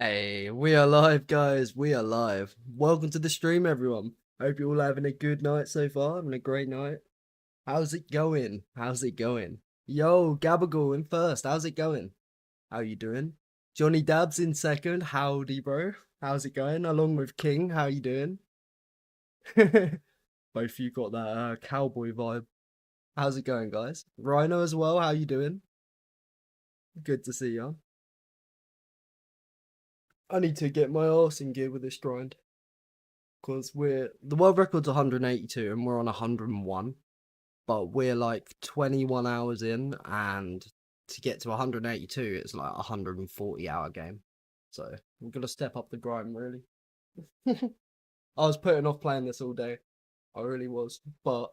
Hey, we are live, guys. We are live. Welcome to the stream, everyone. Hope you're all having a good night so far. Having a great night. How's it going? How's it going? Yo, Gabagool in first. How's it going? How you doing? Johnny Dabs in second. Howdy, bro. How's it going? Along with King. How you doing? Both you got that cowboy vibe. How's it going, guys? Rhino as well. How you doing? Good to see you. I need to get my arse in gear with this grind. Because the world record's 182 and we're on 101. But we're like 21 hours in, and to get to 182, it's like a 140-hour game. So we're going to step up the grind, really. I was putting off playing this all day. I really was. But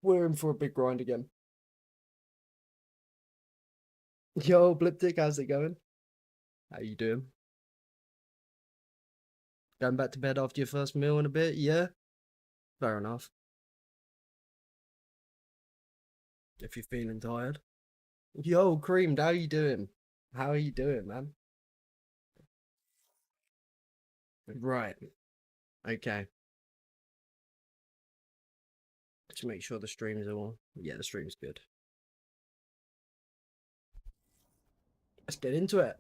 we're in for a big grind again. Yo, Bliptic, how's it going? How you doing? Going back to bed after your first meal in a bit? Yeah? Fair enough. If you're feeling tired. Yo, Creamed, how you doing? How are you doing, man? Right. Okay. Let's make sure the stream's all... Yeah, the stream's good. Let's get into it.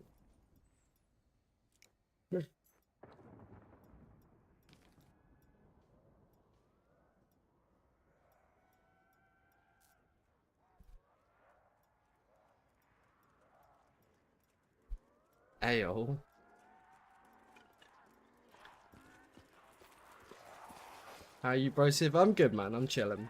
Ayo. How you, bro? Siv? I'm good, man. I'm chilling.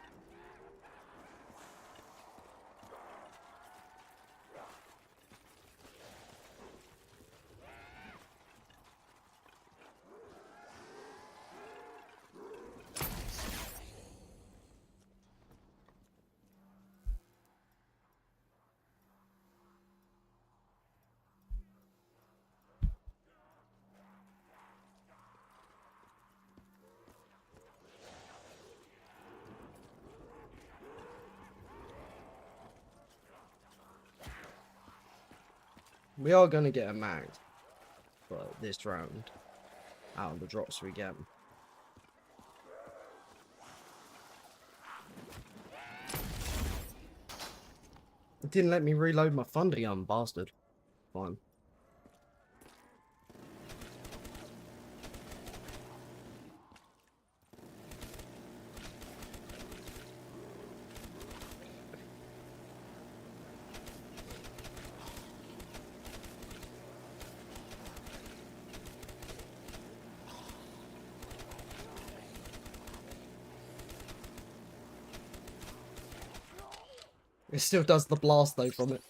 We are going to get a mag for this round out of the drops we get. It didn't let me reload my thunder gun, bastard. Fine. It still does the blast though from it.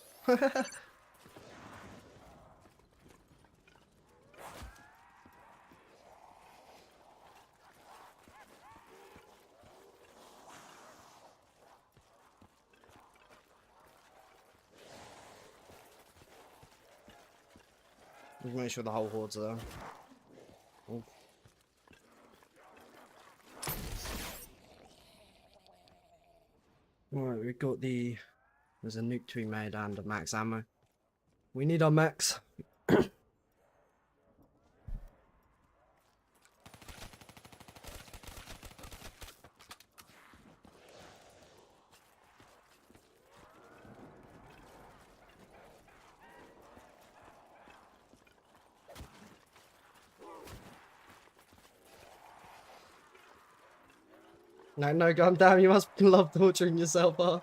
Just make sure the whole horde's there. Oh. Alright, we've got there's a nuke to be made and a max ammo. We need our max. No, goddamn, you must love torturing yourself, huh?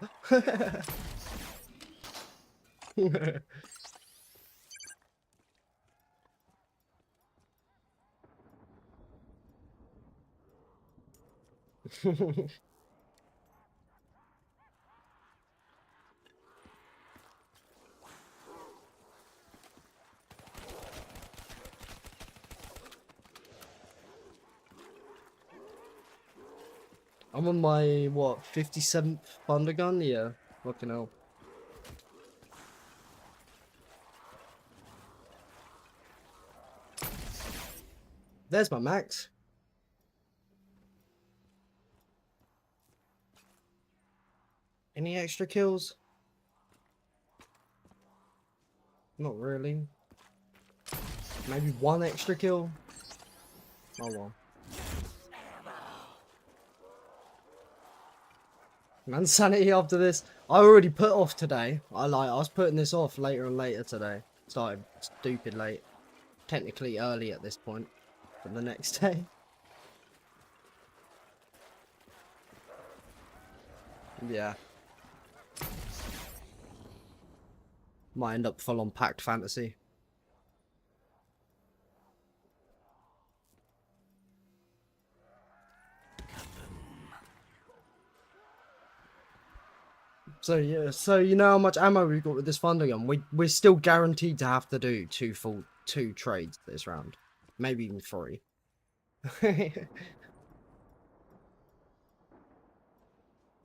I'm on my, what, 57th thunder gun? Yeah, fucking hell. There's my max. Any extra kills? Not really. Maybe one extra kill. Oh well. Man, sanity after this. I already put off today. I was putting this off later and later today. Started stupid late. Technically early at this point. For the next day. Yeah. Might end up full on packed fantasy. So yeah, so you know how much ammo we've got with this thunder gun. We're still guaranteed to have to do two trades this round, maybe even 3.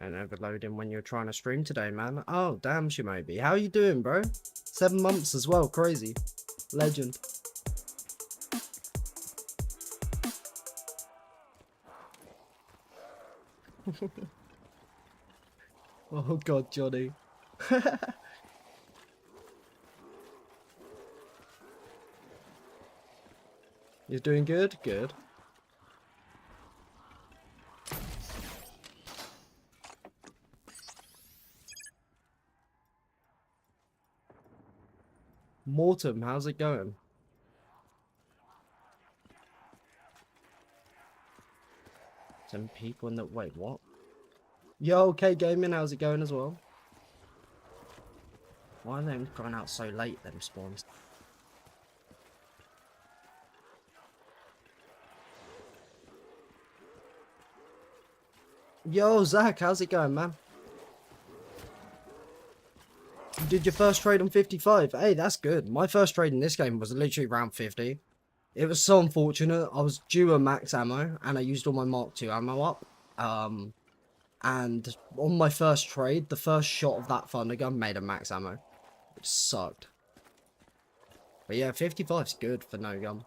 And overloading when you're trying to stream today, man. Oh damn, Shimobi, how you doing, bro? 7 months as well, crazy, legend. Oh god, Johnny. You're doing good? Good. Mortem, how's it going? Some people in the... Wait, what? Yo, okay, gaming, how's it going as well? Why are they going out so late, them spawns? Yo, Zach, how's it going, man? You did your first trade on 55. Hey, that's good. My first trade in this game was literally round 50. It was so unfortunate. I was due a max ammo, and I used all my Mark II ammo up. And on my first trade, the first shot of that thunder gun made a max ammo. Which sucked. But yeah, 55's good for no gun.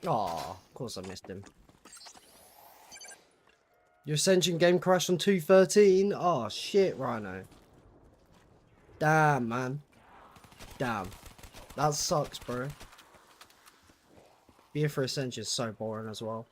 Aw, of course I missed him. Your Ascension game crashed on 2.13? Oh shit, Rhino. Damn, man. Damn. That sucks, bro. Beer for Ascension is so boring as well.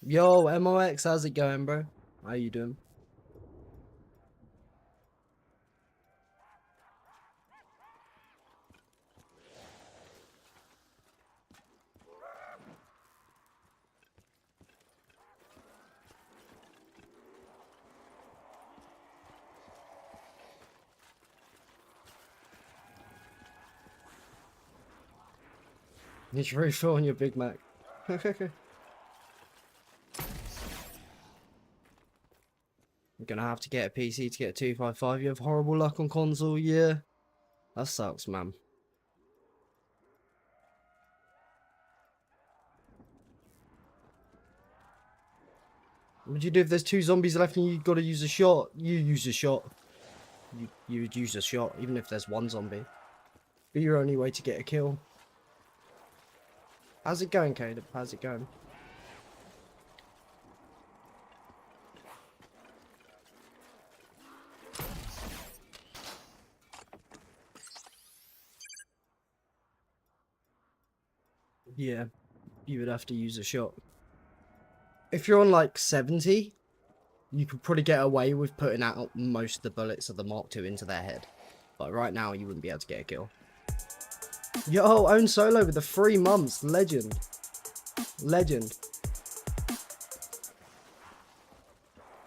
Yo, MOX, how's it going, bro? How you doing? Need to refill on your Big Mac. I'm gonna have to get a PC to get a 255. You have horrible luck on console, yeah. That sucks, man. What would you do if there's 2 zombies left and you gotta use a shot? You use a shot. You would use a shot, even if there's 1 zombie. Be your only way to get a kill. How's it going, Caleb? How's it going? Yeah, you would have to use a shot. If you're on like 70, you could probably get away with putting out most of the bullets of the Mark II into their head. But right now, you wouldn't be able to get a kill. Yo, own solo with the 3 months. Legend. Legend.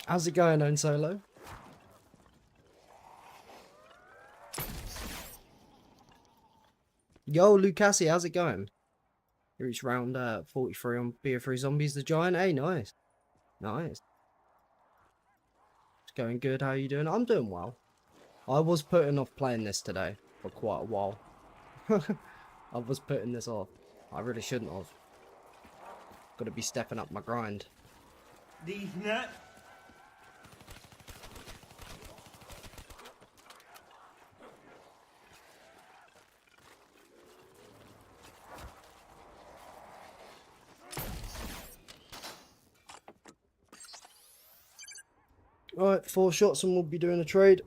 How's it going, own solo? Yo, Lucasi, how's it going? You reached round 43 on BO3 Zombies the Giant. Hey, nice. Nice. It's going good. How are you doing? I'm doing well. I was putting off playing this today for quite a while. I was putting this off. I really shouldn't have. Got to be stepping up my grind. These nuts. Alright, 4 shots and we'll be doing a trade.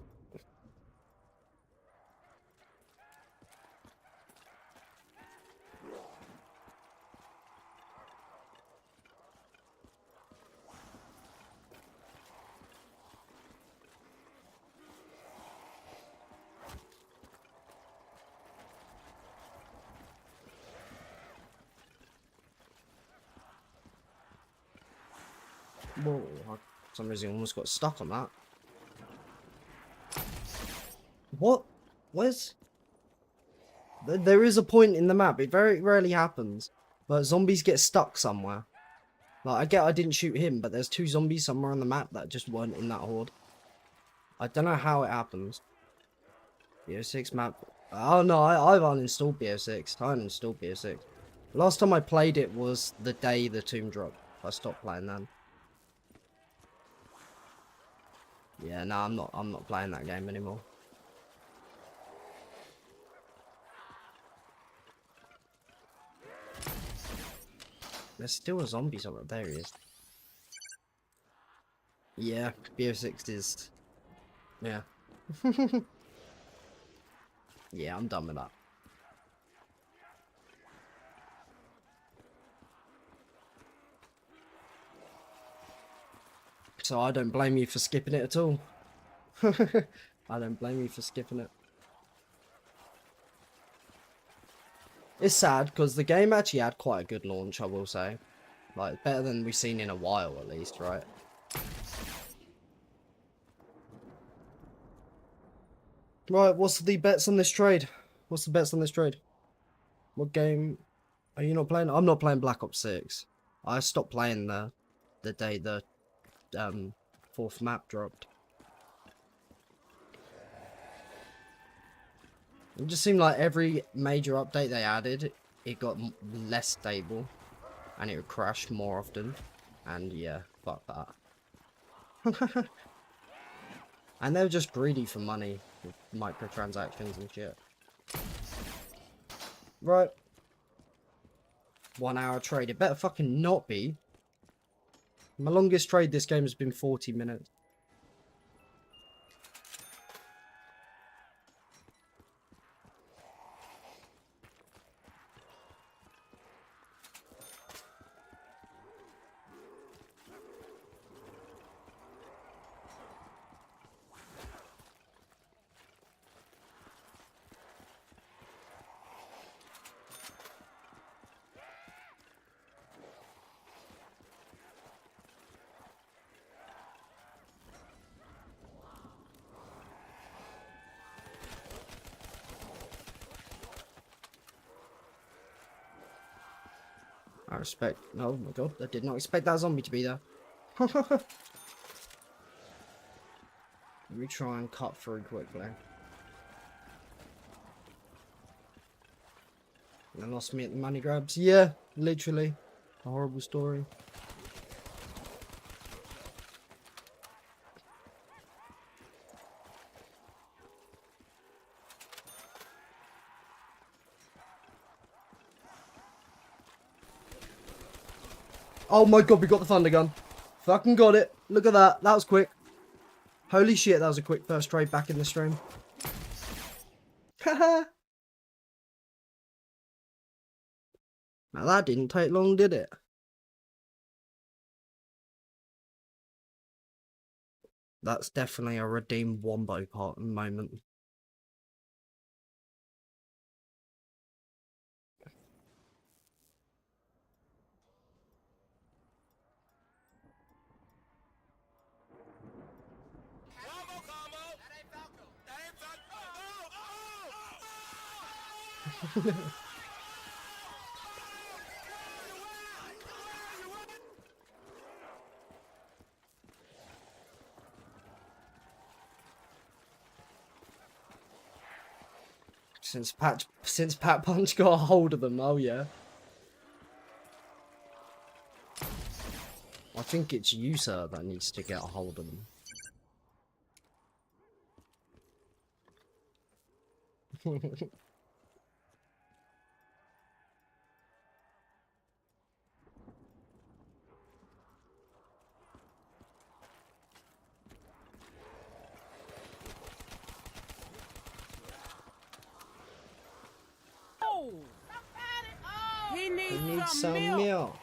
Whoa, for some reason I almost got stuck on that. What? Where's... There is a point in the map, it very rarely happens, but zombies get stuck somewhere. Like, I get I didn't shoot him, but there's 2 zombies somewhere on the map that just weren't in that horde. I don't know how it happens. BO6 map. Oh no, I've uninstalled BO6. I uninstalled BO6. Last time I played it was the day the tomb dropped. I stopped playing then. Yeah, no, I'm not playing that game anymore. There's still a zombie somewhere. There he is. Yeah, BO6 is... Yeah. Yeah, I'm done with that. So I don't blame you for skipping it at all. I don't blame you for skipping it. It's sad because the game actually had quite a good launch, I will say. Like, better than we've seen in a while at least, right? Right, what's the bets on this trade? What's the bets on this trade? What game are you not playing? I'm not playing Black Ops 6. I stopped playing the day the 4th map dropped. It just seemed like every major update they added, it got less stable. And it would crash more often. And yeah, fuck that. And they were just greedy for money with microtransactions and shit. Right. 1 hour trade. It better fucking not be. My longest trade this game has been 40 minutes. I respect... Oh my god, I did not expect that zombie to be there. Let me try and cut through quickly. They lost me at the money grabs. Yeah, literally. A horrible story. Oh my god, we got the thunder gun. Fucking got it. Look at that. That was quick. Holy shit, that was a quick first trade back in the stream. Haha. Now that didn't take long, did it? That's definitely a redeemed Wombo part moment. Since Pat Punch got a hold of them, oh yeah. I think it's you, sir, that needs to get a hold of them. He He needs needs some some milk. milk.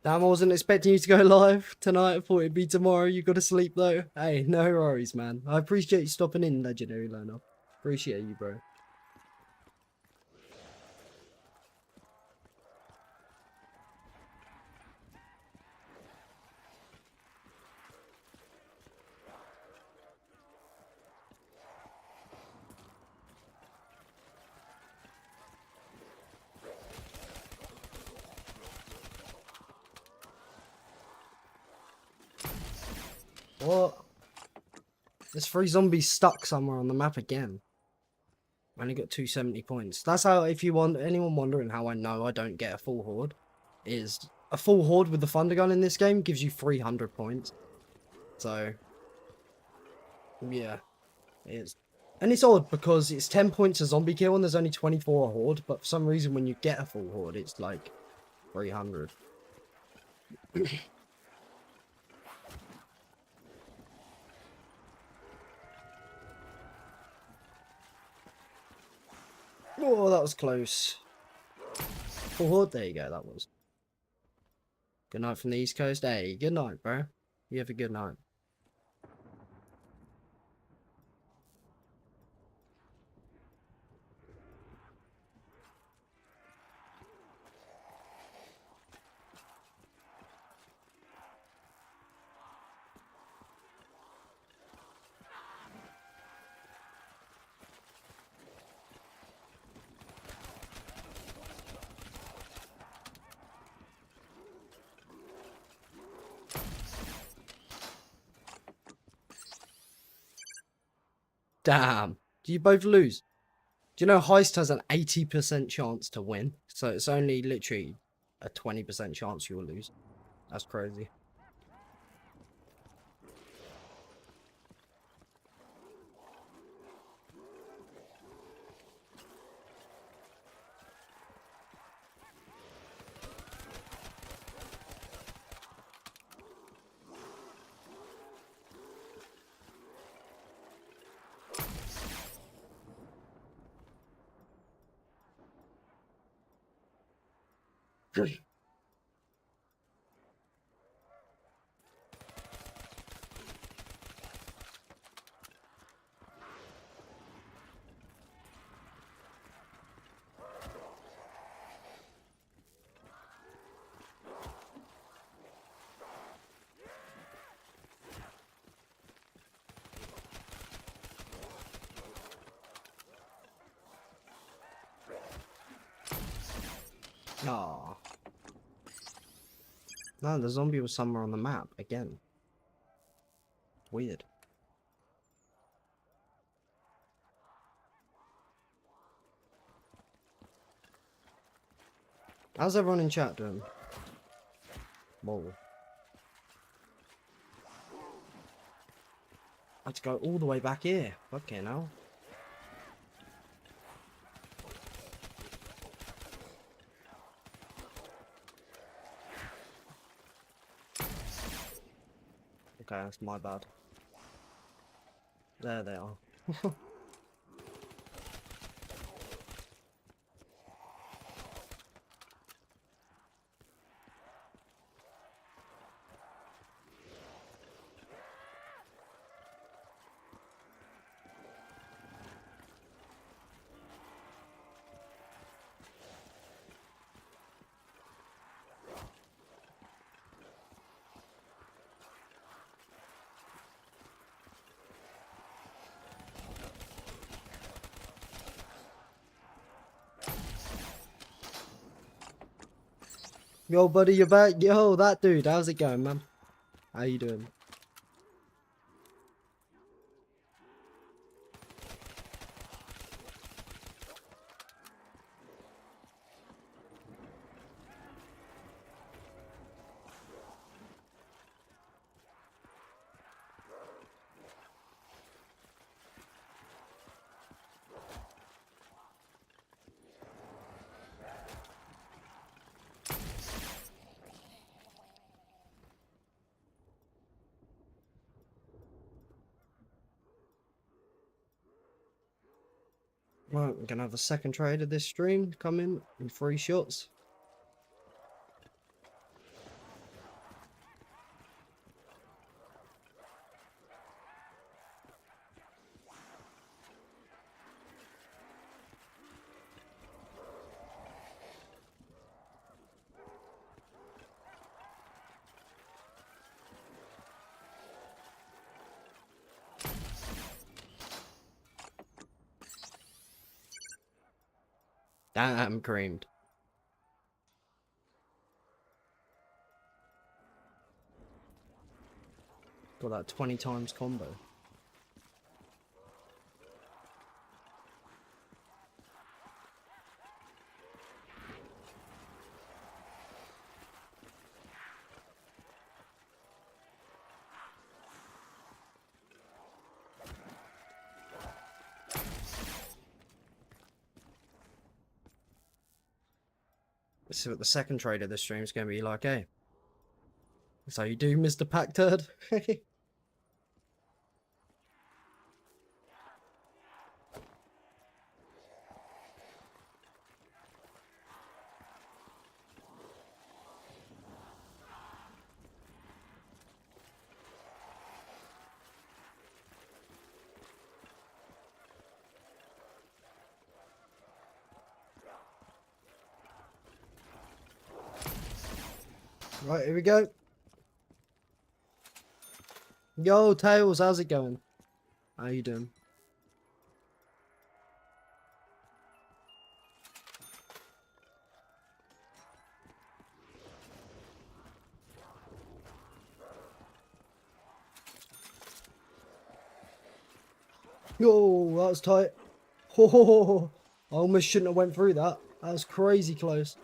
Damn, I wasn't expecting you to go live tonight. I thought it'd be tomorrow. You got to sleep though. Hey, no worries, man. I appreciate you stopping in, Legendary Learner. Appreciate you, bro. What? There's 3 zombies stuck somewhere on the map again. I only got 270 points. That's how, if you want anyone wondering how I know I don't get a full horde, is a full horde with the thunder gun in this game gives you 300 points. So, yeah, it's, and it's odd because it's 10 points a zombie kill and there's only 24 a horde, but for some reason when you get a full horde, it's like 300. Oh, that was close. Full horde, there you go, that was. Good night from the East Coast. Hey, good night, bro. You have a good night. Damn. Do you both lose? Do you know Heist has an 80% chance to win? So it's only literally a 20% chance you'll lose. That's crazy. Aw. No, the zombie was somewhere on the map again. Weird. How's everyone in chat doing? Whoa. I had to go all the way back here. Okay, now. Okay, that's my bad. There they are. Yo, buddy, you're back. Yo, that dude. How's it going, man? How you doing? Right, we're gonna have a second trade of this stream come in 3 shots. Damn, creamed. Got that 20 times combo. Let's see what the second trade of this stream is going to be like, eh? So you do, Mr. Pack Turd? Right, here we go. Yo, Tails, how's it going? How you doing? Yo, that was tight. Oh, I almost shouldn't have went through that. That was crazy close.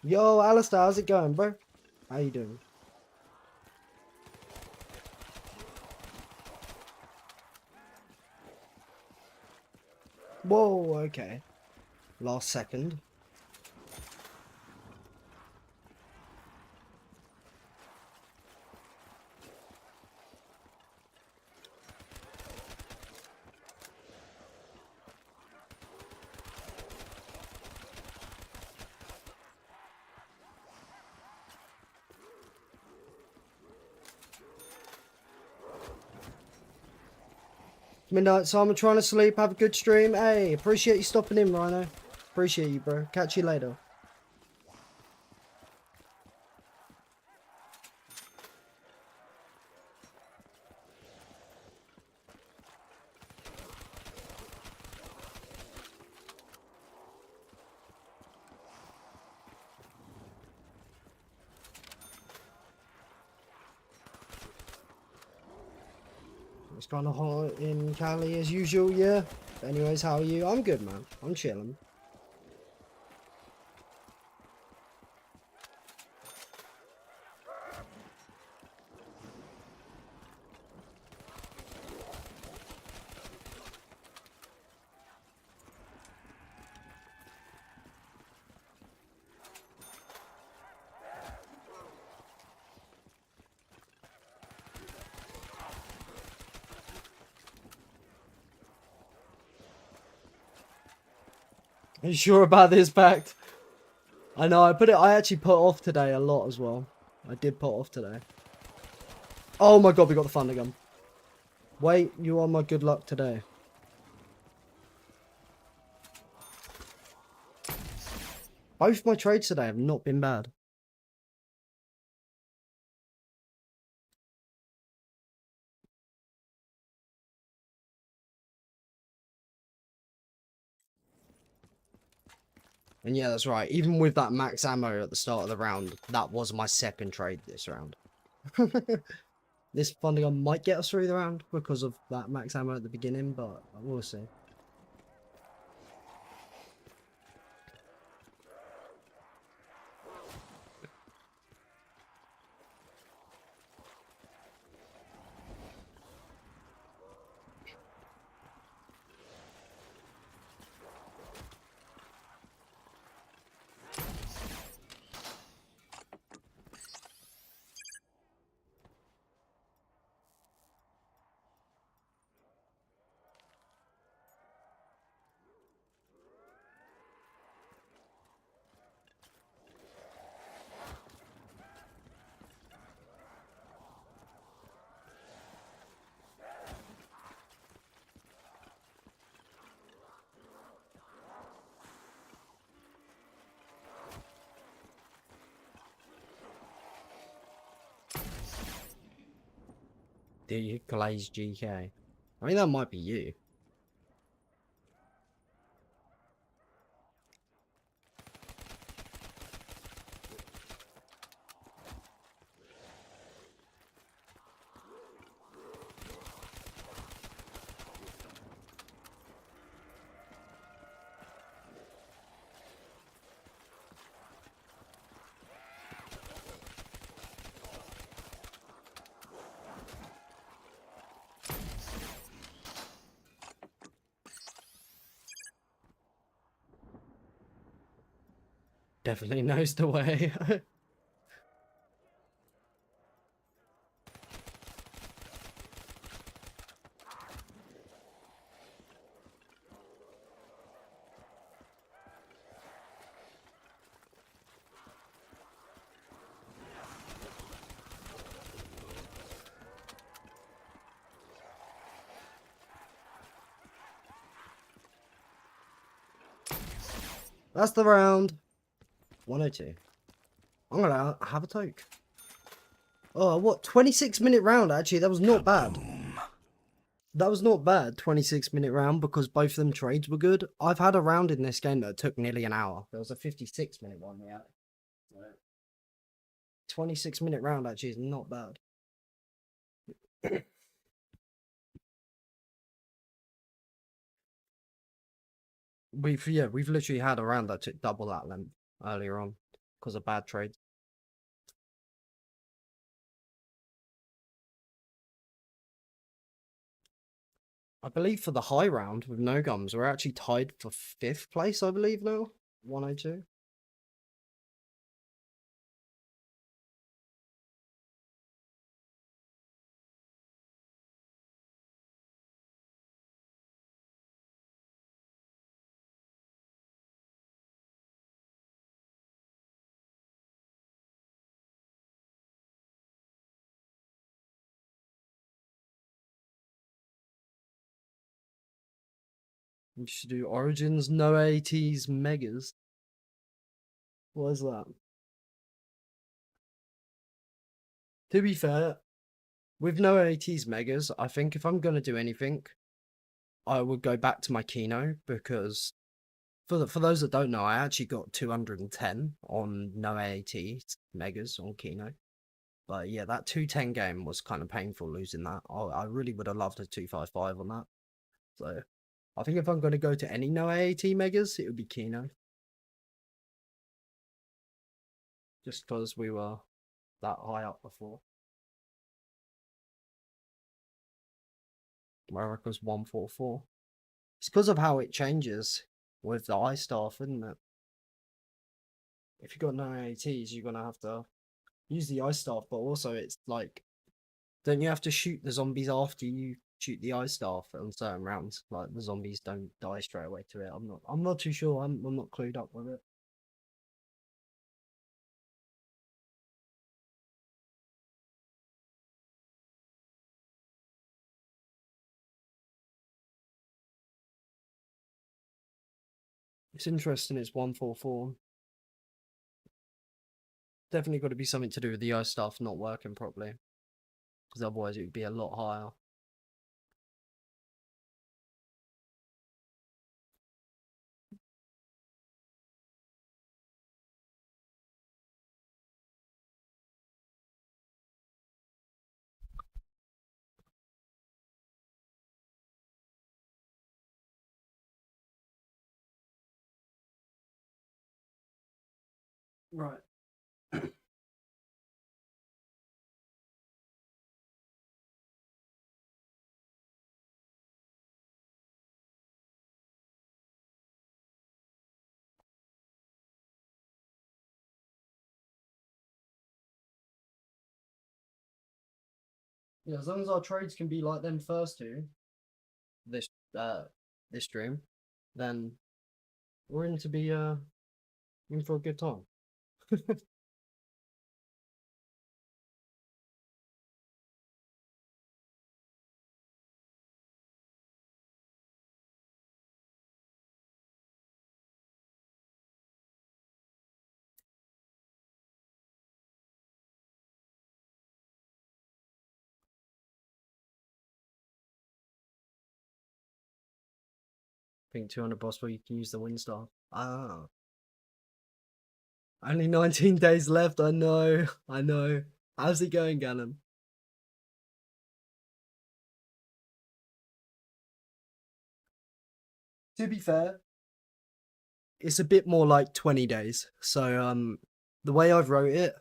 Yo, Alistair, how's it going, bro? How you doing? Whoa, okay. Last second. Midnight, so I'm trying to sleep. Have a good stream. Hey, appreciate you stopping in, Rhino. Appreciate you, bro. Catch you later. It's kind of hot in Cali as usual, yeah. But anyways, how are you? I'm good, man. I'm chilling. Are you sure about this pact? I know, I actually put off today a lot as well. I did put off today. Oh my god, we got the thunder gun. Wait, you are my good luck today. Both my trades today have not been bad. And yeah, that's right. Even with that max ammo at the start of the round, that was my second trade this round. This funding gun might get us through the round because of that max ammo at the beginning, but we'll see. Do you glaze GK? I mean, that might be you. Definitely knows the way. That's the round. 102. I'm gonna have a toke. Oh, what? 26-minute round, actually. That was not bad. That was not bad, 26-minute round, because both of them trades were good. I've had a round in this game that took nearly an hour. There was a 56-minute one, yeah. 26-minute round, actually, is not bad. We've literally had a round that took double that length earlier on because of bad trades. I believe for the high round with no gums, we're actually tied for 5th place, I believe now. 102. We should do Origins, no ATs, Megas. What is that? To be fair, with no ATs, Megas, I think if I'm going to do anything, I would go back to my Kino because for those that don't know, I actually got 210 on no AAT Megas on Kino. But yeah, that 210 game was kind of painful losing that. I really would have loved a 255 on that. So I think if I'm going to go to any no AAT Megas, it would be Kino. Just because we were that high up before. Where it was 144. It's because of how it changes with the eye staff, isn't it? If you've got no AATs, you're going to have to use the ice staff, but also it's like, don't you have to shoot the zombies after you shoot the ice staff on certain rounds? Like the zombies don't die straight away to it. I'm not too sure. I'm not clued up with it. It's interesting. It's 144. Definitely got to be something to do with the ice staff not working properly, because otherwise it would be a lot higher. Right. Yeah, as long as our trades can be like them first two, this this stream, then we're in to be in for a good time. I think 200 boss where you can use the Windstar. Ah. Only 19 days left, I know. I know. How's it going, Gannon? To be fair, it's a bit more like 20 days. So the way I've wrote it,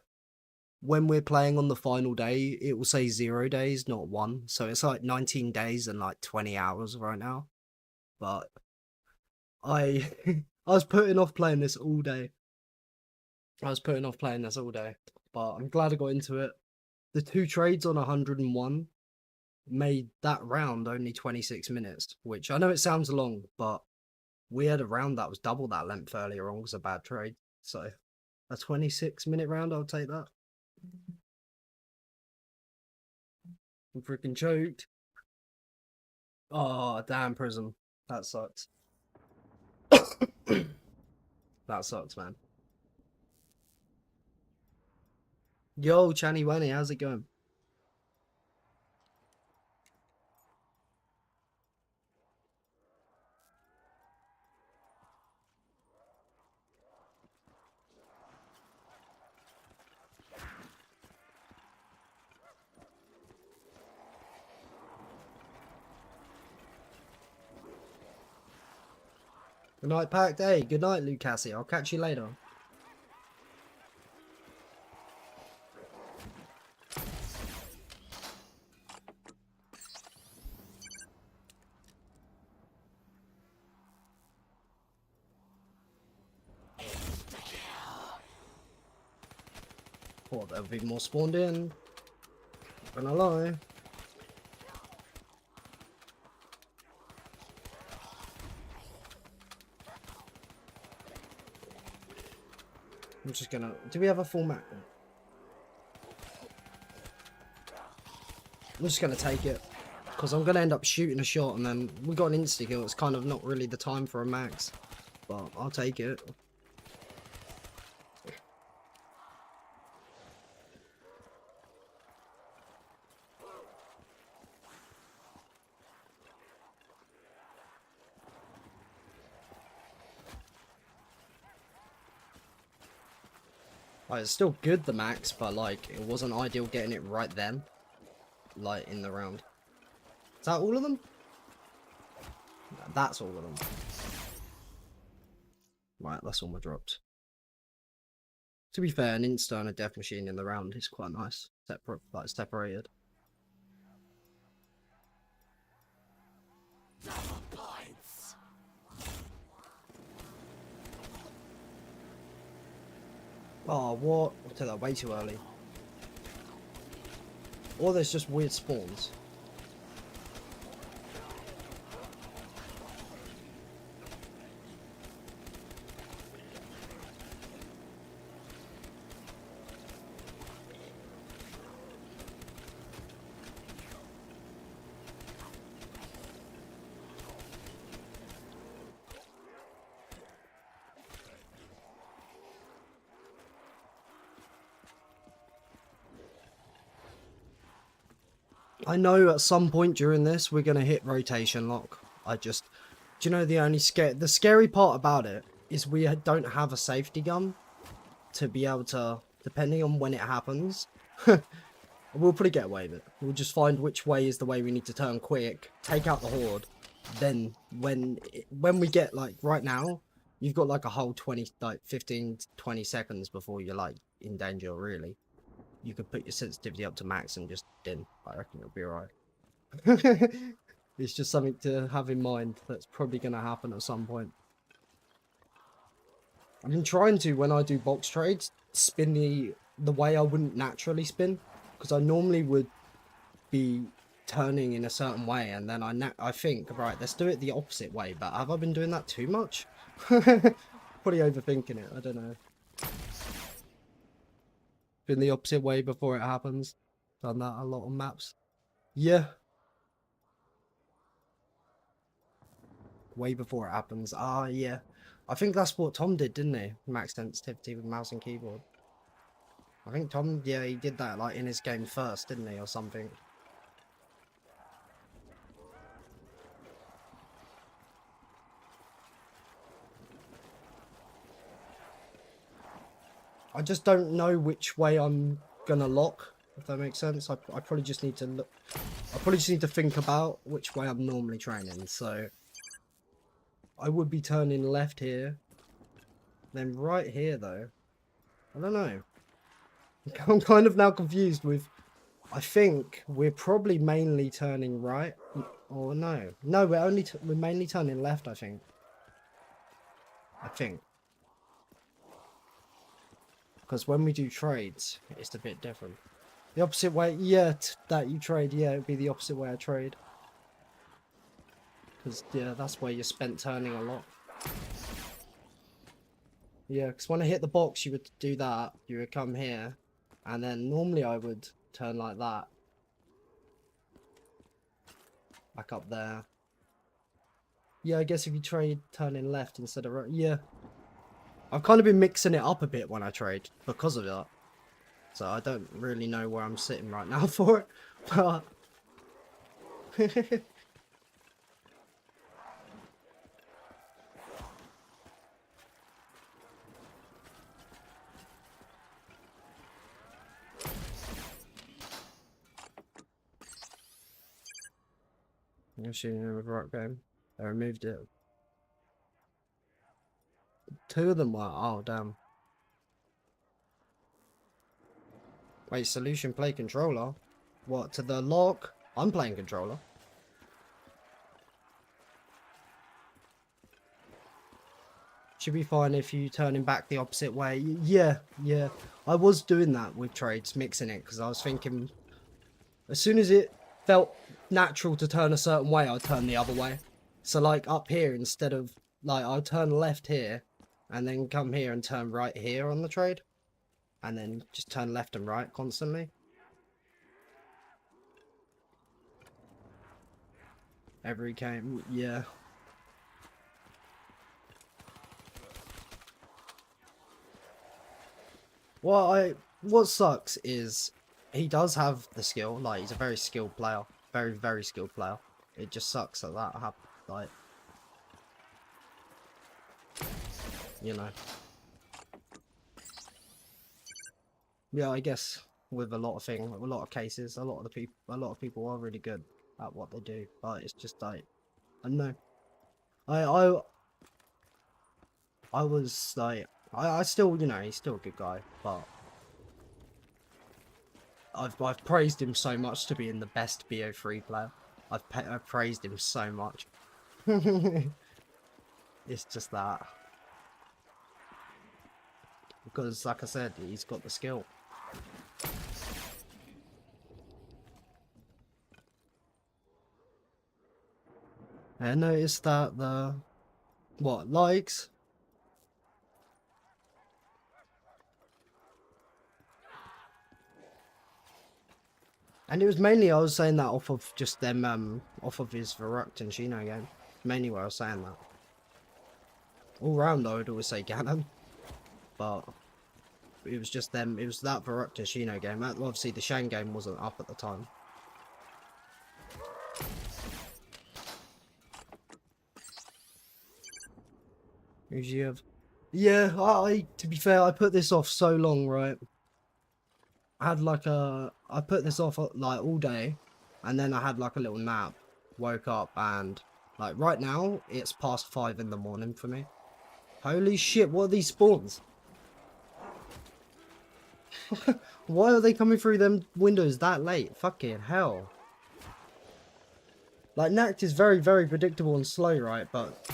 when we're playing on the final day, it will say 0 days, not 1. So it's like 19 days and like 20 hours right now. But I was putting off playing this all day. But I'm glad I got into it. The 2 trades on 101 made that round only 26 minutes, which I know it sounds long, but we had a round that was double that length earlier on was a bad trade. So a 26-minute round, I'll take that. I'm freaking choked. Oh, damn, Prism. That sucks. That sucks, man. Yo, Channy Wanny, how's it going? Good night, Packed. Hey, good night, Lucassi. I'll catch you later. Oh, there'll be more spawned in. Not gonna lie. I'm just gonna... Do we have a full map? I'm just gonna take it. Because I'm gonna end up shooting a shot and then we got an insta-kill. It's kind of not really the time for a max. But I'll take it. Like, it's still good, the max, but like, it wasn't ideal getting it right then. Like, in the round. Is that all of them? That's all of them. Right, that's all my drops. To be fair, an insta and a death machine in the round is quite nice. Separate, like, separated. Oh, what? I took that way too early. Or there's just weird spawns. I know at some point during this we're gonna hit rotation lock. Do you know the scary part about it is we don't have a safety gun to be able to, depending on when it happens, we'll probably get away with it. We'll just find which way is the way we need to turn quick, take out the horde, then when we get, like, right now, you've got like a whole 20, like 15, 20 seconds before you're like in danger, really. You could put your sensitivity up to max and just din. I reckon you'll be alright. It's just something to have in mind that's probably going to happen at some point. I've been trying to, when I do box trades, spin the way I wouldn't naturally spin. Because I normally would be turning in a certain way, and then I think, right, let's do it the opposite way. But have I been doing that too much? Probably overthinking it, I don't know. Been the opposite way before it happens. Done that a lot on maps. Yeah. Way before it happens. Ah, yeah. I think that's what Tom did, didn't he? Max sensitivity with mouse and keyboard. I think Tom, yeah, he did that like in his game first, didn't he, or something. I just don't know which way I'm gonna lock, if that makes sense. I probably just need to look. I probably just need to think about which way I'm normally training. So I would be turning left here, then right here though. I don't know. I'm kind of now confused with. I think we're probably mainly turning right, or no, we're mainly turning left. I think. Because when we do trades, it's a bit different. The opposite way, yeah, that you trade, yeah, it would be the opposite way I trade. Because, yeah, that's where you're spent turning a lot. Yeah, because when I hit the box, you would do that. You would come here. And then normally I would turn like that. Back up there. Yeah, I guess if you trade turning left instead of right, yeah. I've kind of been mixing it up a bit when I trade because of that. So I don't really know where I'm sitting right now for it. But I'm shooting him with rock game. I removed it. 2 of them were. Oh, damn. Wait, solution play controller? What, to the lock? I'm playing controller. Should be fine if you turn him back the opposite way. Yeah, yeah. I was doing that with trades, mixing it, because I was thinking... As soon as it felt natural to turn a certain way, I'd turn the other way. So, like, up here, instead of... Like, I'd turn left here, and then come here and turn right here on the trade. And then just turn left and right constantly. Every game, yeah. What sucks is he does have the skill, like he's a very skilled player. Very, very skilled player. It just sucks that happened, like, you know. Yeah, I guess with a lot of cases, a lot of people are really good at what they do, but it's just like, I don't know. I was like, I still, you know, he's still a good guy, but I've praised him so much to being the best BO3 player. I've praised him so much. It's just that, because like I said, he's got the skill. I noticed that the likes. And it was mainly, I was saying that off of just them, off of his Verrucht and Shino game. Mainly where I was saying that. All round I would always say Ganon. But it was just them, it was that Verrucht and Shino game. Obviously the Shane game wasn't up at the time. Who's you have? Yeah, to be fair, I put this off so long, right? I had like I put this off like all day, and then I had like a little nap, woke up, and like right now it's past 5 in the morning for me. Holy shit, what are these spawns? Why are they coming through them windows that late? Fucking hell. Like, Nacht is very, very predictable and slow, right? But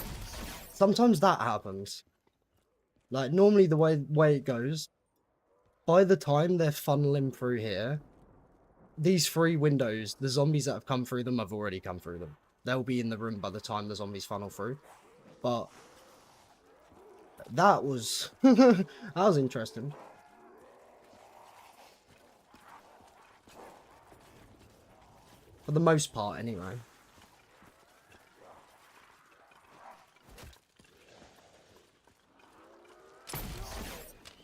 sometimes that happens. Like, normally the way it goes, by the time they're funneling through here, these 3 windows, the zombies that have come through them have already come through them. They'll be in the room by the time the zombies funnel through. But that was that was interesting. For the most part, anyway.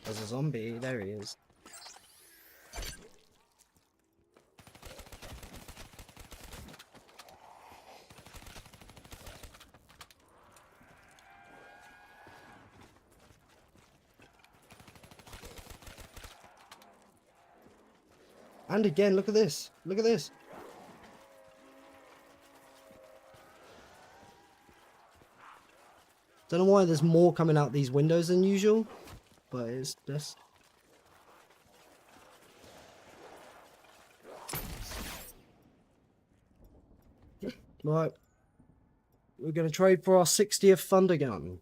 There's a zombie. There he is. And again, look at this. Look at this. Don't know why there's more coming out these windows than usual, but it's just... Right. We're going to trade for our 60th Thunder Gun.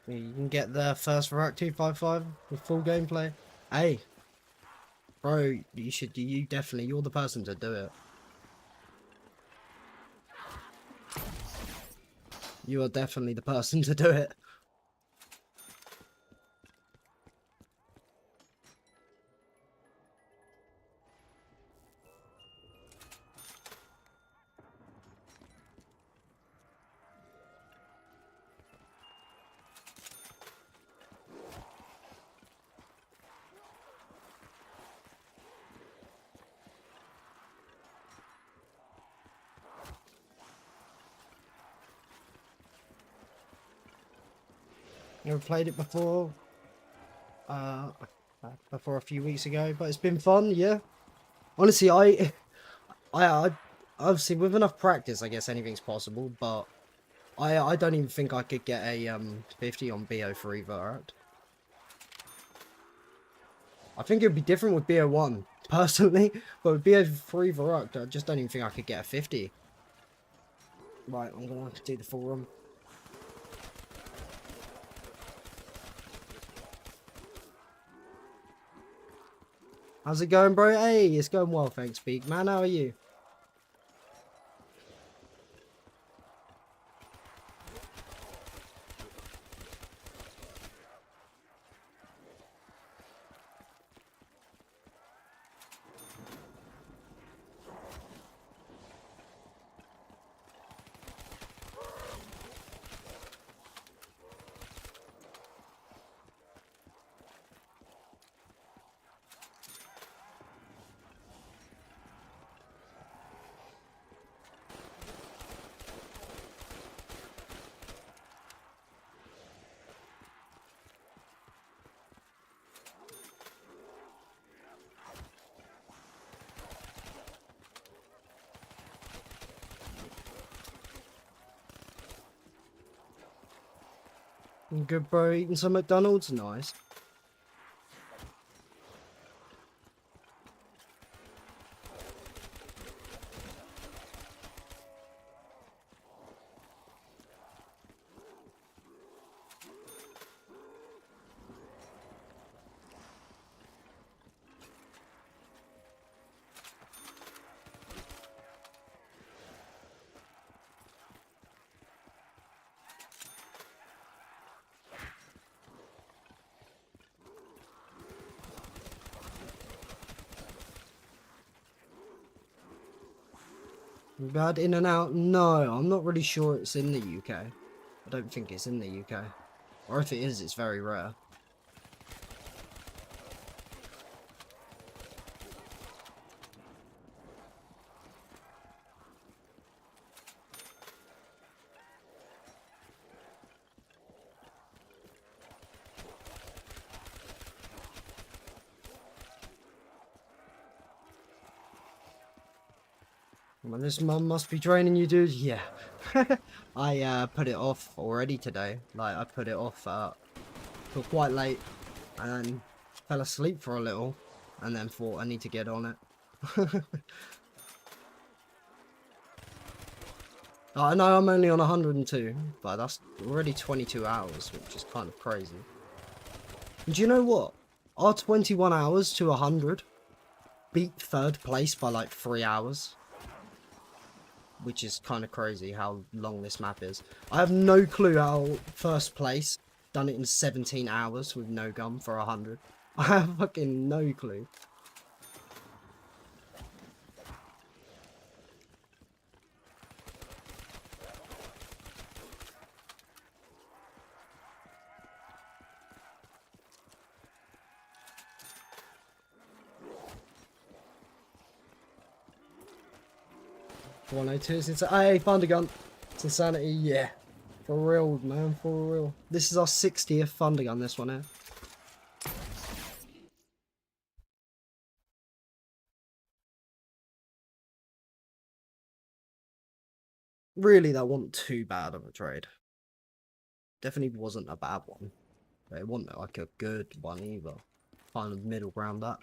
You can get the first Rock 255 with full gameplay. Hey, bro, you definitely, you're the person to do it. You are definitely the person to do it. Never played it before. Before a few weeks ago, but it's been fun. Yeah. Honestly, I obviously with enough practice, I guess anything's possible. But I don't even think I could get a 50 on BO3 Vert. I think it'd be different with BO1 personally, but with BO3 Vert, I just don't even think I could get a 50. Right, I'm gonna have to do the full run. How's it going, bro? Hey, it's going well, thanks, Beak. Man, how are you? Good, bro. Eating some McDonald's? Nice. Bad in and out? No, I'm not really sure it's in the UK. I don't think it's in the UK. Or if it is, it's very rare. Well, this mum must be training you, dude. Yeah. I put it off already today. Like, I put it off till quite late. And then fell asleep for a little. And then thought I need to get on it. I know I'm only on 102. But that's already 22 hours. Which is kind of crazy. And do you know what? Our 21 hours to 100 beat third place by like 3 hours. Which is kind of crazy how long this map is. I have no clue how first place done it in 17 hours with no gun for 100. I have fucking no clue. For 102, it's hey, Thunder Gun. It's insanity, yeah. For real, man, for real. This is our 60th Thunder Gun, this one here. Really, that wasn't too bad of a trade. Definitely wasn't a bad one. But it wasn't like a good one either. Kind of middle ground that.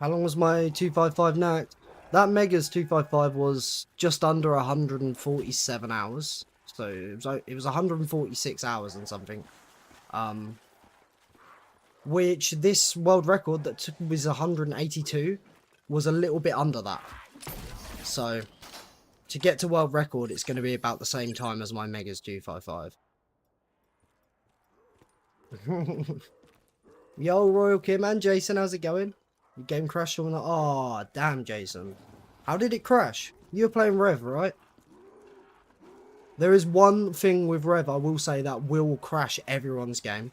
How long was my 255 Nacht? That Mega's 255 was just under 147 hours. So it was 146 hours and something. Which this world record that was 182 was a little bit under that. So to get to world record, it's going to be about the same time as my Mega's 255. Yo, Royal Kim and Jason, how's it going? Your game crashed on the... Oh, damn, Jason. How did it crash? You were playing Rev, right? There is one thing with Rev, I will say, that will crash everyone's game.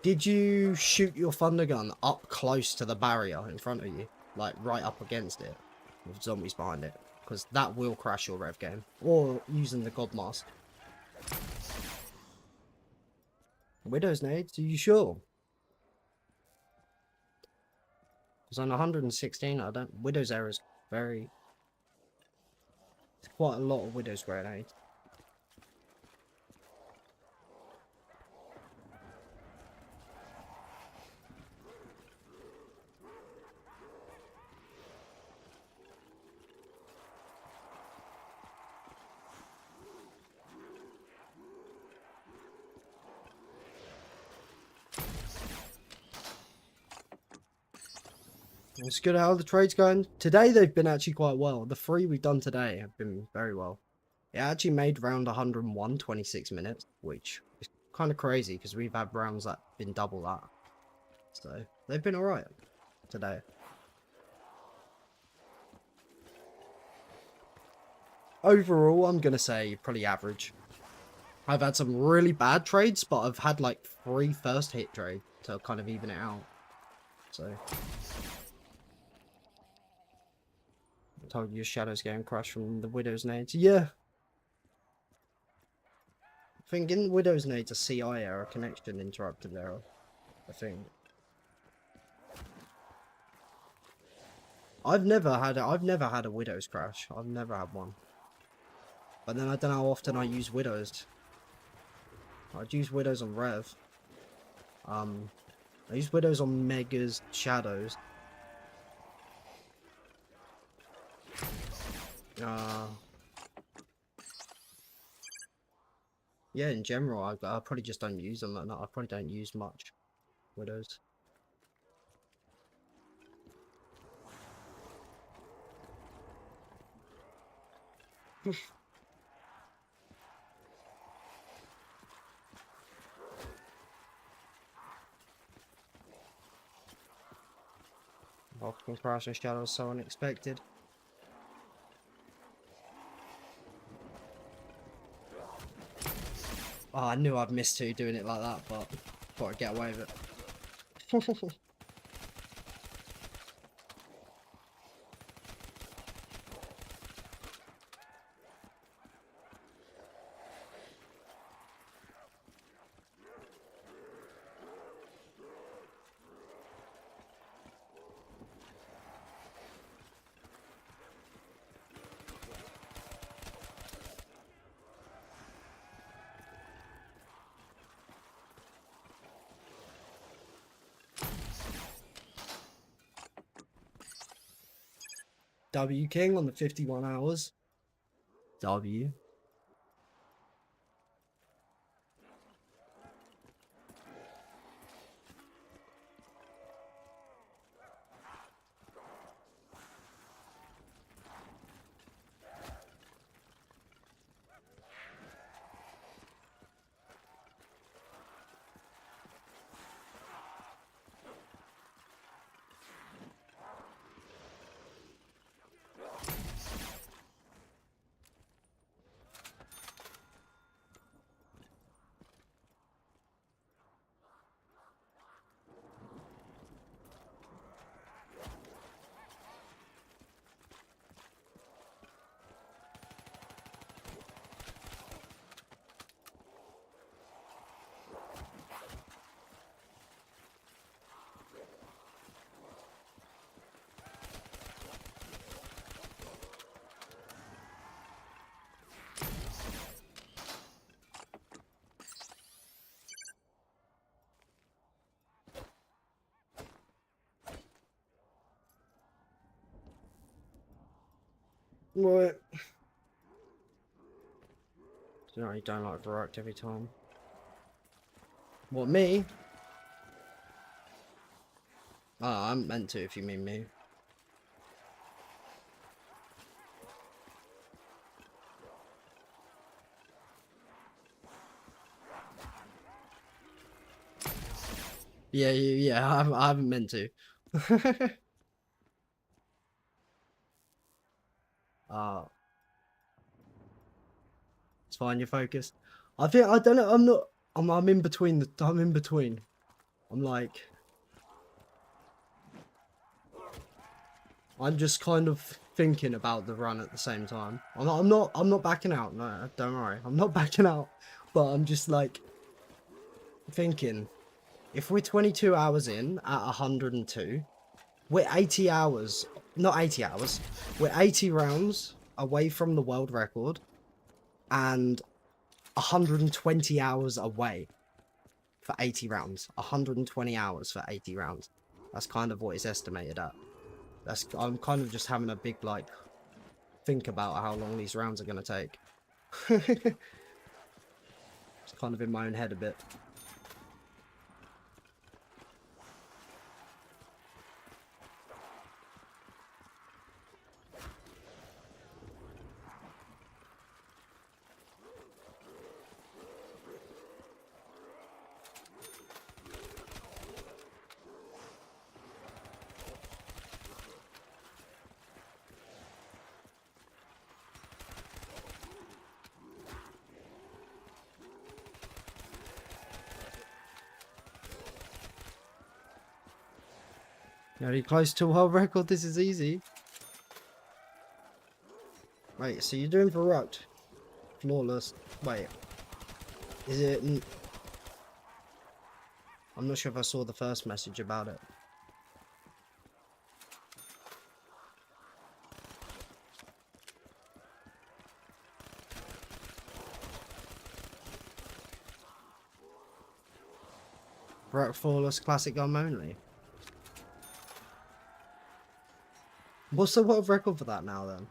Did you shoot your Thunder Gun up close to the barrier in front of you? Like, right up against it? With zombies behind it? Because that will crash your Rev game. Or using the God Mask. Widow's nades, are you sure? Because on 116, I don't... Widow's error is very... It's quite a lot of Widow's grenades. It's good how the trade's going. Today they've been actually quite well. The 3 we've done today have been very well. It actually made round 101 26 minutes, which is kind of crazy because we've had rounds that have been double that. So they've been alright today. Overall, I'm going to say probably average. I've had some really bad trades, but I've had like 3 first hit trades to kind of even it out. So... I told you Shadow's game crashed from the Widow's nades. Yeah. I think in Widow's nades a CI error, connection interrupted error. I think. I've never had a Widow's crash. I've never had one. But then I don't know how often I use Widows. I'd use Widows on Rev. I use Widows on Megas, Shadows. Yeah, in general, I probably just don't use them. I probably don't use much Widows. Vulcan Crash and Shadows so unexpected. Oh, I knew I'd miss two doing it like that, but thought I'd get away with it. W King on the 51 hours. W. What? You know, you don't like Varrocked every time. What, me? Oh, I'm meant to if you mean me. Yeah, I haven't meant to. It's fine, you're focused. I don't know, I'm in between I'm in between. I'm like, I'm just kind of thinking about the run at the same time. I'm not backing out. No, don't worry. I'm not backing out. But I'm just like thinking, if we're 22 hours in at 102, we're 80 hours, not 80 hours, we're 80 rounds away from the world record and 120 hours away for 80 rounds. 120 hours for 80 rounds. That's kind of what it's estimated at. I'm kind of just having a big, like, think about how long these rounds are going to take. It's kind of in my own head a bit. Are you close to a world record? This is easy. Wait, so you're doing Varrocked. Flawless. Wait. Is it... I'm not sure if I saw the first message about it. Rock Flawless Classic Gun only. What's the world record for that now then?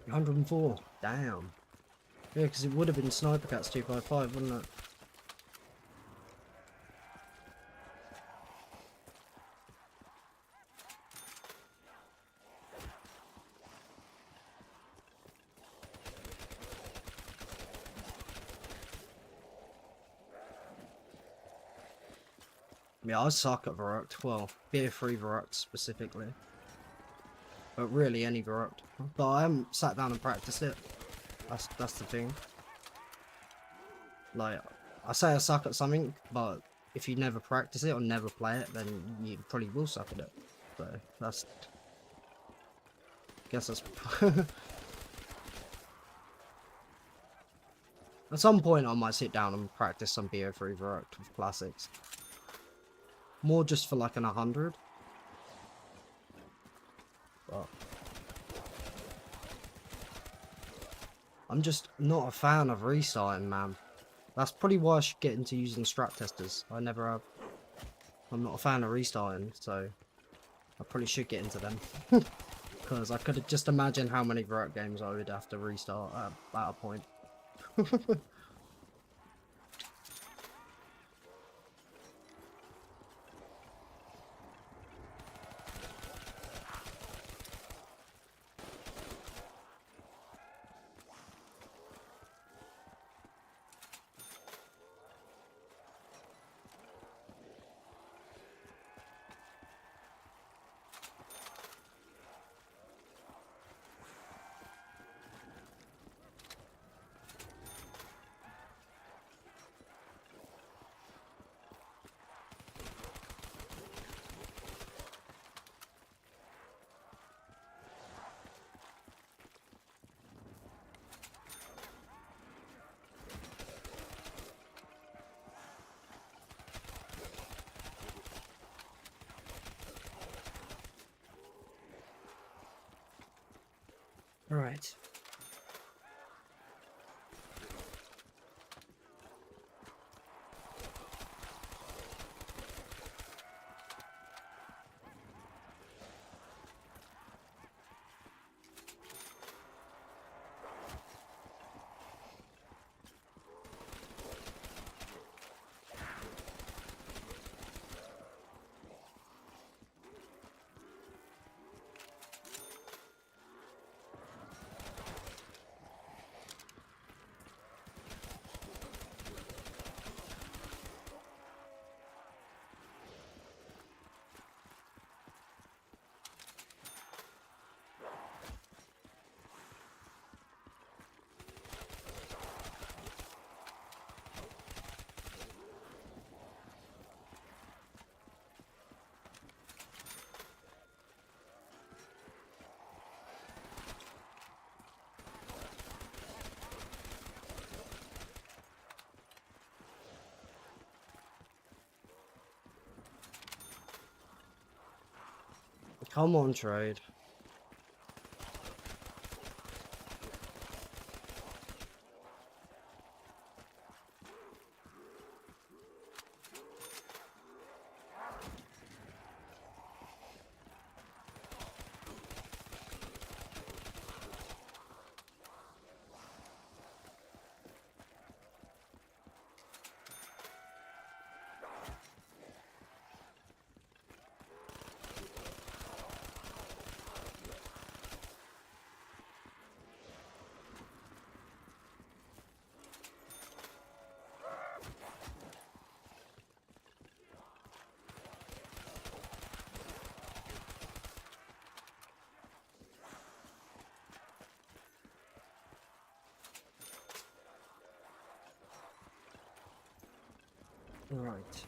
$104. Damn. Yeah, because it would have been Sniper Cats 255, wouldn't it? Yeah, I suck at Verruct. Well, Beer 3 Verruct specifically. But really any Verruct. But I haven't sat down and practiced it. That's the thing. Like, I say I suck at something, but if you never practice it or never play it, then you probably will suck at it. So, that's... guess that's... At some point I might sit down and practice some BO3 Verruct with classics. More just for like an 100. But I'm just not a fan of restarting, man. That's probably why I should get into using strat testers. I never have. I'm not a fan of restarting, so I probably should get into them. Because I could just imagine how many Verruct games I would have to restart at a point. Alright. Come on, trade. Right.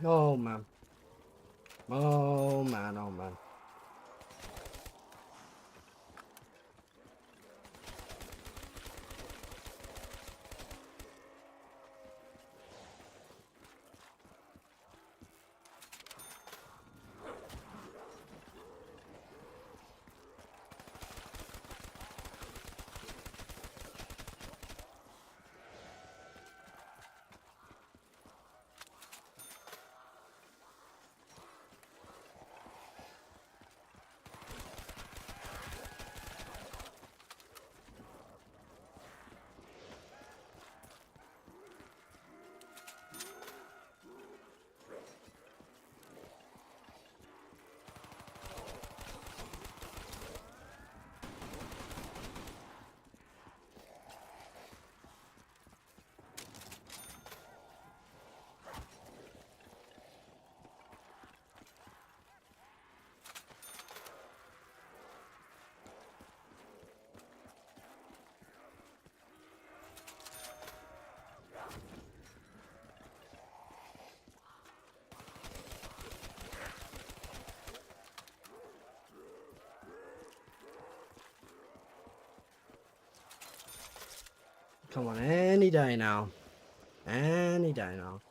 Oh man. Oh man, oh man. Come on, any day now. Any day now.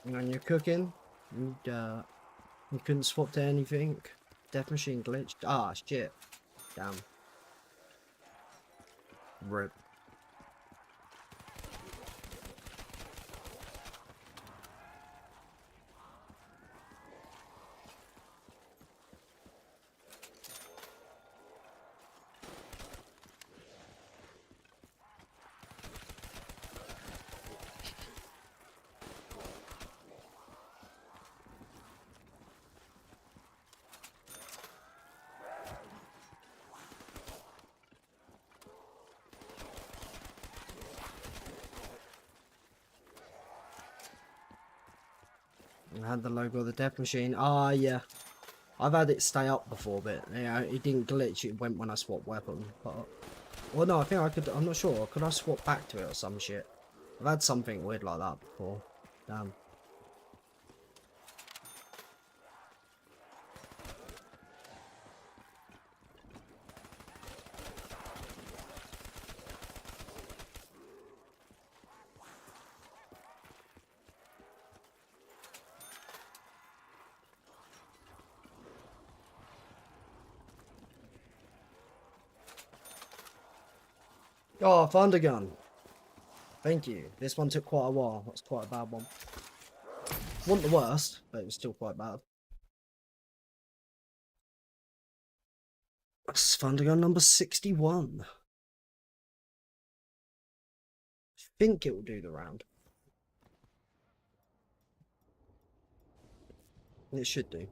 And when you're cooking, you couldn't swap to anything. Death machine glitched. Ah, shit. Damn. Rip. I had the logo of the death machine. Ah, yeah. I've had it stay up before, but yeah, it didn't glitch. It went when I swapped weapon. But, well, no, I think I could. I'm not sure. Could I swap back to it or some shit? I've had something weird like that before. Damn. Oh, found a gun. Thank you. This one took quite a while. That's quite a bad one. Wasn't the worst, but it was still quite bad. That's found a gun number 61. I think it will do the round. It should do.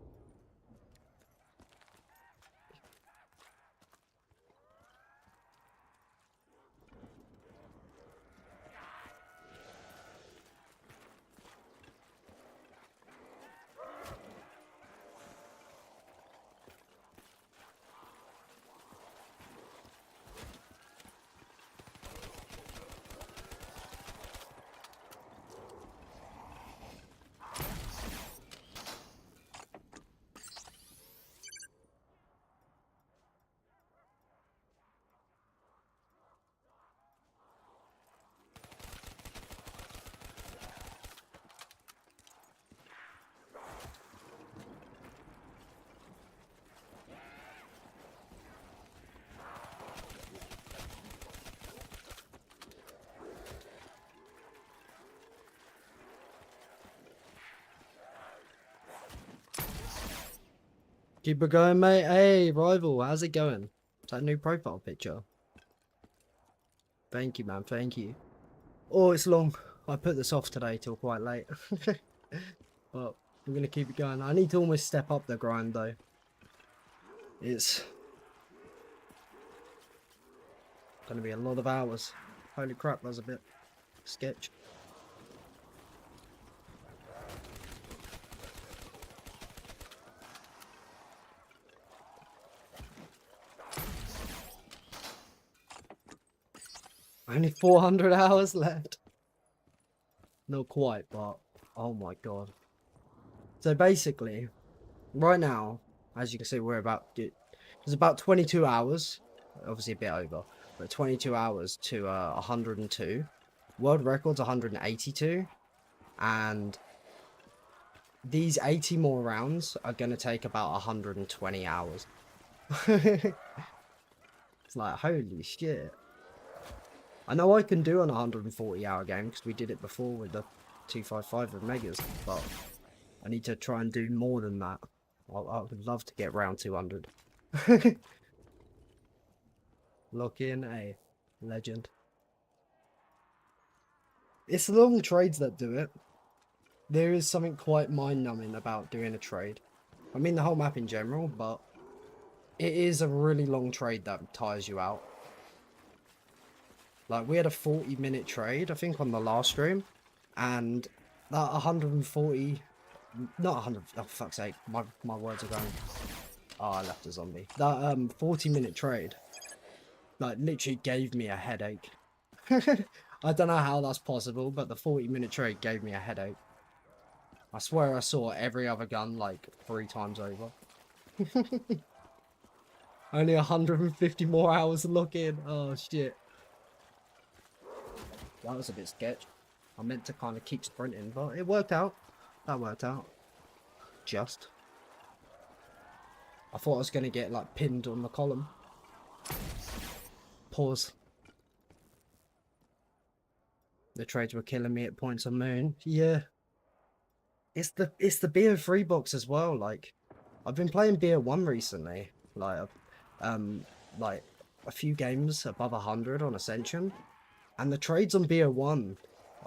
Keep it going, mate. Hey, rival, how's it going? Is that a new profile picture? Thank you, man. Thank you. Oh, it's long. I put this off today till quite late. But I'm going to keep it going. I need to almost step up the grind, though. It's going to be a lot of hours. Holy crap, that's a bit sketch. Only 400 hours left. Not quite, but oh my god. So basically, right now, as you can see, it's about 22 hours. Obviously a bit over, but 22 hours to 102. World record's 182. And these 80 more rounds are going to take about 120 hours. It's like, holy shit. I know I can do an 140-hour game because we did it before with the 255 of Megas, but I need to try and do more than that. I would love to get round 200. Lock in a legend. It's the long trades that do it. There is something quite mind-numbing about doing a trade. I mean the whole map in general, but it is a really long trade that tires you out. Like, we had a 40-minute trade, I think, on the last stream. And that 140... Not 100... Oh, fuck's sake. My words are going... Oh, I left a zombie. That 40-minute trade, like, literally gave me a headache. I don't know how that's possible, but the 40-minute trade gave me a headache. I swear I saw every other gun, like, 3 times over. Only 150 more hours to lock in. Oh, shit. That was a bit sketch. I meant to kind of keep sprinting, but it worked out. That worked out. Just. I thought I was going to get, like, pinned on the column. Pause. The trades were killing me at points on moon. Yeah. It's the BO3 box as well. Like, I've been playing BO1 recently. Like a few games above 100 on Ascension. And the trades on BO1,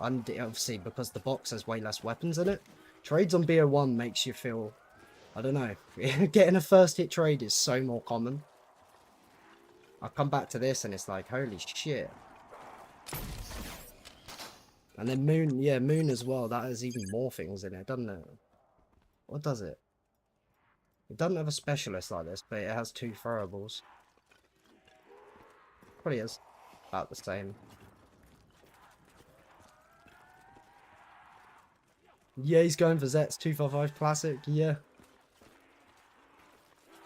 and obviously because the box has way less weapons in it, trades on BO1 makes you feel, I don't know, getting a first hit trade is so more common. I come back to this and it's like, holy shit. And then Moon, yeah, Moon as well, that has even more things in it, doesn't it? What does it? It doesn't have a specialist like this, but it has 2 throwables. Probably is about the same. Yeah, he's going for Zet's 255 Classic, yeah.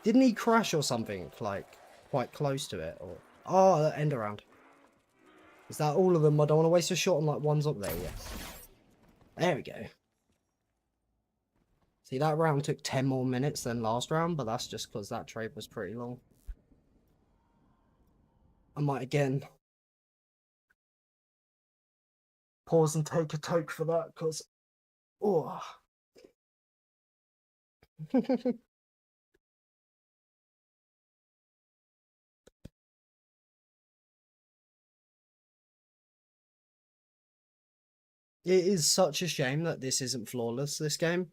Didn't he crash or something, like, quite close to it? Or oh, end around. Is that all of them? I don't want to waste a shot on, like, one's up there, yeah. There we go. See, that round took 10 more minutes than last round, but that's just because that trade was pretty long. I might, again, pause and take a toke for that, because... Oh. It is such a shame that this isn't flawless, this game.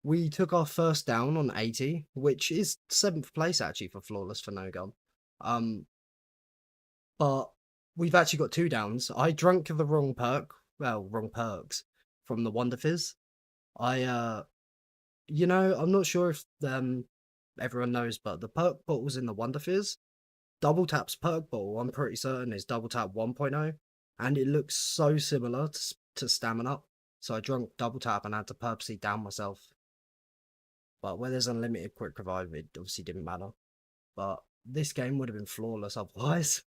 We took our first down on 80, which is 7th place, actually, for flawless for no gun. But we've actually got 2 downs. I drank the wrong perk, well, wrong perks, from the Wonder Fizz. You know, I'm not sure if everyone knows, but the perk bottles in the Wonder Fizz, Double Tap's perk bottle, I'm pretty certain, is Double Tap 1.0, and it looks so similar to Stamina. So I drank Double Tap and had to purposely down myself. But where there's unlimited quick revive, it obviously didn't matter. But this game would have been flawless otherwise.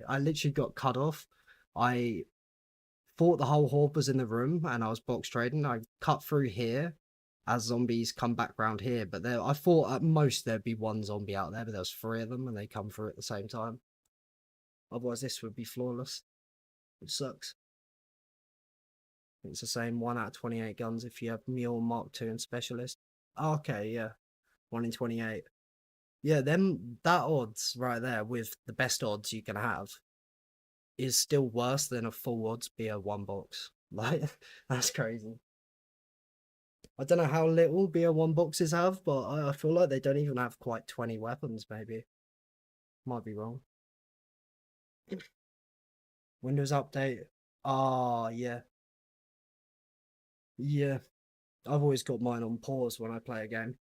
I literally got cut off. I thought the whole horde was in the room and I was box trading. I cut through here as zombies come back round here. But I thought at most there'd be 1 zombie out there, but there was 3 of them and they come through at the same time. Otherwise this would be flawless. Which sucks. It's the same 1 out of 28 guns if you have Mule, Mark II and Specialist. Okay, yeah. 1 in 28. Yeah, that odds right there with the best odds you can have is still worse than a full odds BO1 box. Like, that's crazy. I don't know how little BO1 boxes have, but I feel like they don't even have quite 20 weapons, maybe. Might be wrong. Windows update. Ah, yeah. Yeah. I've always got mine on pause when I play a game.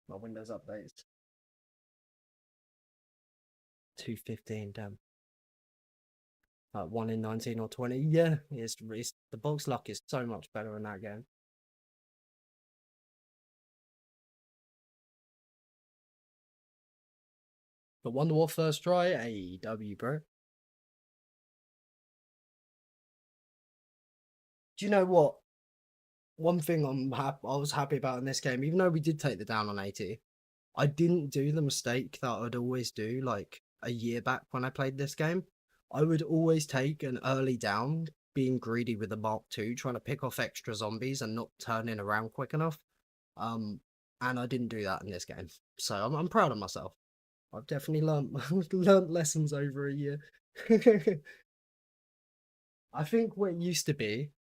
My Windows updates. 215, damn. 1 in 19 or 20. Yeah, it's the box luck is so much better in that game. But Wonderwall first try, AEW, bro. Do you know what? One thing I was happy about in this game, even though we did take the down on 80, I didn't do the mistake that I'd always do like a year back when I played this game. I would always take an early down, being greedy with the Mark II, trying to pick off extra zombies and not turning around quick enough. And I didn't do that in this game, so I'm proud of myself. I've definitely learned lessons over a year. I think what it used to be,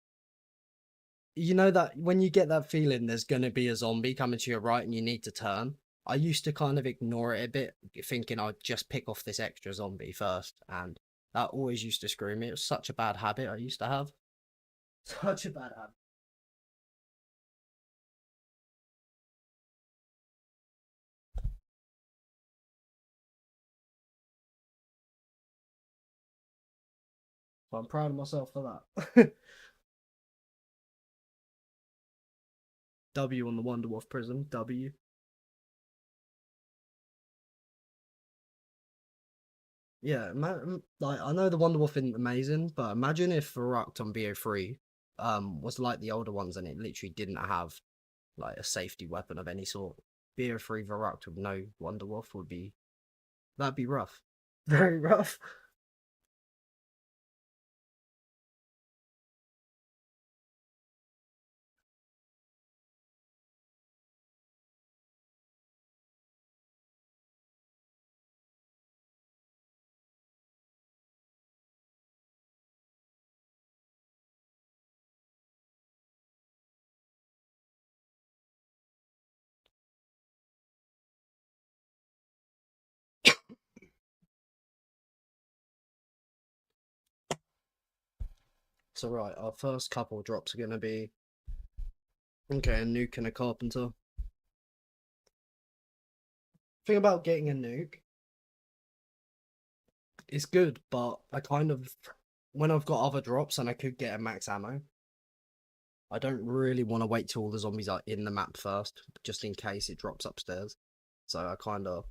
you know, that when you get that feeling there's going to be a zombie coming to your right and you need to turn, I used to kind of ignore it a bit, thinking I'd just pick off this extra zombie first, and that always used to screw me. It was such a bad habit I used to have. Such a bad habit. So I'm proud of myself for that. W on the Wonderwolf Prism. W. Yeah, like I know the Wonderwolf isn't amazing, but imagine if Verruct on BO3 was like the older ones and it literally didn't have like a safety weapon of any sort. BO3 Verruct with no Wonderwolf that'd be rough. Very rough. So right, our first couple drops are gonna be okay, a nuke and a carpenter. Thing about getting a nuke, it's good, but I kind of, when I've got other drops and I could get a max ammo, I don't really want to wait till all the zombies are in the map first, just in case it drops upstairs. So I kind of,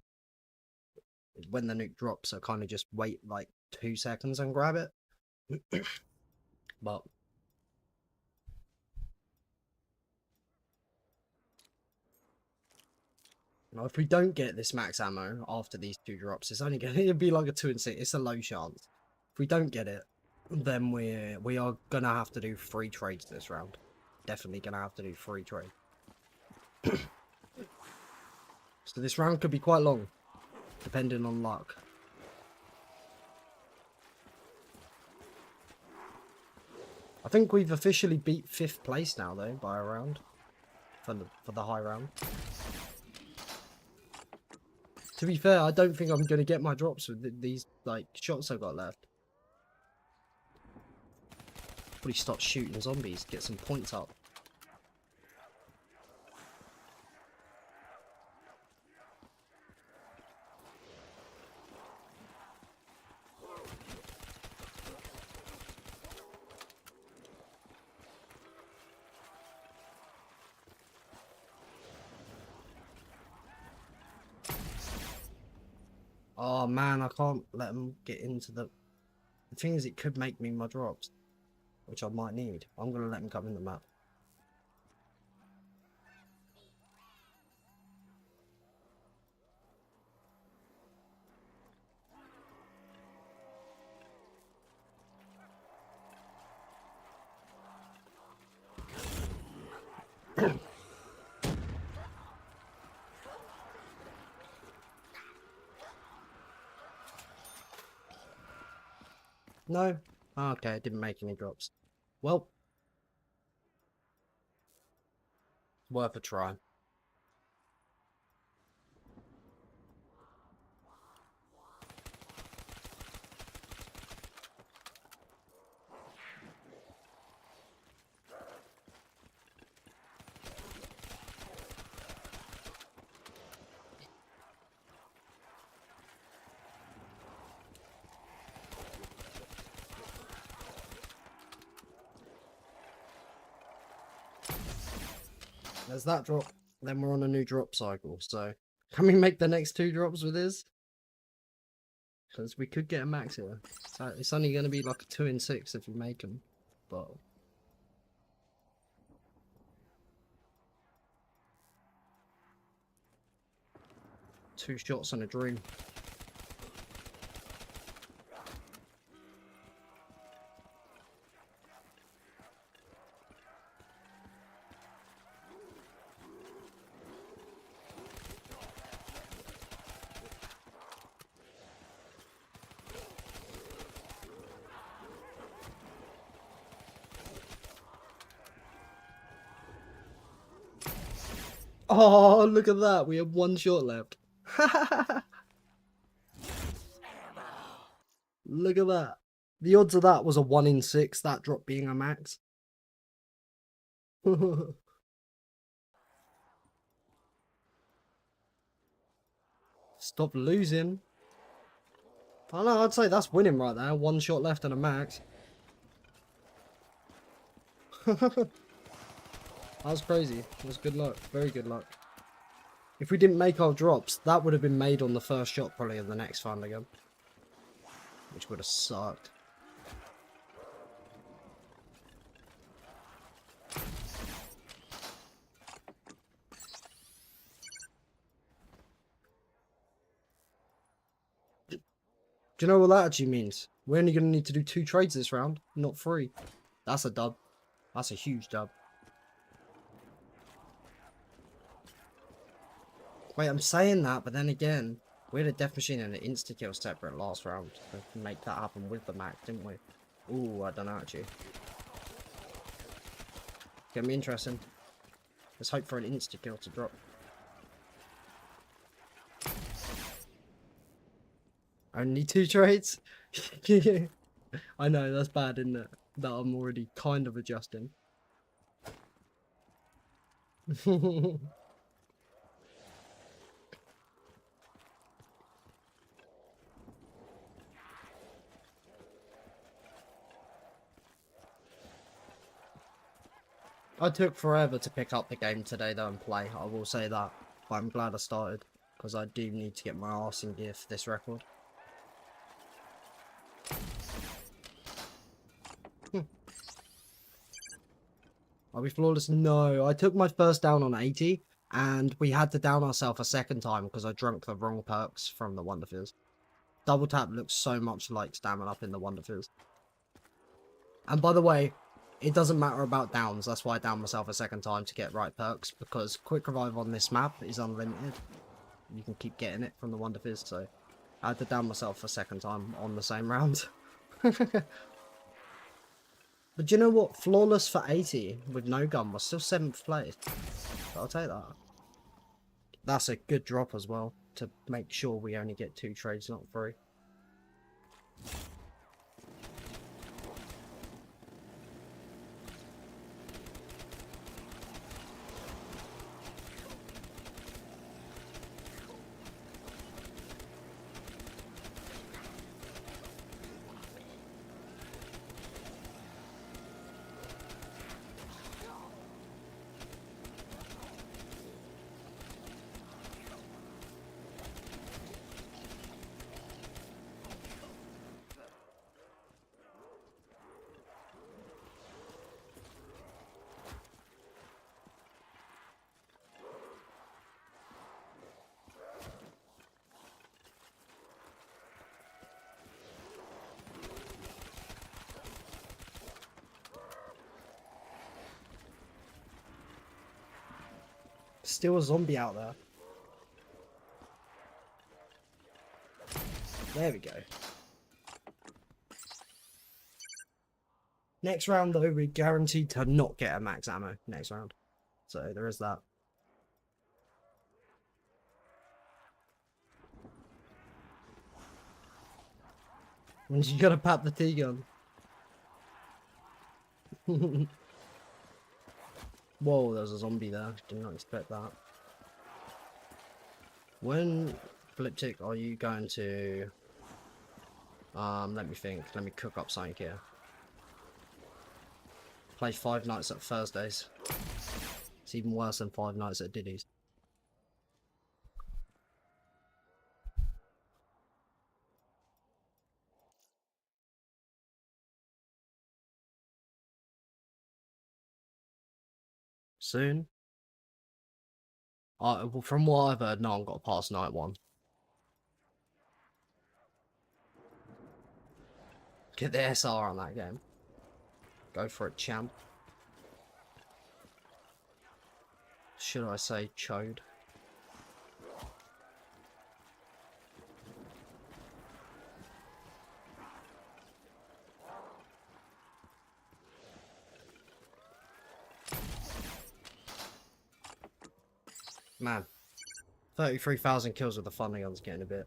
when the nuke drops, I kind of just wait like 2 seconds and grab it. But you know, if we don't get this max ammo after these 2 drops, it's only gonna be like a 2 and 6. It's a low chance. If we don't get it, then we are gonna have to do 3 trades this round. Definitely gonna have to do 3 trades. So this round could be quite long, depending on luck. I think we've officially beat 5th place now, though, by a round. For the high round. To be fair, I don't think I'm going to get my drops with these, like, shots I've got left. Probably start shooting zombies, get some points up. Oh man, I can't let them get into the thing is, it could make me my drops, which I might need. I'm going to let them come in the map. No? Okay, it didn't make any drops. Well, worth a try. There's that drop. Then we're on a new drop cycle. So, can we make the next 2 drops with this? Because we could get a max here. So it's only going to be like a 2 in 6 if you make them. But 2 shots and a dream. Oh, look at that. We have 1 shot left. Look at that. The odds of that was a 1 in 6, that drop being a max. Stop losing. Oh no, I'd say that's winning right there. 1 shot left and a max. That was crazy. It was good luck. Very good luck. If we didn't make our drops, that would have been made on the first shot probably of the next fund again. Which would have sucked. Do you know what that actually means? We're only going to need to do 2 trades this round, not 3. That's a dub. That's a huge dub. Wait, I'm saying that, but then again, we had a death machine and an insta-kill separate last round to make that happen with the Mac, didn't we? Ooh, I don't know actually. Gonna be interesting. Let's hope for an insta-kill to drop. Only 2 trades? I know, that's bad, isn't it? That I'm already kind of adjusting. I took forever to pick up the game today though and play, I will say that. But I'm glad I started, because I do need to get my arse in gear for this record. Are we flawless? No, I took my first down on 80, and we had to down ourselves a second time because I drank the wrong perks from the Wonder Fizz. Double tap looks so much like Stamina Up in the Wonder Fizz. And by the way, it doesn't matter about downs, that's why I downed myself a second time to get right perks, because Quick Revive on this map is unlimited. You can keep getting it from the Wonder Fizz, so I had to down myself a second time on the same round. But do you know what? Flawless for 80 with no gun was still 7th place. So I'll take that. That's a good drop as well, to make sure we only get 2 trades, not 3. Still a zombie out there. There we go. Next round, though, we're guaranteed to not get a max ammo next round. So there is that. And you gotta pap the T-gun. Whoa, there's a zombie there. Did not expect that. When, Fliptic, are you going to... let me think. Let me cook up something here. Play 5 nights at Thursdays. It's even worse than 5 nights at Diddy's. Soon? Well, from what I've heard, no one got past night 1. Get the SR on that game. Go for it, champ. Should I say chode? Man, 33,000 kills with the funny gun's getting a bit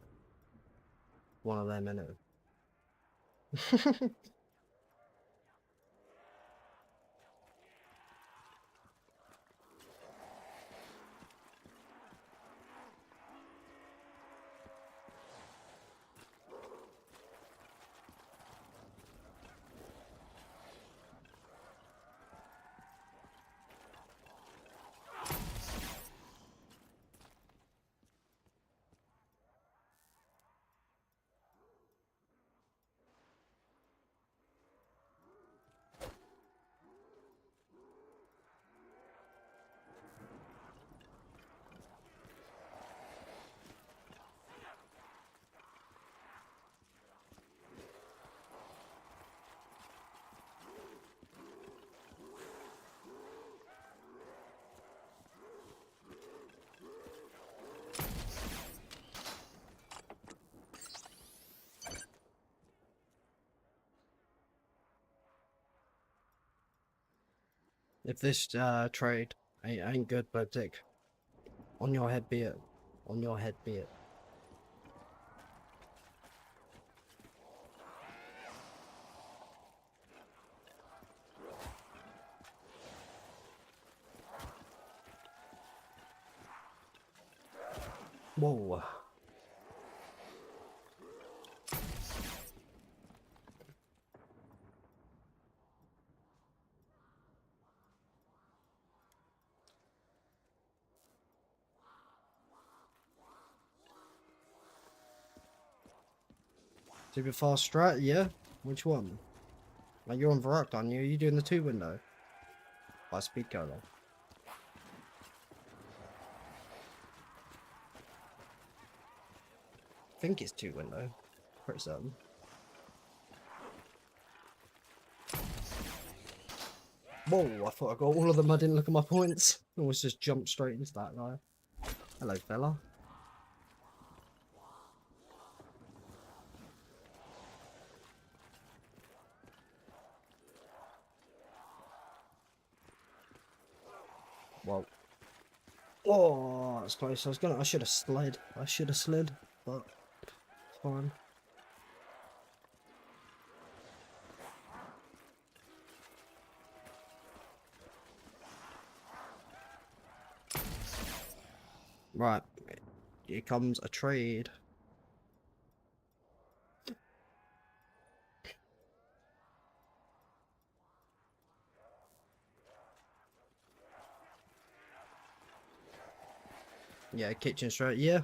one of them, innit? If this trade ain't good, but dick, on your head be it. On your head be it. Whoa. Super fast strat, yeah? Which one? Like you're on Varrock, aren't you? Are you doing the 2 window? By speed cola. I think it's 2 window. Pretty certain. Whoa, I thought I got all of them. I didn't look at my points. I almost just jumped straight into that guy. Hello, fella. Whoa. Oh, that's close. I should have slid. I should have slid, but it's fine. Right. Here comes a trade. Yeah, kitchen straight, yeah.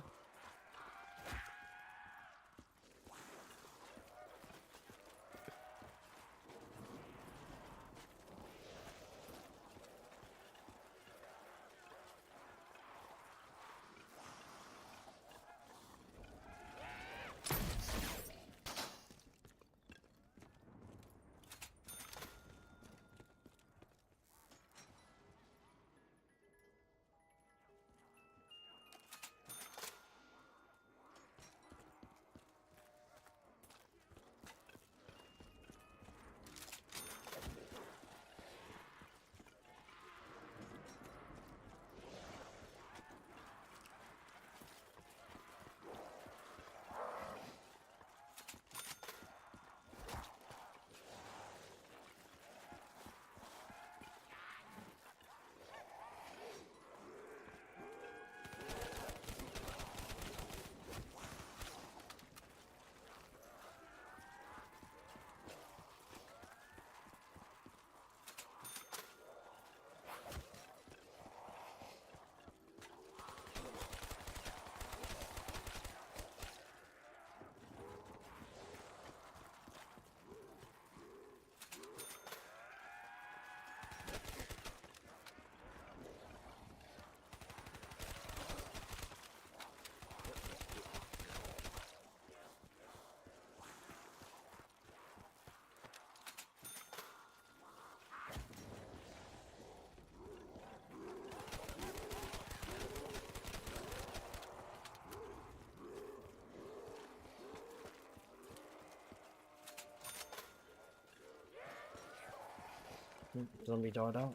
Zombie died out.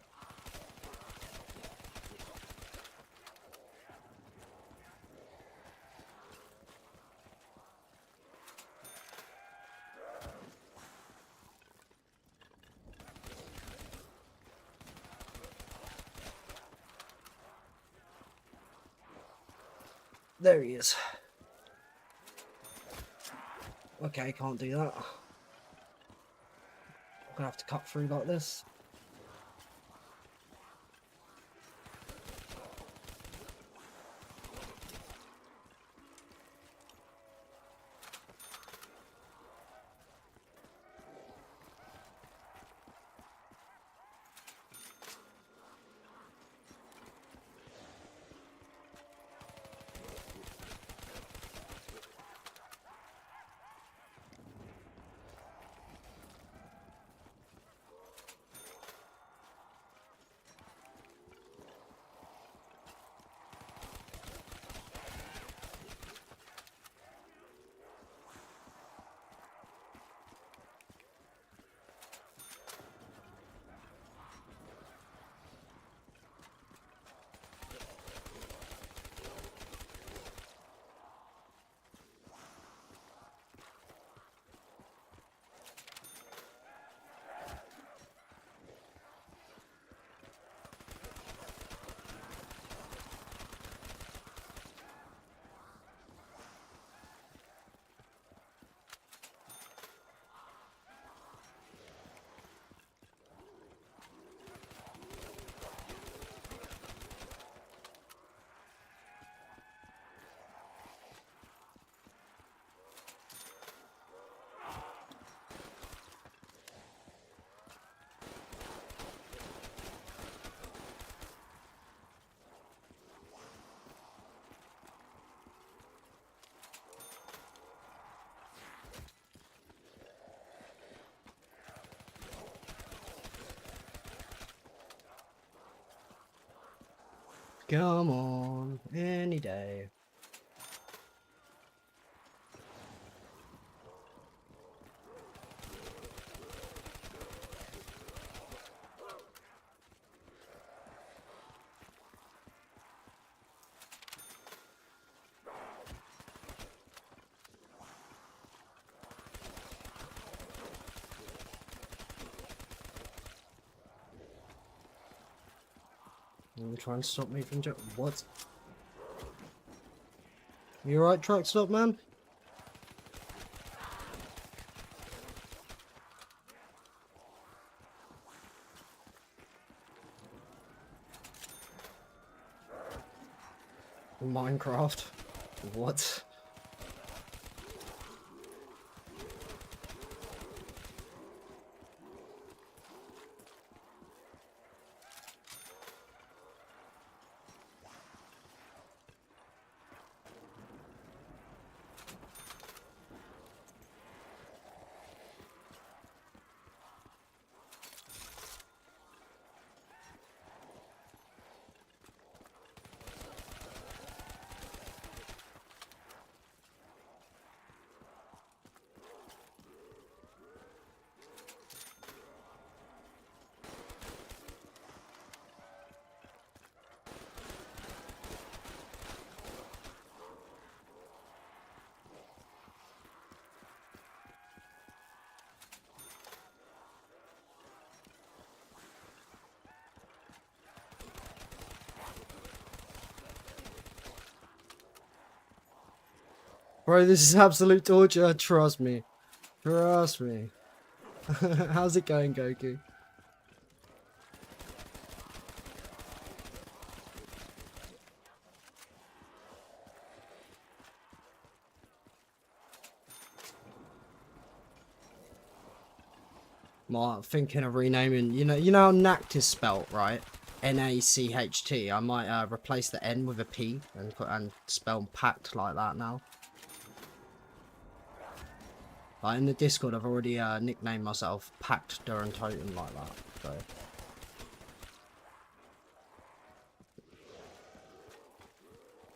There he is. Okay, can't do that. I'm gonna have to cut through like this. Come on, any day. You try and stop me from what? You alright, truck stop, man? Minecraft? What? Bro, this is absolute torture. Trust me. Trust me. How's it going, Goku? I'm thinking of renaming. You know how Nacht is spelt, right? N-A-C-H-T. I might replace the N with a P and spell packed like that now. Like in the Discord, I've already nicknamed myself Packed Duran Totem like that. So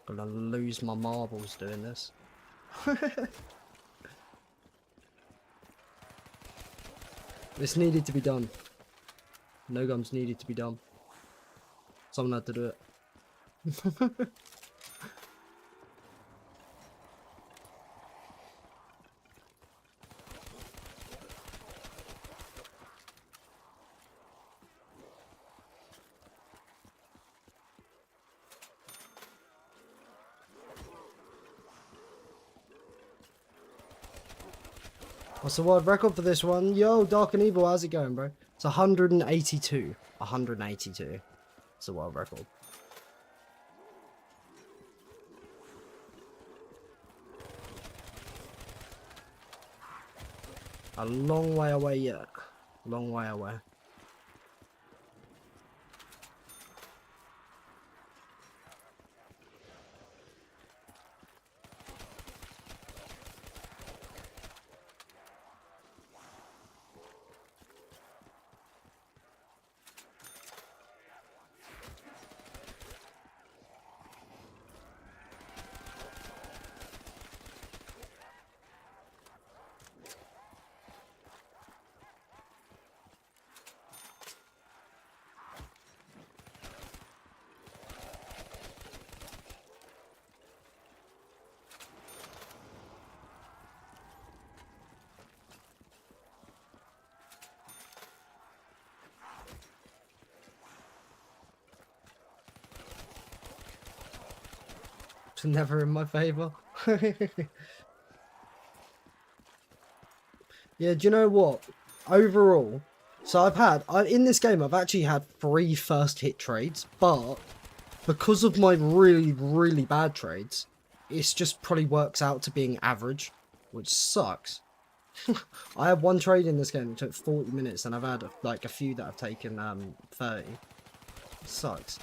gonna lose my marbles doing this. This needed to be done. No gums needed to be done. Someone had to do it. What's the world record for this one? Yo, Dark and Evil, how's it going, bro? It's 182. 182. It's the world record. A long way away yet. Long way away. It's never in my favour. Yeah, do you know what? Overall, so in this game I've actually had 3 first hit trades, but because of my really, really bad trades, it's just probably works out to being average, which sucks. I had 1 trade in this game that took 40 minutes, and I've had like a few that have taken 30. It sucks.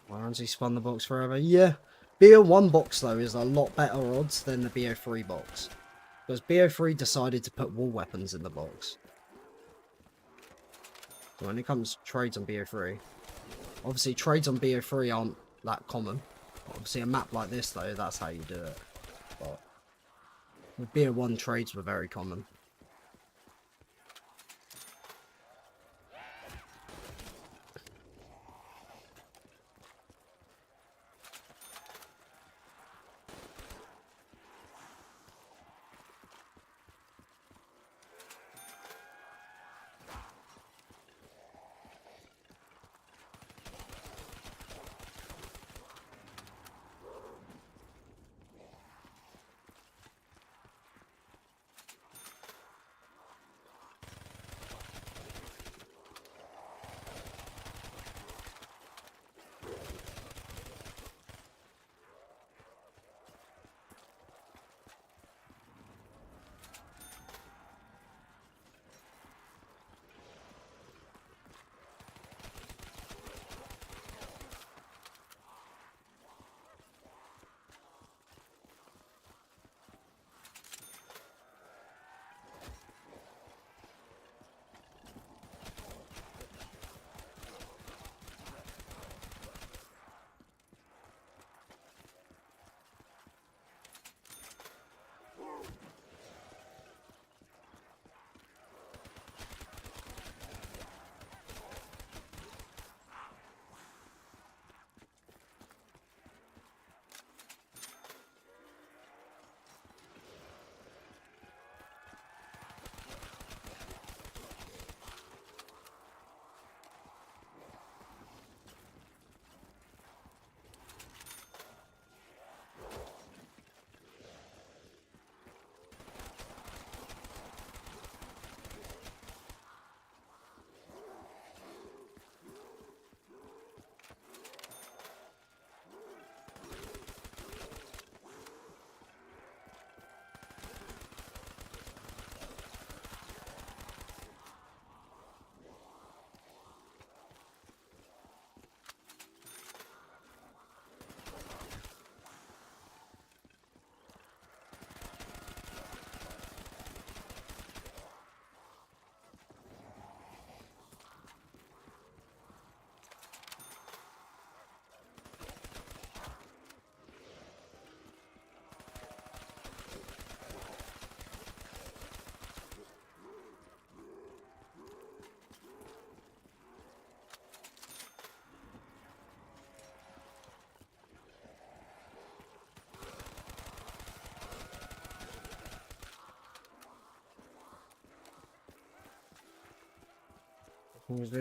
Why hasn't he spun the box forever? Yeah. BO1 box, though, is a lot better odds than the BO3 box. Because BO3 decided to put wall weapons in the box. So when it comes to trades on BO3, obviously trades on BO3 aren't that common. Obviously a map like this, though, that's how you do it. But with BO1, trades were very common.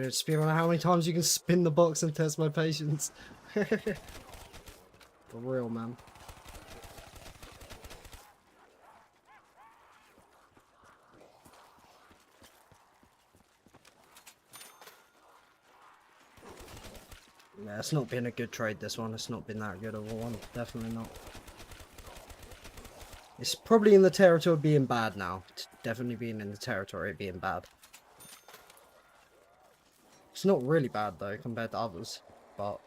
Speaking on how many times you can spin the box and test my patience. For real, man. Yeah, it's not been a good trade, this one. It's not been that good of a one. Definitely not. It's probably in the territory of being bad now. It's definitely being in the territory of being bad. It's not really bad, though, compared to others. But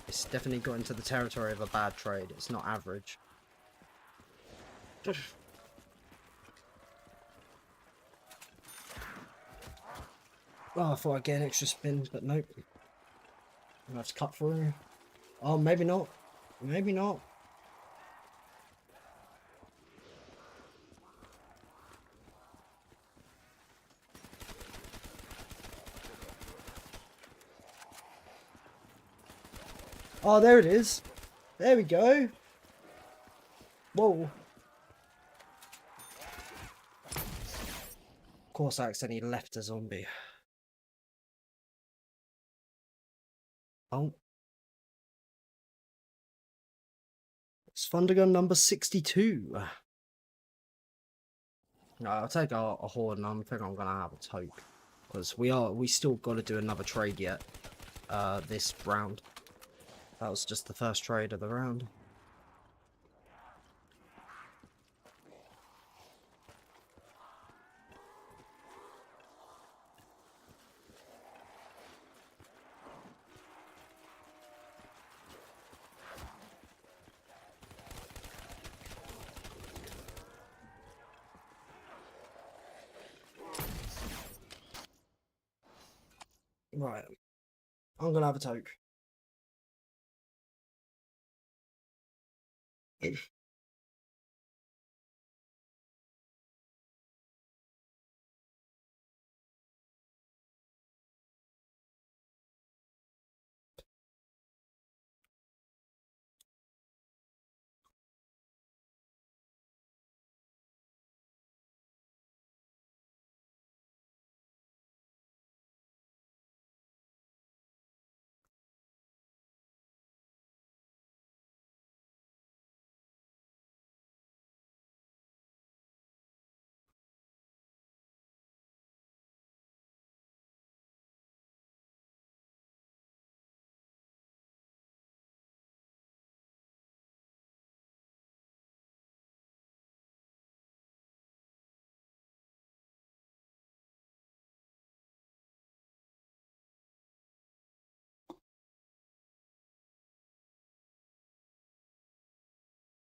it's definitely got into the territory of a bad trade. It's not average. Oh, I thought I'd get an extra spin, but nope. I'm gonna have to cut through. Oh, maybe not. Maybe not. Oh, there it is. There we go. Whoa. Of course, I accidentally left a zombie. Oh. It's Thundergun number 62. No, I'll take a horde, and I think I'm gonna have a toke. Because we still gotta do another trade yet. This round. That was just the first trade of the round. Right. I'm gonna have a toke.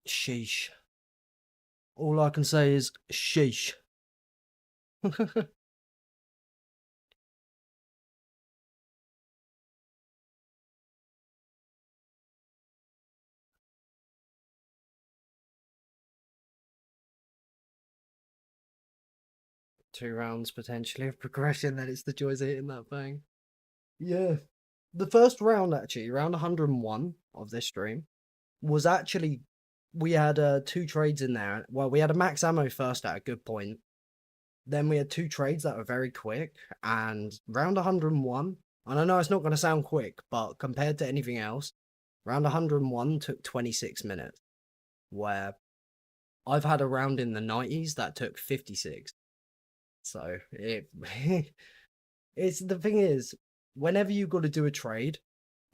'Sheesh. All I can say is sheesh. 2 rounds potentially of progression, then it's the joys of hitting that thing. Yeah. The first round, actually, round 101 of this stream, was actually, we had 2 trades in there. Well, we had a max ammo first at a good point. Then we had 2 trades that were very quick, and round 101, and I know it's not going to sound quick, but compared to anything else, round 101 took 26 minutes, where I've had a round in the 90s that took 56. So it's the thing is, whenever you got to do a trade,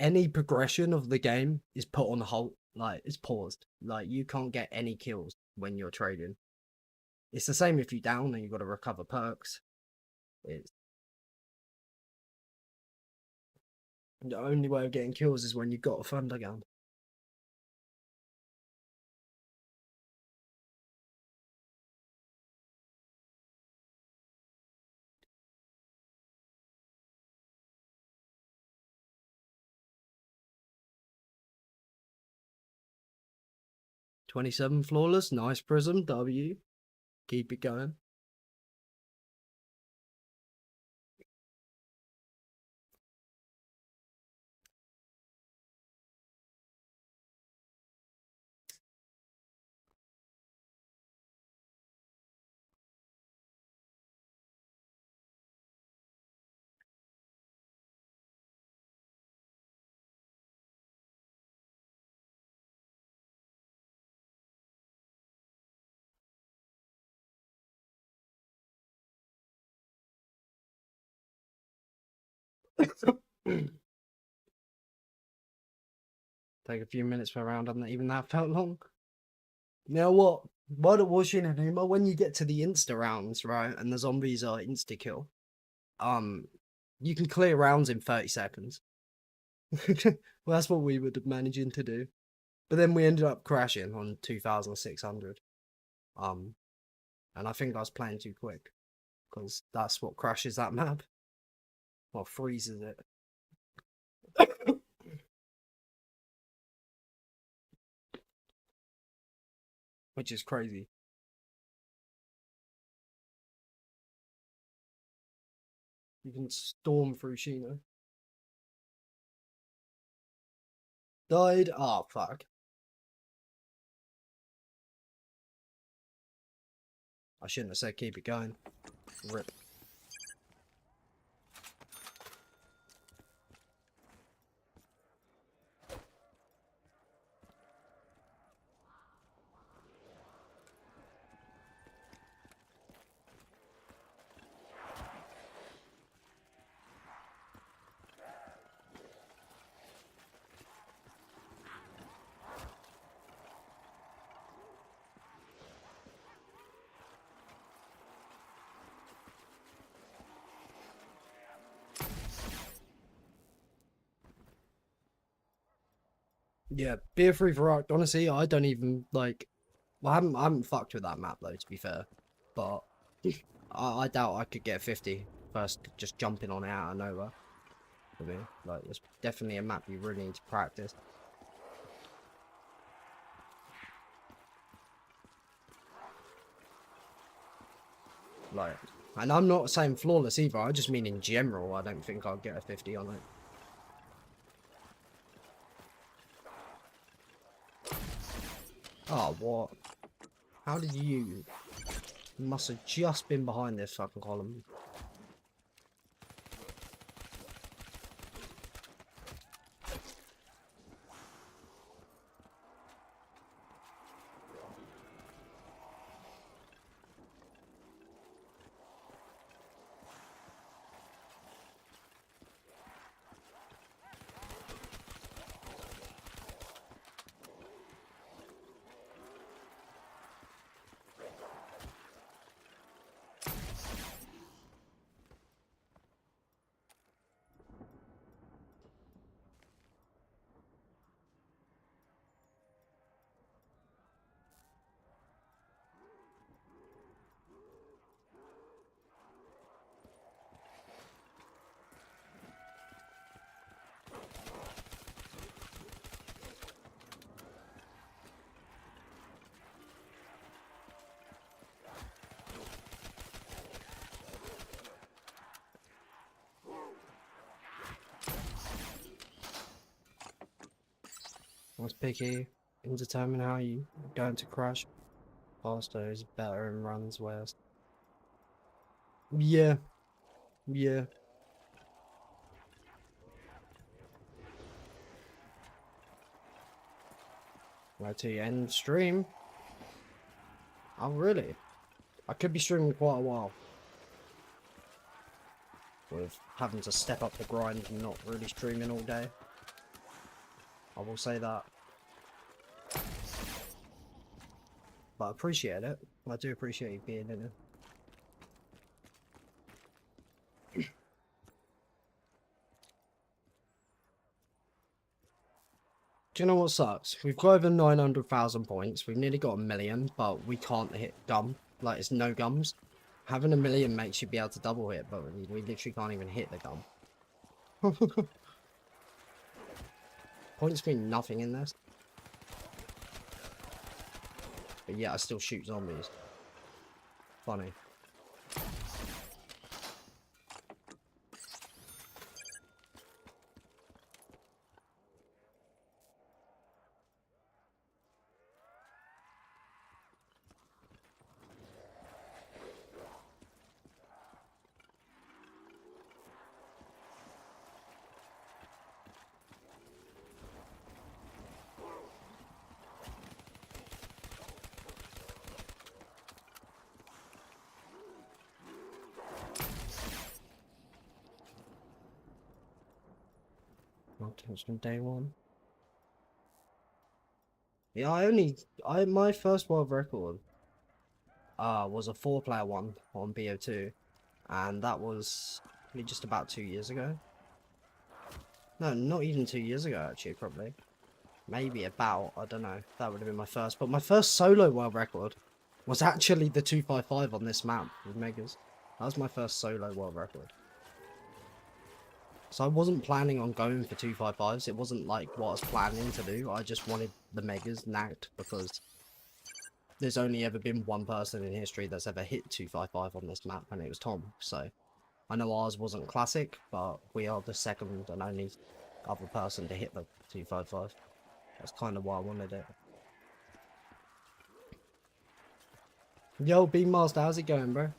any progression of the game is put on hold, like it's paused. Like you can't get any kills when you're trading. It's the same if you down and you got to recover perks. It's the only way of getting kills is when you've got a thunder gun. $27 flawless, nice prism, W. Keep it going. Take a few minutes per round, and even that felt long. You know what? While it was Shinanuma, when you get to the insta rounds, right, and the zombies are insta kill, you can clear rounds in 30 seconds. Well, that's what we were managing to do. But then we ended up crashing on 2,600. And I think I was playing too quick, because that's what crashes that map. Well, freezes it. Which is crazy. You can storm through Shino. Died? Oh, fuck. I shouldn't have said keep it going. Rip. Yeah, beer free for Arc. Honestly, I don't even like. Well, I haven't fucked with that map though, to be fair. But I doubt I could get 50 first just jumping on it out of nowhere. For me, like, it's definitely a map you really need to practice. Like, and I'm not saying flawless either. I just mean in general, I don't think I'll get a 50 on it. Oh, what? How did you? You must have just been behind this fucking column. Was picky and determine how you going to crash. Faster is better and runs worse. Yeah. Yeah. Right to end stream. Oh really? I could be streaming quite a while. With having to step up the grind and not really streaming all day. I will say that. But I appreciate it. I do appreciate you being in it. Do you know what sucks? We've got over 900,000 points. We've nearly got 1 million, but we can't hit gum. Like, it's no gums. Having 1 million makes you be able to double hit, but we literally can't even hit the gum. Points mean nothing in this. But yeah, I still shoot zombies. Funny. Not from day one. Yeah, my first world record was a 4-player one on BO2, and that was probably just about 2 years ago. No, not even 2 years ago actually, probably. Maybe about, I don't know, that would have been my first. But my first solo world record was actually the 255 on this map with Megas. That was my first solo world record. So I wasn't planning on going for 255s. It wasn't like what I was planning to do. I just wanted the Megas Nacht because there's only ever been one person in history that's ever hit 255 on this map, and it was Tom. So I know ours wasn't classic, but we are the second and only other person to hit the 255. That's kind of why I wanted it. Yo, Beammaster, how's it going, bro?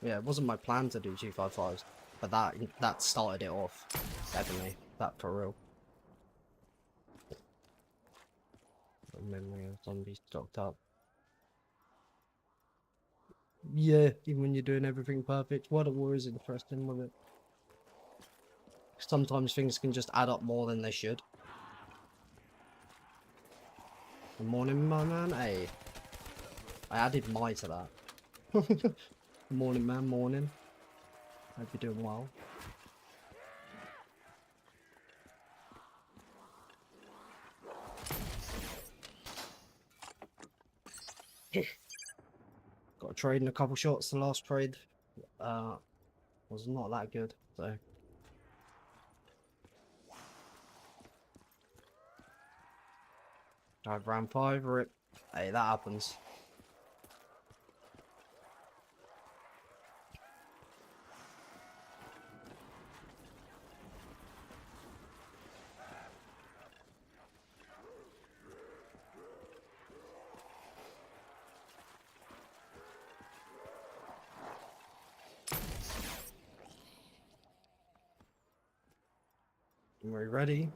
Yeah, it wasn't my plan to do 255s, but that started it off. Definitely, that for real. Memory of zombies stocked up. Yeah, even when you're doing everything perfect. World at War is interesting with it. Sometimes things can just add up more than they should. Good morning, my man. Hey, I added my to that. Morning, man. Morning. Hope you're doing well. Got a trade in a couple shots. The last trade was not that good, so. Dive round 5, rip. Hey, that happens. Are we ready?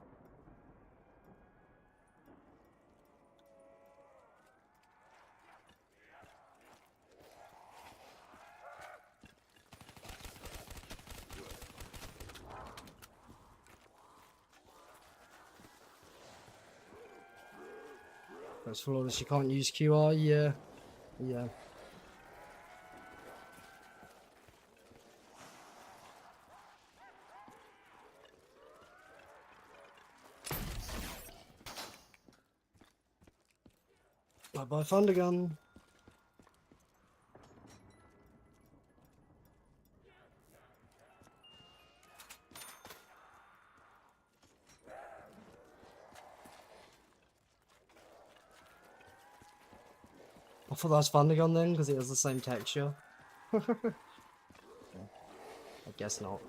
That's flawless. You can't use QR. Yeah. Yeah. Bye-bye, Thundergun. I thought that was Thundergun then, because it was the same texture. I guess not.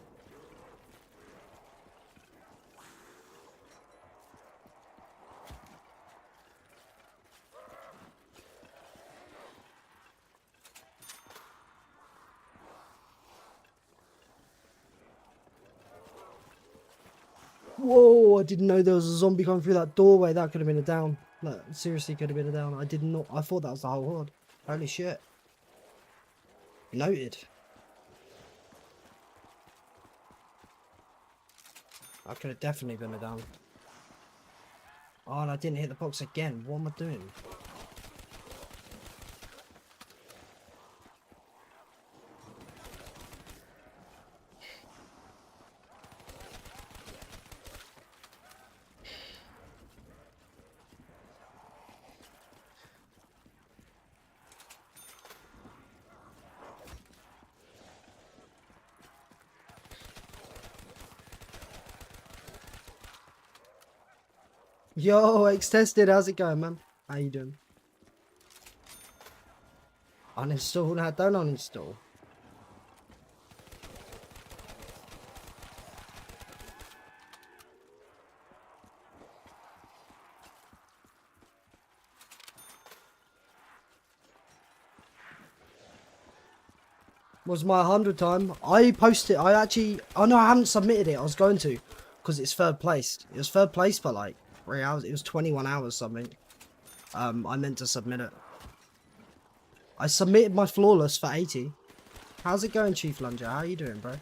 Whoa, I didn't know there was a zombie coming through that doorway. That could have been a down. Like, seriously could have been a down. I did not. I thought that was the whole horde. Holy shit. Noted. That could have definitely been a down. Oh, and I didn't hit the box again. What am I doing? Yo, X-Tested, how's it going, man? How you doing? Uninstall? No, don't uninstall. Was my 100 time? I posted, I actually, oh no, I haven't submitted it. I was going to, because it's third place. It was third place for like 3 hours. It was 21 hours something. I meant to submit it. I submitted my flawless for 80. How's it going, Chief Lunger? How you doing, bro?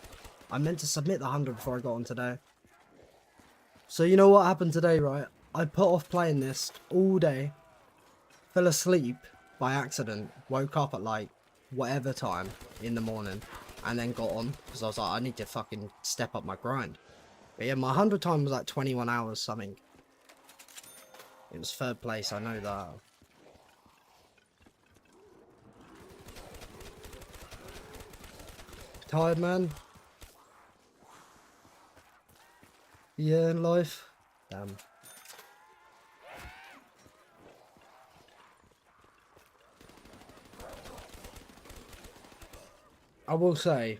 I meant to submit the 100 before I got on today. So you know what happened today, right? I put off playing this all day. Fell asleep by accident. Woke up at like whatever time in the morning. And then got on. Because I was like, I need to fucking step up my grind. But yeah, my 100 time was like 21 hours something. It was third place, I know that. Tired, man? Yeah, in life? Damn. I will say,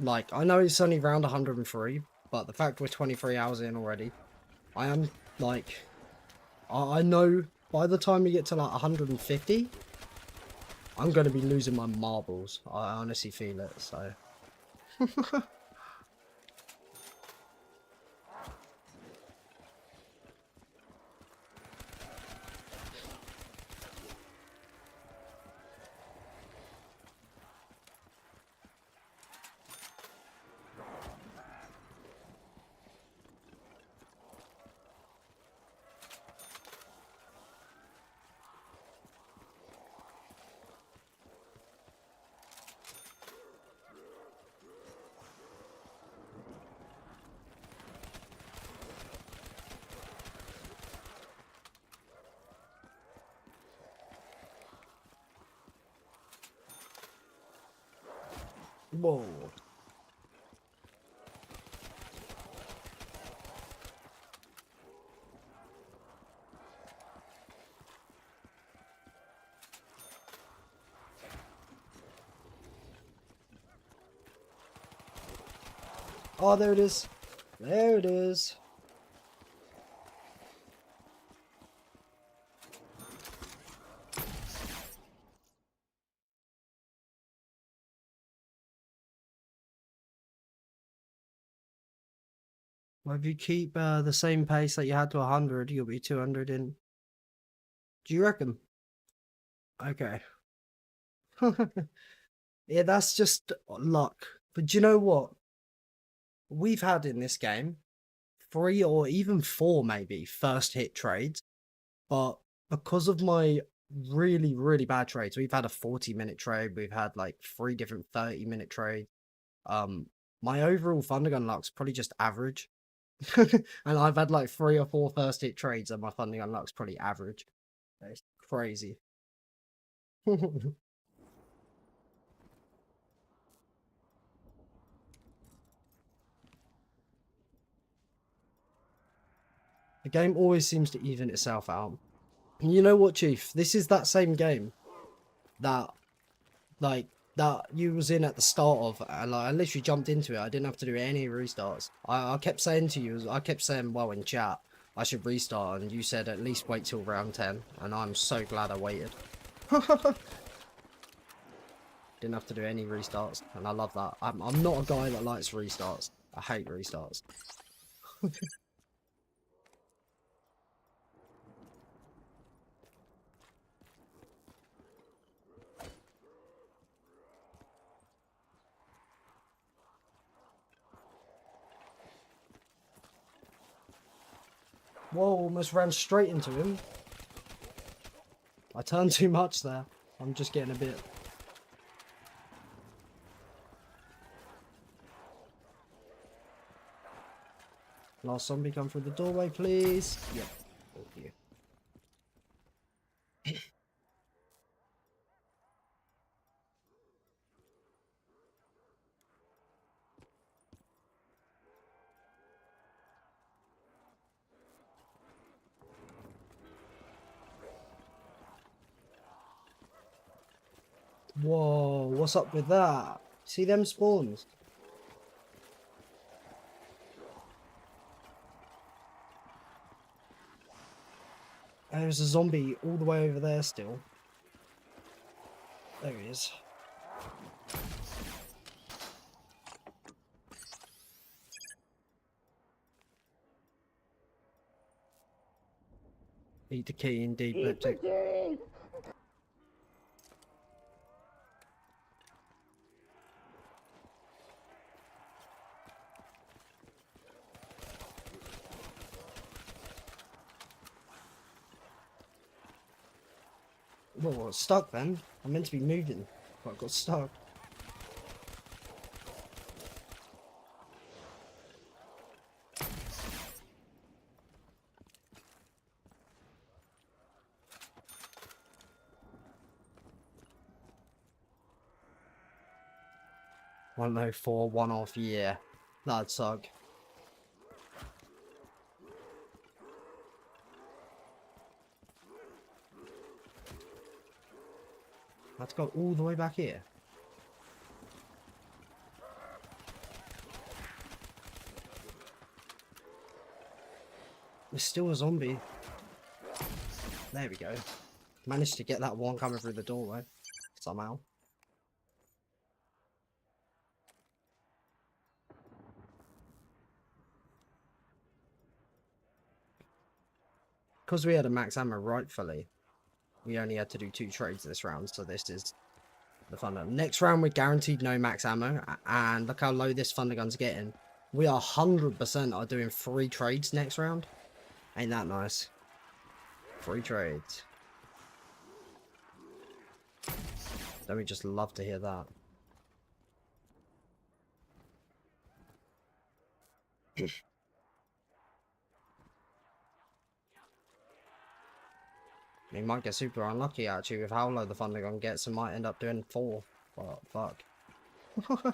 like, I know it's only round 103, but the fact we're 23 hours in already, I am, like, I know by the time we get to, like, 150, I'm going to be losing my marbles. I honestly feel it, so. Whoa. Oh, there it is. There it is. Well, if you keep the same pace that you had to 100, you'll be 200 in. Do you reckon? Okay. Yeah, that's just luck. But do you know what? We've had in this game 3 or even 4 maybe first hit trades. But because of my really, really bad trades, we've had a 40-minute trade. We've had like 3 different 30-minute trades. My overall Thundergun luck's probably just average. And I've had like 3 or 4 first hit trades and my Thundergun luck's probably average. It's crazy. The game always seems to even itself out. And you know what, Chief? This is that same game that, like, that you was in at the start of, and like, I literally jumped into it. I didn't have to do any restarts. I kept saying to you, I kept saying, well, in chat, I should restart, and you said at least wait till round 10, and I'm so glad I waited. Didn't have to do any restarts, and I love that. I'm not a guy that likes restarts. I hate restarts. Whoa, almost ran straight into him. I turned too much there. I'm just getting a bit... Last zombie come through the doorway, please. Yep. Thank you. Whoa, what's up with that? See them spawns? There's a zombie all the way over there still. There he is. Eat the key indeed, Bliptic. Well, I was stuck then. I'm meant to be moving, but I got stuck. One oh four, 1 off, yeah. That'd suck. Let's go all the way back here. There's still a zombie. There we go. Managed to get that one coming through the doorway. Somehow. Because we had a max ammo rightfully, we only had to do 2 trades this round, so this is the fun. Next round we're guaranteed no max ammo, and look how low this thunder gun's getting. We are 100% are doing 3 trades next round. Ain't that nice? 3 trades. Don't we just love to hear that? We might get super unlucky actually with how low the thunder gun gets and might end up doing 4. But fuck. I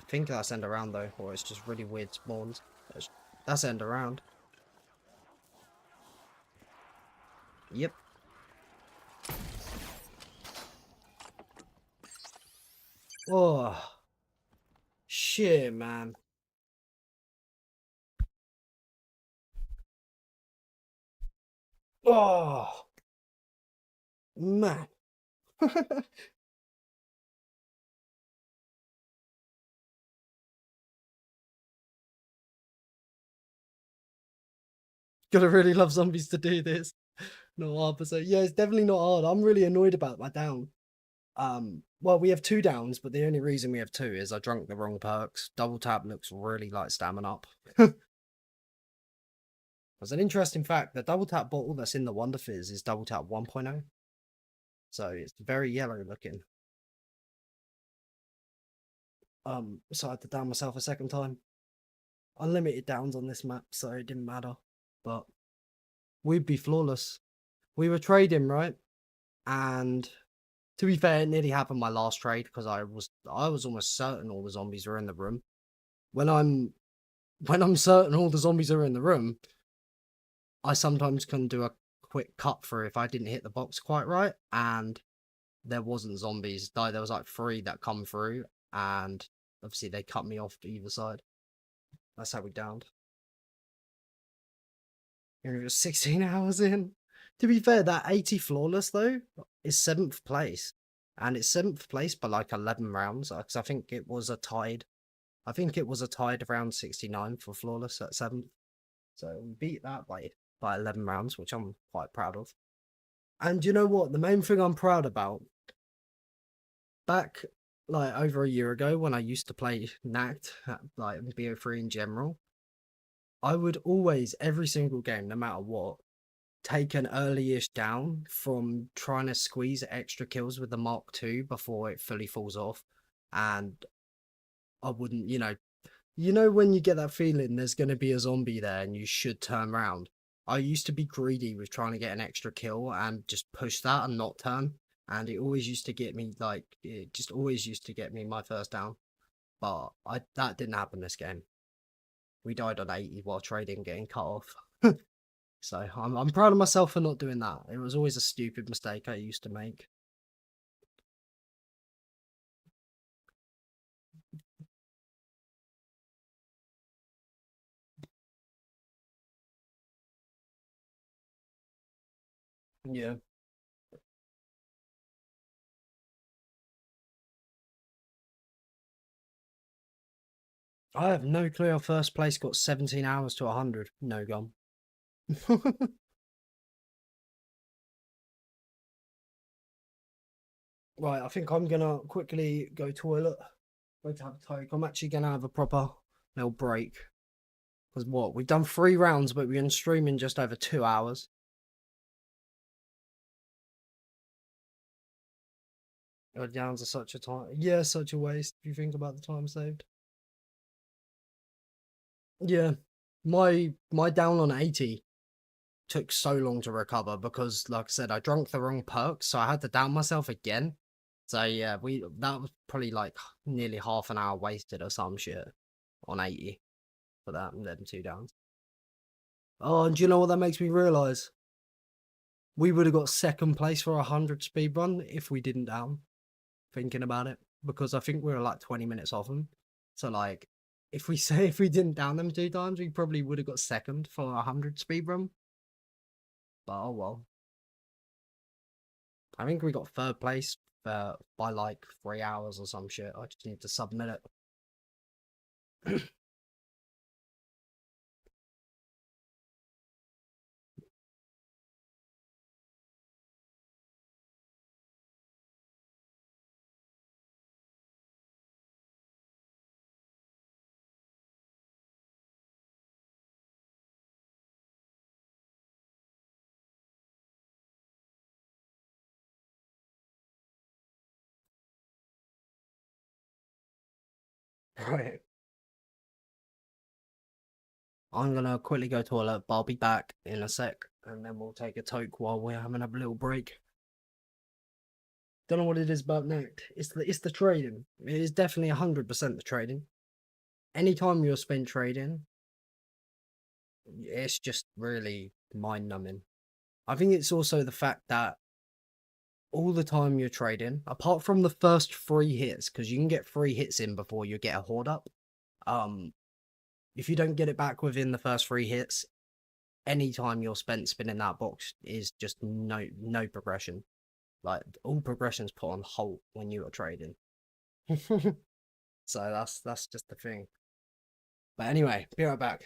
think that's end around though, or it's just really weird spawns. That's end around. Yep. Oh. Shit, man. Oh. Man. Gotta really love zombies to do this. Not hard, but so yeah, it's definitely not hard. I'm really annoyed about my down. Well, we have 2 downs, but the only reason we have 2 is I drunk the wrong perks. Double tap looks really like stamina up. There's an interesting fact, the double tap bottle that's in the Wonder Fizz is double tap 1.0. So it's very yellow looking. So I had to down myself a second time. Unlimited downs on this map, so it didn't matter. But we'd be flawless. We were trading, right? And to be fair, it nearly happened my last trade because I was almost certain all the zombies were in the room. When I'm certain all the zombies are in the room, I sometimes can do a quick cut through if I didn't hit the box quite right, and there wasn't zombies. There was like 3 that come through, and obviously they cut me off to either side. That's how we downed. And it was 16 hours in. To be fair, that 80 flawless though is 7th place, and it's 7th place by like 11 rounds. Because I think it was a tied. I think it was a tied round 69 for flawless at 7th. So we beat that by 11 rounds, which I'm quite proud of. And you know what? The main thing I'm proud about, back like over a year ago when I used to play Nacht, like BO3 in general, I would always, every single game, no matter what, take an early-ish down from trying to squeeze extra kills with the Mark II before it fully falls off. And I wouldn't, you know when you get that feeling there's going to be a zombie there and you should turn around. I used to be greedy with trying to get an extra kill and just push that and not turn. And it always used to get me, like, it just always used to get me my first down. But that didn't happen this game. We died on 80 while trading, getting cut off. So I'm proud of myself for not doing that. It was always a stupid mistake I used to make. Yeah. I have no clue how first place got 17 hours to 100. No gum. Right, I think I'm gonna quickly go toilet. Go to have a toke. I'm actually gonna have a proper little break. Because what? We've done 3 rounds, but we've been streaming just over 2 hours. Your downs are such a time. Yeah, such a waste. If you think about the time saved. Yeah, my down on 80 took so long to recover because, like I said, I drank the wrong perks, so I had to down myself again. So yeah, that was probably like nearly half an hour wasted or some shit on 80 for that and then 2 downs. Oh, and do you know what that makes me realise? We would have got second place for 100 speed run if we didn't down. Thinking about it, because I think we were like 20 minutes off them. So like, if we didn't down them 2 times, we probably would have got second for 100 speed run. But oh well. I think we got third place by like 3 hours or some shit. I just need to submit it. Right. I'm gonna quickly go toilet, but I'll be back in a sec, and then we'll take a toke while we're having a little break. Don't know what it is about Nacht. It's the trading. It is definitely 100% the trading. Anytime you're spent trading, it's just really mind numbing. I think it's also the fact that all the time you're trading, apart from the first 3 hits, because you can get 3 hits in before you get a horde up. If you don't get it back within the first 3 hits, any time you're spent spinning that box is just no progression. Like, all progression's put on hold when you are trading. So that's just the thing. But anyway, be right back.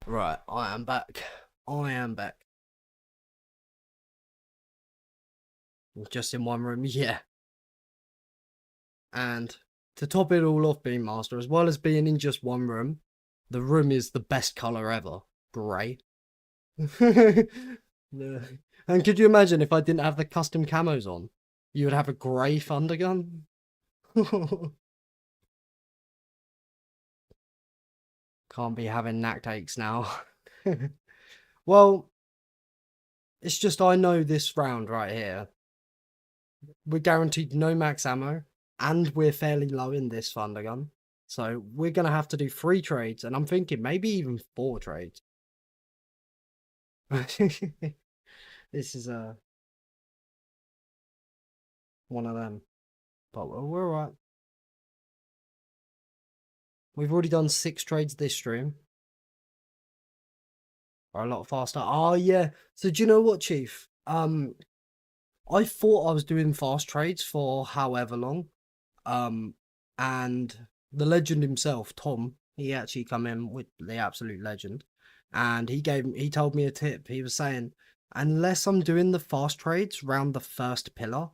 Right, I am back. I am back. Just in one room, yeah. And to top it all off, Beam Master, as well as being in just one room, the room is the best colour ever. Grey. And could you imagine if I didn't have the custom camos on? You would have a grey thunder gun? Can't be having knack aches now. Well, it's just I know this round right here. We're guaranteed no max ammo, and we're fairly low in this thunder gun. So we're going to have to do 3 trades, and I'm thinking maybe even 4 trades. This is one of them. But we're alright. We've already done 6 trades this stream. Are a lot faster. Oh yeah. So do you know what, Chief? I thought I was doing fast trades for however long. And the legend himself, Tom, he actually come in with the absolute legend. And he told me a tip. He was saying, unless I'm doing the fast trades round the first pillar,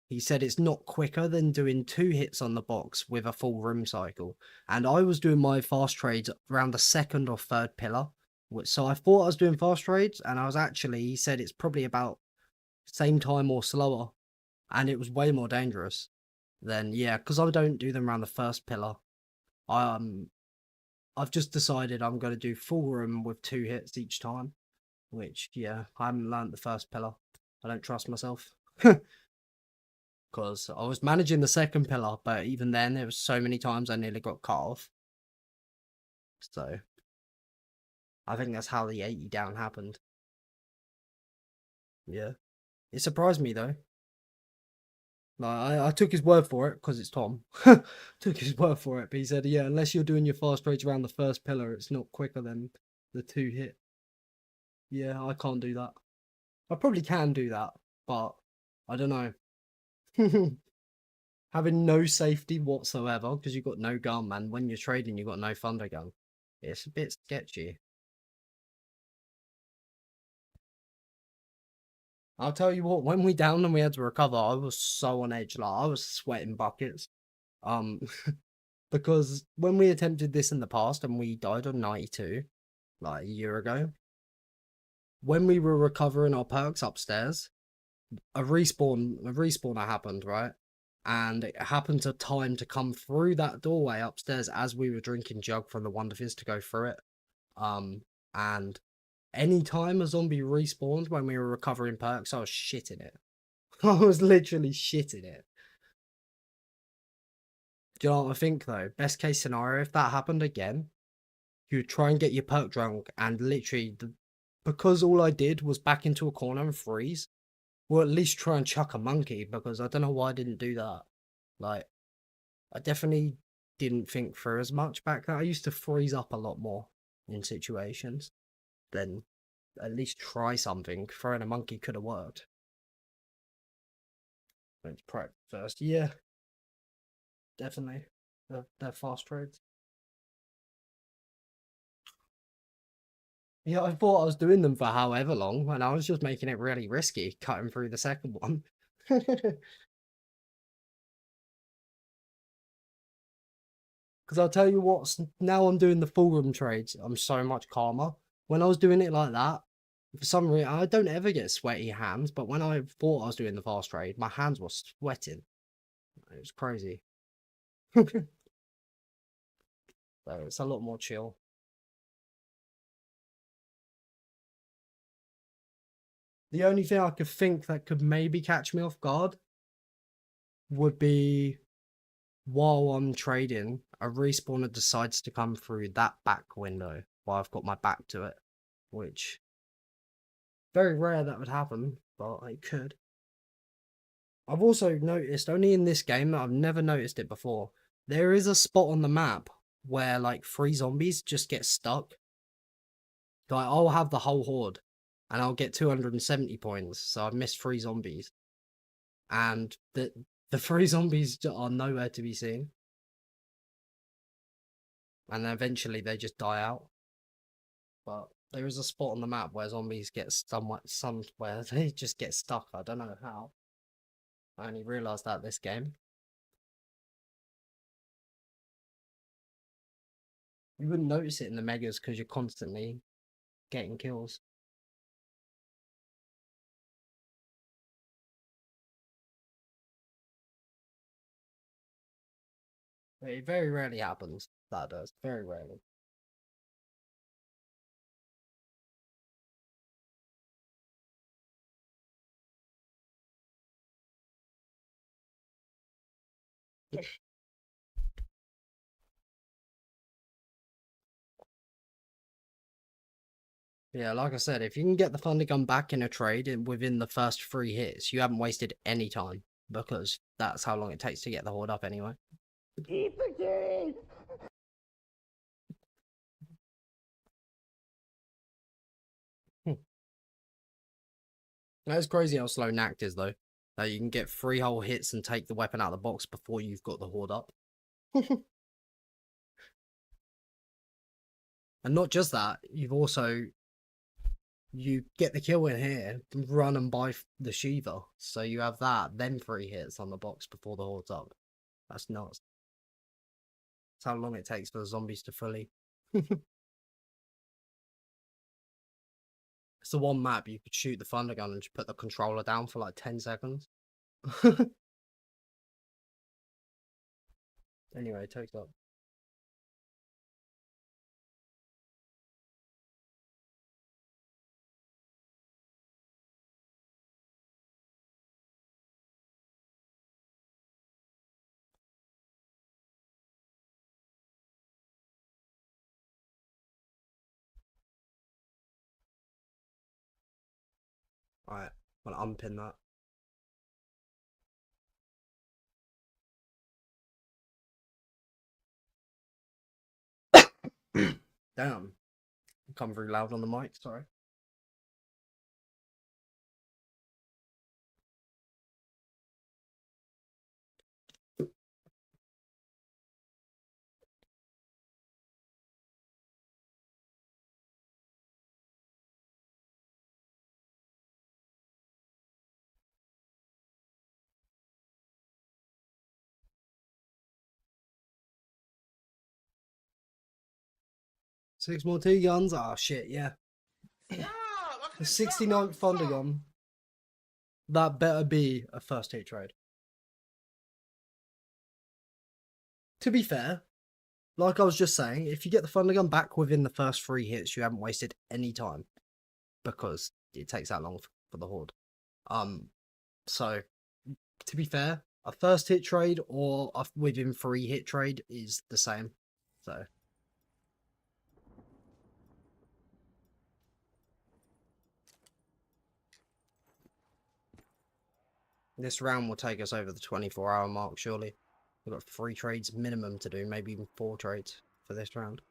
he said it's not quicker than doing 2 hits on the box with a full room cycle. And I was doing my fast trades around the second or third pillar. So I thought I was doing fast trades, and I was actually, he said it's probably about same time or slower. And it was way more dangerous. Then yeah, because I don't do them around the first pillar. I've just decided I'm going to do full room with 2 hits each time. Which, yeah, I haven't learnt the first pillar. I don't trust myself. Because I was managing the second pillar, but even then, there was so many times I nearly got cut off. So, I think that's how the 80 down happened. Yeah. It surprised me, though. Like, I took his word for it, because it's Tom. Took his word for it, but he said, yeah, unless you're doing your fast trades around the first pillar, it's not quicker than the 2 hit. Yeah, I can't do that. I probably can do that, but I don't know. Having no safety whatsoever, because you've got no gun, man. When you're trading, you've got no thunder gun. It's a bit sketchy. I'll tell you what, when we downed and we had to recover, I was so on edge. Like, I was sweating buckets. Because when we attempted this in the past and we died on 92, like a year ago, when we were recovering our perks upstairs, a respawner happened, right? And it happened to time to come through that doorway upstairs as we were drinking jug from the Wonder Fizz to go through it. And any time a zombie respawned when we were recovering perks, I was shitting it. I was literally shitting it. Do you know what I think though? Best case scenario, if that happened again, you would try and get your perk drunk and literally, because all I did was back into a corner and freeze, or at least try and chuck a monkey, because I don't know why I didn't do that. Like, I definitely didn't think through as much back then. I used to freeze up a lot more in situations. Then at least try something. Throwing a monkey could have worked. Let's prep first. Yeah, definitely. They're fast trades. Yeah, I thought I was doing them for however long, and I was just making it really risky, cutting through the second one. Because I'll tell you what, now I'm doing the full room trades, I'm so much calmer. When I was doing it like that, for some reason, I don't ever get sweaty hands, but when I thought I was doing the fast trade, my hands were sweating. It was crazy. So it's a lot more chill. The only thing I could think that could maybe catch me off guard would be while I'm trading, a respawner decides to come through that back window while I've got my back to it, which very rare that would happen, but it could. I've also noticed, only in this game, I've never noticed it before, there is a spot on the map where like 3 zombies just get stuck. Like, I'll have the whole horde and I'll get 270 points, so I've missed 3 zombies. And the 3 zombies are nowhere to be seen. And then eventually they just die out. But there is a spot on the map where zombies get somewhere they just get stuck. I don't know how. I only realised that this game. You wouldn't notice it in the megas because you're constantly getting kills. But it very rarely happens. That does. Very rarely. Yeah, like I said, if you can get the Thunder Gun back in a trade within the first 3 hits, you haven't wasted any time, because that's how long it takes to get the horde up anyway. Eat the game! That's crazy how slow Nacht is, though. That you can get 3 whole hits and take the weapon out of the box before you've got the horde up. And not just that, you've also you get the kill in here, run and buy the Shiva. So you have that, then 3 hits on the box before the horde's up. That's nuts. That's how long it takes for the zombies to fully. It's the one map you could shoot the thunder gun and just put the controller down for like 10 seconds. Anyway, it takes up. Alright, I'm gonna unpin that. Damn. Come very loud on the mic, sorry. Six more T-guns? Oh shit, yeah. The 69th Thunder Gun. That better be a first hit trade. To be fair, like I was just saying, if you get the Thunder Gun back within the first 3 hits, you haven't wasted any time. Because it takes that long for the horde. So, to be fair, a first hit trade or a within 3 hit trade is the same. So... This round will take us over the 24-hour mark, surely. We've got 3 trades minimum to do, maybe even 4 trades for this round.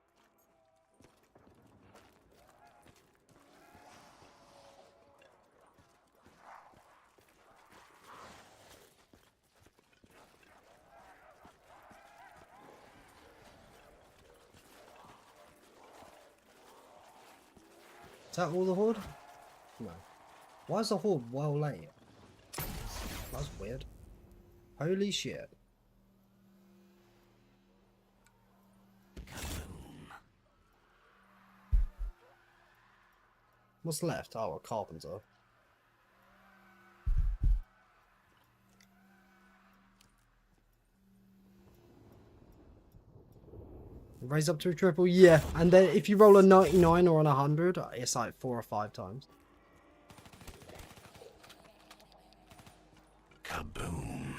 Is that all the horde? No. Why is the horde well late? That's weird. Holy shit. What's left? Oh, a carpenter. Raise up to a triple, yeah. And then if you roll a 99 or on 100, it's like 4 or 5 times. Kaboom.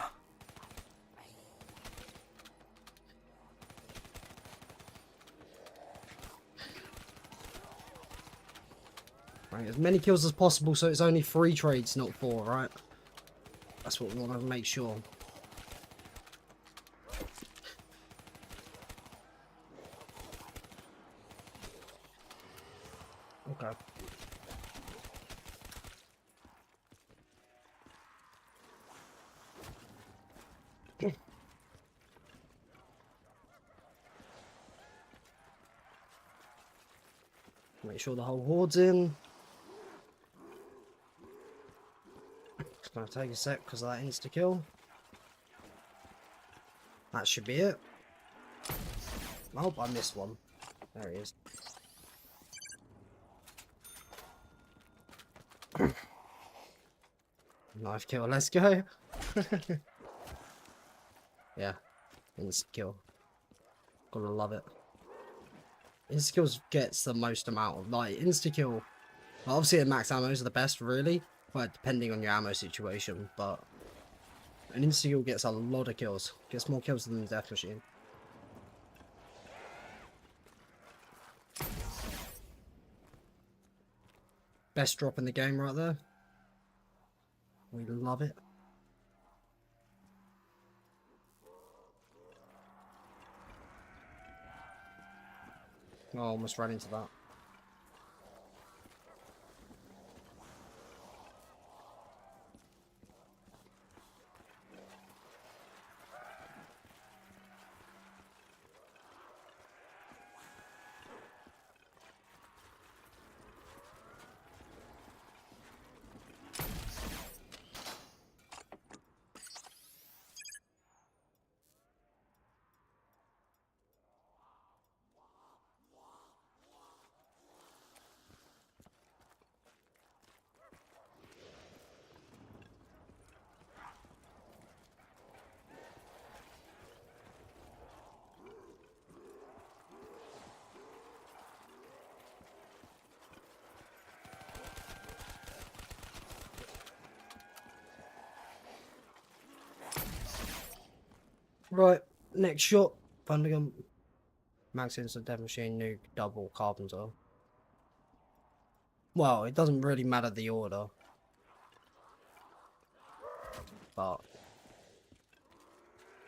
Right, as many kills as possible so it's only 3 trades, not 4, right? That's what we want to make sure. Okay. Make sure the whole horde's in. It's gonna take a sec because of that insta-kill. That should be it. Oh, I missed one. There he is. Knife kill, let's go. Yeah, insta-kill. Gotta love it. Insta-kills gets the most amount of, like, insta-kill. Obviously, the max ammos are the best, really. Well, depending on your ammo situation, but an insta-kill gets a lot of kills. Gets more kills than the death machine. Best drop in the game right there. We love it. Oh, almost ran into that. Right, next shot. Thundergun. Max instant death machine, nuke, double, carpenter. Well, it doesn't really matter the order. But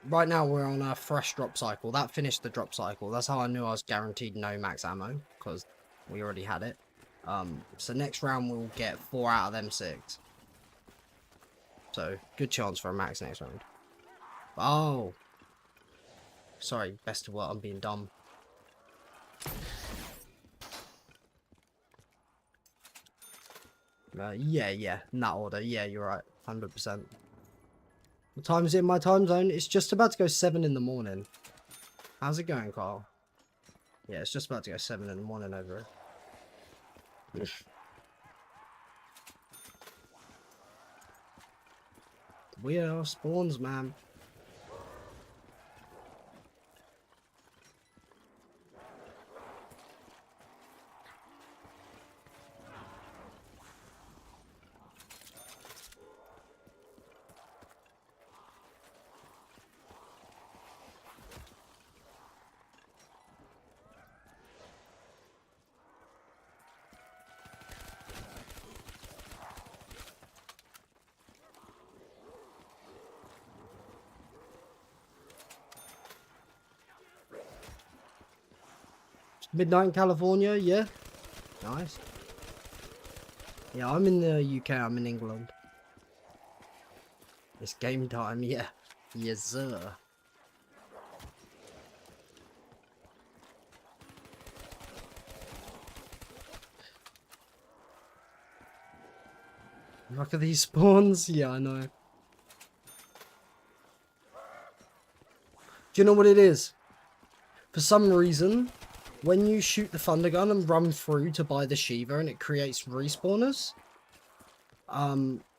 right now we're on a fresh drop cycle. That finished the drop cycle. That's how I knew I was guaranteed no max ammo, because we already had it. So next round we'll get 4 out of them 6. So good chance for a max next round. Oh, sorry, best of what, I'm being dumb. Yeah, in that order. Yeah, you're right, 100%. What time is it in my time zone? It's just about to go 7 in the morning. How's it going, Carl? Yeah, it's just about to go 7 in the morning over here. Weird spawns, man. Midnight in California, yeah. Nice. Yeah, I'm in the UK, I'm in England. It's game time, yeah. Yes, sir. Look at these spawns. Yeah, I know. Do you know what it is? For some reason, when you shoot the thunder gun and run through to buy the Shiva and it creates respawners,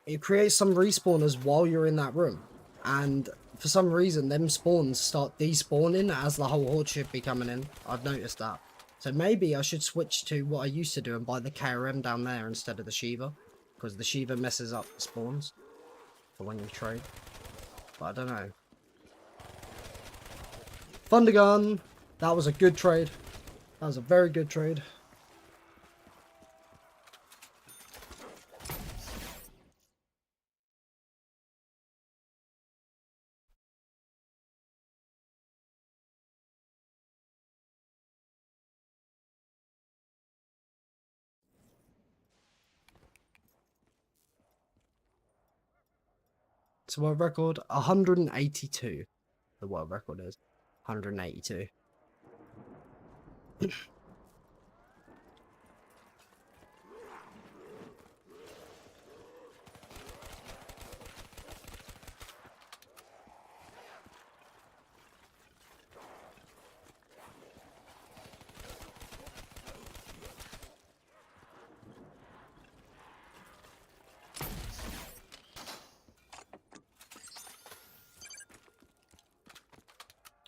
it creates some respawners while you're in that room. And for some reason, them spawns start despawning as the whole horde should be coming in. I've noticed that. So maybe I should switch to what I used to do and buy the KRM down there instead of the Shiva. Because the Shiva messes up the spawns for when you trade. But I don't know. Thunder gun! That was a good trade. That was a very good trade. So world record 182. The world record is 182.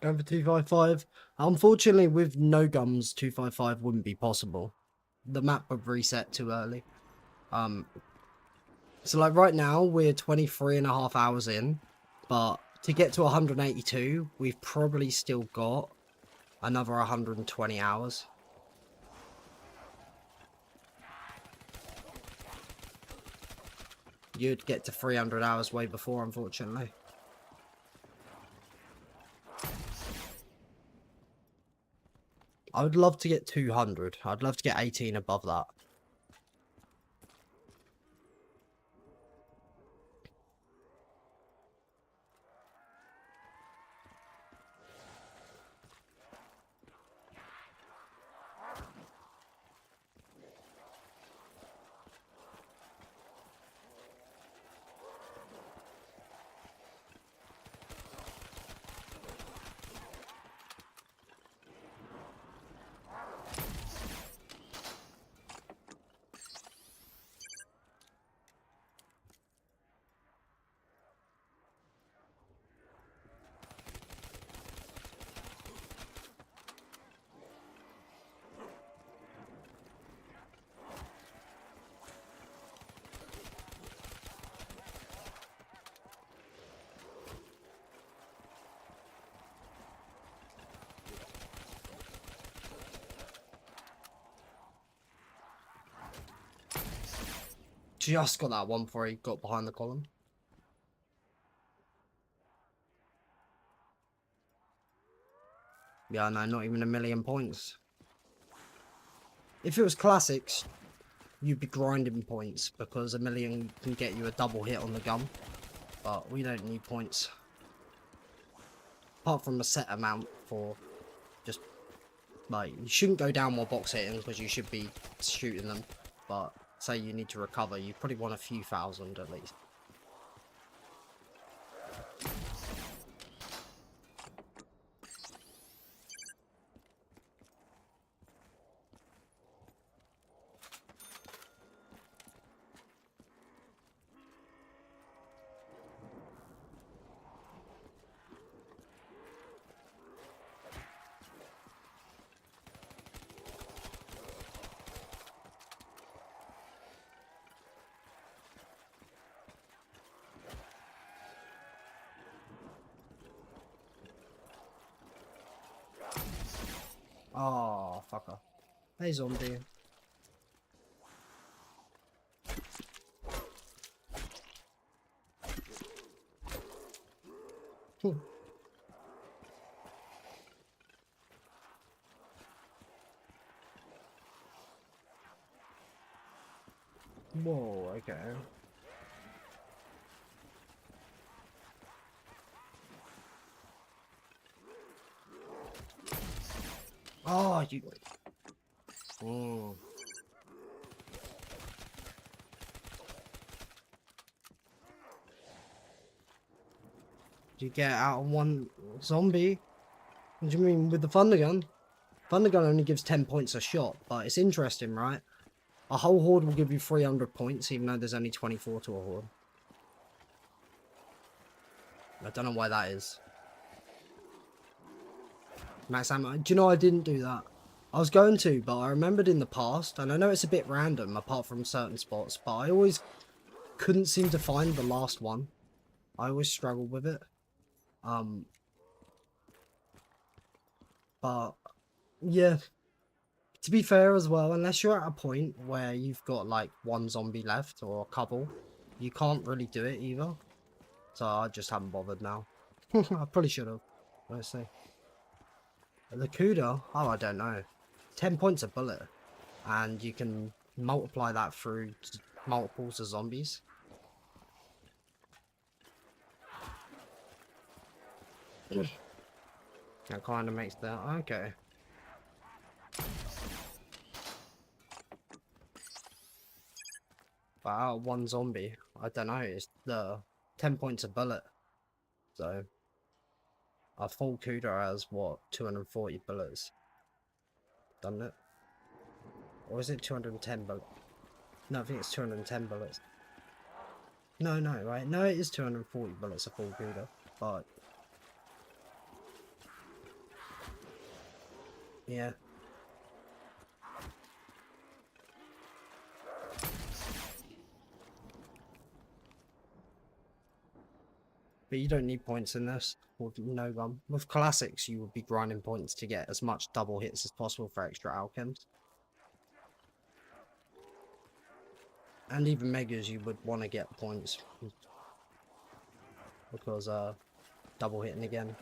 Going for 255. Unfortunately, with no gums, 255 wouldn't be possible. The map would reset too early. So like right now, we're 23.5 hours in, but to get to 182, we've probably still got another 120 hours. You'd get to 300 hours way before, unfortunately. I would love to get 200. I'd love to get 18 above that. just got that one before he got behind the column. Yeah, no, not even 1,000,000 points. If it was classics, you'd be grinding points because 1,000,000 can get you a double hit on the gun. But we don't need points. Apart from a set amount for just, like, you shouldn't go down while box hitting because you should be shooting them. But say you need to recover, you probably want a few thousand at least. Oh, fucker. Hey, zombie. Whoa, okay. Oh, you... Oh. You get out of one zombie? What do you mean with the thunder gun? Thunder gun only gives 10 points a shot, but it's interesting, right? A whole horde will give you 300 points, even though there's only 24 to a horde. I don't know why that is. Max ammo. Do you know I didn't do that? I was going to, but I remembered in the past, and I know it's a bit random apart from certain spots, but I always couldn't seem to find the last one. I always struggled with it. But yeah, to be fair as well, unless you're at a point where you've got like one zombie left or a couple, you can't really do it either. So I just haven't bothered now. I probably should have, honestly. The Kuda, oh, I don't know. 10 points a bullet, and you can multiply that through multiples of zombies. That kind of makes that okay. But out of one zombie, I don't know, it's the 10 points a bullet. So a full Kuda has what, 240 bullets, doesn't it? Or is it 210 bullets? No, I think it's 210 bullets. No, right? No, it is 240 bullets a full Kuda, but yeah. But you don't need points in this with no gun. With classics, you would be grinding points to get as much double hits as possible for extra alchems. And even megas, you would want to get points because double hitting again.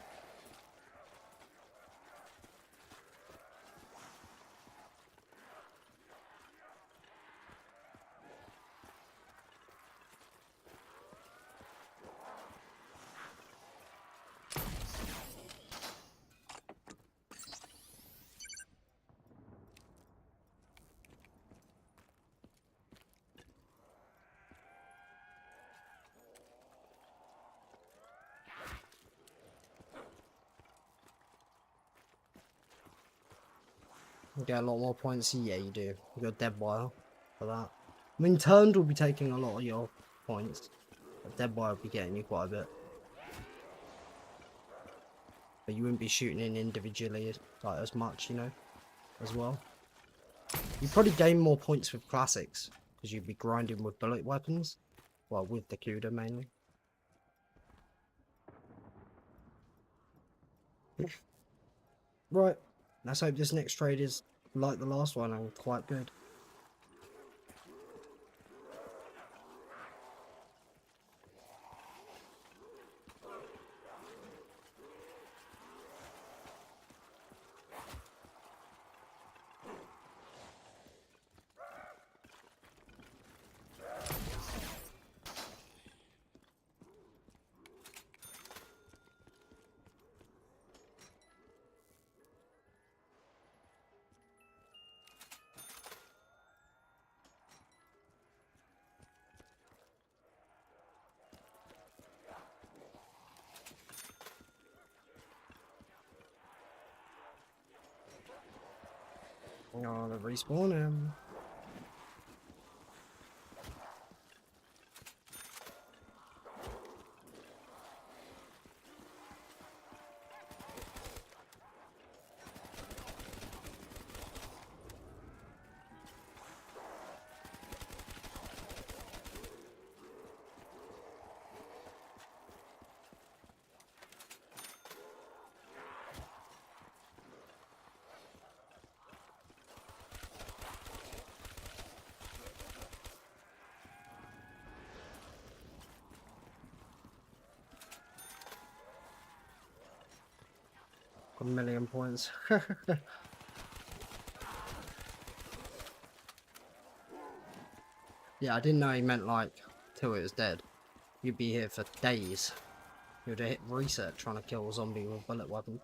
You get a lot more points. Yeah, you do. You got dead wire for that. I mean, turned will be taking a lot of your points. But dead wire will be getting you quite a bit. But you wouldn't be shooting in individually like as much, you know, as well. You probably gain more points with classics because you'd be grinding with bullet weapons. Well, with the Kuda mainly. Right. Let's hope this next trade is like the last one and quite good. Oh, they're respawning. Got a million points. Yeah, I didn't know he meant like till it was dead. You'd be here for days. You'd hit reset trying to kill a zombie with a bullet weapon.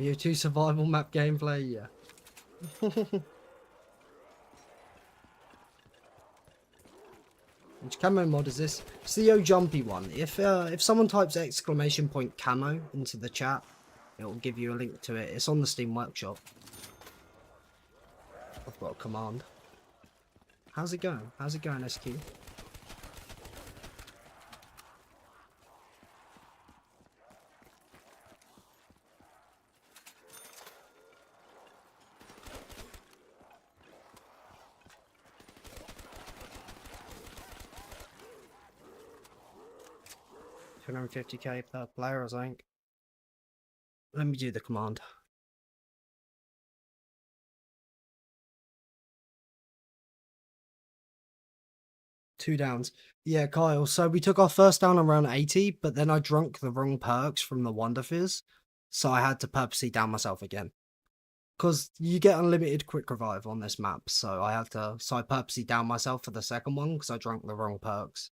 BO2 survival map gameplay, yeah. Which camo mod is this? It's the jumpy one. If someone types !camo into the chat, it will give you a link to it. It's on the Steam Workshop. I've got a command. How's it going? How's it going, SQ? $250k per player, I think. Let me do the command. Two downs. Yeah, Kyle. So we took our first down around 80, but then I drunk the wrong perks from the Wonder Fizz, so I had to purposely down myself again. Because you get unlimited quick revive on this map, so I purposely down myself for the second one because I drank the wrong perks.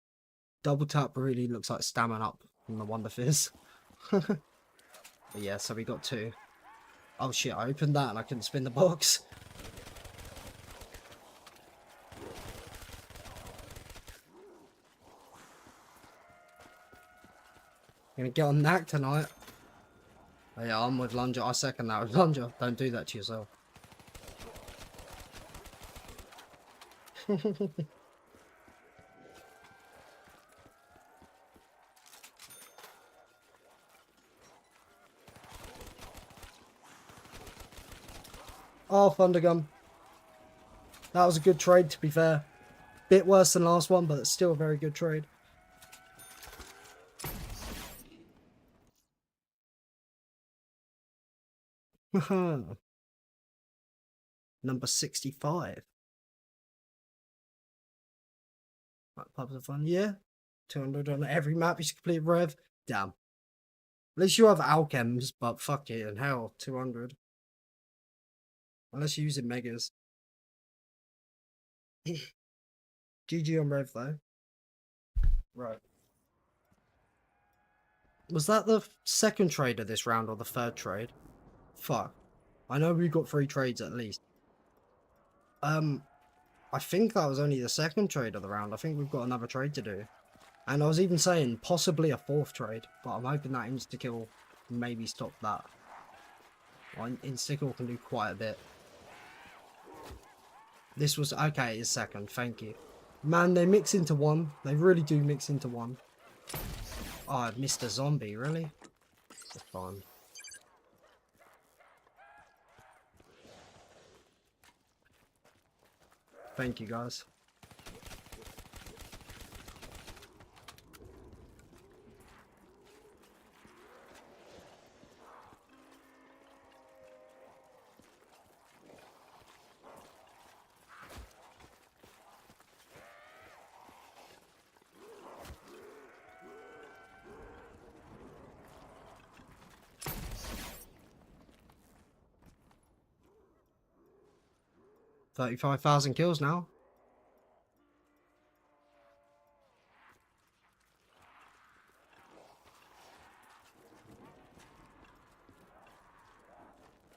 Double tap really looks like stamina up from the Wonder Fizz. But yeah, so we got two. Oh shit, I opened that and I couldn't spin the box. Gonna get on Nacht tonight. Oh yeah, I'm with Lunger. I second that with Lunger. Don't do that to yourself. Oh, Thundergun. That was a good trade, to be fair. Bit worse than last one, but it's still a very good trade. Number 65. Right, pubs are fun, yeah. 200 on every map you should complete rev. Damn. At least you have alchems, but fuck it, and hell, 200. Unless you're using megas. GG on rev though. Right. Was that the second trade of this round or the third trade? Fuck. I know we got 3 trades at least. I think that was only the second trade of the round. I think we've got another trade to do. And I was even saying possibly a 4th trade, but I'm hoping that insta-kill maybe stop that. Well, insta-kill can do quite a bit. This was okay, it's second, thank you. Man, they mix into one. They really do mix into one. Oh, I missed a zombie, really? That's fine. Thank you, guys. 35,000 kills now.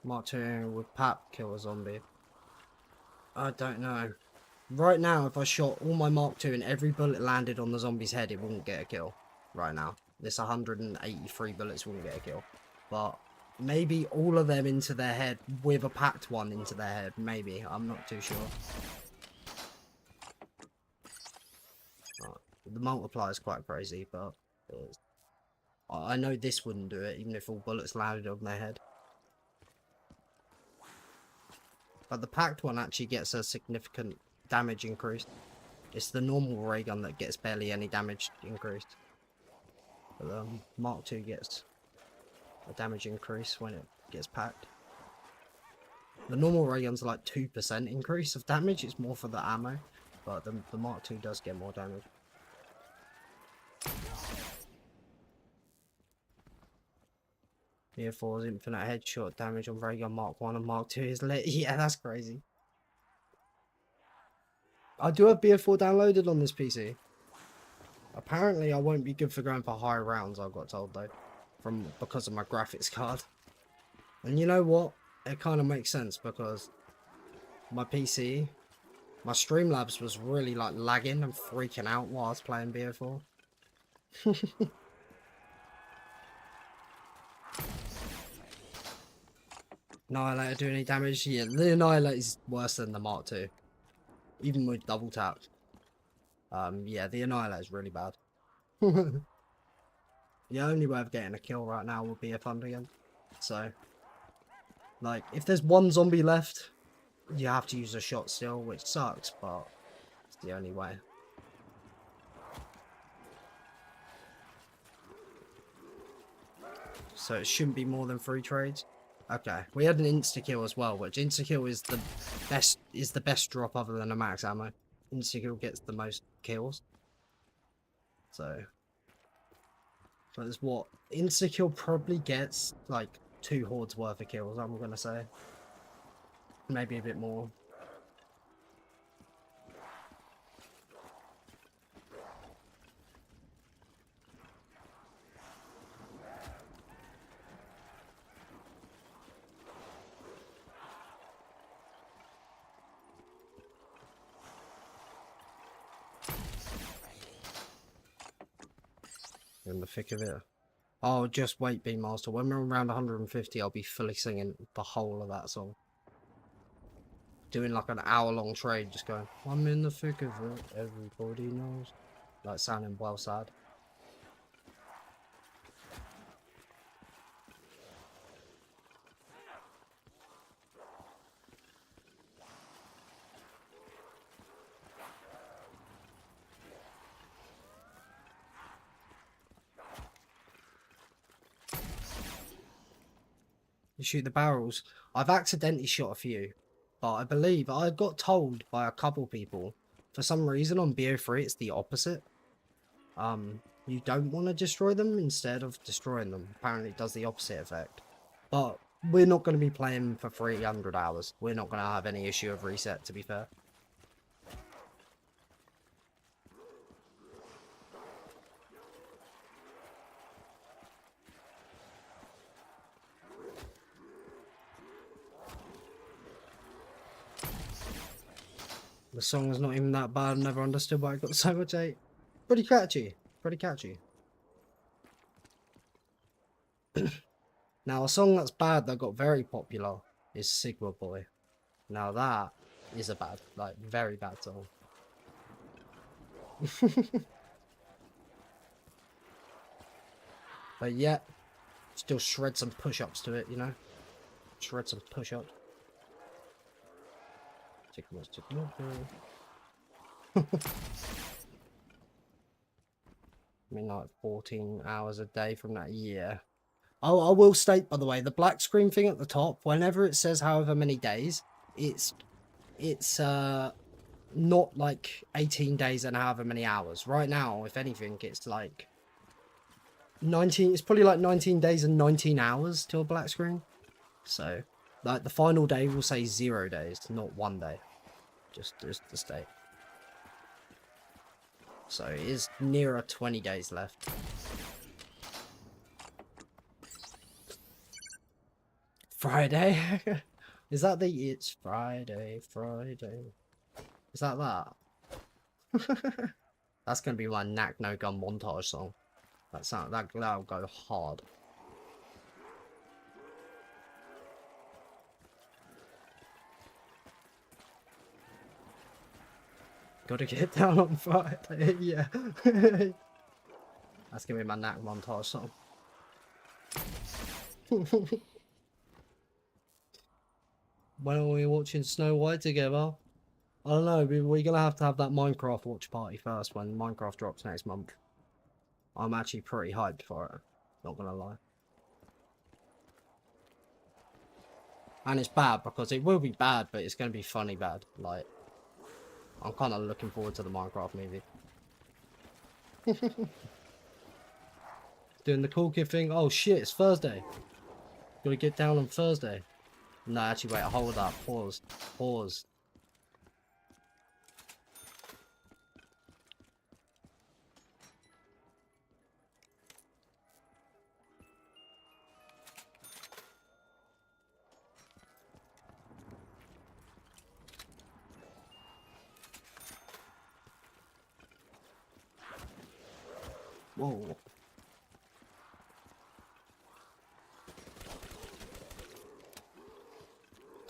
Mark 2 with Pap kill a zombie. I don't know. Right now, if I shot all my Mark 2 and every bullet landed on the zombie's head, it wouldn't get a kill. Right now. This 183 bullets wouldn't get a kill. But maybe all of them into their head with a packed one into their head. Maybe. I'm not too sure. The multiplier is quite crazy, but I know this wouldn't do it, even if all bullets landed on their head. But the packed one actually gets a significant damage increase. It's the normal ray gun that gets barely any damage increased. But the Mark II gets a damage increase when it gets packed. The normal ray gun's like 2% increase of damage. It's more for the ammo. But the Mark II does get more damage. BF4's infinite headshot damage on ray gun Mark 1 and Mark 2 is lit. Yeah, that's crazy. I do have BF4 downloaded on this PC. Apparently I won't be good for going for high rounds, I got told though. Because of my graphics card. And you know what? It kind of makes sense because my PC, my Streamlabs was really like lagging and freaking out while I was playing BF4. Annihilator do any damage? Yeah, the Annihilator is worse than the Mark II. Even with double tap. Yeah, the Annihilator is really bad. The only way of getting a kill right now would be a fund again. So, like, if there's one zombie left, you have to use a shot still, which sucks, but it's the only way. So it shouldn't be more than 3 trades. Okay, we had an insta-kill as well, which insta-kill is the best drop other than a max ammo. Insta-kill gets the most kills. So there's what? Insta-kill probably gets like 2 hordes worth of kills, I'm gonna say. Maybe a bit more. In the thick of it. Oh, just wait, Beamaster. When we're around 150, I'll be fully singing the whole of that song. Doing like an hour-long trade, just going, I'm in the thick of it, everybody knows. Like, sounding well sad. You shoot the barrels. I've accidentally shot a few, but I believe I got told by a couple people, for some reason on BO3 it's the opposite. You don't want to destroy them instead of destroying them. Apparently it does the opposite effect. But we're not going to be playing for 300 hours. We're not going to have any issue of reset, to be fair. The song is not even that bad, I never understood why I got so much hate. Pretty catchy. Pretty catchy. Now, a song that's bad that got very popular is Sigma Boy. Now that is a bad, like, very bad song. But yeah, still shred some push-ups to it, you know? Shred some push-ups. I mean, like 14 hours a day from that year. Oh, I will state, by the way, the black screen thing at the top, whenever it says however many days, it's not like 18 days and however many hours. Right now, if anything, it's like 19, it's probably like 19 days and 19 hours till a black screen. So, like, the final day will say 0 days, not 1 day. just to state. So it is nearer 20 days left. Friday? Is that the it's Friday? Is that that? That's gonna be my Knack No Gun montage song. That'll go hard. Gotta get down on Friday, yeah. That's gonna be my Knack montage song. When are we watching Snow White together? I don't know, we're gonna have to have that Minecraft watch party first when Minecraft drops next month. I'm actually pretty hyped for it, not gonna lie. And it's bad because it will be bad, but it's gonna be funny bad. Like, I'm kind of looking forward to the Minecraft movie. Doing the cool kid thing. Oh shit, it's Thursday. Gotta get down on Thursday. No, actually, wait, hold up. Pause. Pause. Whoa.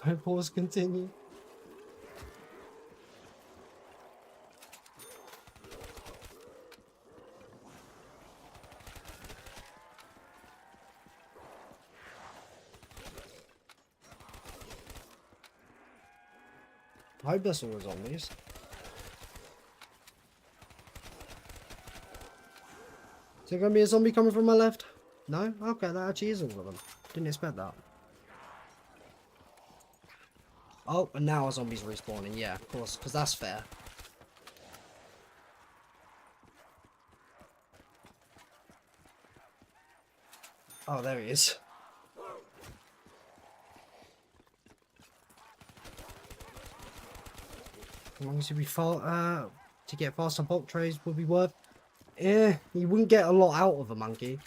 Don't pause, continue. I hope that's all the zombies. Is there gonna be a zombie coming from my left? No? Okay, that actually is all of them. Didn't expect that. Oh, and now a zombie's respawning. Yeah, of course, because that's fair. Oh, there he is. As long as you be to get faster bulk trays would be worth. Yeah, you wouldn't get a lot out of a monkey.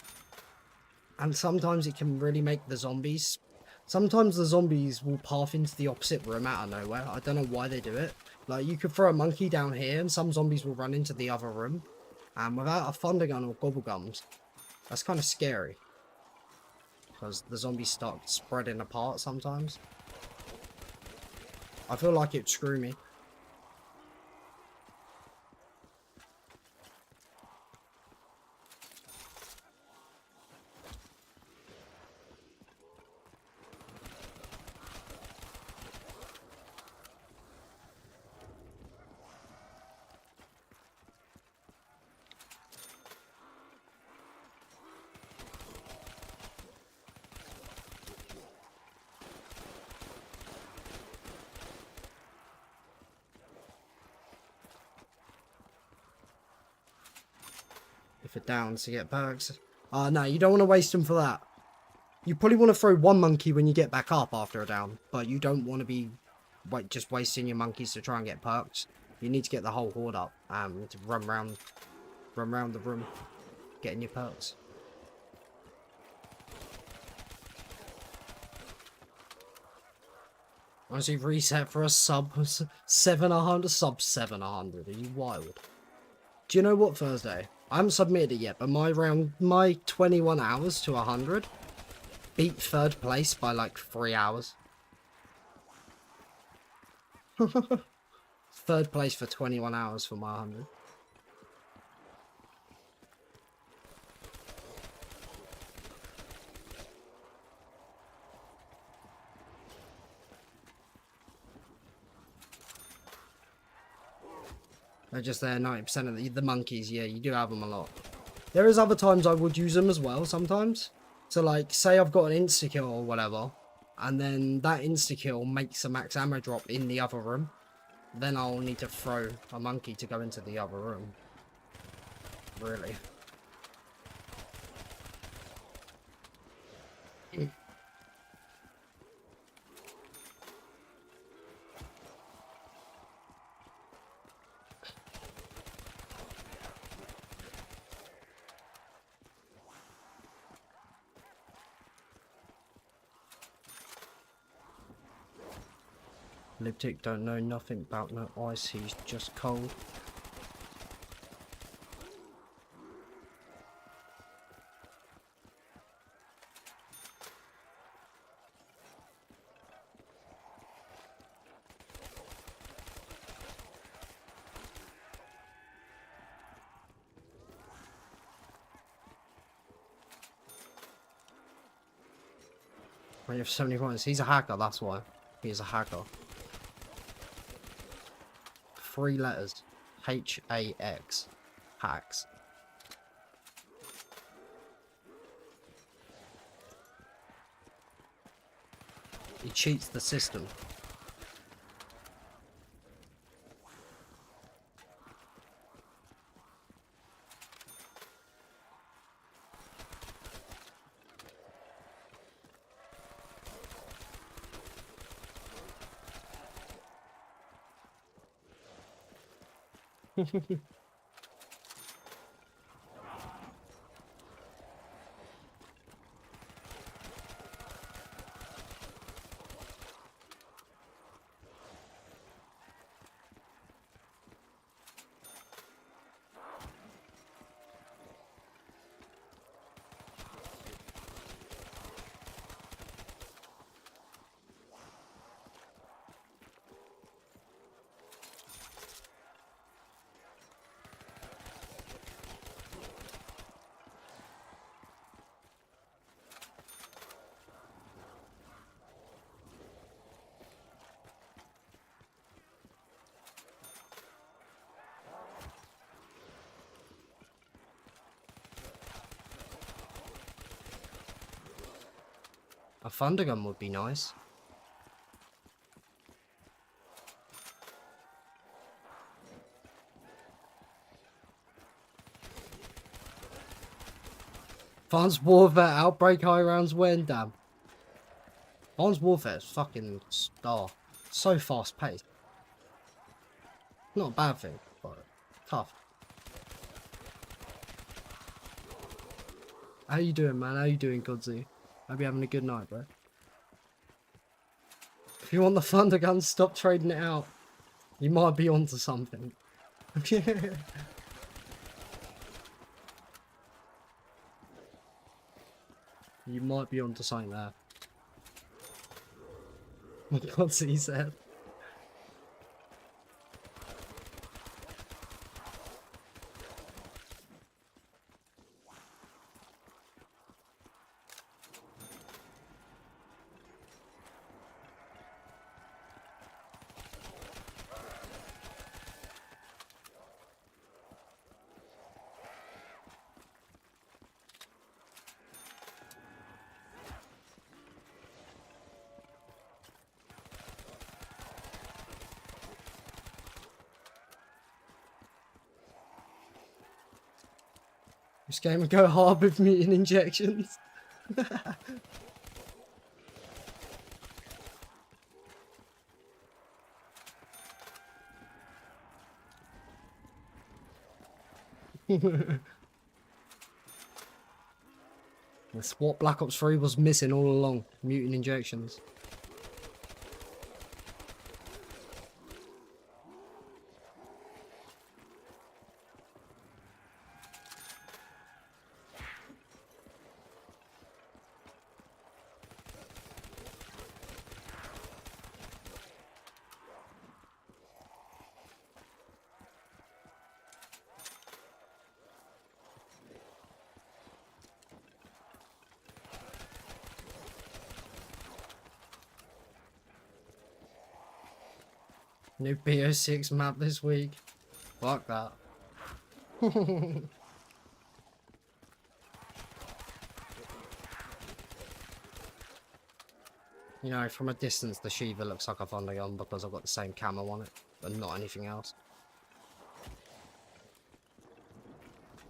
And sometimes it can really make the zombies. Sometimes the zombies will path into the opposite room out of nowhere. I don't know why they do it. Like, you could throw a monkey down here and some zombies will run into the other room. And without a thunder gun or gobblegums, that's kind of scary. Because the zombies start spreading apart sometimes. I feel like it'd screw me. If it downs to get perks. No, you don't want to waste them for that. You probably want to throw one monkey when you get back up after a down, but you don't want to be just wasting your monkeys to try and get perks. You need to get the whole horde up to run around the room, getting your perks. Honestly, reset for a sub 700, sub 700. Are you wild? Do you know what, Thursday? I haven't submitted it yet, but my 21 hours to 100 beat third place by like 3 hours. Third place for 21 hours for my 100. They're just there 90% of the monkeys. Yeah, you do have them a lot. There is other times I would use them as well sometimes. So like, say I've got an insta-kill or whatever, and then that insta-kill makes a max ammo drop in the other room. Then I'll need to throw a monkey to go into the other room. Really. Liptic don't know nothing about no ice, he's just cold. We have 70 points. He's a hacker, that's why. He's a hacker. 3 letters. H-A-X. Hacks. He cheats the system. A thunder gun would be nice. Advanced Warfare Outbreak High Rounds when? Damn. Advanced Warfare is fucking star. So fast paced. Not a bad thing, but tough. How you doing, man? How you doing, Godsy? Hope you're having a good night, bro. If you want the thunder gun, stop trading it out. You might be onto something. You might be onto something there. What's he said? This game would go hard with mutant injections. That's what Black Ops 3 was missing all along. Mutant injections. New BO6 map this week. Fuck that. You know, from a distance the Shiva looks like a thunder gun because I've got the same camo on it, but not anything else.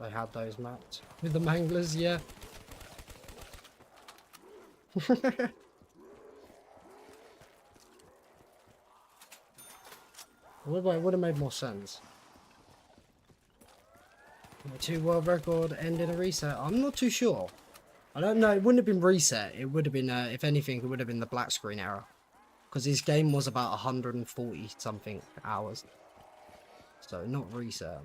They had those mapped. With the manglers, yeah. It would have made more sense. My 2 world record ended a reset. I'm not too sure. I don't know. It wouldn't have been reset. It would have been, if anything, it would have been the black screen error. Because his game was about 140 something hours. So not reset.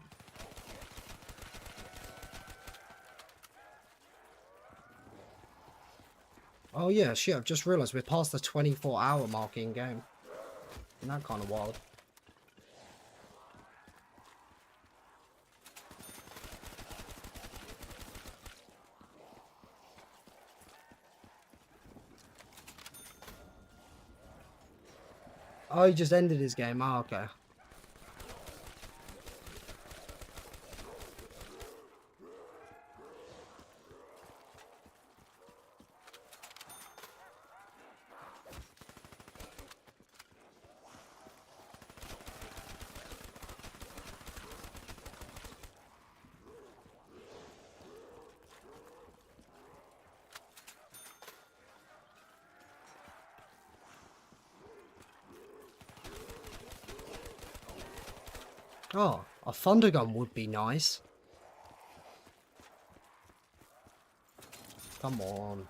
Oh yeah, shit, I've just realised we're past the 24-hour mark in game. Isn't that kind of wild? Oh, he just ended his game. Oh, okay. Oh, a thunder gun would be nice. Come on.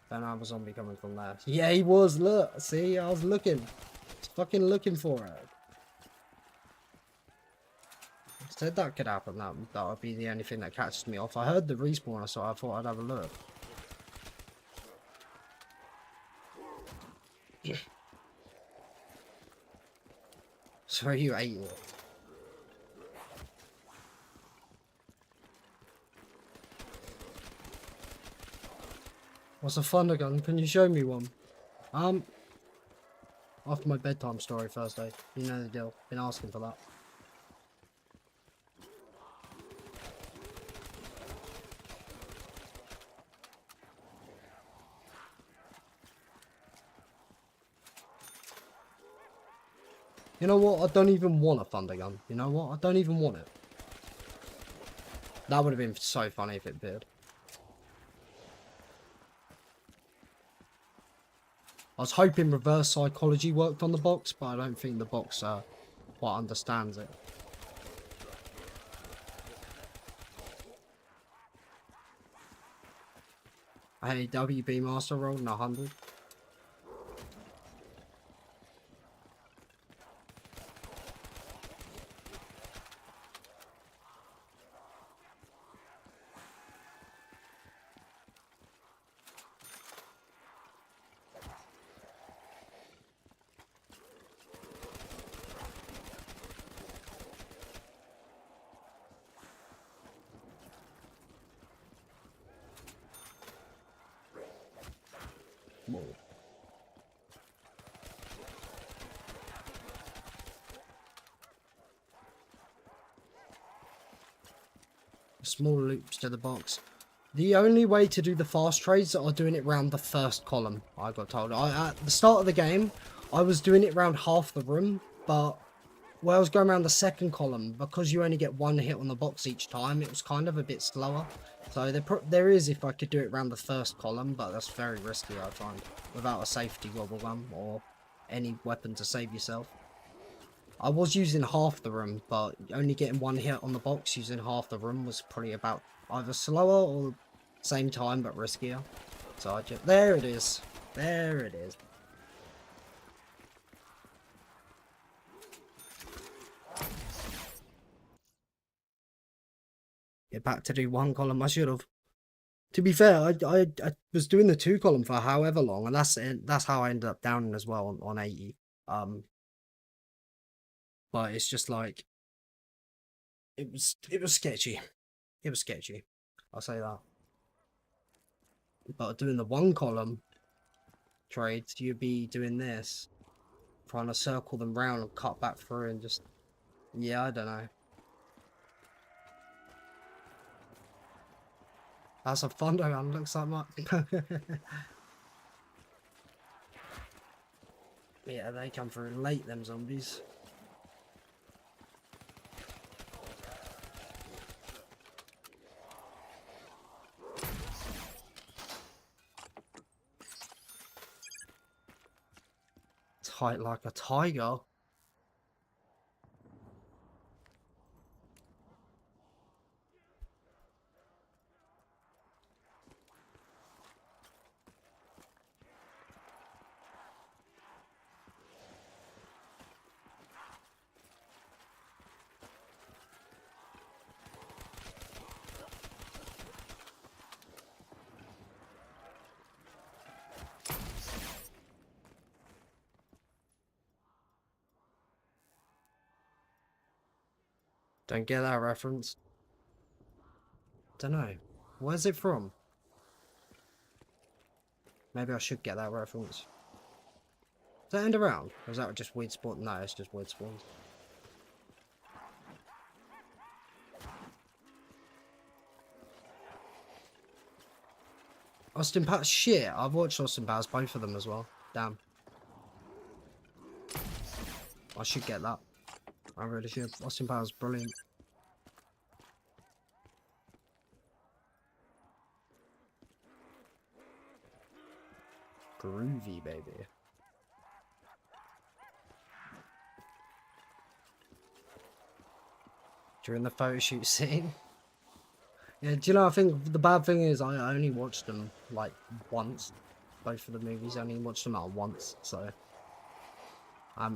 Don't have a zombie coming from there. Yeah, he was. Look, see, I was looking. Fucking looking for it. I said that could happen. That would be the only thing that catches me off. I heard the respawner, so I thought I'd have a look. So you ate it. What's a thunder gun? Can you show me one? After my bedtime story Thursday. You know the deal. Been asking for that. You know what? I don't even want a thunder gun. You know what? I don't even want it. That would have been so funny if it did. I was hoping reverse psychology worked on the box, but I don't think the box quite understands it. Hey, WB Master rolling 100. Whoa. Small loops to the box. The only way to do the fast trades are doing it round the first column, I got told. At the start of the game, I was doing it round half the room, but when I was going around the second column, because you only get one hit on the box each time, it was kind of a bit slower. So there is if I could do it around the first column, but that's very risky, I find, without a safety wobble gun or any weapon to save yourself. I was using half the room, but only getting one hit on the box using half the room was probably about either slower or same time, but riskier. So I just... There it is. There it is. Get back to do one column. I should have. To be fair, I was doing the two column for however long, and that's how I ended up downing as well on 80. But it's just like it was sketchy. It was sketchy. I'll say that. But doing the one column trades, you'd be doing this, trying to circle them round and cut back through and just, yeah, I don't know. That's a thunder gun, looks like much. Yeah, they come through late, them zombies. Tight like a tiger. Don't get that reference. Don't know. Where's it from? Maybe I should get that reference. Does that end around? Or is that just weird spawn? No, it's just weird spawns. Austin Powers, shit, I've watched Austin Powers, both of them as well. Damn. I should get that. I really should. Austin Powers, brilliant. Groovy, baby. During the photo shoot scene. Yeah, do you know, I think the bad thing is I only watched them, like, once. Both of the movies, I only watched them out once, so... I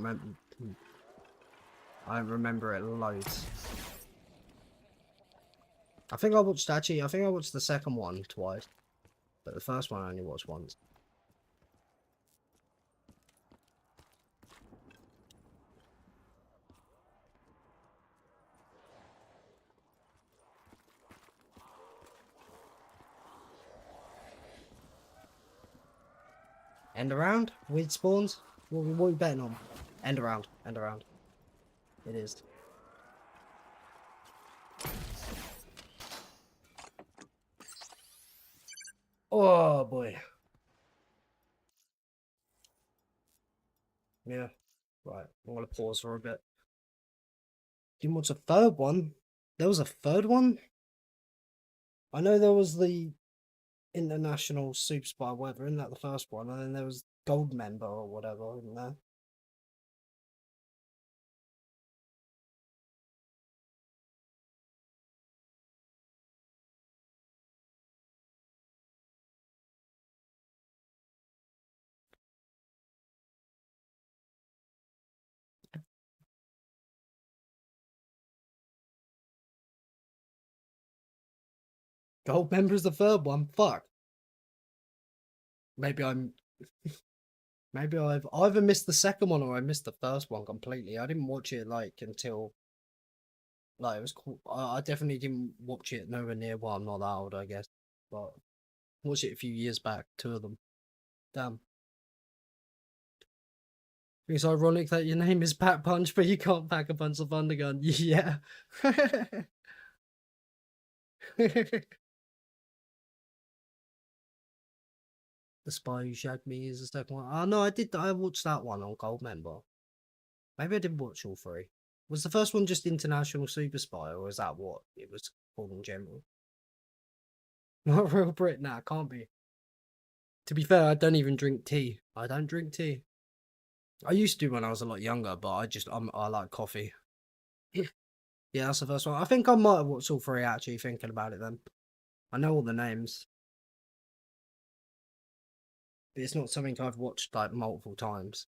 remember it loads. I think I watched the second one twice. But the first one I only watched once. End around? Weird spawns? What are we betting on? End around. End around. It is. Oh boy. Yeah. Right. I'm gonna pause for a bit. Didn't watch a third one. There was a third one? I know there was the International Super Spy, whatever, isn't that the first one? And then there was Gold Member or whatever, isn't there? Gold Member's the third one. Fuck. Maybe maybe I've either missed the second one or I missed the first one completely. I didn't watch it like until like it was cool. I definitely didn't watch it nowhere near. Well, I'm not that old, I guess, but watched it a few years back. Two of them. Damn. It's ironic that your name is Pack Punch, but you can't pack a punch of Thundergun. Yeah. The Spy Who Shagged Me is the second one. Oh no, I watched that one on Gold Member. Maybe I didn't watch all three. Was the first one just International Super Spy, or is that what it was called in general? Not Real Brit? Nah, can't be. To be fair, I don't even drink tea. I don't drink tea. I used to when I was a lot younger, but I like coffee. Yeah, that's the first one. I think I might have watched all three actually, thinking about it then. I know all the names. But it's not something I've watched like multiple times.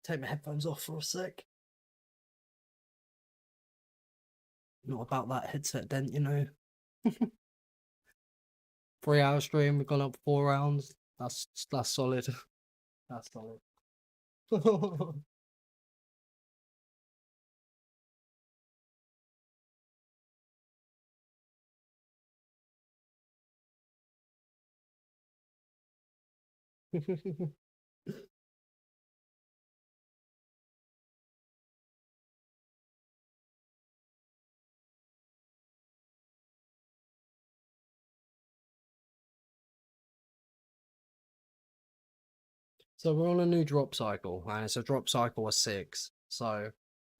Take my headphones off for a sec. Not about that headset dent, you know. 3-hour stream, we've gone up 4 rounds. That's solid. That's solid. So we're on a new drop cycle, and it's a drop cycle of 6. So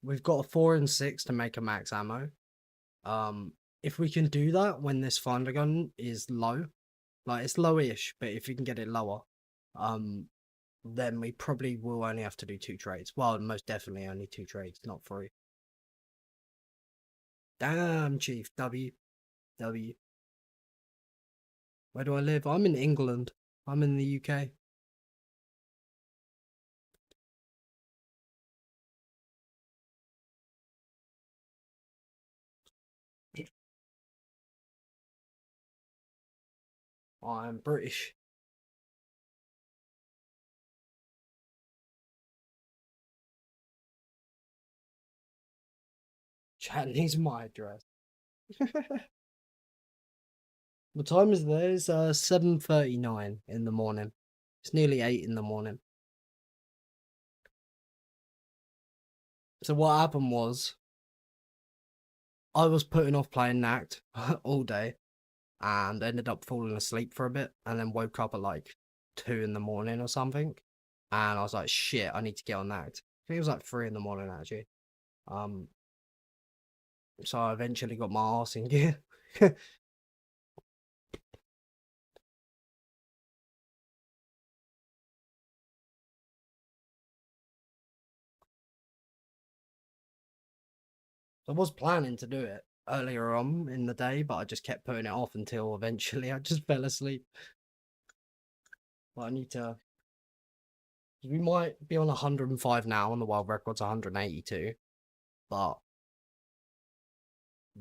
we've got a 4 and 6 to make a max ammo. If we can do that when this Thunder Gun is low, like it's lowish, but if you can get it lower, then we probably will only have to do 2 trades. Well, most definitely only 2 trades, not 3. Damn, Chief. W. Where do I live? I'm in England. I'm in the UK. I'm British. Chat needs my address. What time is there? It's 7:39 in the morning. It's nearly 8 in the morning. So what happened was, I was putting off playing Nacht all day, and ended up falling asleep for a bit, and then woke up at like 2 in the morning or something, and I was like, shit, I need to get on Nacht. I think it was like 3 in the morning actually. So I eventually got my arse in gear. I was planning to do it earlier on in the day, but I just kept putting it off until eventually I just fell asleep. But I need to. We might be on 105 now, and the world record's 182, but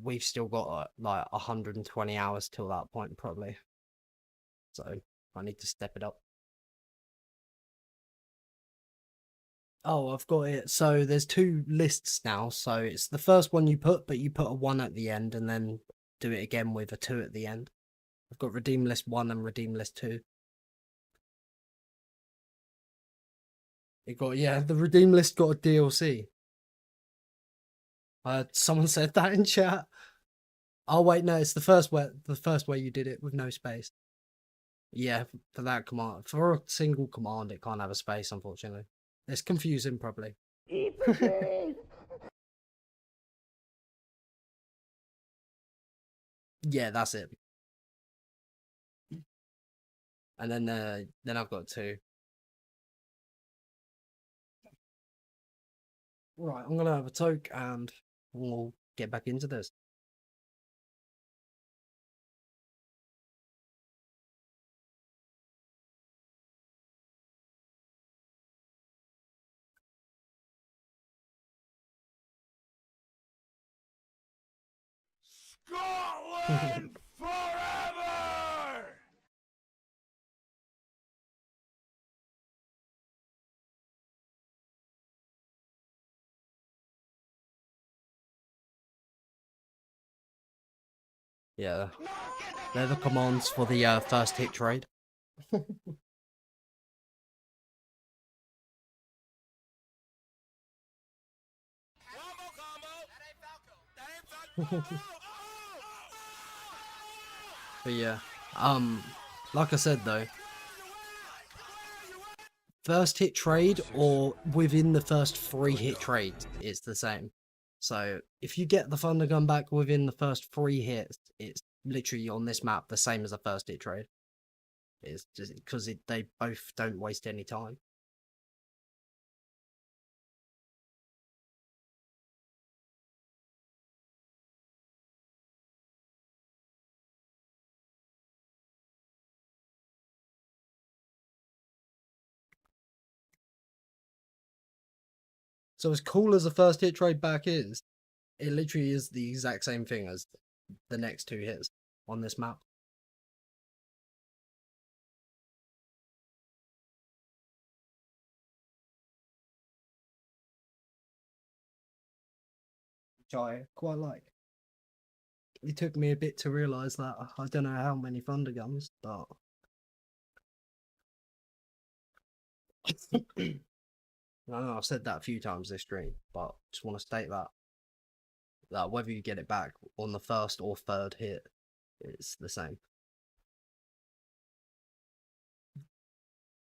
we've still got like 120 hours till that point, probably. So I need to step it up. Oh, I've got it. So there's 2 lists now. So it's the first one you put, but you put a 1 at the end and then do it again with a 2 at the end. I've got redeem list 1 and redeem list 2. It got, yeah, the redeem list got a DLC. Someone said that in chat. Oh wait, no, it's the first way you did it with no space. Yeah, for that command, for a single command, it can't have a space, unfortunately. It's confusing, probably. Eat the cheese! Yeah, that's it. And then I've got 2. Right, I'm gonna have a toke and we'll get back into this. Scotland forever! Yeah, they're the commands for the first hit trade. But yeah, like I said though, first hit trade or within the first 3 hit trades, it's the same. So if you get the Thunder Gun back within the first 3 hits, it's literally on this map the same as a first hit trade. It's just because they both don't waste any time. So as cool as the first hit trade back is, it literally is the exact same thing as the next 2 hits on this map. Which I quite like. It took me a bit to realise that. I don't know how many Thunder Guns, but I know I've said that a few times this stream, but just want to state that whether you get it back on the first or third hit, it's the same.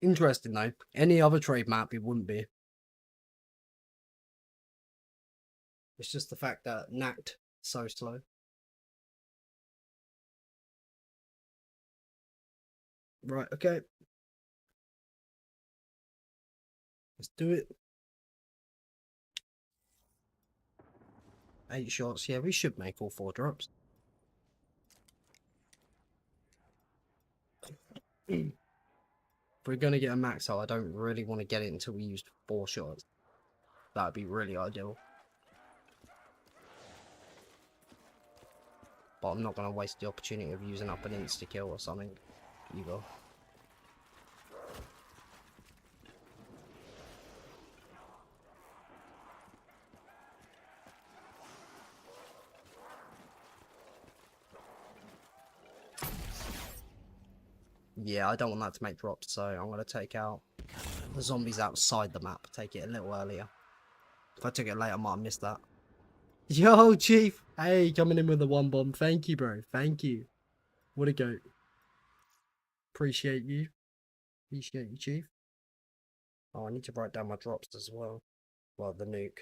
Interesting though. Any other trade map, it wouldn't be. It's just the fact that Nacht so slow. Right, okay. Let's do it. 8 shots. Yeah, we should make all 4 drops. If we're going to get a max out, I don't really want to get it until we used 4 shots. That would be really ideal. But I'm not going to waste the opportunity of using up an insta-kill or something either. Yeah, I don't want that to make drops, so I'm going to take out the zombies outside the map. Take it a little earlier. If I took it later, I might have missed that. Yo, Chief! Hey, coming in with the 1 bomb. Thank you, bro. Thank you. What a goat. Appreciate you. Appreciate you, Chief. Oh, I need to write down my drops as well. Well, the nuke.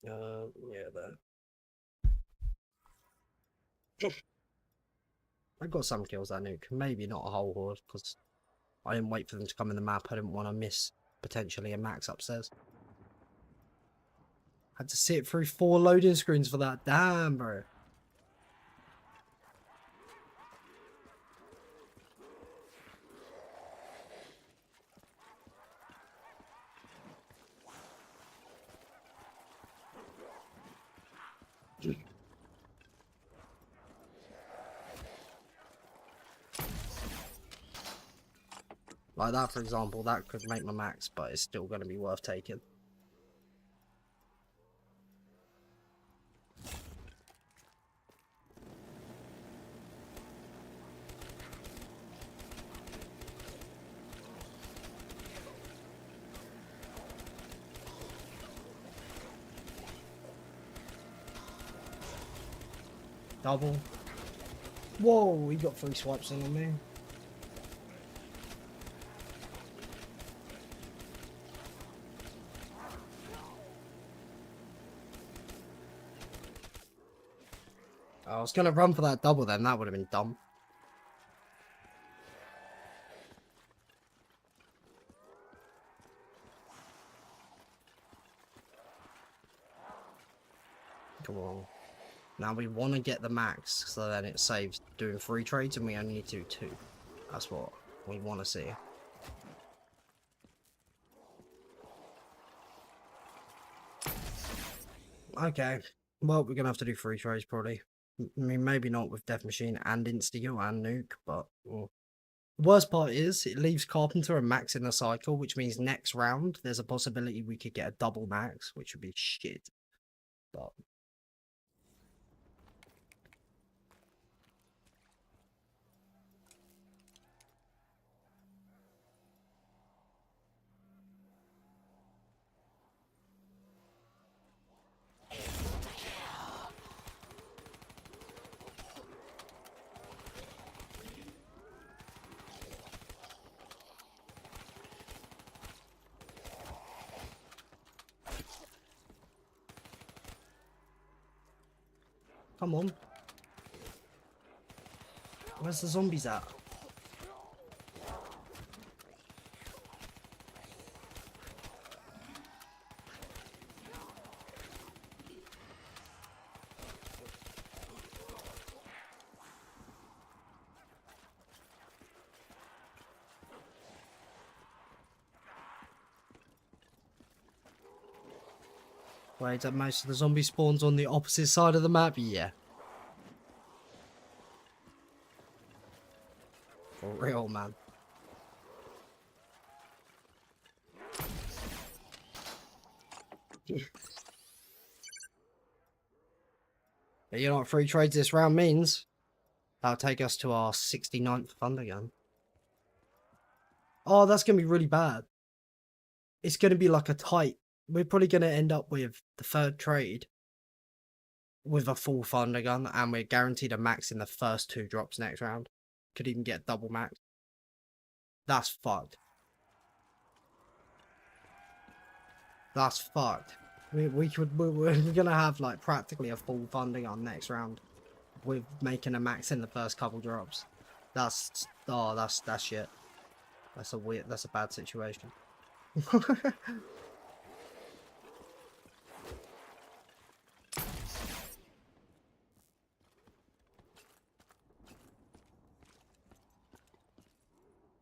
Yeah, there. I got some kills that nuke. Maybe not a whole horde, because I didn't wait for them to come in the map. I didn't want to miss potentially a max upstairs. Had to sit through 4 loading screens for that. Damn, bro. Like that, for example, that could make my max, but it's still going to be worth taking. Double. Whoa, he got 3 swipes in on me. I was going to run for that double then, that would have been dumb. Come on. Now we want to get the max, so then it saves doing 3 trades and we only need to do 2. That's what we want to see. Okay. Well, we're going to have to do 3 trades probably. I mean, maybe not with Death Machine and Insta-Kill and Nuke, but... Well. The worst part is, it leaves Carpenter a max in the cycle, which means next round, there's a possibility we could get a double max, which would be shit. But... Come on. Where's the zombies at? Wait, that most of the zombie spawns on the opposite side of the map? Yeah. For real, man. But you know what 3 trades this round means? That'll take us to our 69th Thunder gun. Oh, that's going to be really bad. It's going to be like a tight... We're probably going to end up with the 3rd trade with a full Thunder gun, and we're guaranteed a max in the first 2 drops next round. Could even get double max. That's fucked. That's fucked. We're going to have like practically a full Thunder gun next round. with making a max in the first couple drops. That's shit. That's a bad situation.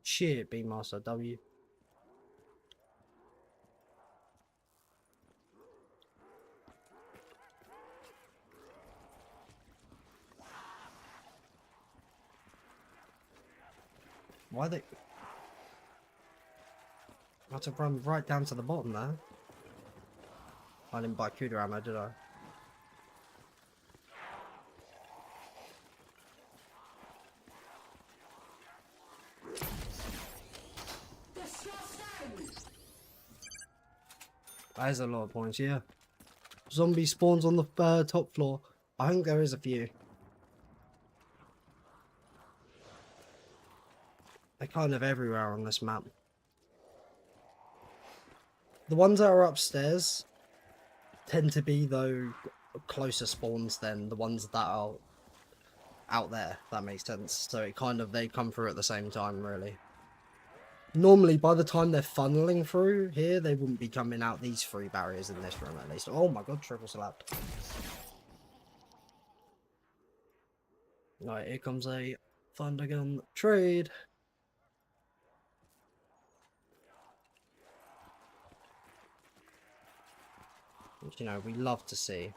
Shit, Beamaster W. Why they... I had to run right down to the bottom there. I didn't buy Kuda ammo, did I? That is a lot of points, yeah. Zombie spawns on the top floor. I think there is a few. They're kind of everywhere on this map. The ones that are upstairs tend to be, though, closer spawns than the ones that are out there, if that makes sense. So it kind of, they come through at the same time, really. Normally, by the time they're funneling through here, they wouldn't be coming out these 3 barriers in this room, at least. Oh my god, triple slapped. Right, here comes a Thundergun trade. Which, you know, we love to see.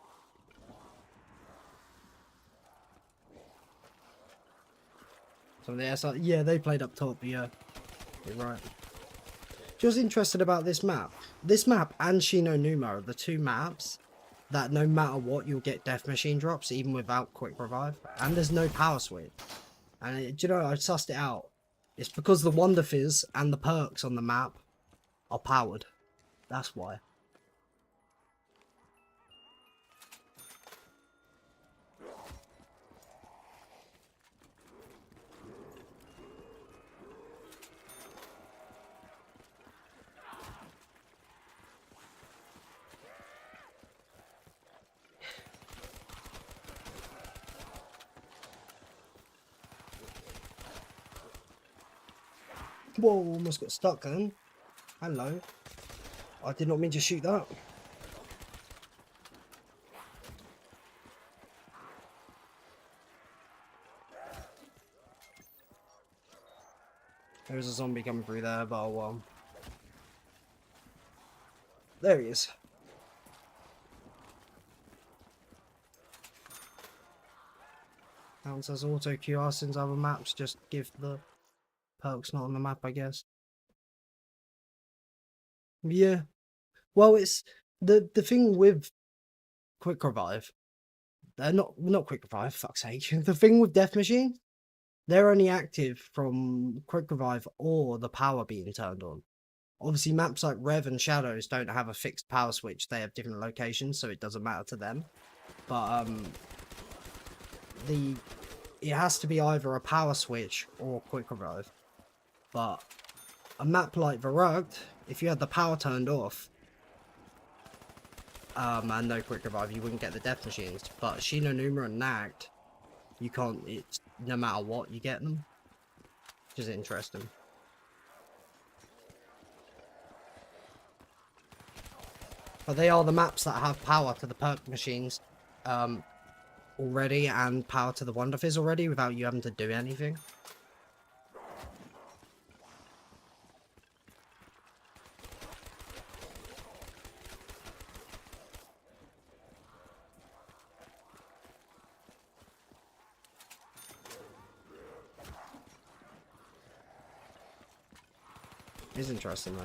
Some of the SR, yeah, they played up top, yeah. You're right. Just interested about this map. This map and Shino Numa are the 2 maps that no matter what, you'll get death machine drops, even without quick revive. And there's no power switch. And, do you know, I sussed it out. It's because the Wonder Fizz and the perks on the map are powered. That's why. Whoa, almost got stuck then. Hello. I did not mean to shoot that. There's a zombie coming through there, but oh well. There he is. Counts as auto QR since other maps just give the perks not on the map, I guess. Yeah. Well, it's the thing with quick revive. They're not quick revive, fuck's sake. The thing with death machine, they're only active from quick revive or the power being turned on. Obviously, maps like Rev and Shadows don't have a fixed power switch. They have different locations, so it doesn't matter to them. But it has to be either a power switch or quick revive. But a map like Verrugged, if you had the power turned off, and no quick revive, you wouldn't get the death machines. But Shino Numa and Nacht, you can't, it's no matter what, you get them. Which is interesting. But they are the maps that have power to the perk machines already, and power to the Wonder Fizz already, without you having to do anything. It's interesting though.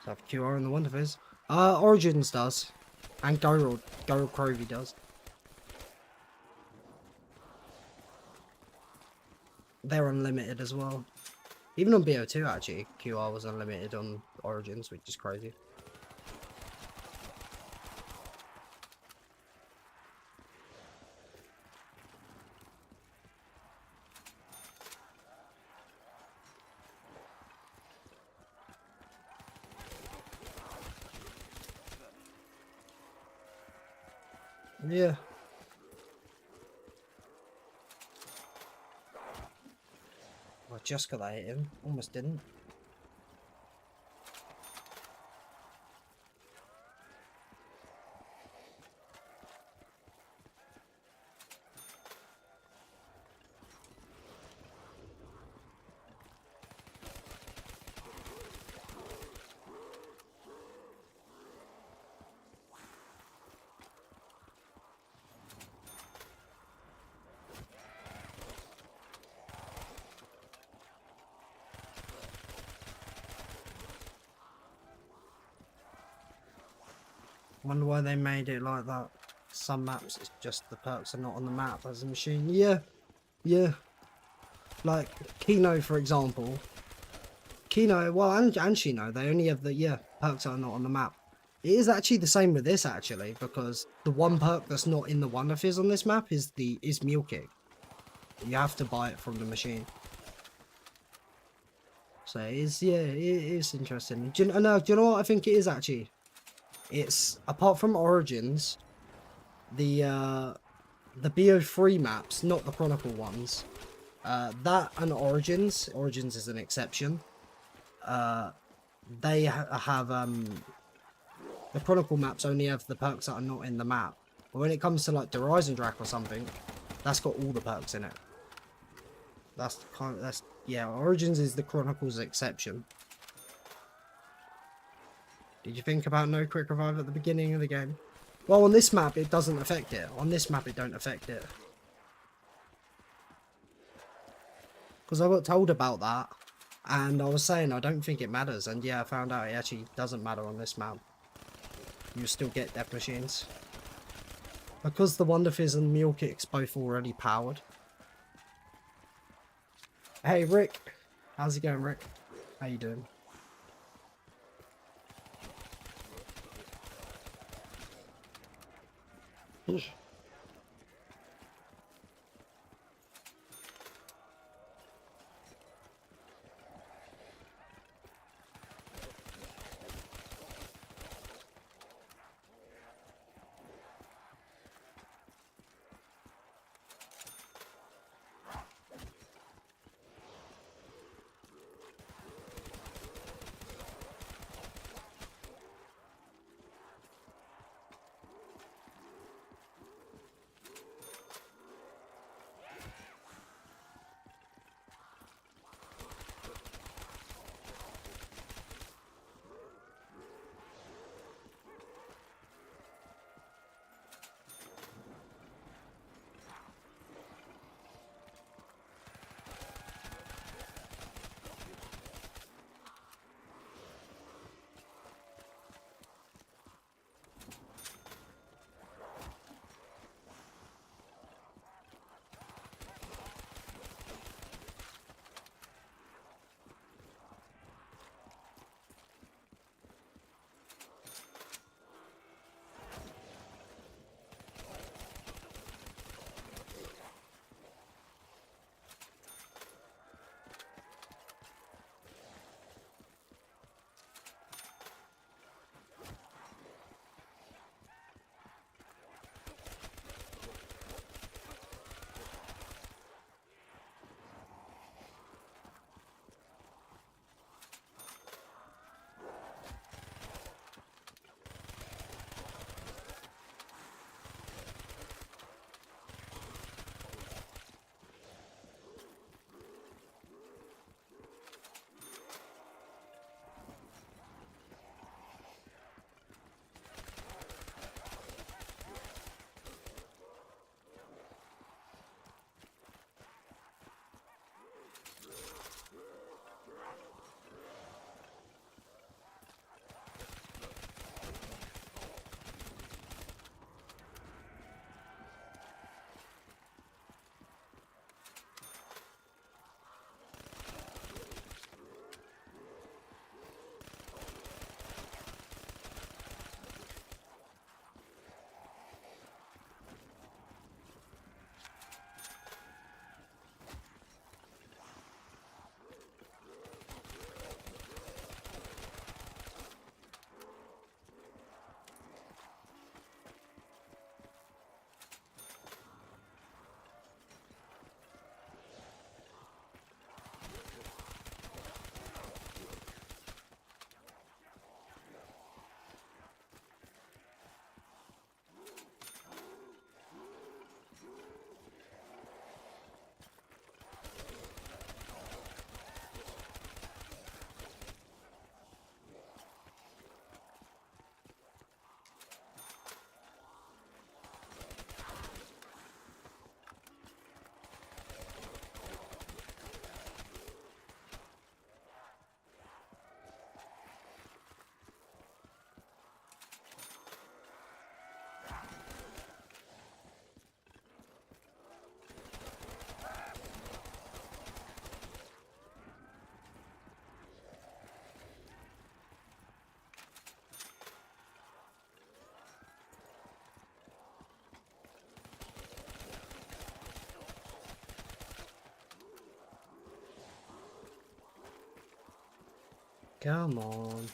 So have QR and the Wonder Fizz. Origins does. And Goril Crovey does. They're unlimited as well. Even on BO2 actually, QR was unlimited on Origins, which is crazy. Yeah. I just got that hit him. Almost didn't. Wonder why they made it like that. Some maps it's just the perks are not on the map as a machine. Yeah, yeah. Like Kino, for example. Kino, well, and Shino, they only have the perks are not on the map. It is actually the same with this actually, because the one perk that's not in the Wonder Fizz on this map is Meal Kick. You have to buy it from the machine. So it is interesting. Do you know what I think it is actually? It's apart from Origins, the BO3 maps, not the Chronicle ones. That and Origins is an exception. They have the Chronicle maps only have the perks that are not in the map. But when it comes to like the Horizon Drac or something, that's got all the perks in it. Origins is the Chronicles exception. Did you think about no quick revive at the beginning of the game? Well, on this map it doesn't affect it. On this map it don't affect it. Because I got told about that, and I was saying I don't think it matters, and yeah, I found out it actually doesn't matter on this map. You still get death machines. Because the Wonder Fizz and Mule Kick's both already powered. Hey Rick! How's it going, Rick? How you doing? Come on.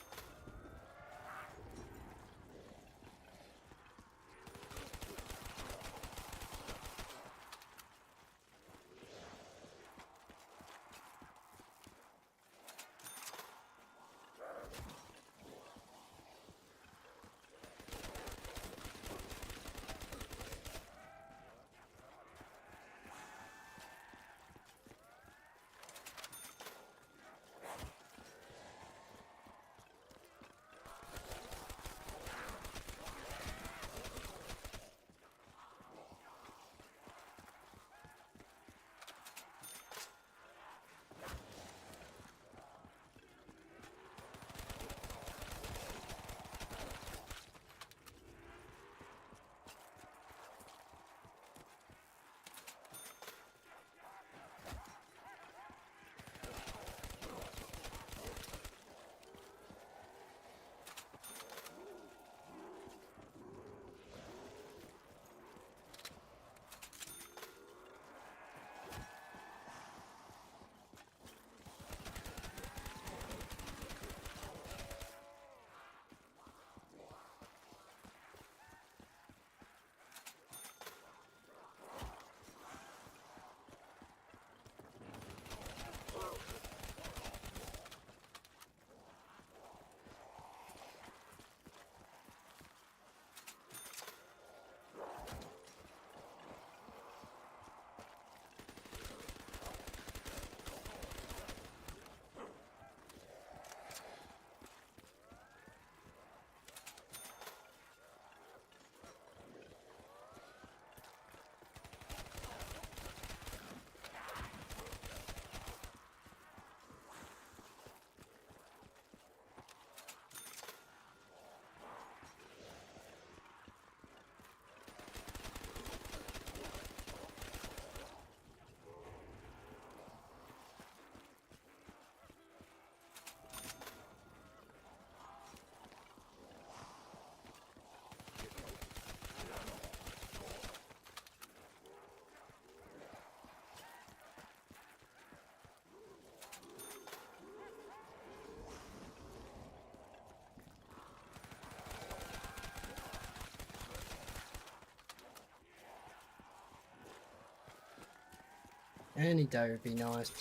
Any day would be nice.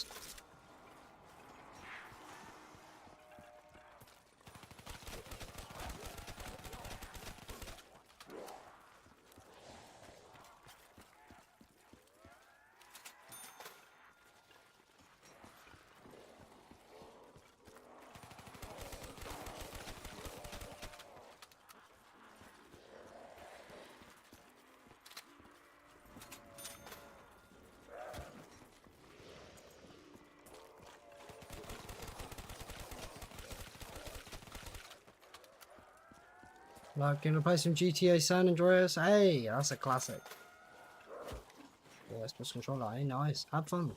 Like, gonna play some GTA San Andreas? Hey, that's a classic. Yeah, Xbox controller, hey, nice. Have fun.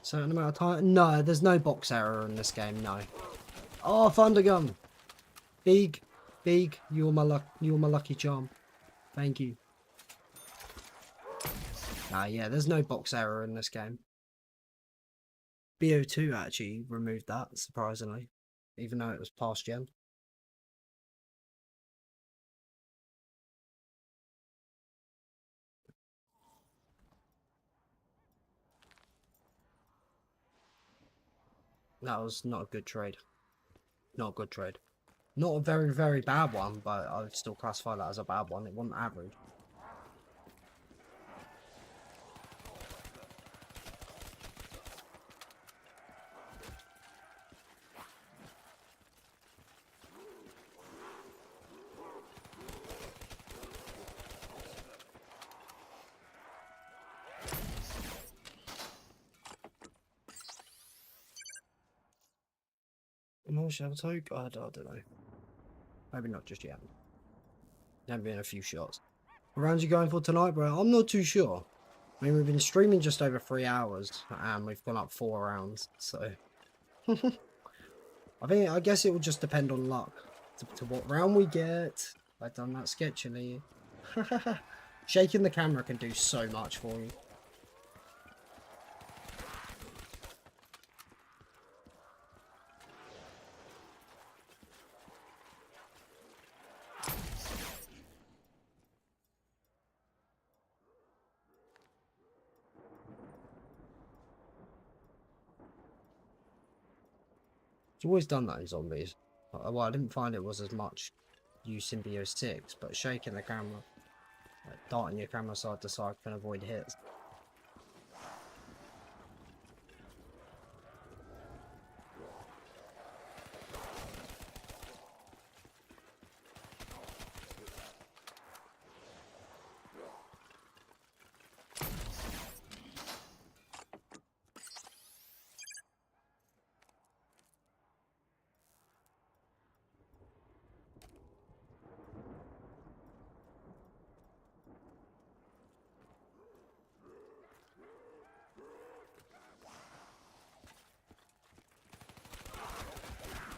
Certain amount of time? No, there's no box error in this game, no. Oh, Thundergun! Big, you're my lucky charm. Thank you. Yeah, there's no box error in this game. BO2 actually removed that, surprisingly. Even though it was past gen. That was not a good trade. Not a good trade. Not a very, very bad one, but I would still classify that as a bad one. It wasn't average. No, shall I take? I don't know. Maybe not just yet. Maybe in a few shots. What rounds you going for tonight, bro? I'm not too sure. I mean, we've been streaming just over 3 hours, and we've gone up 4 rounds, so... I guess it will just depend on luck. To what round we get. I've done that sketchily. Shaking the camera can do so much for you. It's always done that in zombies. Well, I didn't find it was as much use in BO6, but shaking the camera, like darting your camera side to side can avoid hits.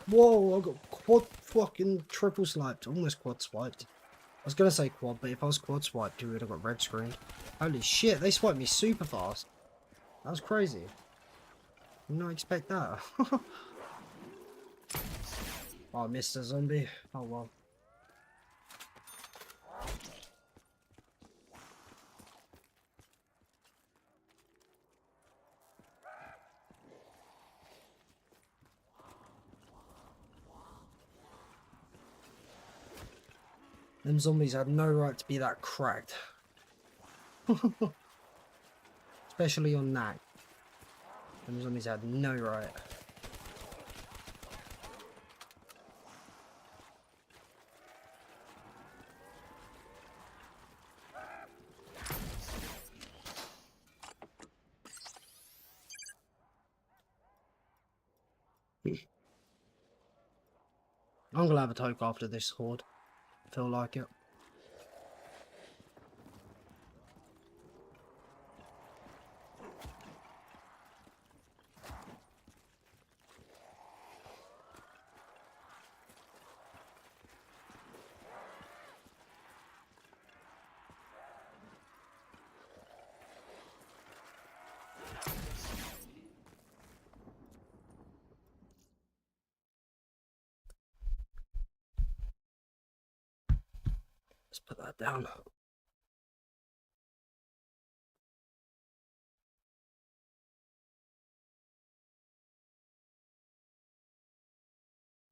Whoa, I got quad fucking triple swiped. Almost quad swiped. I was gonna say quad, but if I was quad swiped, you would have got red screened. Holy shit, they swiped me super fast. That was crazy. Did not expect that. Oh, I missed a zombie. Oh well. Them zombies had no right to be that cracked. Especially on Nacht. Them zombies had no right. I'm gonna have a toke after this horde. Feel like it. Let's put that down.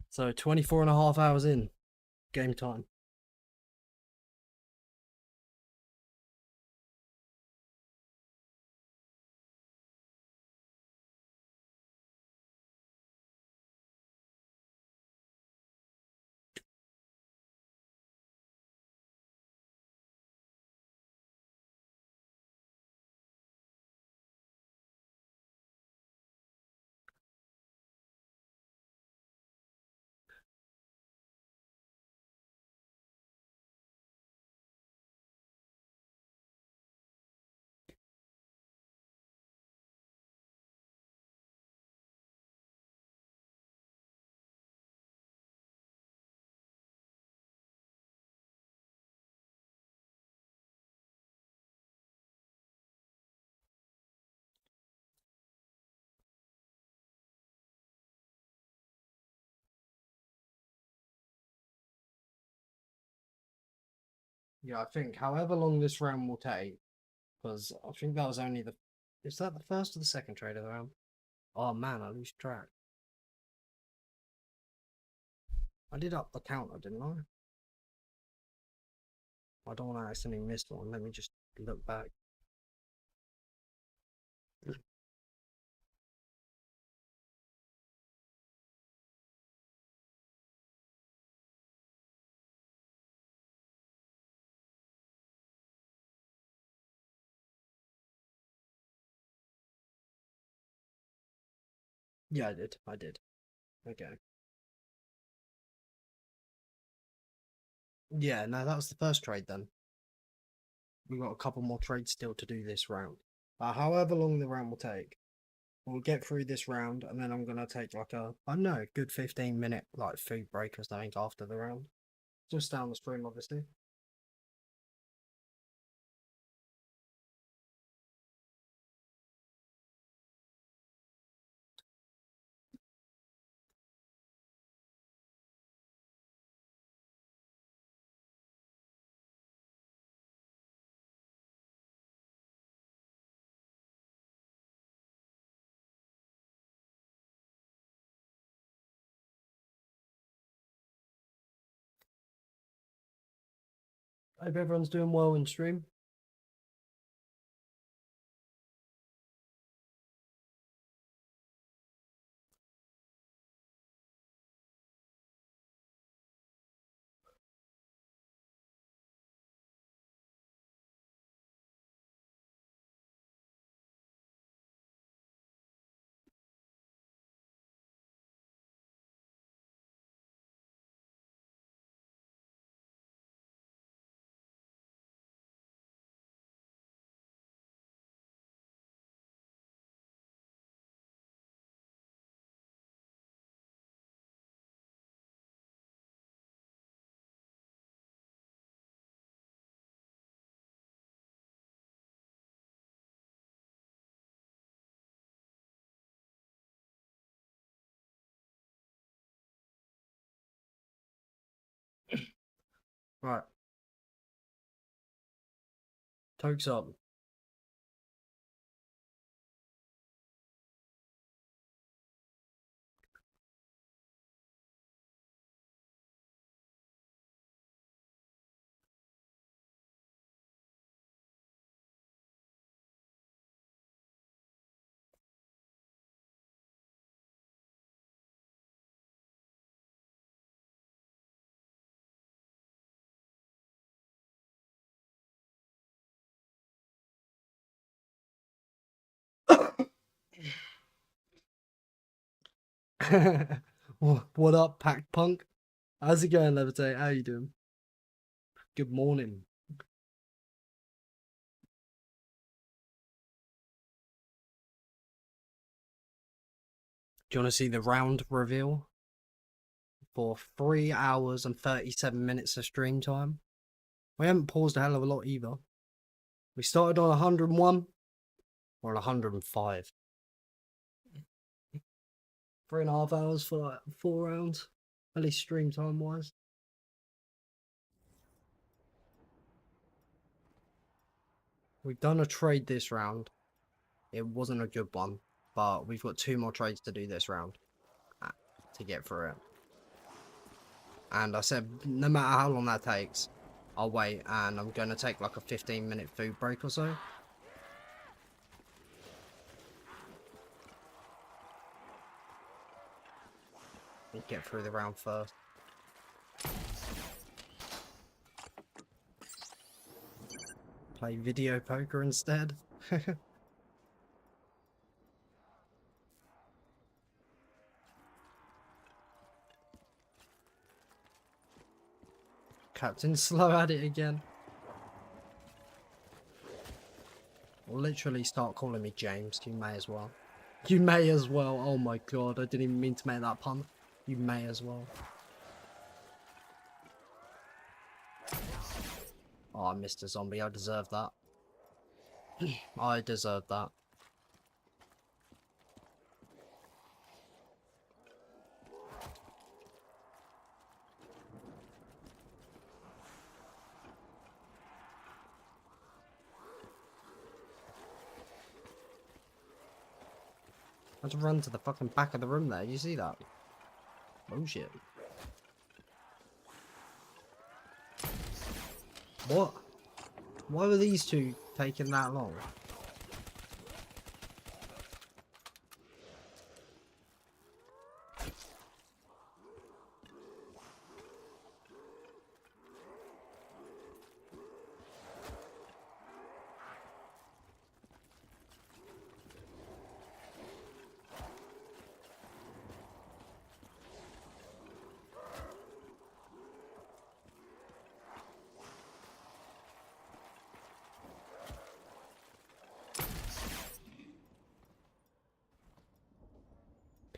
So 24.5 hours in. Game time. Yeah, I think however long this round will take, because I think that was only the... Is that the first or the second trade of the round? Oh man, I lose track. I did up the counter, didn't I? I don't want to accidentally miss one. Let me just look back. Yeah, I did. I did. Okay. Yeah, no, that was the first trade then. We've got a couple more trades still to do this round. However long the round will take, we'll get through this round and then I'm going to take like a, I don't know, good 15-minute like food break or something after the round. Just down the stream, obviously. Hope everyone's doing well in stream. Right. Tokes up. What up, Pack Punk? How's it going, Levitate? How you doing? Good morning. Do you want to see the round reveal? For 3 hours and 37 minutes of stream time. We haven't paused a hell of a lot either. We started on 101. We're on 105. 3.5 hours for like 4 rounds. At least stream time wise. We've done a trade this round. It wasn't a good one, but we've got 2 more trades to do this round to get through it. And I said, no matter how long that takes, I'll wait, and I'm going to take like a 15-minute food break or so. We'll get through the round first. Play video poker instead. Captain slow at it again. Literally start calling me James. You may as well. You may as well. Oh my god, I didn't even mean to make that pun. You may as well. Oh, I missed a zombie. I deserve that. I deserve that. I had to run to the fucking back of the room there. You see that? Bullshit. What? Why were these two taking that long?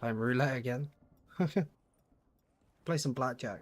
Playing roulette again. Play some blackjack.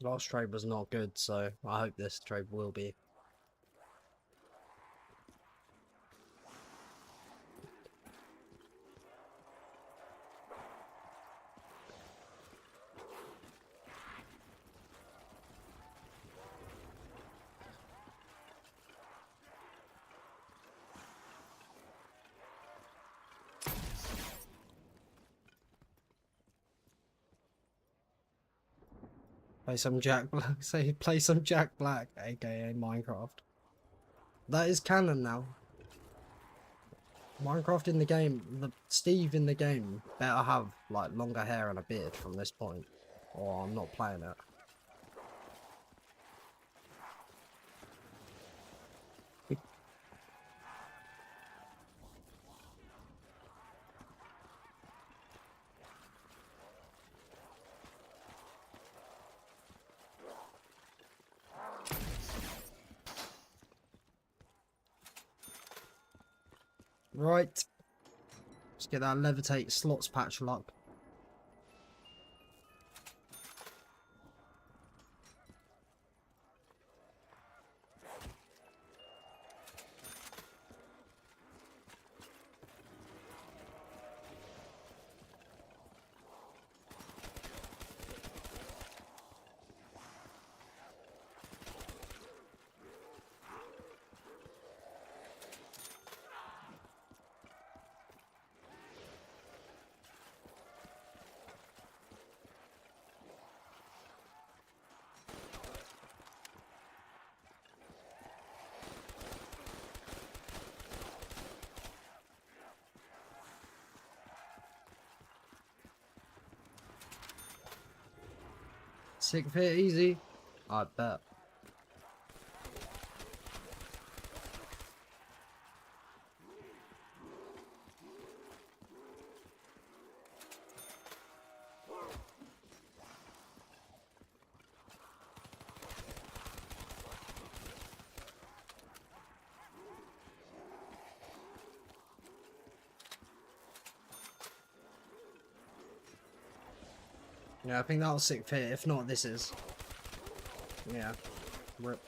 Last trade was not good, so I hope this trade will be. Play some Jack Black. Say play some Jack Black, aka Minecraft. That is canon now. Minecraft in the game, Steve in the game better have like longer hair and a beard from this point, or I'm not playing it. Right. Let's get that levitate slots patch luck. Sick fit easy. I bet. Yeah, I think that was sick fit. If not, this is. Yeah. Rip.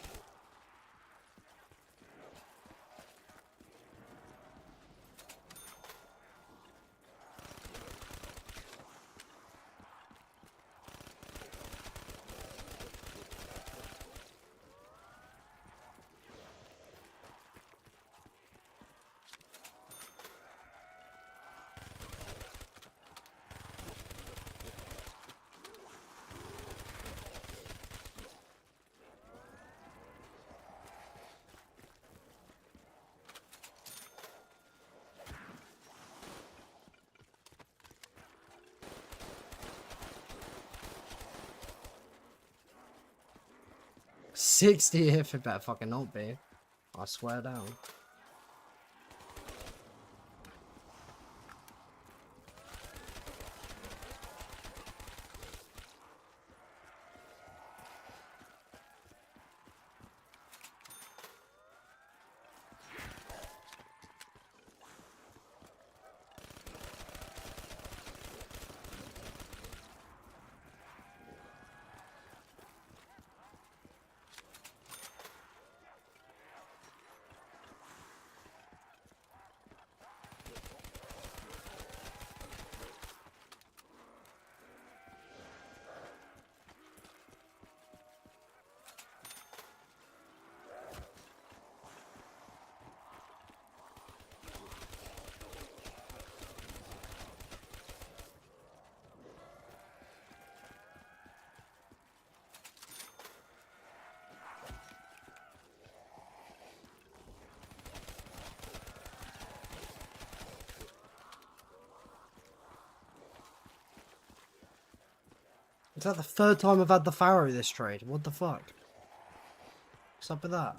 $60 if it better fucking not be. I swear down. Is that the third time I've had the Pharaoh this trade? What the fuck? What's up with that?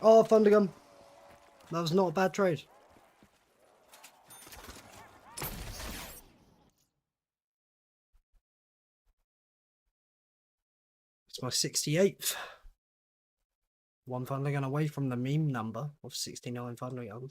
Oh, Thundergun. That was not a bad trade. It's my 68th. One Thundergun away from the meme number of 69 Thunderguns.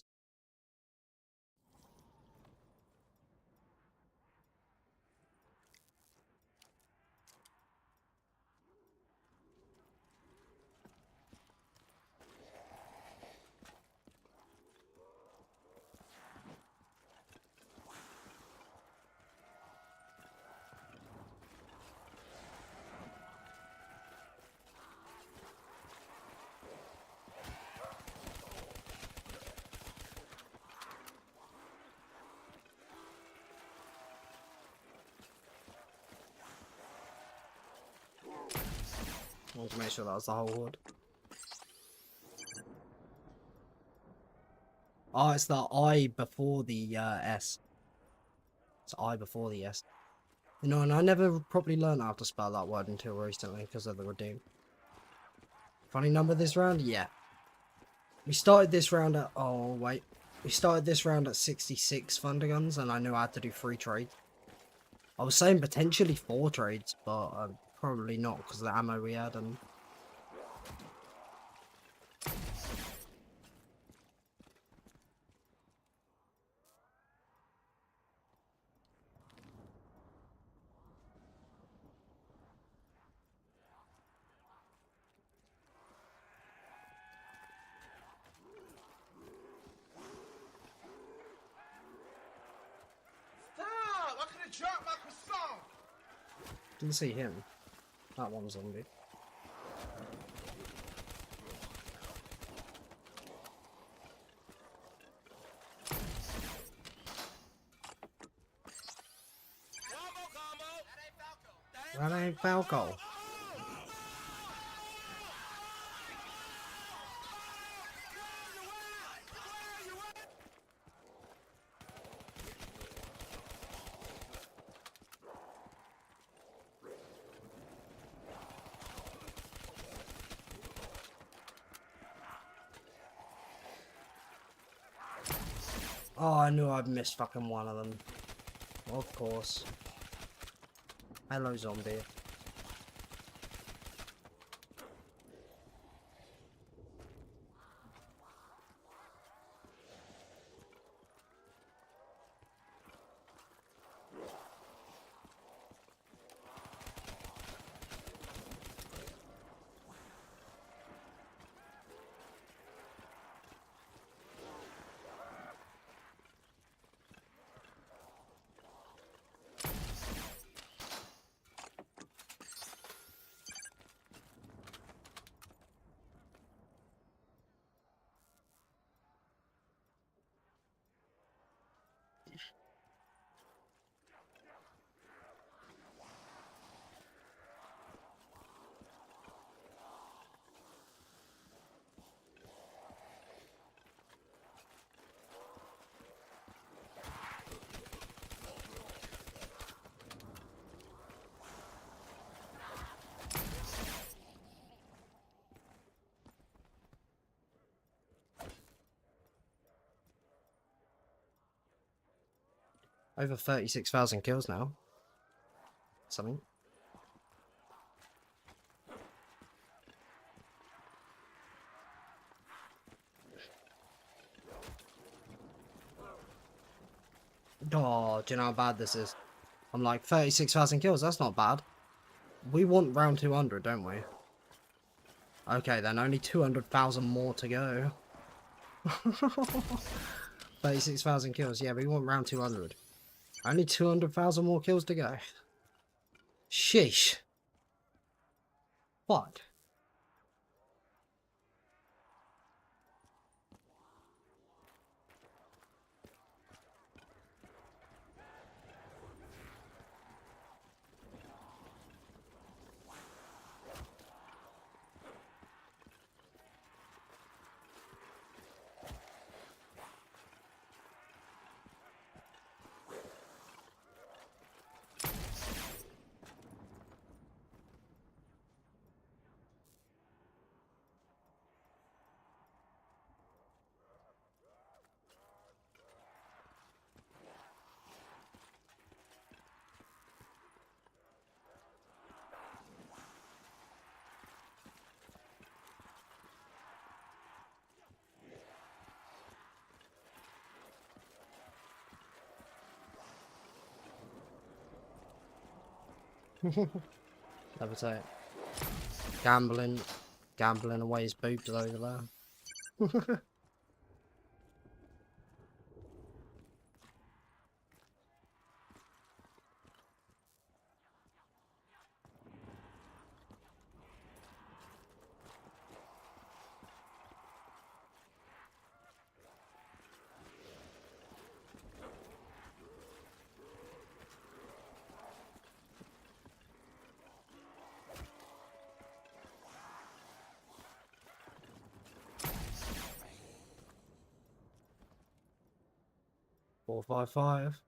I want to make sure that was the whole horde. Oh, it's the I before the S. It's I before the S. You know, and I never properly learned how to spell that word until recently because of the redeem. Funny number this round? Yeah. We started this round at... Oh, wait. We started this round at 66 Thunderguns and I knew I had to do 3 trades. I was saying potentially 4 trades, but probably not because of the ammo we had and... Stop! I could have dropped my croissant! Didn't see him. That one zombie. That ain't Falco. Oh, I knew I'd missed fucking one of them. Of course. Hello, zombie. Over 36,000 kills now. Something. Oh, do you know how bad this is? I'm like, 36,000 kills, that's not bad. We want round 200, don't we? Okay, then only 200,000 more to go. 36,000 kills, yeah, we want round 200. Only 200,000 more kills to go. Sheesh. What? Levitate. Gambling away his boobs over there. 455.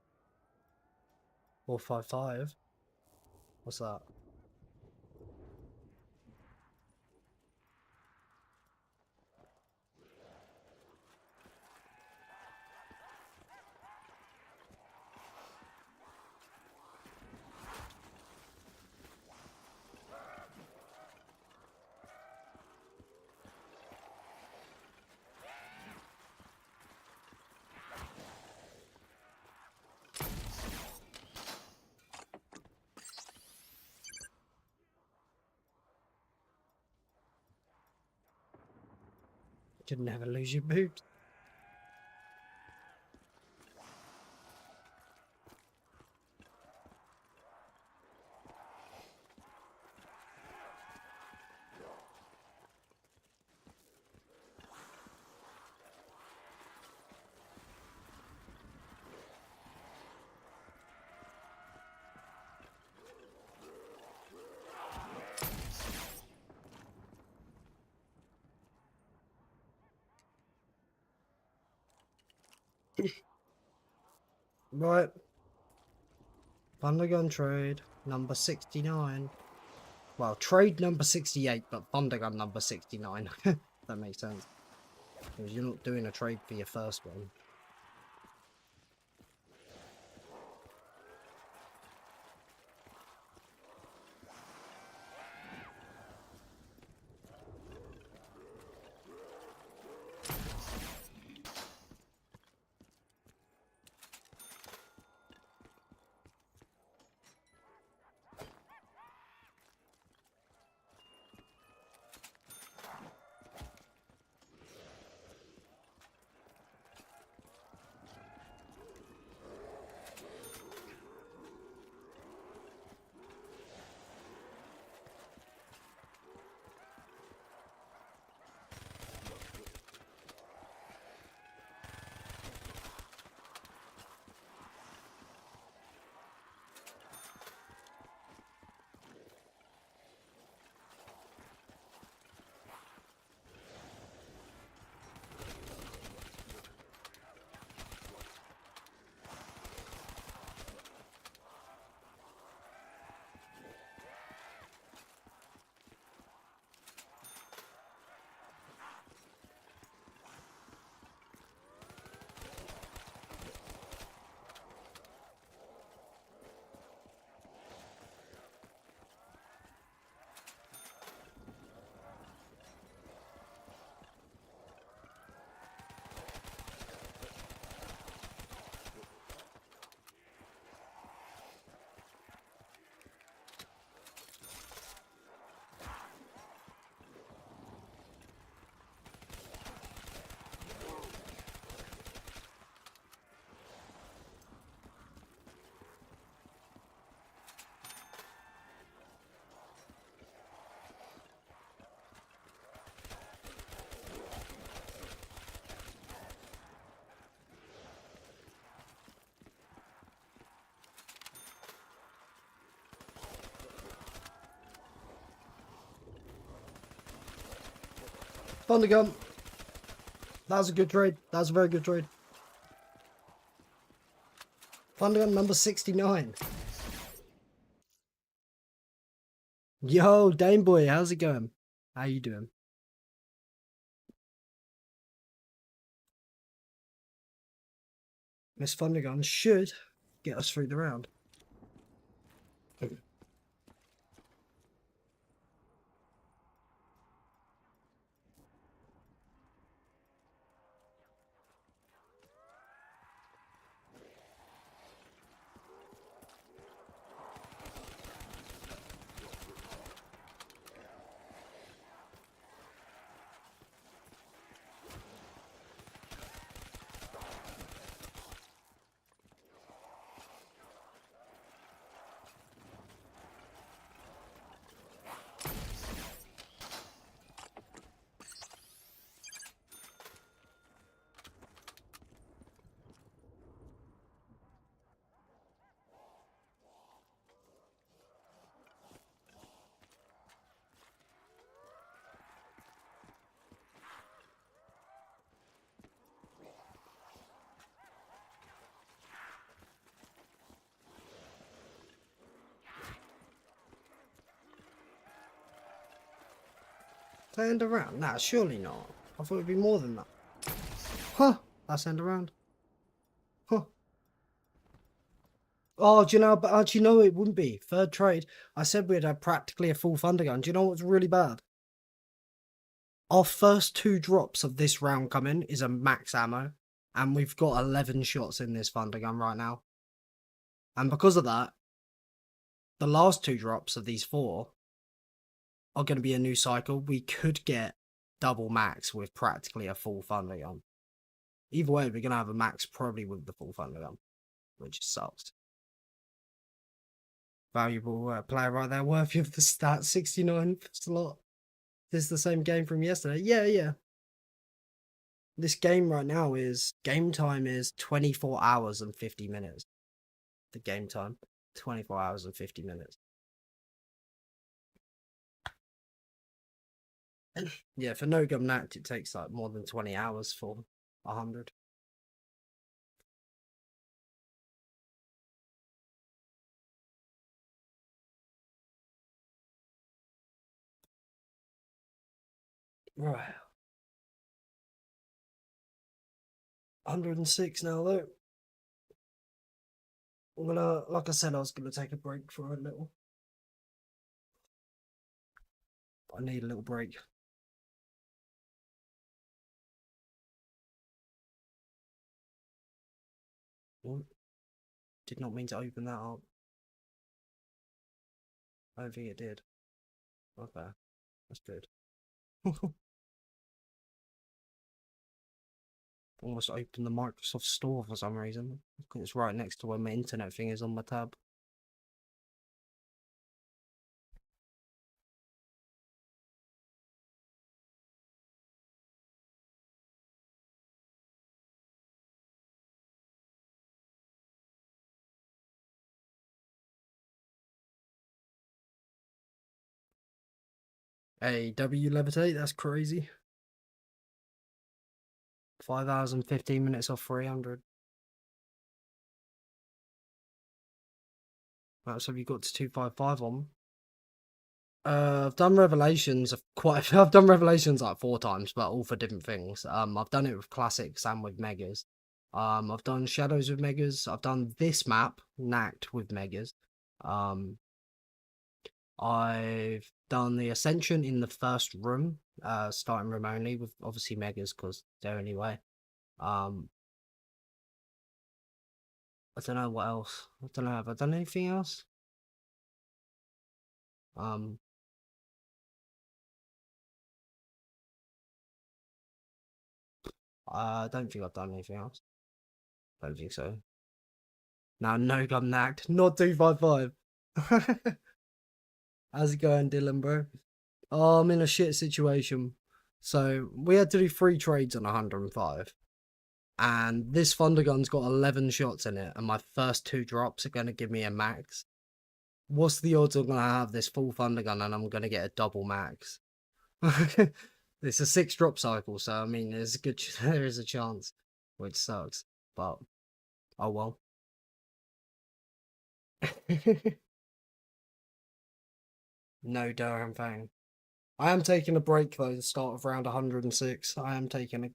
455. What's that? You'd never lose your boobs. Right. Thundergun trade number 69. Well, trade number 68, but Thundergun number 69. That makes sense. Because you're not doing a trade for your first one. Thunder gun. That was a good trade. That was a very good trade. Thunder gun number 69. Yo, Dame Boy, how's it going? How you doing? This Thunder gun should get us through the round. End around? Nah, surely not. I thought it'd be more than that. Huh? That's end around. Huh? Oh, do you know? But actually, no, it wouldn't be. Third trade. I said we'd have practically a full Thunder gun. Do you know what's really bad? Our first 2 drops of this round coming is a max ammo, and we've got 11 shots in this Thunder gun right now. And because of that, the last 2 drops of these 4 are going to be a new cycle. We could get double max with practically a full Thunder gun. Either way, we're going to have a max probably with the full Thunder gun, which sucks. Valuable player right there, worthy of the stat, 69 slot. This is the same game from yesterday. Yeah. This game right now is, game time is 24 hours and 50 minutes. The game time, 24 hours and 50 minutes. Yeah, for no gun Nacht, it takes like more than 20 hours for 100. Right. 106 now though. I'm gonna, like I said, I was gonna take a break for a little. I need a little break. Did not mean to open that up. I don't think it did. Okay, that's good. Almost opened the Microsoft Store for some reason. It's right next to where my internet thing is on my tab. Hey, W levitate, that's crazy. 5 hours and 15 minutes off 300. Right, so you got to 255 on. I've done Revelations I've done Revelations like 4 times, but all for different things. I've done it with classics and with megas. I've done Shadows with megas. I've done this map, Nacht, with megas. I've done the Ascension in the first room, starting room only with obviously megas because they're anyway. I don't know what else. I don't know. Have I done anything else? I don't think I've done anything else. Don't think so. Now, no gun Nacht, not 255. How's it going, Dylan, bro? Oh, I'm in a shit situation. So, we had to do 3 trades on 105. And this Thunder gun's got 11 shots in it, and my first 2 drops are going to give me a max. What's the odds I'm going to have this full Thunder gun and I'm going to get a double max? It's a 6 drop cycle, so I mean, there's a good there is a chance, which sucks, but oh well. No Durham thing. I am taking a break though. The start of round 106. I am taking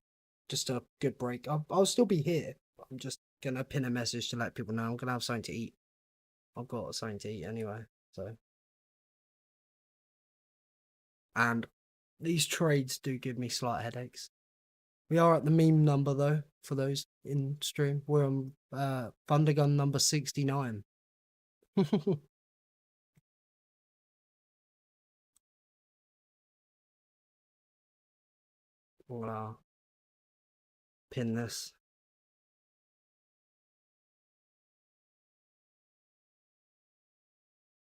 just a good break. I'll still be here. I'm just gonna pin a message to let people know I'm gonna have something to eat. I've got something to eat anyway, so. And these trades do give me slight headaches. We are at the meme number though, for those in stream. We're on Thundergun number 69. Wow. Pin this.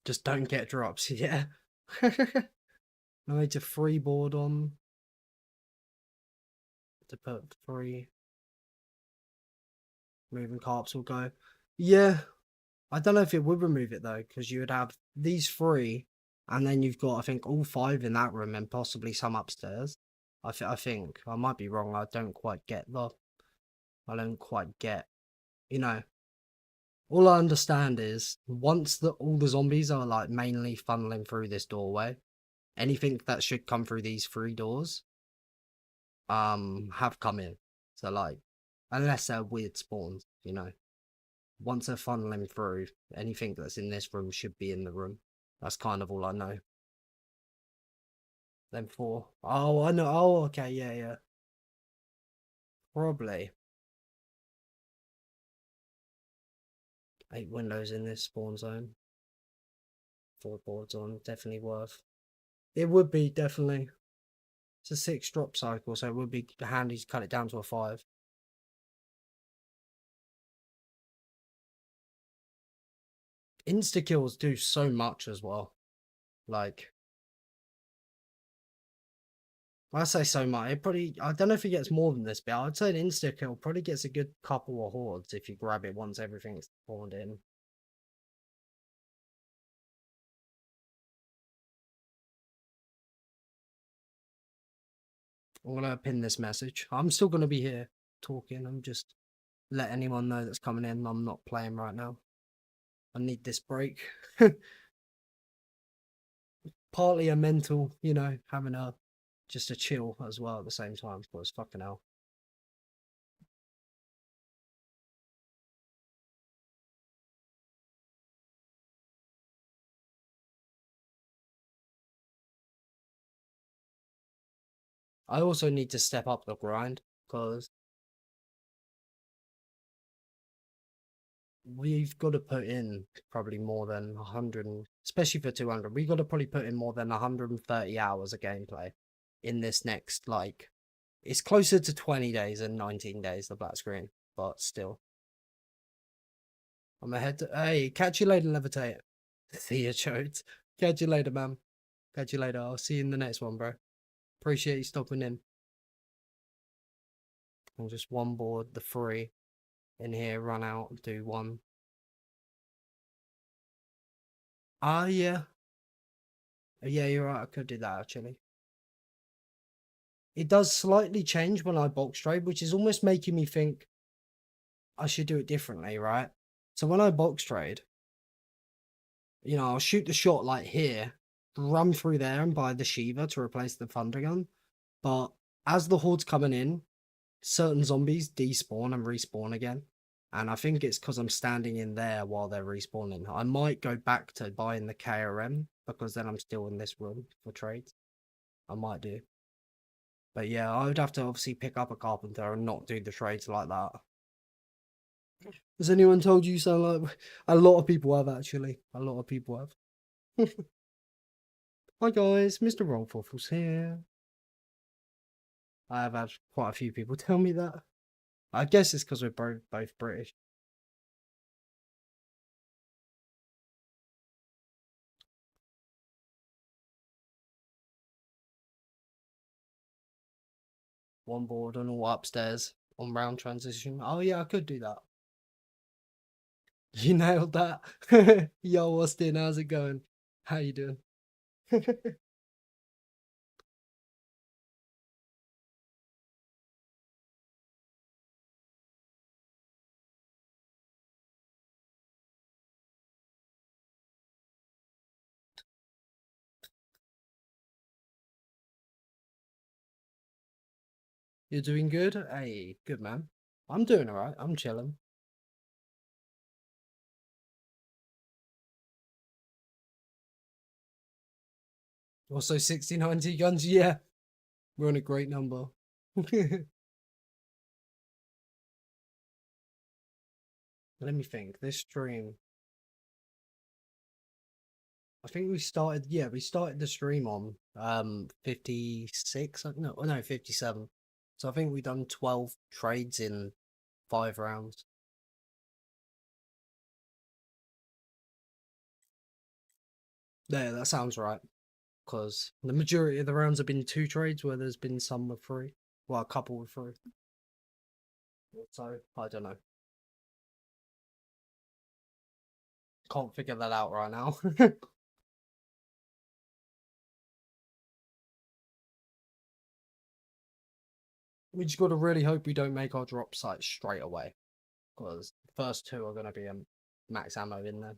Just don't get drops, yeah. I need to freeboard on. To put 3. Moving carps will go. Yeah. I don't know if it would remove it though, because you would have these 3, and then you've got, I think, all 5 in that room and possibly some upstairs. I think. I might be wrong. I don't quite get, you know. All I understand is once all the zombies are like mainly funneling through this doorway, anything that should come through these 3 doors have come in. So like, unless they're weird spawns, you know. Once they're funneling through, anything that's in this room should be in the room. That's kind of all I know. Then 4. Oh, I know. Oh, okay, yeah. Probably. 8 windows in this spawn zone. 4 boards on, definitely worth. It would be, definitely. It's a 6 drop cycle, so it would be handy to cut it down to a 5. Insta kills do so much as well. Like, I say so much. It probably, I don't know if it gets more than this, but I'd say an insta kill probably gets a good couple of hordes if you grab it once everything's spawned in. I'm gonna pin this message. I'm still gonna be here talking. I'm just let anyone know that's coming in. I'm not playing right now. I need this break. Partly a mental, you know, having just a chill as well at the same time. Because fucking hell. I also need to step up the grind because we've got to put in probably more than 100, especially for 200. We've got to probably put in more than 130 hours of gameplay in this next, like, it's closer to 20 days and 19 days, the black screen, but still. I'm ahead to, hey, catch you later, Levitate. See you, Chodes. Catch you later, man. Catch you later. I'll see you in the next one, bro. Appreciate you stopping in. And just one board, the 3 in here, run out, do 1. Ah, yeah. Yeah, you're right. I could do that, actually. It does slightly change when I box trade, which is almost making me think I should do it differently, right? So when I box trade, you know, I'll shoot the shot like here, run through there and buy the Shiva to replace the Thunder Gun. But as the horde's coming in, certain zombies despawn and respawn again. And I think it's because I'm standing in there while they're respawning. I might go back to buying the KRM because then I'm still in this room for trades. I might do. But yeah, I would have to obviously pick up a carpenter and not do the trades like that. Has anyone told you so? Like, a lot of people have, actually. A lot of people have. Hi guys, Mr. Rollfuffle's here. I have had quite a few people tell me that. I guess it's because we're both British. One board and all upstairs on round transition. Oh yeah, I could do that. You nailed that. Yo, Austin, how's it going? How you doing? You're doing good? Hey, good man. I'm doing alright. I'm chilling. Also 60-90 guns, yeah. We're on a great number. Let me think. This stream. I think we started the stream on 56, no, 57. So I think we've done 12 trades in 5 rounds. Yeah, that sounds right. Because the majority of the rounds have been 2 trades where there's been some with 3. Well, a couple with 3. So, I don't know. Can't figure that out right now. We just got to really hope we don't make our drop sites straight away. Because the first 2 are going to be max ammo in there.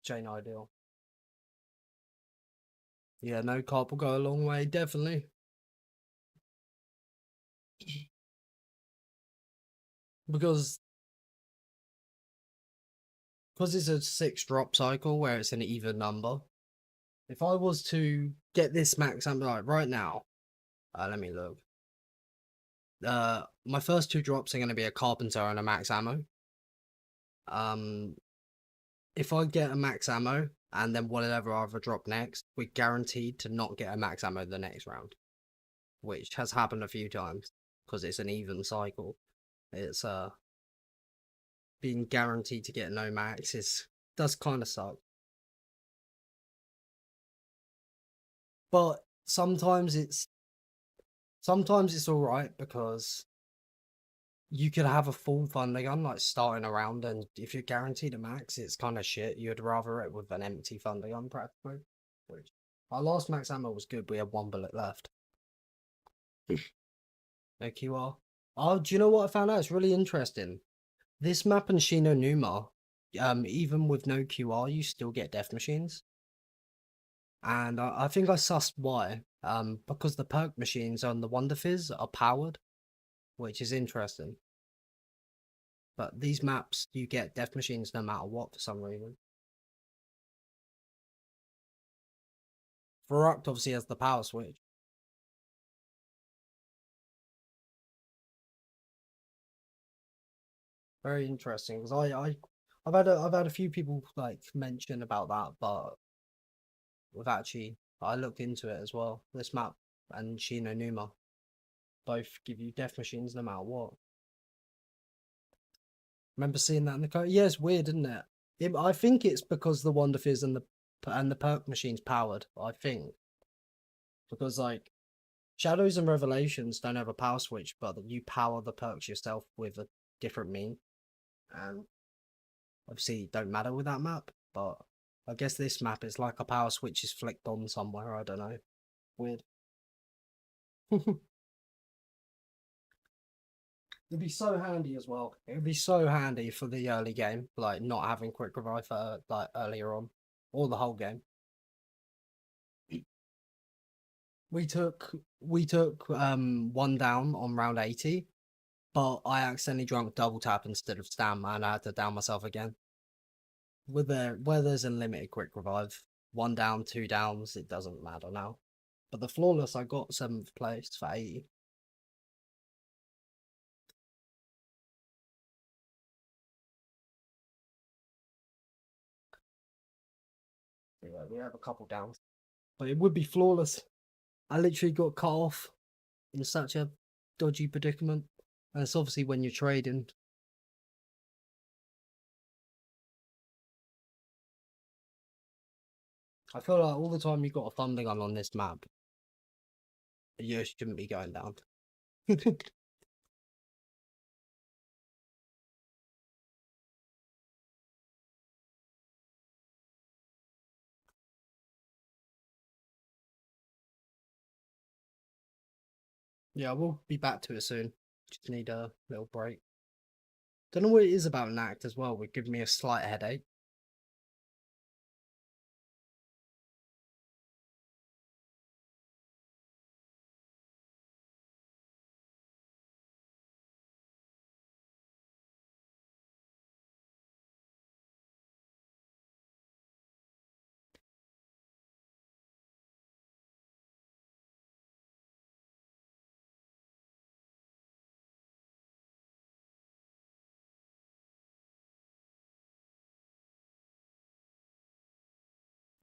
Chain ideal. Yeah, no carp will go a long way, definitely. Because it's a 6 drop cycle where it's an even number. If I was to get this max ammo like right now, let me look. My first 2 drops are going to be a carpenter and a max ammo. If I get a max ammo and then whatever other drop next, we're guaranteed to not get a max ammo the next round, which has happened a few times because it's an even cycle. It's being guaranteed to get no max does kind of suck. But sometimes it's alright because you could have a full thunder gun like starting around, and if you're guaranteed a max, it's kind of shit. You'd rather it with an empty thunder gun practically. Which our last max ammo was good. We had 1 bullet left. No QR. Oh, do you know what I found out? It's really interesting. This map and Shino Numa, even with no QR, you still get death machines. And I think I sussed why. Because the perk machines on the Wonder Fizz are powered, which is interesting. But these maps, you get death machines no matter what for some reason. Varrock obviously has the power switch. Very interesting, because I've had a few people like mention about that, but I looked into it as well. This map and Shino Numa both give you death machines no matter what. Remember seeing that in the code? Yeah, it's weird, isn't it? I think it's because the Wonder Fizz and the perk machine's powered. I think because like Shadows and Revelations don't have a power switch, but you power the perks yourself with a different mean, and obviously it don't matter with that map. But I guess this map is like a power switch is flicked on somewhere. I don't know. Weird. It'd be so handy as well. It'd be so handy for the early game, like not having quick revive like earlier on, or the whole game. We took 1 down on round 80, but I accidentally drank double tap instead of stam, and I had to down myself again. Where there's unlimited quick revive, 1 down, 2 downs, it doesn't matter now. But the flawless, I got 7th place for 80. Yeah, we have a couple downs, but it would be flawless. I literally got cut off in such a dodgy predicament, and it's obviously when you're trading. I feel like all the time you got a thunder gun on this map, you shouldn't be going down. Yeah, we'll be back to it soon. Just need a little break. Don't know what it is about Nacht as well. Would give me a slight headache.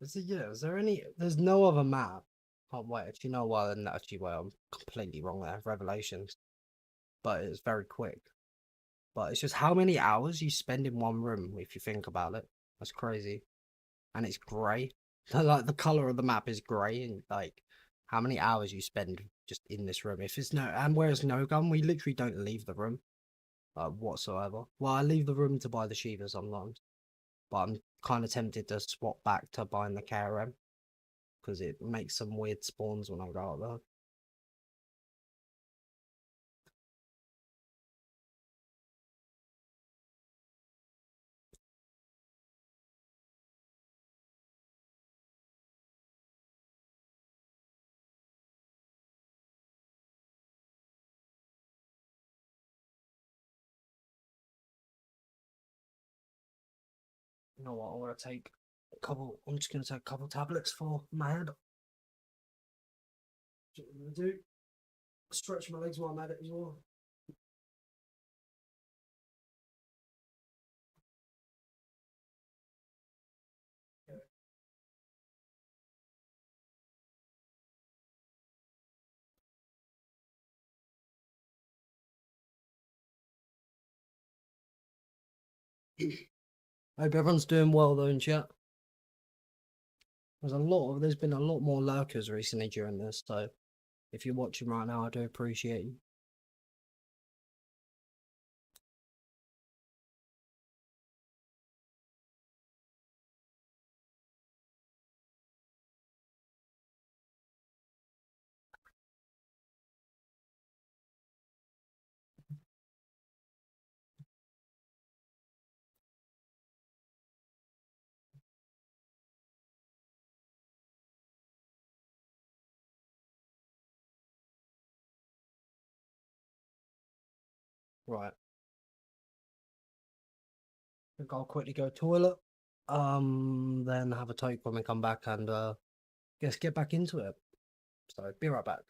Is there any? There's no other map. Oh wait, actually no. Well, then actually, well, I'm completely wrong there. Revelations, but it's very quick. But it's just how many hours you spend in one room if you think about it. That's crazy, and it's grey. Like the color of the map is grey, and like how many hours you spend just in this room. If it's no, and whereas no gun, we literally don't leave the room, whatsoever. Well, I leave the room to buy the Shiva sometimes, but I'm kind of tempted to swap back to buying the KRM because it makes some weird spawns when I go out there. You know what? I'm just gonna take a couple tablets for my head. What I'm gonna do? Stretch my legs while I'm at it as well. Hope everyone's doing well though in chat. There's been a lot more lurkers recently during this, so if you're watching right now, I do appreciate you. Right. I think I'll quickly go toilet. Then have a take when we come back and guess get back into it. So be right back.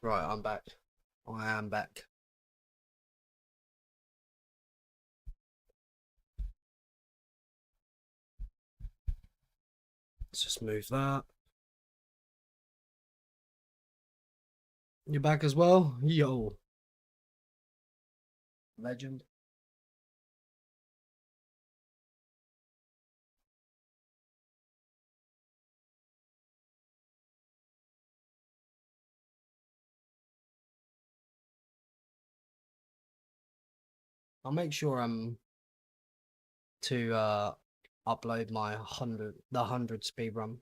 Right, I'm back. I am back. Let's just move that. You're back as well? Yo. Legend. I'll make sure to upload my 100 speed run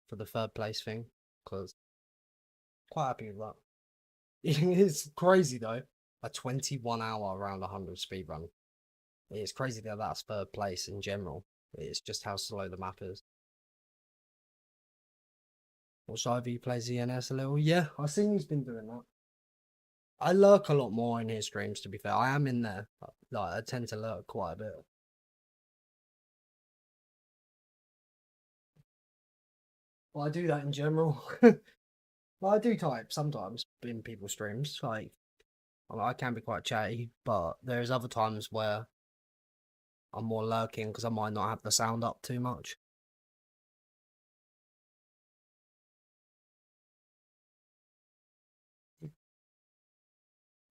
for the third place thing, because quite happy with that. It's crazy though. A 21 hour around 100 speed run. It's crazy that that's third place in general. It's just how slow the map is. Watch IV plays ENS a little. Yeah, I've seen he's been doing that. I lurk a lot more in his streams, to be fair. I am in there. Like, I tend to lurk quite a bit. Well, I do that in general. Well, I do type sometimes in people's streams. Like, I can be quite chatty, but there's other times where I'm more lurking because I might not have the sound up too much.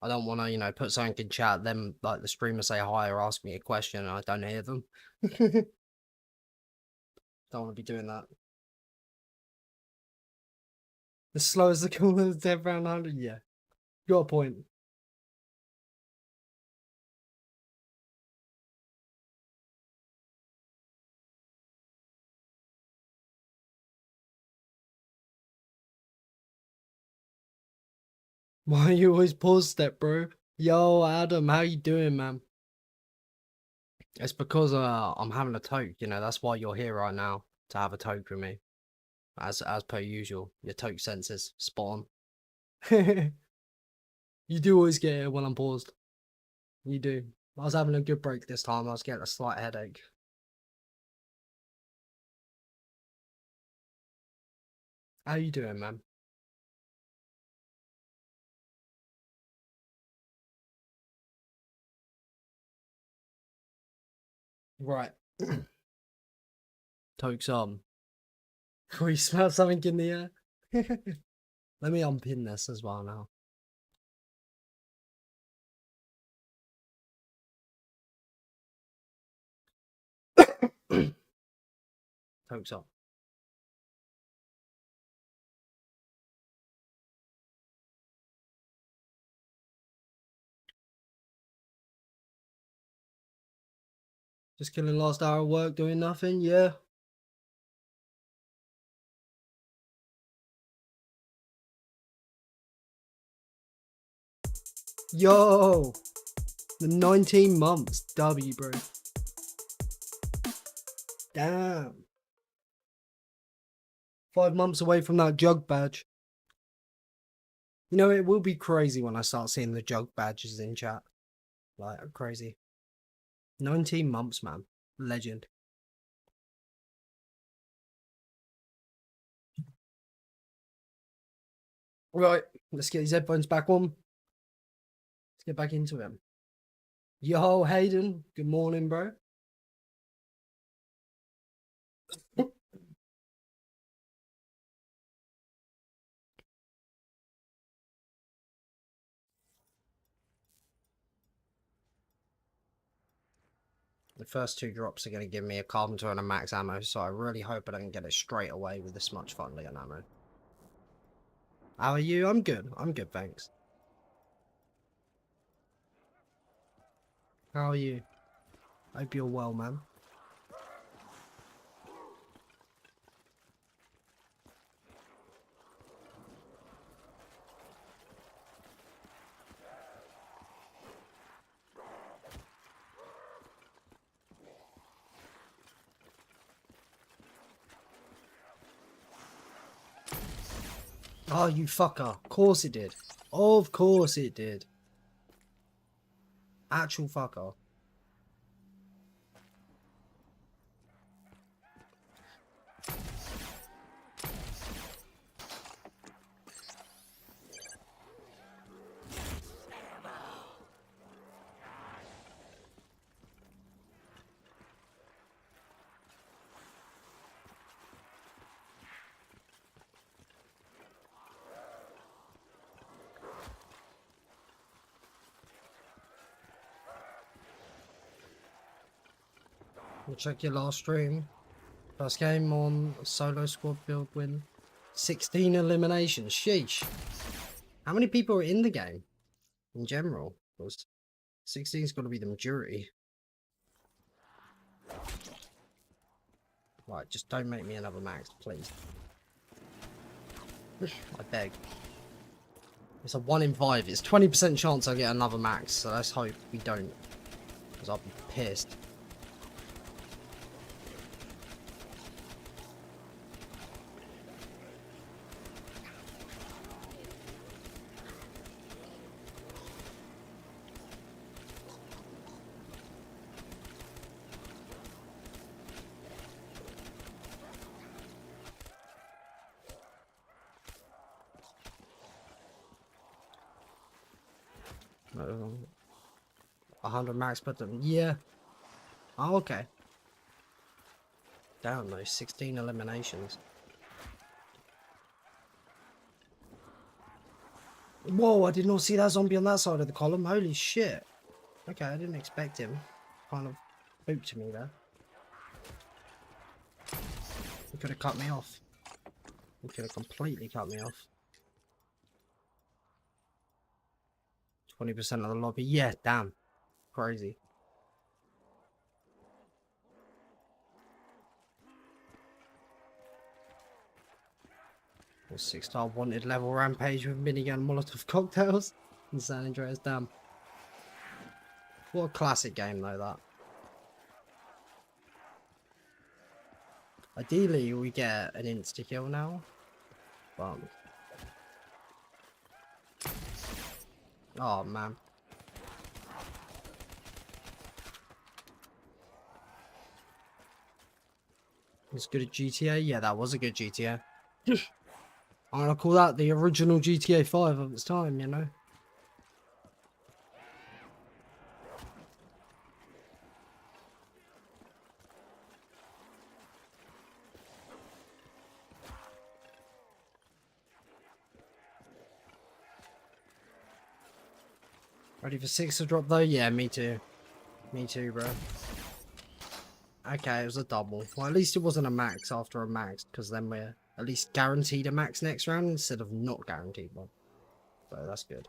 I don't want to, you know, put something in chat, then like the streamer say hi or ask me a question and I don't hear them. Don't want to be doing that. As slow as the call of the dead round 100? Yeah. Got a point. Why you always pause step, bro? Yo, Adam, how you doing, man? It's because I'm having a toke, you know, that's why you're here right now, to have a toke with me. As per usual, your toke senses, spot on. You do always get it when I'm paused. You do. I was having a good break this time, I was getting a slight headache. How you doing, man? Right. Toke's on. Can we smell something in the air? Let me unpin this as well now. Toke's on. Just killing last hour of work doing nothing, yeah. Yo! The 19 months W, bro. Damn. 5 months away from that jug badge. You know, it will be crazy when I start seeing the jug badges in chat. Like, crazy. 19 months, man. Legend. Right, let's get these headphones back on. Let's get back into them. Yo, Hayden. Good morning, bro. The first 2 drops are going to give me a carpenter and a max ammo, so I really hope I don't get it straight away with this much funding and ammo. How are you? I'm good. I'm good, thanks. How are you? Hope you're well, man. Oh, you fucker. Of course it did. Of course it did. Actual fucker. We'll check your last stream. First game on solo squad build win. 16 eliminations. Sheesh. How many people are in the game? In general? 16's got to be the majority. Right, just don't make me another max, please. I beg. It's a 1 in 5. It's 20% chance I get another max, so let's hope we don't. Because I'll be pissed. 100 max, but yeah. Oh, okay. Damn, those 16 eliminations. Whoa, I did not see that zombie on that side of the column. Holy shit. Okay, I didn't expect him. Kind of booped me there. He could have cut me off. He could have completely cut me off. 20% of the lobby. Yeah, damn. Crazy. 6-star wanted level rampage with minigun Molotov cocktails in San Andreas. Damn. What a classic game though, that. Ideally we get an insta kill now. But oh man. It's good at GTA? Yeah, that was a good GTA. I'm gonna call that the original GTA 5 of its time, you know? Ready for 6 to drop though? Yeah, me too. Me too, bro. Okay, it was a double. Well, at least it wasn't a max after a max, because then we're at least guaranteed a max next round instead of not guaranteed one. So that's good.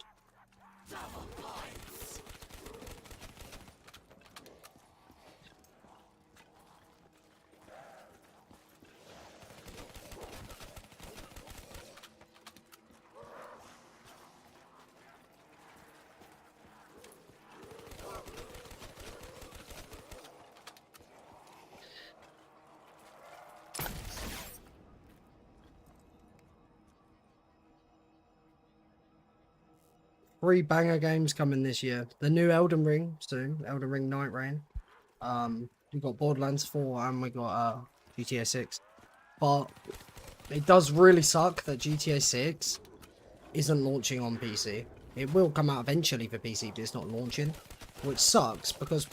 3 banger games coming this year. The new Elden Ring soon. Elden Ring Night Rain. We got Borderlands 4 and we got GTA 6. But it does really suck that GTA 6 isn't launching on PC. It will come out eventually for PC, but it's not launching. Which sucks because,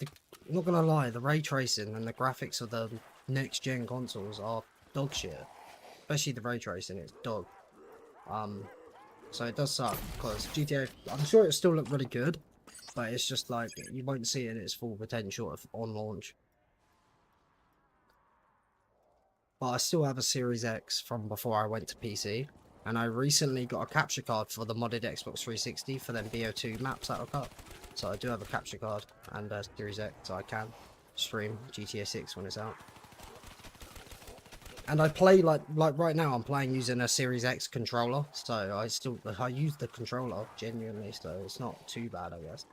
I'm not gonna lie, the ray tracing and the graphics of the next gen consoles are dog shit. Especially the ray tracing, it's dog. So it does suck because GTA, I'm sure it'll still look really good, but it's just like you won't see it in its full potential on launch. But I still have a Series X from before I went to PC, and I recently got a capture card for the modded Xbox 360 for them BO2 maps that I cut. So I do have a capture card and a Series X, so I can stream GTA 6 when it's out. And I play like right now I'm playing using a Series X controller, so I use the controller genuinely, so it's not too bad, I guess.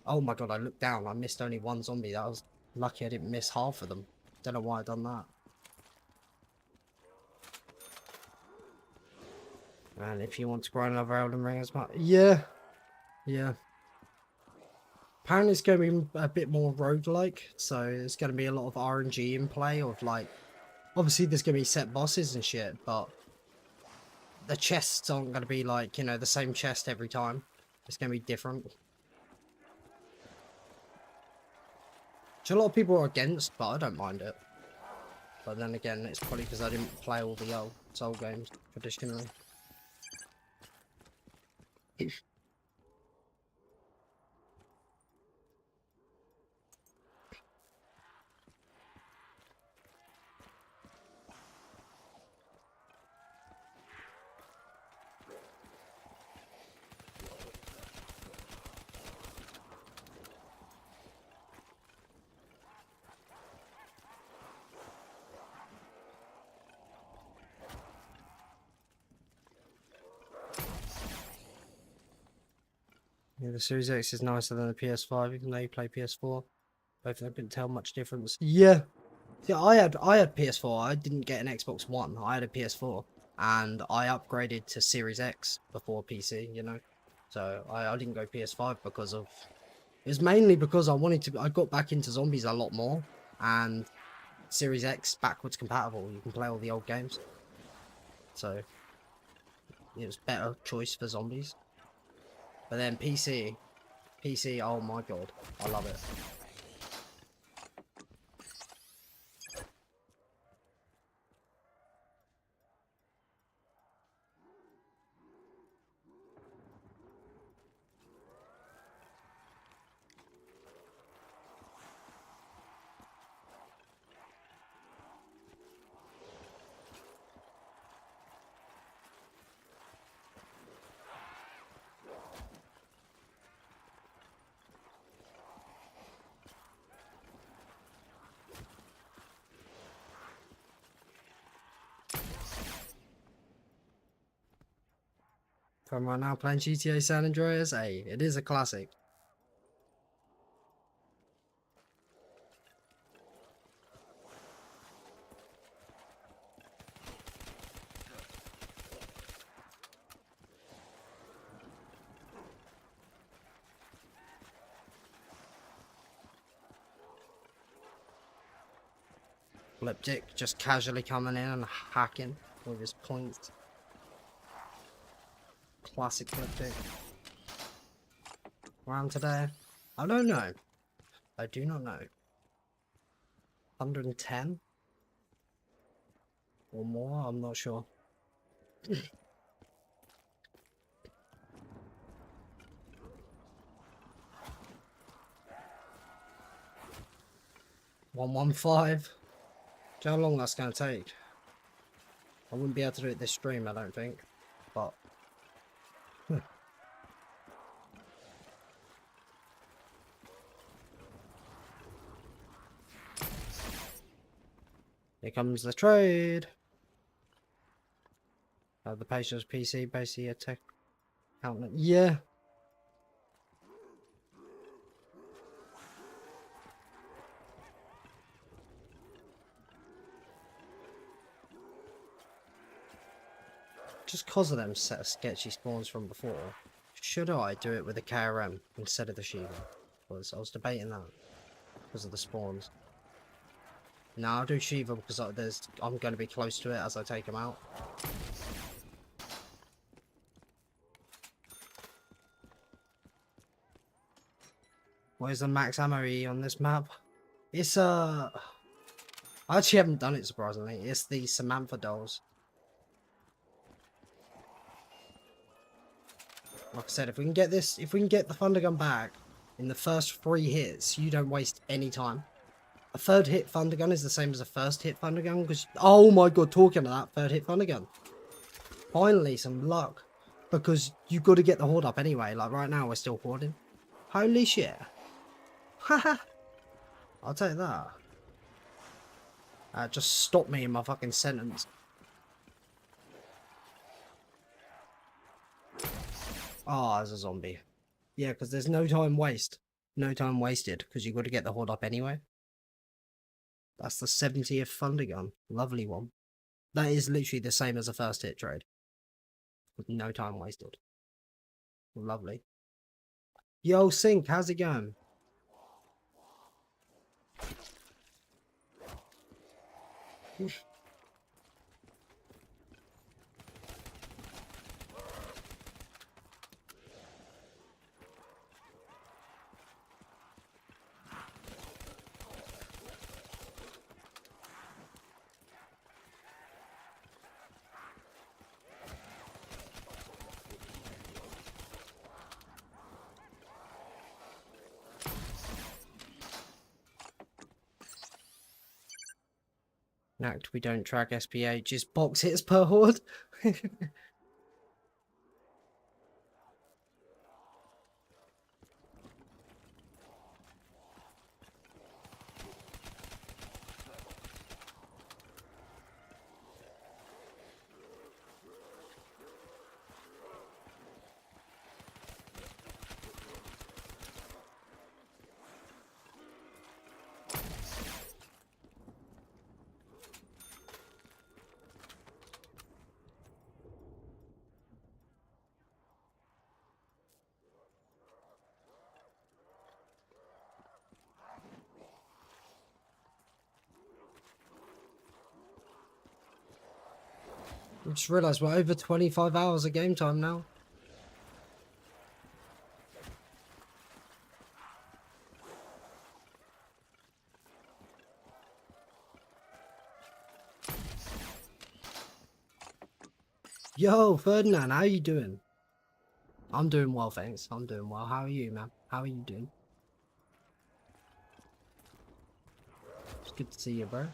Oh my god, I looked down, I missed only one zombie. That was lucky I didn't miss half of them. Don't know why I done that. And if you want to grind another Elden Ring as much, yeah. Apparently it's going to be a bit more roguelike, so there's going to be a lot of RNG in play of like, obviously there's going to be set bosses and shit, but the chests aren't going to be like, you know, the same chest every time. It's going to be different. Which a lot of people are against, but I don't mind it. But then again, it's probably because I didn't play all the old Soul games traditionally. Yeah, the Series X is nicer than the PS5, even though you play PS4. Both of them couldn't tell much difference. Yeah. Yeah, I had PS4. I didn't get an Xbox One. I had a PS4. And I upgraded to Series X before PC, you know. So I didn't go PS5 because of... It was mainly because I got back into zombies a lot more. And Series X backwards compatible. You can play all the old games. So it was better choice for zombies. But then PC, oh my god, I love it. From right now playing GTA San Andreas, hey, it is a classic. Flipdick just casually coming in and hacking with his points. Classic Flipdick. Round today? I don't know. I do not know. 110? Or more? I'm not sure. 115. Do you know how long that's going to take? I wouldn't be able to do it this stream, I don't think. But... Here comes the trade. The patient's PC, basically a tech outlet. Yeah. Just cause of them set of sketchy spawns from before, should I do it with a KRM instead of the Shiva? I was debating that because of the spawns. No, I'll do Shiva because I'm going to be close to it as I take them out. Where's the max ammo E on this map? It's I actually haven't done it surprisingly. It's the Samantha dolls. Like I said, if we can get this, if we can get the Thunder Gun back in the first 3 hits, you don't waste any time. A third hit Thunder Gun is the same as a first hit Thunder Gun because, oh my god, talking of that, third hit Thunder Gun. Finally, some luck. Because you got to get the horde up anyway. Like right now, we're still hoarding. Holy shit. Haha. I'll take that. Just stop me in my fucking sentence. Oh, there's a zombie. Yeah, because there's no time waste. No time wasted, because you've got to get the horde up anyway. That's the 70th Thunder Gun. Lovely one. That is literally the same as a first hit trade. With no time wasted. Lovely. Yo, Sync, how's it going? Nacht, we don't track SPH, just box hits per horde. I just realised we're over 25 hours of game time now. Yo, Ferdinand, how you doing? I'm doing well, thanks. I'm doing well. How are you, man? How are you doing? It's good to see you, bro.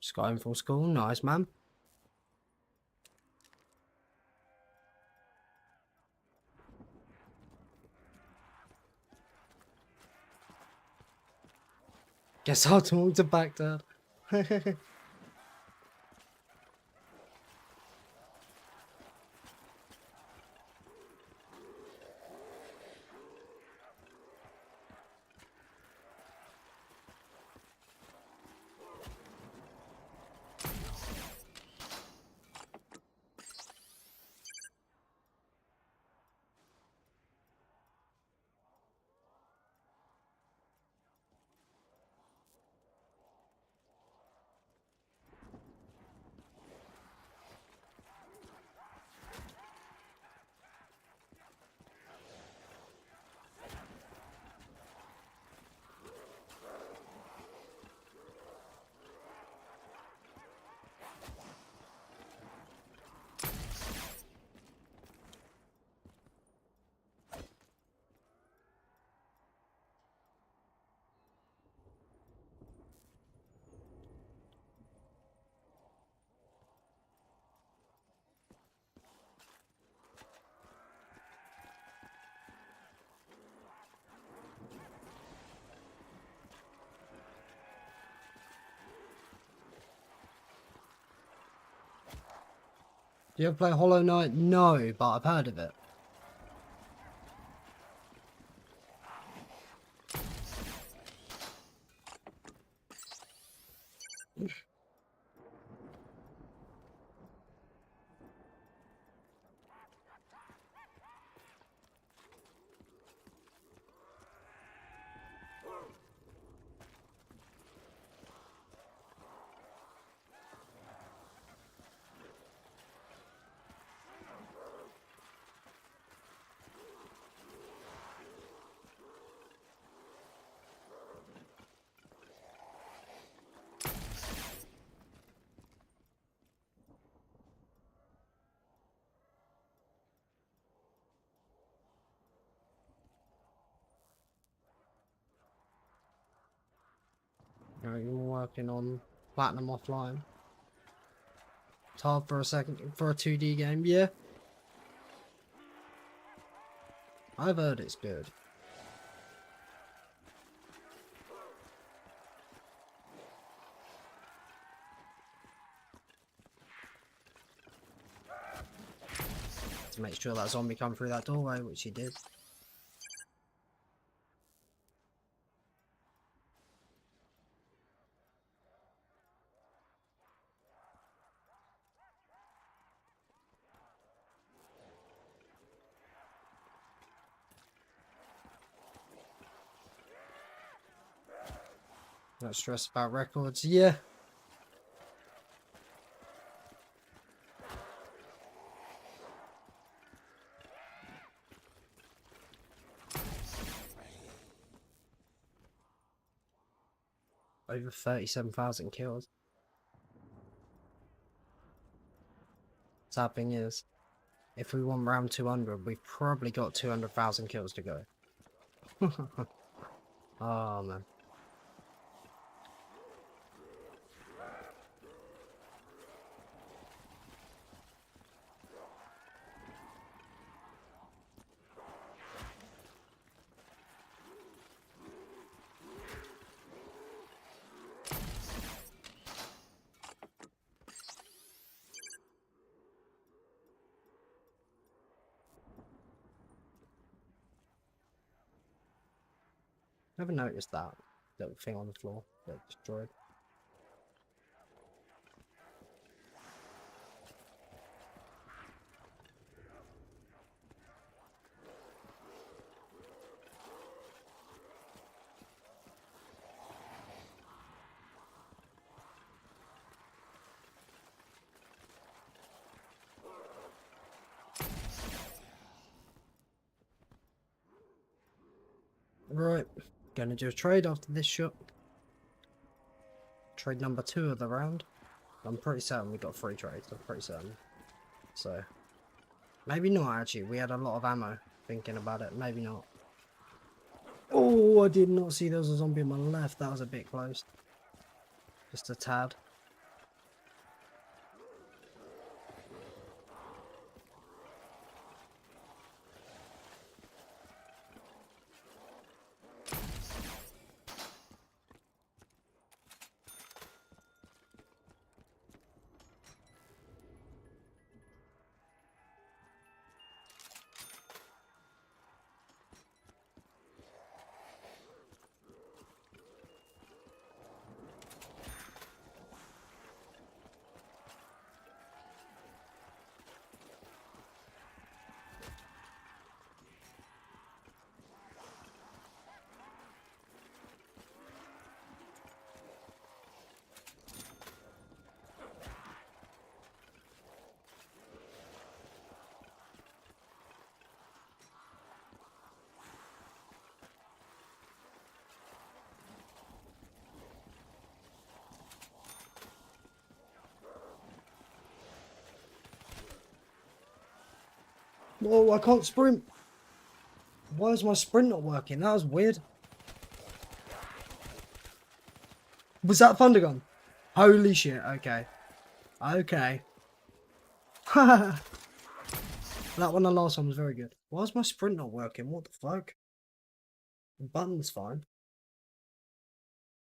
Just got home from school. Nice, man. Guess I'll talk to Baghdad. Do you ever play Hollow Knight? No, but I've heard of it. You know, you're working on Platinum Offline. It's hard for a 2D game, yeah. I've heard it's good. To make sure that zombie come through that doorway, which he did. Not stressed about records, yeah. Over 37,000 kills. Sad thing is, if we want round 200, we've probably got 200,000 kills to go. Oh man. Never noticed that little thing on the floor that destroyed. Right, gonna do a trade after this shot. Trade number 2 of the round. I'm pretty certain we got 3 trades, I'm pretty certain. So, maybe not actually, we had a lot of ammo thinking about it, maybe not. Oh, I did not see there was a zombie on my left, that was a bit close. Just a tad. Whoa, I can't sprint. Why is my sprint not working? That was weird. Was that thunder gun? Holy shit, okay. Okay. That one, the last one was very good. Why is my sprint not working? What the fuck? The button's fine.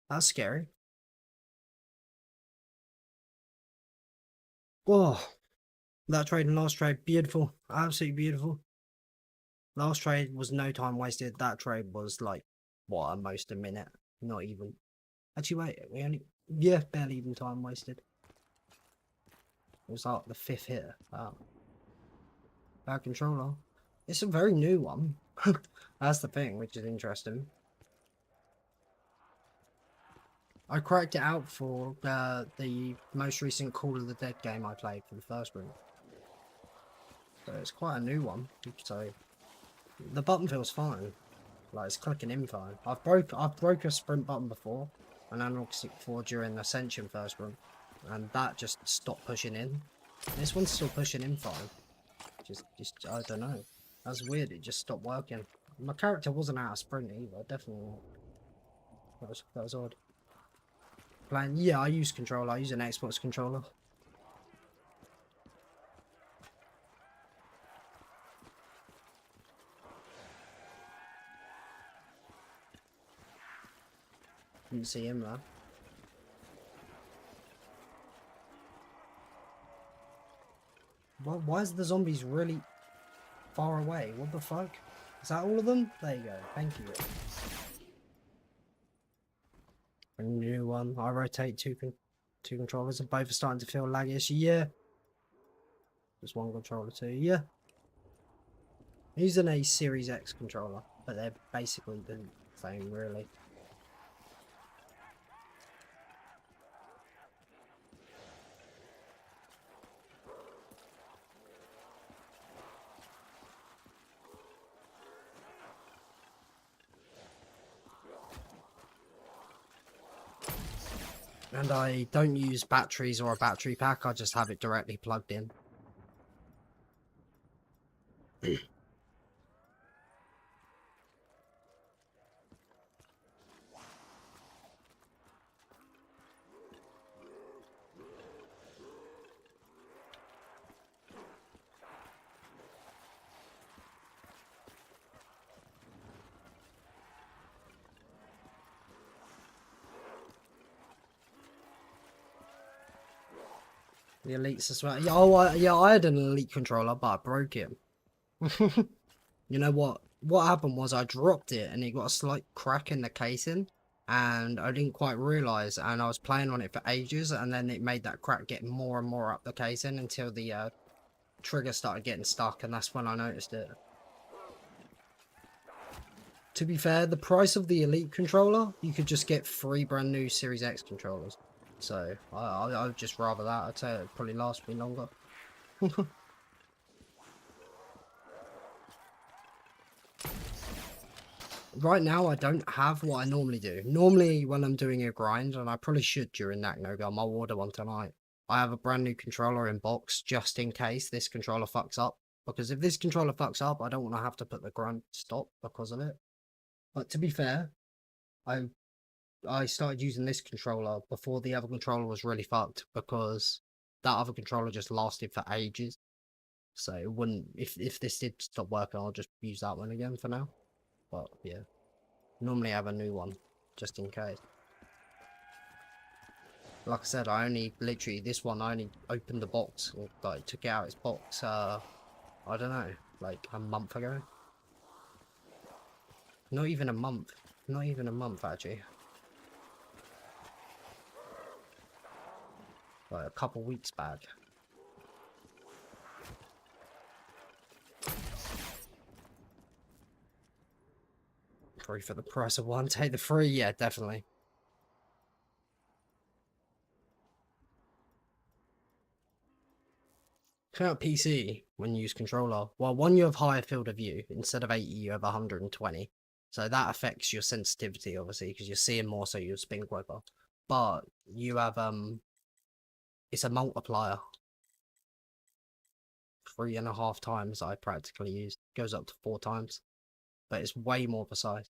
That's scary. Whoa. That trade and last trade, beautiful. Absolutely beautiful. Last trade was no time wasted. That trade was like, what, at most a minute? Not even. Actually, wait, we only... Yeah, barely even time wasted. It was like the 5th hit. Wow. Bad controller. It's a very new one. That's the thing, which is interesting. I cracked it out for the most recent Call of the Dead game I played for the first room. So it's quite a new one. So the button feels fine. Like it's clicking in fine. I've broke a sprint button before, an analog stick before during the Ascension first run, and that just stopped pushing in. This one's still pushing in fine. Just I don't know. That's weird. It just stopped working. My character wasn't out of sprint either. Definitely not. That was odd. Playing, yeah, I use controller. I use an Xbox controller. Didn't see him there. Why is the zombies really far away? What the fuck? Is that all of them? There you go. Thank you. A new one. I rotate two controllers and both are starting to feel laggish. Yeah. Just one controller too. Yeah. I'm using a Series X controller, but they're basically the same, really. And I don't use batteries or a battery pack, I just have it directly plugged in. The elites as well. Yeah, oh, I had an elite controller, but I broke it. You know what? What happened was I dropped it and it got a slight crack in the casing. And I didn't quite realise. And I was playing on it for ages. And then it made that crack get more and more up the casing until the trigger started getting stuck. And that's when I noticed it. To be fair, the price of the elite controller, you could just get 3 brand new Series X controllers. So, I would just rather that. I'd say it'd probably last me longer. right now I don't have what I normally do. Normally when I'm doing a grind, and I probably should during that no go, I'll order one tonight. I have a brand new controller in box just in case this controller fucks up. Because if this controller fucks up, I don't want to have to put the grind stop because of it. But to be fair, I started using this controller before the other controller was really fucked, because that other controller just lasted for ages. So it wouldn't, if this did stop working, I'll just use that one again for now. But yeah, normally I have a new one just in case. Like I said, I only literally this one I only opened the box, or like took it out its box. I don't know, like a month ago. Not even a month. Not even a month actually. Like a couple weeks back. Three for the price of one. Take the free, yeah, definitely. Turn out PC when you use controller. Well, one, you have higher field of view. Instead of 80, you have 120. So that affects your sensitivity, obviously, because you're seeing more, so you'll spin quicker. But you have it's a multiplier. 3.5 times I practically use. Goes up to 4 times. But it's way more precise.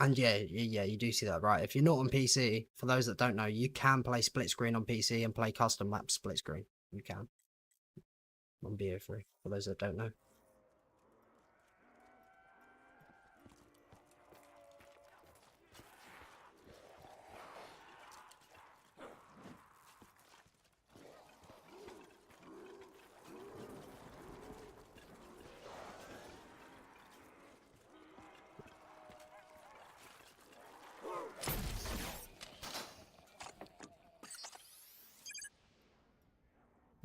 And yeah, you do see that, right? If you're not on PC, for those that don't know, you can play split screen on PC and play custom map split screen. You can. On BO3, for those that don't know.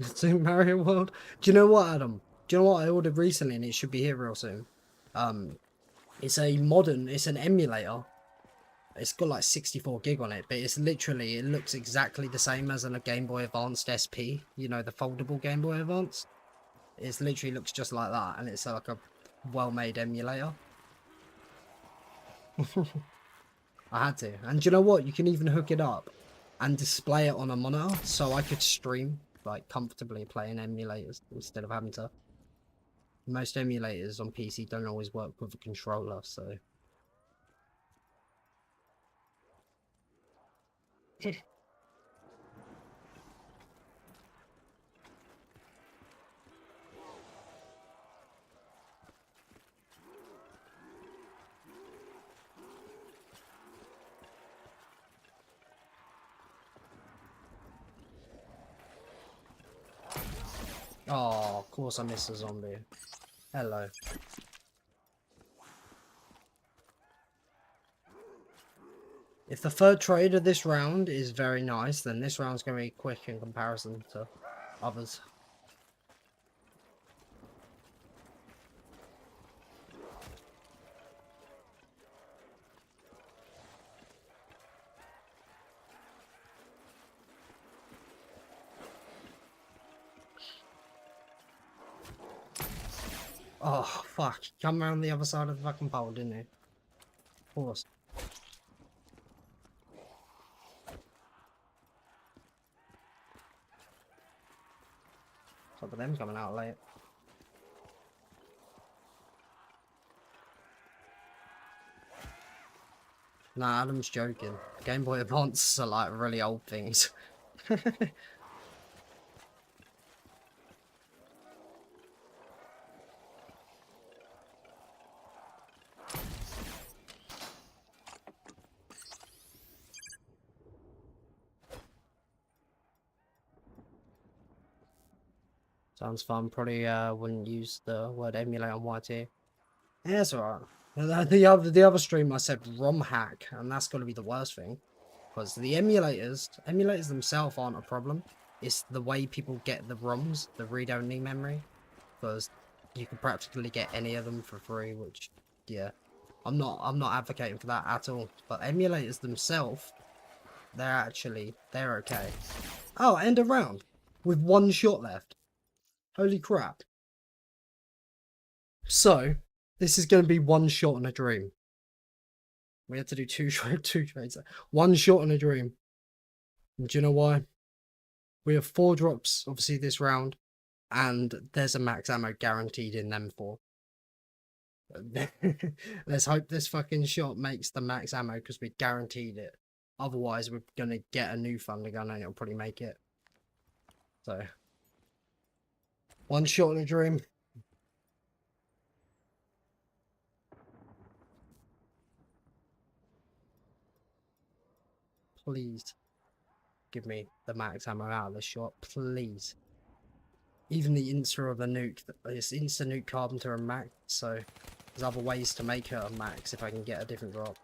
Super Mario World. Do you know what, Adam? Do you know what I ordered recently, and it should be here real soon? It's an emulator. It's got like 64 gig on it, but it's literally, it looks exactly the same as on a Game Boy Advanced SP. You know, the foldable Game Boy Advance. It literally looks just like that, and it's like a well-made emulator. I had to. And do you know what? You can even hook it up and display it on a monitor, so I could stream like comfortably playing emulators instead of having to. Most emulators on PC don't always work with a controller, so. Oh, of course I missed a zombie. Hello. If the third trade of this round is very nice, then this round's going to be quick in comparison to others. Oh, fuck. Come around the other side of the fucking pole, didn't he? Of course. Top of them coming out late. Nah, Adam's joking. Game Boy Advance are like really old things. Sounds fun. Probably wouldn't use the word emulate on YT. Yeah, it's alright. The other stream I said ROM hack, and that's got to be the worst thing, because the emulators themselves aren't a problem. It's the way people get the ROMs, the read-only memory, because you can practically get any of them for free. Which, yeah, I'm not advocating for that at all. But emulators themselves, they're okay. Oh, end of round with 1 shot left. Holy crap. So, This is going to be one shot in a dream. We had to do two trades. One shot in a dream. And do you know why? We have 4 drops, obviously, this round. And there's a max ammo guaranteed in them 4. Let's hope this fucking shot makes the max ammo because we guaranteed it. Otherwise, we're going to get a new thunder gun and it'll probably make it. So, one shot in a dream. Please give me the max ammo out of this shot, please. Even the insta of the nuke, it's insta nuke carpenter and max, so there's other ways to make it a max if I can get a different drop.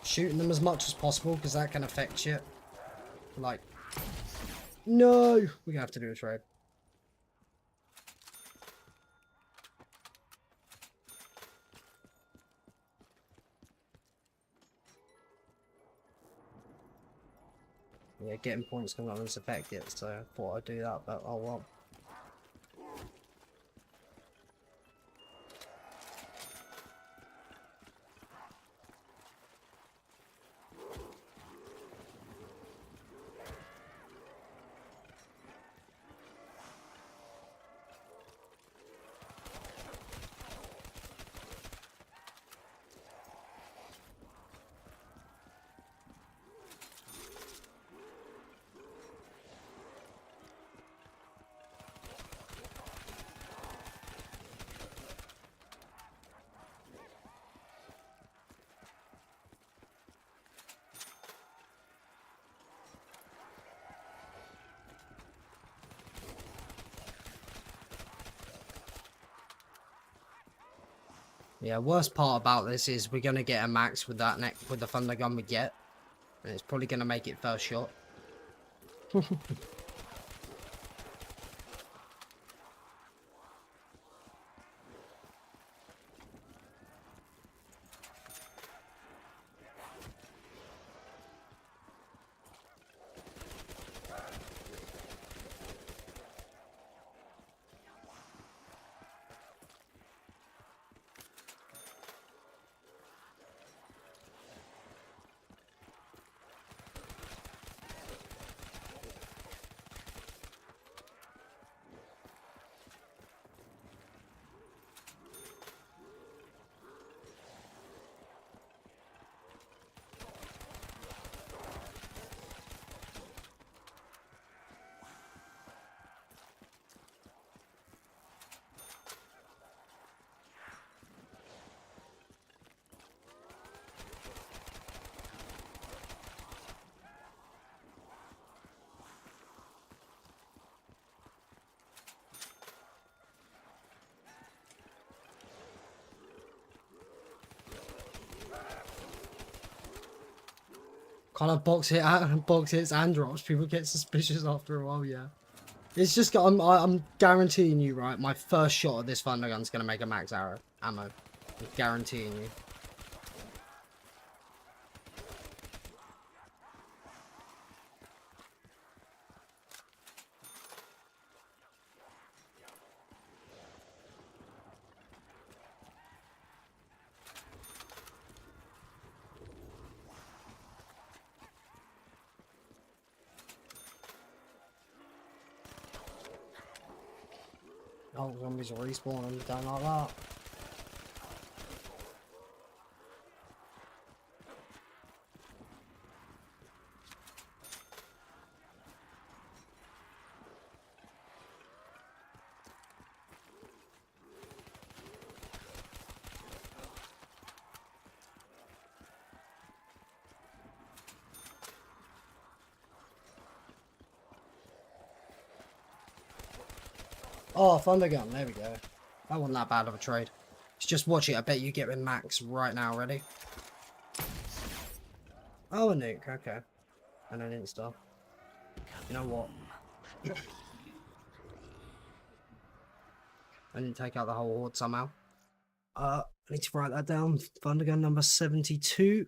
Shooting them as much as possible because that can affect shit. Like, no, we're gonna have to do a trade. Yeah, getting points can not affect it, so I thought I'd do that, but oh well. Yeah, worst part about this is we're gonna get a max with that with the thunder gun we get, and it's probably gonna make it first shot. Kind of box hits and drops. People get suspicious after a while. Yeah, it's just I'm guaranteeing you, right? My first shot of this thunder gun's gonna make a max ammo. I'm guaranteeing you. Oh, zombies are respawning, don't like that. Oh, thunder gun, there we go. That wasn't that bad of a trade. Just watch it, I bet you get with max right now, ready? Oh, a nuke, okay. And an insta. You know what? I didn't take out the whole horde somehow. I need to write that down. Thundergun number 72.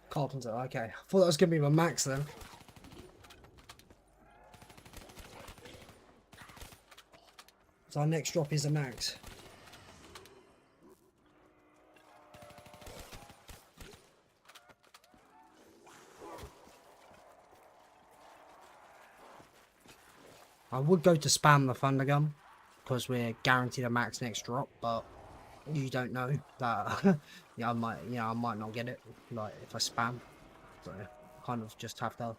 Carpenter, okay. I thought that was going to be my max then. So our next drop is a max. I would go to spam the Thundergun because we're guaranteed a max next drop, but you don't know that. Yeah, I might not get it. Like if I spam, so kind of just have to.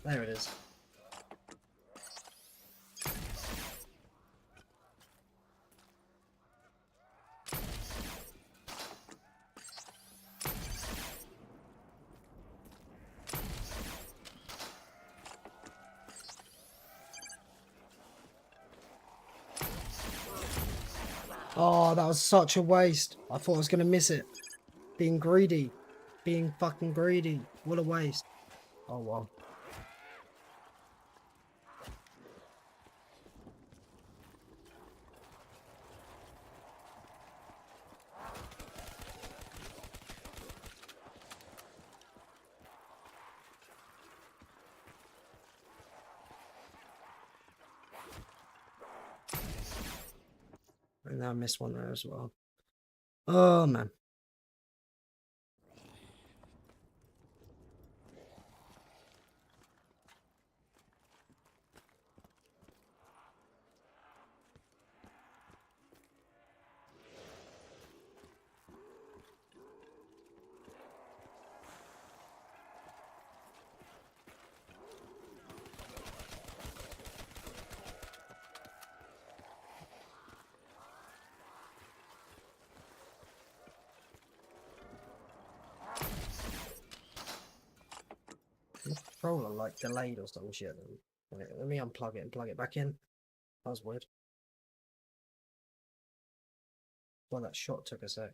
There it is. Oh, that was such a waste. I thought I was going to miss it. Being greedy. Being fucking greedy. What a waste. Oh, well. And I missed one there as well. Oh, man. Controller like delayed or some shit. Wait, let me unplug it and plug it back in. That was weird. Well, that shot took a sec.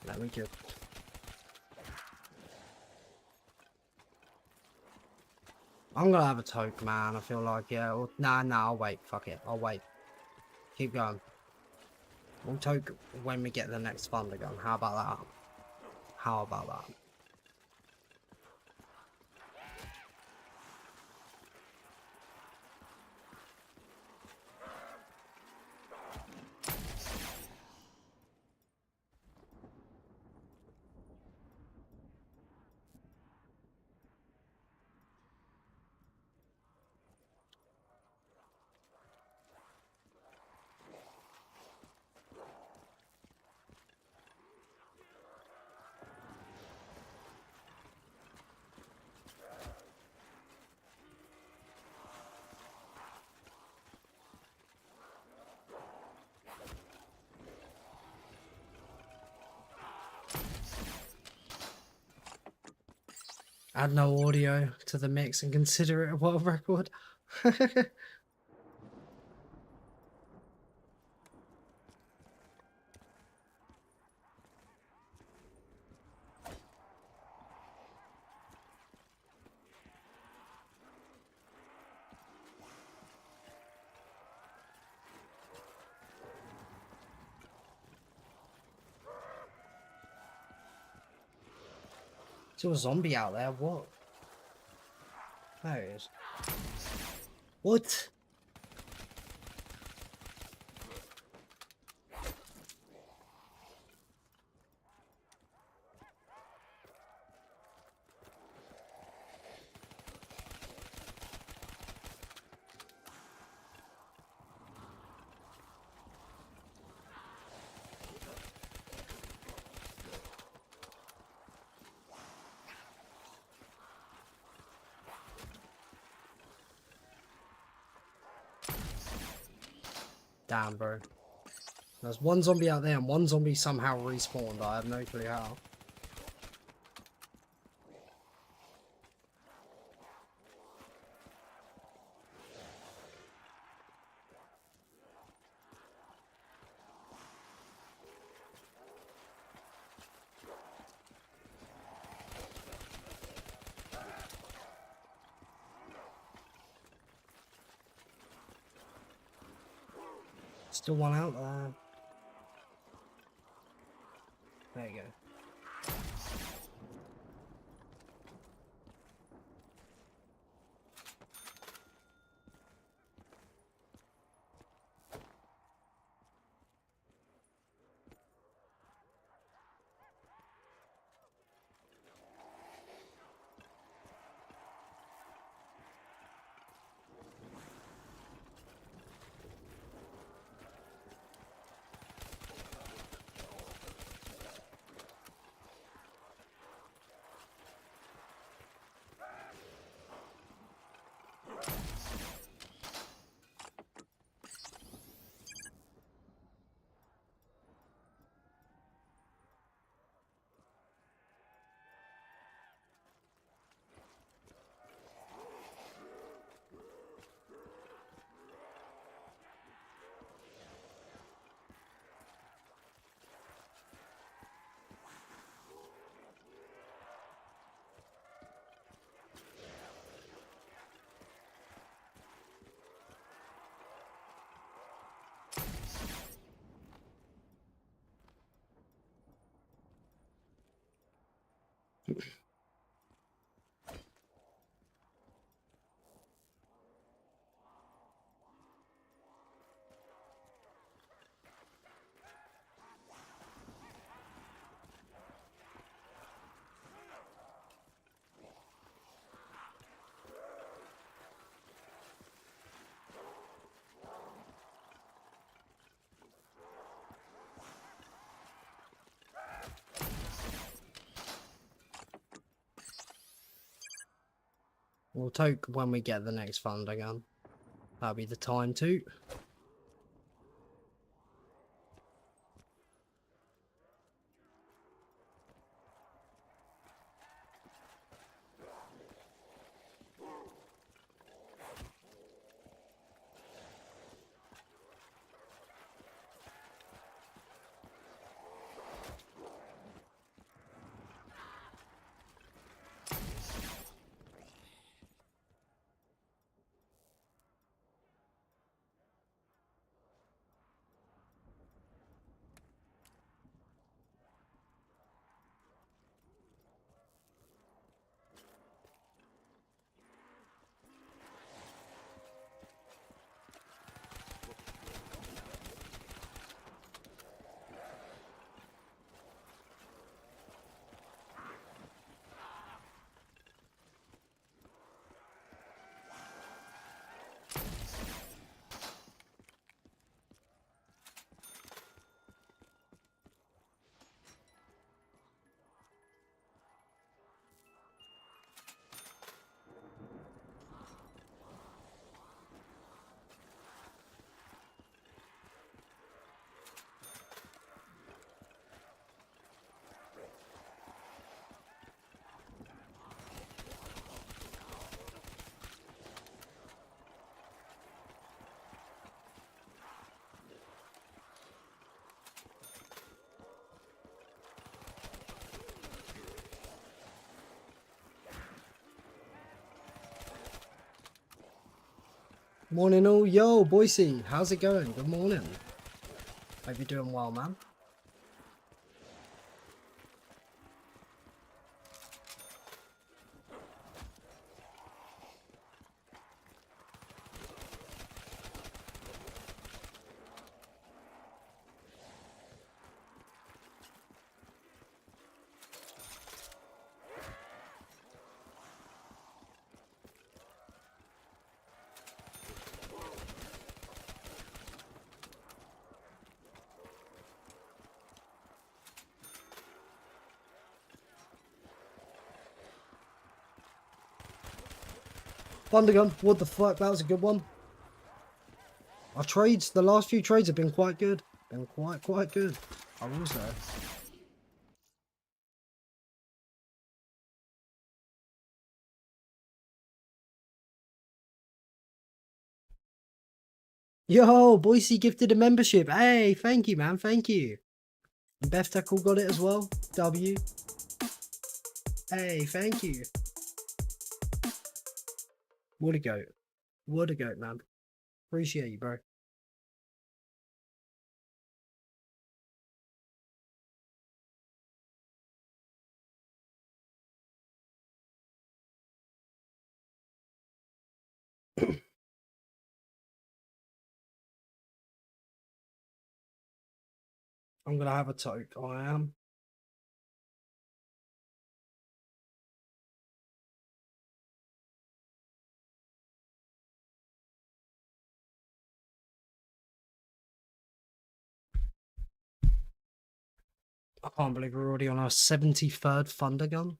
Let me good. I'm gonna have a toke, man. I feel like, yeah. Or, nah, I'll wait. Fuck it. I'll wait. Keep going. We'll toke when we get the next Thundergun. How about that? How about that? Add no audio to the mix and consider it a world record. Still a zombie out there, what? There he is. What? Damn, bro. There's one zombie out there and one zombie somehow respawned. I have no clue how. Still one out there. There you go. We'll take when we get the next fund again. That'll be the time too. Morning all, yo Boise, how's it going? Good morning. Hope you're doing well, man. Thundergun, what the fuck, that was a good one. Our trades, the last few trades have been quite good. Been quite good. I will say. Yo, Boise gifted a membership. Hey, thank you, man. Thank you. And Beth Tackle got it as well. W. Hey, thank you. What a goat. What a goat, man. Appreciate you, bro. I'm gonna have a toke. I am. I can't believe we're already on our 73rd Thunder gun.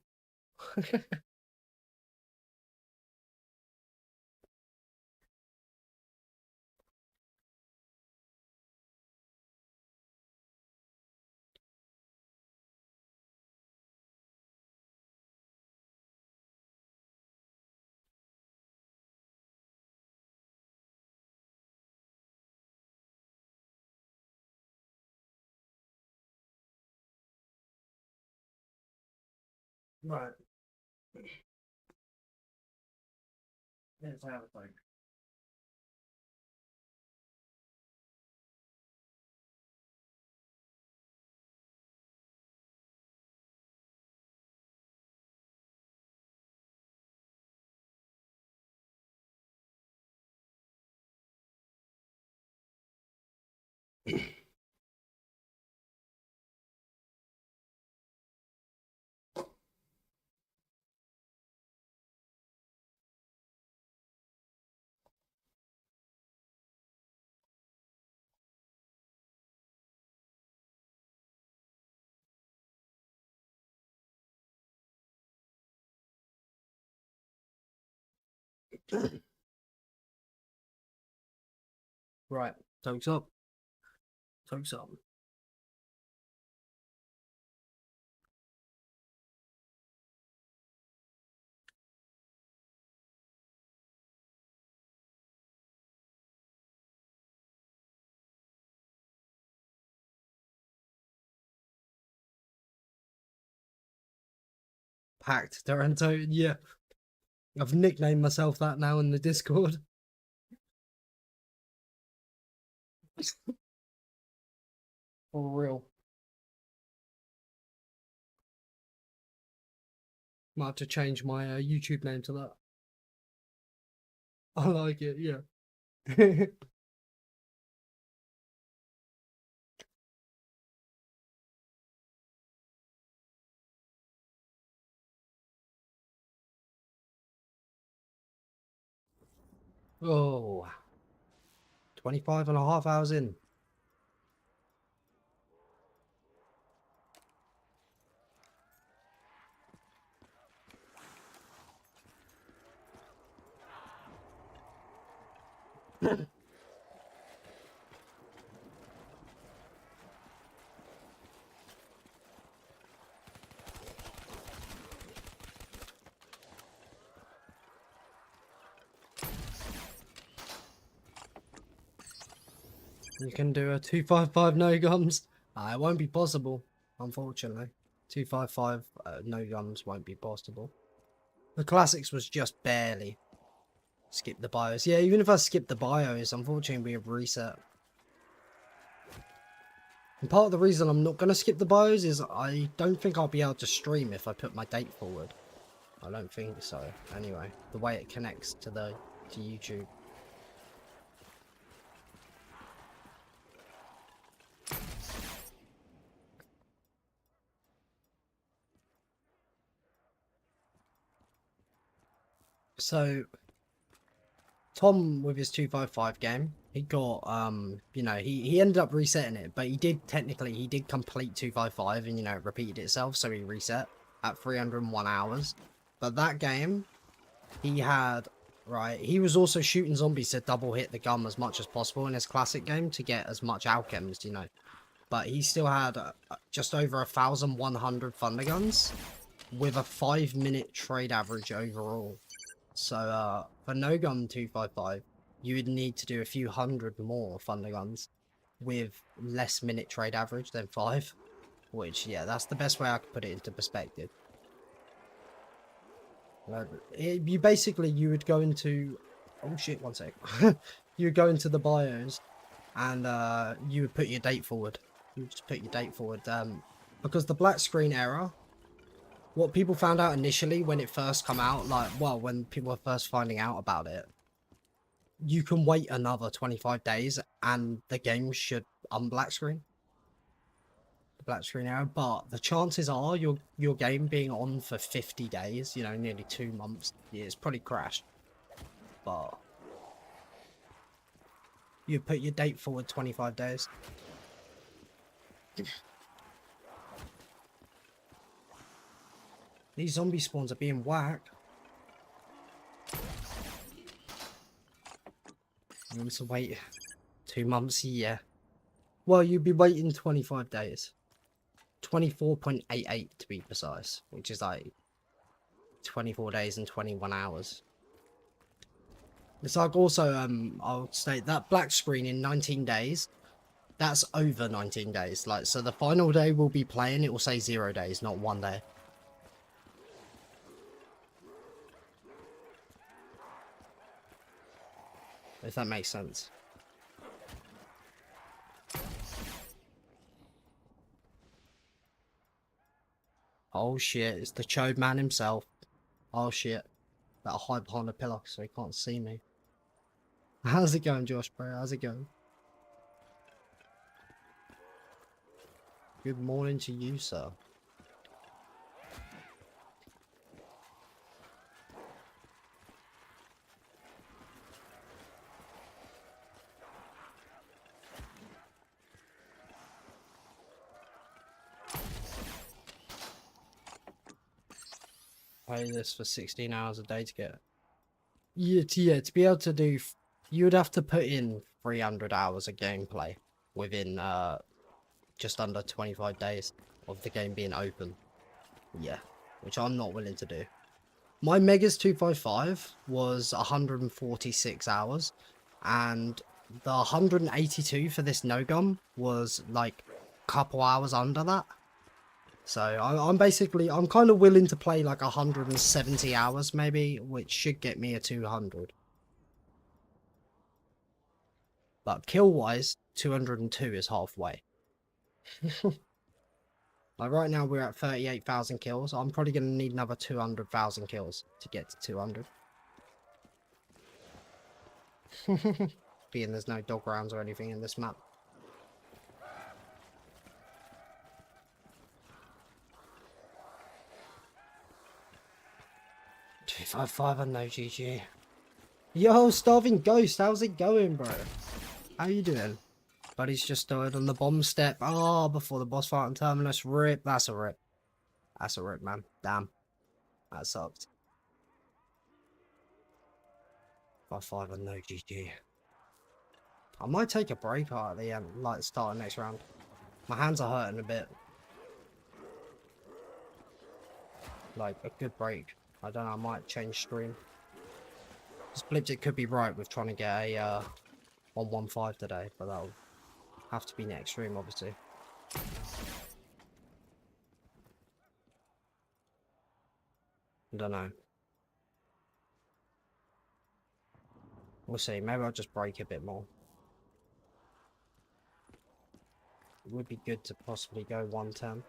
Right. Let's have a toke. Right. Toke's up. Toke's up. Packed Toronto. Yeah. I've nicknamed myself that now in the Discord. For real. Might have to change my YouTube name to that. I like it, yeah. Oh. 25 and a half hours in. You can do a 255 no gums. It won't be possible, unfortunately. 255 no gums won't be possible. The classics was just barely. Skip the bios. Yeah, even if I skip the bios, unfortunately we have reset. And part of the reason I'm not going to skip the bios is I don't think I'll be able to stream if I put my date forward. I don't think so. Anyway, the way it connects to YouTube. So Tom with his 255 game, he got you know, he ended up resetting it, but he did complete 255 and, you know, it repeated itself, so he reset at 301 hours. But that game, he had right? He was also shooting zombies to double hit the gun as much as possible in his classic game to get as much alchems, you know. But he still had just over 1,100 thunder guns with a 5-minute trade average overall. So for no gun 255, you would need to do a few hundred more thunder guns with less minute trade average than 5. Which, yeah, that's the best way I could put it into perspective. You basically, you would go into... Oh shit, one sec. You would go into the bios and you would put your date forward. You would just put your date forward. Because the black screen error, what people found out initially when it first come out, like, well, when people were first finding out about it, you can wait another 25 days and the game should unblack screen. Black screen error, but the chances are your game being on for 50 days, you know, nearly 2 months, yeah, it's probably crashed. But you put your date forward 25 days. These zombie spawns are being whacked. You want to wait 2 months, yeah. Well, you'd be waiting 25 days. 24.88 to be precise, which is like 24 days and 21 hours. It's like also, I'll state that black screen in 19 days, that's over 19 days. Like, so the final day we'll be playing, it will say 0 days, not 1 day. If that makes sense. Oh shit, it's the chode man himself. Oh shit. Better hide behind a pillar so he can't see me. How's it going, Josh, bro? How's it going? Good morning to you, sir. Play this for 16 hours a day to get. Yeah, to be able to do, you would have to put in 300 hours of gameplay within just under 25 days of the game being open. Yeah, which I'm not willing to do. My Megas 255 was 146 hours, and the 182 for this no gun was like a couple hours under that. So I'm kind of willing to play like 170 hours maybe, which should get me a 200. But kill wise, 202 is halfway. Like right now we're at 38,000 kills. I'm probably going to need another 200,000 kills to get to 200. Being there's no dog rounds or anything in this map. $255 and no GG. Yo, Starving Ghost, how's it going, bro? How you doing? Buddy's just died on the bomb step. Oh, before the boss fight on Terminus. Rip. That's a rip. That's a rip, man. Damn. That sucked. 5-5 and no GG. I might take a break out at the end, like start the next round. My hands are hurting a bit. Like, a good break. I don't know, I might change stream. Splipsit could be right with trying to get a 115 today, but that'll have to be next stream, obviously. I don't know. We'll see. Maybe I'll just break a bit more. It would be good to possibly go 110.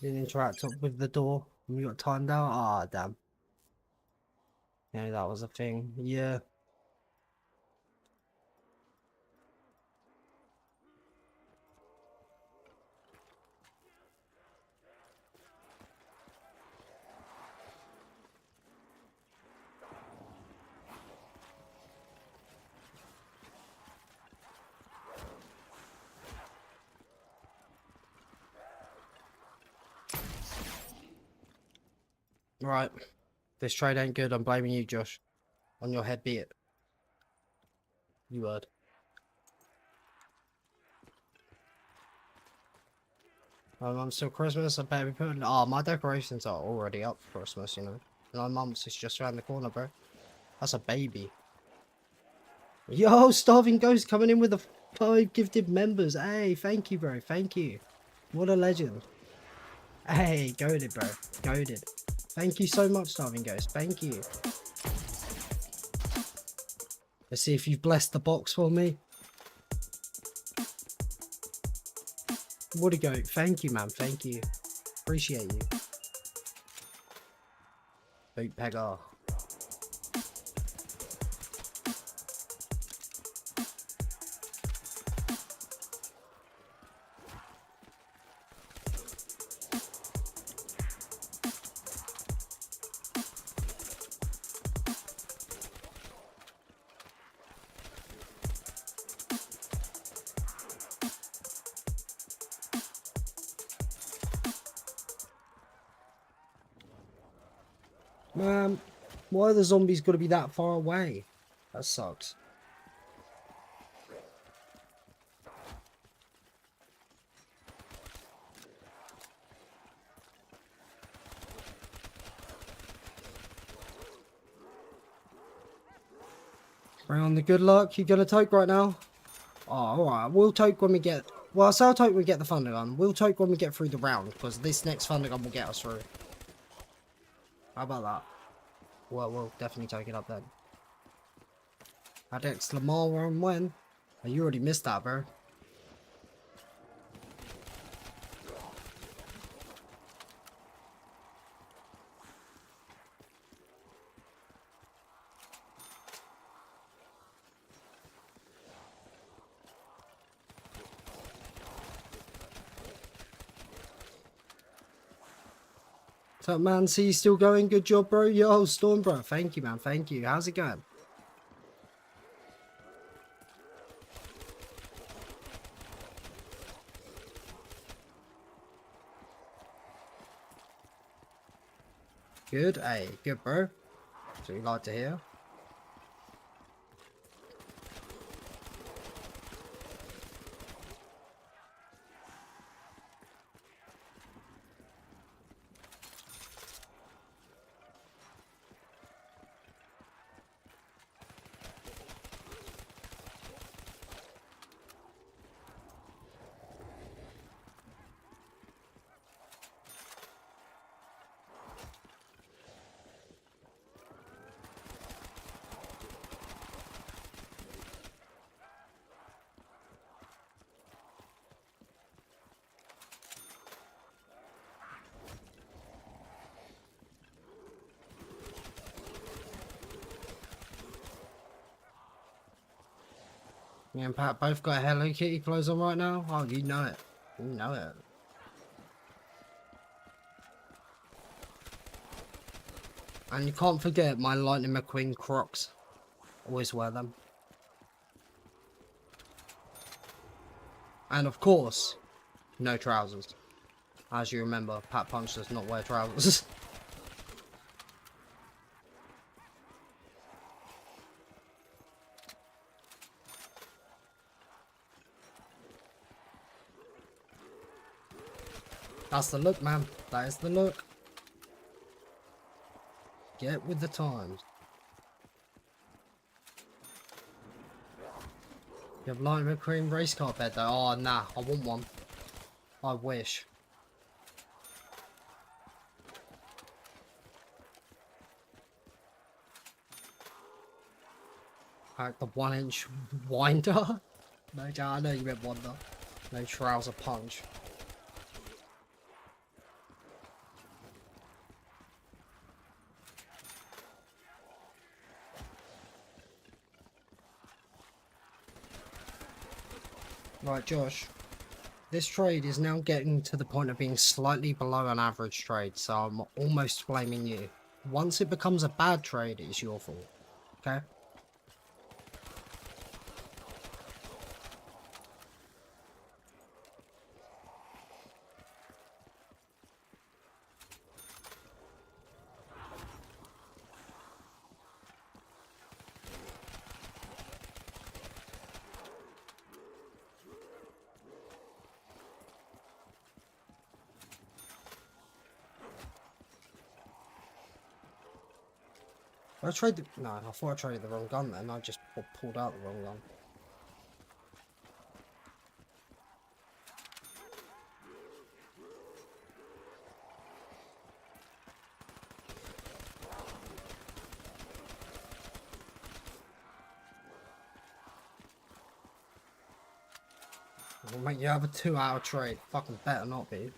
Didn't interact with the door when we got timed out. Ah, damn. Yeah, that was a thing. Yeah. Right. This trade ain't good. I'm blaming you, Josh. On your head be it. You heard. I'm still Christmas. I better be putting. Oh, my decorations are already up for Christmas, you know. 9 months is just around the corner, bro. That's a baby. Yo, Starving Ghost coming in with the 5 gifted members. Hey, thank you, bro. Thank you. What a legend. Hey, goated, bro. Goated. Thank you so much, Starving Ghost. Thank you. Let's see if you've blessed the box for me. What a goat. Thank you, man. Thank you. Appreciate you. Boot Pegger. Man, why are the zombies got to be that far away? That sucks. Bring on the good luck. You gonna toke right now? Oh, alright. We'll toke when we get... Well, I'll say toke when we get the thunder gun. We'll toke when we get through the round, because this next thunder gun will get us through. How about that? Well, we'll definitely take it up then. Adex Lamar and when? Oh, you already missed that, bro. What's up, man? See you still going? Good job, bro. Yo, Storm, bro. Thank you, man. Thank you. How's it going? Good. Hey, good, bro. That's what you like to hear. Me and Pat both got Hello Kitty clothes on right now. Oh, you know it. You know it. And you can't forget my Lightning McQueen Crocs. Always wear them. And of course, no trousers. As you remember, Pat Punch does not wear trousers. That's the look, man. That is the look. Get with the times. You have Lightning McQueen race car bed though. Oh, nah. I want one. I wish. Like the 1-inch winder? No, I know you meant winder. No trouser punch. Right, Josh. This trade is now getting to the point of being slightly below an average trade, so I'm almost blaming you. Once it becomes a bad trade, it's your fault. Okay? I traded. No, I thought I traded the wrong gun then. I just pulled out the wrong gun. Well, mate, you have a 2-hour trade. Fucking better not be.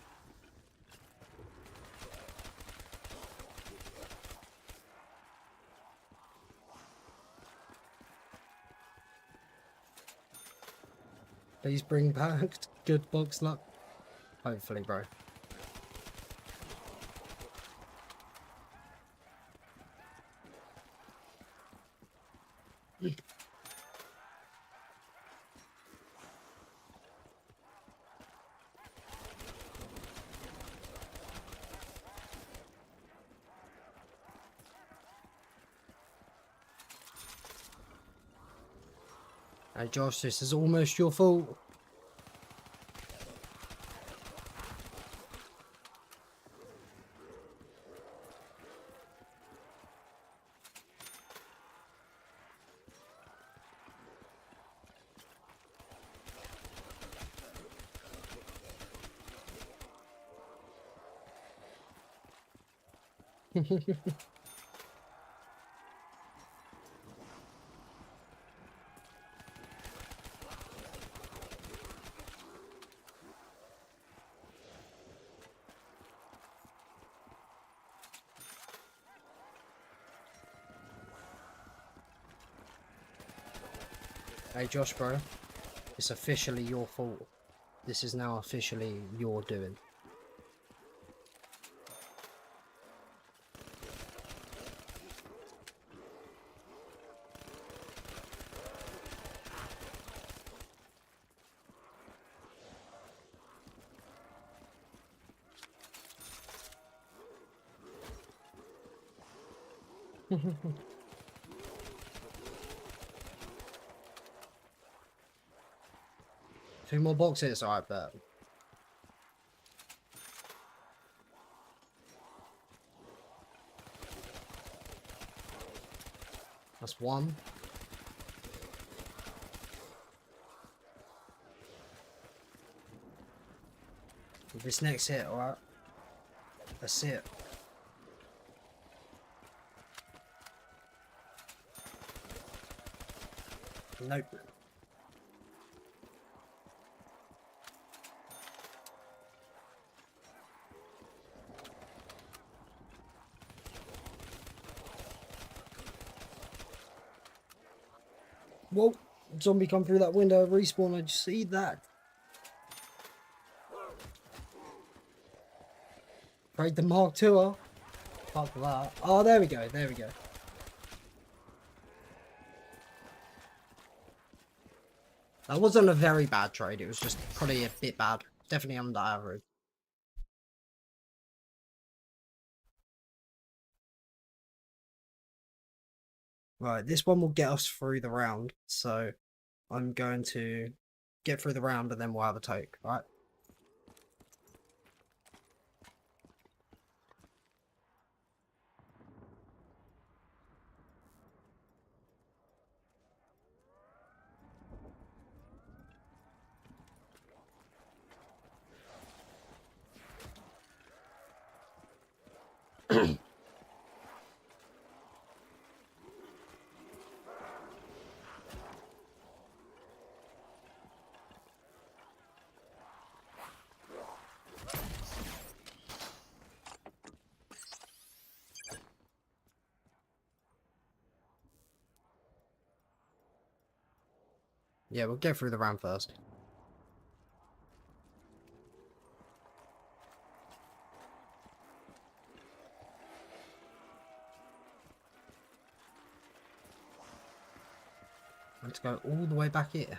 Please bring back good box luck. Hopefully, bro. Hey Josh, this is almost your fault. Hey Josh, bro. It's officially your fault. This is now officially your doing. Two more boxes, I bet. That's one. This next hit, alright? That's it. Nope. Whoa, zombie come through that window, respawn, I just see that. Trade the Mark II. Fuck that. Oh, there we go, there we go. That wasn't a very bad trade, it was just probably a bit bad. Definitely under average. Right, this one will get us through the round, so I'm going to get through the round and then we'll have a take, right? Yeah, we'll get through the round first. Let's go all the way back here.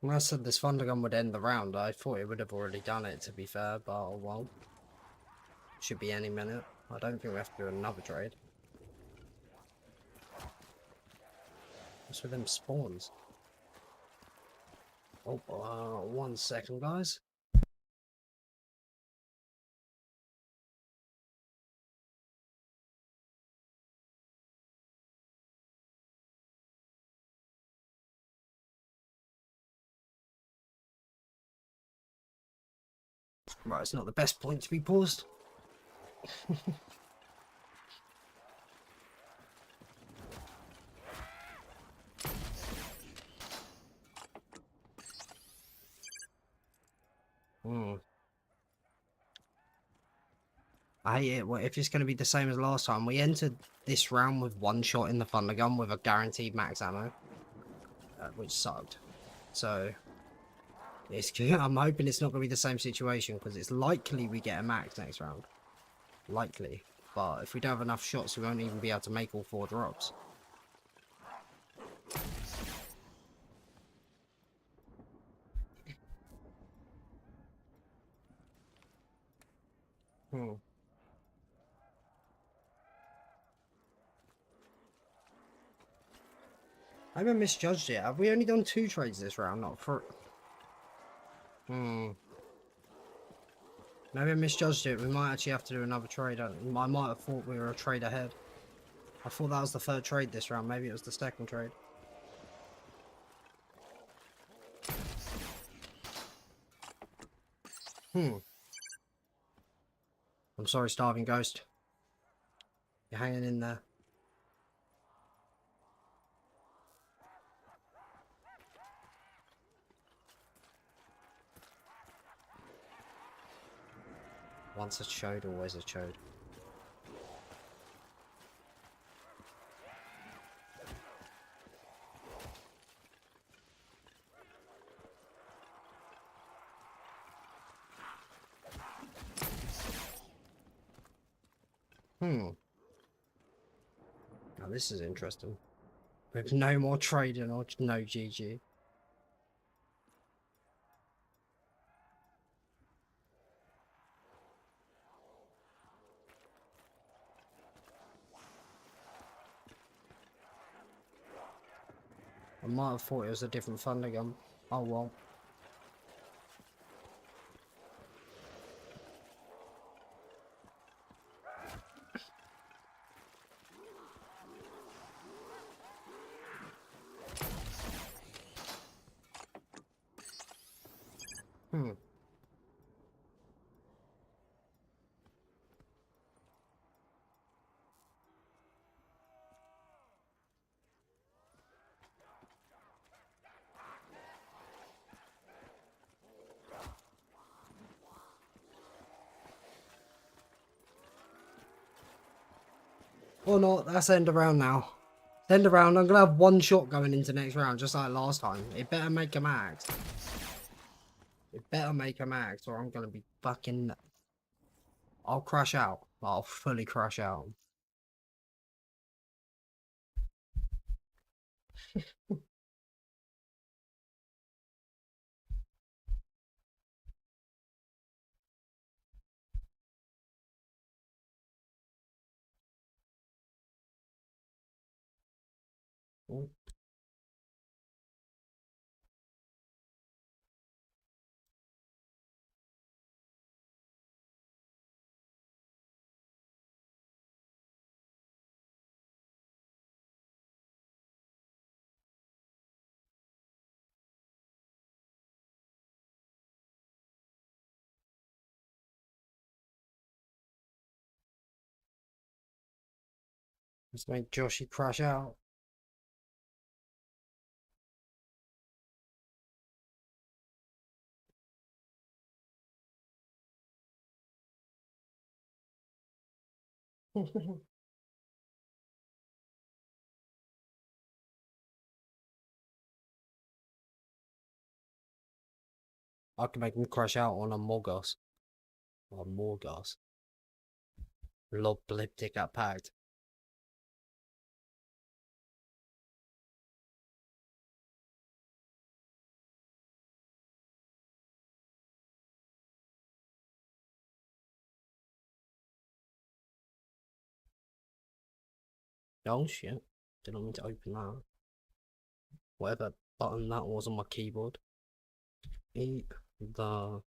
When I said this thunder gun would end the round, I thought it would have already done it, to be fair, but oh well. Should be any minute. I don't think we have to do another trade. What's with them spawns? Oh, 1 second, guys. Right, it's not the best point to be paused. I hate it. If it's going to be the same as last time, we entered this round with 1 shot in the thunder gun with a guaranteed max ammo, which sucked. So I'm hoping it's not going to be the same situation, because it's likely we get a max next round. Likely. But if we don't have enough shots, we won't even be able to make all 4 drops. I haven't misjudged it. Have we only done 2 trades this round? Not for... Maybe I misjudged it. We might actually have to do another trade. I might have thought we were a trade ahead. I thought that was the 3rd trade this round. Maybe it was the 2nd trade. I'm sorry, Starving Ghost. You're hanging in there. Once a chode, always a chode. Now this is interesting. With no more trading or no GG. I might have thought it was a different thunder gun. Oh well. Or not, that's end of round now. End of round, I'm gonna have 1 shot going into next round, just like last time. It better make a max. It better make a max, or I'm gonna be fucking... I'll crash out. I'll fully crash out. Ooh. Let's make Joshy crash out. I can make him crash out on a Morgos. Or Morgos. Lob bliptic got packed. Oh shit. Didn't mean to open that. Whatever button that was on my keyboard. Eat the...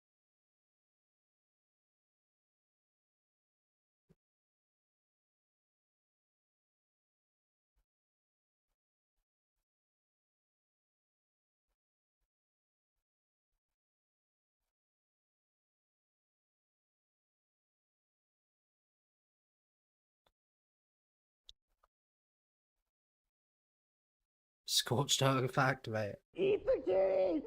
Scorched earth activate. Eat the kitty!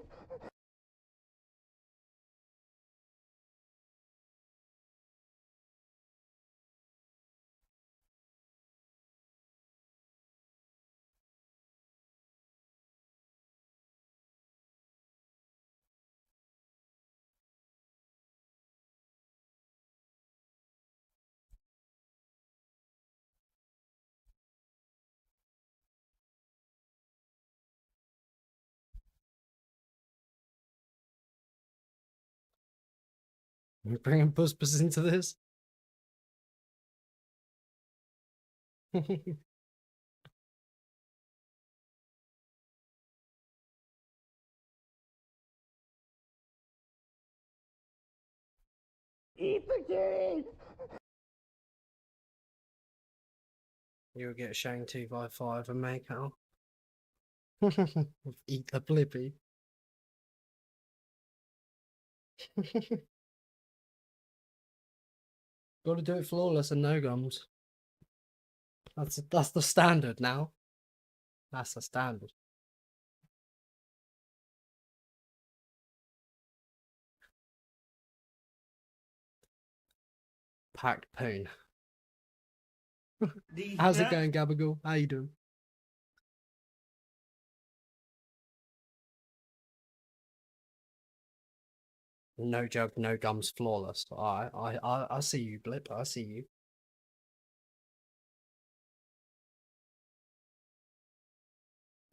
We're bringing Puspus into this? Eat the kitty! You'll get Shang 255 and make out. Eat the blippy. Gotta do it flawless and no gums. That's the standard now. That's the standard. Packed poon. How's it going, Gabagool? How you doing? No joke, no gums, flawless. I see you, Blip. I see you.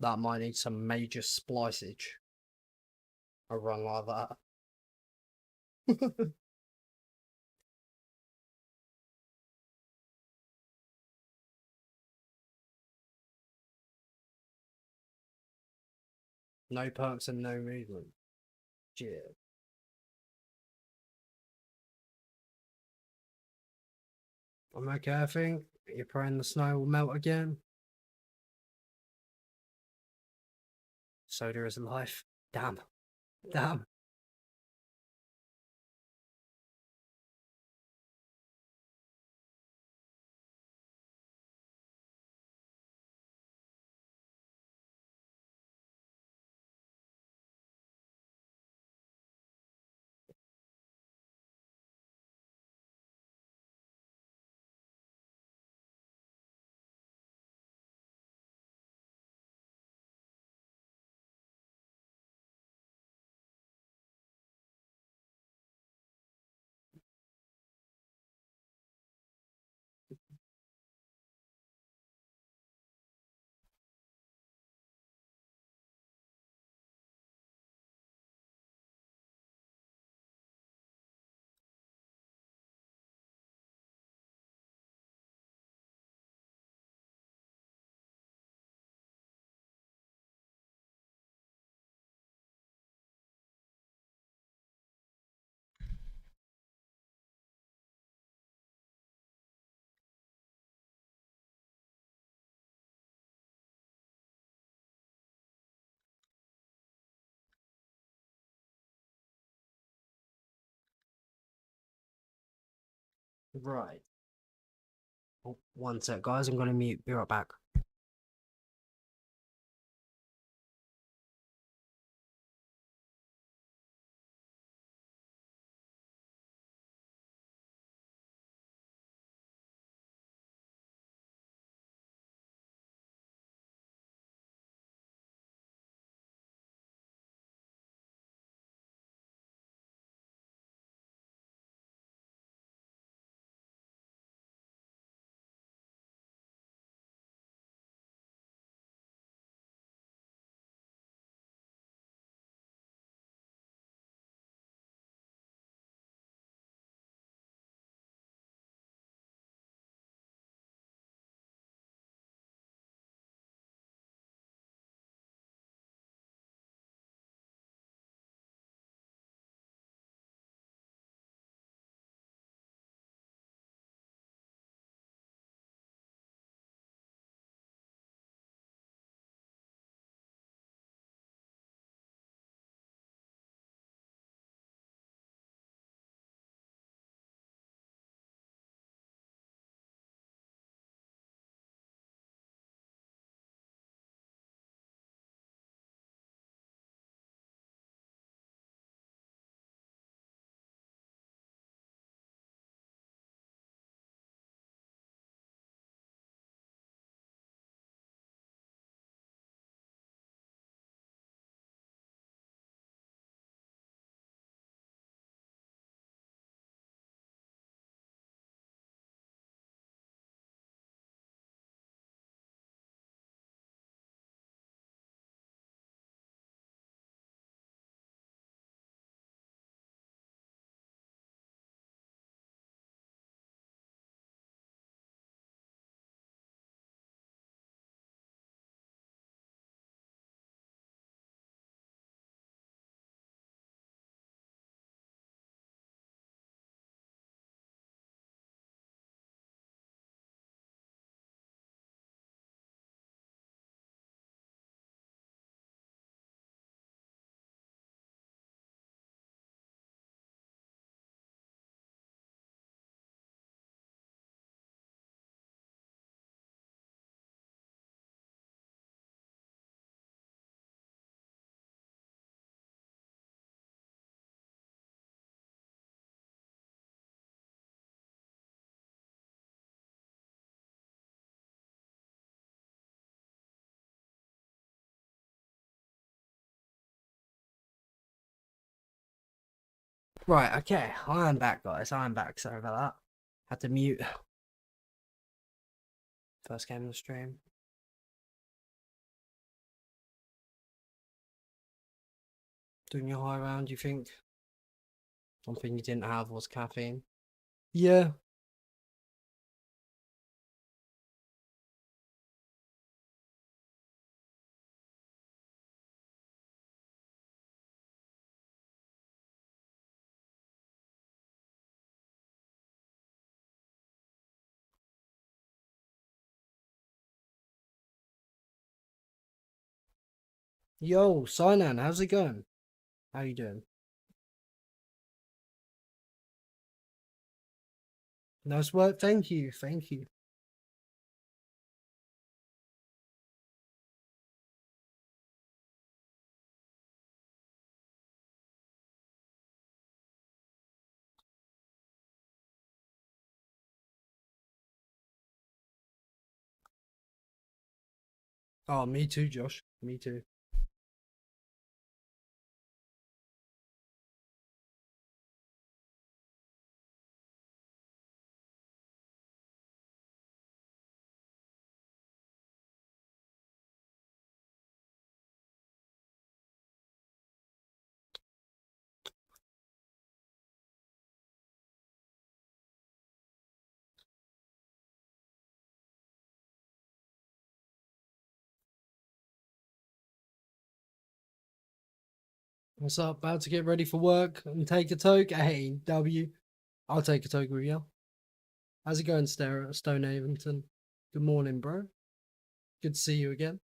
That might need some major splicage. A run like that. No perks and no movement. Shit. I'm okay, I think. You're praying the snow will melt again. Soda is life. Damn. Damn. Right. Oh, one sec, guys. I'm gonna mute. Be right back. Right, okay, I am back, guys. I am back. Sorry about that. Had to mute. First game of the stream. Doing your high round, you think? One thing you didn't have was caffeine. Yeah. Yo, Sinan, how's it going? How you doing? Nice work, thank you, thank you. Oh, me too, Josh. Me too. What's up? About to get ready for work and take a toke? Hey, W. I'll take a toke with you. How's it going, Stone Avington? Good morning, bro. Good to see you again.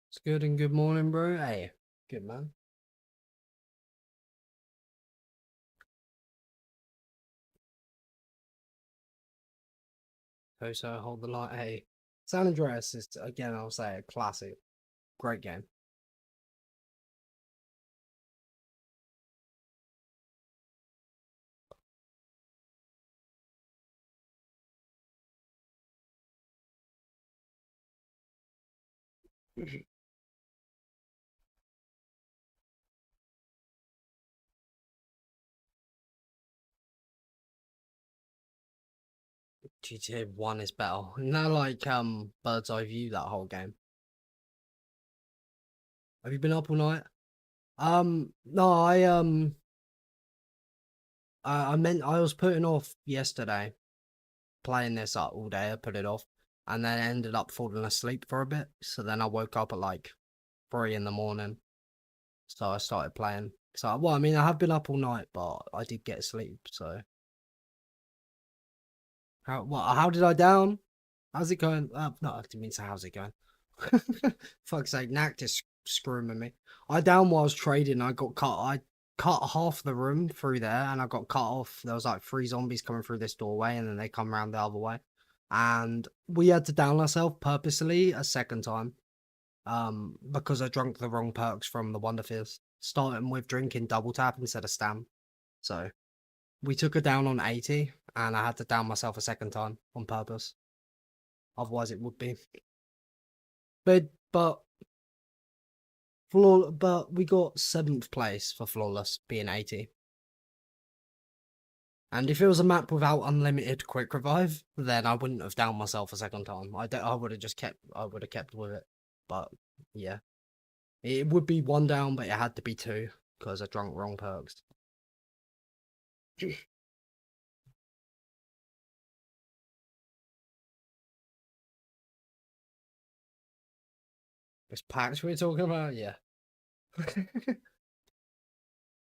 It's good and good morning, bro. Hey, good man. So hold the light. Hey, San Andreas is again. I'll say a classic, great game. GTA 1 is better. No, like bird's eye view that whole game. Have you been up all night? No, I meant I was putting off yesterday playing this up all day. I put it off, and then ended up falling asleep for a bit. So then I woke up at like 3 in the morning. So I started playing. So well, I mean, I have been up all night, but I did get sleep. So how did I down? How's it going? No, I didn't mean to say how's it going. Fuck's sake, Nacht is screwing with me. I down while I was trading. I got cut. I cut half the room through there, and I got cut off. There was like 3 zombies coming through this doorway, and then they come around the other way. And we had to down ourselves purposely a second time. Because I drank the wrong perks from the Wonder Fizz, starting with drinking double tap instead of stam. So we took her down on 80, and I had to down myself a second time on purpose. Otherwise, it would be. But we got 7th place for flawless being 80. And if it was a map without unlimited quick revive, then I wouldn't have downed myself a second time. I would have just kept with it. But yeah, it would be 1 down, but it had to be 2 because I drank wrong perks. This patch we're talking about, yeah.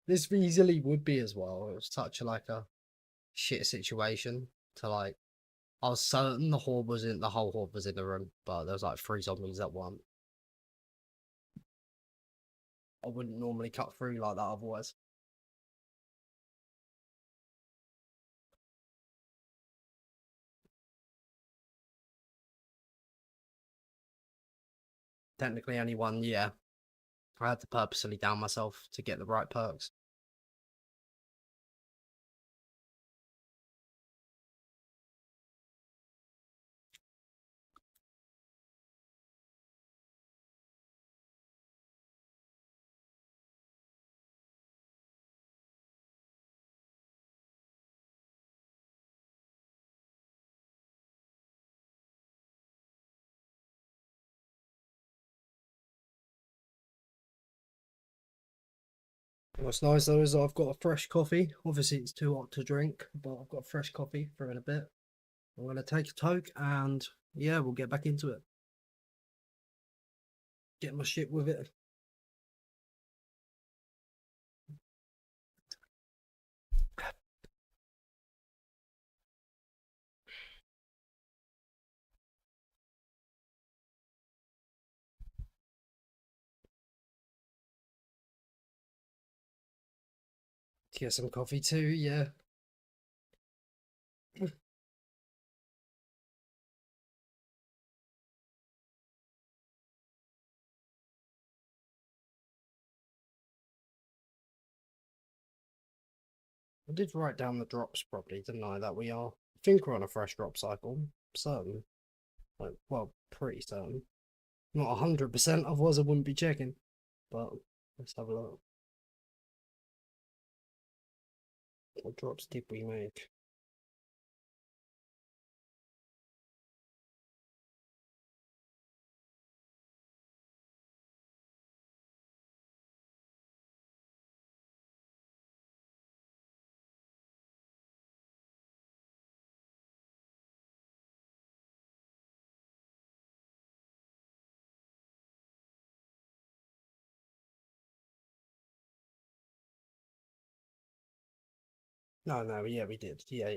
This easily would be as well. It was such like a shit situation to like. I was certain the whole horde was in the room, but there was like 3 zombies at once. I wouldn't normally cut through like that otherwise. Technically only 1, yeah. I had to purposely down myself to get the right perks. What's nice though is I've got a fresh coffee. Obviously it's too hot to drink, but I've got fresh coffee for in a bit. I'm going to take a toke and yeah, we'll get back into it. Get my shit with it. Get some coffee too, yeah. I did write down the drops properly, didn't I? That we are. I think we're on a fresh drop cycle. Certain. Like, well, pretty certain. Not 100%, otherwise I wouldn't be checking. But let's have a look. What drops did we make? No, yeah, we did. Yeah.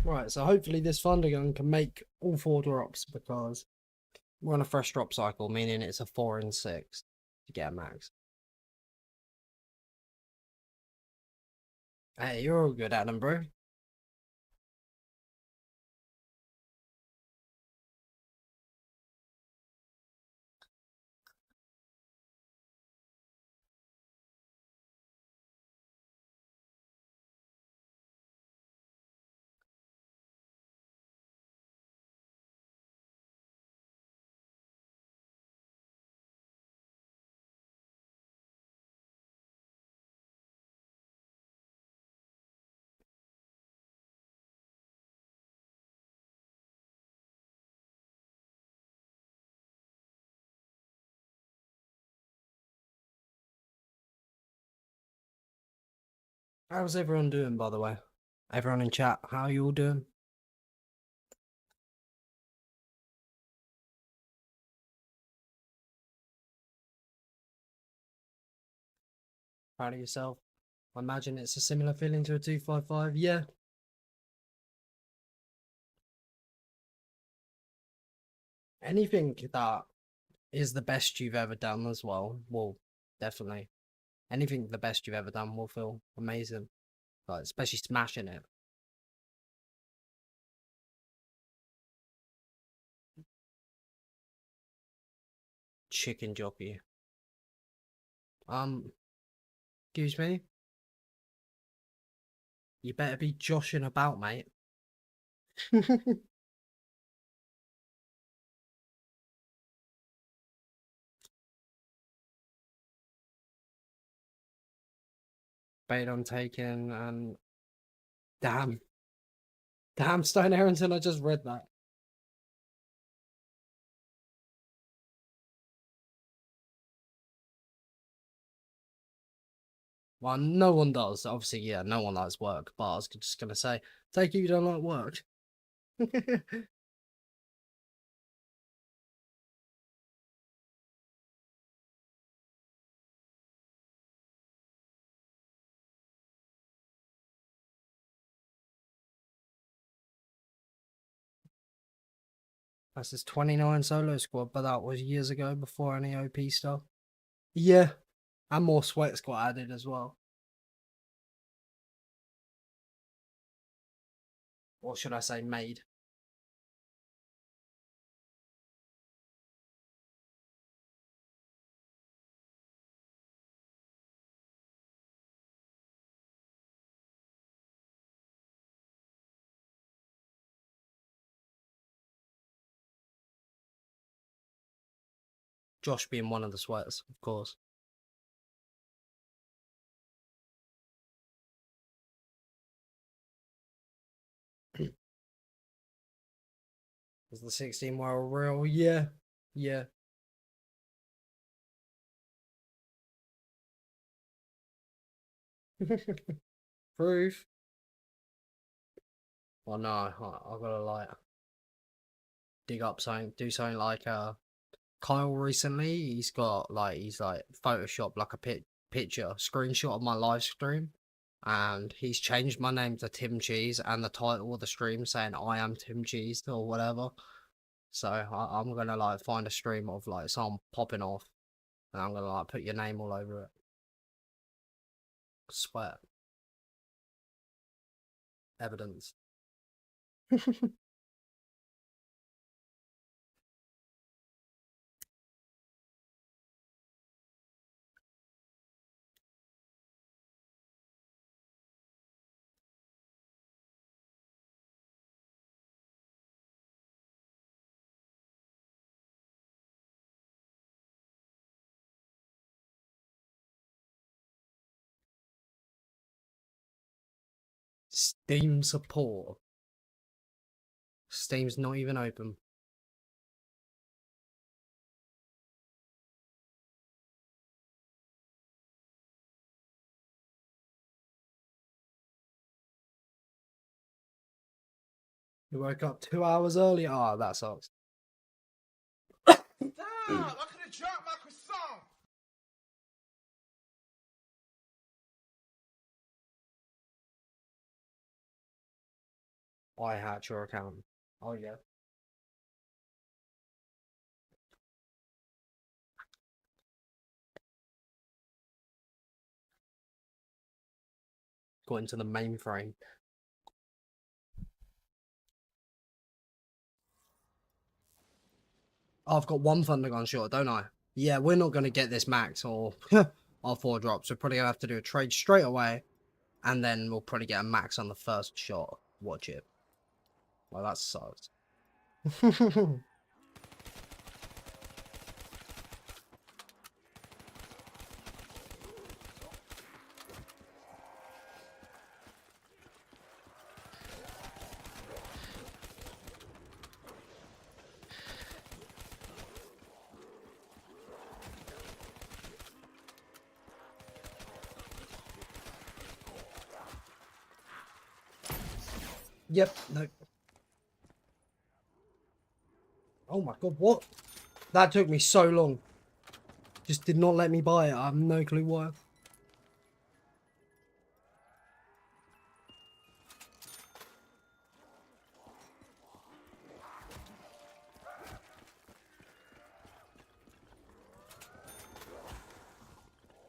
Right, so hopefully this Thunder Gun can make all 4 drops because we're on a fresh drop cycle, meaning it's a 4 and 6 to get a max. Hey, you're all good at them, bro. How's everyone doing, by the way? Everyone in chat, how are you all doing? Proud of yourself? I imagine it's a similar feeling to a 255. Yeah. Anything that is the best you've ever done as well will definitely. Anything the best you've ever done will feel amazing. Like, especially smashing it. Chicken jockey. Excuse me? You better be joshing about, mate. Bait on taken and damn Stone Harrington, I just read that. Well, no one does. Obviously, yeah, no one likes work, but I was just gonna say, take it you don't like work. That's his 29 solo squad, but that was years ago before any OP stuff. Yeah, and more sweats got added as well. Or should I say made? Josh being one of the sweats, of course. Is the 16 mile real? Yeah. Yeah. Proof. Well, no, I gotta like dig up something, do something like Kyle recently. He's photoshopped like a picture, screenshot of my live stream, and he's changed my name to Tim Cheese and the title of the stream saying I am Tim Cheese or whatever. So I'm gonna like find a stream of like someone popping off, and I'm gonna like put your name all over it. Sweat. Evidence. Steam support. Steam's not even open. You woke up 2 hours early? Oh, that sucks. Damn, I could have dropped my croissant. I hacked your account. Oh, yeah. Got into the mainframe. Oh, I've got one Thundergun shot, don't I? Yeah, we're not going to get this max or our 4 drops. We're probably going to have to do a trade straight away. And then we'll probably get a max on the first shot. Watch it. Well, that sucks. Yep, no. Oh my god, what? That took me so long. Just did not let me buy it. I have no clue why.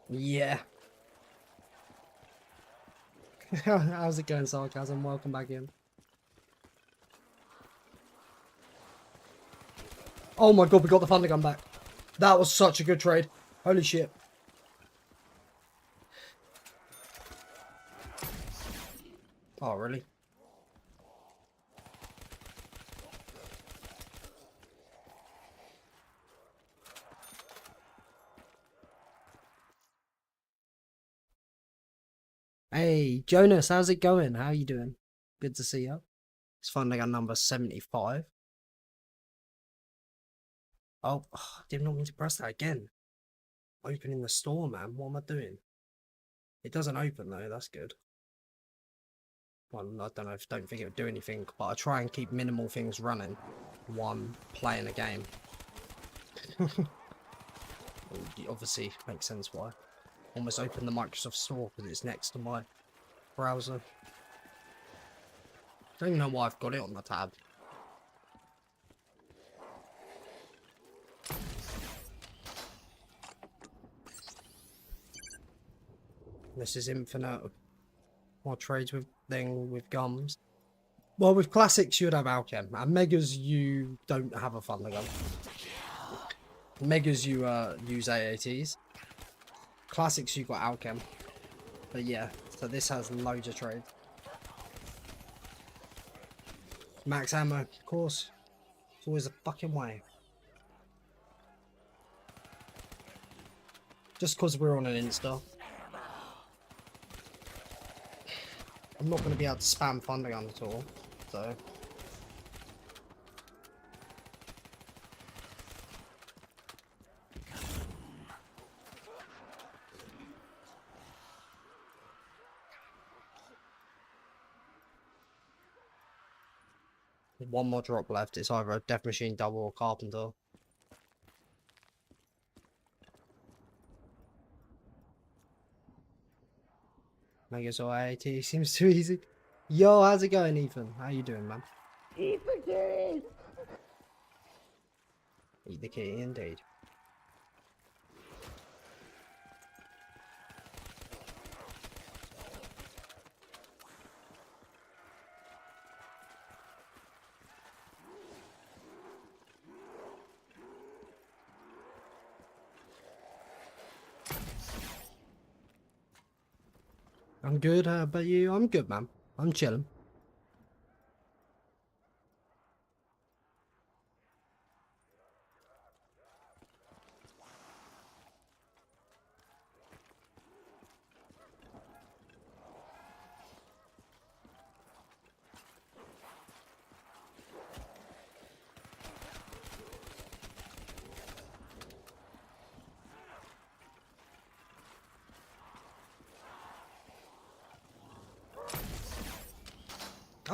Yeah. How's it going, Sarcasm? Welcome back in. Oh my god, we got the Thunder Gun back. That was such a good trade. Holy shit. Oh, really? Hey, Jonas, how's it going? How you doing? Good to see you. It's Thunder Gun number 75. Oh, did not mean to press that again. Opening the store, man. What am I doing? It doesn't open though, that's good. Well, I don't think it would do anything, but I try and keep minimal things running while I'm playing a game. Obviously, makes sense why. Almost opened the Microsoft Store because it's next to my browser. Don't even know why I've got it on the tab. This is infinite. More trades with gums. Well, with classics you'd have alchem, and megas you don't have a thunder gun. Megas you use AATs. Classics you got alchem. But yeah, so this has loads of trades. Max ammo, of course. It's always a fucking way. Just because we're on an Insta. I'm not going to be able to spam thunder gun at all, so. One more drop left. It's either a death machine double or carpenter. Megas or AAT seems too easy. Yo, how's it going, Ethan? How you doing, man? Eat the kitties! Eat the kitty, indeed. I'm good, how about you? I'm good, man. I'm chilling.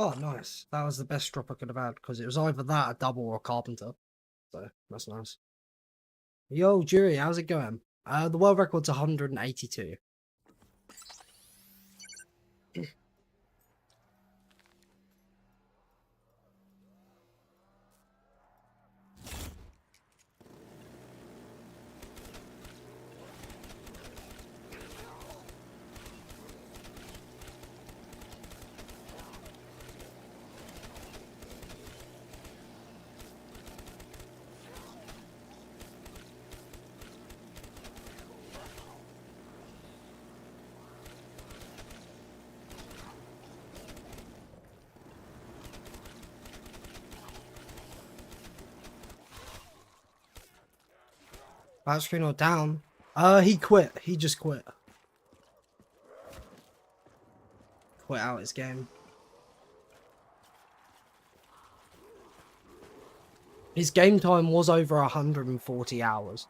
Oh, nice. That was the best drop I could have had, because it was either that, a double, or a carpenter. So, that's nice. Yo, Jury, how's it going? The world record's 182. Back screen or down? He quit. He just quit. Quit out his game. His game time was over 140 hours.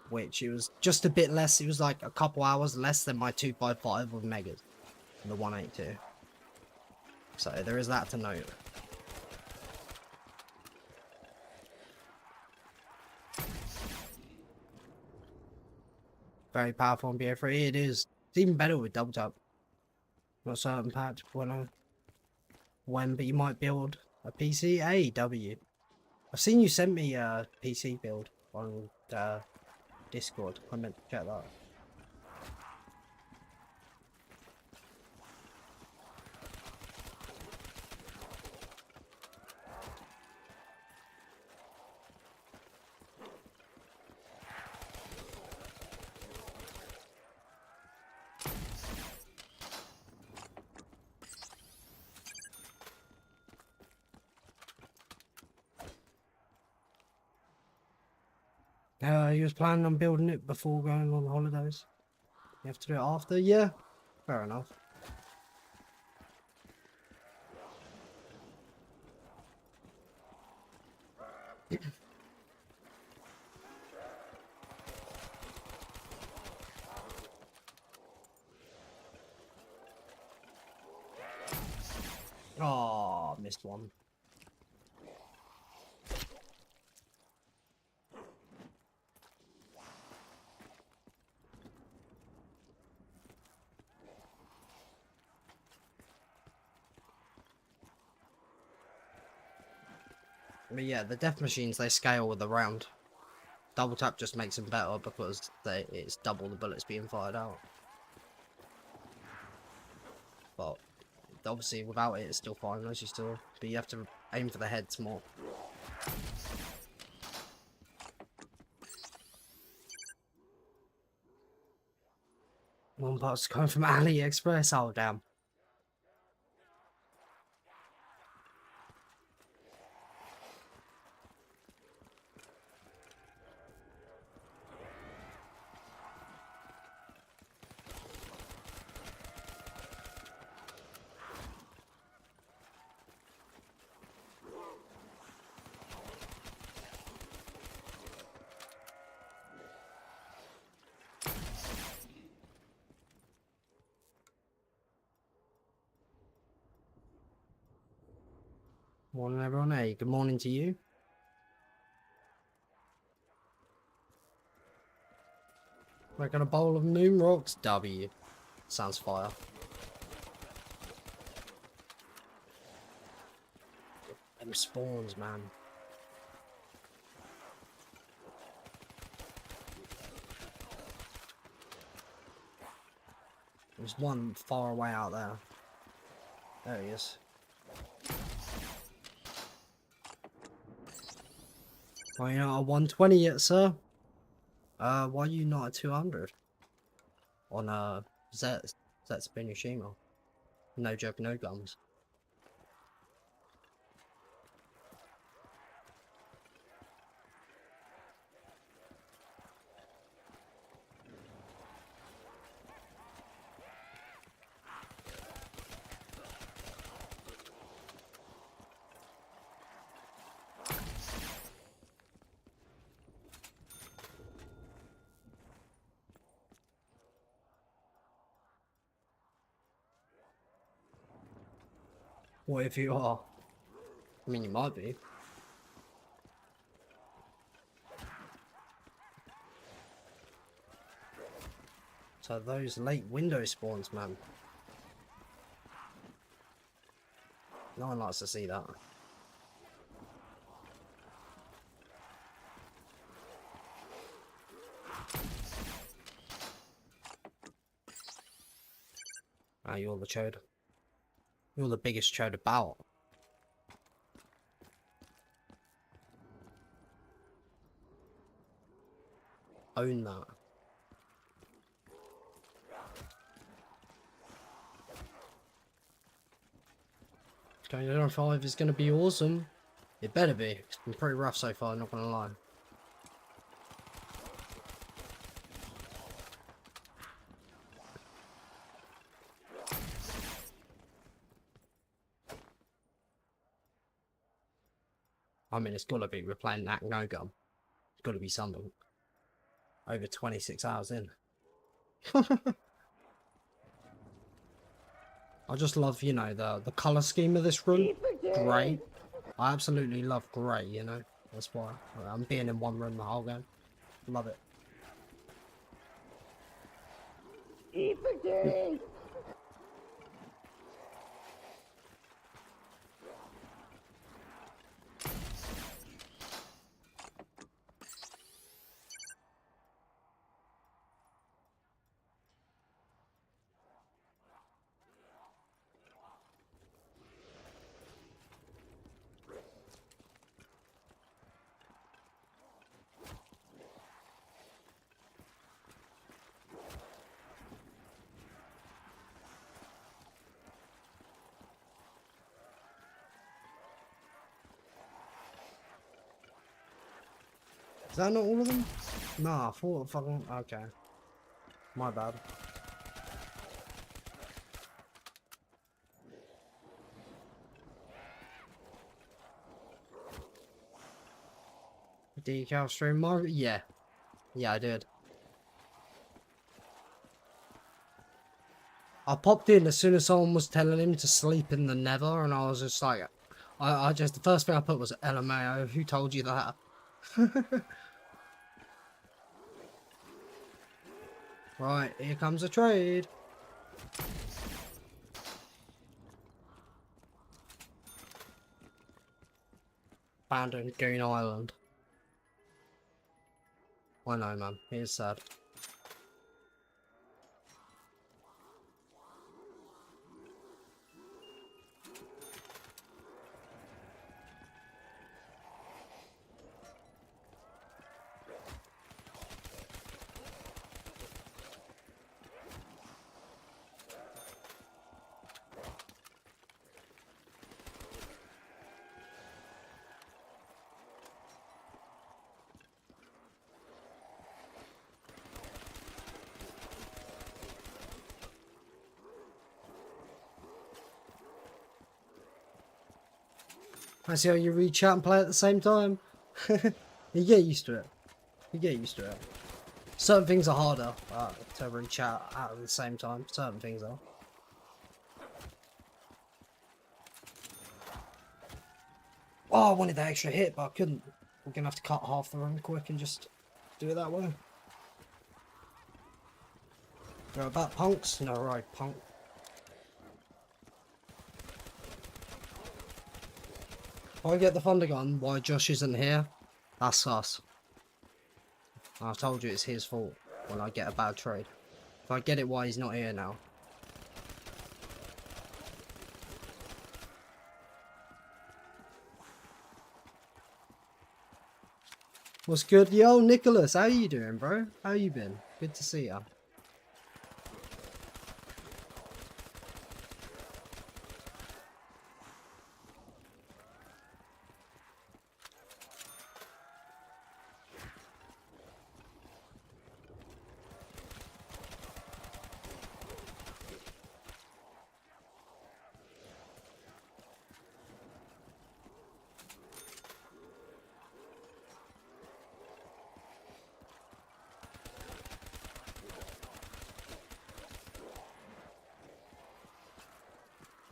Which it was just a bit less. It was like a couple hours less than my 255 with Megas. And the 182. So there is that to note. Very powerful on BO3. It is. It's even better with double tap. Not certain patch when, but you might build a PC AW. I've seen you sent me a PC build on Discord. I meant to check that. He was planning on building it before going on holidays. You have to do it after? Yeah, fair enough. Oh, missed one. But yeah, the death machines, they scale with the round. Double tap just makes them better because it's double the bullets being fired out. but obviously without it it's still fine, as you still, but you have to aim for the heads more. One part's coming from AliExpress, oh damn. Morning everyone, hey, good morning to you. We're gonna bowl of moon rocks, W. Sounds fire. Them spawns, man. There's one far away out there. There he is. Why are you not at 120 yet, sir? Why are you not at 200? On, Zets Benishima. No joke, no guns. What if you are? I mean, you might be. So those late window spawns, man. No one likes to see that. Ah, you're the chode. You're the biggest chode about. Own that. Going down 5 is going to be awesome. It better be. It's been pretty rough so far, not going to lie. I mean, it's got to be. We're playing Nacht no gun. It's got to be something. Over 26 hours in. I just love, you know, the colour scheme of this room. Grey. I absolutely love grey, you know. That's why I'm being in one room the whole game. Love it. Is that not all of them? Nah, I thought fucking... Okay. My bad. Decal stream Margaret? Yeah. Yeah, I did. I popped in as soon as someone was telling him to sleep in the nether, and I was just like... I just... The first thing I put was LMAO. Who told you that? Right, here comes a trade. Abandoned Goon Island. I know, man. It is sad. I see how you read chat and play at the same time. You get used to it. You get used to it. Certain things are harder to read chat at the same time. Certain things are. Oh, I wanted that extra hit, but I couldn't. We're gonna have to cut half the run quick and just do it that way. You're about punks? No, right, punk. If I get the thunder gun while Josh isn't here, that's us. I've told you it's his fault when I get a bad trade. If I get it while he's not here now. What's good? Yo, Nicholas, how you doing, bro? How you been? Good to see ya.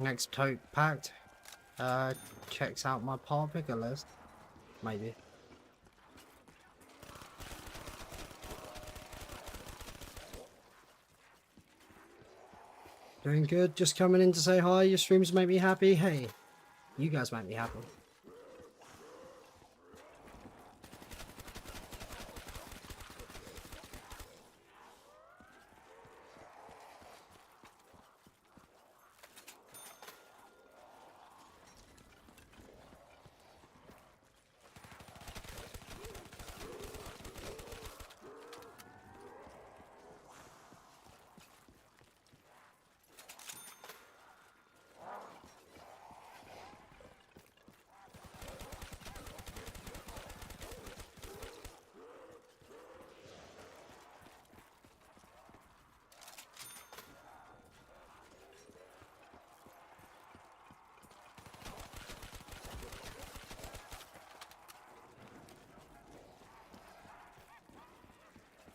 Next tote packed. Checks out my par picker list. Maybe. Doing good. Just coming in to say hi. Your streams make me happy. Hey, you guys make me happy.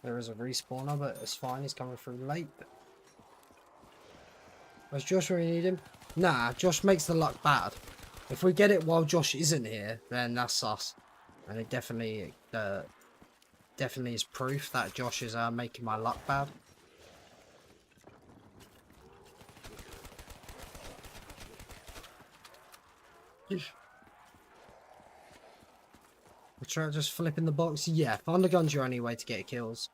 There is a respawner, but it's fine. He's coming through late. Was Josh where you need him? Nah, Josh makes the luck bad. If we get it while Josh isn't here, then that's sus. And it definitely is proof that Josh is making my luck bad. Try just flipping the box. Yeah, thundergun's your only way to get kills.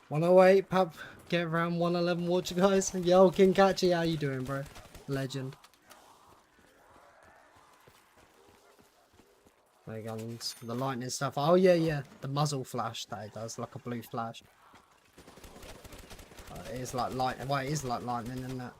"108, pub, get around 111, watch you guys." Yo, King Catchy, how you doing, bro? Legend. There guns, the lightning stuff. Oh yeah, yeah, the muzzle flash that it does, like a blue flash. It is like light. Well, it is like lightning, isn't it?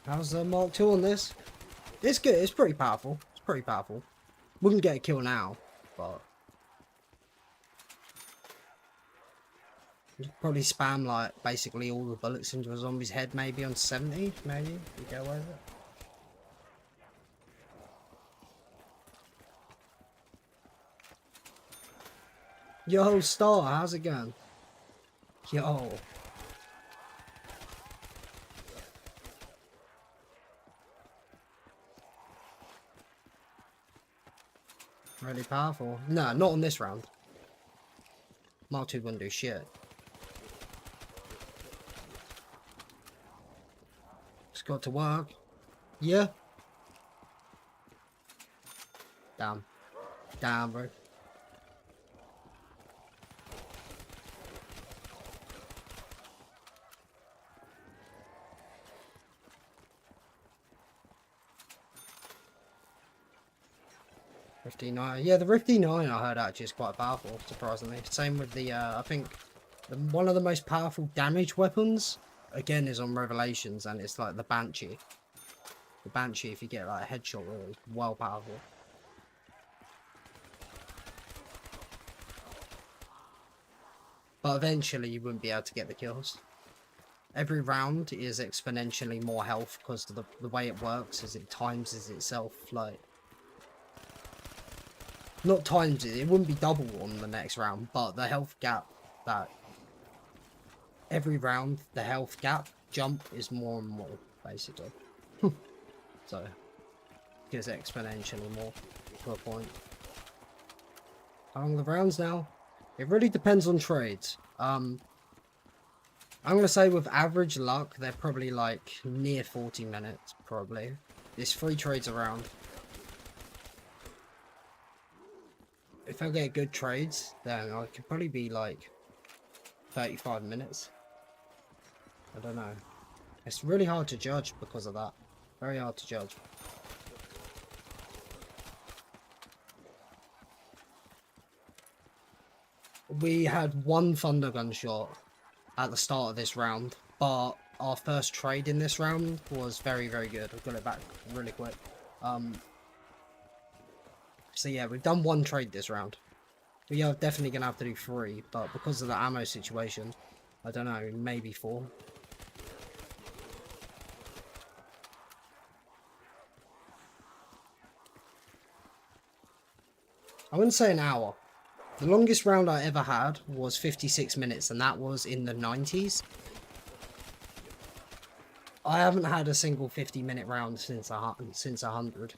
How's the Mark II on this? It's good. It's pretty powerful. It's pretty powerful. Wouldn't get a kill now, but you probably spam like basically all the bullets into a zombie's head, maybe on 70. Maybe you get away with it. Yo, Star, how's it going? Yo. Really powerful. Nah, not on this round. Mark II wouldn't do shit. It's got to work. Yeah. Damn. Damn, bro. Rifty 9. Yeah, the Rifty 9 I heard actually is quite powerful, surprisingly. Same with the, I think, one of the most powerful damage weapons, again, is on Revelations, and it's like the Banshee. The Banshee, if you get like a headshot with it, is well powerful. But eventually you wouldn't be able to get the kills. Every round is exponentially more health because the way it works is it times itself, like... Not times it wouldn't be double on the next round, but the health gap that... Every round, the health gap jump is more and more, basically. So, it gets exponentially more to a point. How long are the rounds now? It really depends on trades. I'm going to say with average luck, they're probably like near 40 minutes, probably. There's 3 trades around. If I get good trades, then I could probably be like 35 minutes. I don't know. It's really hard to judge because of that. Very hard to judge. We had 1 thunder gunshot at the start of this round, but our first trade in this round was very, very good. I got it back really quick. So yeah, we've done 1 trade this round. We are definitely going to have to do 3, but because of the ammo situation, I don't know, maybe 4. I wouldn't say an hour. The longest round I ever had was 56 minutes, and that was in the 90s. I haven't had a single 50-minute round since 100.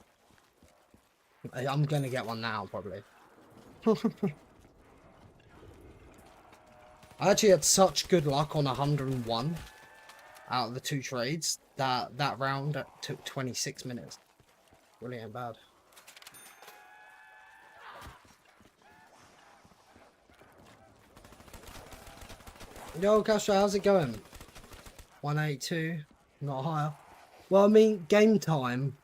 I'm gonna get one now, probably. I actually had such good luck on 101 out of the 2 trades that round took 26 minutes. Really ain't bad. Yo, Castro, how's it going? 182, not higher. Well, I mean, game time.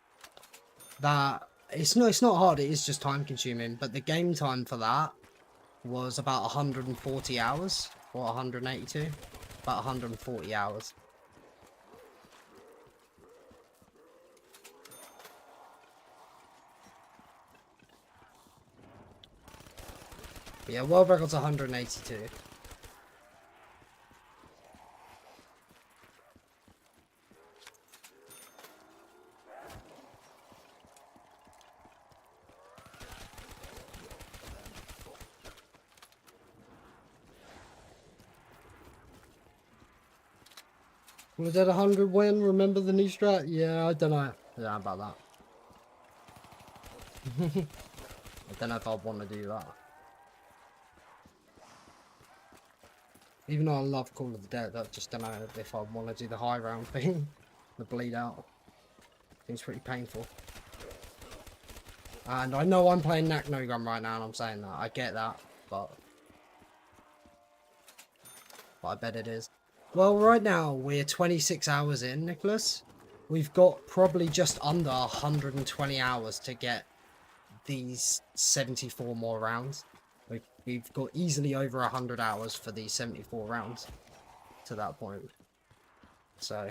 That it's not hard. It is just time consuming. But the game time for that was about 140 hours or 182, about 140 hours. But yeah, world record's 182. Was that 100 win? Remember the new strat? Yeah, I don't know. Yeah, about that. I don't know if I'd want to do that. Even though I love Call of the Dead, I just don't know if I'd want to do the high round thing. The bleed out. Seems pretty painful. And I know I'm playing Nacht no gun right now and I'm saying that. I get that, but I bet it is. Well, right now we're 26 hours in, Nicholas. We've got probably just under 120 hours to get these 74 more rounds. We've got easily over 100 hours for these 74 rounds to that point. So...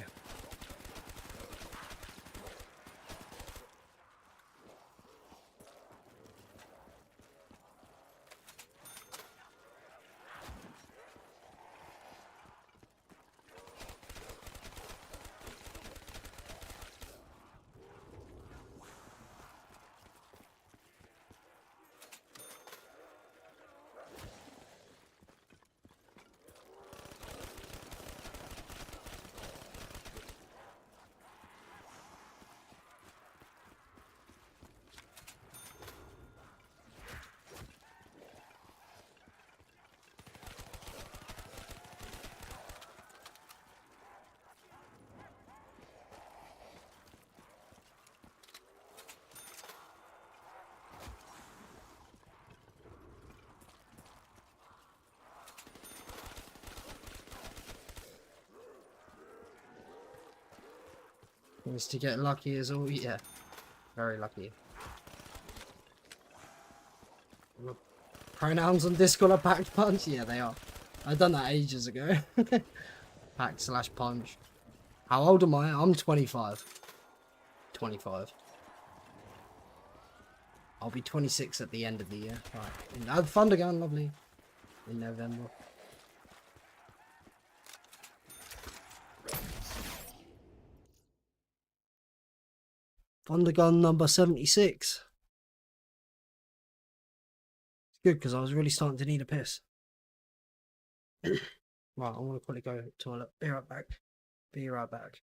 Is to get lucky is all. Yeah, very lucky. Pronouns on Discord are packed punch? Yeah, they are. I done that ages ago. Pack/punch. How old am I? I'm 25. 25. I'll be 26 at the end of the year. Right. Thunder Gun, lovely. In November. Thunder Gun number 76. It's good because I was really starting to need a piss. Right, I'm gonna quickly go to the toilet. Be right back. Be right back.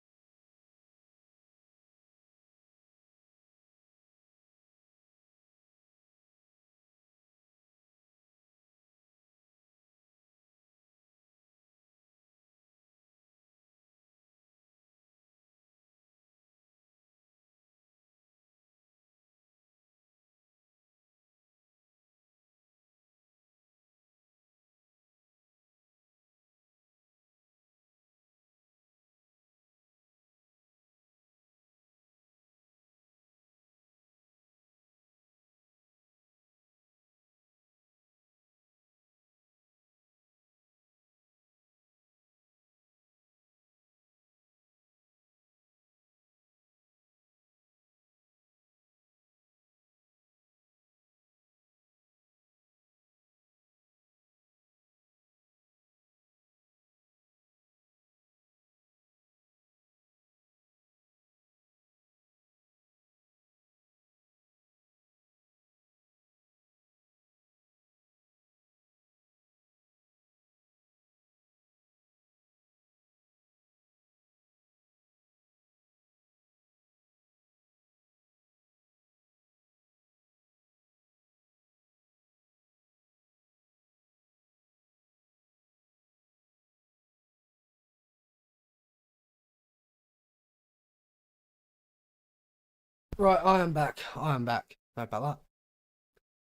Right, I am back. I am back. Sorry about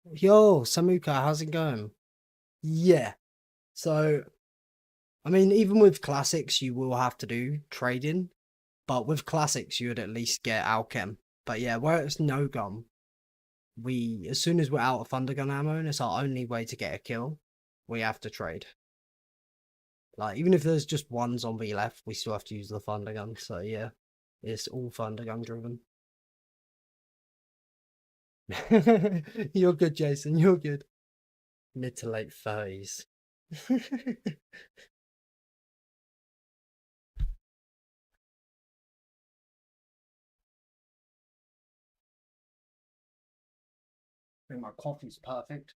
that. Yo, Samuka, how's it going? Yeah. So, I mean, even with classics, you will have to do trading. But with classics, you would at least get alchem. But yeah, where it's no gun, as soon as we're out of thunder gun ammo and it's our only way to get a kill, we have to trade. Like, even if there's just one zombie left, we still have to use the thunder gun. So yeah, it's all thunder gun driven. You're good, Jason. You're good. Mid to late 30s. I think my coffee's perfect.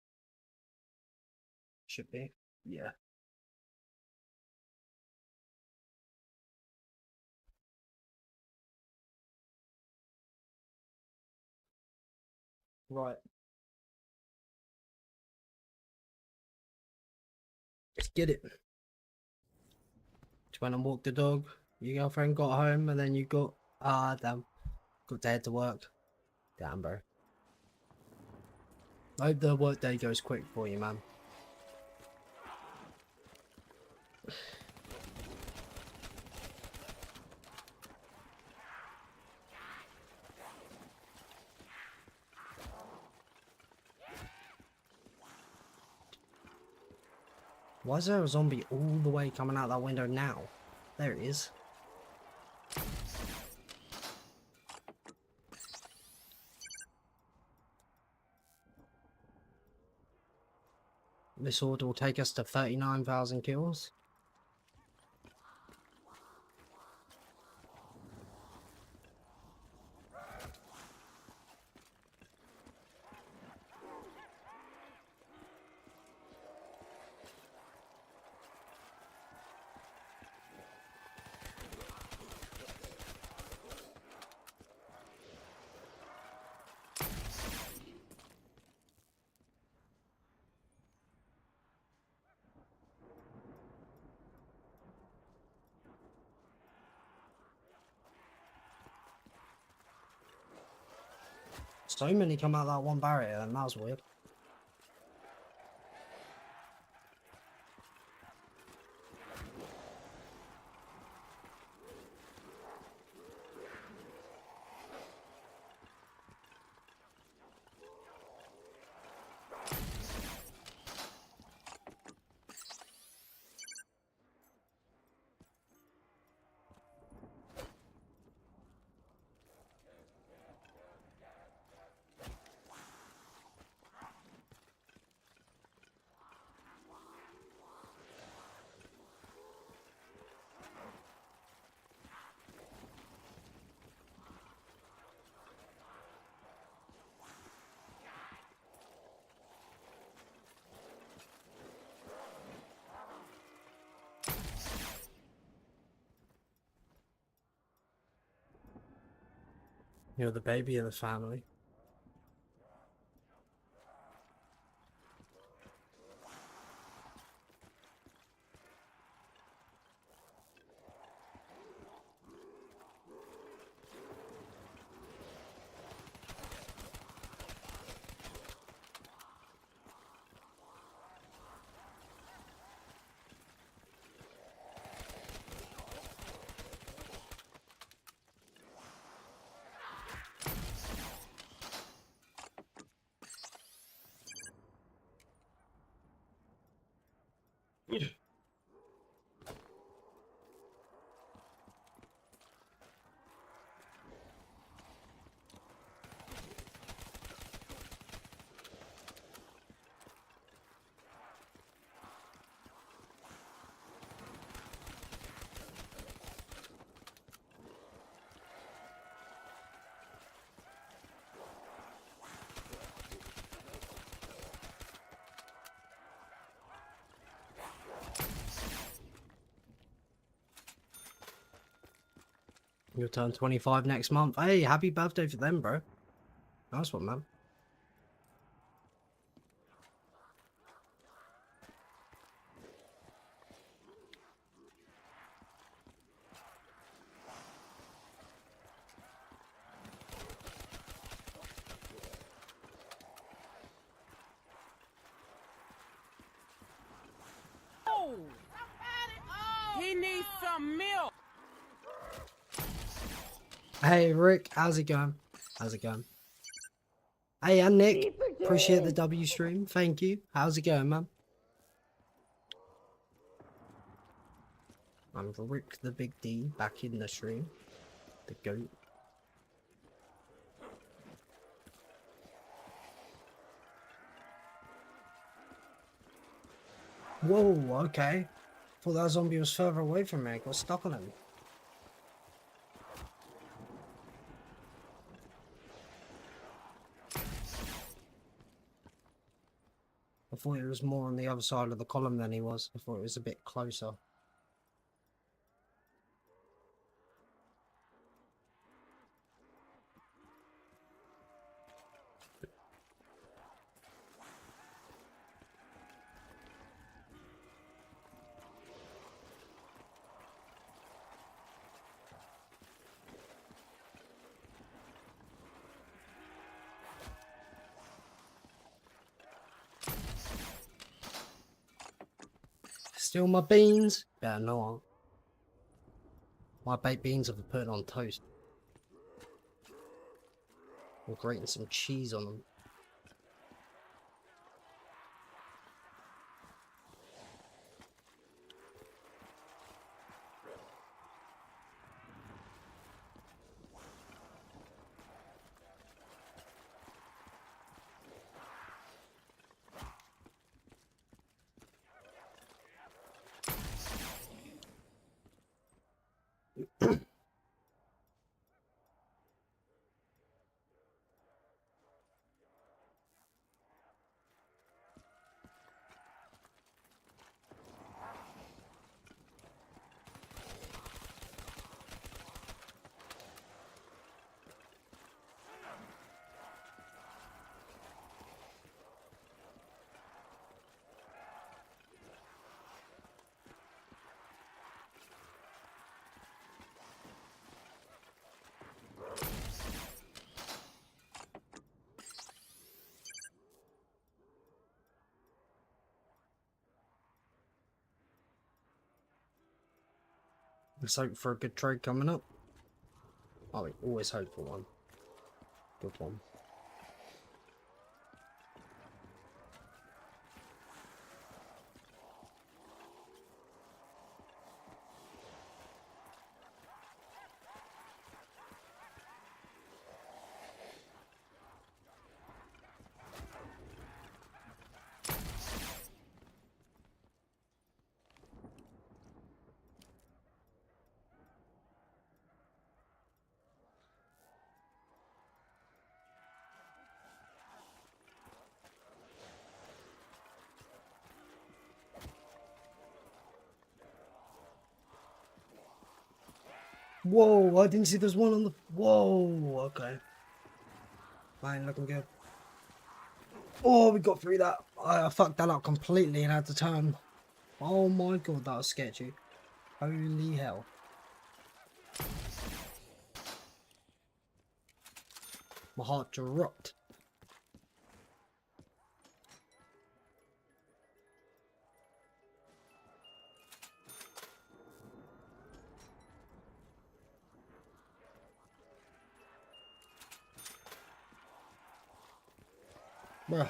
Should be. Yeah. Right. Let's get it. Just went and walked the dog. Your girlfriend got home and then you got damn. Got to head to work. Damn, bro. I hope the work day goes quick for you, man. Why is there a zombie all the way coming out that window now? There it is. This order will take us to 39,000 kills. So many come out that one barrier, and that was weird. You're the baby of the family. You'll turn 25 next month. Hey, happy birthday for them, bro. Nice one, man. He needs some milk. Hey, Rick. How's it going? How's it going? Hey, and Nick. Appreciate the W stream. Thank you. How's it going, man? I'm Rick the Big D back in the stream. The goat. Whoa, okay. Thought that zombie was further away from me. I got stuck on him. I thought it was more on the other side of the column than he was. I thought it was a bit closer. Steal my beans? Better not. My baked beans are for putting on toast. Or grating some cheese on them. Let's hope for a good trade coming up. Oh, we always hope for one. Good one. Whoa, I didn't see there's one on the... Whoa, okay. I ain't looking good. Oh, we got through that. I fucked that up completely and had to turn. Oh my god, that was sketchy. Holy hell. My heart dropped. Bruh.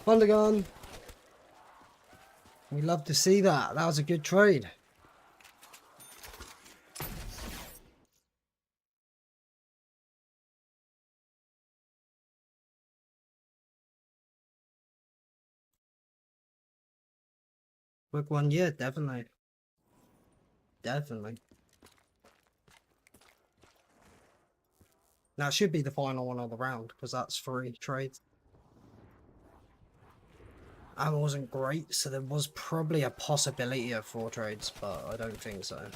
Undergun. We love to see that. That was a good trade. Quick one, yeah, definitely. Definitely. Now it should be the final one of the round because that's 3 trades. Ammo wasn't great, so there was probably a possibility of 4 trades, but I don't think so.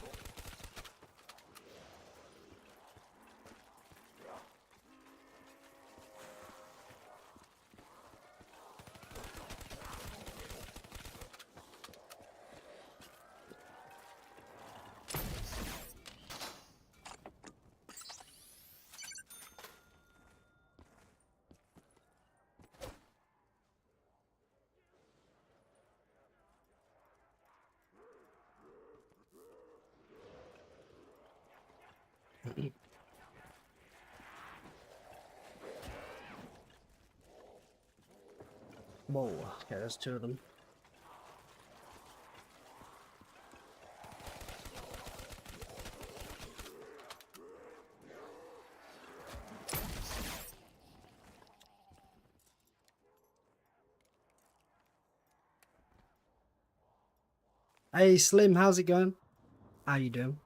Whoa, okay, there's 2 of them. Hey Slim, how's it going? How you doing?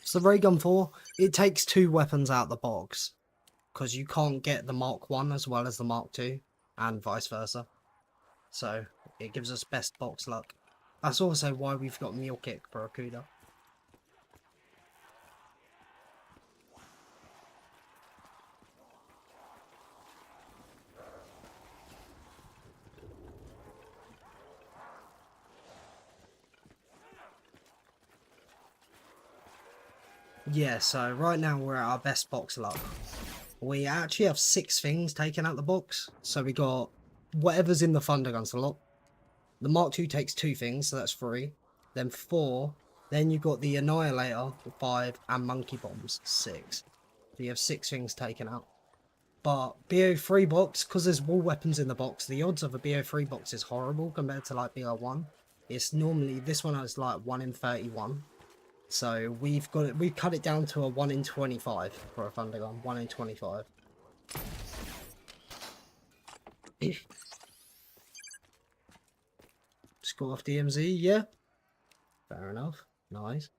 So the ray gun 4, it takes 2 weapons out of the box. Because you can't get the Mark 1 as well as the Mark 2, and vice versa. So, it gives us best box luck. That's also why we've got Mule Kick for Akuda. Yeah, so right now we're at our best box luck. We actually have 6 things taken out the box. So we got whatever's in the Thunder Gun slot. The Mark II takes 2 things, so that's 3. Then 4. Then you got the Annihilator, 5, and Monkey Bombs, 6. So you have 6 things taken out. But BO3 box, because there's wall weapons in the box, the odds of a BO3 box is horrible compared to like BO1. It's normally, this one is like 1 in 31. So we've cut it down to a 1 in 25 for a Thunder Gun, 1 in 25. Score off DMZ, yeah. Fair enough. Nice.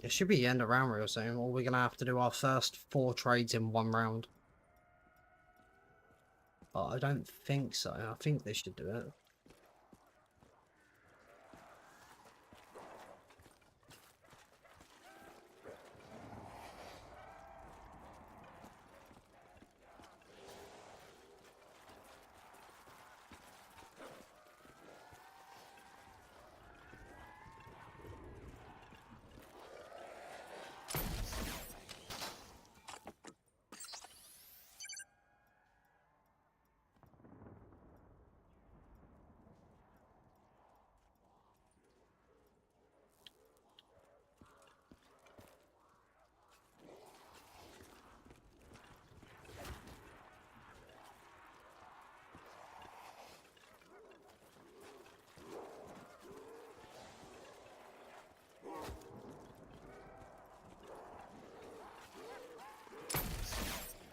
It should be the end of round real soon, or we're gonna have to do our first 4 trades in 1 round. But I don't think so. I think they should do it.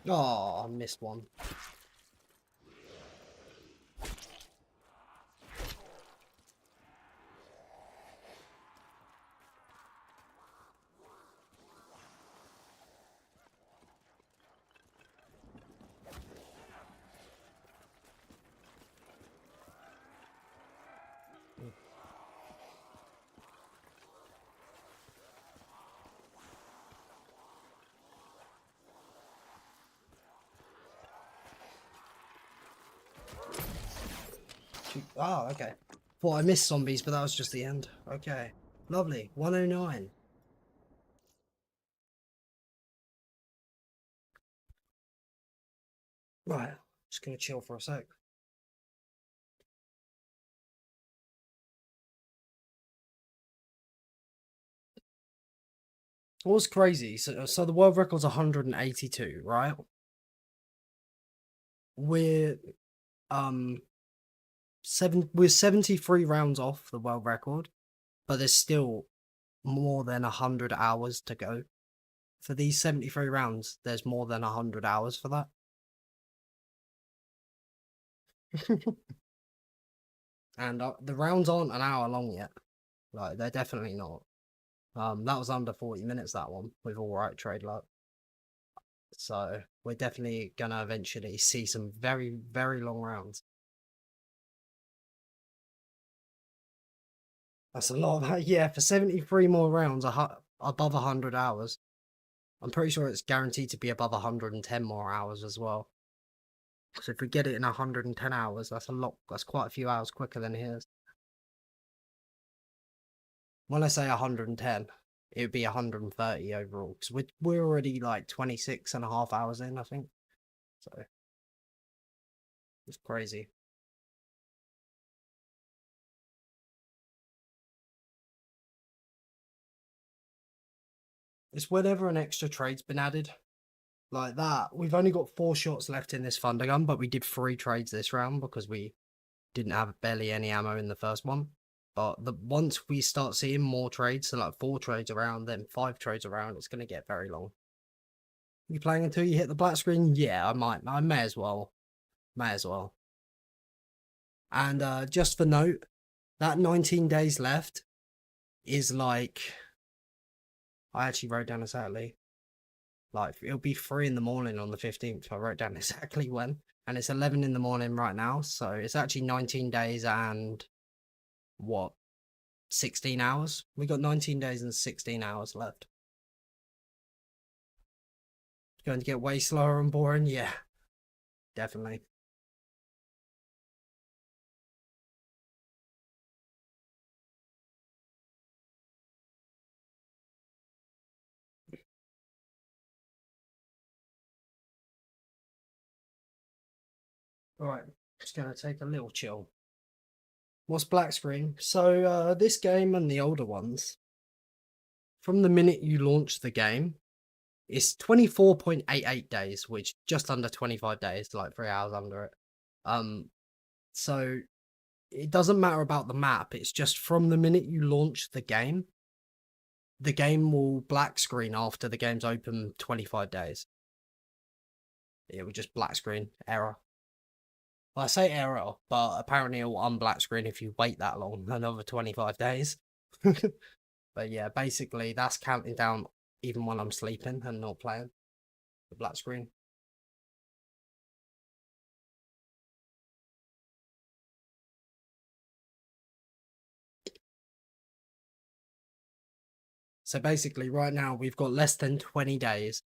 Oh, I missed one. Oh, okay. Thought I missed zombies, but that was just the end. Okay. Lovely. 109. Right. Just gonna chill for a sec. What's crazy? So the world record's 182, right? We're we're 73 rounds off the world record, but there's still more than 100 hours to go. For these 73 rounds, there's more than 100 hours for that. And the rounds aren't an hour long yet. Like, they're definitely not. That was under 40 minutes, that one, with all right trade luck. So we're definitely gonna eventually see some very, very long rounds. That's a lot of, yeah, for 73 more rounds, above 100 hours. I'm pretty sure it's guaranteed to be above 110 more hours as well. So if we get it in 110 hours, that's a lot, that's quite a few hours quicker than his. When I say 110, it would be 130 overall, because we're already like 26 and a half hours in, I think. So it's crazy. It's whenever an extra trade's been added. Like that. We've only got 4 shots left in this thunder gun, but we did 3 trades this round because we didn't have barely any ammo in the first one. But once we start seeing more trades, so like 4 trades around, then 5 trades around, it's gonna get very long. You playing until you hit the black screen? Yeah, I may as well. May as well. And just for note, that 19 days left is like, I actually wrote down exactly. Like, it'll be 3 in the morning on the 15th. I wrote down exactly when. And it's 11 in the morning right now. So it's actually 19 days and what? 16 hours? We got 19 days and 16 hours left. Going to get way slower and boring? Yeah. Definitely. Alright. Just gonna take a little chill. What's black screen? So this game and the older ones, from the minute you launch the game, it's 24.88 days, which just under 25 days, like 3 hours under it. So it doesn't matter about the map, it's just from the minute you launch the game will black screen after the game's open 25 days. It will just black screen, error. Well, I say error, but apparently it will unblack screen if you wait that long, another 25 days. But yeah, basically that's counting down even when I'm sleeping and not playing the black screen. So basically right now we've got less than 20 days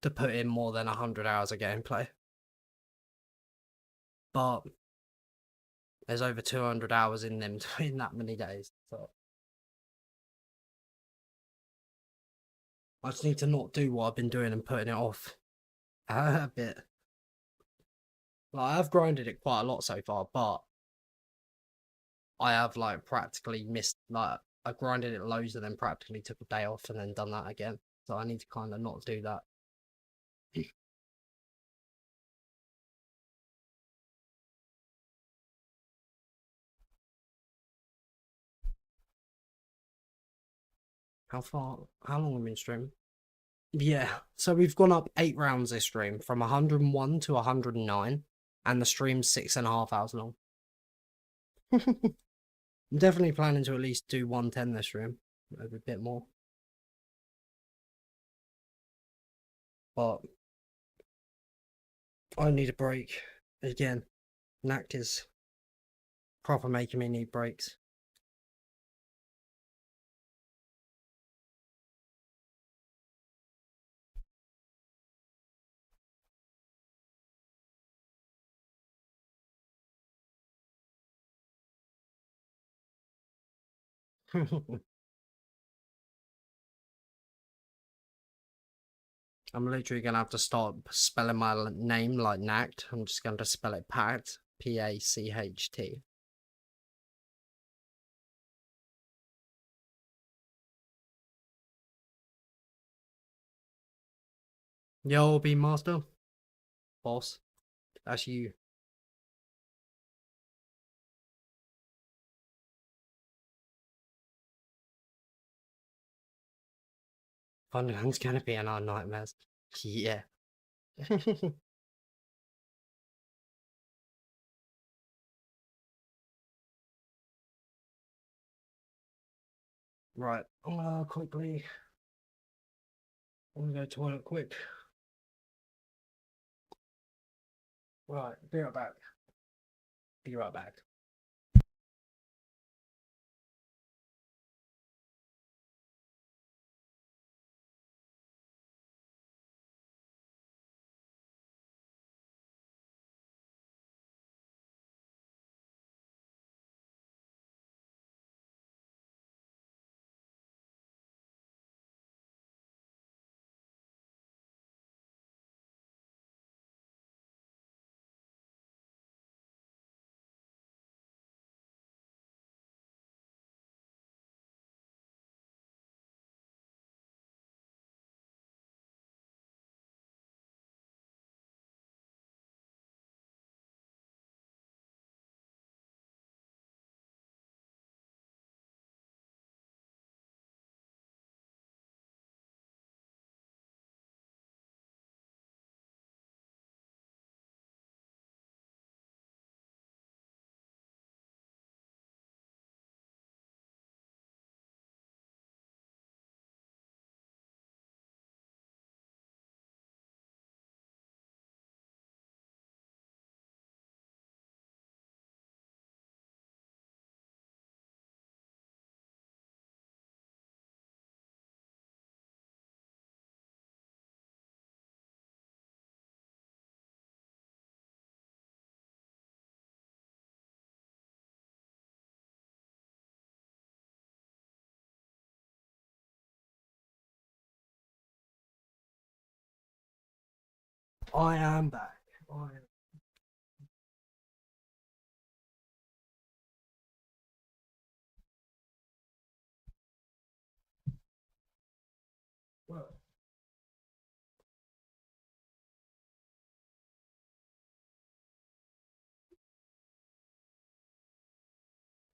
to put in more than 100 hours of gameplay. But there's over 200 hours in them in that many days. So I just need to not do what I've been doing and putting it off a bit. Like, I've grinded it quite a lot so far, but I have like practically missed, like I grinded it loads and then practically took a day off and then done that again. So I need to kind of not do that. How long have we been streaming? Yeah, so we've gone up 8 rounds this stream, from 101 to 109, and the stream's 6.5 hours long. I'm definitely planning to at least do 110 this stream, maybe a bit more. But I need a break. Again, Nacht is proper making me need breaks. I'm literally gonna have to start spelling my name like Nacht. I'm just gonna spell it Pact, P-A-C-H-T. Yo, Beam Master. Boss. That's you. Funderland's gonna be in our nightmares. Yeah. Right. Quickly. I'm gonna go to the toilet quick. Right, be right back. Be right back. I am back.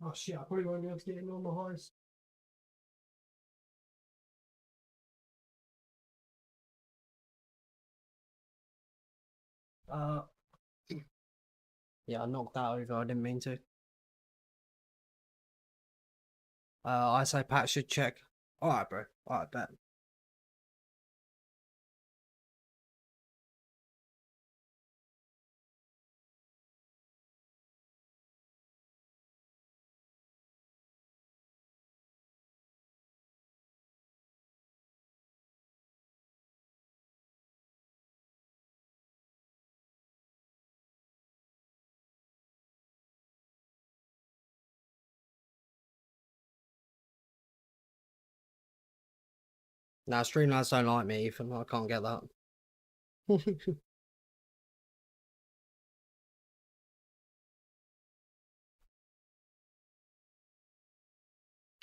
Oh shit, I probably won't be able to get in on the highs. Uh, yeah, I knocked that over. I didn't mean to. I say Pat should check. Alright, bro. Alright, bet. Nah, Streamlabs don't like me, Ethan. I can't get that.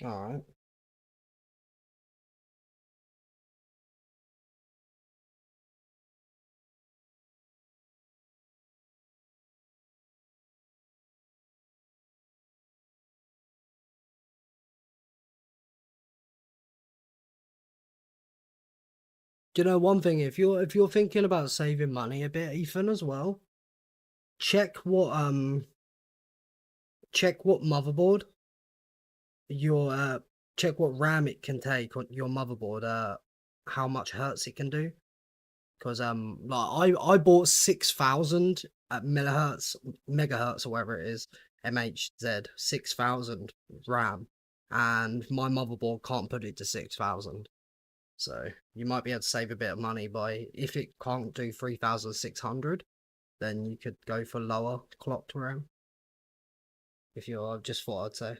Alright. Do you know one thing? If you're thinking about saving money a bit, Ethan, as well, check what motherboard your check what RAM it can take on your motherboard, how much hertz it can do. Because like I bought 6,000 at megahertz or whatever it is, MHZ 6,000 RAM, and my motherboard can't put it to 6,000. So you might be able to save a bit of money by, if it can't do 3,600, then you could go for lower clocked RAM. If you're, just thought I'd say.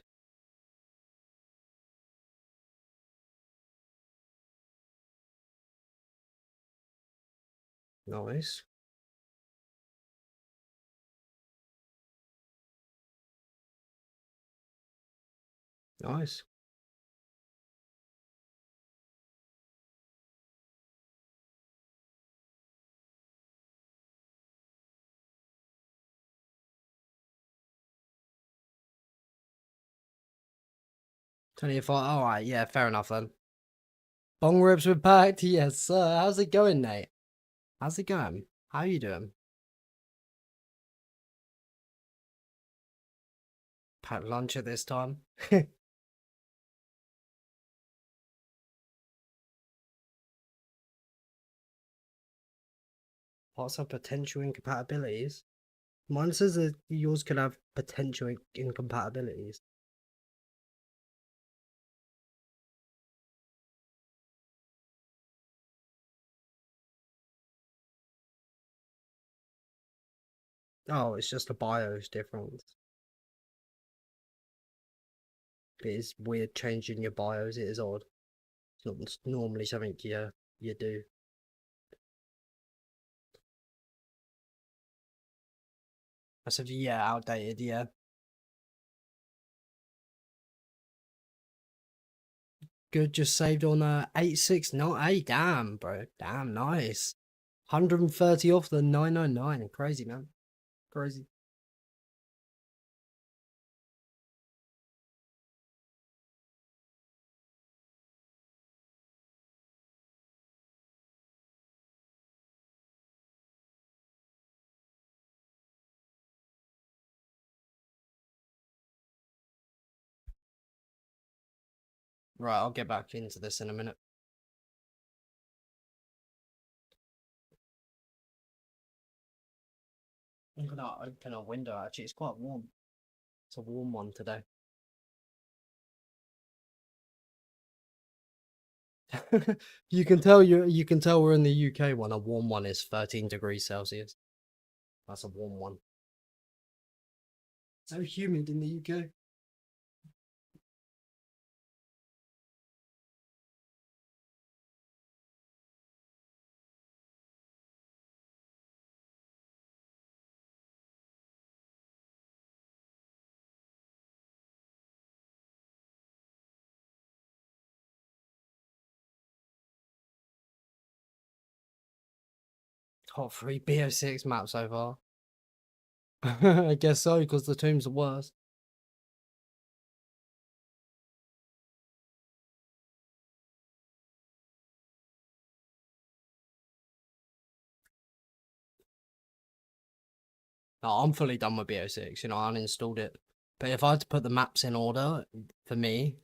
Nice. Nice. All right, yeah, fair enough then. Bong ribs were packed, yes sir. How's it going, Nate? How's it going? How you doing? Packed lunch at this time. What's our potential incompatibilities? Mine says that yours could have potential incompatibilities. Oh, it's just a BIOS difference. It is weird changing your BIOS, it is odd. It's not normally something you do. I said, yeah, outdated, yeah. Good, just saved on 8698. Damn, bro. Damn, nice. 130 off the 999. Crazy, man. Crazy. Right, I'll get back into this in a minute. I'm gonna open a window, actually. It's quite warm. It's a warm one today. You can tell we're in the UK when a warm one is 13 degrees Celsius. That's a warm one. So humid in the UK. Top 3 BO6 map so far. I guess so, because the tombs are worse. No, I'm fully done with BO6. You know, I uninstalled it. But if I had to put the maps in order, for me,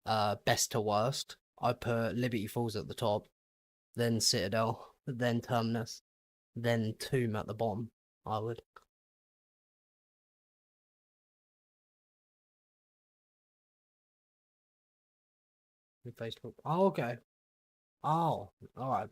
best to worst, I put Liberty Falls at the top, then Citadel, then Terminus, then Tomb at the bottom. I would. Facebook. Oh, okay. Oh, all right.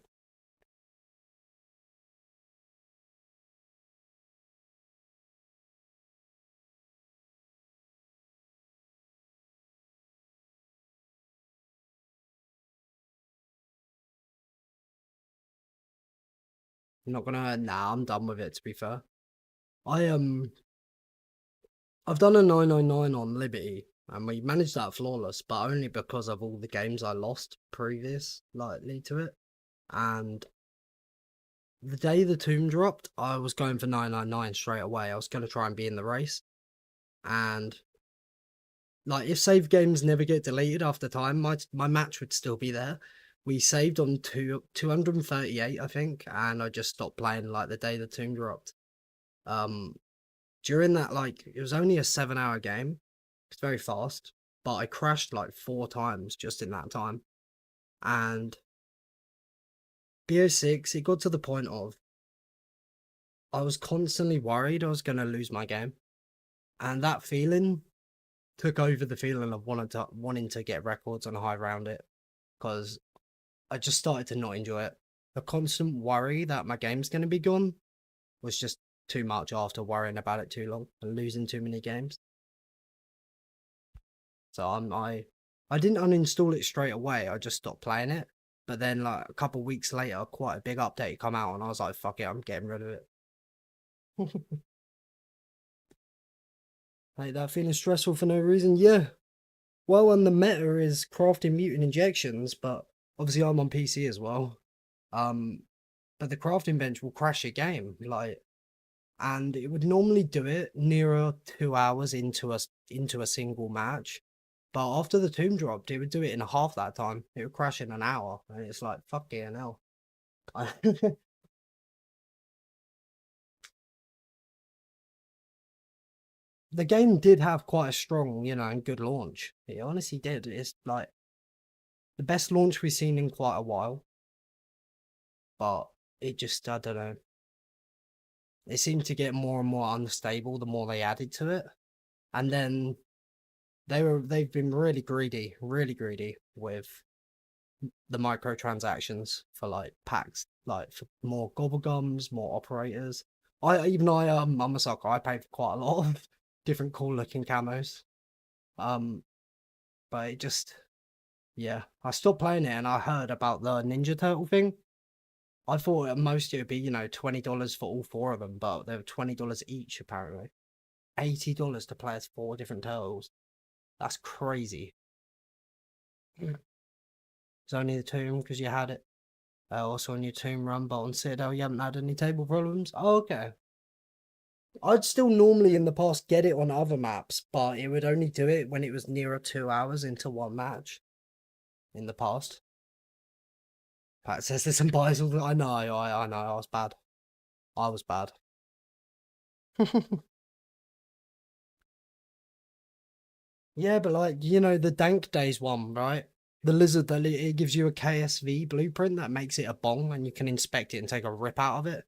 I'm not gonna. Nah, I'm done with it. To be fair, I I've done a 999 on Liberty, and we managed that flawless, but only because of all the games I lost previously to it. And the day the tomb dropped, I was going for 999 straight away. I was going to try and be in the race. And like, if save games never get deleted after time, my match would still be there. We saved on 238, I think, and I just stopped playing like the day the tomb dropped. During that, like, it was only a 7-hour game. It's very fast, but I crashed like 4 times just in that time. And BO6, it got to the point of I was constantly worried I was going to lose my game. And that feeling took over the feeling of wanting to get records on high round it, because I just started to not enjoy it. The constant worry that my game's going to be gone was just too much after worrying about it too long and losing too many games. So I didn't uninstall it straight away. I just stopped playing it. But then like a couple weeks later, quite a big update come out, and I was like, fuck it, I'm getting rid of it. Like that feeling stressful for no reason? Yeah. Well, and the meta is crafting mutant injections, but obviously I'm on PC as well. But the crafting bench will crash your game, like, and it would normally do it nearer 2 hours into a single match. But after the tomb dropped, it would do it in half that time. It would crash in an hour, and it's like, fuck yeah, hell. The game did have quite a strong, you know, and good launch. It honestly did. It's like the best launch we've seen in quite a while. But it just, I don't know. It seemed to get more and more unstable the more they added to it. And then they've been really greedy with the microtransactions for like packs, like for more gobblegums, more operators. I'm a sucker. I paid for quite a lot of different cool looking camos. But it just, yeah, I stopped playing it, and I heard about the Ninja Turtle thing. I thought at most it would be, you know, $20 for all 4 of them, but they were $20 each apparently. $80 to play as 4 different turtles. That's crazy. It's only the tomb because you had it. Also on your tomb run, but on Citadel you haven't had any table problems. Oh, okay. I'd still normally in the past get it on other maps, but it would only do it when it was nearer 2 hours into one match. In the past. Pat says there's some buys. I know, I know, I was bad. I was bad. Yeah, but like, you know, the Dank Days one, right? The lizard, it gives you a KSV blueprint that makes it a bong, and you can inspect it and take a rip out of it.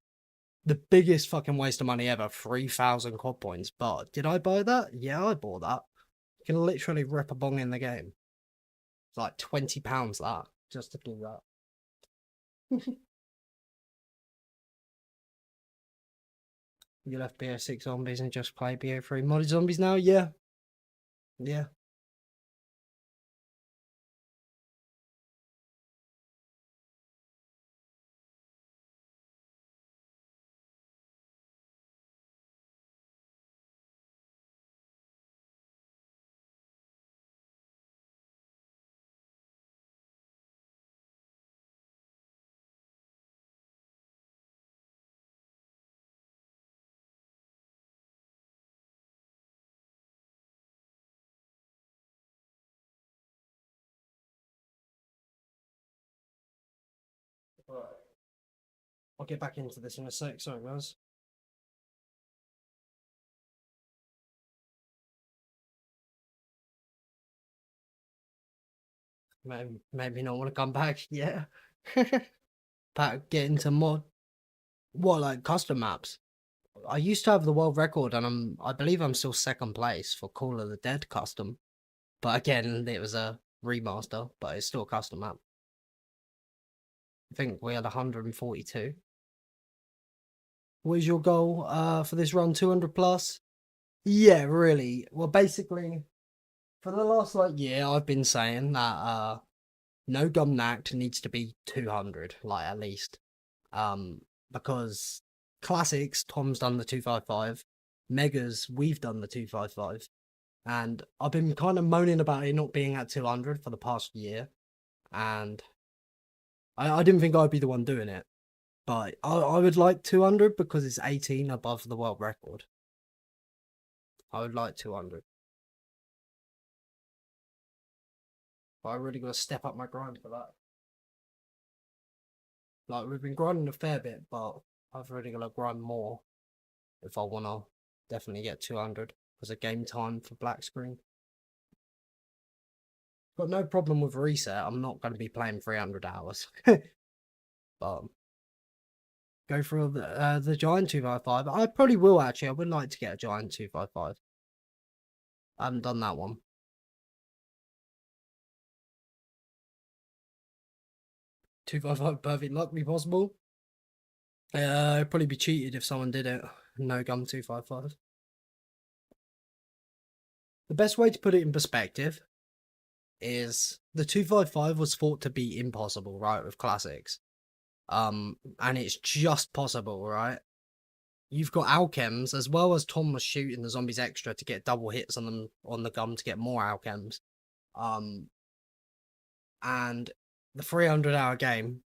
The biggest fucking waste of money ever, 3,000 COD points. But did I buy that? Yeah, I bought that. You can literally rip a bong in the game. It's like £20 that, just to do that. You left BO6 zombies and just play BO3 modded zombies now? Yeah. Yeah. Right. I'll get back into this in a sec. Sorry, guys. maybe not want to come back. Yeah. Back get into mod. What, like custom maps? I used to have the world record, and I believe I'm still second place for Call of the Dead custom. But again, it was a remaster, but it's still a custom map. I think we had 142. What is your goal for this run? 200 plus? Yeah, really. Well, basically, for the last like year, I've been saying that no gum Nacht needs to be 200, like at least. Because classics, Tom's done the 255, Megas, we've done the 255, and I've been kind of moaning about it not being at 200 for the past year, and I didn't think I'd be the one doing it, but I would like 200 because it's 18 above the world record. I would like 200. But I really got to step up my grind for that. Like, we've been grinding a fair bit, but I've really got to grind more if I want to definitely get 200 as a game time for black screen. Got no problem with reset. I'm not going to be playing 300 hours. But go for the Giant 255. I probably will, actually. I would like to get a Giant 255. I haven't done that one. $255 perfect luck be possible? It'd probably be cheated if someone did it. No gum 255. The best way to put it in perspective is the 255 was thought to be impossible, right, with classics. And it's just possible, right? You've got alchems, as well as Tom was shooting the zombies extra to get double hits on them on the gum to get more alchems. And the 300-hour game,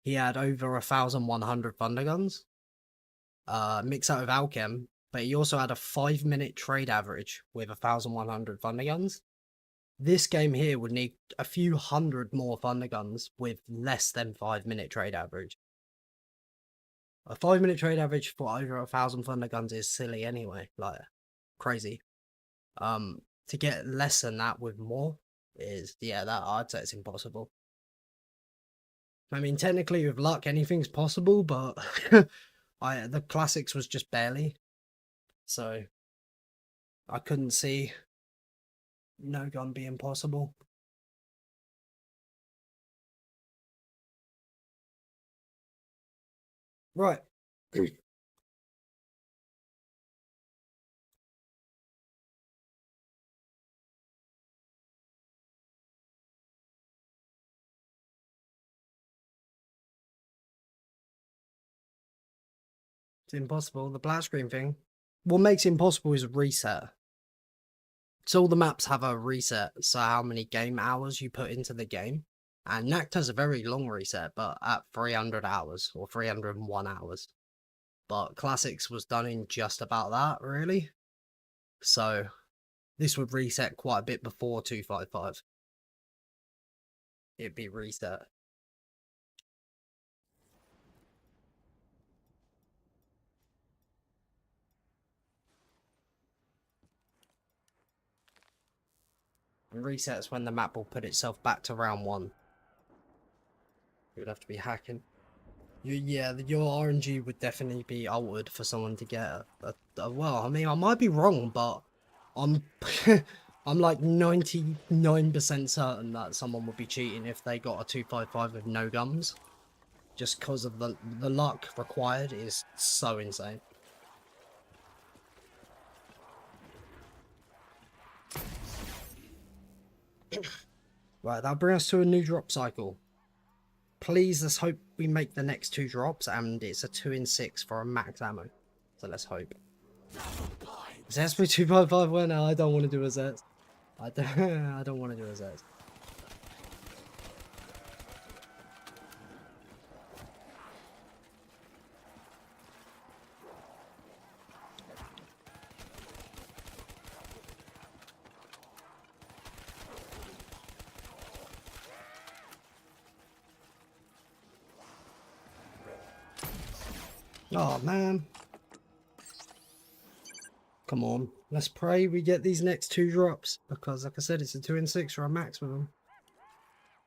he had over 1,100 thunder guns, mixed out with alchem, but he also had a 5-minute trade average with 1,100 thunder guns. This game here would need a few hundred more thunder guns with less than 5-minute trade average. A 5-minute trade average for over 1,000 thunder guns is silly anyway, like crazy. To get less than that with more is, yeah, that I'd say it's impossible. I mean, technically with luck anything's possible, but the classics was just barely, so I couldn't see no gun being possible. Right. It's impossible. The black screen thing. What makes it impossible is a reset. So all the maps have a reset, so how many game hours you put into the game. And Nacht has a very long reset, but at 300 hours, or 301 hours. But Classics was done in just about that, really. So this would reset quite a bit before 255. It'd be reset. And resets when the map will put itself back to round 1. You would have to be hacking. Yeah, your RNG would definitely be altered for someone to get well, I mean, I might be wrong, but I'm I'm like 99% certain that someone would be cheating if they got a 255 with no gums. Just because of the luck required is so insane. Right, that'll bring us to a new drop cycle. Please, let's hope we make the next 2 drops, and it's a 2 in 6 for a max ammo. So let's hope. Zesp 255 well, no, I don't want to do a Zest. I don't want to do a Zest. Oh man. Come on. Let's pray we get these next 2 drops. Because like I said, it's a 2 in 6 for a max with them.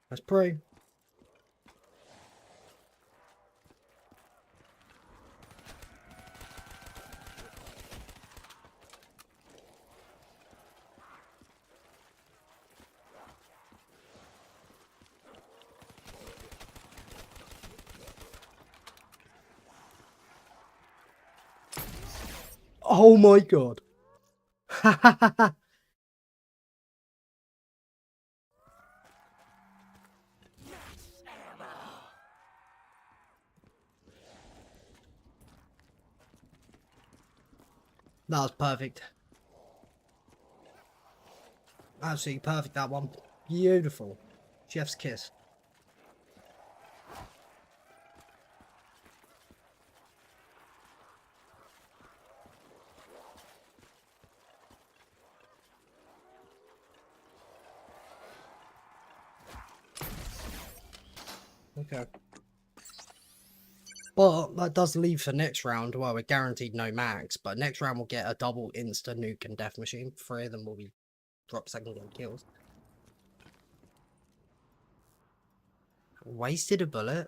Let's pray. Oh my god. That was perfect. Absolutely perfect, that one. Beautiful. Chef's kiss. Okay. But that does leave for next round. Well, we're guaranteed no max, but next round we'll get a double insta nuke and death machine. 3 of them will be drop second game kills. Wasted a bullet?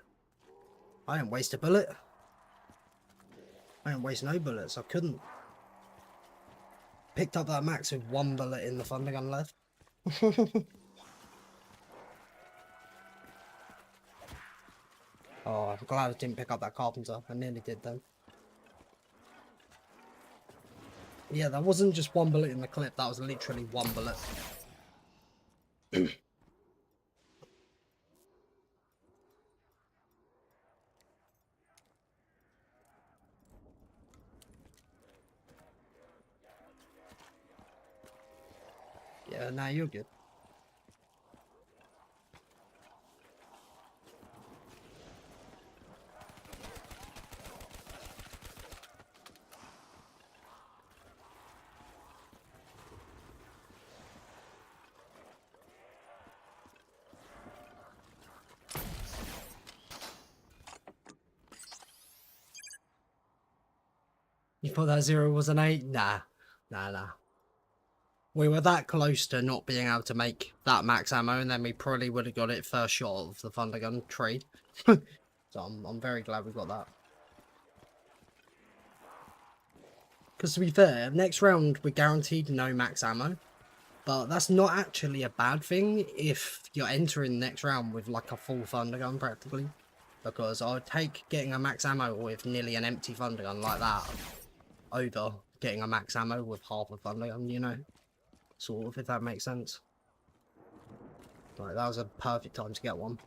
I didn't waste a bullet. I didn't waste no bullets. I couldn't. Picked up that max with 1 bullet in the thunder gun left. Oh, I'm glad I didn't pick up that carpenter. I nearly did then. Yeah, that wasn't just 1 bullet in the clip. That was literally 1 bullet. Yeah, nah, you're good. You thought that 0 was an 8? Nah. Nah. We were that close to not being able to make that max ammo, and then we probably would have got it first shot of the thunder gun trade. So I'm very glad we got that. Because to be fair, next round we're guaranteed no max ammo. But that's not actually a bad thing if you're entering the next round with like a full thunder gun practically. Because I would take getting a max ammo with nearly an empty thunder gun like that over getting a max ammo with half a thunder gun, you know? Sort of, if that makes sense. Like, that was a perfect time to get one.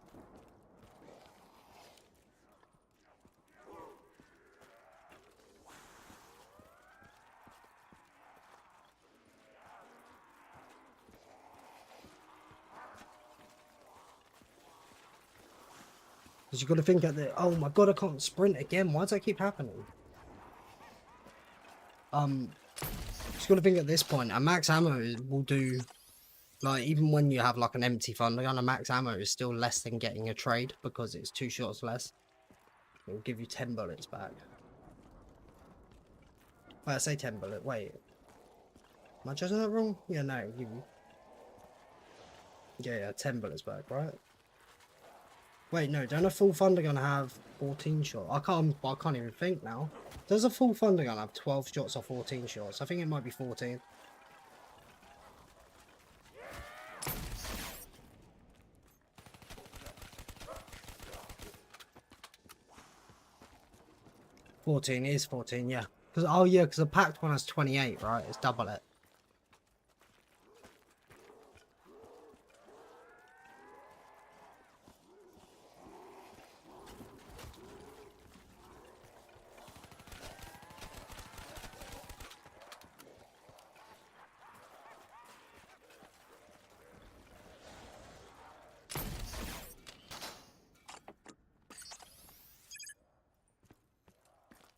Because you've got to think at the... Oh my god, I can't sprint again. Why does that keep happening? Just got to think at this point, a max ammo will do... Like, even when you have, like, an empty thunder gun, a max ammo is still less than getting a trade because it's 2 shots less. It will give you 10 bullets back. Wait, I say 10 bullet. Wait. Am I judging that wrong? Yeah, no. It'll give you... Yeah, 10 bullets back, right? Wait, no. Don't a full thunder gun have 14 shots? I can't even think now. Does a full thunder gun have 12 shots or 14 shots? I think it might be 14. It is 14, yeah. Because oh yeah, because the packed one has 28, right? It's double it.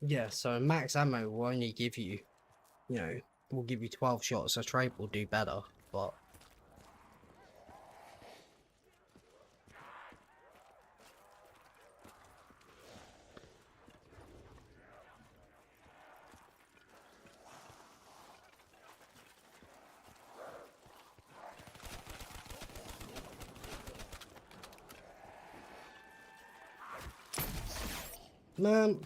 Yeah, so max ammo will only give you, you know, will give you 12 shots. A trade will do better, but... Man.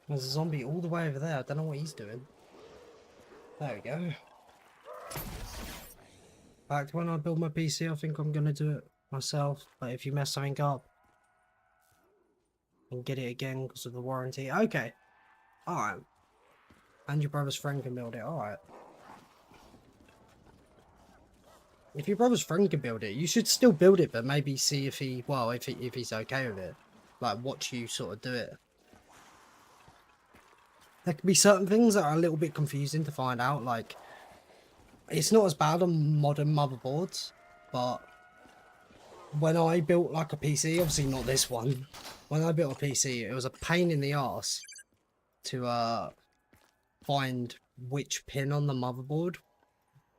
There's a zombie all the way over there. I don't know what he's doing. There we go. In fact, when I build my PC, I think I'm going to do it myself. But if you mess something up and get it again because of the warranty. Okay. Alright. And your brother's friend can build it. Alright. If your brother's friend can build it, you should still build it, but maybe see if he, well, if he's okay with it. Like, watch you sort of do it. There can be certain things that are a little bit confusing to find out, like, it's not as bad on modern motherboards, but when I built, like, a PC, obviously not this one, when I built a PC, it was a pain in the arse to, find which pin on the motherboard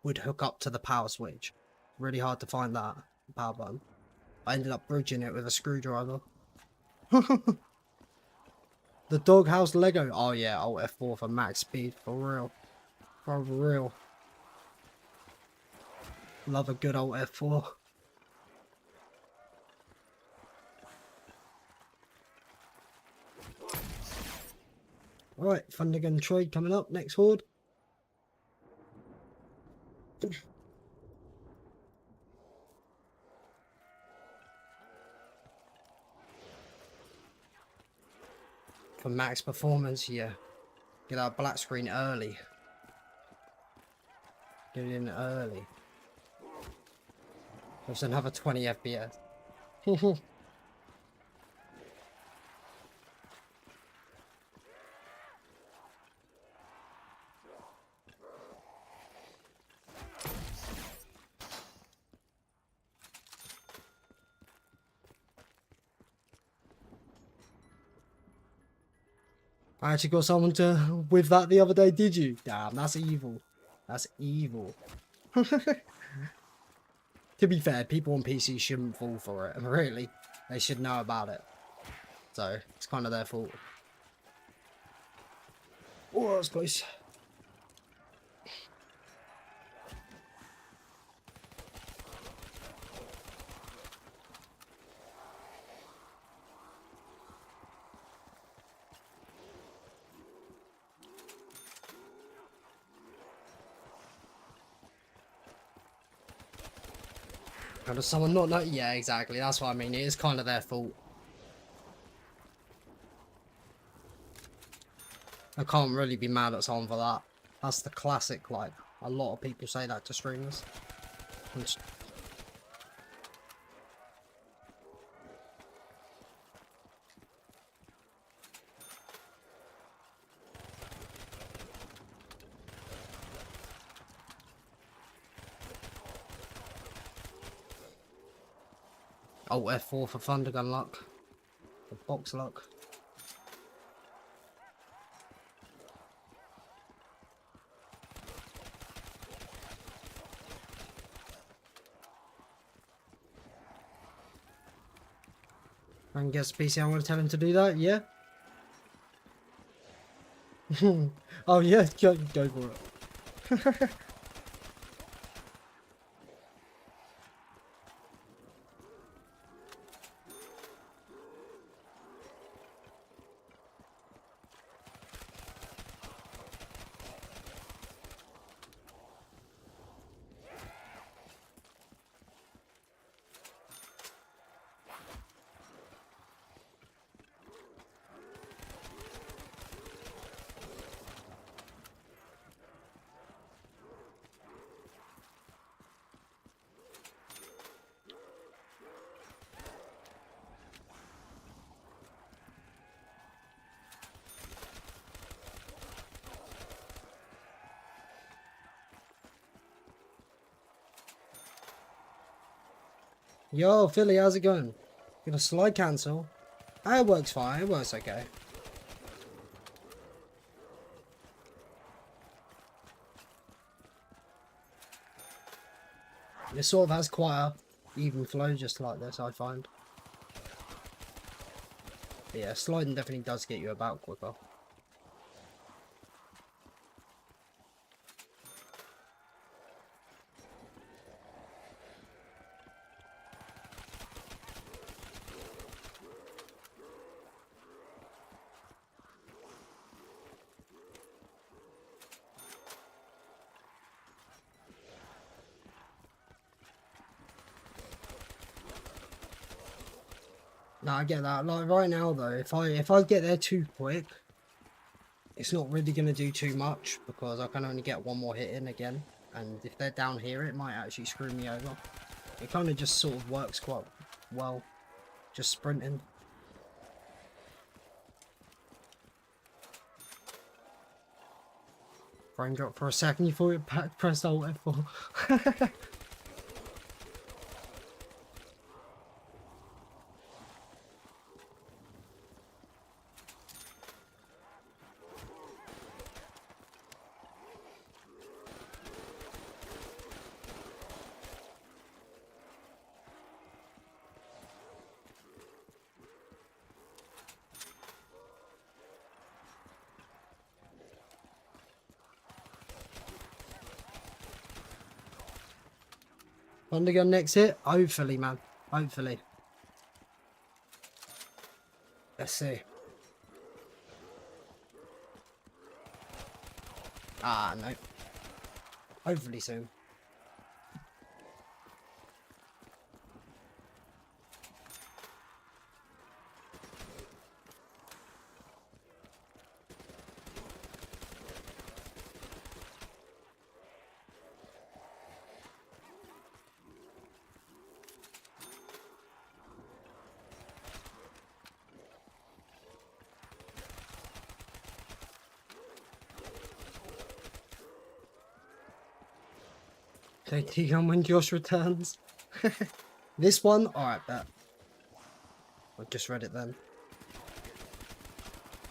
would hook up to the power switch. Really hard to find that power button. I ended up bridging it with a screwdriver. The doghouse Lego. Oh yeah, Alt F4 for max speed, for real. For real. Love a good Alt F4. Alright, Thundergun Troy coming up, next horde. For max performance, yeah. Get that black screen early. Get it in early. Just another 20 FPS. I actually got someone to with that the other day, did you? Damn, that's evil. That's evil. To be fair, people on PC shouldn't fall for it. Really, they should know about it. So, it's kind of their fault. Oh, that was close. How does someone not know? Yeah, exactly. That's what I mean. It is kind of their fault. I can't really be mad at someone for that. That's the classic, like, a lot of people say that to streamers. Which... Alt F4 for Thundergun luck. For box luck. I can guess PC, I'm going to tell him to do that, yeah? Oh yeah, go for it. Yo, Philly, how's it going? Gonna slide cancel. Ah, it works fine. It works okay. It sort of has quite a even flow just like this, I find. But yeah, sliding definitely does get you about quicker. No, I get that. Like right now though, if I get there too quick, it's not really gonna do too much because I can only get one more hit in again. And if they're down here, it might actually screw me over. It kind of just sort of works quite well, just sprinting. Frame drop for a second. You thought it pressed Alt F4. Thundergun next hit? Hopefully, man. Hopefully. Let's see. Ah, no. Hopefully soon. Take on when Josh returns. This one? Alright, bet. I just read it then.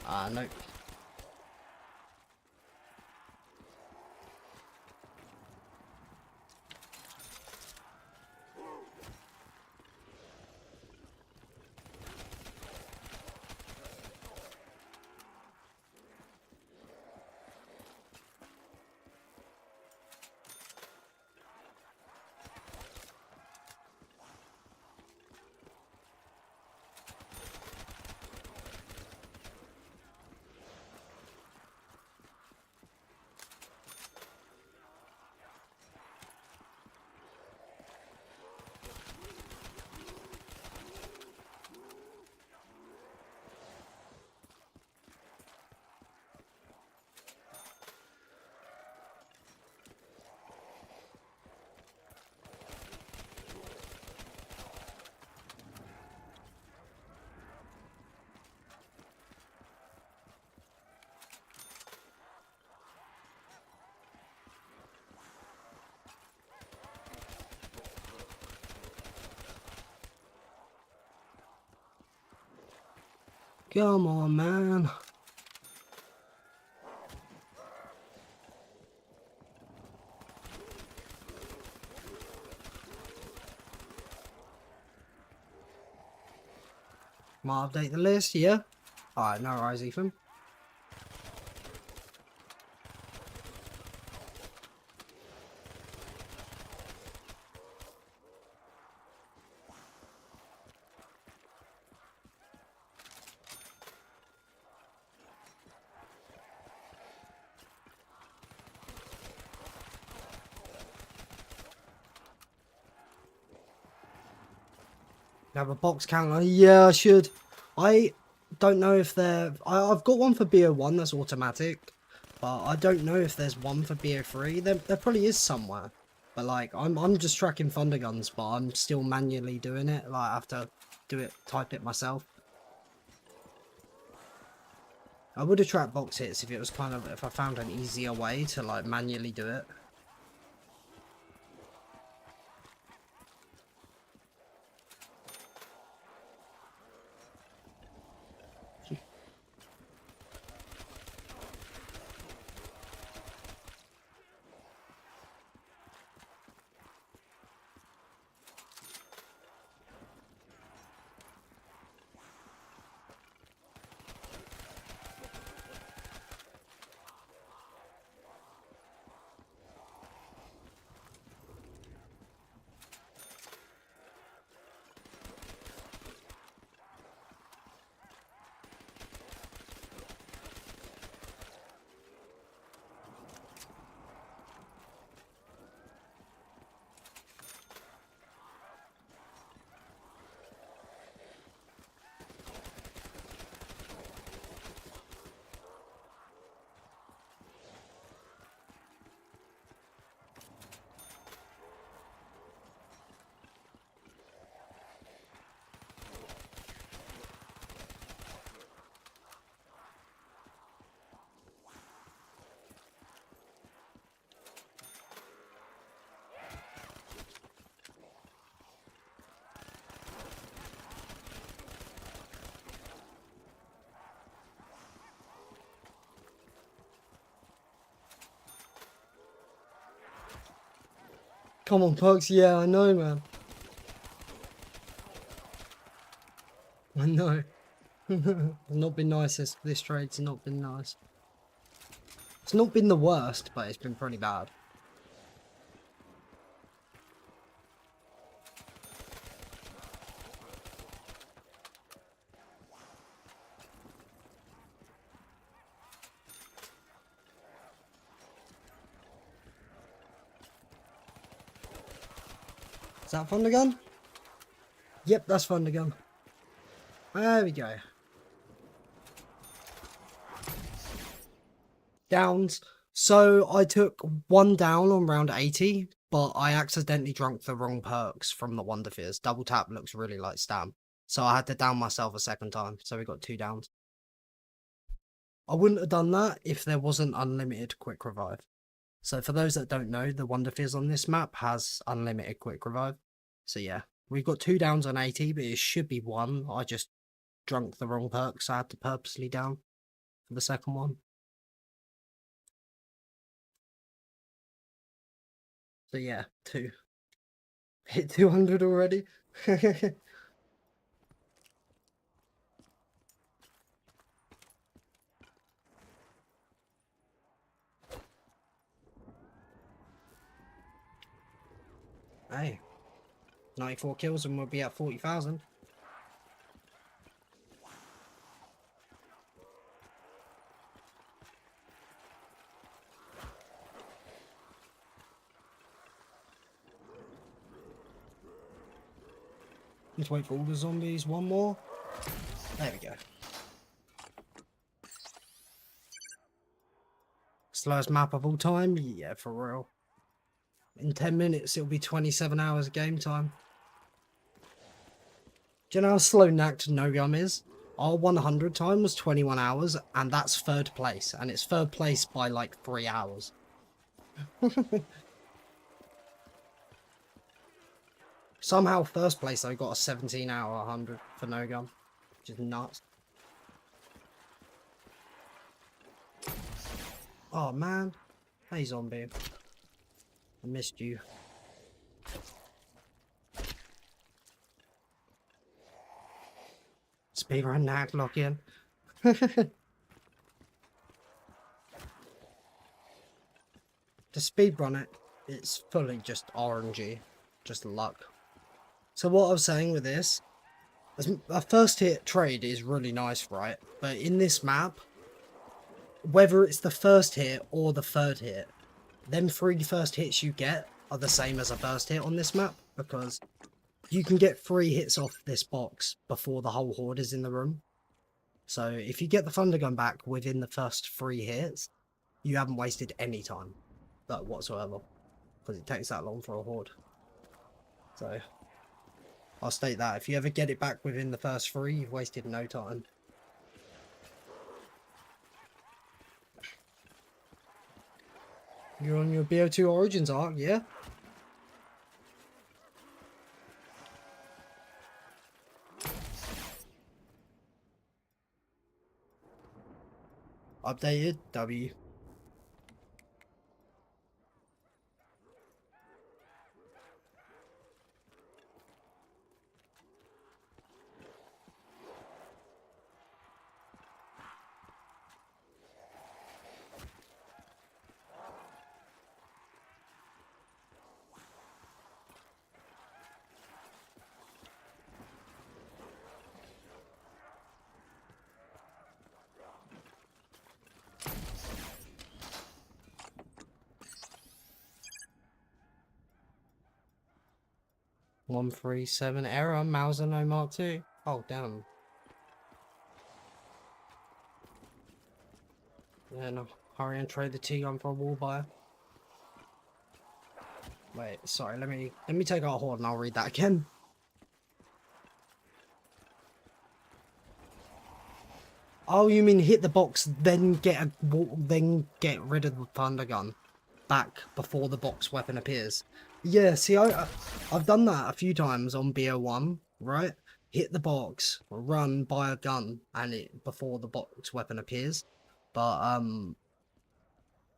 Ah, nope. Come on, man. Might update the list, yeah? Alright, no worries, Ethan. Have a box counter? Yeah, I should. I don't know if they're... I've got one for BO1 that's automatic, but I don't know if there's one for BO3. There probably is somewhere. But like, I'm just tracking Thunderguns, but I'm still manually doing it. Like, I have to do it, type it myself. I would have tracked box hits if it was kind of... if I found an easier way to like manually do it. Come on, Pucks. Yeah, I know, man. I know. Not been nice. This trade's not been nice. It's not been the worst, but it's been pretty bad. Is that Thunder Gun? Yep, that's Thunder Gun. There we go. Downs. So I took one down on round 80, but I accidentally drunk the wrong perks from the Wonder Fizz. Double tap looks really like Stam. So I had to down myself a second time. So we got 2 downs. I wouldn't have done that if there wasn't unlimited quick revive. So for those that don't know, the Wonder Fizz on this map has unlimited quick revive. So yeah, we've got 2 downs on 80, but it should be 1. I just drunk the wrong perk, so I had to purposely down for the second one. So yeah, 2. Hit 200 already. Hey, 94 kills and we'll be at 40,000. Let's wait for all the zombies. One more. There we go. Slowest map of all time? Yeah, for real. In 10 minutes, it'll be 27 hours game time. Do you know how slow Nacht no gum is? Our 100 time was 21 hours, and that's 3rd place. And it's 3rd place by like 3 hours. Somehow 1st place I got a 17-hour 100 for no gum. Which is nuts. Oh man. Hey zombie. I missed you. Speedrun Nacht lock in. To speedrun it, it's fully just RNG. Just luck. So what I was saying with this, a first hit trade is really nice, right? But in this map, whether it's the first hit or the 3rd hit, them 3 first hits you get are the same as a first hit on this map, because you can get 3 hits off this box before the whole horde is in the room. So if you get the Thunder Gun back within the first 3 hits, you haven't wasted any time, like whatsoever, because it takes that long for a horde. So I'll state that if you ever get it back within the first 3, you've wasted no time. You're on your BO2 Origins arc, yeah? Updated W. (137) error, Mauser no Mark II. Oh damn. Yeah, no, hurry and trade the T-gun for a wall buyer. Wait, sorry, let me take out a horde and I'll read that again. Oh, you mean hit the box, then get rid of the Thunder Gun back before the box weapon appears? Yeah, see, I've done that a few times on BO1, right? Hit the box, run, buy a gun, and it before the box weapon appears. But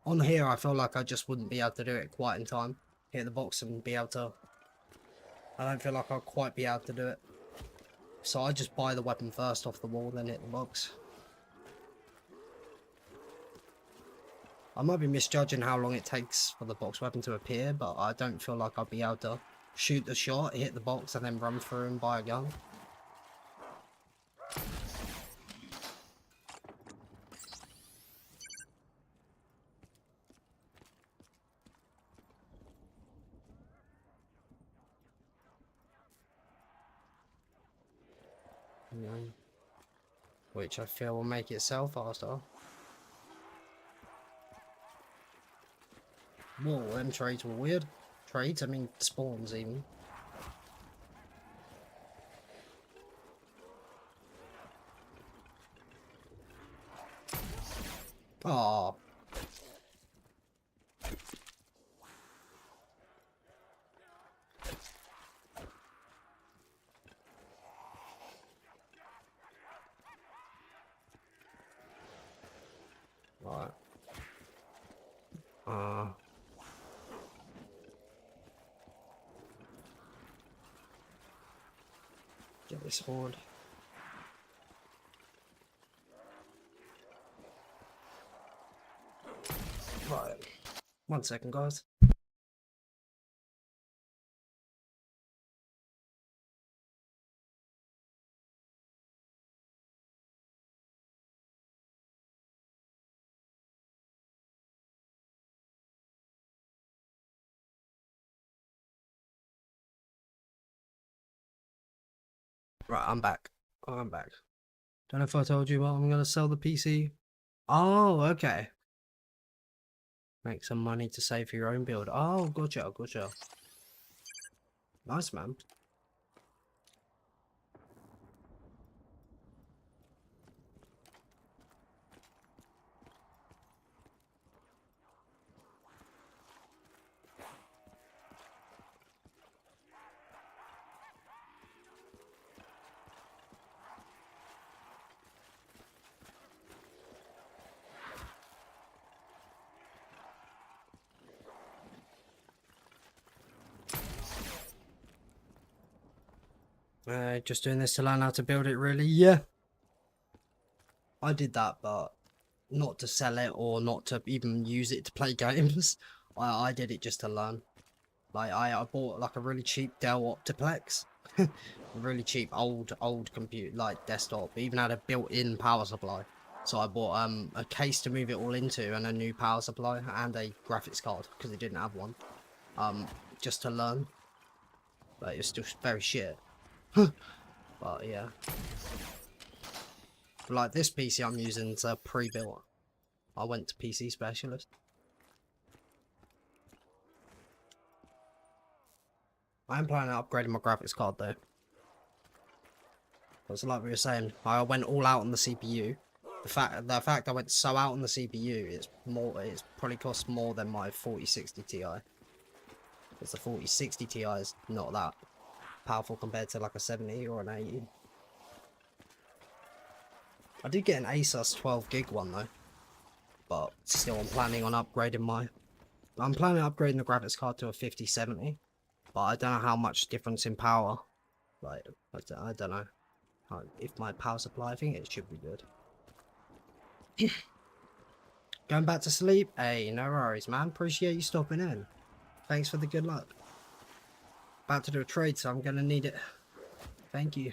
on here, I feel like I just wouldn't be able to do it quite in time. hit the box and be able to... I don't feel like I'll quite be able to do it. So I just buy the weapon first off the wall, then hit the box. I might be misjudging how long it takes for the box weapon to appear, but I don't feel like I'll be able to shoot the shot, hit the box, and then run through and buy a gun. Which I feel will make it sell faster. Whoa, them trades were weird. Trades? I mean spawns even. Oh. Right. Get this horde. Right. 1 second, guys. Right, I'm back. I'm back. Don't know if I told you, but I'm gonna sell the PC. Oh, okay. Make some money to save for your own build. Oh, gotcha, gotcha. Nice, man. Just doing this to learn how to build it, really? Yeah. I did that, but not to sell it or not to even use it to play games. I did it just to learn. Like, I bought like a really cheap Dell Optiplex. A really cheap old computer, like desktop. It even had a built-in power supply. So I bought a case to move it all into and a new power supply and a graphics card because it didn't have one. Just to learn. But it's still very shit. But yeah. But like this PC I'm using is pre-built. I went to PC specialist. I am planning on upgrading my graphics card though. Because like we were saying, I went all out on the CPU. The fact I went so out on the CPU, it's probably cost more than my 4060 Ti. Because the 4060 Ti is not that powerful compared to like a 70 or an 80. I did get an Asus 12 gig one though, but still I'm planning on upgrading the graphics card to a 5070, but I don't know how much difference in power. Like I don't know if my power supply. I think it should be good. Going back to sleep? Hey, no worries, man. Appreciate you stopping in. Thanks for the good luck. About to do a trade, so I'm gonna need it. Thank you.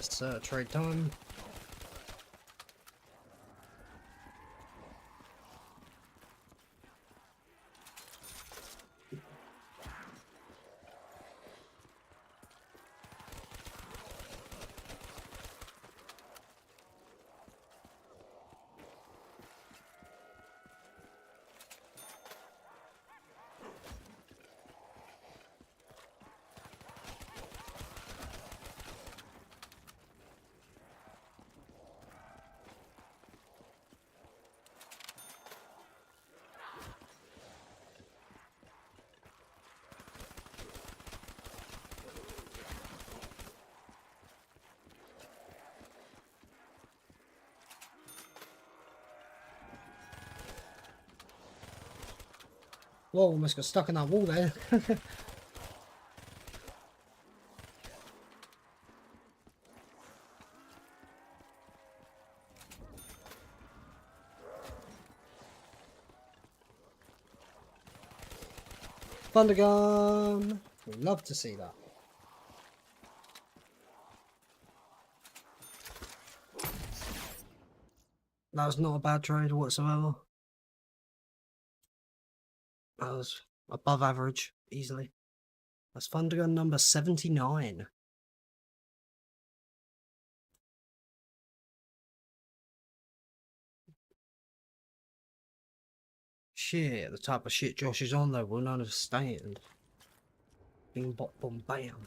Yes, trade time. Whoa, almost got stuck in that wall there. Thunder gun! We love to see that. That was not a bad trade whatsoever. That was above average, easily. That's Thunder gun number 79. Shit, the type of shit Josh is on though, we'll not understand. Bing bop boom bam.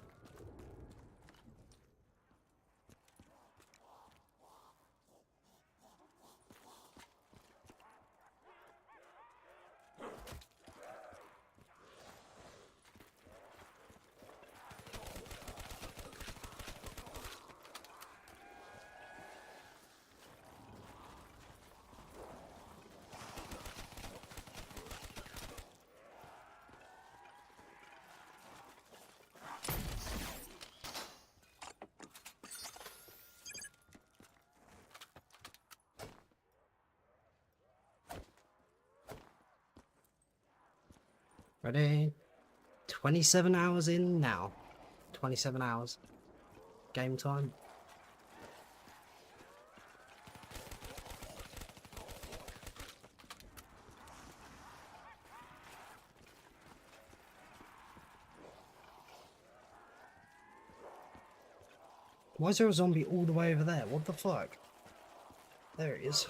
Ready? 27 hours in now. 27 hours. Game time. Why is there a zombie all the way over there? What the fuck? There he is.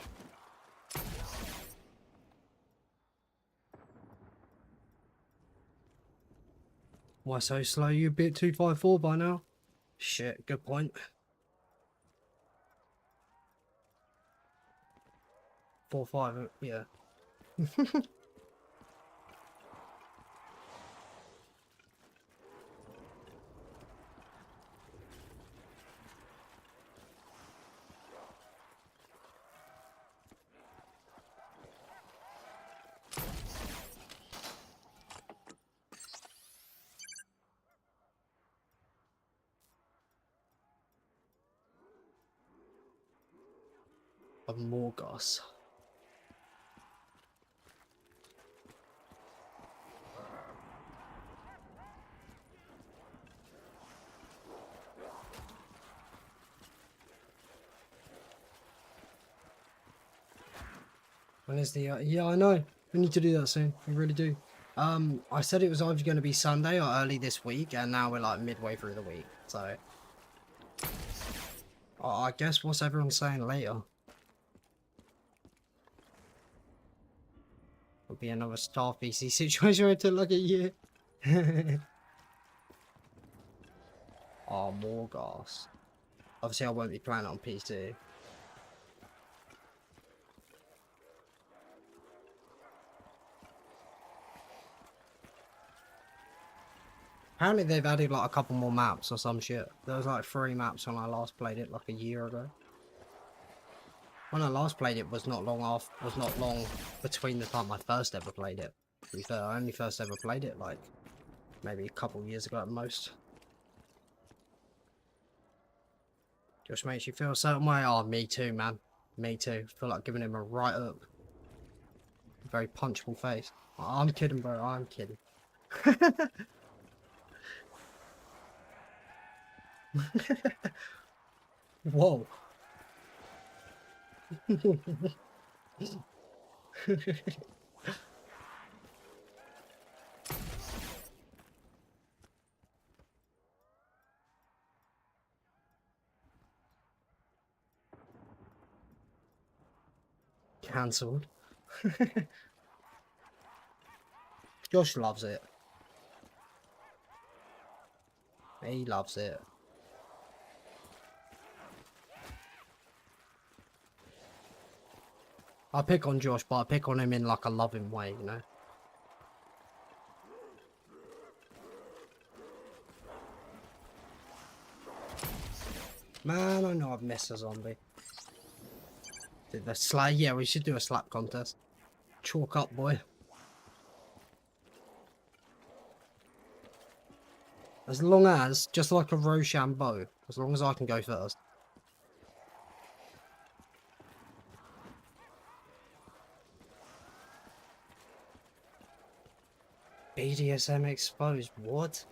Why so slow? You a bit 254 by now? Shit, good point. 4-5, yeah. Of more gas. When is the yeah, I know. We need to do that soon. We really do. I said it was either going to be Sunday or early this week, and now we're like midway through the week. So I guess what's everyone saying later? Will be another Star PC situation where it took like a year. Oh, more gas. Obviously, I won't be playing it on PC. Apparently, they've added like a couple more maps or some shit. There was like 3 maps when I last played it, like a year ago. When I last played it was not long off, was not long between the time I first ever played it. To be fair, I only first ever played it like maybe a couple years ago at most. Just makes you feel a certain way. Oh, me too, man. Me too. Feel like giving him a right hook. Very punchable face. I'm kidding, bro. I'm kidding. Whoa. Cancelled. Josh loves it. He loves it. I pick on Josh, but I pick on him in like a loving way, you know? Man, I know I've missed a zombie. Did the slap? Yeah, we should do a slap contest. Chalk up, boy. As long as, just like a Rochambeau, as long as I can go first. BDSM exposed, what?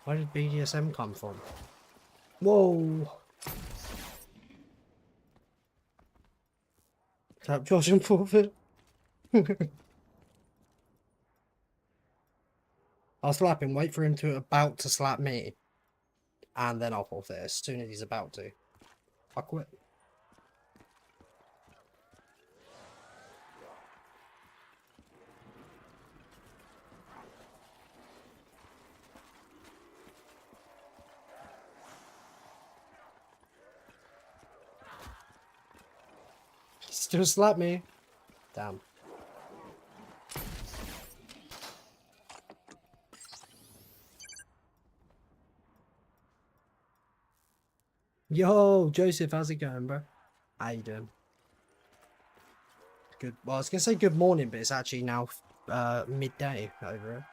Where did BDSM come from? Whoa! Tap Josh and forfeit. I'll slap him, wait for him to about to slap me. And then I'll forfeit as soon as he's about to. I quit. Still slap me. Damn. Yo, Joseph, how's it going, bro? How you doing? Good. Well, I was gonna say good morning, but it's actually now midday over here.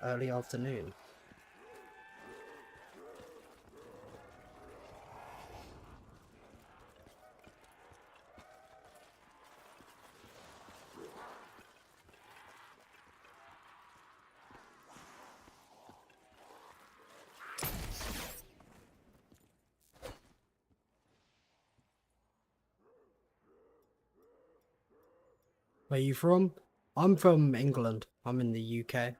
Early afternoon. Where are you from? I'm from England. I'm in the UK.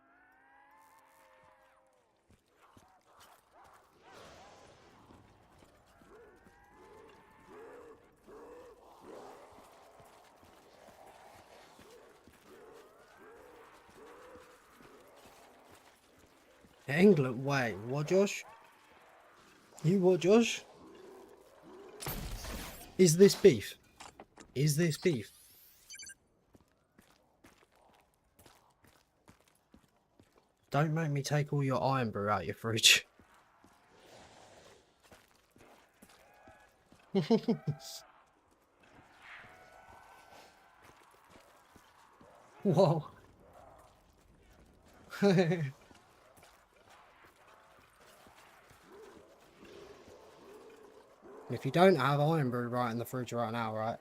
England? Wait, what, Josh? You what, Josh? Is this beef? Is this beef? Don't make me take all your iron brew out your fridge. Whoa. If you don't have iron brew right in the fridge right now, right?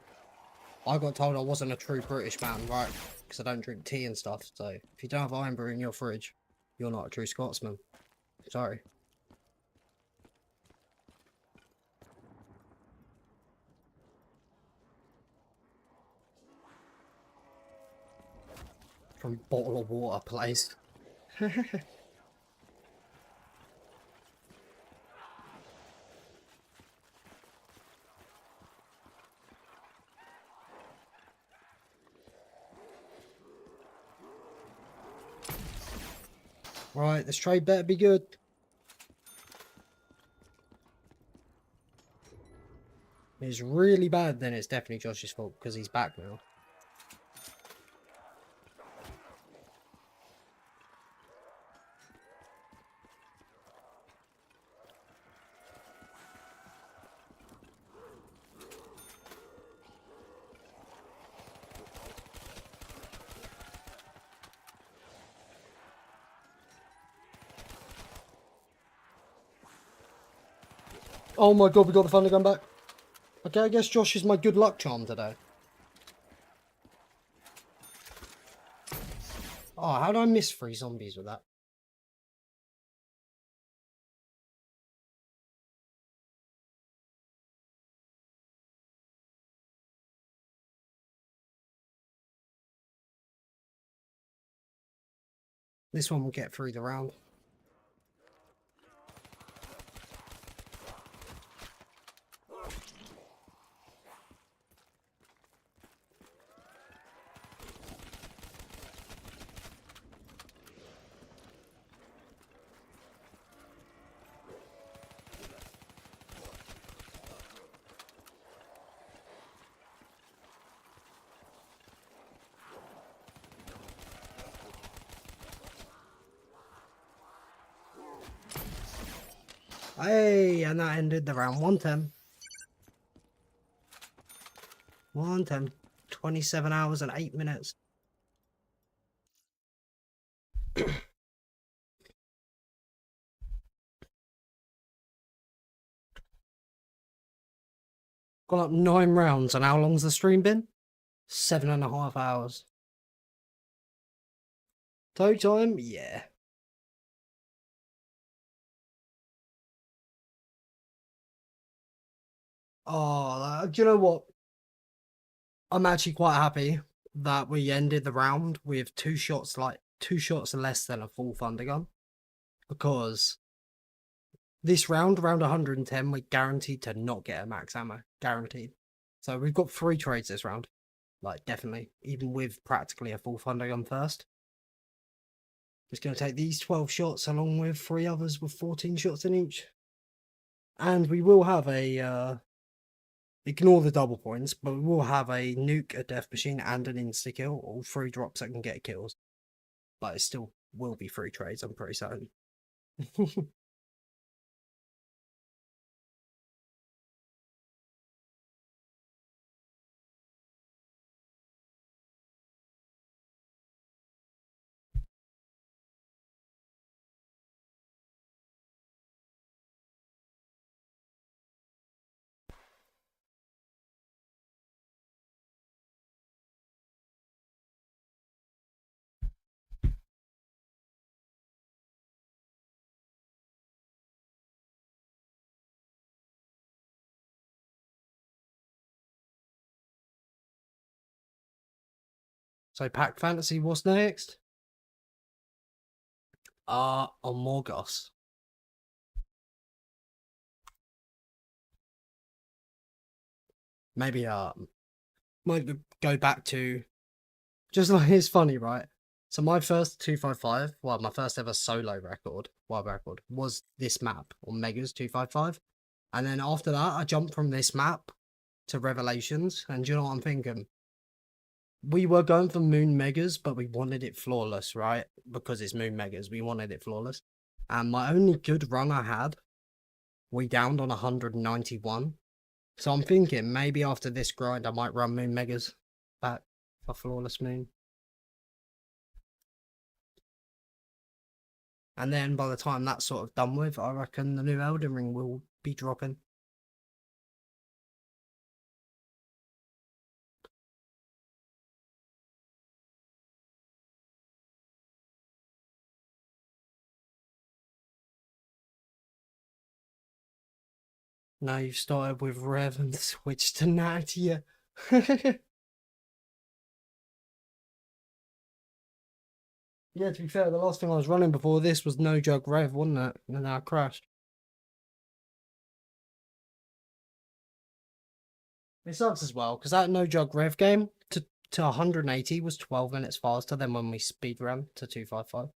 I got told I wasn't a true British man, right? Because I don't drink tea and stuff. So if you don't have iron brew in your fridge, you're not a true Scotsman. Sorry. From bottle of water place. Right, this trade better be good. If it's really bad, then it's definitely Josh's fault because he's back now. Oh my god, we got the thunder gun back. Okay, I guess Josh is my good luck charm today. Oh, how did I miss 3 zombies with that? This one will get through the round. Hey, and that ended the round 110. 110. 27 hours and 8 minutes. Gone up 9 rounds, and how long's the stream been? 7.5 hours. Toe time? Yeah. Oh, do you know what? I'm actually quite happy that we ended the round with 2 shots, like 2 shots less than a full thunder gun, because this round 110, we're guaranteed to not get a max ammo, guaranteed. So we've got 3 trades this round, like definitely, even with practically a full thunder gun first. Just going to take these 12 shots along with 3 others with 14 shots in each, and we will have a ignore the double points, but we will have a nuke, a death machine, and an insta-kill. All 3 drops that can get kills. But it still will be 3 trades, I'm pretty certain. So Pack Fantasy, what's next? On Morgos. Maybe might go back to, just like, it's funny, right? So my first 255, well, my first ever solo record, wild record, was this map on Megas 255. And then after that, I jumped from this map to Revelations, and you know what I'm thinking? We were going for Moon Megas, but we wanted it flawless, right? Because it's Moon Megas, we wanted it flawless. And my only good run I had, we downed on 191. So I'm thinking maybe after this grind, I might run Moon Megas back for flawless Moon. And then by the time that's sort of done with, I reckon the new Elden Ring will be dropping. Now you've started with Rev and switched to Nacht, yeah. Yeah, to be fair, the last thing I was running before this was No Jug Rev, wasn't it? And then I crashed. It sucks as well, because that No Jug Rev game to 180 was 12 minutes faster than when we speedran to 255.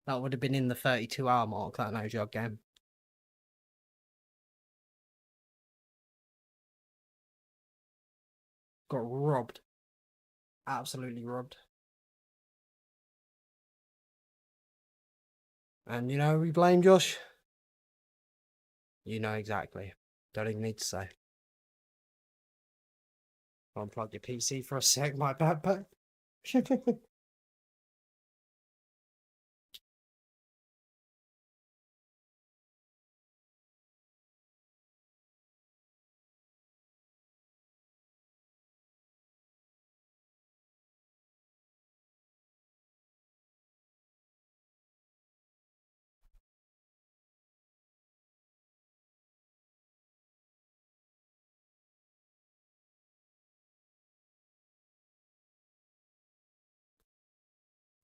That would have been in the 32-hour mark, that No Jug game. Got robbed. Absolutely robbed. And you know who we blame, Josh? You know exactly. Don't even need to say. Unplug your PC for a sec, my backpack.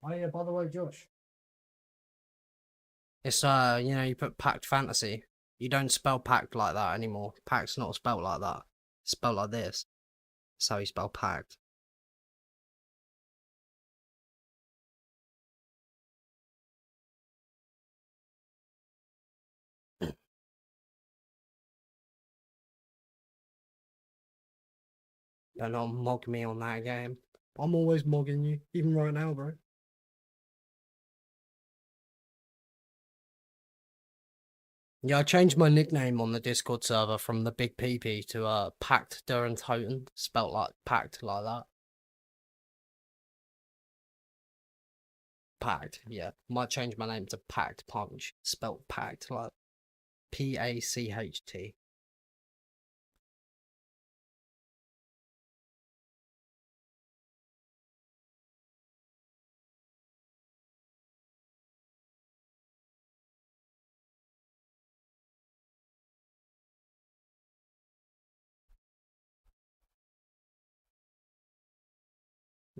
Oh yeah, by the way, Josh. It's you know, you put packed fantasy. You don't spell packed like that anymore. Packed's not spelled like that. It's spelled like this. That's how you spell packed. Don't not mog me on that game. I'm always mogging you, even right now, bro. Yeah, I changed my nickname on the Discord server from the Big PP to Packed Durant Houghton, spelt like packed like that. Packed, yeah. Might change my name to Packed Punch, spelt packed like Pacht.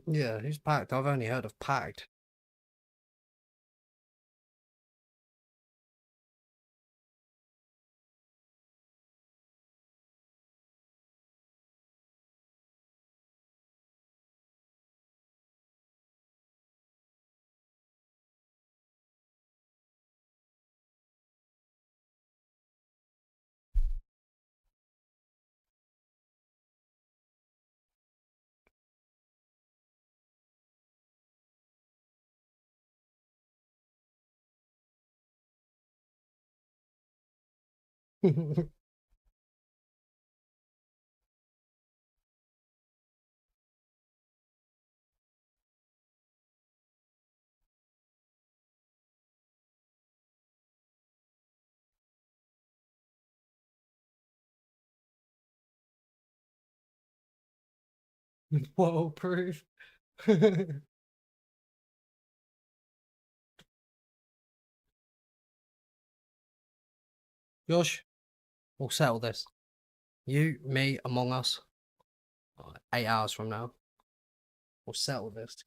Yeah, who's Packed? I've only heard of Packed. Waterproof. Josh, we'll settle this. You, me, Among Us. 8 hours from now. We'll settle this.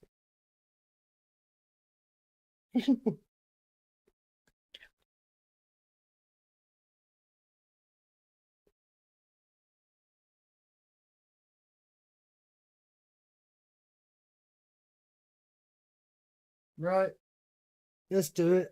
Right. Let's do it.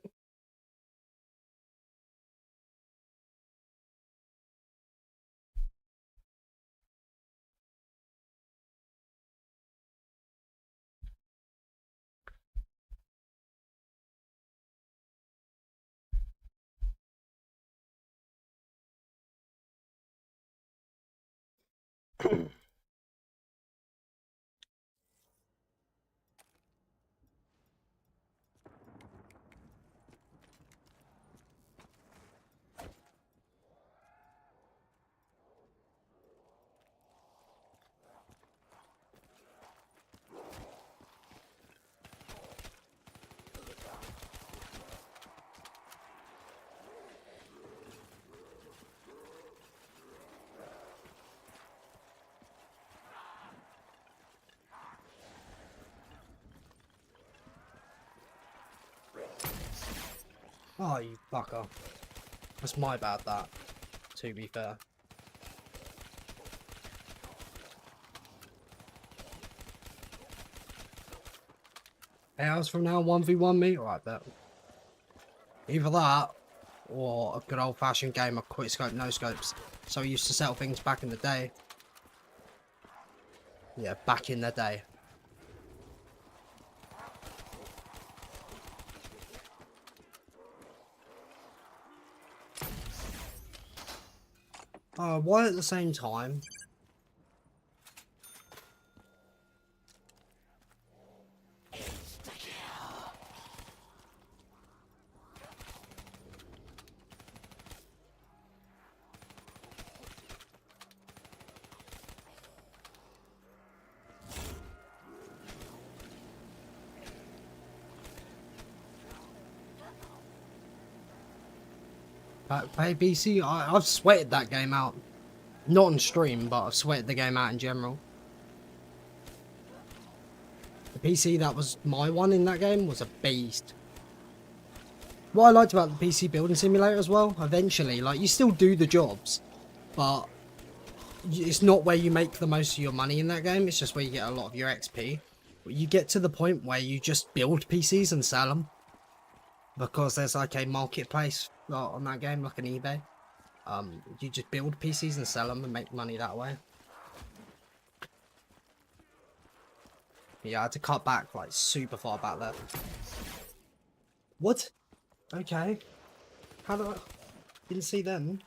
Oh, you fucker. That's my bad, that. To be fair. Hours from now, 1v1 me? Alright, bet. Either that, or a good old fashioned game of quick scope, no scopes. So we used to settle things back in the day. Yeah, back in the day. Why at the same time? Baby, see, I've sweated that game out. Not on stream, but I've sweated the game out in general. The PC that was my one in that game was a beast. What I liked about the PC building simulator as well, eventually, like, you still do the jobs, but it's not where you make the most of your money in that game, it's just where you get a lot of your XP. But you get to the point where you just build PCs and sell them, because there's like a marketplace on that game, like an eBay. You just build PCs and sell them and make money that way. Yeah, I had to cut back like super far back there. What? Okay. How do I... Didn't see them.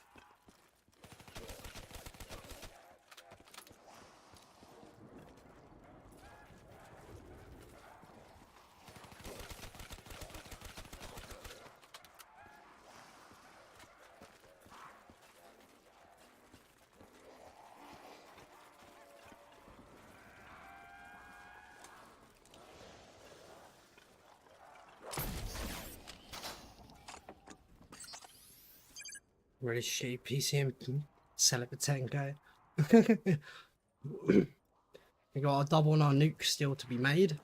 Really shitty PC and sell it for 10k. We got a double on our nuke still to be made.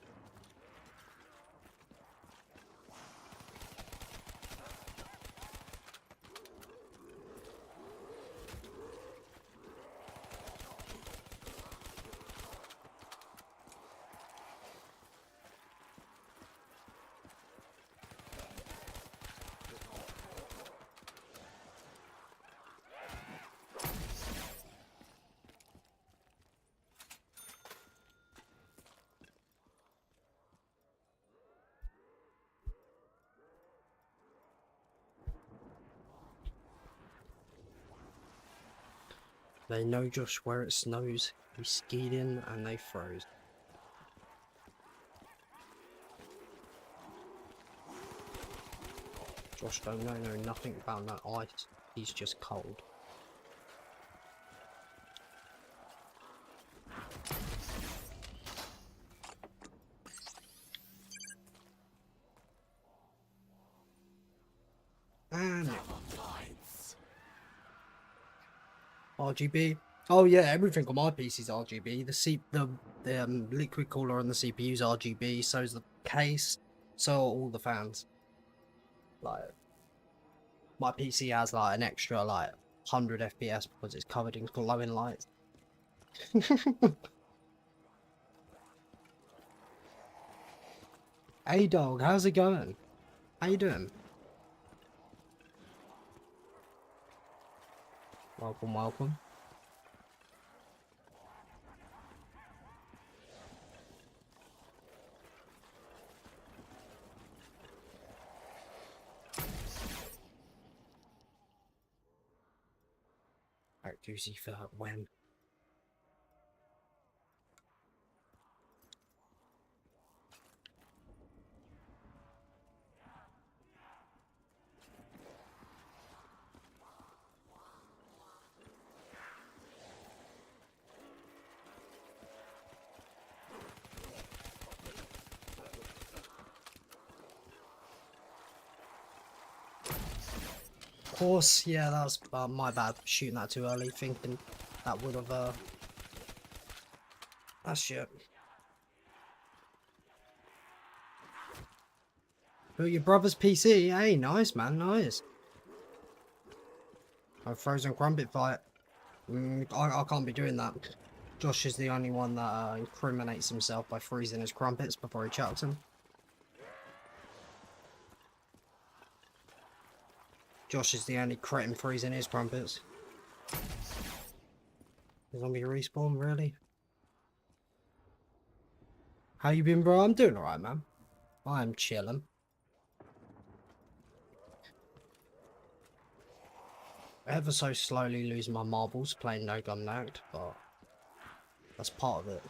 They know Josh where it snows. We skied in and they froze. Josh don't know nothing about that ice. He's just cold. And RGB. Oh yeah, everything on my PC is RGB. The liquid cooler on the CPU is RGB. So is the case. So are all the fans. Like, my PC has like an extra like 100 FPS because it's covered in glowing lights. Hey dog, how's it going? How you doing? Welcome, welcome. Alright, juicy for when? Of course, yeah, that was my bad for shooting that too early, thinking that would have, that's shit. But your brother's PC, hey, nice man, nice. A frozen crumpet fight. I can't be doing that. Josh is the only one that incriminates himself by freezing his crumpets before he chucks them. Josh is the only cretin freezing his crumpets. Zombie respawn, really? How you been, bro? I'm doing alright, man. I'm chilling. Ever so slowly losing my marbles playing No Gun Nacht, but that's part of it.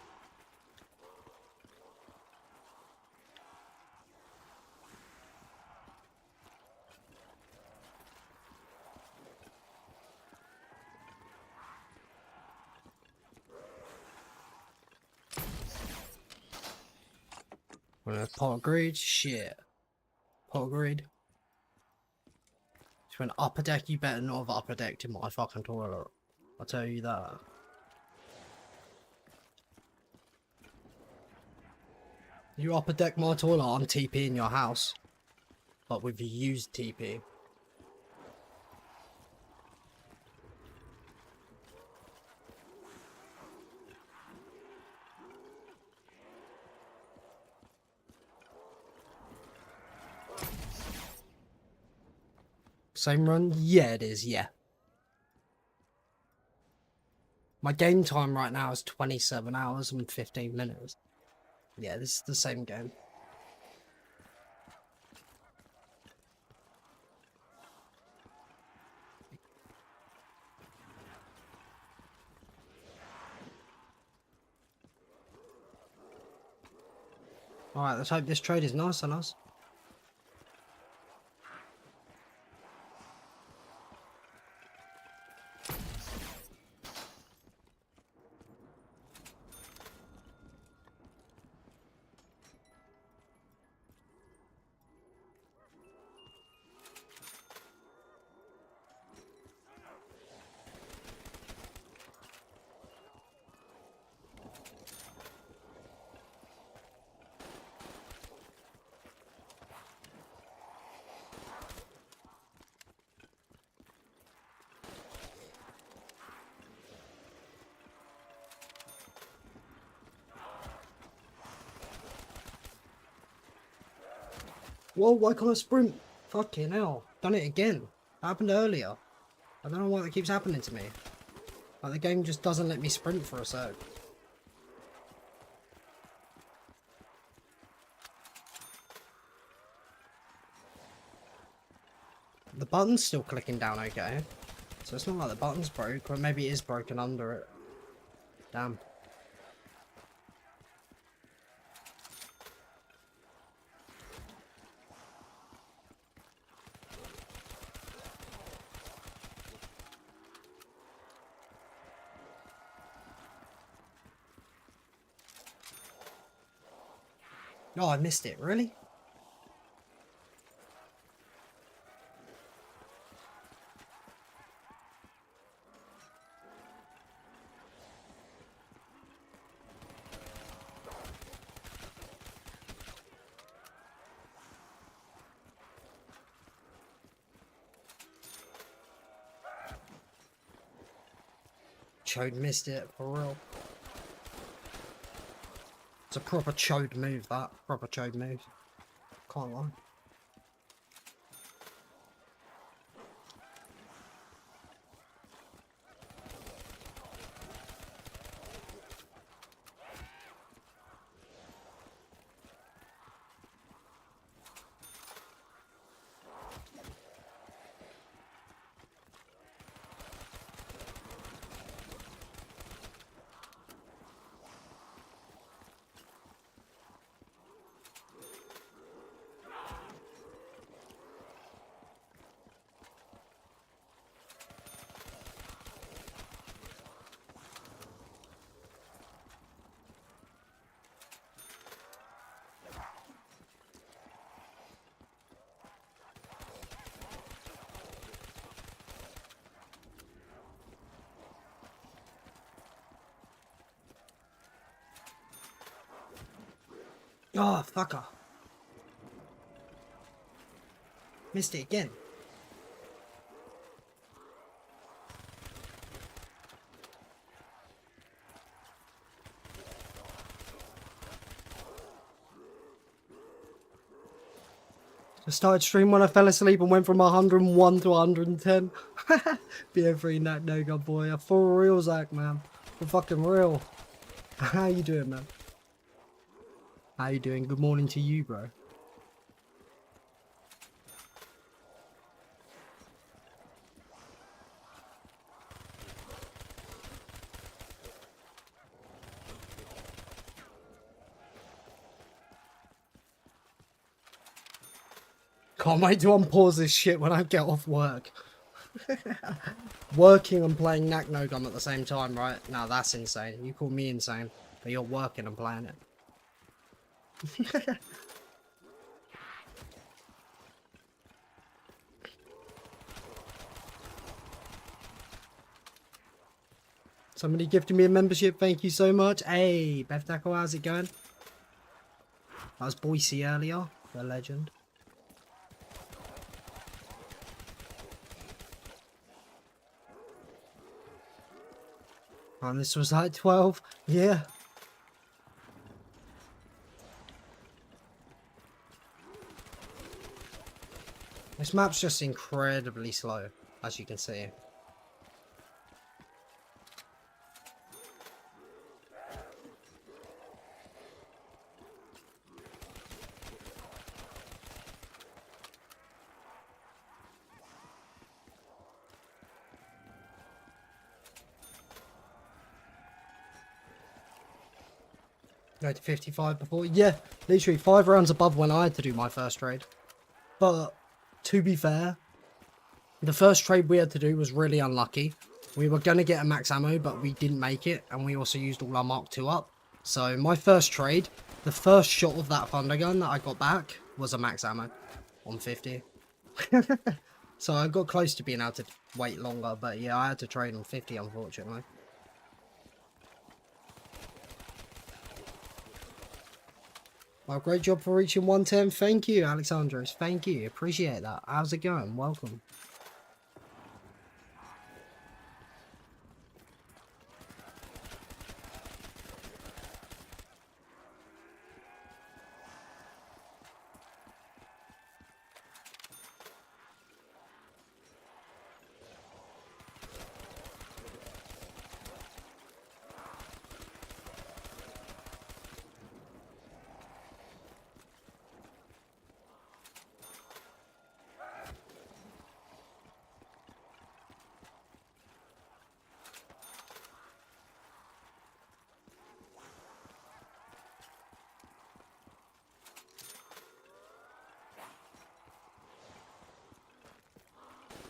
Well, pot greed, shit. Pot greed. If you went upper deck, you better not have upper decked in my fucking toilet. I'll tell you that. You upper deck my toilet, I'm TP in your house. But with used TP. Same run? Yeah, it is, yeah. My game time right now is 27 hours and 15 minutes. Yeah, this is the same game. Alright, let's hope this trade is nice on us. Whoa, why can't I sprint? Fucking hell. Done it again. That happened earlier. I don't know why that keeps happening to me. Like, the game just doesn't let me sprint for a sec. The button's still clicking down okay. So it's not like the button's broke, or maybe it is broken under it. Damn. Oh, I missed it, really? Chode missed it, for real. It's a proper chode move, that. Proper chode move. Can't lie. Oh, fucker. Missed it again. I started stream when I fell asleep and went from 101 to 110. BM3 Nacht, no god boy. For real, Zach, man. For fucking real. How you doing, man? How you doing? Good morning to you, bro. Can't wait to unpause this shit when I get off work. Working and playing Nacht no gun at the same time, right? Now that's insane. You call me insane, but you're working and playing it. Somebody gifted me a membership, thank you so much. Hey, Beth Tackle, how's it going? That was Boise earlier, the legend. And this was like 12, yeah. This map's just incredibly slow, as you can see. Go to 55 before? Yeah, literally 5 rounds above when I had to do my first trade. But, to be fair, the first trade we had to do was really unlucky. We were going to get a max ammo, but we didn't make it, and we also used all our Mark II up. So, my first trade, the first shot of that thunder gun that I got back was a max ammo on 50. So, I got close to being able to wait longer, but yeah, I had to trade on 50, unfortunately. Well, great job for reaching 110. Thank you, Alexandros. Thank you. Appreciate that. How's it going? Welcome.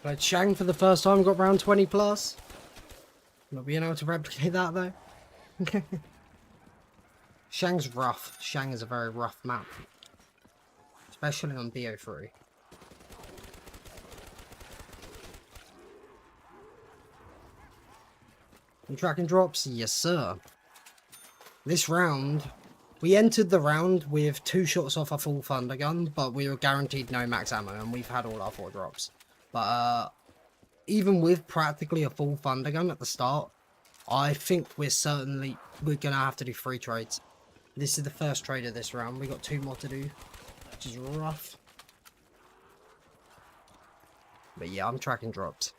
Played Shang for the first time, got round 20 plus. Not being able to replicate that though. Shang's rough. Shang is a very rough map. Especially on BO3. And tracking drops? Yes sir. This round, we entered the round with 2 shots off a full thunder gun, but we were guaranteed no max ammo and we've had all our 4 drops. But even with practically a full thunder gun at the start, I think we're gonna have to do 3 trades. This is the first trade of this round. We got 2 more to do, which is rough. But yeah, I'm tracking drops.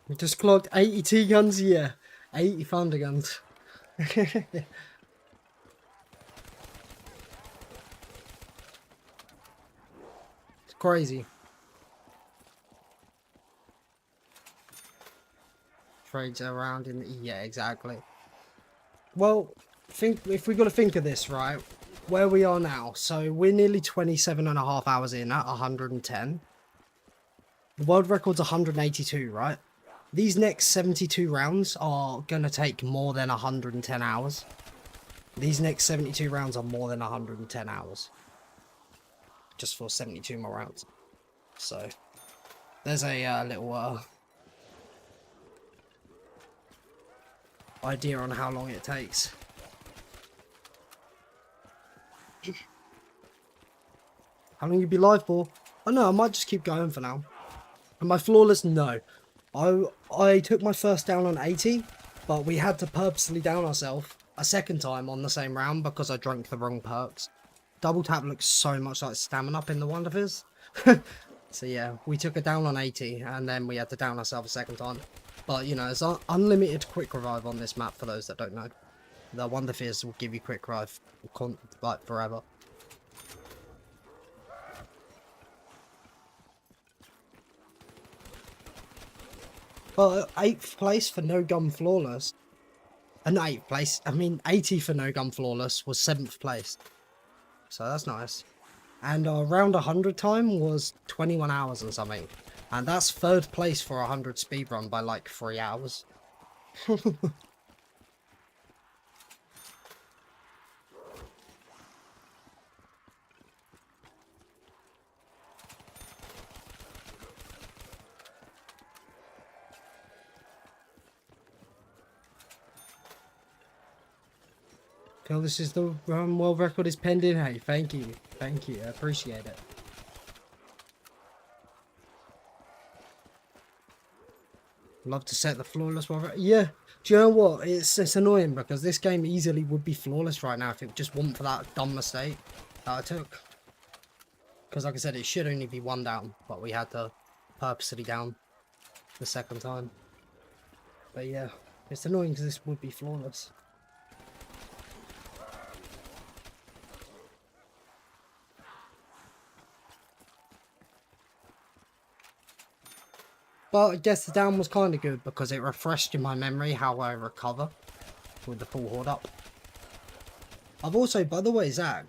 We just clocked 80 T-guns, yeah. 80 thunder guns. It's crazy. Trades around in the... Yeah, exactly. Well, if we got to think of this, right? Where we are now. So we're nearly 27.5 hours in at 110. The world record's 182, right? These next 72 rounds are going to take more than 110 hours. These next 72 rounds are more than 110 hours. Just for 72 more rounds. So, there's a little idea on how long it takes. How long you be live for? Oh no, I might just keep going for now. Am I flawless? No. I took my first down on 80, but we had to purposely down ourselves a second time on the same round because I drank the wrong perks. Double tap looks so much like stamina up in the Wonder Fizz. So yeah, we took a down on 80 and then we had to down ourselves a second time. But you know, it's unlimited quick revive on this map for those that don't know. The Wonder Fizz will give you quick revive like forever. But 8th place for no gun flawless. Not 8th place, I mean 80 for no gun flawless was 7th place. So that's nice. And our round 100 time was 21 hours and something. And that's 3rd place for a 100 speedrun by like 3 hours. Phil, this is the world record is pending. Hey, thank you. Thank you. I appreciate it. Love to set the flawless world record. Yeah. Do you know what? It's annoying because this game easily would be flawless right now if it just wasn't for that dumb mistake that I took. Because like I said, it should only be 1 down, but we had to purposely down the second time. But yeah, it's annoying because this would be flawless. But I guess the down was kind of good because it refreshed in my memory how I recover with the full horde up. I've also, by the way, Zach,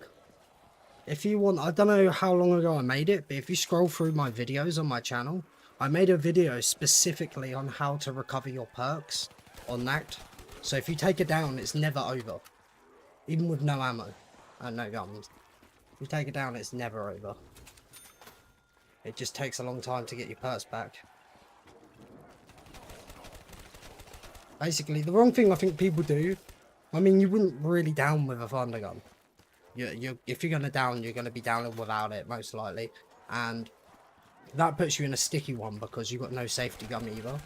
if you want, I don't know how long ago I made it, but if you scroll through my videos on my channel, I made a video specifically on how to recover your perks on Nacht. So if you take it down, it's never over. Even with no ammo and no guns. If you take it down, it's never over. It just takes a long time to get your perks back. Basically, the wrong thing I think people do, I mean, you wouldn't really down with a thunder gun. If you're going to down, you're going to be downing without it, most likely. And that puts you in a sticky one because you've got no safety gun either.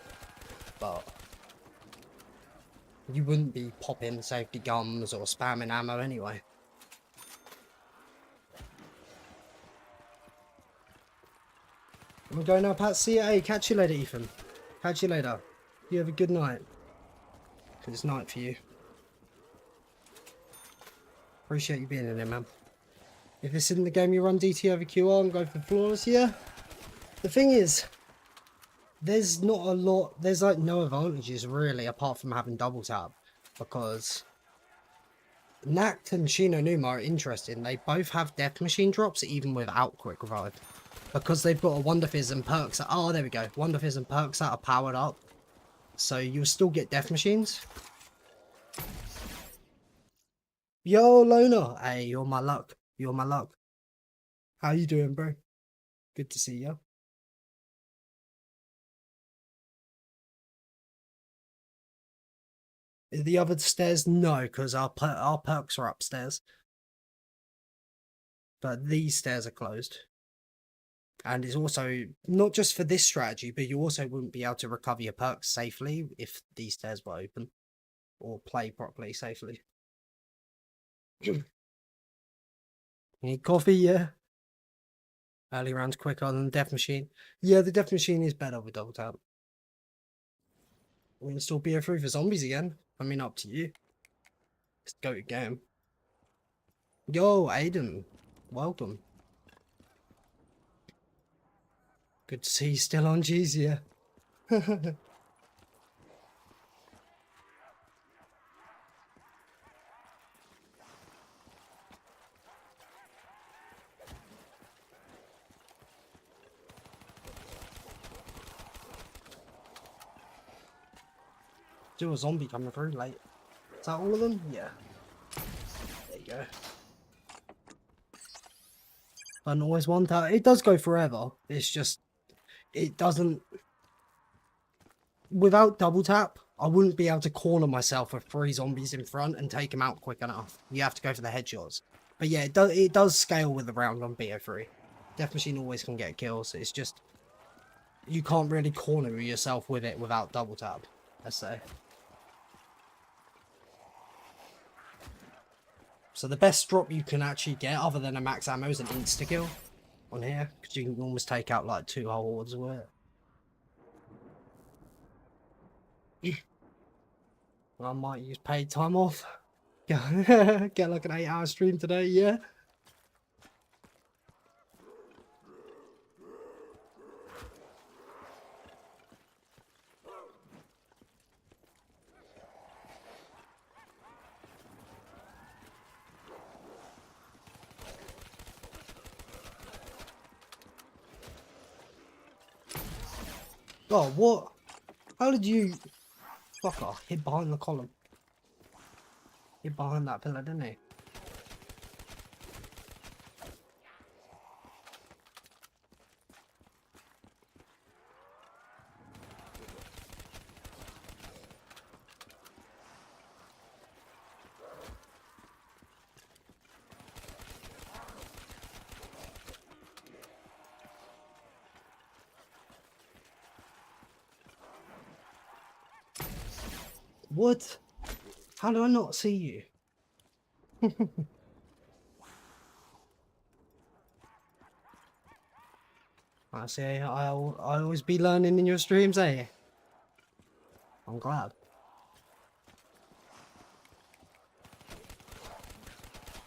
But you wouldn't be popping safety guns or spamming ammo anyway. I'm going now, Pat. See ya. Hey, catch you later, Ethan. Catch you later. You have a good night. Because it's night for you. Appreciate you being in there, man. If this isn't the game you run DT over QR and go for flawless, yeah. The thing is, there's not a lot, there's like no advantages really apart from having double tap. Because Nacht and Shino Numa are interesting. They both have death machine drops even without quick revive. Because they've got a Wonder Fizz and perks that, oh there we go, Wonder Fizz and perks that are powered up. So you'll still get death machines. Yo, Loner. Hey, you're my luck. You're my luck. How you doing, bro? Good to see you. Is the other stairs? No, because our perks are upstairs. But these stairs are closed. And it's also not just for this strategy, but you also wouldn't be able to recover your perks safely if these stairs were open. Or play properly safely. Need coffee, yeah. Early rounds quicker than Death Machine. Yeah, the Death Machine is better with double tap. We'll install BO3 for zombies again. I mean, up to you. Let's go to game. Yo, Aiden. Welcome. Good to see you still on G's, yeah. Do a zombie coming through late. Is that all of them? Yeah. There you go. And always one tap. It does go forever. It's just, it doesn't. Without double tap, I wouldn't be able to corner myself with 3 zombies in front and take them out quick enough. You have to go for the headshots. But yeah, it does scale with the round on BO3. Death Machine always can get kills. It's just, you can't really corner yourself with it without double tap, let's say. So the best drop you can actually get, other than a max ammo, is an insta-kill on here. Because you can almost take out like 2 whole hordes of it. I might use paid time off. Get like an 8-hour stream today, yeah. Oh, what? How did you... Fucker, hid behind the column. Hid behind that pillar, didn't he? What? How do I not see you? I say I always be learning in your streams, eh? I'm glad.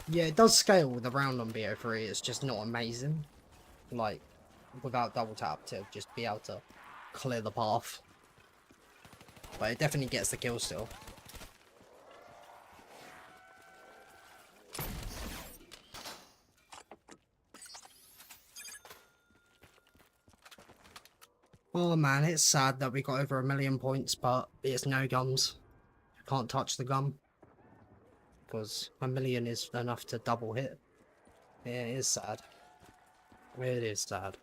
Yeah, it does scale with the round on BO3. It's just not amazing. Like, without double tap to just be able to clear the path. But it definitely gets the kill still. Oh man, it's sad that we got over 1 million points, but it's no gums. Can't touch the gum. Because 1 million is enough to double hit. Yeah, it is sad. It is sad.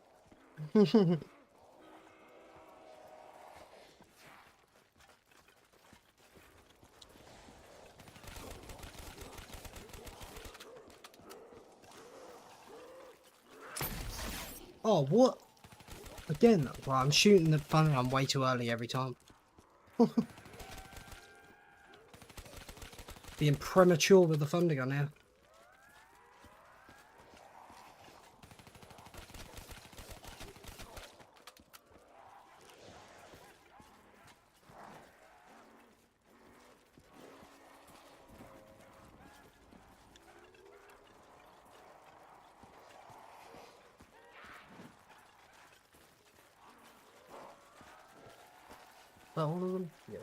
Oh, what? Again, well, I'm shooting the thunder. I'm way too early every time. Being premature with the thunder gun here. All of them? Yeah.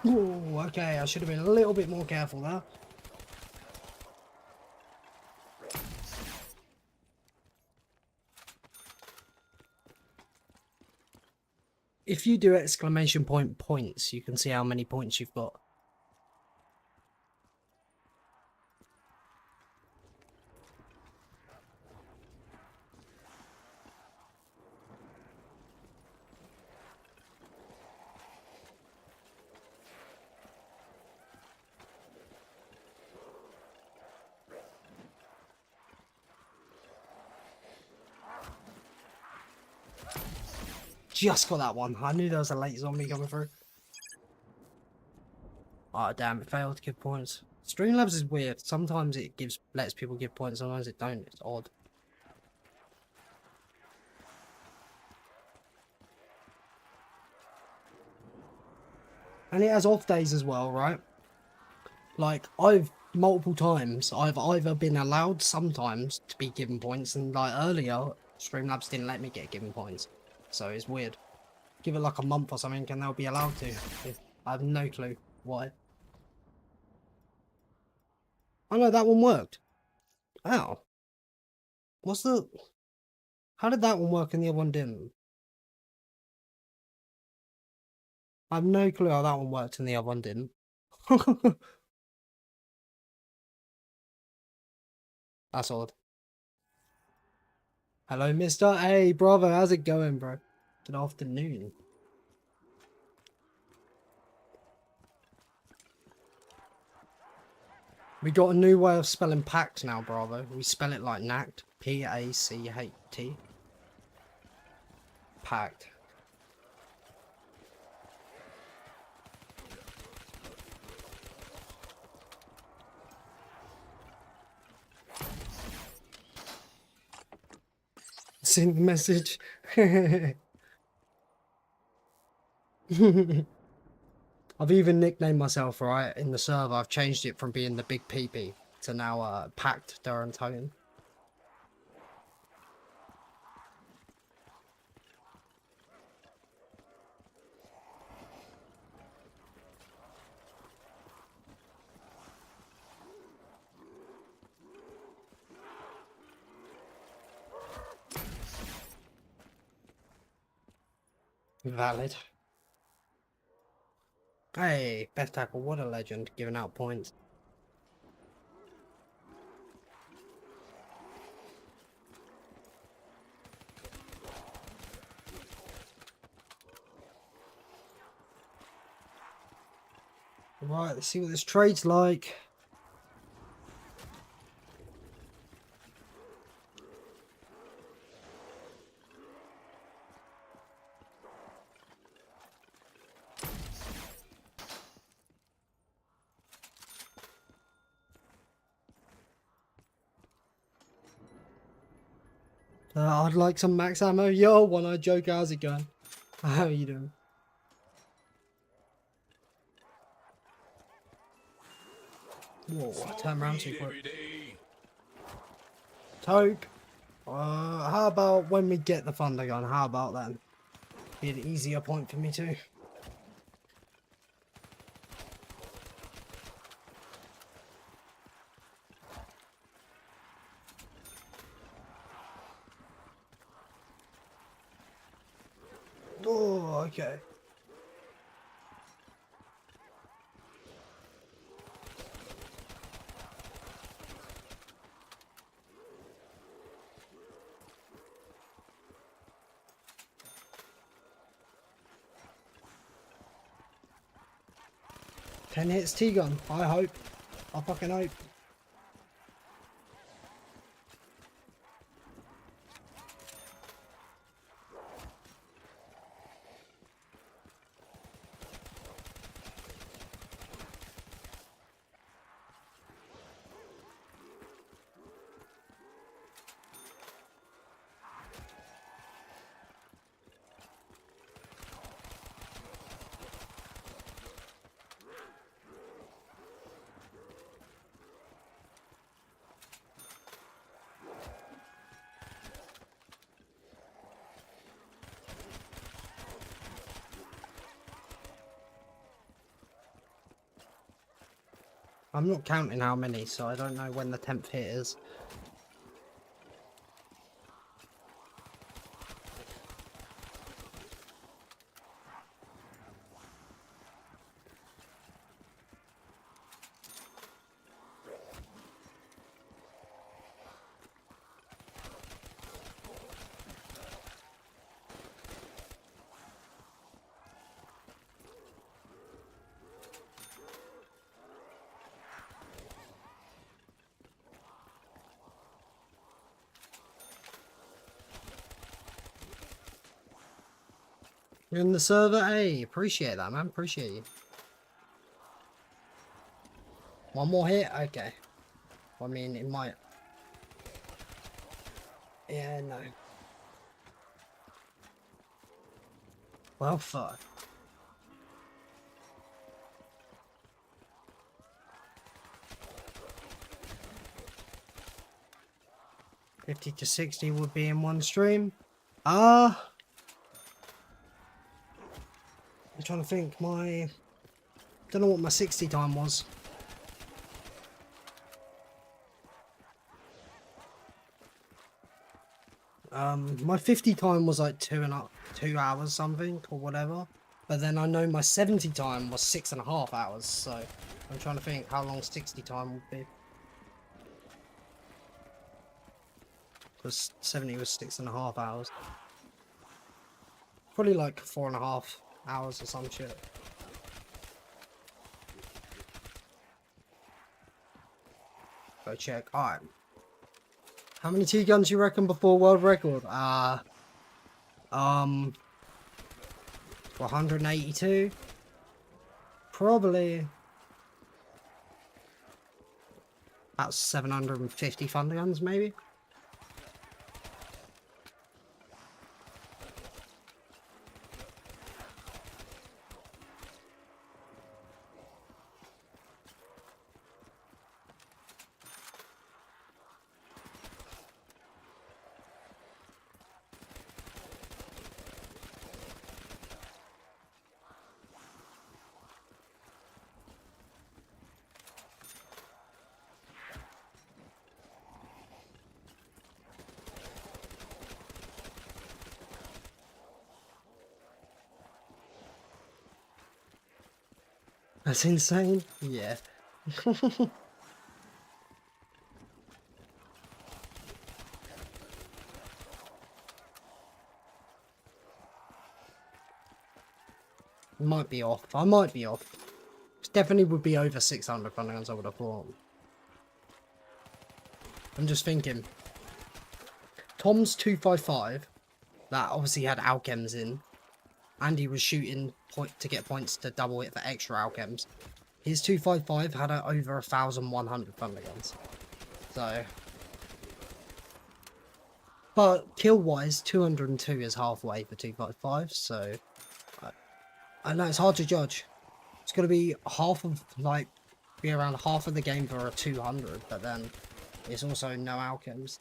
Ooh, okay, I should have been a little bit more careful there. If you do exclamation point points, you can see how many points you've got. Just got that one. I knew there was a late zombie coming through. Oh damn, it failed to give points. Streamlabs is weird. Sometimes it lets people give points, sometimes it don't. It's odd. And it has off days as well, right? Like, multiple times, I've either been allowed sometimes to be given points, and like earlier, Streamlabs didn't let me get given points. So it's weird. Give it like a month or something and they'll be allowed to. I have no clue why. Oh no, that one worked. Ow. How did that one work and the other one didn't? I have no clue how that one worked and the other one didn't. That's odd. Hello, Mr. Hey, brother, how's it going, bro? Good afternoon. We got a new way of spelling pact now, bravo. We spell it like Nacht. P-A-C-H-T. Pact. Send the message. I've even nicknamed myself, right, in the server. I've changed it from being the Big PP to now Pact Durantonian. Valid. Hey, best tackle, what a legend, giving out points. Right, let's see what this trade's like. I'd like some max ammo. Yo, one-eyed Joker, how's it going? How are you doing? Whoa, I turned around too quick. Toke. How about when we get the thunder gun? How about then? Be an easier point for me too. Oh, okay. Ten hits T-gun. I hope. I fucking hope. I'm not counting how many, so I don't know when the 10th hit is. You're in the server? Hey, appreciate that, man. Appreciate you. One more hit? Okay. I mean, it might... Yeah, no. Well, fuck. $50 to $60 would be in one stream. I'm trying to think. Don't know what my 60 time was. My 50 time was like 2 hours something or whatever. But then I know my 70 time was 6.5 hours. So I'm trying to think how long 60 time would be. Because 70 was 6.5 hours. Probably like 4.5 hours or some shit. Go check. Alright. How many T-guns you reckon before world record? 182. Probably about 750 thunder guns maybe. That's insane. Yeah. Might be off. I might be off. It definitely would be over 600 thunder guns, I would have thought. I'm just thinking. Tom's 255, that obviously had alchems in, and he was shooting to get points to double it for extra alchems. His 255 had over 1,100 thunder guns. So, but kill wise, 202 is halfway for 255. So, I know it's hard to judge. It's gonna be half of be around half of the game for a 200, but then it's also no alchems.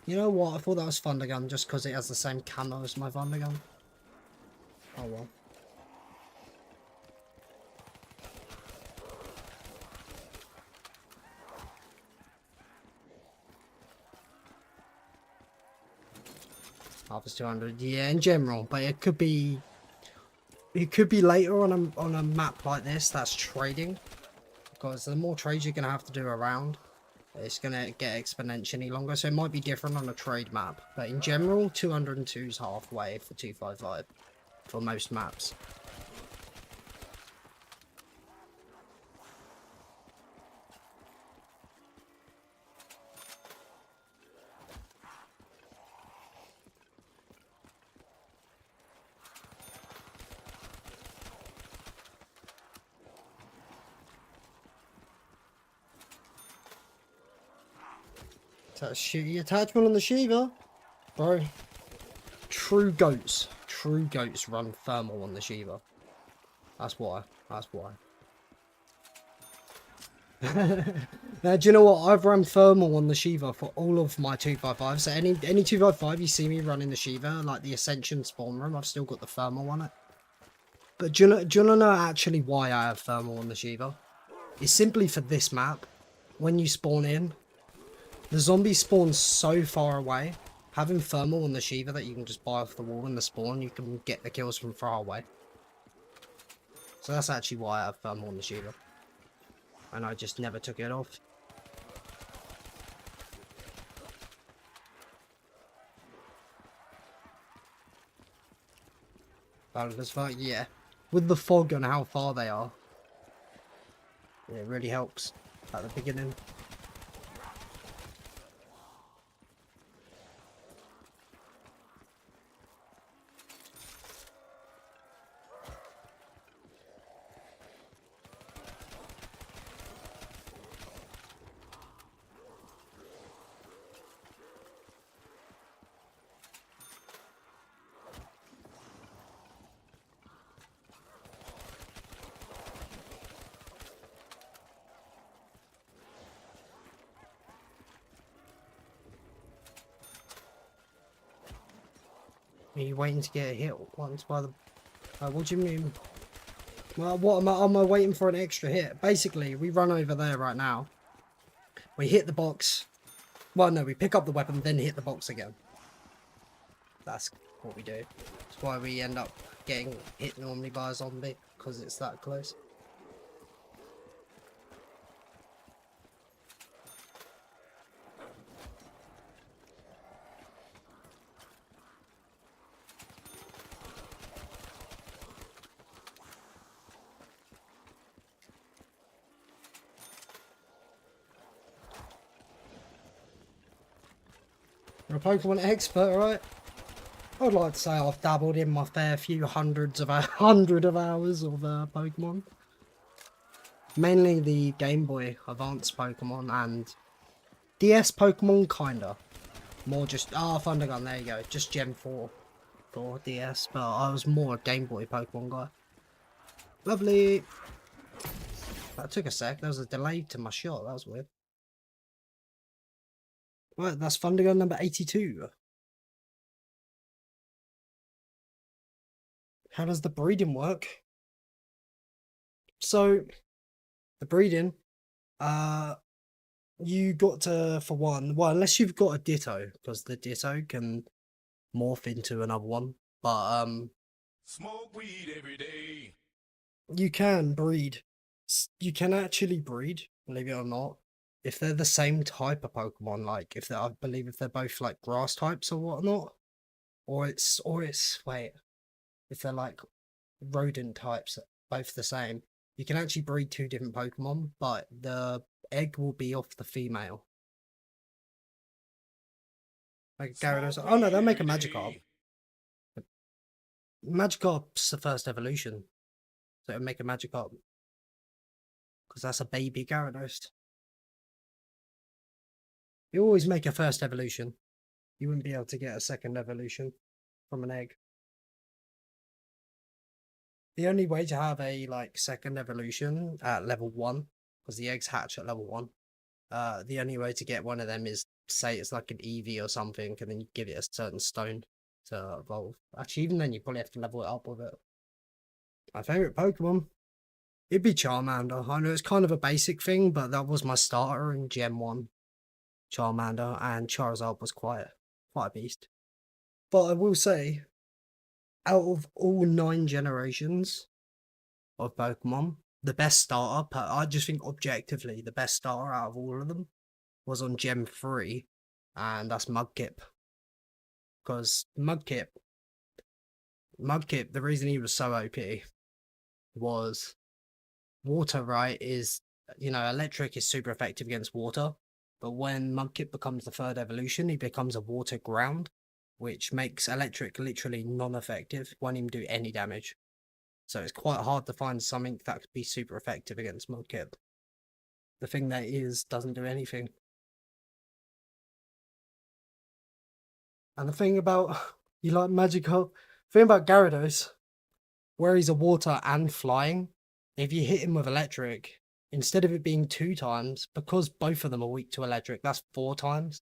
You know what? I thought that was thunder gun just because it has the same camo as my thunder gun. Oh well. Half is 200, yeah, in general, but it could be later on a map like this that's trading, because the more trades you're gonna have to do around, it's gonna get exponentially longer. So it might be different on a trade map, but in general, 202 is halfway for 255 for most maps. Shoot the attachment on the Shiva, bro. True goats run thermal on the Shiva. That's why. Now, do you know what? I've run thermal on the Shiva for all of my 255. So any 255 you see me running the Shiva, like the Ascension spawn room, I've still got the thermal on it. But do you want to know actually why I have thermal on the Shiva? It's simply for this map. When you spawn in, the zombie spawns so far away. Having thermal on the Shiva that you can just buy off the wall in the spawn, you can get the kills from far away. So that's actually why I have thermal on the Shiva. And I just never took it off. Valid as fuck, yeah. With the fog and how far they are, it really helps at the beginning. Are you waiting to get hit once by the... what do you mean? Well, what am I waiting for an extra hit? Basically, we run over there right now. We hit the box. Well, no, we pick up the weapon, then hit the box again. That's what we do. That's why we end up getting hit normally by a zombie, because it's that close. You're a Pokemon expert, right? I'd like to say I've dabbled in my fair few hundred of hours of Pokemon. Mainly the Game Boy Advance Pokemon and DS Pokemon, kinda. More just, Thunder Gun, there you go. Just Gen 4 for DS, but I was more a Game Boy Pokemon guy. Lovely. That took a sec, there was a delay to my shot, that was weird. Right, that's Thunder Gun number 82. How does the breeding work? So, the breeding, you got to, for one, well, unless you've got a Ditto, because the Ditto can morph into another one, but, Smoke weed every day. You can breed. You can actually breed, believe it or not, if they're the same type of Pokemon. Like if I believe if they're both like grass types or whatnot, or it's wait, if they're like rodent types, both the same. You can actually breed two different Pokemon, but the egg will be off the female. Like Gyarados. Oh no, they'll make a Magikarp. Magikarp's the first evolution, so it'll make a Magikarp because that's a baby Gyarados. You always make a first evolution. You wouldn't be able to get a second evolution from an egg. The only way to have a like second evolution at level 1, because the eggs hatch at level 1, the only way to get one of them is say it's like an Eevee or something, and then you give it a certain stone to evolve. Actually, even then you probably have to level it up with it. My favourite Pokemon? It'd be Charmander. I know it's kind of a basic thing, but that was my starter in Gen 1. Charmander, and Charizard was quite a beast. But I will say, out of all 9 generations of Pokemon, the best starter, I just think objectively, the best starter out of all of them was on Gen 3, and that's Mudkip. Because Mudkip, the reason he was so OP was water, right? Is, you know, electric is super effective against water, but when Mudkip becomes the 3rd evolution, he becomes a water ground, which makes electric literally non-effective, won't even do any damage. So it's quite hard to find something that could be super effective against Mudkip. The thing that is doesn't do anything. And the thing about, you like Magikarp, the thing about Gyarados, where he's a water and flying, if you hit him with electric, instead of it being 2 times, because both of them are weak to electric, that's 4 times.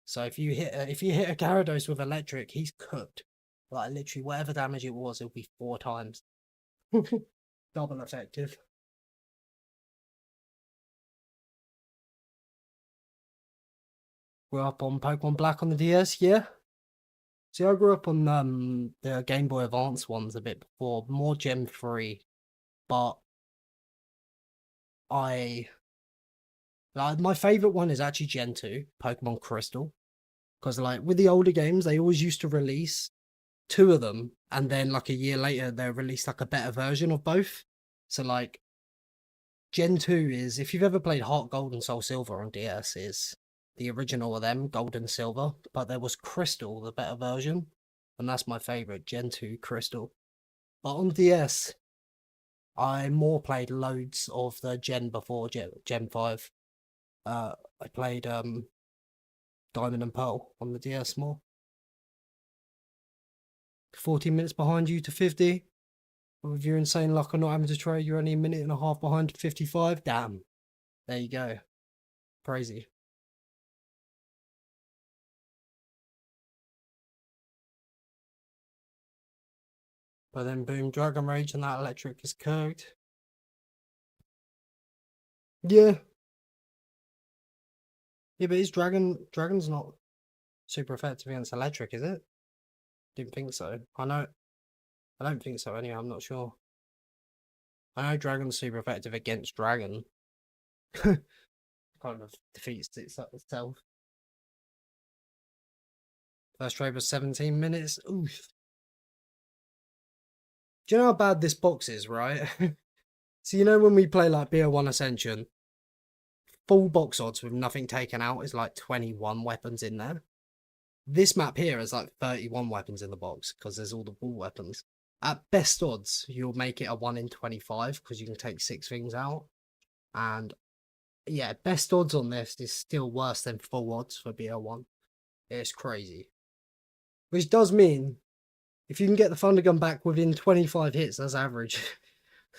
So if you hit a Gyarados with electric, he's cooked. Like literally whatever damage it was, it'll be 4 times. Double effective. Grew up on Pokemon Black on the DS, yeah. See, I grew up on the Game Boy Advance ones a bit before, more Gen 3, but my favourite one is actually Gen 2, Pokemon Crystal. Because like with the older games, they always used to release 2 of them, and then like a year later, they released like a better version of both. So like Gen 2 is, if you've ever played Heart Gold and Soul Silver on DS, is the original of them, Gold and Silver, but there was Crystal, the better version, and that's my favourite, Gen 2 Crystal. But on DS, I more played loads of the gen before Gen 5. I played Diamond and Pearl on the DS more. 14 minutes behind you to 50. With your insane luck of not having to trade, you're only a minute and a half behind to 55. Damn. There you go. Crazy. But then boom, Dragon Rage and that electric is curved. Yeah. Yeah, but is Dragon's not super effective against electric, is it? Didn't think so. I don't think so anyway, I'm not sure. I know Dragon's super effective against Dragon. Kind of defeats itself. First trade was 17 minutes. Oof. Do you know how bad this box is, right? So you know when we play like BO1 Ascension, full box odds with nothing taken out is like 21 weapons in there. This map here is like 31 weapons in the box because there's all the ball weapons. At best odds, you'll make it a 1 in 25 because you can take 6 things out. And yeah, best odds on this is still worse than full odds for BO1. It's crazy. Which does mean, if you can get the Thunder Gun back within 25 hits, that's average.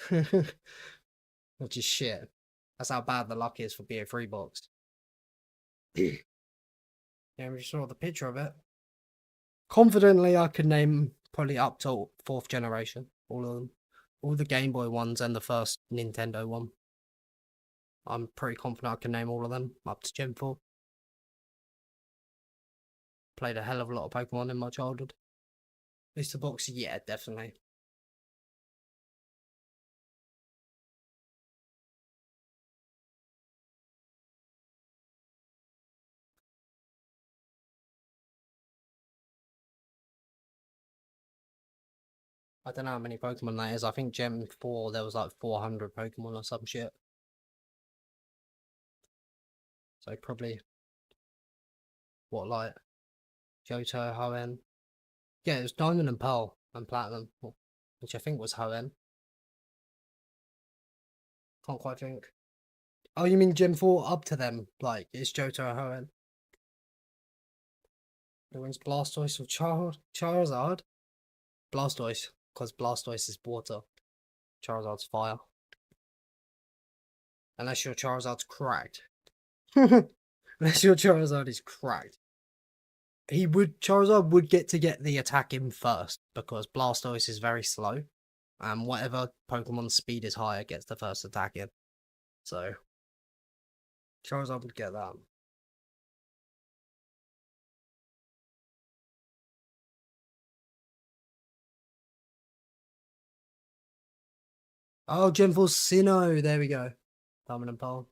Which is shit. That's how bad the luck is for BO3 box. Yeah, we saw the picture of it. Confidently, I could name probably up to 4th generation. All of them. All the Game Boy ones and the first Nintendo one. I'm pretty confident I can name all of them up to Gen 4. Played a hell of a lot of Pokemon in my childhood. Mr. Box, yeah, definitely. I don't know how many Pokemon that is. I think Gen 4 there was like 400 Pokemon or some shit. So probably what, like Johto, Hoenn. Yeah, it was Diamond and Pearl and Platinum, which I think was Hoenn. Can't quite think. Oh, you mean Gen 4 up to them? Like it's Johto or Hoenn? Who wins Blastoise or Charizard? Blastoise, because Blastoise is water. Charizard's fire. Unless your Charizard's cracked. Unless your Charizard is cracked. Charizard would get the attack in first, because Blastoise is very slow. And whatever Pokemon's speed is higher gets the first attack in. So, Charizard would get that. Oh, Gen 4 Sinnoh. There we go. Diamond and Pearl.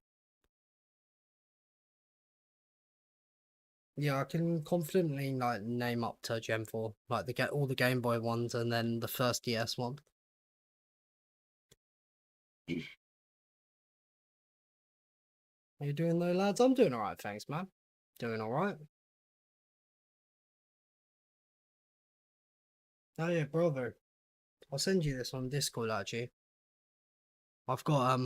Yeah, I can confidently like name up to Gen 4, like all the Game Boy ones, and then the first DS one. How you doing though, lads? I'm doing alright, thanks, man. Doing alright. Oh yeah, brother. I'll send you this on Discord actually. I've got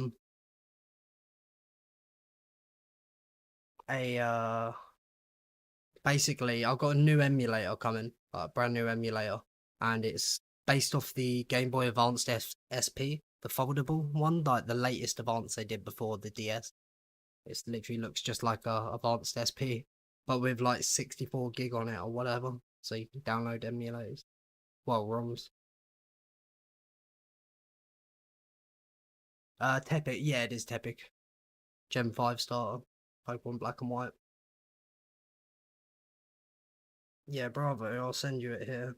basically I've got a new emulator coming, a brand new emulator, and it's based off the Game Boy Advanced SP, the foldable one, like the latest Advance they did before the DS. It literally looks just like a Advanced SP, but with like 64 gig on it or whatever, so you can download emulators. Well, ROMs. Tepic, yeah, it is Tepic. Gen 5 starter, Pokemon Black and White. Yeah, bravo, I'll send you it here.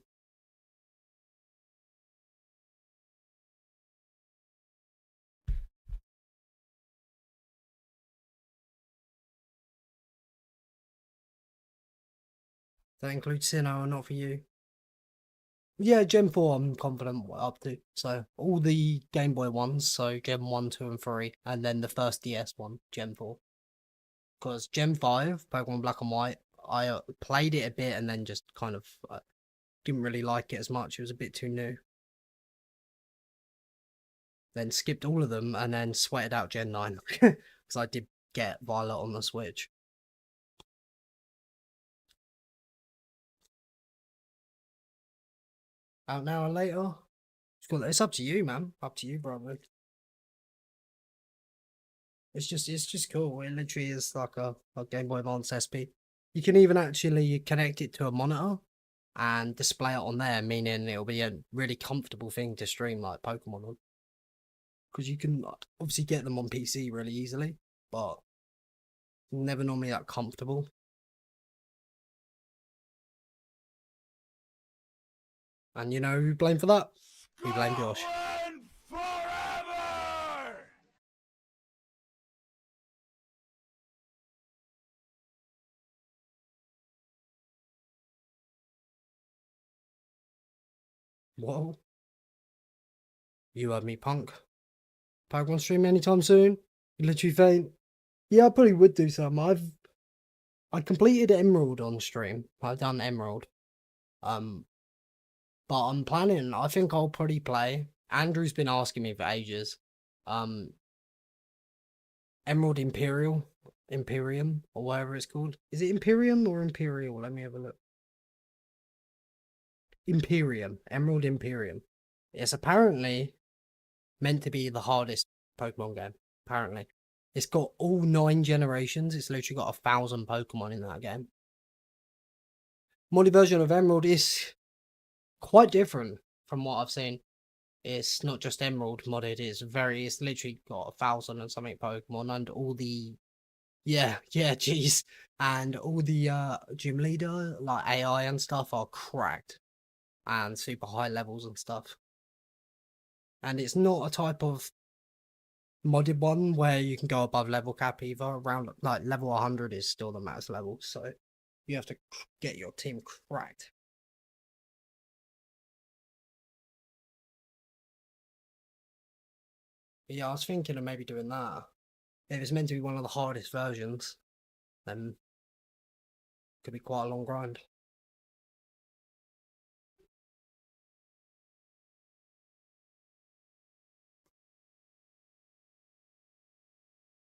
That includes Sinnoh, not for you. Yeah, Gen 4 I'm confident up to. So, all the Game Boy ones, so Gen 1, 2 and 3, and then the first DS one, Gen 4. Because Gen 5, Pokemon Black and White, I played it a bit and then just kind of didn't really like it as much. It was a bit too new. Then skipped all of them and then sweated out Gen 9. Because I did get Violet on the Switch. Out now or later? It's up to you, man. Up to you, brother. It's just cool. It literally is like a Game Boy Advance SP. You can even actually connect it to a monitor and display it on there, meaning it'll be a really comfortable thing to stream like Pokemon on. Because you can obviously get them on PC really easily, but never normally that comfortable. And you know who blamed for that? We blame Josh. Forever! Whoa. You heard me, punk. Pokemon stream anytime soon? You literally faint. Yeah, I probably would do some. I completed Emerald on stream. I've done Emerald. But I'm planning, I think I'll probably play. Andrew's been asking me for ages. Emerald Imperium, or whatever it's called. Is it Imperium or Imperial? Let me have a look. Imperium, Emerald Imperium. It's apparently meant to be the hardest Pokemon game. Apparently, it's got all 9 generations. It's literally got 1,000 Pokemon in that game. Modded version of Emerald is quite different from what I've seen. It's not just Emerald modded. It's literally got 1,000 and something Pokemon and all the jeez, and all the gym leader like AI and stuff are cracked and super high levels and stuff. And it's not a type of modded one where you can go above level cap either. Around like level 100 is still the max level, so you have to get your team cracked. Yeah, I was thinking of maybe doing that. If it's meant to be one of the hardest versions, then it could be quite a long grind.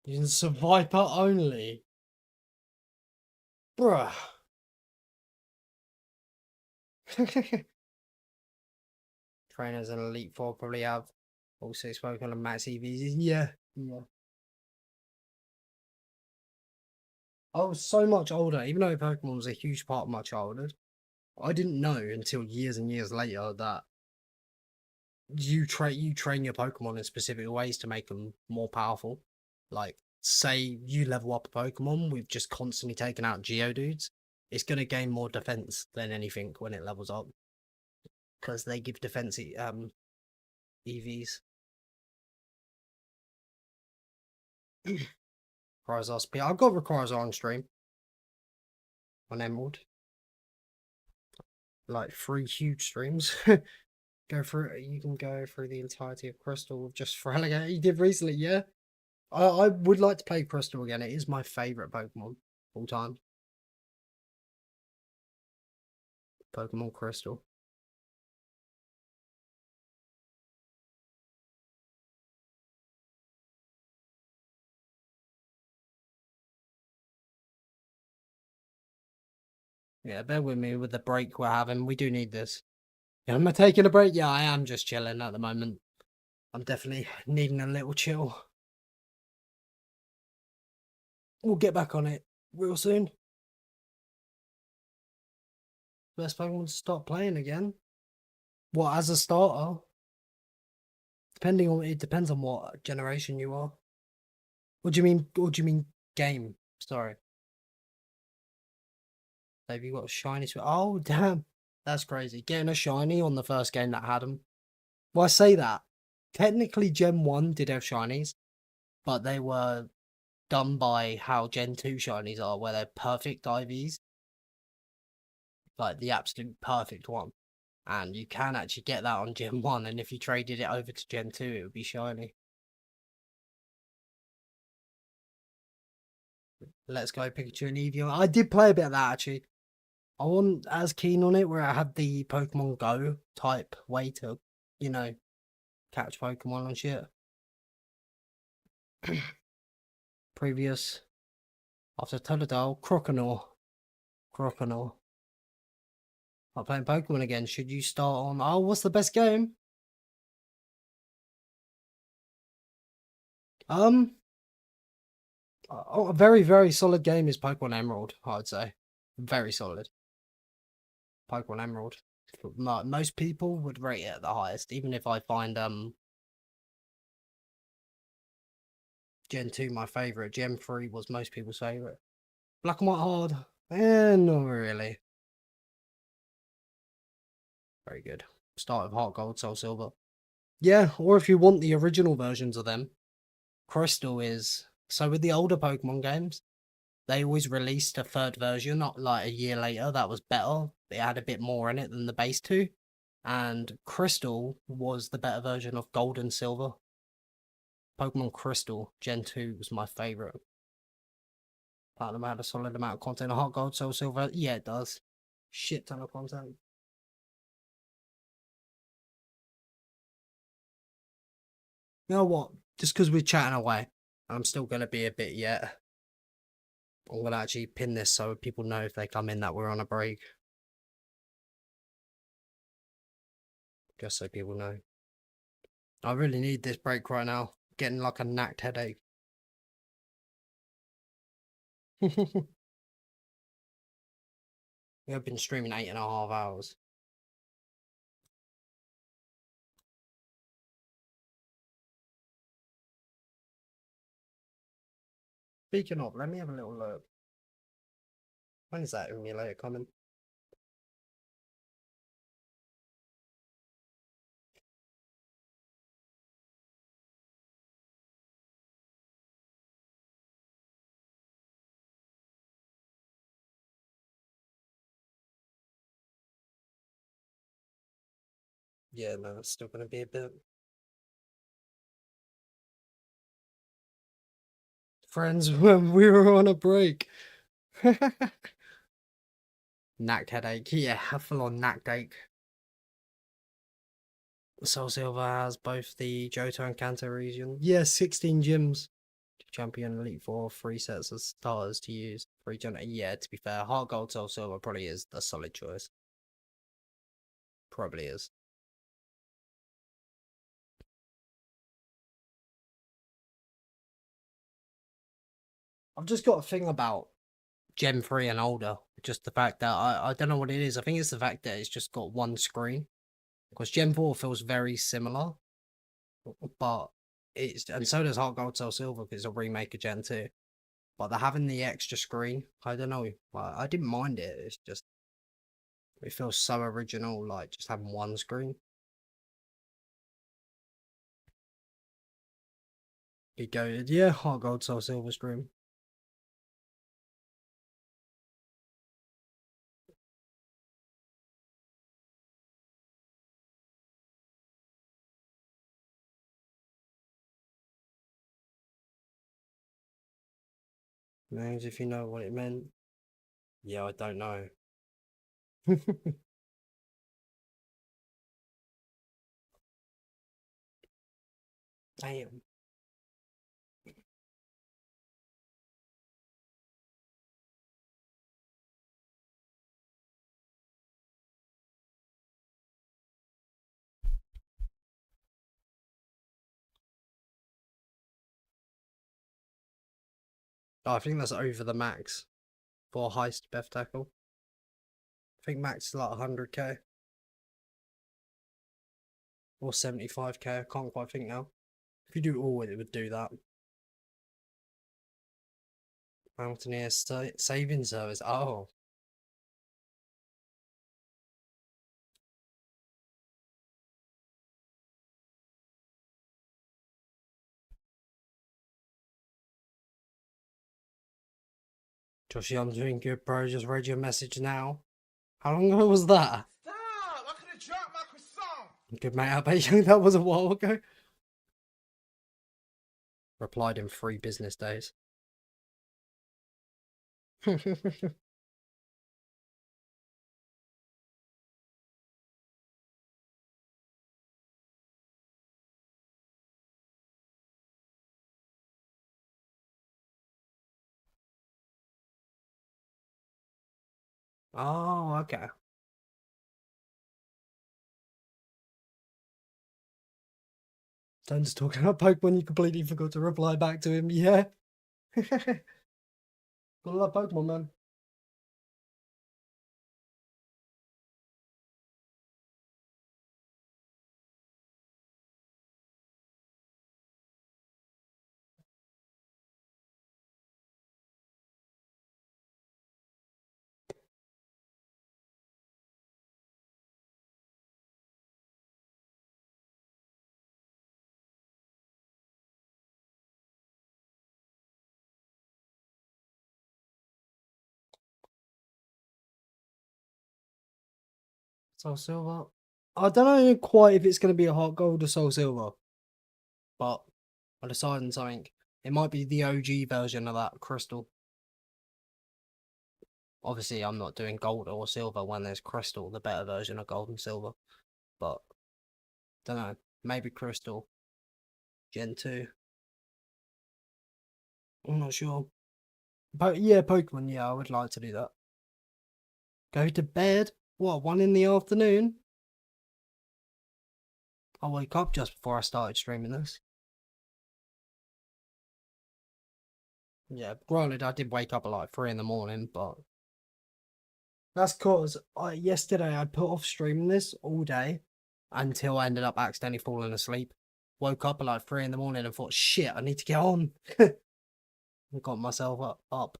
Using Survivor only. Bruh. Trainers and Elite Four probably have also spoken on max EVs. Yeah. I was so much older, even though Pokemon was a huge part of my childhood. I didn't know until years and years later that you train your Pokemon in specific ways to make them more powerful. Like, say you level up a Pokemon with just constantly taking out Geodudes, it's gonna gain more defense than anything when it levels up, because they give defense EVs. Charizard speed. I've got Rayquaza on stream on Emerald. Like 3 huge streams. Go through. You can go through the entirety of Crystal with just Feraligatr. You did recently, yeah. I would like to play Crystal again. It is my favorite Pokemon all time. Pokemon Crystal. Yeah, bear with me with the break we're having. We do need this. Yeah, am I taking a break? Yeah, I am just chilling at the moment. I'm definitely needing a little chill. We'll get back on it real soon. Best Pokemon to start playing again. What, as a starter? It depends on what generation you are. What do you mean? What do you mean game? Sorry. Have you got a shiny? Oh damn, that's crazy. Getting a shiny on the first game that had them. Well, I say that. Technically, Gen 1 did have shinies, but they were done by how Gen 2 shinies are, where they're perfect IVs. Like the absolute perfect one. And you can actually get that on Gen 1, and if you traded it over to Gen 2, it would be shiny. Let's Go Pikachu and Eevee. I did play a bit of that, actually. I wasn't as keen on it, where I had the Pokemon Go type way to, you know, catch Pokemon and shit. Previous. After Totodile, Croconaw. I'm playing Pokemon again. Should you start on... Oh, what's the best game? A very, very solid game is Pokemon Emerald, I'd say. Very solid. Pokemon Emerald. Most people would rate it at the highest, even if I find Gen 2 my favourite. Gen 3 was most people's favourite. Black and White hard? Not really. Very good. Start with Heart Gold, Soul Silver. Yeah, or if you want the original versions of them, Crystal is... So with the older Pokemon games, they always released a third version, not like a year later, that was better. It had a bit more in it than the base 2. And Crystal was the better version of Gold and Silver. Pokemon Crystal, Gen 2 was my favourite. Platinum had a solid amount of content. Heart Gold, Soul Silver, yeah, it does. Shit ton of content. You know what? Just because we're chatting away, I'm still going to be a bit yet. I'm going to actually pin this so people know if they come in that we're on a break. Just so people know. I really need this break right now. Getting like a Nacht headache. We have been streaming 8.5 hours. Speaking of, let me have a little look. When is that emulator coming? Yeah, no, it's still going to be a bit. Friends when we were on a break. Nacht headache. Yeah, a full-on Nacht ache. Soul Silver has both the Johto and Kanto region. Yeah, 16 gyms. Champion Elite 4, 3 sets of starters to use. 3 gen. Yeah, to be fair, Heart Gold Soul Silver probably is a solid choice. Probably is. I've just got a thing about Gen 3 and older. Just the fact that I don't know what it is. I think it's the fact that it's just got one screen. Because Gen 4 feels very similar. But it's, and so does Heart Gold Soul Silver because it's a remake of Gen 2. But they're having the extra screen. I don't know. I didn't mind it. It's just, it feels so original, like just having one screen. Be goated. Yeah, Heart Gold Soul Silver stream. Names if you know what it meant. Yeah, I don't know. Damn. Oh, I think that's over the max for heist Beth tackle. I think max is like 100k or 75k. I can't quite think now. If you do all, it would do that. Mountaineer saving service. Oh. Joshy, I'm doing good, bro. Just read your message now. How long ago was that? Stop! I could have dropped my croissant. Good mate, I bet you that was a while ago. Replied in 3 business days. Oh, okay. Dan's talking about Pokemon, you completely forgot to reply back to him, yeah. Gotta love Pokemon, man. Soul Silver. I don't know quite if it's going to be a Heart Gold or Soul Silver, but I decided on something. It might be the OG version of that Crystal. Obviously, I'm not doing Gold or Silver when there's Crystal, the better version of Gold and Silver. But, don't know. Maybe Crystal. Gen 2. I'm not sure. But yeah, Pokemon, yeah, I would like to do that. Go to bed? What, 1 in the afternoon? I wake up just before I started streaming this. Yeah, granted, I did wake up at like 3 in the morning, but that's because yesterday I put off streaming this all day until I ended up accidentally falling asleep. Woke up at like 3 in the morning and thought, shit, I need to get on. I got myself up.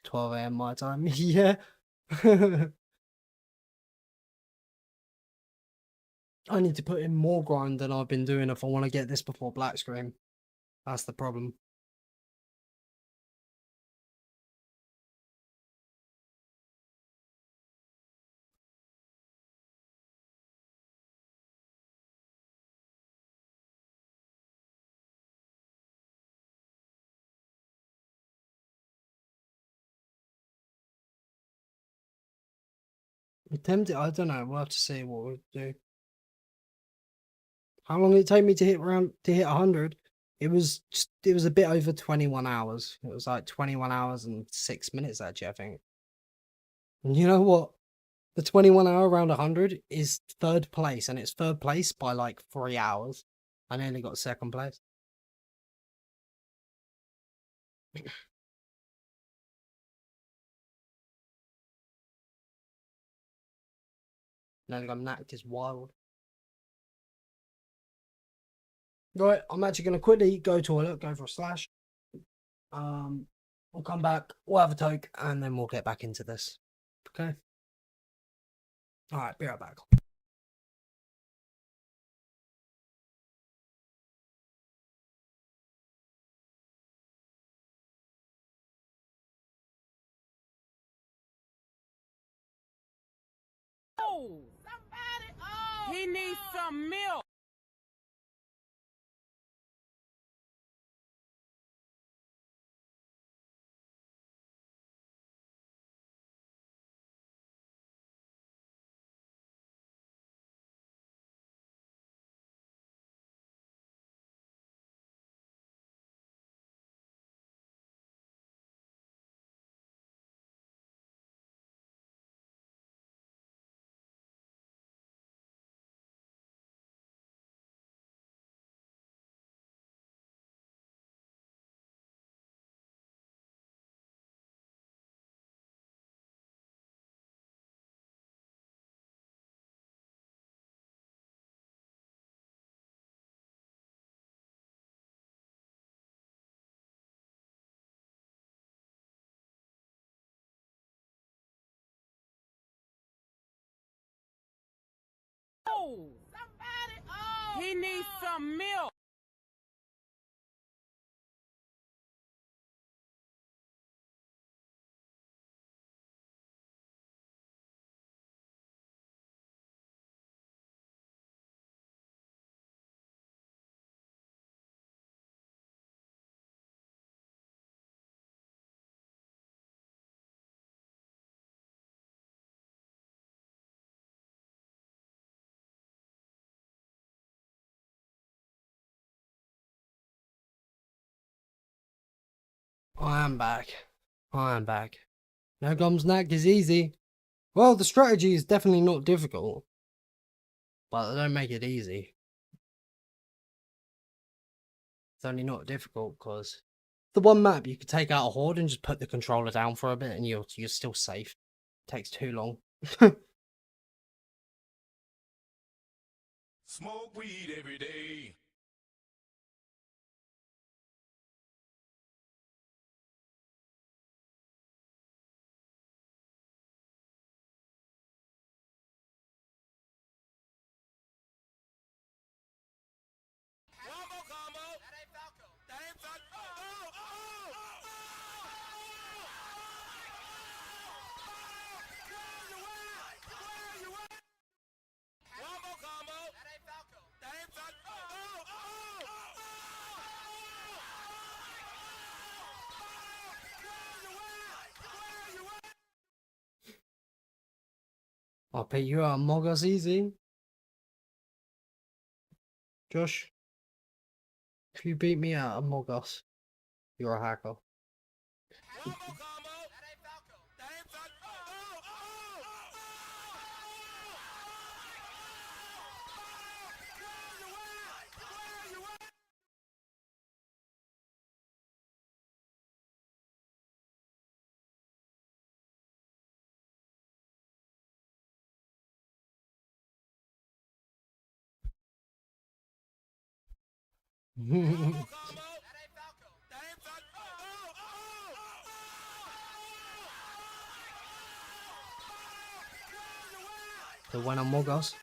12 AM my time, yeah. I need to put in more grind than I've been doing if I want to get this before black screen. That's the problem. I'm tempted. I don't know. We'll have to see what we'll do. How long did it take me to hit 100? It was a bit over 21 hours. It was like 21 hours and 6 minutes actually, I think. And you know what? The 21 hour round 100 is third place, and it's third place by like 3 hours. I nearly got second place. Nearly got Nacht is wild. Right, I'm actually going to quickly go toilet, go for a slash. We'll come back, we'll have a toke, and then we'll get back into this. Okay? Alright, be right back. Oh, somebody, oh, he needs some milk. Oh, somebody, oh, he needs some milk. I am back. I am back. No gums Nacht is easy. Well, the strategy is definitely not difficult, but they don't make it easy. It's only not difficult because the one map you could take out a horde and just put the controller down for a bit and you're still safe. It takes too long. Smoke weed every day. One more combo. That ain't Falco. That ain't Falco. One more combo. That ain't Falco. That ain't Falco. I'll pick you out Among Us easy. Josh, if you beat me out Among Us, you're a hacker. One more combo. That ain't Falco. That ain't Falco. So when Among Us,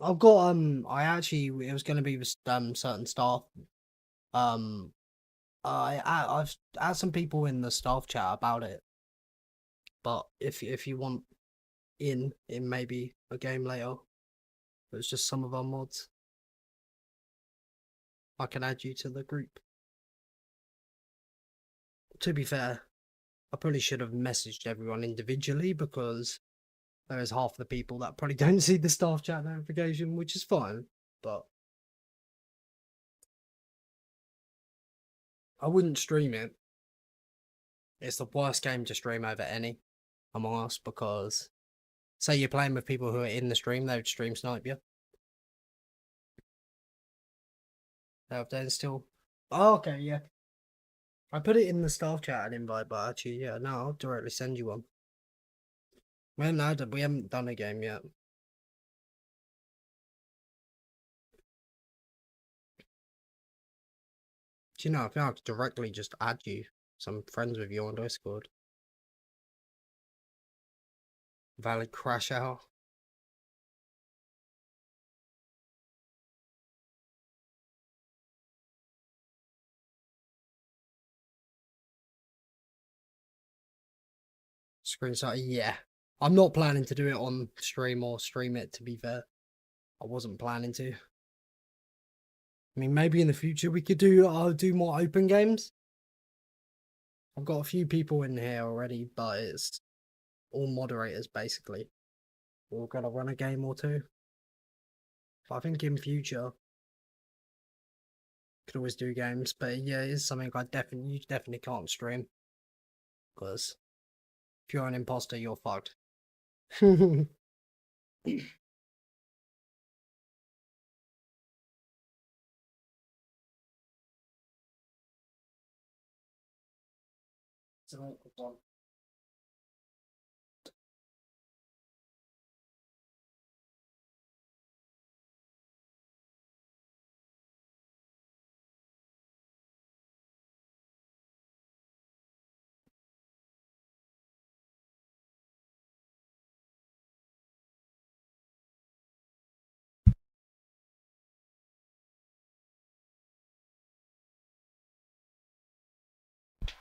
I've got I actually it was going to be with certain staff. I've had some people in the staff chat about it, but if you want in maybe a game later, it's just some of our mods. I can add you to the group. To be fair, I probably should have messaged everyone individually because There is half the people that probably don't see the staff chat notification, which is fine, but I wouldn't stream it. It's the worst game to stream over any Among Us, because say you're playing with people who are in the stream, they would stream snipe you. Then still. Oh, okay, yeah. I put it in the staff chat and invite, but actually, yeah, no, I'll directly send you one. We haven't done a game yet. Do you know, I think I could directly just add you. So I'm friends with you on Discord. Valid crash out. Screenshot, yeah. I'm not planning to do it on stream or stream it, to be fair. I wasn't planning to. I mean, maybe in the future we could do more open games. I've got a few people in here already, but it's all moderators basically. We're gonna run a game or two. But I think in future could always do games, but yeah, it is something you definitely can't stream. Because if you're an imposter, you're fucked. It's an awkward one.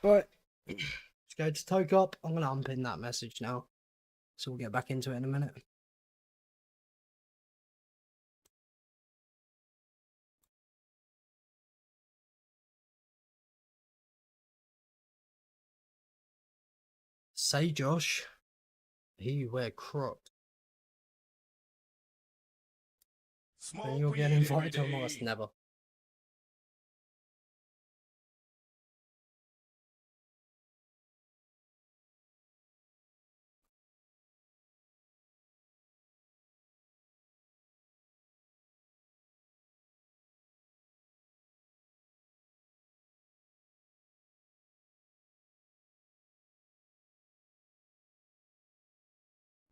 Right, let's go to Toke Up. I'm gonna unpin that message now, so we'll get back into it in a minute. Say Josh, he wear cropped. And you'll get invited to Among Us, never.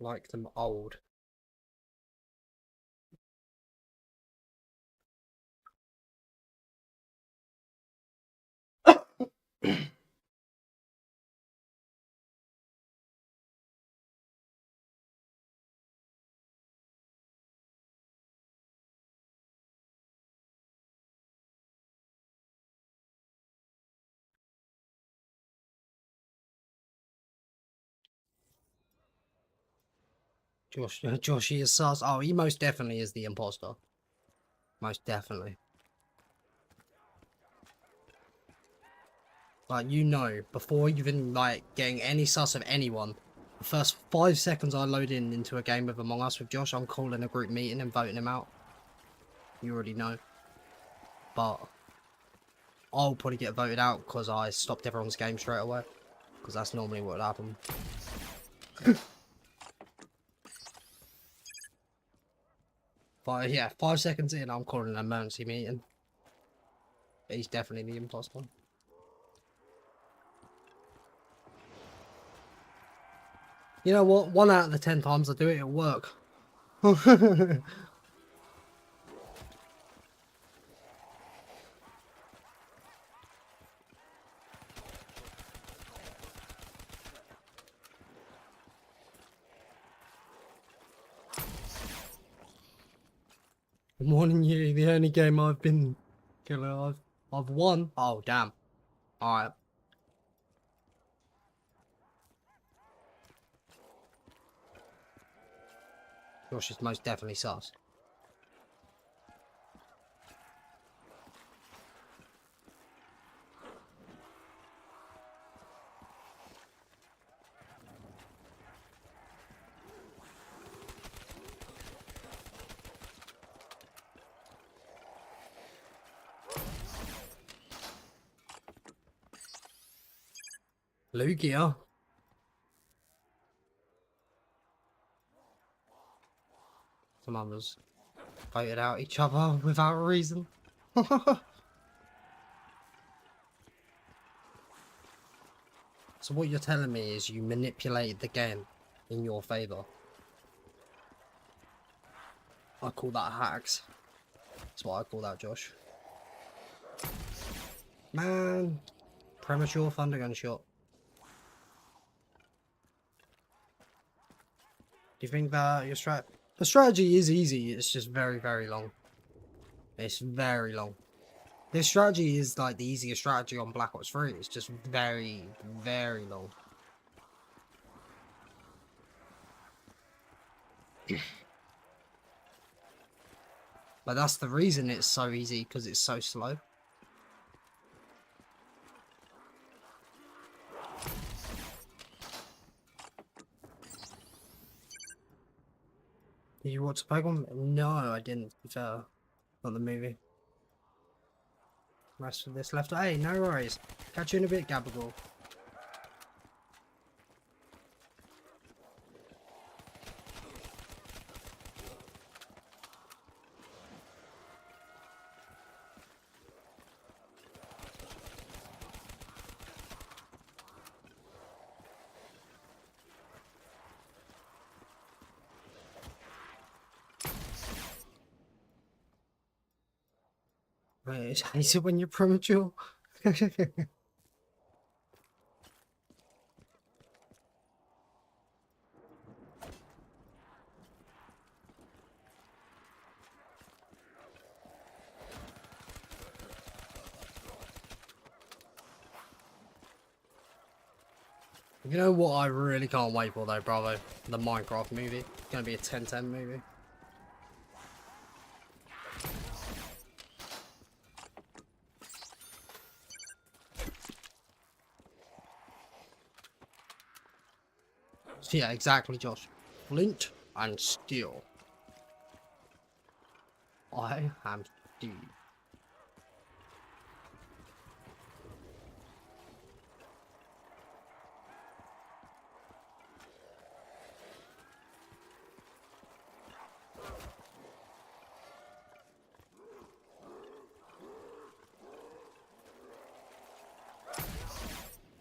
Like them old. Josh, he is sus. Oh, he most definitely is the imposter. Most definitely. Like, you know, before even, like, getting any sus of anyone, the first 5 seconds I load into a game of Among Us with Josh, I'm calling a group meeting and voting him out. You already know. But I'll probably get voted out because I stopped everyone's game straight away. Because that's normally what would happen. But yeah, 5 seconds in, I'm calling an emergency meeting. He's definitely the imposter. You know what? 1 out of the 10 times I do it, it'll work. I'm warning you, the only game I've been killer I've won. Oh damn. Alright. Josh is most definitely sus. Lugia. Some others voted out each other without a reason. So what you're telling me is you manipulated the game in your favour. I call that hacks. That's what I call that, Josh. Man, premature thunder gun shot. Do you think that your the strategy is easy? It's just very, very long. It's very long. This strategy is like the easiest strategy on Black Ops 3. It's just very, very long. But that's the reason it's so easy, because it's so slow. Did you watch the Pokemon? No, I didn't. Not the movie. Rest of this left. Hey, no worries. Catch you in a bit, Gabagool. Wait, is it when you're premature? You know what I really can't wait for though, Bravo? The Minecraft movie. It's gonna be a 10/10 movie. Yeah, exactly, Josh. Flint and steel. I am Steve.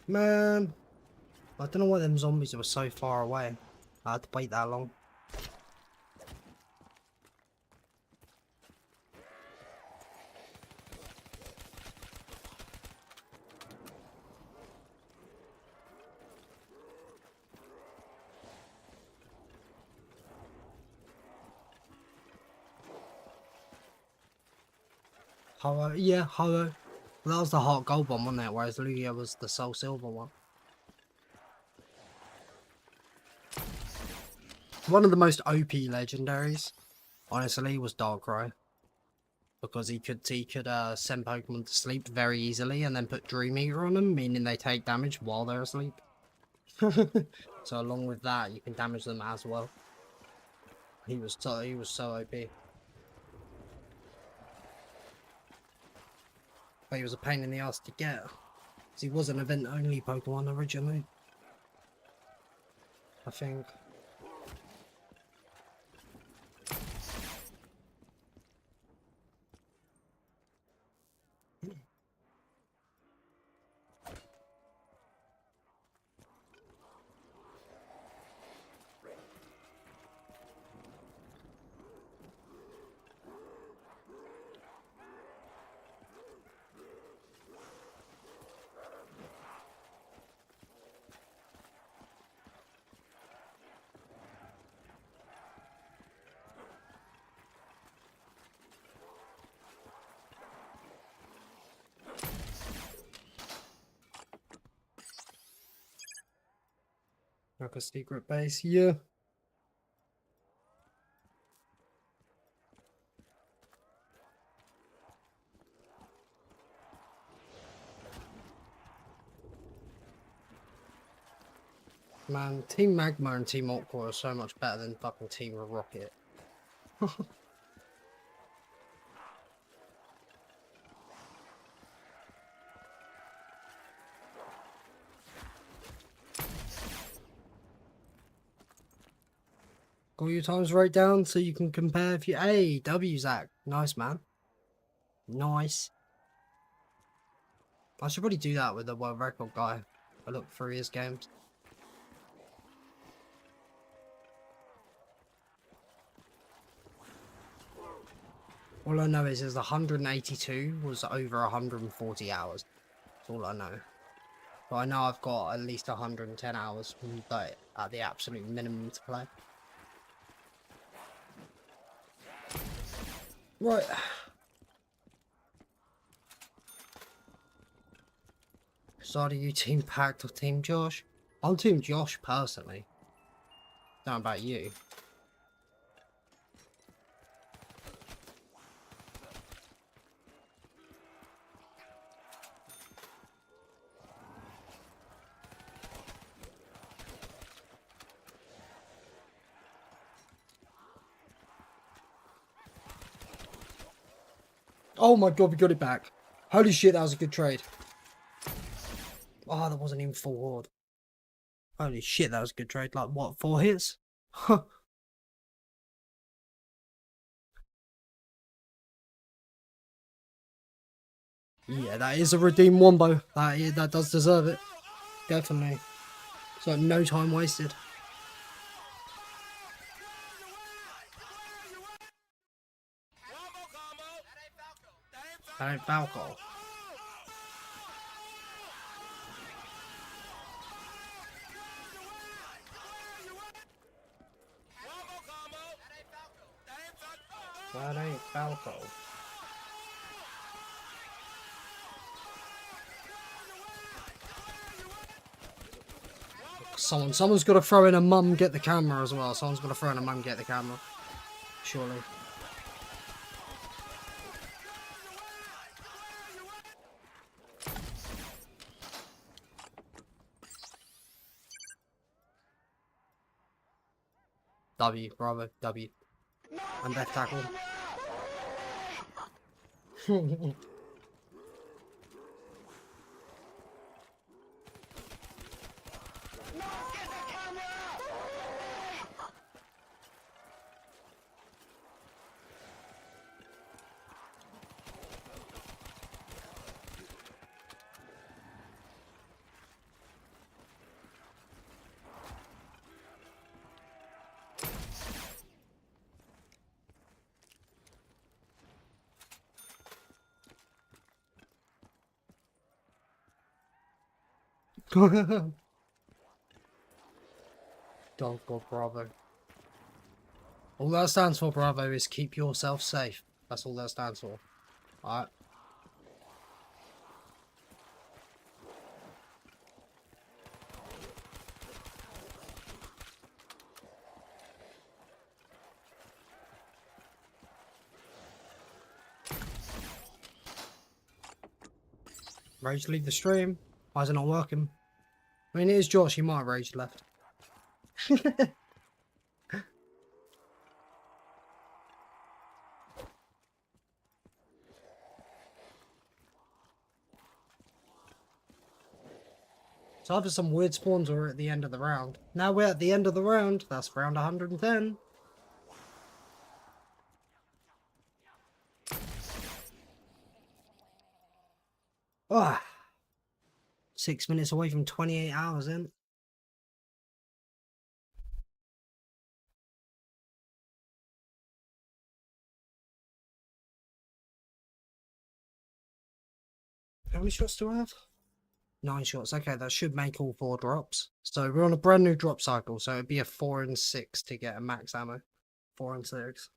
Man, I don't know why them zombies were so far away. I had to wait that long. Ho-Oh, yeah, Ho-Oh. That was the heart gold one, wasn't it? Whereas Lugia was the soul silver one. One of the most OP legendaries, honestly, was Darkrai. Because he could send Pokemon to sleep very easily and then put Dream Eater on them, meaning they take damage while they're asleep. So along with that, you can damage them as well. He was so OP. But he was a pain in the ass to get. Because he was an event-only Pokemon originally. I think. Like a secret base, yeah. Man, Team Magma and Team Aqua are so much better than fucking Team Rocket. Got your times wrote down so you can compare if you. Hey, W Zach. Nice, man. Nice. I should probably do that with the world record guy. I look through his games. All I know is his 182 was over 140 hours. That's all I know. But I know I've got at least 110 hours like, at the absolute minimum to play. Right. So are you Team Pact or Team Josh? I'm Team Josh personally. Don't know about you. Oh my god, we got it back. Holy shit, that was a good trade. Oh, that wasn't even full horde. Holy shit, that was a good trade. Like, what, 4 hits? Huh. Yeah, that is a redeemed wombo. That does deserve it. Definitely. So, no time wasted. That ain't Falco. That ain't Falco. Someone's got to throw in a mum get the camera as well. Someone's got to throw in a mum get the camera. Surely. W, bravo, W. And left tackle. Don't go Bravo. All that stands for, Bravo, is keep yourself safe. That's all that stands for. Alright. Rage leave the stream. Why is it not working? I mean, it is Josh, he might have rage left. So either some weird spawns or we're at the end of the round. Now we're at the end of the round. That's round 110. Ah, 6 minutes away from 28 hours in. How many shots do I have? 9 shots. Okay, that should make all 4 drops. So we're on a brand new drop cycle. So it'd be a 4 and 6 to get a max ammo. 4 and 6.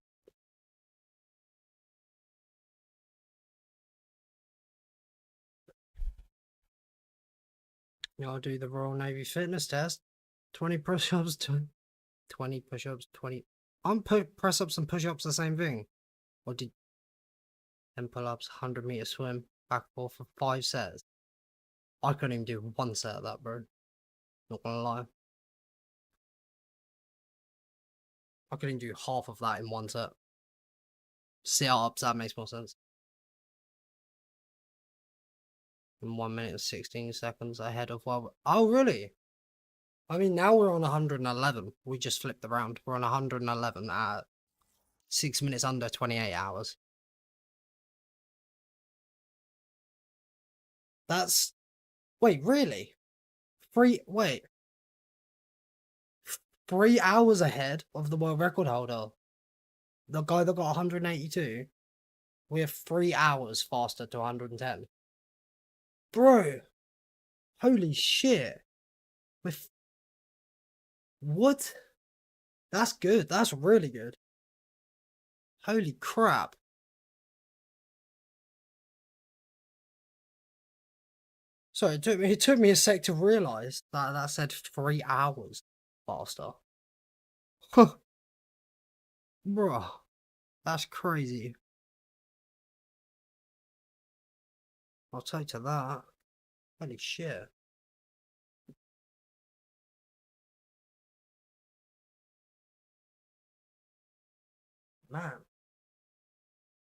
I'll do the Royal Navy fitness test. 20 push-ups, 20 push-ups, 20... I'm press-ups and push-ups the same thing. Or did... 10 pull-ups, 100 meter swim, back and forth for 5 sets. I couldn't even do 1 set of that, bro. Not gonna lie. I couldn't do half of that in 1 set. Sit-ups, that makes more sense. In 1 minute and 16 seconds ahead of... Well, oh, really? I mean, now we're on 111. We just flipped around. We're on 111 at 6 minutes under 28 hours. That's... Wait, really? Wait. 3 hours ahead of the world record holder. The guy that got 182. We're 3 hours faster to 110. Bro. Holy shit. What? That's good. That's really good. Holy crap. Sorry, it took me a sec to realise that said 3 hours faster. Huh. Bruh. That's crazy. I'll take to that. Holy shit. Man.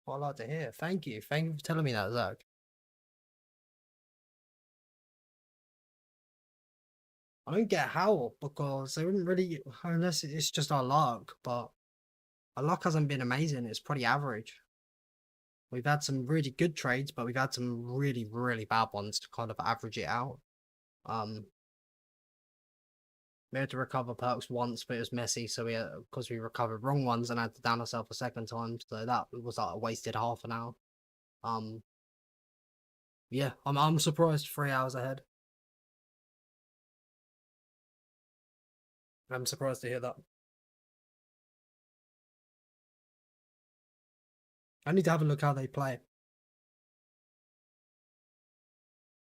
What I'd like to hear. Thank you. Thank you for telling me that, Zach. I don't get how, because they wouldn't really, unless it's just our luck, but our luck hasn't been amazing. It's pretty average. We've had some really good trades, but we've had some really, really bad ones to kind of average it out. We had to recover perks once, but it was messy, so because we recovered wrong ones and had to down ourselves a second time, so that was like a wasted half an hour. Yeah, I'm surprised 3 hours ahead. I'm surprised to hear that. I need to have a look how they play.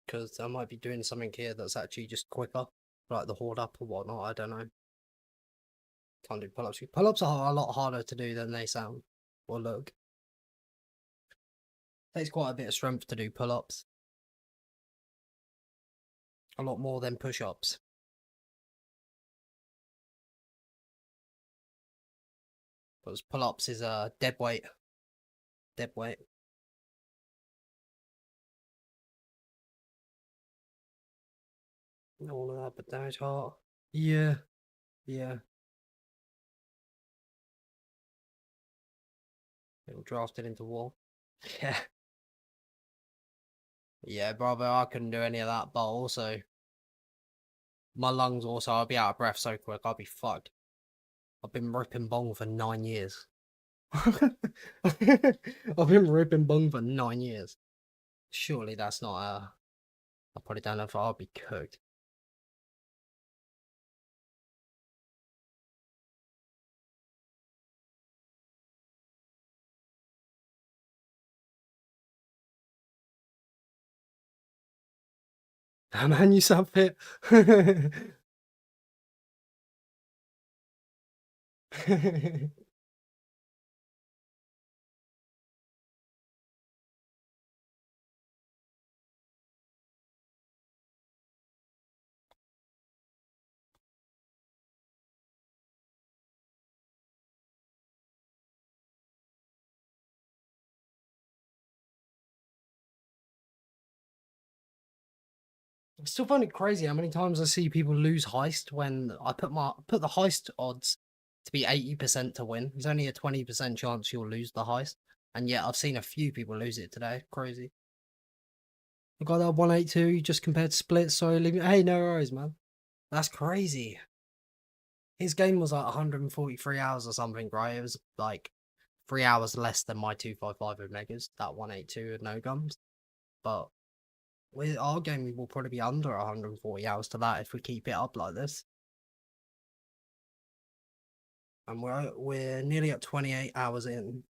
Because I might be doing something here that's actually just quicker. Like the horde up or whatnot, I don't know. Can't do pull-ups. Pull-ups are a lot harder to do than they sound. Or look. Takes quite a bit of strength to do pull-ups. A lot more than push-ups. Because pull-ups is a dead weight. Dead weight. All of that, but damage heart. Yeah. Yeah. It'll draft it into war. Yeah. Yeah, brother, I couldn't do any of that, but also my lungs also, I'll be out of breath so quick, I'll be fucked. I've been ripping bong for 9 years. I've been ripping bong for 9 years. Surely that's not I probably don't know if I'll be cooked. Oh, man, you sound fit. I still find it crazy how many times I see people lose heist when I put the heist odds to be 80% to win. There's only a 20% chance you'll lose the heist, and yet I've seen a few people lose it today. Crazy. I got that 182. You just compared to split. Sorry, leave me. Hey, no worries, man. That's crazy. His game was like 143 hours or something, right? It was like 3 hours less than my 255 with megas. That 182 with no gums, but. With our game, we will probably be under 140 hours to that if we keep it up like this. And we're nearly at 28 hours in.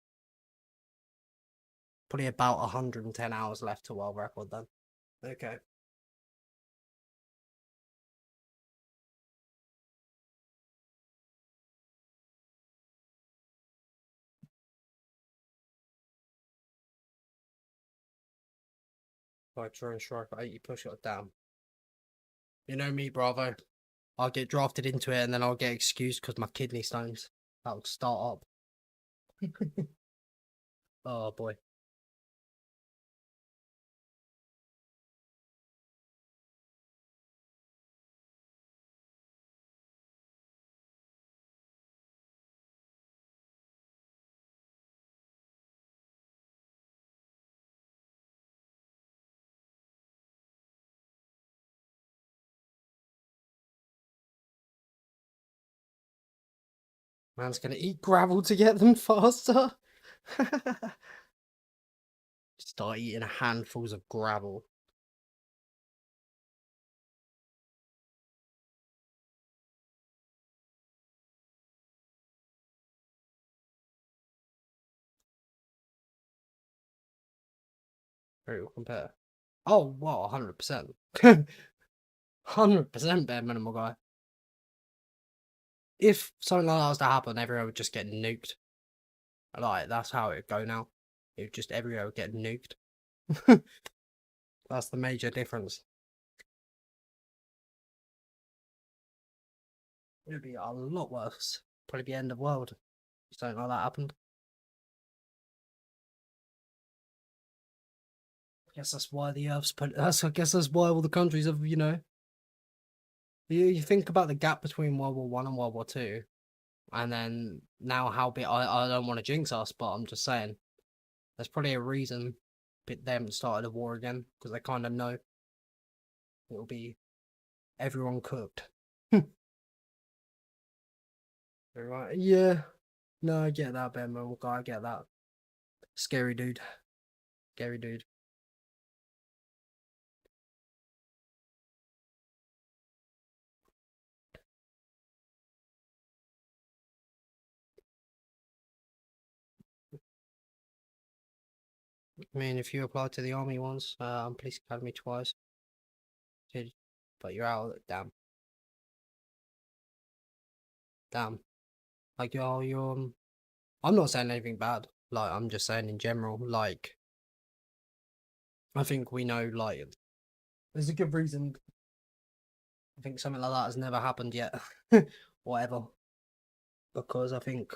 Probably about 110 hours left to world record then. Okay. By try and strike at 80, push it down. You know me, Bravo. I'll get drafted into it and then I'll get excused because my kidney stones. That'll start up. Oh boy. Man's gonna eat gravel to get them faster. Start eating handfuls of gravel. Very well compare. Oh, well, 100%. 100% bare minimal guy. If something like that was to happen, everyone would just get nuked. Like, that's how it would go now. It would just, everyone would get nuked. That's the major difference. It would be a lot worse. Probably be end of world. If something like that happened. I guess that's why the Earth's put. I guess that's why all the countries have, you know. You think about the gap between World War One and World War Two, and then now how big. I don't want to jinx us, but I'm just saying, there's probably a reason they haven't started a war again, because they kind of know it'll be everyone cooked. Right? Yeah. No, I get that, Ben Mobile guy. I get that. Scary dude. Scary dude. I mean, if you applied to the army once, police academy twice, but you're out. Damn. Damn. Like you're. I'm not saying anything bad. Like, I'm just saying in general. Like, I think we know. Like, there's a good reason. I think something like that has never happened yet. Whatever. Because I think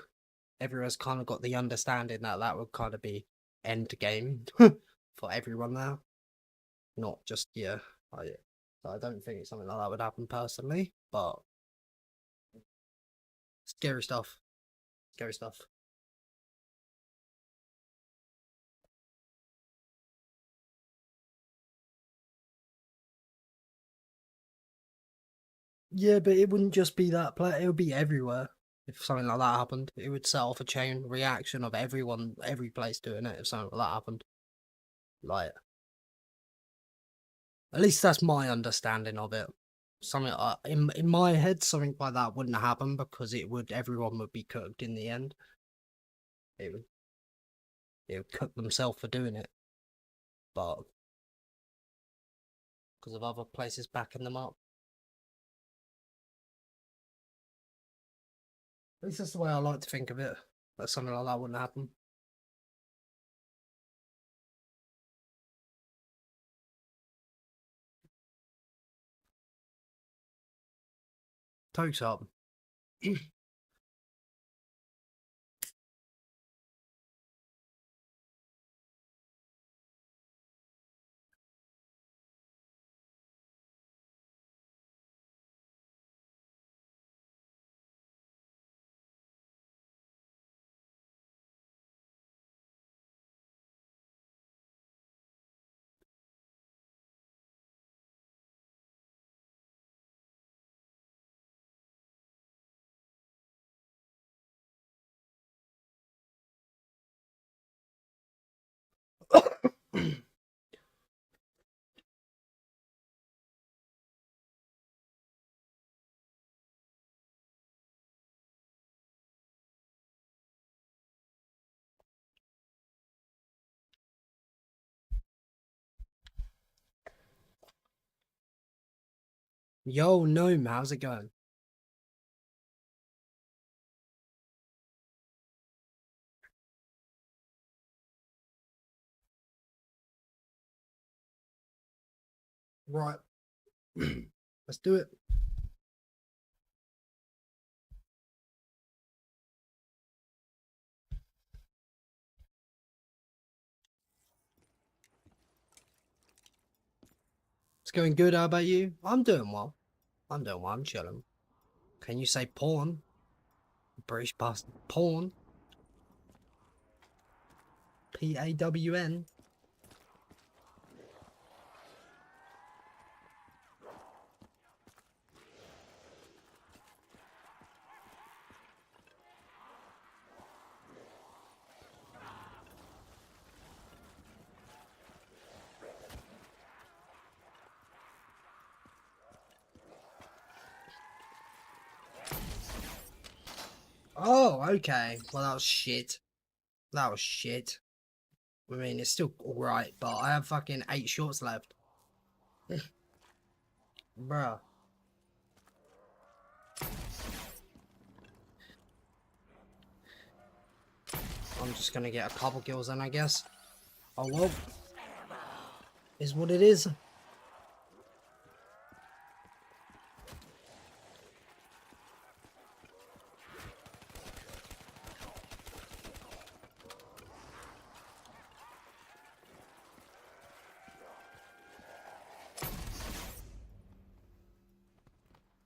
everyone's kind of got the understanding that that would kind of be end game for everyone now. Not just, yeah. I don't think something like that would happen personally, but scary stuff. Scary stuff. Yeah, but it wouldn't just be that play. It would be everywhere. If something like that happened, it would set off a chain reaction of everyone, every place doing it. If something like that happened, like, at least that's my understanding of it. Something in my head, something like that wouldn't happen because everyone would be cooked in the end. It would cook themselves for doing it, but because of other places backing them up. At least that's the way I like to think of it. That something like that wouldn't happen. Toke's up. Yo, Gnome, how's it going? Right. Let's do it. It's going good. How about you? I'm doing well. I'm doing well. I'm chilling. Can you say porn? British bastard. Porn. Pawn. Oh, okay. Well, that was shit. That was shit. I mean, it's still alright, but I have fucking 8 shorts left. Bruh. I'm just gonna get a couple kills then, I guess. Oh well. Is what it is.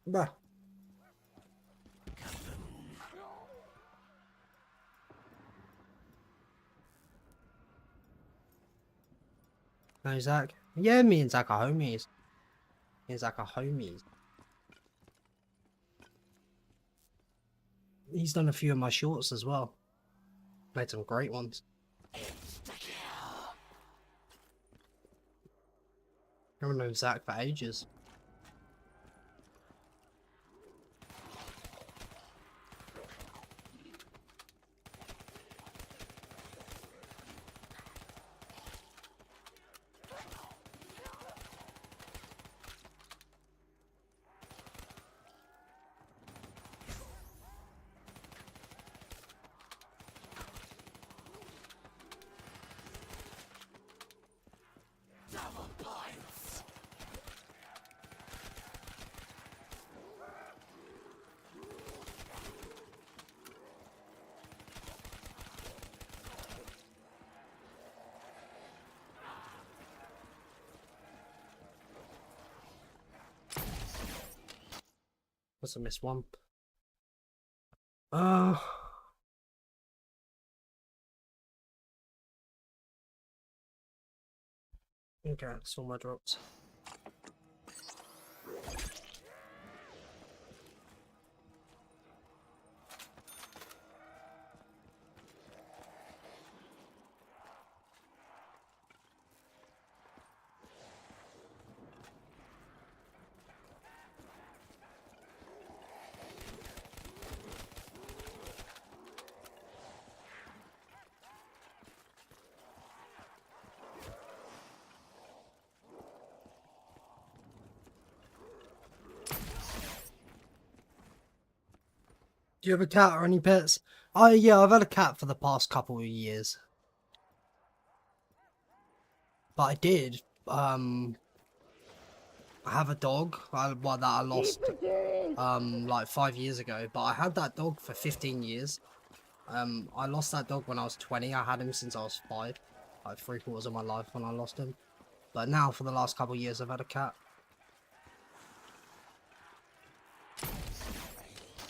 Bruh. No, Zach. Yeah, me and Zach are homies. Me and Zach are homies. He's done a few of my shorts as well. Made some great ones. I've known Zach for ages. Must have missed one. Okay, that's all my drops. Do you have a cat or any pets? Oh yeah, I've had a cat for the past couple of years. But I did, I have a dog, that I lost, like 5 years ago. But I had that dog for 15 years. I lost that dog when I was 20. I had him since I was 5. Like 3/4 of my life when I lost him. But now for the last couple of years I've had a cat.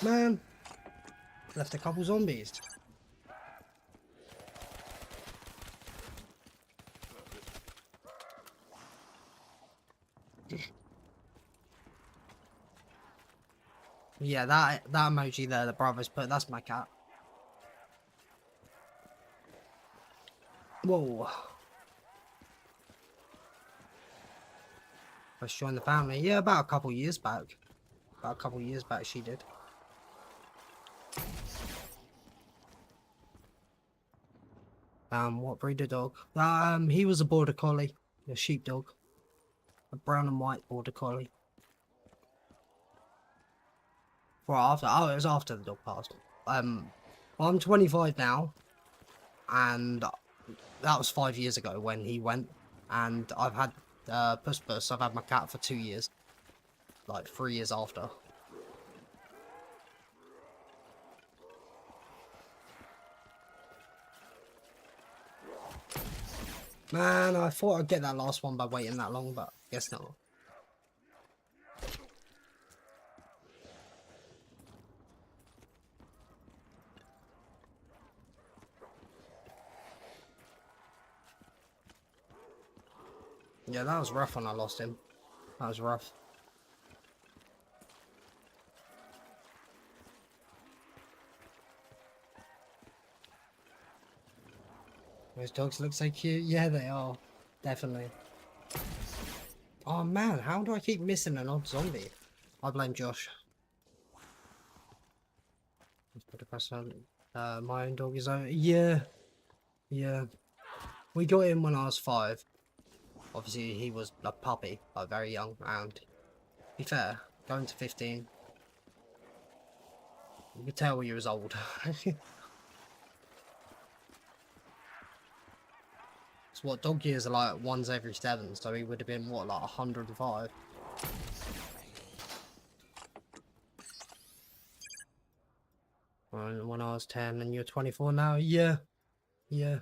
Man. Left a couple zombies. Yeah, that emoji there, the brothers put, that's my cat. Whoa. Let's join the family. Yeah, about a couple years back. About a couple years back she did. What breed of dog? He was a border collie, a sheepdog, a brown and white border collie. Well, after, oh, it was after the dog passed. Well, I'm 25 now, and that was 5 years ago when he went, and I've had Puss Puss. I've had my cat for 2 years, like 3 years after. Man, I thought I'd get that last one by waiting that long, but guess not. Yeah, that was rough when I lost him. That was rough. Those dogs look so cute. Yeah, they are. Definitely. Oh man, how do I keep missing an odd zombie? I blame Josh. My own dog is over. Yeah, yeah. We got him when I was 5. Obviously, he was a puppy, like very young. And to be fair, going to 15, you could tell he was old. It's what dog years are like once every 7, so he would have been what, like 105. When I was 10 and you're 24 now, yeah, yeah.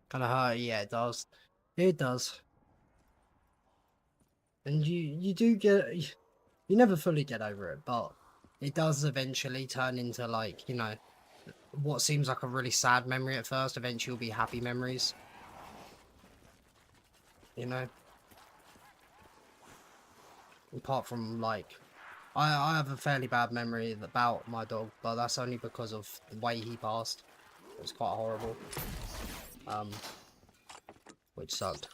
Kind of hurt, yeah, it does. It does. And you do get, you never fully get over it, but it does eventually turn into, like, you know, what seems like a really sad memory at first, eventually will be happy memories. You know? Apart from, like, I have a fairly bad memory about my dog, but that's only because of the way he passed. It was quite horrible. Which sucked.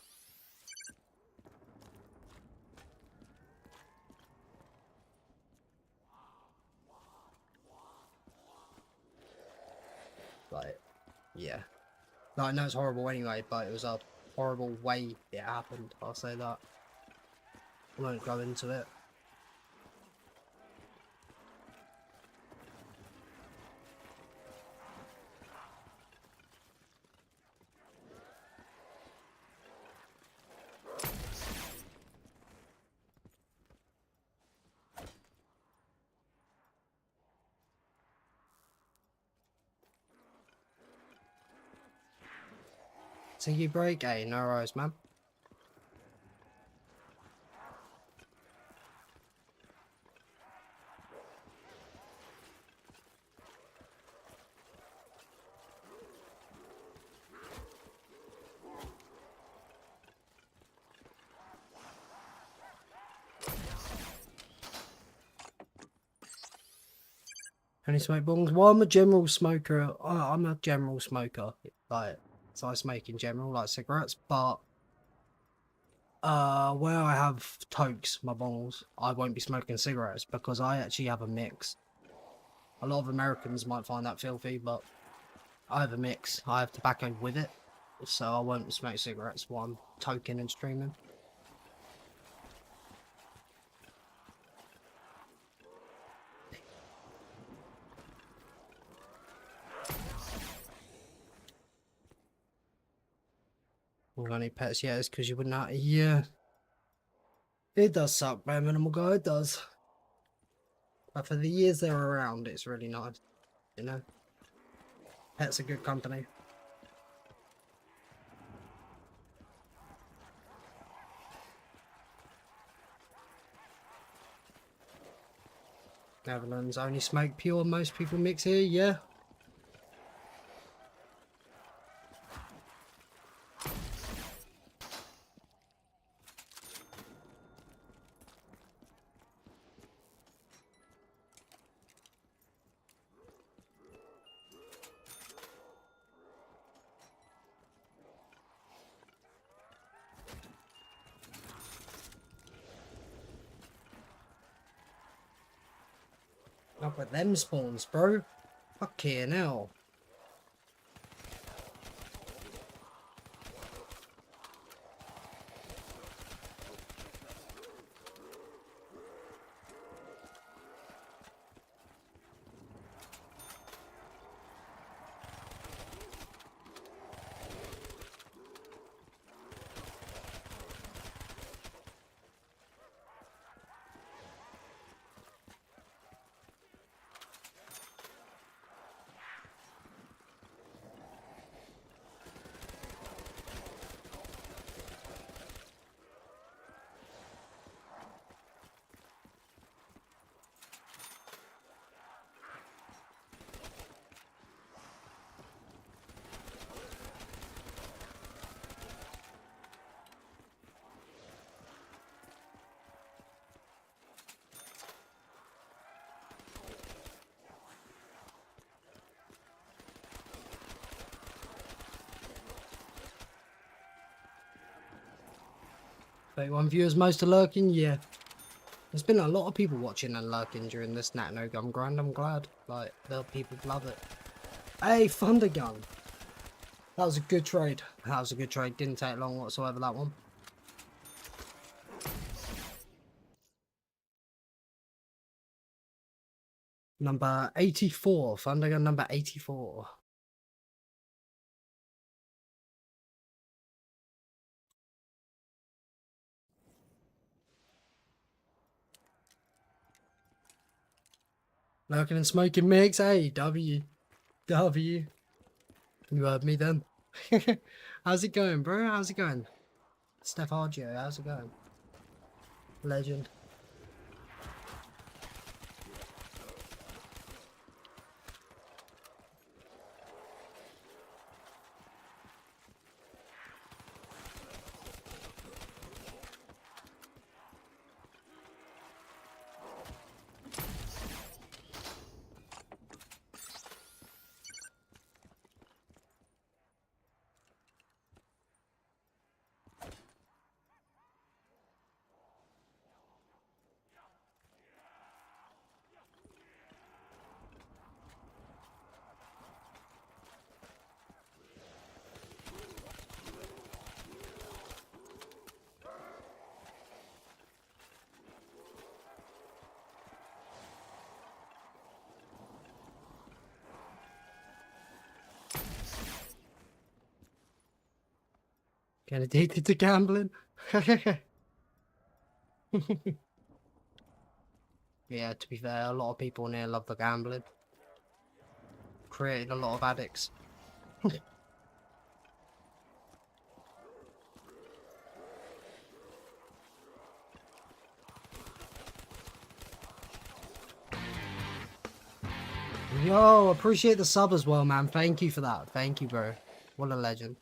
Like, yeah. No, I know it's horrible anyway, but it was a horrible way it happened, I'll say that. I won't go into it. So you break, no worries, man. Only smoke bongs? Well, I'm a general smoker. I'm a general smoker. Like, so I smoke in general, like cigarettes, but where I have tokes, my bongs, I won't be smoking cigarettes because I actually have a mix. A lot of Americans might find that filthy, but I have a mix. I have tobacco with it, so I won't smoke cigarettes while I'm toking and streaming. You got any pets? Yeah, it's because you wouldn't have... Yeah. It does suck, man, minimal guy, it does. But for the years they're around, it's really nice, you know? Pets are good company. Netherlands only smoke pure, most people mix here, yeah. Up with them spawns, bro. Fucking hell. 31 viewers, most are lurking, yeah. There's been a lot of people watching and lurking during this Nat No Gun grind, I'm glad. Like, the people love it. Hey, Thunder Gun! That was a good trade. That was a good trade, didn't take long whatsoever, that one. Number 84, Thunder Gun number 84. Lurking and smoking mix, hey, W. You heard me then. How's it going, bro? How's it going? Steph Argio, how's it going? Legend. Get addicted to gambling. Yeah, to be fair, a lot of people in here love the gambling. Created a lot of addicts. Yo, appreciate the sub as well, man. Thank you for that. Thank you, bro. What a legend.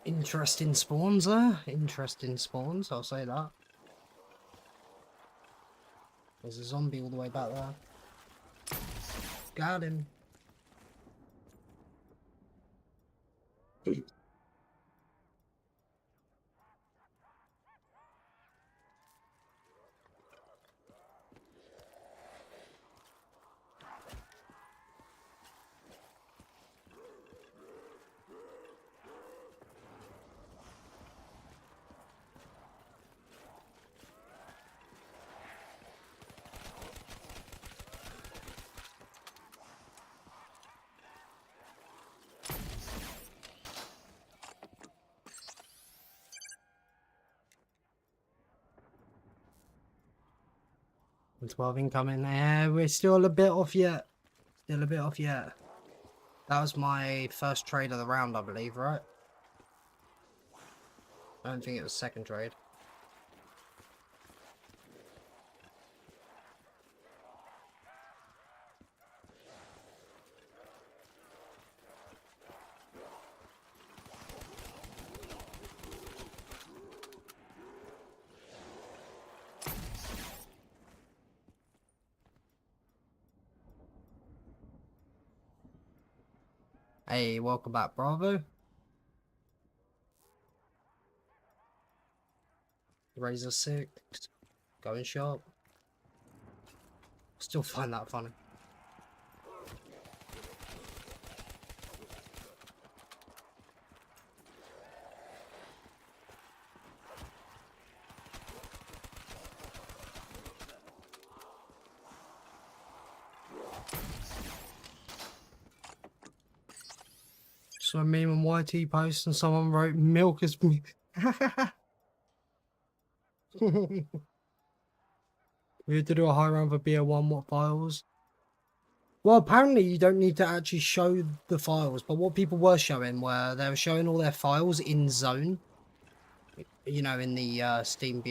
Interesting spawns there. Interesting spawns, I'll say that. There's a zombie all the way back there. Got him. And 12 incoming. Yeah, we're still a bit off yet. Still a bit off yet. That was my first trade of the round, I believe, right? I don't think it was second trade. Hey, welcome back, Bravo. Razor 6. Going sharp. Still find that funny. So a meme on YT post and someone wrote milk is we had to do a high round for BO1, what files? Well, apparently you don't need to actually show the files, but what people were showing were they were showing all their files in zone. You know, in the Steam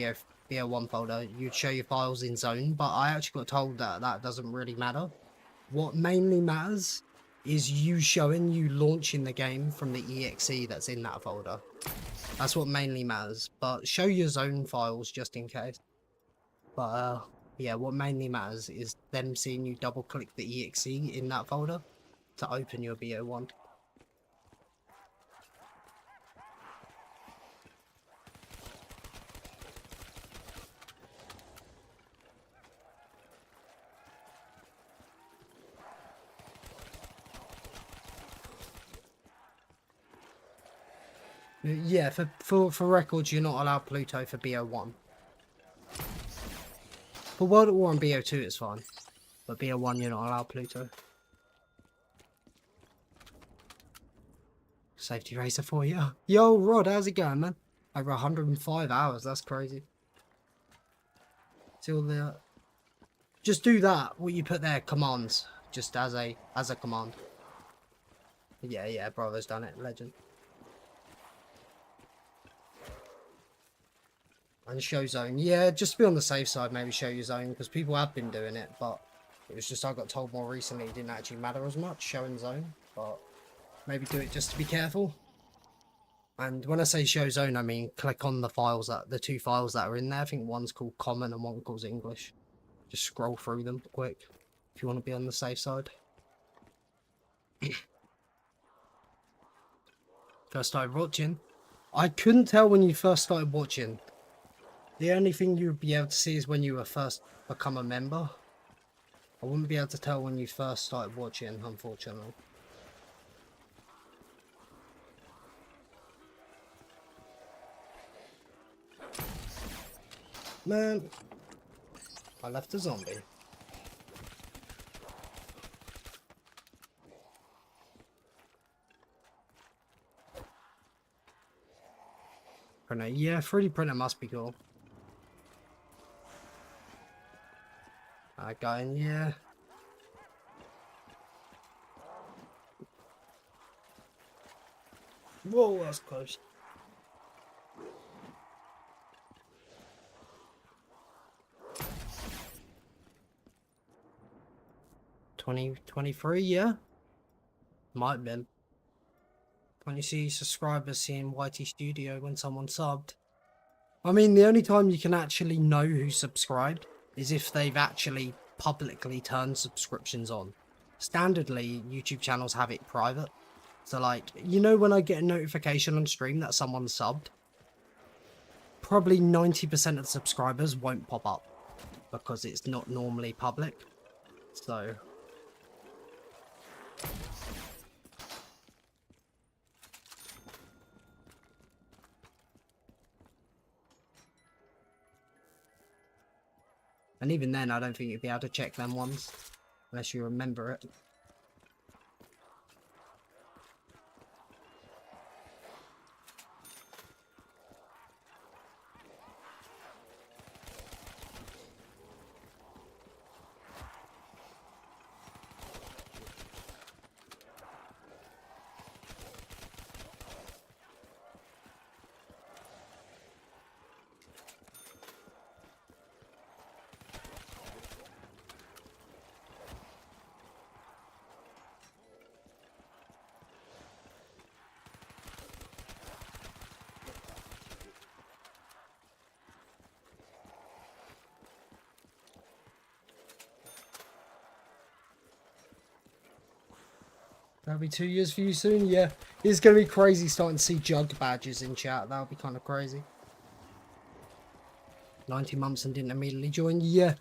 BO1 folder, you'd show your files in zone, but I actually got told that that doesn't really matter. What mainly matters is you launching the game from the exe that's in that folder. That's what mainly matters, but show your zone files just in case. But yeah, what mainly matters is them seeing you double click the exe in that folder to open your BO1. Yeah, for records, you're not allowed Pluto for BO1. For World at War and BO2, it's fine. But BO1, you're not allowed Pluto. Safety racer for you. Yo, Rod, how's it going, man? Over 105 hours, that's crazy. Still there. Just do that, what you put there, commands. Just as a command. Yeah, Bravo's done it, legend. And show zone. Yeah, just to be on the safe side, maybe show your zone, because people have been doing it, but it was just I got told more recently it didn't actually matter as much, showing zone, but maybe do it just to be careful. And when I say show zone, I mean click on the files, the two files that are in there. I think one's called common and one calls English. Just scroll through them quick if you want to be on the safe side. First started watching. I couldn't tell when you first started watching. The only thing you would be able to see is when you were first become a member. I wouldn't be able to tell when you first started watching, unfortunately. Man, I left a zombie. Printer, yeah, 3D printer must be cool. Going, yeah. Whoa, that's close. $20.23, yeah. Might have been. When you see subscribers seeing YT Studio when someone subbed. I mean, the only time you can actually know who subscribed is if they've actually publicly turned subscriptions on. Standardly, YouTube channels have it private. So like, you know when I get a notification on stream that someone subbed? Probably 90% of the subscribers won't pop up because it's not normally public. So... And even then, I don't think you'd be able to check them ones, unless you remember it. That'll be 2 years for you soon? Yeah. It's going to be crazy starting to see jug badges in chat. That'll be kind of crazy. 90 months and didn't immediately join? Yeah.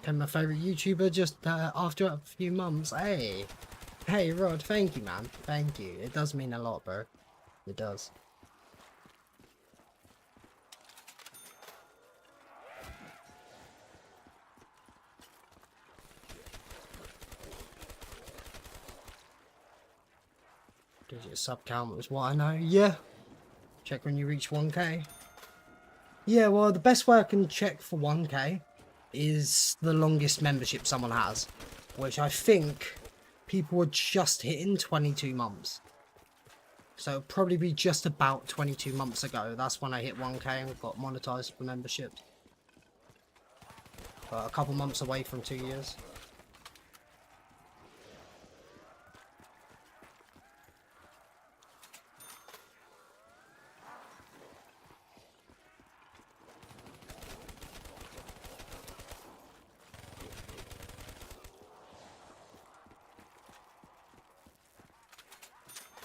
Became my favourite YouTuber just after a few months. Hey. Hey, Rod, thank you, man. Thank you. It does mean a lot, bro. It does. Digit sub count was what I know. Yeah. Check when you reach 1k. Yeah, well, the best way I can check for 1k is the longest membership someone has, which I think people were just hitting 22 months. So it'll probably be just about 22 months ago. That's when I hit 1k and got monetized for memberships. A couple months away from 2 years.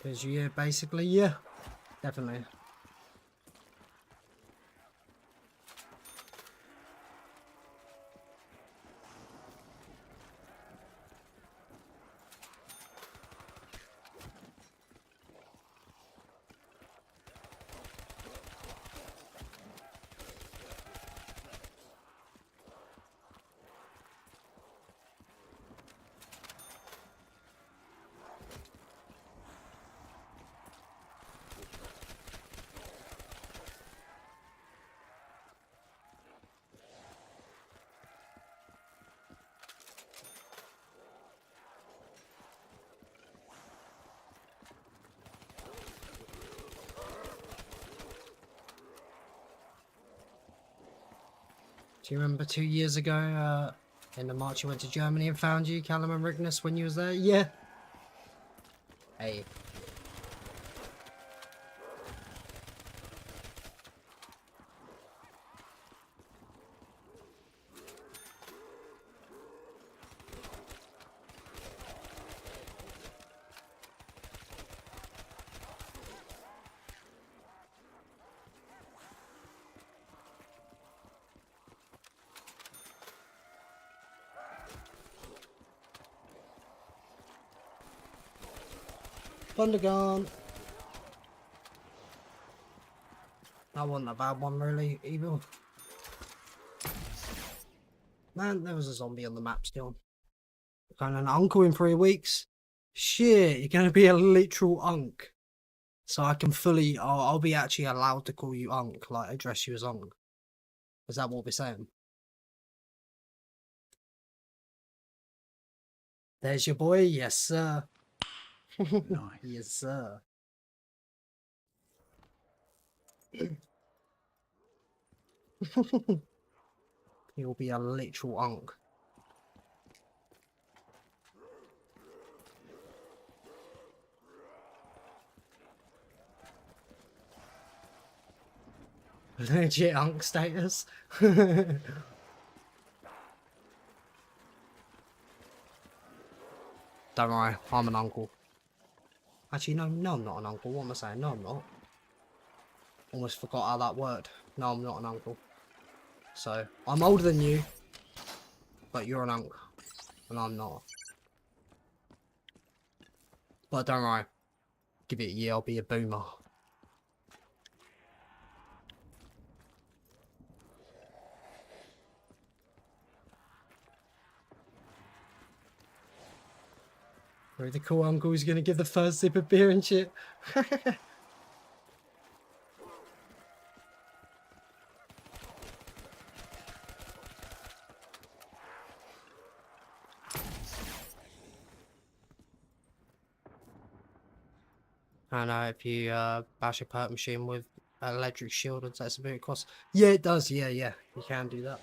Because yeah, basically, yeah, definitely. Do you remember 2 years ago, in the March you went to Germany and found you, Callum and Rignus, when you was there? Yeah. Hey. Thundergun. That wasn't a bad one, really, either. Man, there was a zombie on the map still. Got an uncle in 3 weeks. Shit, you're gonna be a literal unk. So I can fully, I'll be actually allowed to call you unk, like address you as unk. Is that what we're saying? There's your boy, yes sir. Nice. Yes sir. He'll be a literal unk. Legit unk status. Don't worry, I'm an uncle. Actually, no, I'm not an uncle. What am I saying? No, I'm not. Almost forgot how that worked. No, I'm not an uncle. So, I'm older than you, but you're an uncle, and I'm not. But don't worry. Give it a year, I'll be a boomer. We're the cool uncle who's gonna give the first sip of beer and shit. I know if you bash a perk machine with an electric shield, it takes a bit of cost. Yeah, it does. Yeah, you can do that.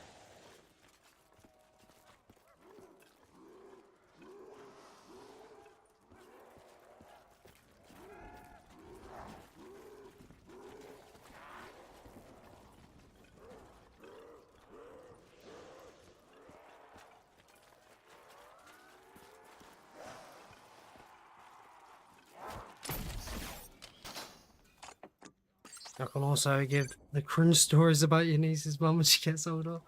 I can also give the cringe stories about your niece's mum when she gets older.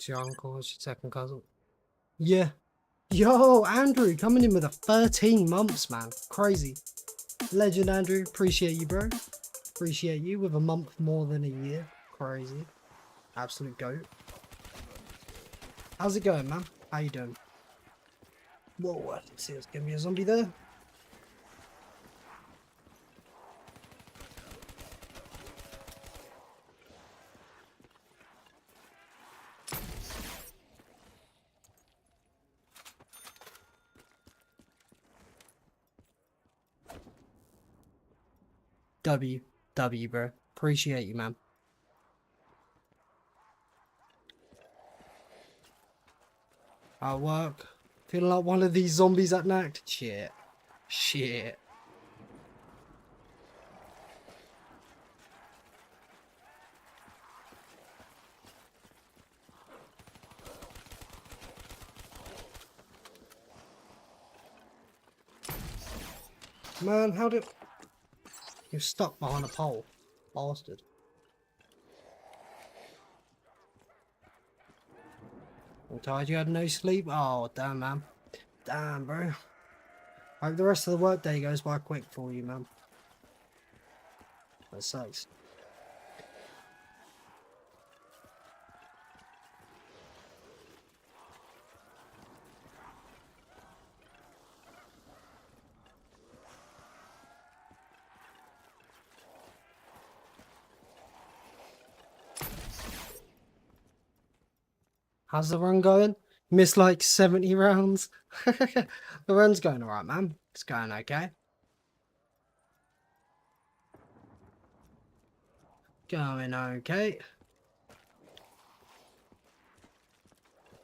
It's your uncle, it's your second cousin. Yeah. Yo, Andrew, coming in with a 13 months, man. Crazy. Legend, Andrew. Appreciate you, bro. Appreciate you with a month more than a year. Crazy. Absolute goat. How's it going, man? How you doing? Whoa, I didn't see us. Give me a zombie there. W, bro. Appreciate you, man. At work. Feeling like one of these zombies at Nacht. Shit. Shit. Man, how did... You're stuck behind a pole. Bastard. I'm tired you had no sleep? Oh, damn, man. Damn, bro. Hope the rest of the workday goes by quick for you, man. That sucks. How's the run going? Missed like 70 rounds. The run's going alright, man. It's going okay. Going okay.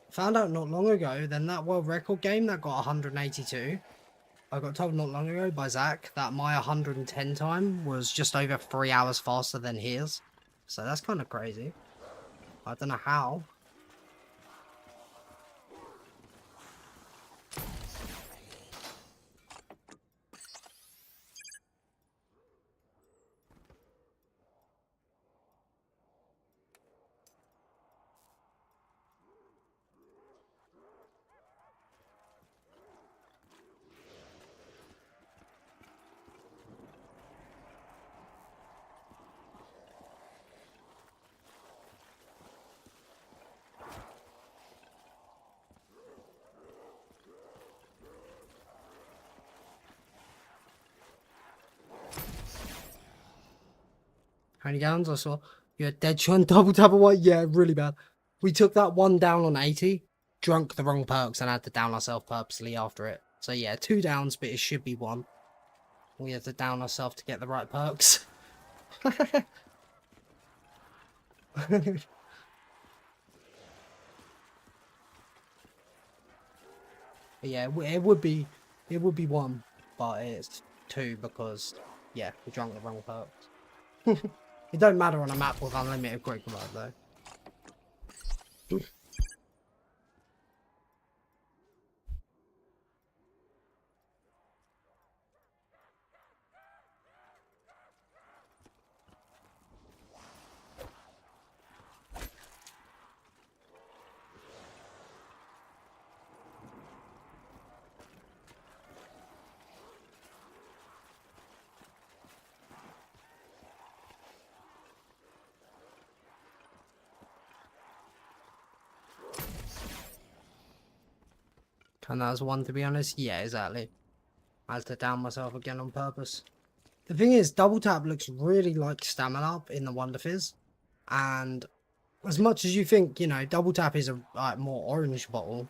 Found out not long ago, then that world record game that got 182. I got told not long ago by Zach that my 110 time was just over 3 hours faster than his. So that's kind of crazy. I don't know how. How many gallons? I saw you had dead shot double tap away. Yeah, really bad. We took that one down on 80, drunk the wrong perks, and had to down ourselves purposely after it. So yeah, 2 downs, but it should be 1. We have to down ourselves to get the right perks. But yeah, it would be 1, but it's 2 because yeah, we drank the wrong perks. It don't matter on a map with unlimited quick reload though. And that was 1 to be honest. Yeah, exactly. I had to down myself again on purpose. The thing is, double tap looks really like stamina up in the Wonder Fizz. And as much as you think, you know, double tap is a more orange bottle,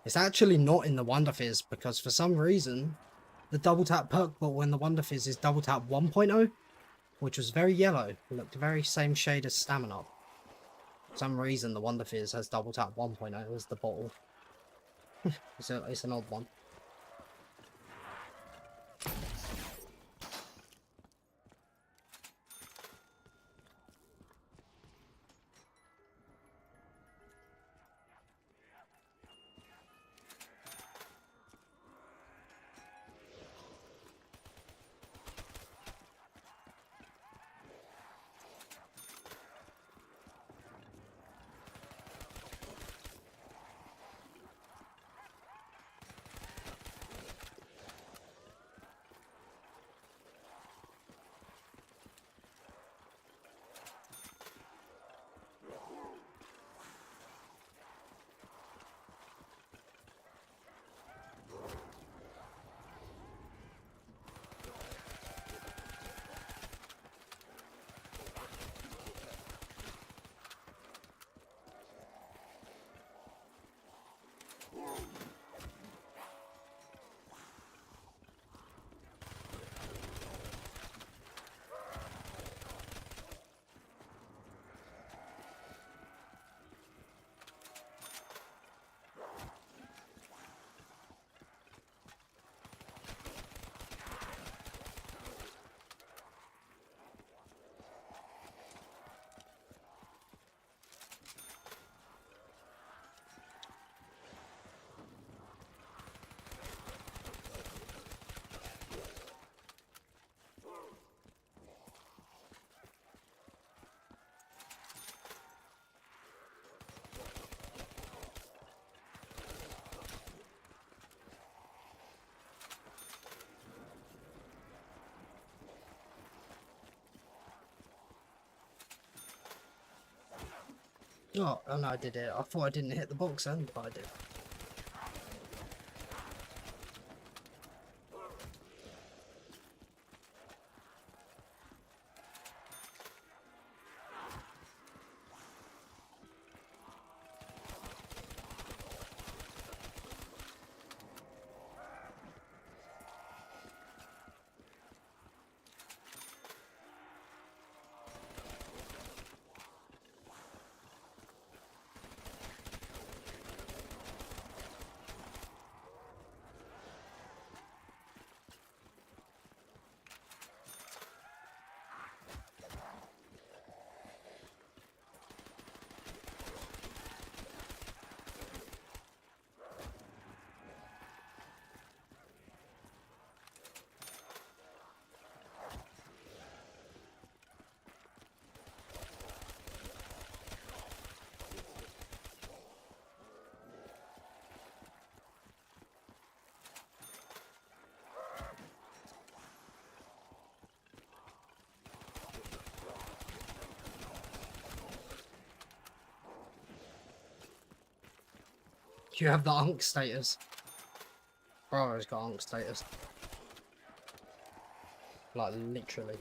it's actually not in the Wonder Fizz because for some reason, the double tap perk bottle in the Wonder Fizz is double tap 1.0, which was very yellow. It looked very same shade as stamina up. For some reason, the Wonder Fizz has double tap 1.0 as the bottle. It's an odd one. Oh, and I did it. I thought I didn't hit the box end, but I did. You have the unk status. Bravo's got unk status. Like, literally.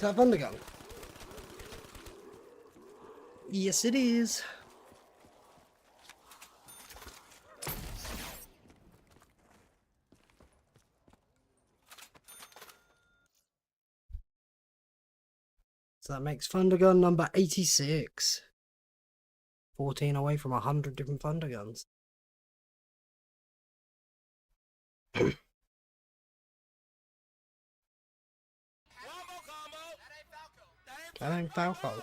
Is that thunder gun? Yes, it is. So that makes thunder gun number 86. 14 away from 100 different thunder guns. That ain't Falco.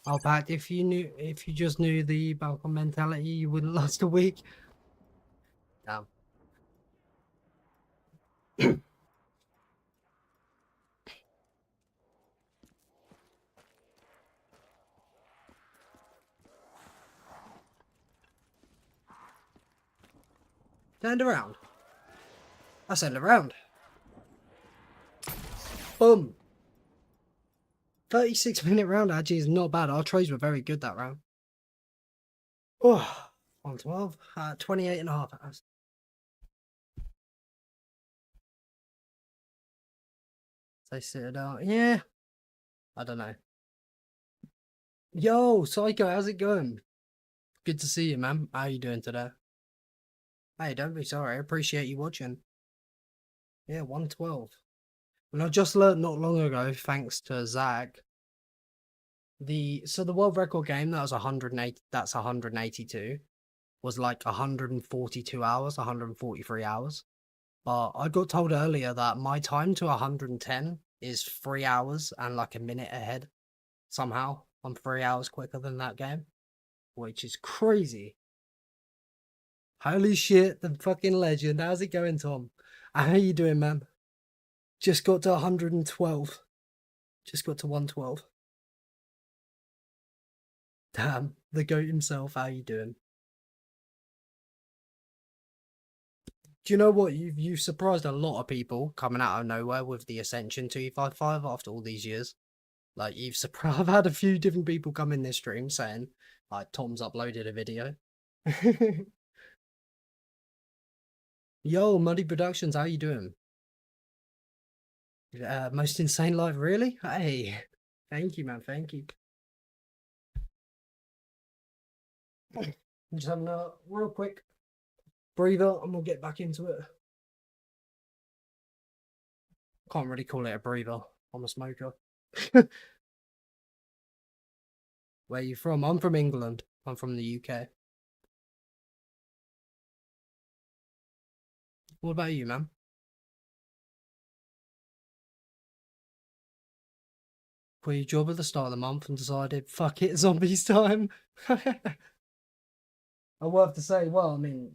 I'll bet if you just knew the Balkan mentality, you wouldn't last a week. Damn. Turned around. I turned around. Boom. 36-minute round actually is not bad. Our trades were very good that round. Oh, 112. 28 and a half hours. They sit it out. Yeah. I don't know. Yo, Psycho, how's it going? Good to see you, man. How you doing today? Hey, don't be sorry. I appreciate you watching. Yeah, 112. And I just learned not long ago, thanks to Zach, the world record game that was 180, that's 182, was like 142 hours, 143 hours. But I got told earlier that my time to 110 is 3 hours and like a minute ahead. Somehow, I'm 3 hours quicker than that game, which is crazy. Holy shit, the fucking legend. How's it going, Tom? How you doing, man? Just got to 112. Just got to 112. Damn, the goat himself. How you doing? Do you know what? You've surprised a lot of people coming out of nowhere with the Ascension 255 after all these years. Like, I've had a few different people come in this stream saying, like, Tom's uploaded a video. Yo, Muddy Productions, how you doing? Most insane life, really? Hey, thank you, man, thank you. I'm just having a real quick breather and we'll get back into it. Can't really call it a breather. I'm a smoker. Where are you from? I'm from England. I'm from the UK. What about you, man? Quit your job at the start of the month and decided, fuck it, zombies time. I will have to say, well, I mean,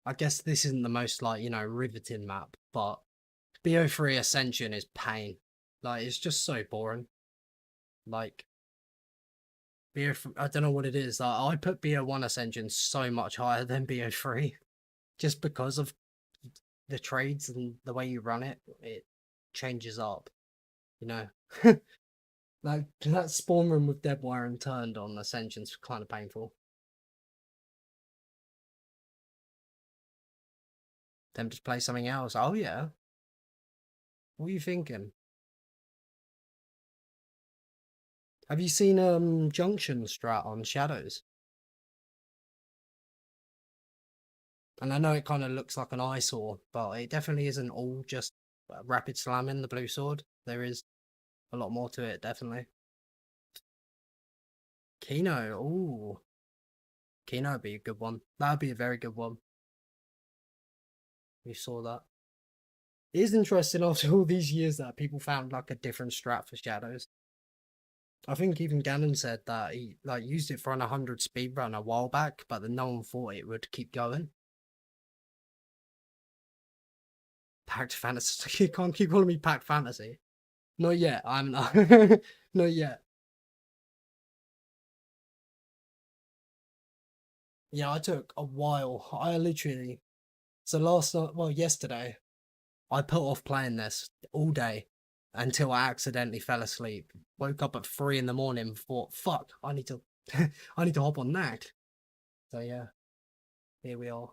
I guess this isn't the most, like, you know, riveting map, but BO3 Ascension is pain. Like, it's just so boring. Like, I don't know what it is. Like, I put BO1 Ascension so much higher than BO3 just because of the trades and the way you run it. It changes up, you know. Like, that spawn room with dead wire and turned on Ascension's kind of painful. Then just play something else. Oh, yeah. What are you thinking? Have you seen Junction Strat on Shadows? And I know it kind of looks like an eyesore, but it definitely isn't all just rapid slamming the blue sword. There is a lot more to it, definitely. Kino, ooh. Kino would be a good one. That would be a very good one. We saw that. It is interesting after all these years that people found like a different strat for Shadows. I think even Gannon said that he like used it for an 100 speedrun a while back, but then no one thought it would keep going. Packed Fantasy. You can't keep calling me Packed Fantasy. Not yet. I'm not. Not yet. Yeah, I took a while. I literally. So last night, well, yesterday, I put off playing this all day until I accidentally fell asleep. Woke up at 3 in the morning and thought, fuck, I need to I need to hop on Nacht. So yeah. Here we are.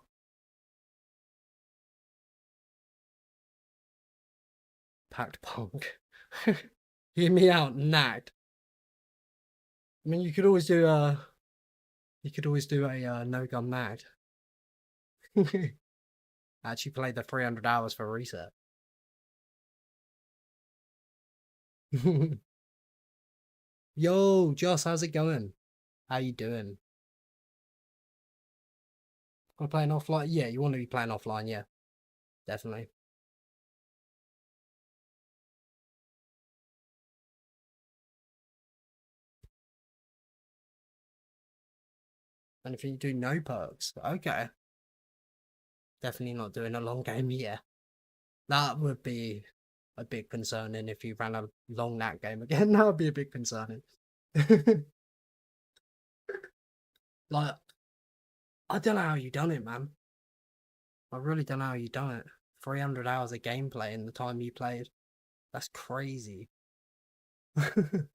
Packed punk. Hear me out, Nacht. I mean, you could always do a no gun Nacht. Actually play the 300 hours for reset. Yo, Joss, how's it going? How you doing? I'm playing offline? Yeah, you want to be playing offline, yeah. Definitely. And if you do no perks, okay. Definitely not doing a long game, yeah. That would be a bit concerning if you ran a long Nat game again. That would be a bit concerning. Like, I don't know how you done it, man. I really don't know how you done it. 300 hours of gameplay in the time you played. That's crazy. The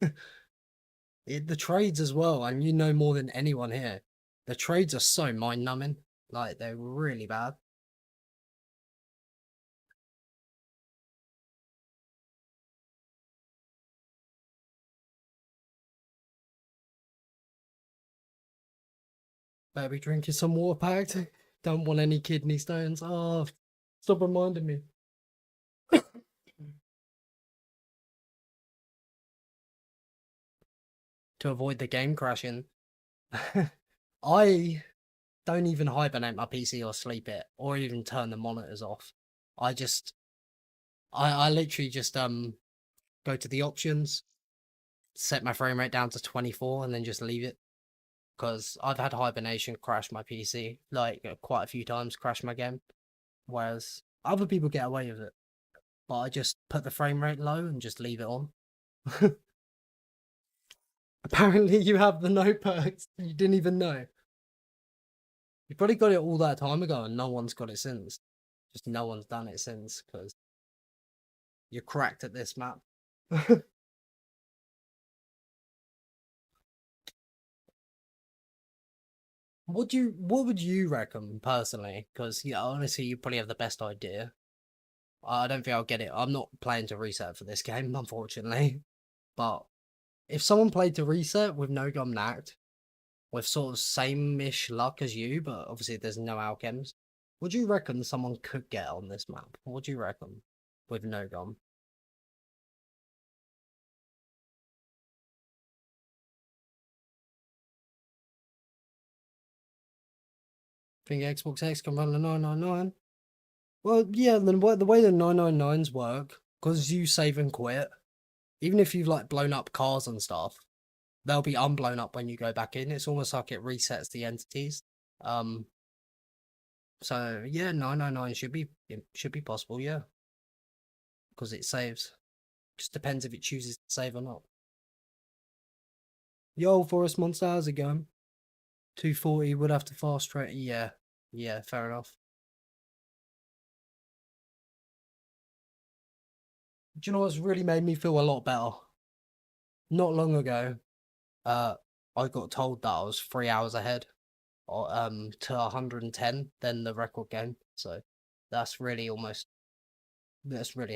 trades as well, and you know more than anyone here. The trades are so mind-numbing. Like, they're really bad. Better be drinking some water packed. Don't want any kidney stones. Oh, stop reminding me. to avoid the game crashing. I don't even hibernate my PC or sleep it, or even turn the monitors off. I literally just go to the options, set my frame rate down to 24, and then just leave it. Because I've had hibernation crash my PC, like quite a few times, crash my game. Whereas other people get away with it. But I just put the frame rate low and just leave it on. Apparently you have the no perks. You didn't even know. You probably got it all that time ago and no one's got it since. Just no one's done it since because you're cracked at this map. What would you reckon personally? Because yeah, honestly, you probably have the best idea. I don't think I'll get it. I'm not playing to reset for this game, unfortunately. But if someone played to reset with no gum Nacht, with sort of same-ish luck as you, but obviously there's no alchems, would you reckon someone could get on this map? What do you reckon? With no gum? Think Xbox X can run the 999? Well, yeah, then the way the 999s work, because you save and quit, even if you've like blown up cars and stuff, they'll be unblown up when you go back in. It's almost like it resets the entities. So yeah, 999 should be possible, yeah. Because it saves. Just depends if it chooses to save or not. Yo, Forest Monster, how's it going? 240 would have to fast trade. Yeah, yeah, fair enough. Do you know what's really made me feel a lot better? Not long ago, I got told that I was 3 hours ahead, or to 110 than the record game. So that's really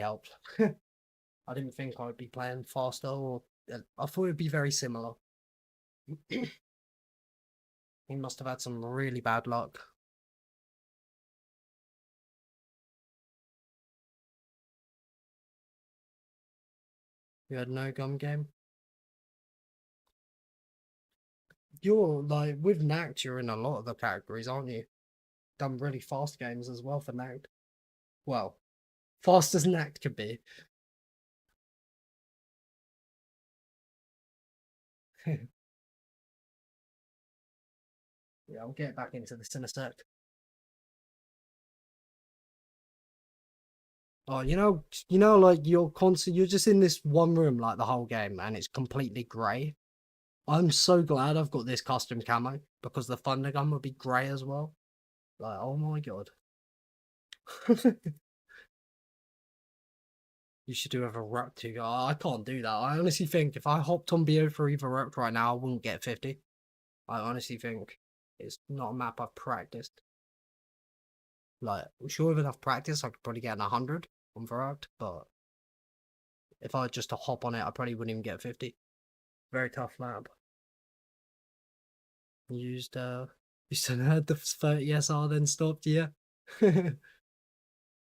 helped. I didn't think I would be playing faster, or I thought it'd be very similar. He must have had some really bad luck. You had no gum game? You're like, with Nacht, you're in a lot of the categories, aren't you? Done really fast games as well for Nacht. Well, fast as Nacht could be. Yeah, I'll get back into this in a sec. Oh, like you're just in this one room like the whole game and it's completely grey. I'm so glad I've got this custom camo because the thunder gun would be grey as well. Like, oh my god. You should do a Varrock too. Oh, I can't do that. I honestly think if I hopped on BO3 Varrock right now, I wouldn't get 50. I honestly think it's not a map I've practiced. Like, sure, with enough practice, I could probably get an 100 on Varrock, but if I was just to hop on it, I probably wouldn't even get 50. Very tough map. Used heard the 30 SR then stopped, yeah.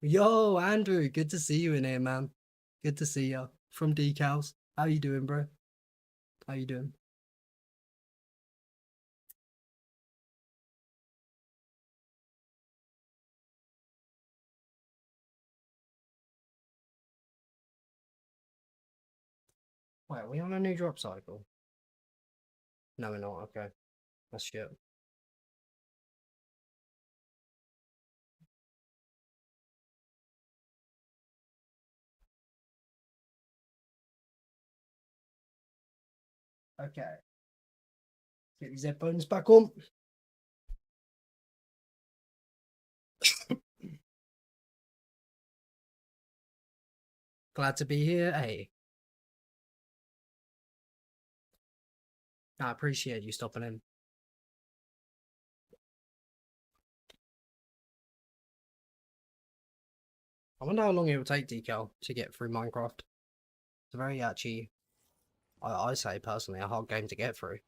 Yo, Andrew, good to see you in here, man. Good to see you. From Decals. How you doing, bro? How you doing? Wait, are we on a new drop cycle? No, we're not. Okay. That's shit. Okay. Get these headphones back on. Glad to be here. Hey. I appreciate you stopping in. I wonder how long it will take Decal to get through Minecraft. It's a very actually, I say personally, a hard game to get through.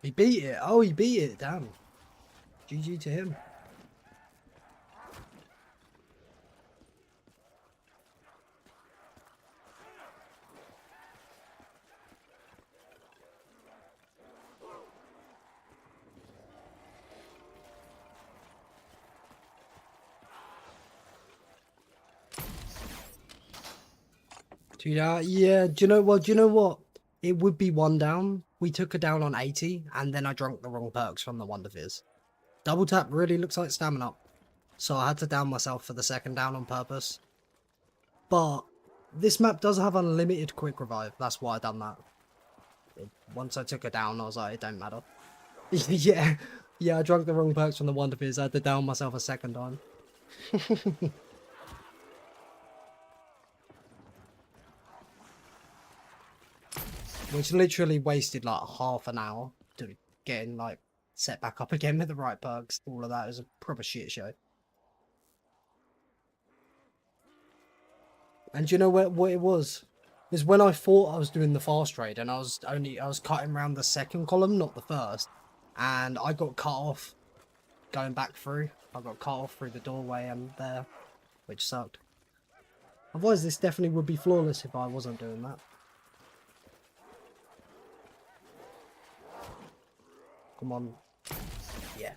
He beat it. Oh, he beat it. Damn. GG to him. Dude, yeah, do you know what? Do you know what? It would be one down. We took her down on 80, and then I drank the wrong perks from the Wonder Fizz. Double tap really looks like stamina. So I had to down myself for the second down on purpose. But this map does have unlimited quick revive. That's why I done that. Once I took her down, I was like, it don't matter. Yeah, I drank the wrong perks from the Wonder Fizz. I had to down myself a second time. Which literally wasted like half an hour to getting like set back up again with the right perks. All of that was a proper shit show. And do you know what it was? Is when I thought I was doing the fast trade and I was cutting around the second column, not the first. And I got cut off going back through. I got cut off through the doorway and there, which sucked. Otherwise this definitely would be flawless if I wasn't doing that. Come on. Yeah.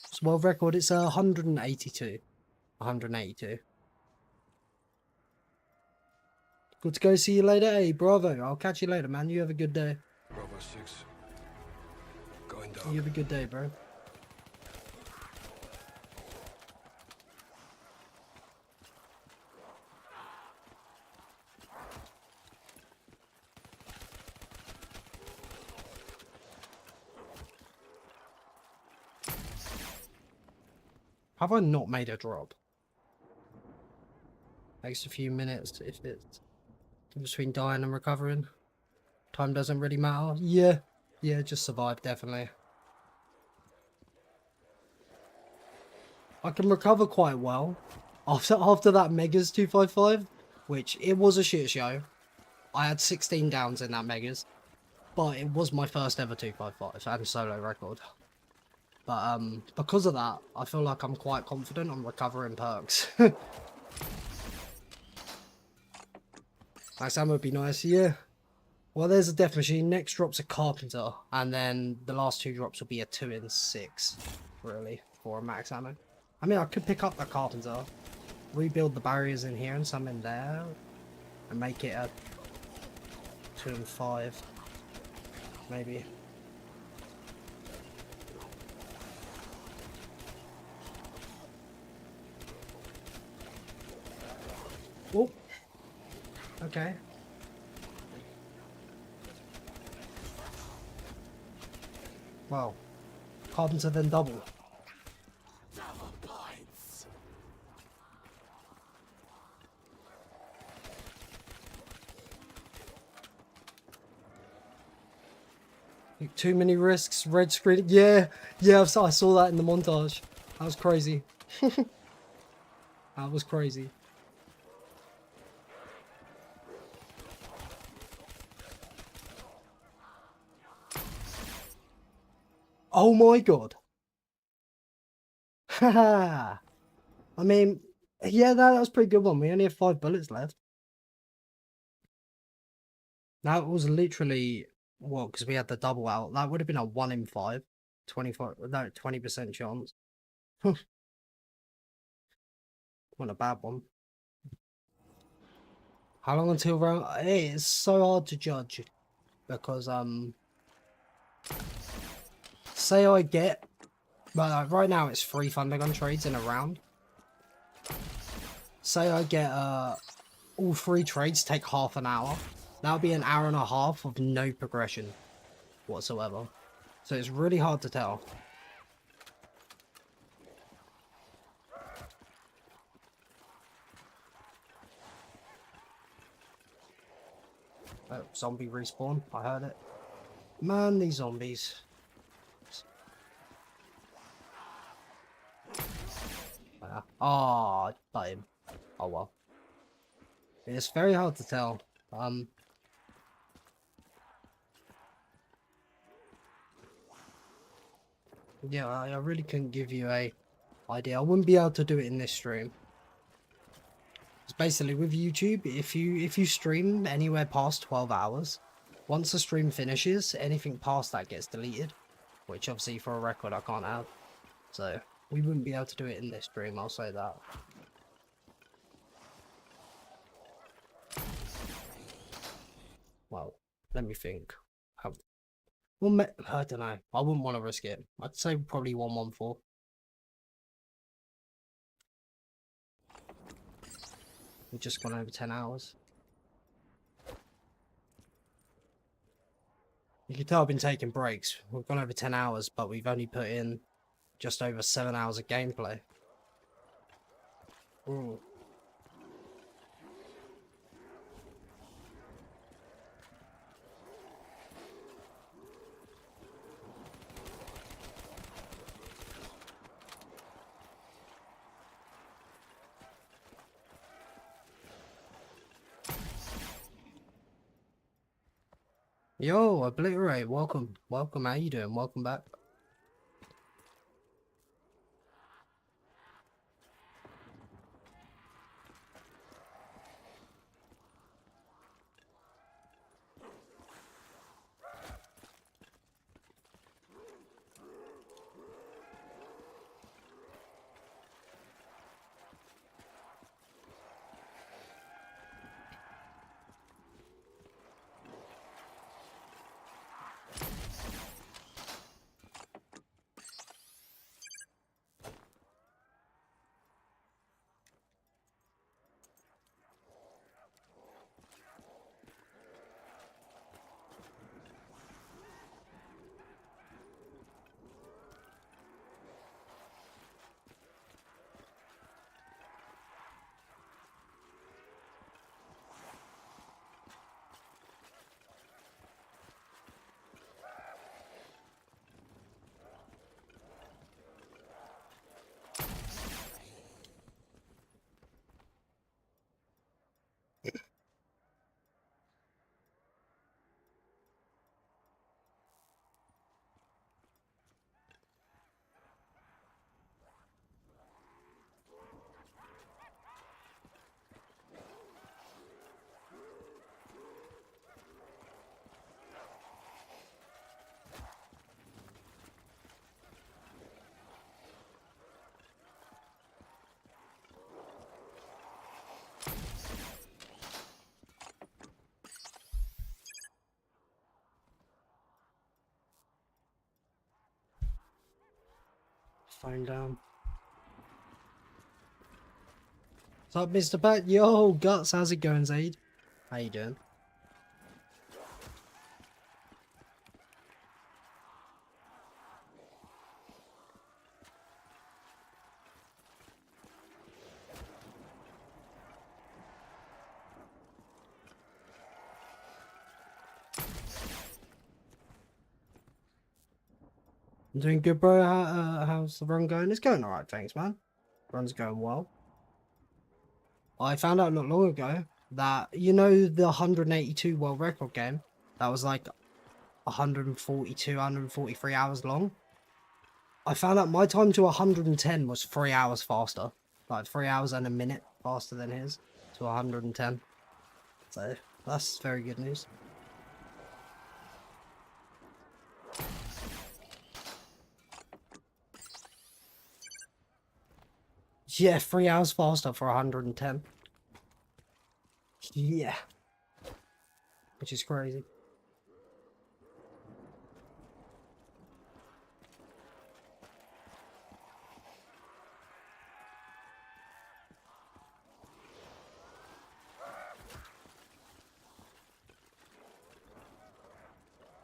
It's world record. It's 182. 182. Good to go. See you later. Hey, bravo. I'll catch you later, man. You have a good day. Bravo 6. Going down. You have a good day, bro. Have I not made a drop? Takes a few minutes if it's between dying and recovering. Time doesn't really matter. Yeah, just survive, definitely. I can recover quite well after that Megas 255, which it was a shit show. I had 16 downs in that Megas, but it was my first ever 255 and solo record. But because of that, I feel like I'm quite confident on recovering perks. Max ammo would be nice, yeah. Well, there's a death machine. Next drop's a carpenter, and then the last two drops will be a 2 and 6, really, for a max ammo. I mean, I could pick up the carpenter, rebuild the barriers in here and some in there, and make it a 2 and 5, maybe. Oh, okay. Well, carpenter then double. Double points. Too many risks, red screen. Yeah, I saw that in the montage. That was crazy. That was crazy. Oh my god. Haha. I mean, yeah, that was a pretty good one. We only have 5 bullets left. That was literally, what, because we had the double out. That would have been a 1 in 5. 25, no, 20% chance. What a bad one. How long until round? It's so hard to judge. Because, say I get, well, right now it's 3 Thundergun trades in a round. Say I get all 3 trades take half an hour. That'll be an hour and a half of no progression whatsoever. So it's really hard to tell. Oh, zombie respawn. I heard it. Man, these zombies. Oh, him. Oh well. It's very hard to tell. Yeah, I really couldn't give you a idea. I wouldn't be able to do it in this stream. It's basically with YouTube, if you stream anywhere past 12 hours, once the stream finishes, anything past that gets deleted, which obviously for a record I can't have. So we wouldn't be able to do it in this stream, I'll say that. Well, let me think. Well, I don't know. I wouldn't want to risk it. I'd say probably 114. We've just gone over 10 hours. You can tell I've been taking breaks. We've gone over 10 hours, but we've only put in just over 7 hours of gameplay. Ooh. Yo, Obliterate, welcome. Welcome, how you doing? Welcome back. Phone down. What's up, Mr. Pat? Yo, Guts, how's it going, Zaid? How you doing? I'm doing good, bro. How's the run going? It's going alright, thanks, man. Run's going well. I found out not long ago that, you know, the 182 world record game, that was like 142, 143 hours long. I found out my time to 110 was 3 hours faster. Like 3 hours and a minute faster than his to 110. So that's very good news. Yeah, 3 hours faster for 110. Yeah. Which is crazy.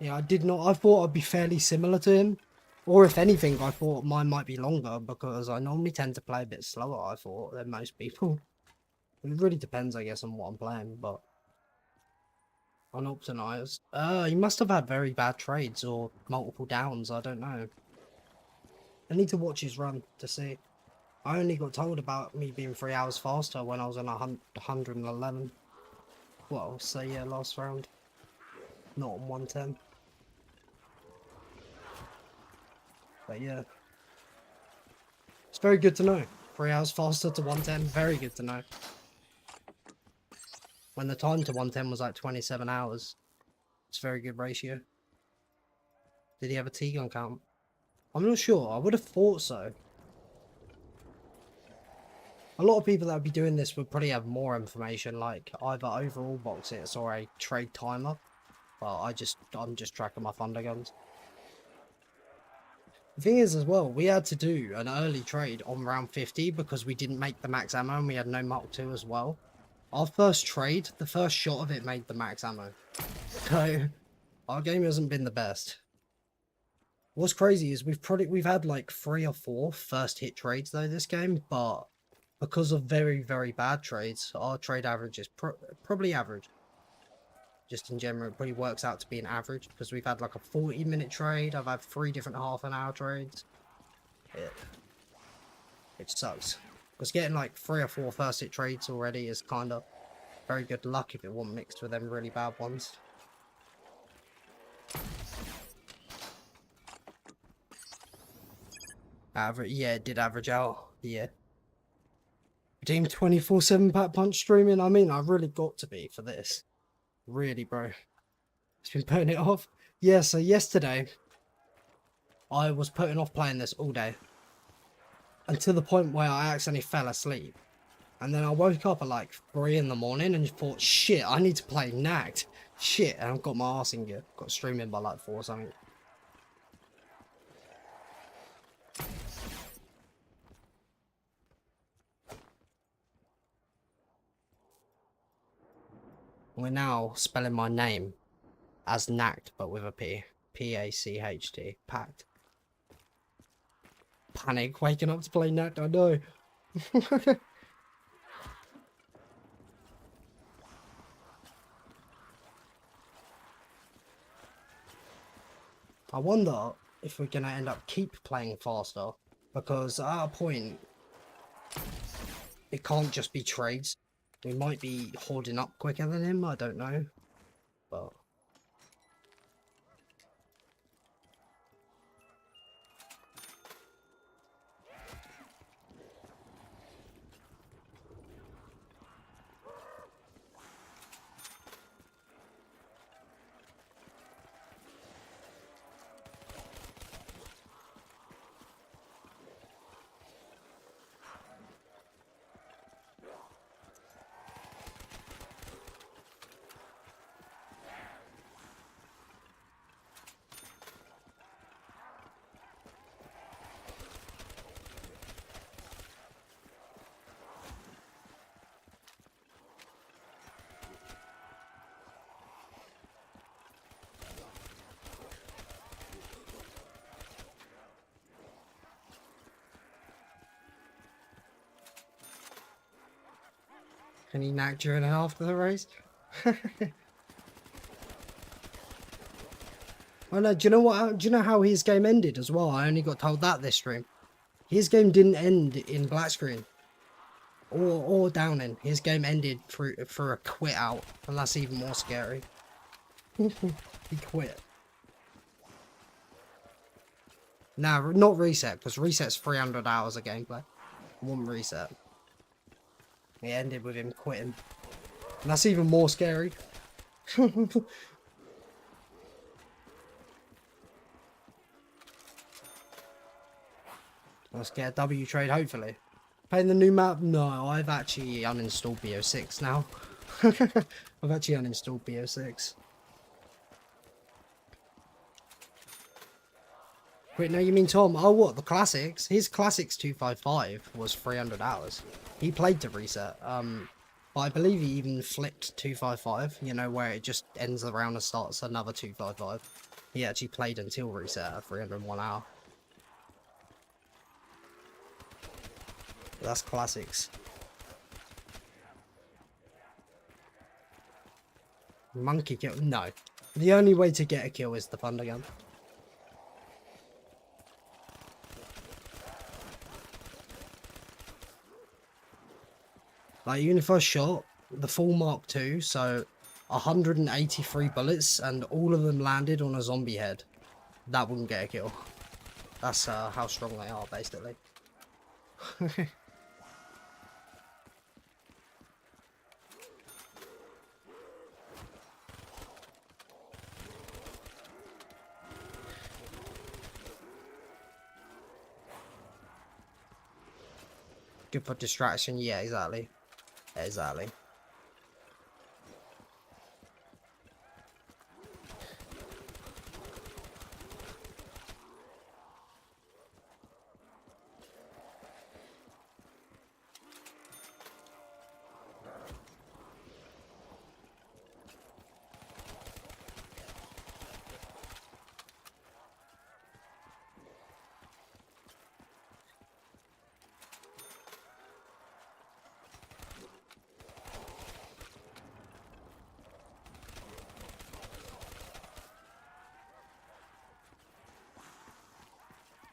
Yeah, I did not. I thought I'd be fairly similar to him. Or if anything, I thought mine might be longer because I normally tend to play a bit slower, I thought, than most people. It really depends, I guess, on what I'm playing, but... Unoptimized. He must have had very bad trades or multiple downs, I don't know. I need to watch his run to see. I only got told about me being 3 hours faster when I was on 111. Well, so yeah, last round. Not on 110. But yeah. It's very good to know. 3 hours faster to 110, very good to know. When the time to 110 was like 27 hours. It's a very good ratio. Did he have a T-gun count? I'm not sure. I would have thought so. A lot of people that would be doing this would probably have more information, like either overall box hits or a trade timer. But I'm just tracking my thunder guns. The thing is as well, we had to do an early trade on round 50 because we didn't make the max ammo and we had no Mark 2 as well. Our first trade, the first shot of it made the max ammo. So our game hasn't been the best. What's crazy is we've had like 3 or 4 first hit trades though this game, but because of very, very bad trades, our trade average is probably average. Just in general, it probably works out to be an average because we've had like a 40-minute trade. I've had 3 different half-an-hour trades. It sucks. Because getting like 3 or 4 first hit trades already is kind of very good luck if it wasn't mixed with them really bad ones. Average, yeah, it did average out. Yeah. Redeemed 24/7 pack punch streaming. I mean, I've really got to be for this. Really, bro. It's been putting it off. Yeah, so yesterday, I was putting off playing this all day. Until the point where I accidentally fell asleep. And then I woke up at like 3 in the morning and thought, shit, I need to play Nacht. Shit, and I've got my arse in gear. Got streaming by like 4 or something. We're now spelling my name as Nacht, but with a P. P-A-C-H-T. Packed. Panic, waking up to play Nacht, I know. I wonder if we're going to end up keep playing faster. Because at a point, it can't just be trades. We might be hoarding up quicker than him, I don't know. But can he Nacht during and after the race? Oh no, do you know what? Do you know how his game ended as well? I only got told that this stream. His game didn't end in black screen. Or downing. His game ended for a quit out. And that's even more scary. He quit. Nah, not reset, because reset's 300 hours of gameplay. One reset. It ended with him quitting. And that's even more scary. Let's get a W trade, hopefully. Playing the new map? No, I've actually uninstalled BO6 now. I've actually uninstalled BO6. Wait, no, you mean Tom? Oh, what? The classics? His classics 255 was 300 hours. He played to reset. But I believe he even flipped 255. You know, where it just ends the round and starts another 255. He actually played until reset at 301 hour. That's classics. Monkey kill? No. The only way to get a kill is the thunder gun. Like, even if I shot the full Mark II, so 183 bullets, and all of them landed on a zombie head, that wouldn't get a kill. That's how strong they are, basically. Good for distraction, yeah, exactly. Exactly.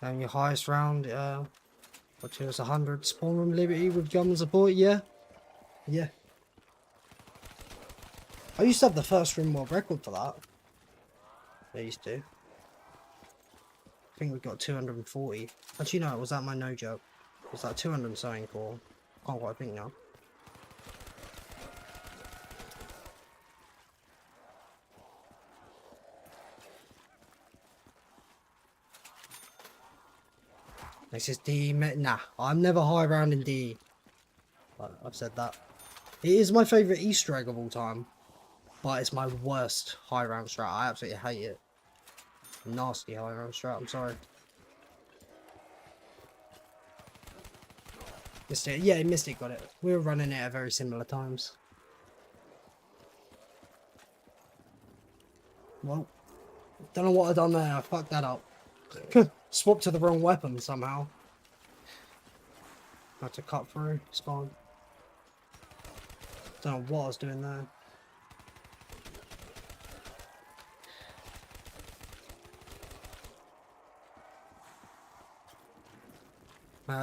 And your highest round, which was 100 spawn room liberty with gun support, yeah? Yeah. I used to have the first room world record for that. I used to. I think we got 240. Actually, no, was that my no joke? Was that 200 something or can't quite think now. This is D. Nah, I'm never high round in D. I've said that. It is my favourite Easter egg of all time, but it's my worst high round strat. I absolutely hate it. Nasty high round strat, I'm sorry. Mystic, yeah, Mystic got it. We were running it at very similar times. Well, don't know what I done there. I fucked that up. Swapped to the wrong weapon somehow. Had to cut through. It's gone. Don't know what I was doing there.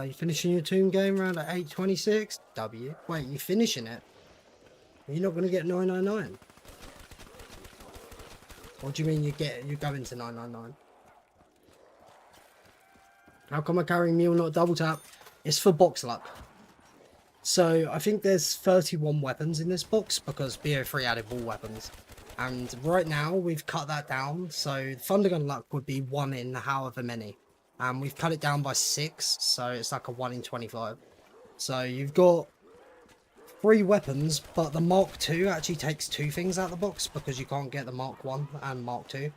You finishing your tomb game around at 8:26? W. Wait, you finishing it? You're not gonna get 999. What do you mean you're going to 999? How come I'm carrying mule, not double tap? It's for box luck. So I think there's 31 weapons in this box because BO3 added all weapons. And right now we've cut that down. So Thundergun luck would be 1 in however many. And we've cut it down by 6. So it's like a 1 in 25. So you've got 3 weapons, but the Mark II actually takes 2 things out of the box because you can't get the Mark 1 and Mark II.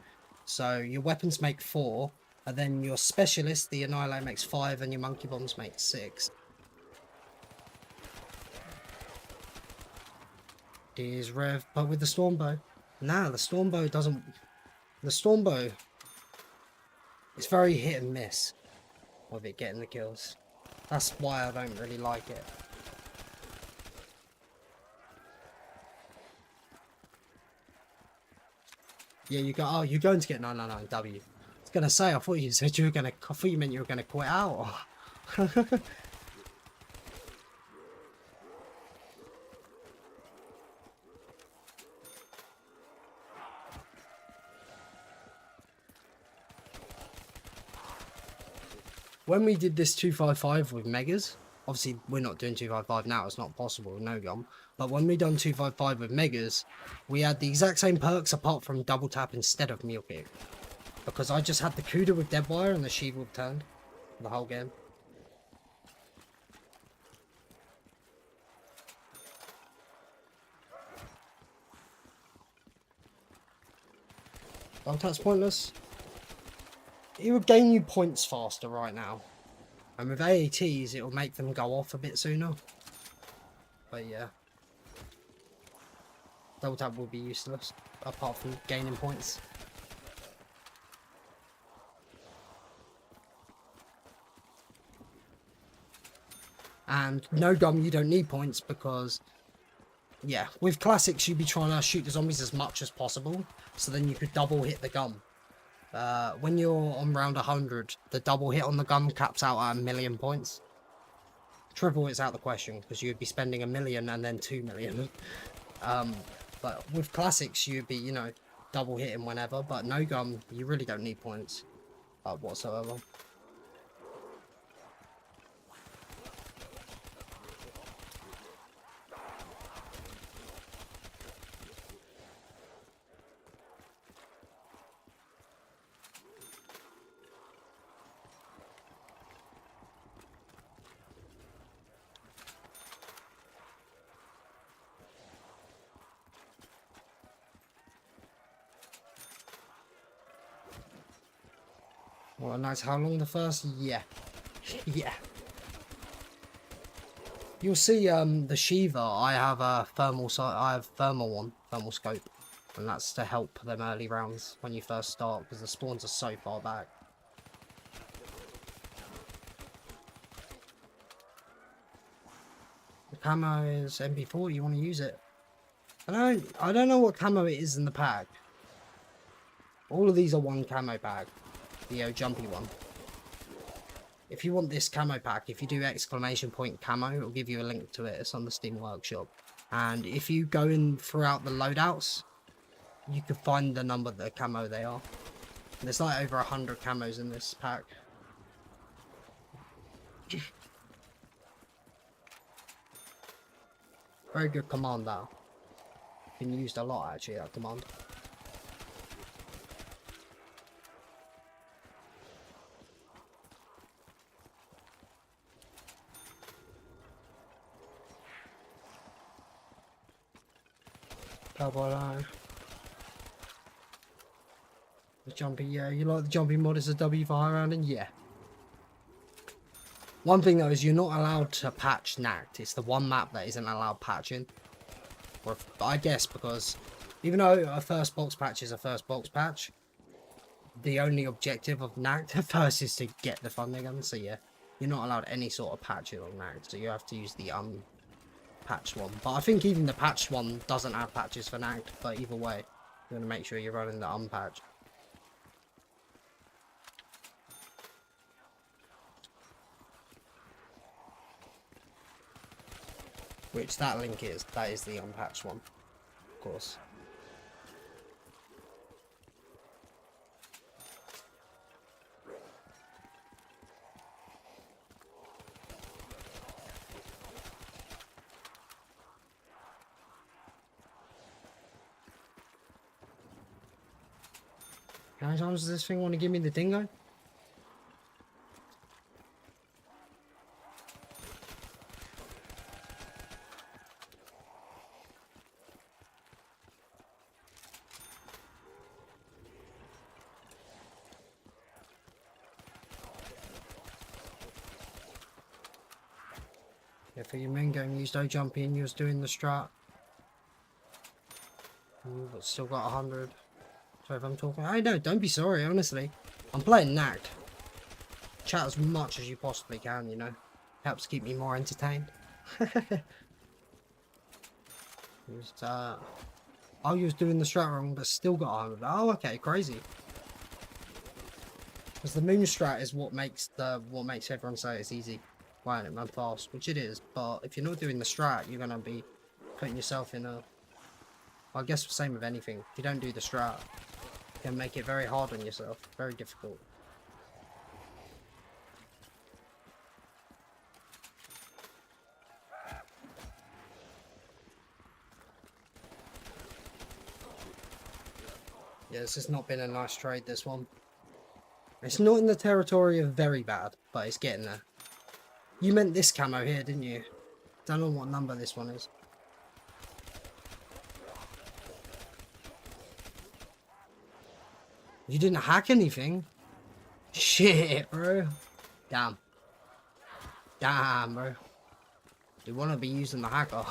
So your weapons make 4. And then your specialist, the Annihilate, makes 5, and your monkey bombs make 6. Is Rev, but with the Stormbow. Nah, the Stormbow doesn't. The Stormbow. It's very hit and miss with it getting the kills. That's why I don't really like it. Yeah, you go. Oh, you're going to get 999W. Gonna say, I thought you said you were gonna. I thought you meant you were gonna quit out. When we did this 255 with Megas, obviously we're not doing 255 now. It's not possible with no gun. But when we done 255 with Megas, we had the exact same perks apart from double tap instead of meal kick. Because I just had the Cuda with dead wire and the Sheev with turned the whole game. Double tap's pointless. It will gain you points faster right now. And with AATs, it will make them go off a bit sooner. But yeah. Double tap will be useless, apart from gaining points. And no gum, you don't need points because, yeah, with classics you'd be trying to shoot the zombies as much as possible, so then you could double hit the gun. When you're on round 100, the double hit on the gun caps out at 1,000,000 points. Triple it's out the question because you'd be spending 1,000,000 and then 2,000,000. But with classics you'd be, you know, double hitting whenever, but no gun, you really don't need points whatsoever. Well, nice. How long the first? Yeah. Yeah. You'll see the Shiva, I have a thermal thermal scope. And that's to help them early rounds when you first start, because the spawns are so far back. The camo is MP4, you want to use it. I don't know what camo it is in the pack. All of these are one camo pack. The jumpy one. If you want this camo pack, if you do !camo, it'll give you a link to it. It's on the Steam Workshop. And if you go in throughout the loadouts, you can find the number of the camo they are. There's like over 100 camos in this pack. Very good command that. Been used a lot actually, that command. Cowboy line. The jumpy, yeah, you like the jumpy mod as a W for high rounding? Yeah. One thing though is you're not allowed to patch Nacht. It's the one map that isn't allowed patching. Or I guess because even though a first box patch is a first box patch, the only objective of Nacht at first is to get the funding gun. So yeah, you're not allowed any sort of patching on Nacht. So you have to use the patched one. But I think even the patched one doesn't have patches for Nacht. But either way, you want to make sure you're running the unpatched. Which that link is. That is the unpatched one, of course. How many times does this thing want to give me the dingo? Yeah, for your main game, used O-Jumpy and you was doing the strat. But still got 100. Sorry if I'm talking. I know, don't be sorry, honestly. I'm playing Nacht. Chat as much as you possibly can, you know. Helps keep me more entertained. Just, oh, you was doing the strat wrong, but still got 100. Oh, okay, crazy. Because the moon strat is what makes everyone say it's easy. Right, it man fast, which it is, but if you're not doing the strat, you're gonna be putting yourself in a... I guess the same with anything. If you don't do the strat, you can make it very hard on yourself, very difficult. Yeah, this has not been a nice trade, this one. It's not in the territory of very bad, but it's getting there. You meant this camo here, didn't you? Don't know what number this one is. You didn't hack anything? Shit, bro. Damn. Damn, bro. You want to be using the hacker.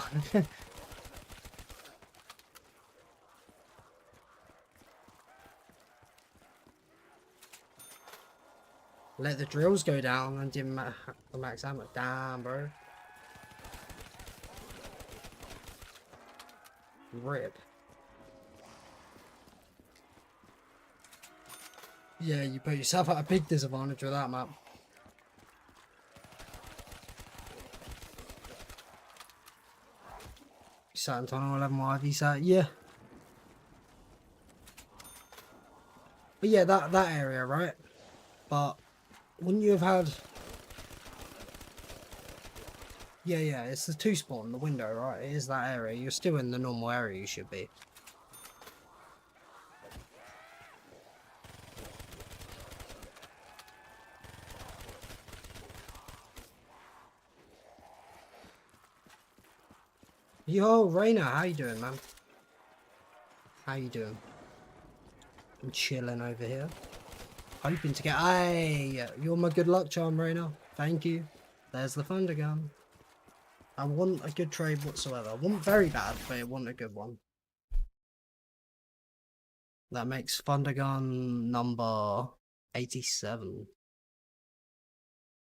Let the drills go down and didn't the max ammo. Damn, bro. Rip. Yeah, you put yourself at a big disadvantage with that map. Saturn Tunnel 11 YV sat, yeah. But yeah, that area, right? But wouldn't you have had... Yeah, it's the 2 spawn, the window, right? It is that area. You're still in the normal area you should be. Yo, Rainer, how you doing, man? How you doing? I'm chilling over here. hoping to get. Hey, you're my good luck charm, Rainer. Thank you. There's the thunder gun. I want a good trade whatsoever. I want very bad, but I want a good one. That makes thunder gun number 87.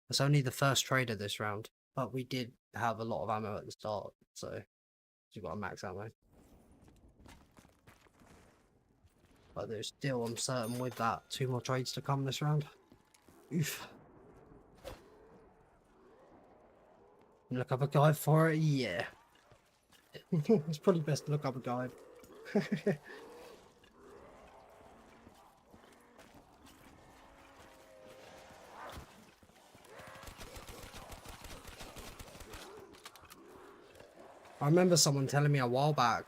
It's only the first trade of this round, but we did have a lot of ammo at the start, so you got a max ammo. But there's still, I'm certain with that, 2 more trades to come this round. Oof. Look up a guide for it? Yeah. It's probably best to look up a guide. I remember someone telling me a while back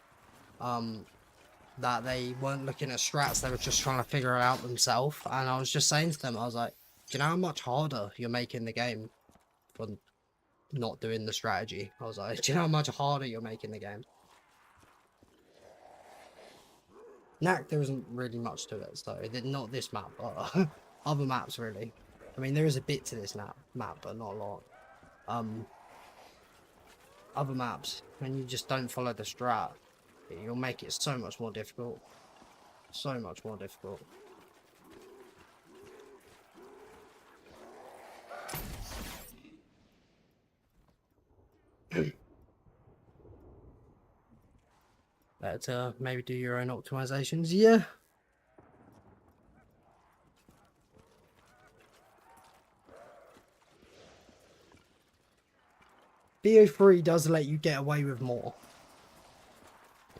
that they weren't looking at strats, they were just trying to figure it out themselves. And I was just saying to them, I was like, do you know how much harder you're making the game for not doing the strategy? I was like, do you know how much harder you're making the game? Nacht, there isn't really much to it, so not this map, but other maps really. I mean, there is a bit to this map, but not a lot. Other maps, when you just don't follow the strat, you'll make it so much more difficult. So much more difficult. Better maybe do your own optimizations, yeah. BO3 does let you get away with more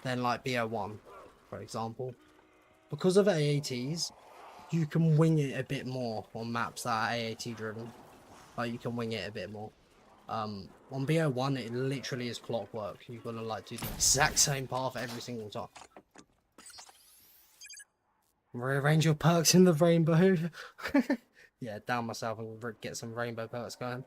than like BO1, for example. Because of AATs, you can wing it a bit more on maps that are AAT driven. Like, you can wing it a bit more. On BO1, it literally is clockwork. You're gonna like do the exact same path every single time. Rearrange your perks in the rainbow. Yeah, down myself and get some rainbow perks going.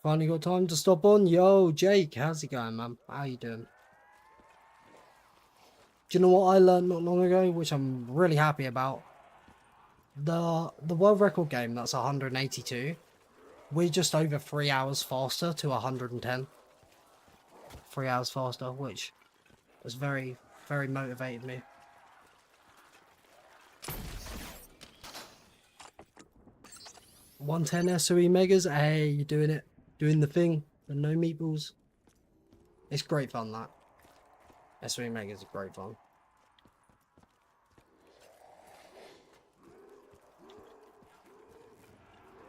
Finally got time to stop on. Yo, Jake, how's it going, man? How you doing? Do you know what I learned not long ago, which I'm really happy about? The world record game, that's 182. We're just over 3 hours faster to 110. 3 hours faster, which was very, very motivated me. $110 SOE megas. Hey, you doing it? Doing the thing. The no meatballs. It's great fun, that. SOE megas is great fun.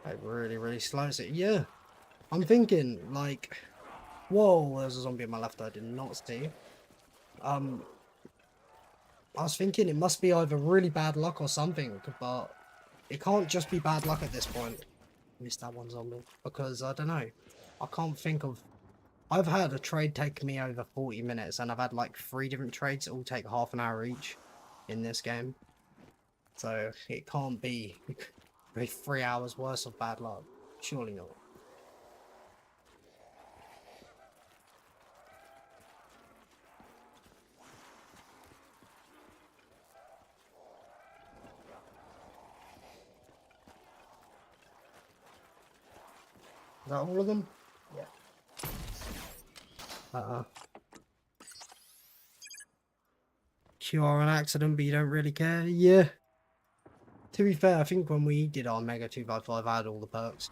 It really, really slows it. Yeah. I'm thinking, like... Whoa, there's a zombie on my left I did not see. I was thinking it must be either really bad luck or something, but it can't just be bad luck at this point. Missed that one zombie. Because, I don't know. I can't think of... I've had a trade take me over 40 minutes, and I've had like 3 different trades that all take half an hour each in this game. So, it can't be 3 hours worth of bad luck. Surely not. Is that all of them? Yeah. QR on accident, but you don't really care? Yeah. To be fair, I think when we did our Mega 2x5, I had all the perks.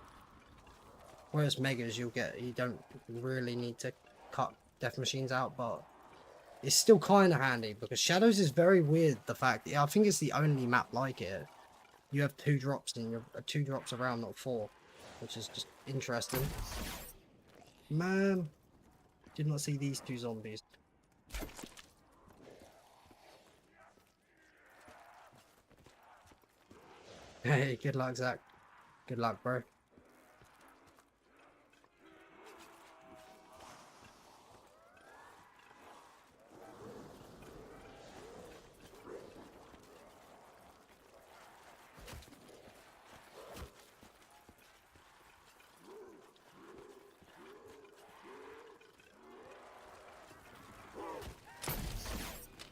Whereas Megas, you don't really need to cut death machines out, but it's still kind of handy, because Shadows is very weird, the fact that I think it's the only map like it. You have 2 drops, and you're 2 drops around, not 4. Which is just interesting. Man, did not see these 2 zombies. Hey, good luck, Zach. Good luck, bro.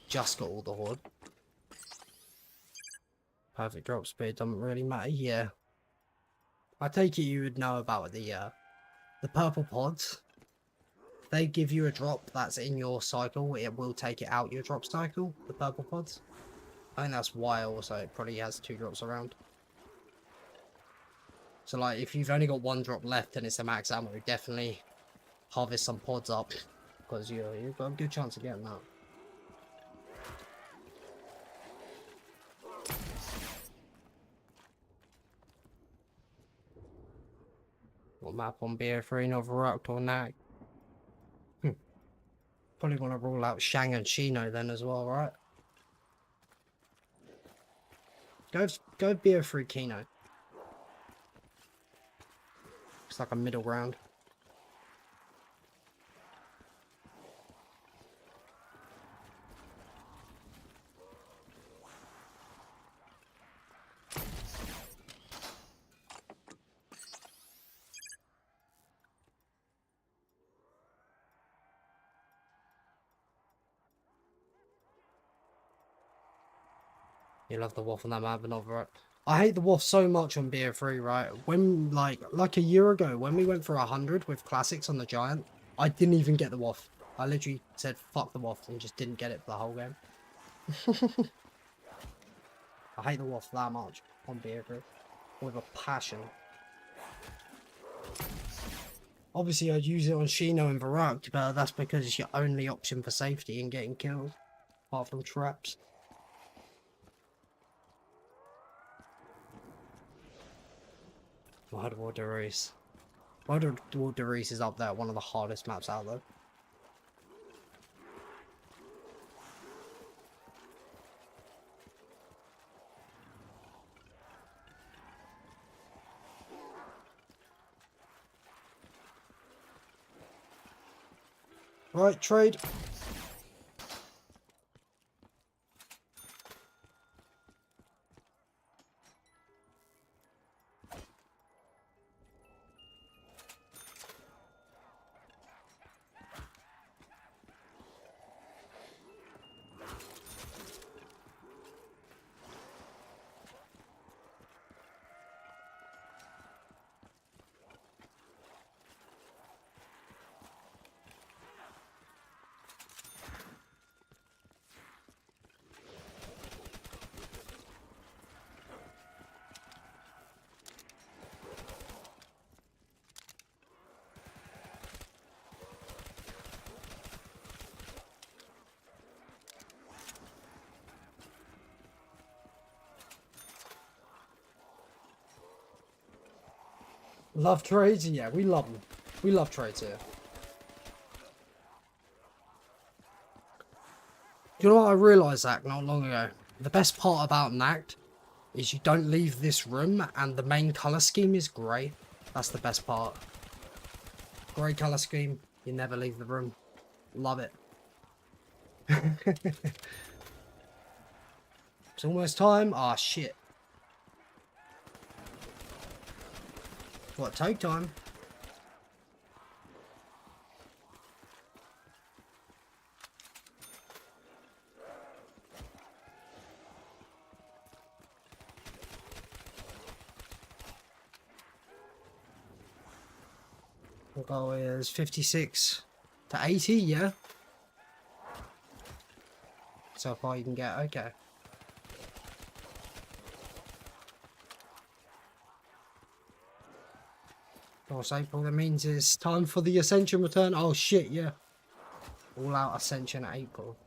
Just got all the horde. Perfect drop speed, doesn't really matter. Yeah. I take it you would know about the purple pods. They give you a drop that's in your cycle, it will take it out your drop cycle, the purple pods. I think that's why also it probably has 2 drops around. So like if you've only got 1 drop left and it's a max ammo, definitely harvest some pods up because you've got a good chance of getting that. What map on BO3, Novaruct or Nacht? Probably want to rule out Shang and Shino then as well, right? Go BO3 Kino. It's like a middle ground. You love the waff on that map, but not right. I hate the waff so much on BO3, right? When, like a year ago, when we went for 100 with classics on the Giant, I didn't even get the waff. I literally said, fuck the waff, and just didn't get it for the whole game. I hate the waff that much on BO3. With a passion. Obviously, I'd use it on Shino and Varrock, but that's because it's your only option for safety and getting killed. Apart from traps. Wild War Reese. Wild War Reese is up there, one of the hardest maps out there. Right, trade. Love trades? Yeah, we love them. We love trades here. You know what I realised, Zach, not long ago? The best part about Nacht is you don't leave this room and the main colour scheme is grey. That's the best part. Grey colour scheme, you never leave the room. Love it. It's almost time. Ah, shit. What, take time? We'll go is 56 to 80, yeah? So far you can get, okay. Course April, that means it's time for the Ascension return. Oh shit, yeah. All out Ascension April.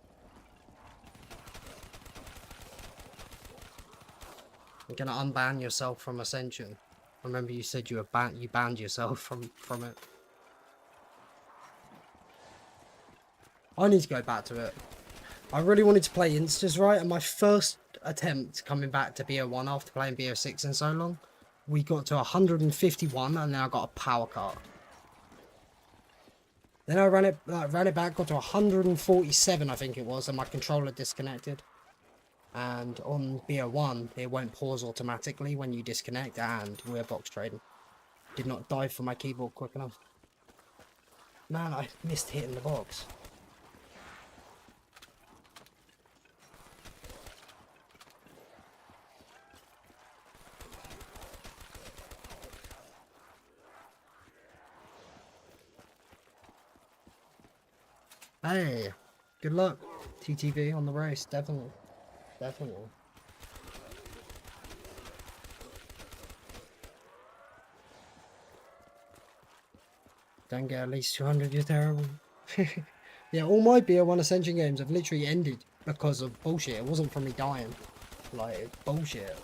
You're gonna unban yourself from Ascension. Remember you said you banned yourself from it. I need to go back to it. I really wanted to play Instas, right? And my first attempt coming back to BO1 after playing BO6 in so long, we got to 151 and then I got a power cut. Then I ran it back, got to 147 I think it was, and my controller disconnected. And on BO1, it won't pause automatically when you disconnect, and we're box trading. Did not dive for my keyboard quick enough. Man, I missed hitting the box. Hey, good luck. TTV on the race, definitely. Definitely. Don't get at least 200, you're terrible. Yeah, all my BO1 Ascension games have literally ended because of bullshit. It wasn't from me dying. Like, bullshit.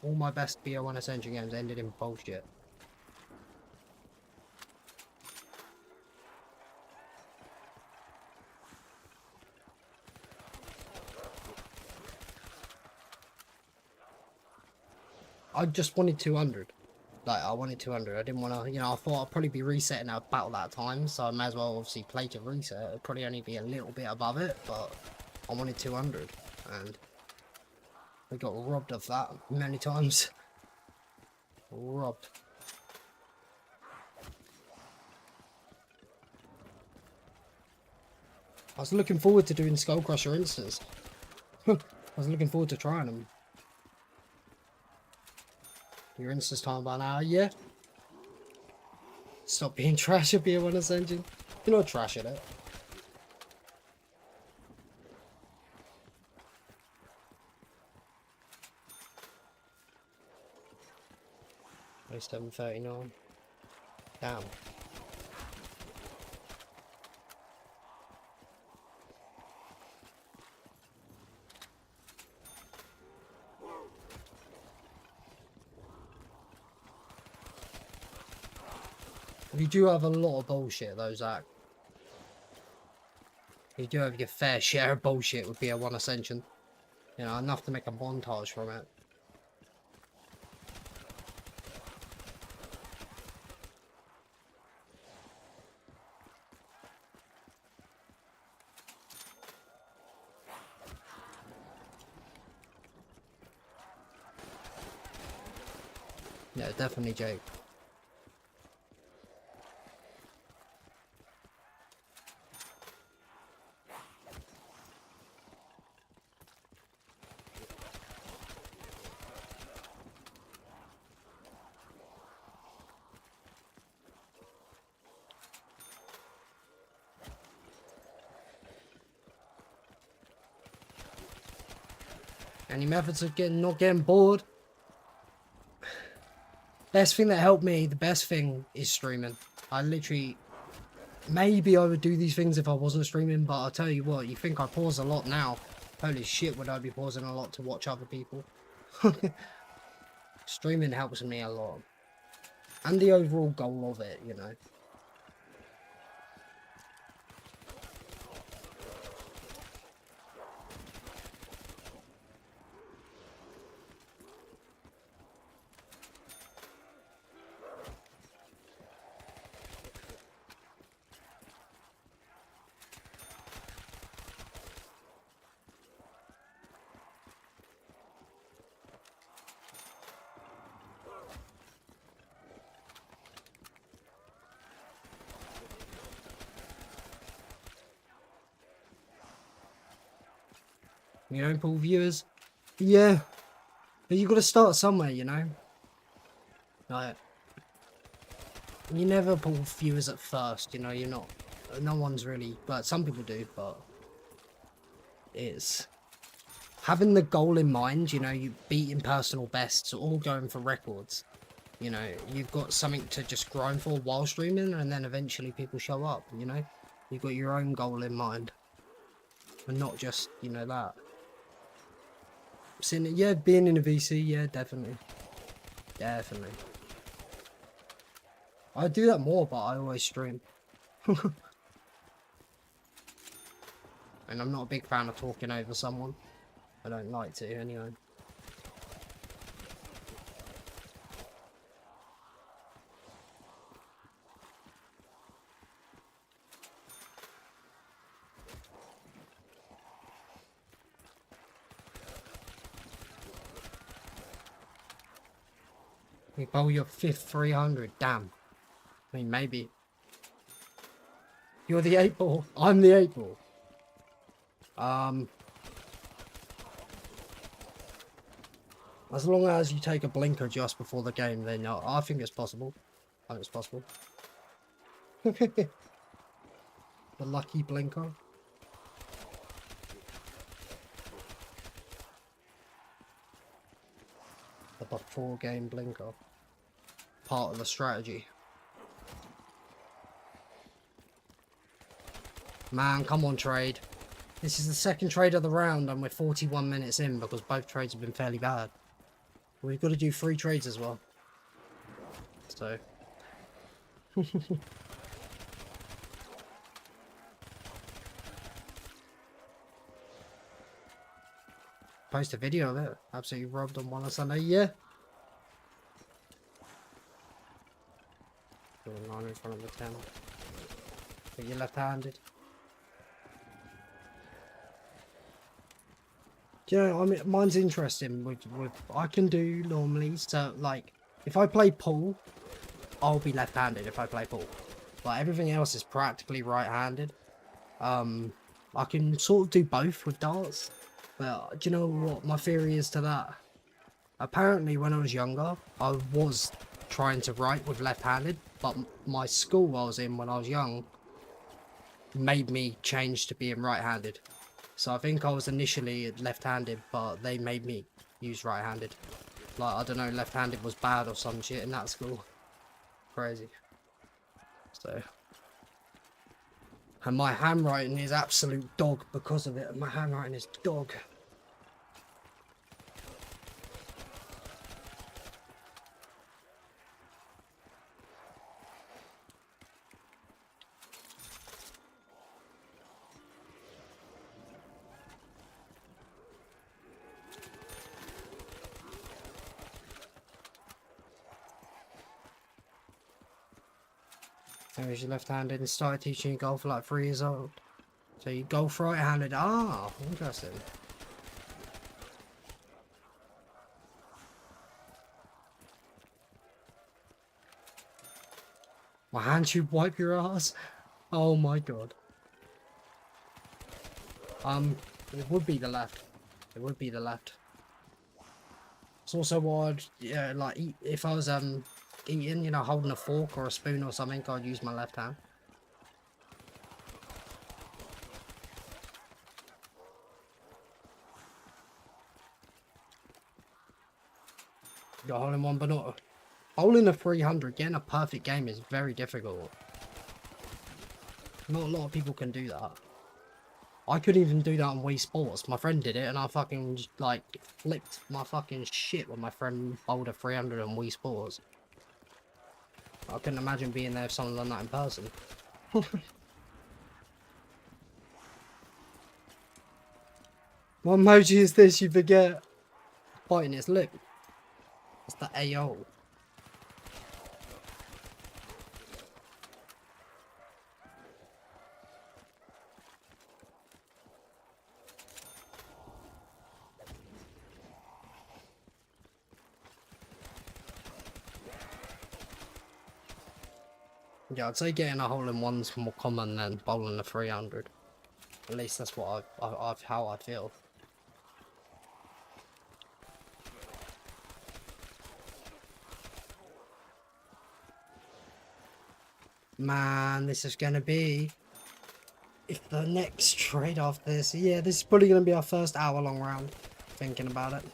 All my best BO1 Ascension games ended in bullshit. I just wanted 200. Like, I wanted 200. I didn't want to, you know, I thought I'd probably be resetting out battle that time, so I may as well obviously play to reset. It'd probably only be a little bit above it, but I wanted 200, and we got robbed of that many times. Robbed. I was looking forward to doing Skull Crusher Instas. I was looking forward to trying them. Your Insta's time by now, yeah? Stop being trash at BO1 Ascension. You're not trash at it. Oh, 7:39. Damn. You do have a lot of bullshit though, Zach. You do have your fair share of bullshit with BO1 Ascension. You know, enough to make a montage from it. Yeah, definitely Jake. Any methods of not getting bored? Best thing that helped me, the best thing is streaming. I literally, maybe I would do these things if I wasn't streaming, but I'll tell you what, you think I pause a lot now. Holy shit, would I be pausing a lot to watch other people? Streaming helps me a lot. And the overall goal of it, you know. You know, pull viewers. Yeah. But you gotta start somewhere, you know? Like, you never pull viewers at first, you know, you're not, no one's really, but some people do, but it's having the goal in mind, you know, you beating personal bests or going for records, you know, you've got something to just grind for while streaming, and then eventually people show up, you know, you've got your own goal in mind, and not just, you know, that. Yeah, being in a VC, yeah, definitely. Definitely. I do that more, but I always stream. And I'm not a big fan of talking over someone. I don't like to, anyway. You bowl your 5th 300, damn. I mean, maybe. You're the 8 ball, I'm the 8 ball. As long as you take a blinker just before the game, then I think it's possible. I think it's possible. The lucky blinker. The before game blinker. Part of the strategy. Man, come on, trade. This is the second trade of the round and we're 41 minutes in because both trades have been fairly bad. We've got to do 3 trades as well. So. Post a video of it. Absolutely robbed on one on Sunday. Yeah. Put a 9 in front of the 10. But you're left-handed. Yeah, I mean, mine's interesting with I can do normally, so like, if I play pool, I'll be left-handed if I play pool. Like, everything else is practically right-handed. I can sort of do both with darts, but do you know what my theory is to that? Apparently, when I was younger, I was trying to write with left-handed, but my school I was in when I was young made me change to being right-handed. So I think I was initially left-handed, but they made me use right-handed. Like, I don't know, left-handed was bad or some shit in that school. Crazy. So. And my handwriting is absolute dog because of it. My handwriting is dog. So you're left-handed and started teaching you golf at like 3 years old. So you golf right-handed. Ah, interesting. My hand should wipe your ass. Oh my god. It would be the left. It would be the left. It's also what I'd, yeah, like eat if I was eating, you know, holding a fork or a spoon or something, I'd use my left hand. Got holding one, but not holding a 300. Getting a perfect game is very difficult. Not a lot of people can do that. I couldn't even do that on Wii Sports. My friend did it, and I fucking like flipped my fucking shit when my friend bowled a 300 on Wii Sports. I couldn't imagine being there if someone done that in person. What emoji is this? You forget. Biting its lip. It's the AO. Yeah, I'd say getting a hole in one's more common than bowling a 300. At least that's what how I feel. Man, this is gonna be if the next trade after this. Yeah, this is probably gonna be our first hour-long round. Thinking about it.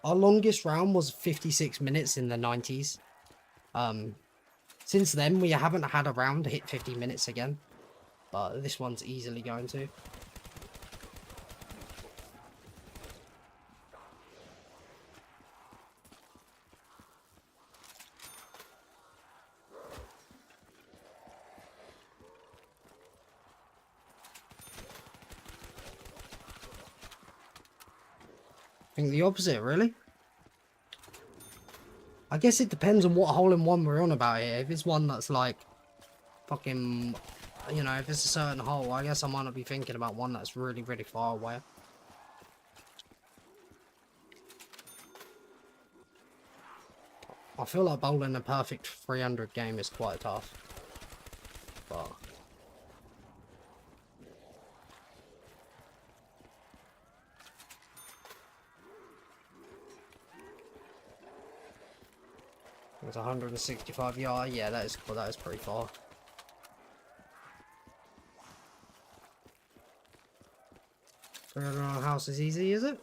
Our longest round was 56 minutes in the 90s. Since then, we haven't had a round hit 50 minutes again. But this one's easily going to. think the opposite, really. I guess it depends on what hole-in-one we're on about here. If it's one that's like fucking, you know, if it's a certain hole, I guess I might not be thinking about one that's really, really far away. I feel like bowling a perfect 300 game is quite tough. But it's 165 yards. Yeah, that is cool. That is pretty far. Throwing around a house is easy, is it?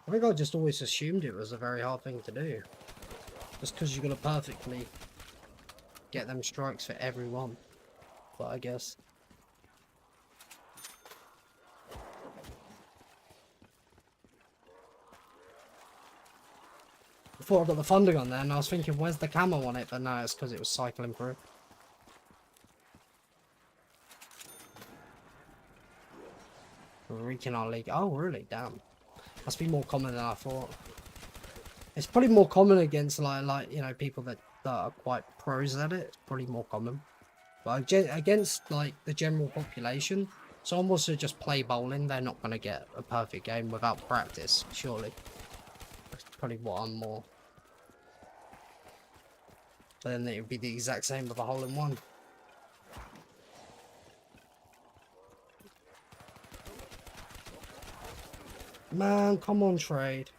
I think I just always assumed it was a very hard thing to do. Just because you got to perfectly get them strikes for everyone. But I guess. Before I got the thunder gun there, and I was thinking, where's the camo on it? But no, it's because it was cycling through. Wreaking our league. Oh, really? Damn. Must be more common than I thought. It's probably more common against like you know, people that are quite pros at it. It's probably more common. But against like the general population, someone wants to just play bowling, they're not going to get a perfect game without practice, surely. That's probably what I'm more. But then it would be the exact same with a hole-in-one. Man, come on, trade.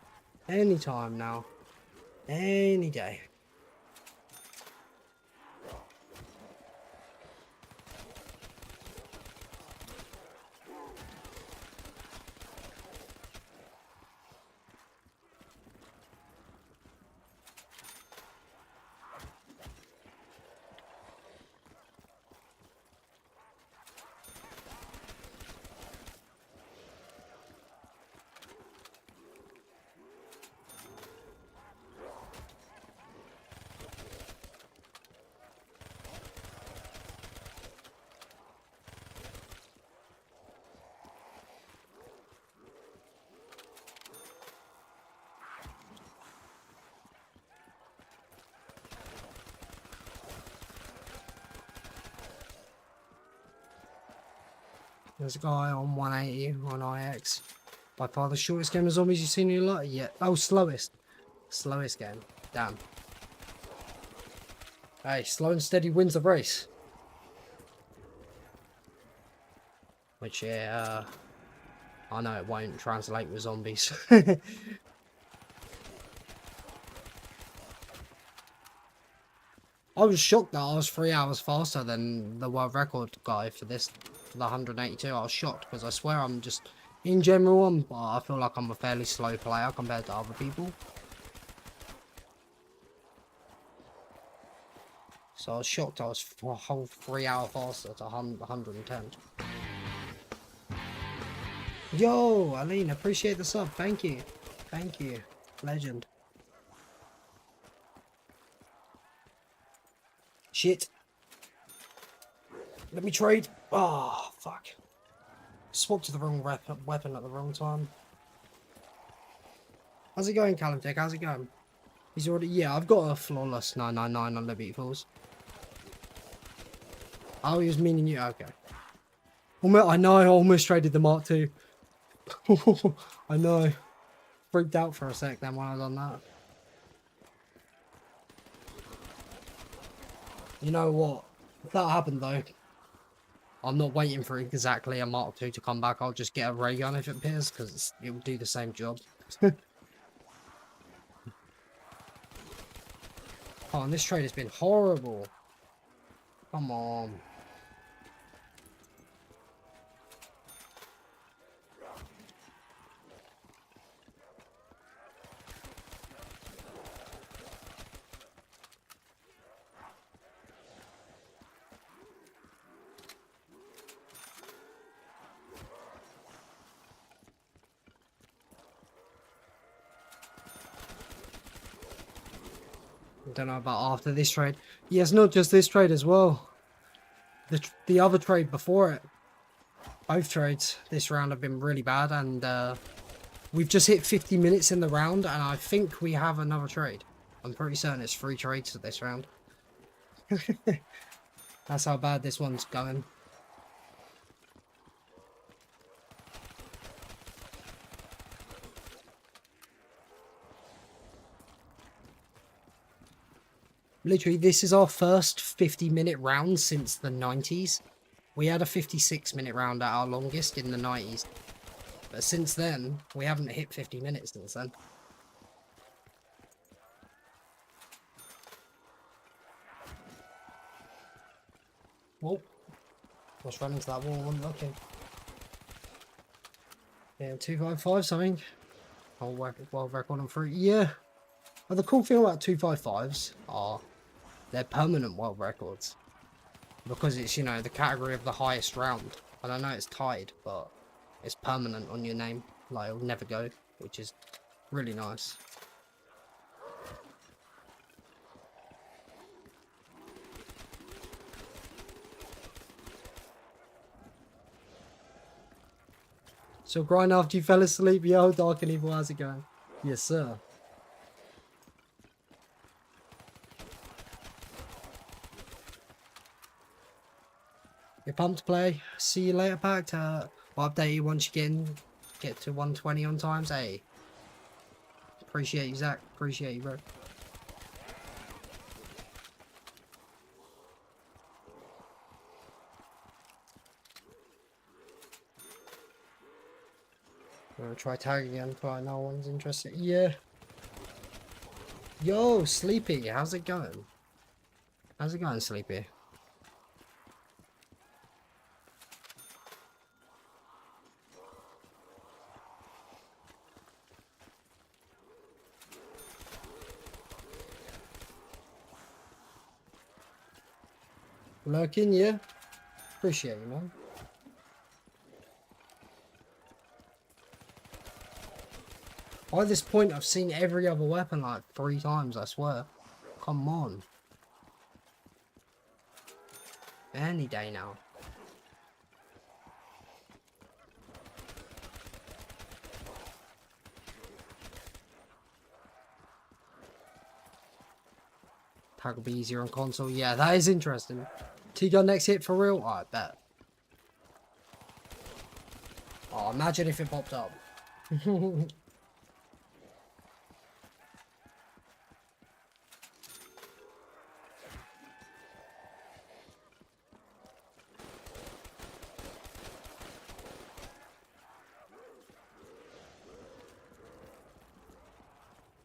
Anytime now. Any day. There's a guy on 180 on IX. By far the shortest game of zombies you've seen in your life? Yeah. Oh, slowest. Slowest game. Damn. Hey, slow and steady wins the race. Which, yeah, I know it won't translate with zombies. I was shocked that I was 3 hours faster than the world record guy for this, for the 182. I was shocked because I swear I'm just, in general, I feel like I'm a fairly slow player compared to other people. So I was shocked I was a whole 3 hour faster to 110. Yo, Aline, appreciate the sub. Thank you. Thank you. Legend. Shit. Let me trade. Oh, fuck. Swapped to the wrong weapon at the wrong time. How's it going, Callum Tech? How's it going? He's already... Yeah, I've got a flawless 999 on Liberty Falls. Oh, he was meaning you. Okay. I know I almost traded the Mark II. I know. Freaked out for a sec then when I was on that. You know what? If that happened though, I'm not waiting for exactly a Mark II to come back. I'll just get a ray gun if it appears, because it will do the same job. Oh, and this trade has been horrible. Come on. Don't know about after this trade. Yeah, it's not just this trade as well. The other trade before it. Both trades this round have been really bad, and We've just hit 50 minutes in the round, and I think we have another trade. I'm pretty certain it's 3 trades for this round. That's how bad this one's going. Literally, this is our first 50-minute round since the 90s. We had a 56-minute round at our longest in the 90s. But since then, we haven't hit 50 minutes since then. Whoa. Just ran into that wall, wasn't looking. Yeah, 255 something. World record on 3. Yeah. Well, the cool thing about 255s are they're permanent world records. Because it's, you know, the category of the highest round. And I know it's tied, but it's permanent on your name. Like, it'll never go, which is really nice. So grind after you fell asleep. Yo, Dark and Evil, how's it going? Yes, sir. You're pumped to play. See you later, Pact. I'll update you once you get to 120 on times. Hey. Appreciate you, Zach. Appreciate you, bro. I'm gonna try tag again, but no one's interested. Yeah. Yo, Sleepy, how's it going? How's it going, Sleepy? Lurking, yeah? Appreciate you, man. By this point, I've seen every other weapon like 3 times, I swear. Come on. Any day now. Tag will be easier on console. Yeah, that is interesting. T-Gun next hit for real? Oh, I bet. Oh, imagine if it popped up.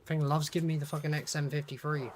Thing loves giving me the fucking XM53.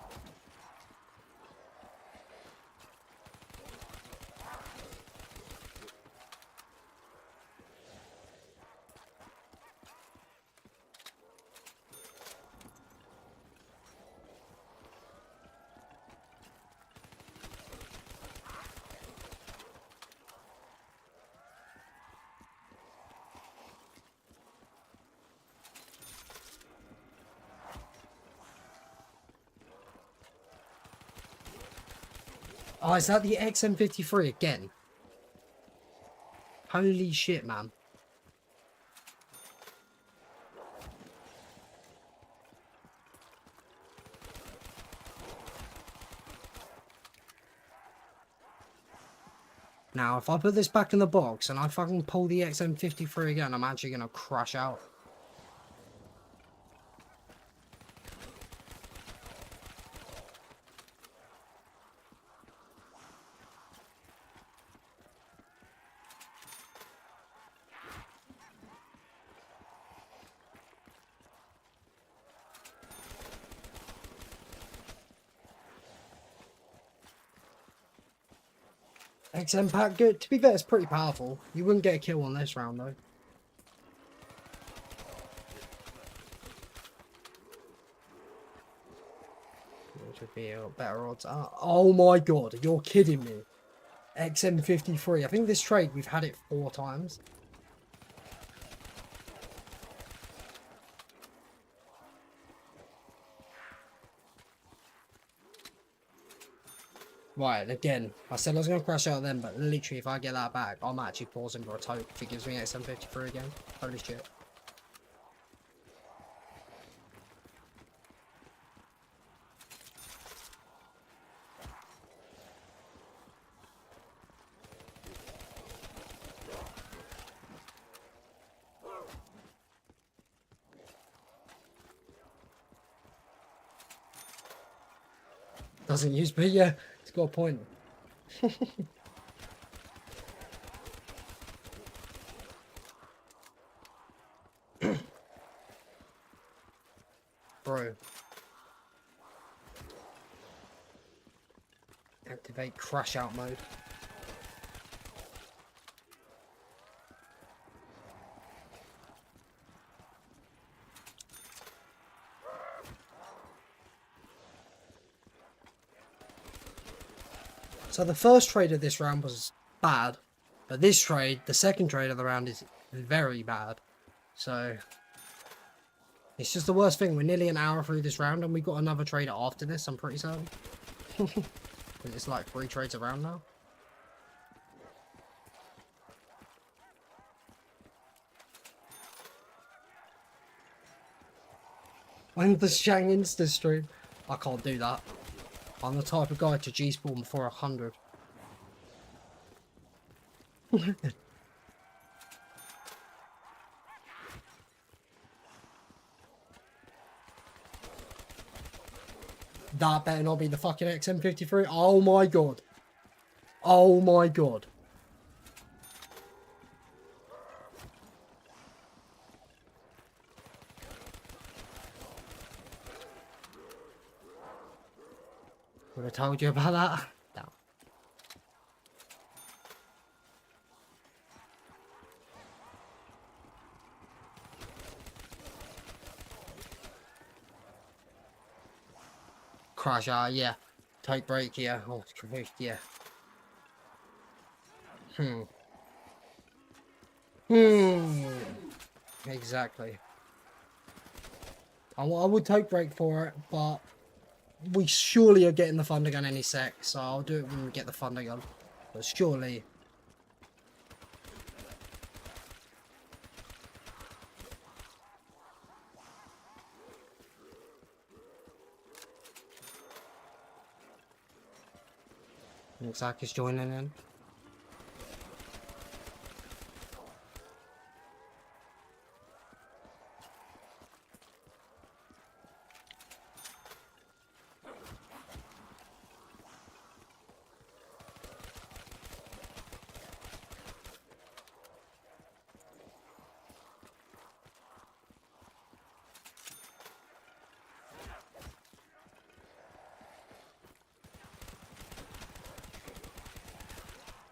Oh, is that the XM53 again? Holy shit, man. Now, if I put this back in the box and I fucking pull the XM53 again, I'm actually gonna crash out. XM pack good. To be fair, it's pretty powerful. You wouldn't get a kill on this round though. Which would be a better odds. Oh my god, you're kidding me. XM53. I think this trade we've had it 4 times. Right, again, I said I was going to crash out then, but literally if I get that back, I'm actually pausing for a toke if it gives me XM53 again. Holy shit. doesn't use, but yeah, it's got a point. Bro. Activate crash out mode. So the first trade of this round was bad, but this trade, the second trade of the round, is very bad. So it's just the worst thing. We're nearly an hour through this round and we got another trade after this, I'm pretty certain. It's like 3 trades around now. I'm the Shang Insta stream. I can't do that. I'm the type of guy to G-spawn before 100. That better not be the fucking XM53. Oh my god. Oh my god. Would have told you about that. No. Crash, yeah. Take break, yeah. Oh, yeah. Exactly. I would take break for it, but we surely are getting the thunder gun any sec, so I'll do it when we get the thunder gun. But surely. Zach is joining in.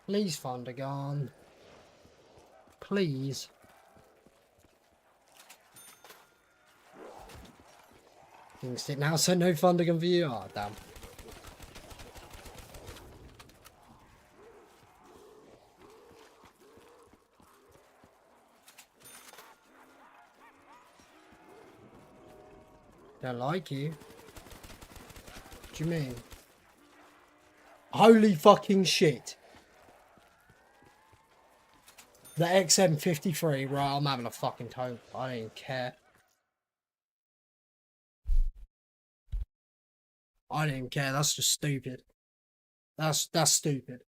Please, thunder gun. Please. Things it now, so no thunder gun for you. Oh, damn. Don't like you. What do you mean? Holy fucking shit. The XM53, right, I'm having a fucking toe. I don't even care. I don't even care, that's just stupid. That's stupid.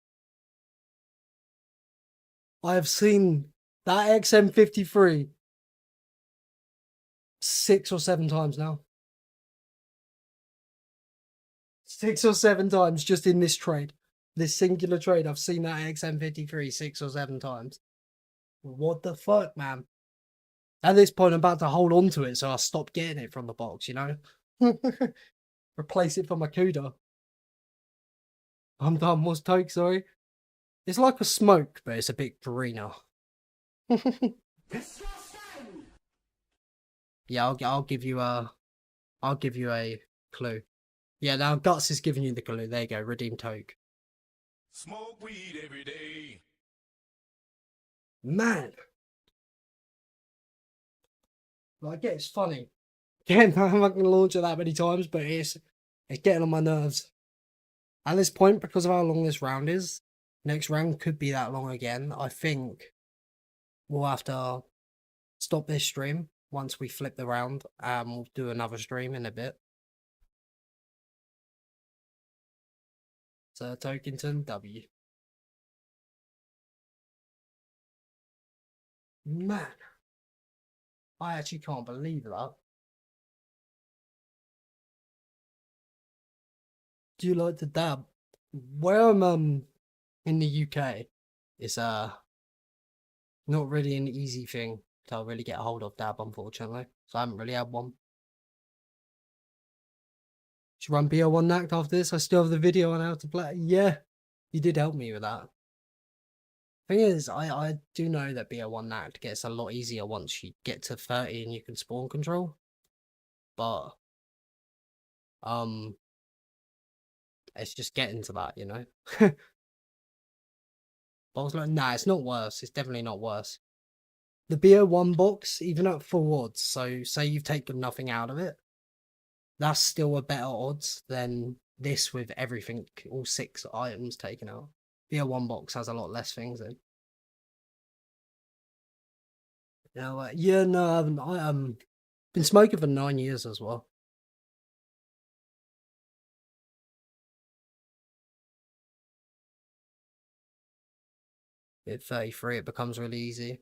I have seen that XM53 6 or 7 times now. 6 or 7 times just in this trade. This singular trade, I've seen that XM53 6 or 7 times. What the fuck, man? At this point, I'm about to hold on to it so I stop getting it from the box, you know? Replace it for my CUDA. I'm done. What's Toke, sorry? It's like a smoke, but it's a bit greener. Yeah, I'll give you a clue. Yeah, now Guts is giving you the clue. There you go, redeem Toke. Smoke weed every day. Man. Like, yeah, it's funny. Again, I'm not going to launch it that many times, but it's getting on my nerves. At this point, because of how long this round is, next round could be that long again. I think we'll have to stop this stream once we flip the round, and we'll do another stream in a bit. So, Tokenton W. Man. I actually can't believe that. Do you like to dab? Where I'm in the UK, it's not really an easy thing to really get a hold of dab, unfortunately. So I haven't really had one. Should run BO1 Nacht after this. I still have the video on how to play. Yeah, you did help me with that. Thing is, I do know that BO1 Nacht gets a lot easier once you get to 30 and you can spawn control. But it's just getting to that, you know. But I was like, nah, it's not worse. It's definitely not worse. The BO1 box, even at full odds, so say you've taken nothing out of it, that's still a better odds than this with everything, all 6 items taken out. BO1 box has a lot less things in. Yeah, no, I haven't. I been smoking for 9 years as well. At 33, it becomes really easy.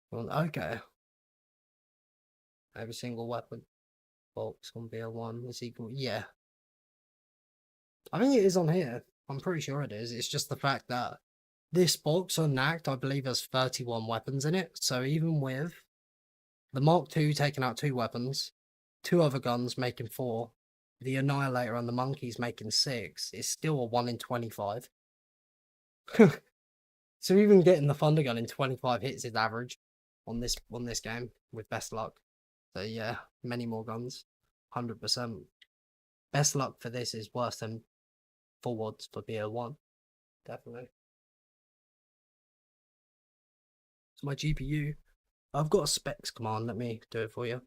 Well, okay. Every single weapon box on BO1 is equal. Yeah. I think it is on here. I'm pretty sure it is. It's just the fact that this box on Nacht, I believe, has 31 weapons in it. So even with the Mark II taking out 2 weapons, 2 other guns making 4, the Annihilator and the Monkeys making 6, it's still a 1 in 25. So even getting the Thunder Gun in 25 hits is average on this game with best luck. So yeah, many more guns, 100%. Best luck for this is worse than full odds for BO1, definitely. So my GPU, I've got a specs command. Let me do it for you.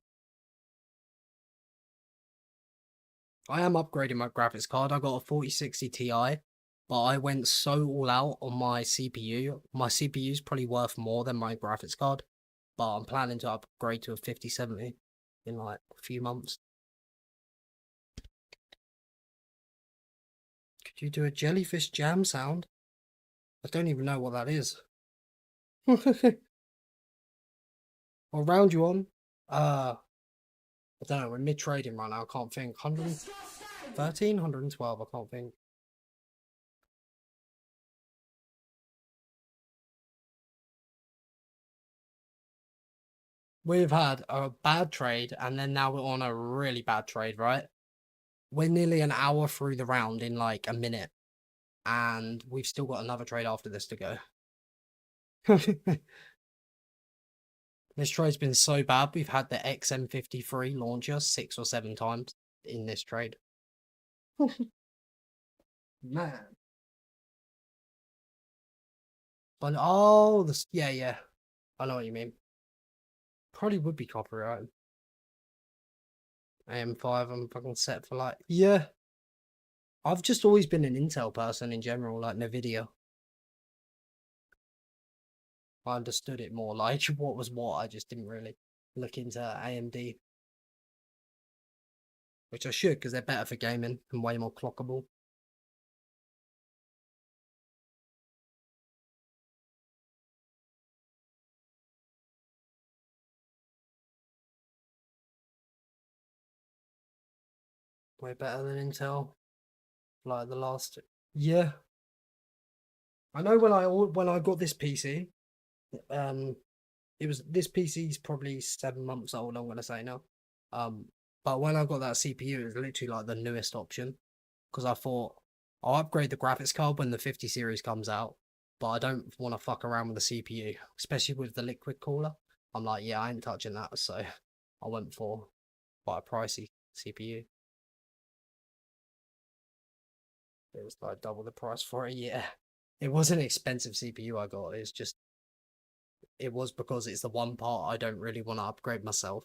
I am upgrading my graphics card. I got a 4060 Ti. But I went so all out on my CPU. My CPU is probably worth more than my graphics card. But I'm planning to upgrade to a 5070 in like a few months. Could you do a jellyfish jam sound? I don't even know what that is. What round you on? I don't know. We're mid trading right now. I can't think. 113, 112. I can't think. We've had a bad trade, and then now we're on a really bad trade, right? We're nearly an hour through the round in like a minute, and we've still got another trade after this to go. This trade's been so bad, we've had the XM53 launcher 6 or 7 times in this trade. Man. But, oh, this, yeah. I know what you mean. Probably would be copyright. AM5, I'm fucking set for like, yeah. I've just always been an Intel person in general, like NVIDIA. I understood it more, like what was what, I just didn't really look into AMD. Which I should, because they're better for gaming and way more clockable. Way better than Intel. Like the last, yeah. I know when I got this PC, it was, this PC is probably 7 months old. I'm gonna say now, but when I got that CPU, it was literally like the newest option, because I thought I'll upgrade the graphics card when the 50 series comes out, but I don't want to fuck around with the CPU, especially with the liquid cooler. I'm like, yeah, I ain't touching that, so I went for quite a pricey CPU. It was like double the price for it. Yeah, it wasn't an expensive CPU I got. It's just, it was because it's the one part I don't really want to upgrade myself.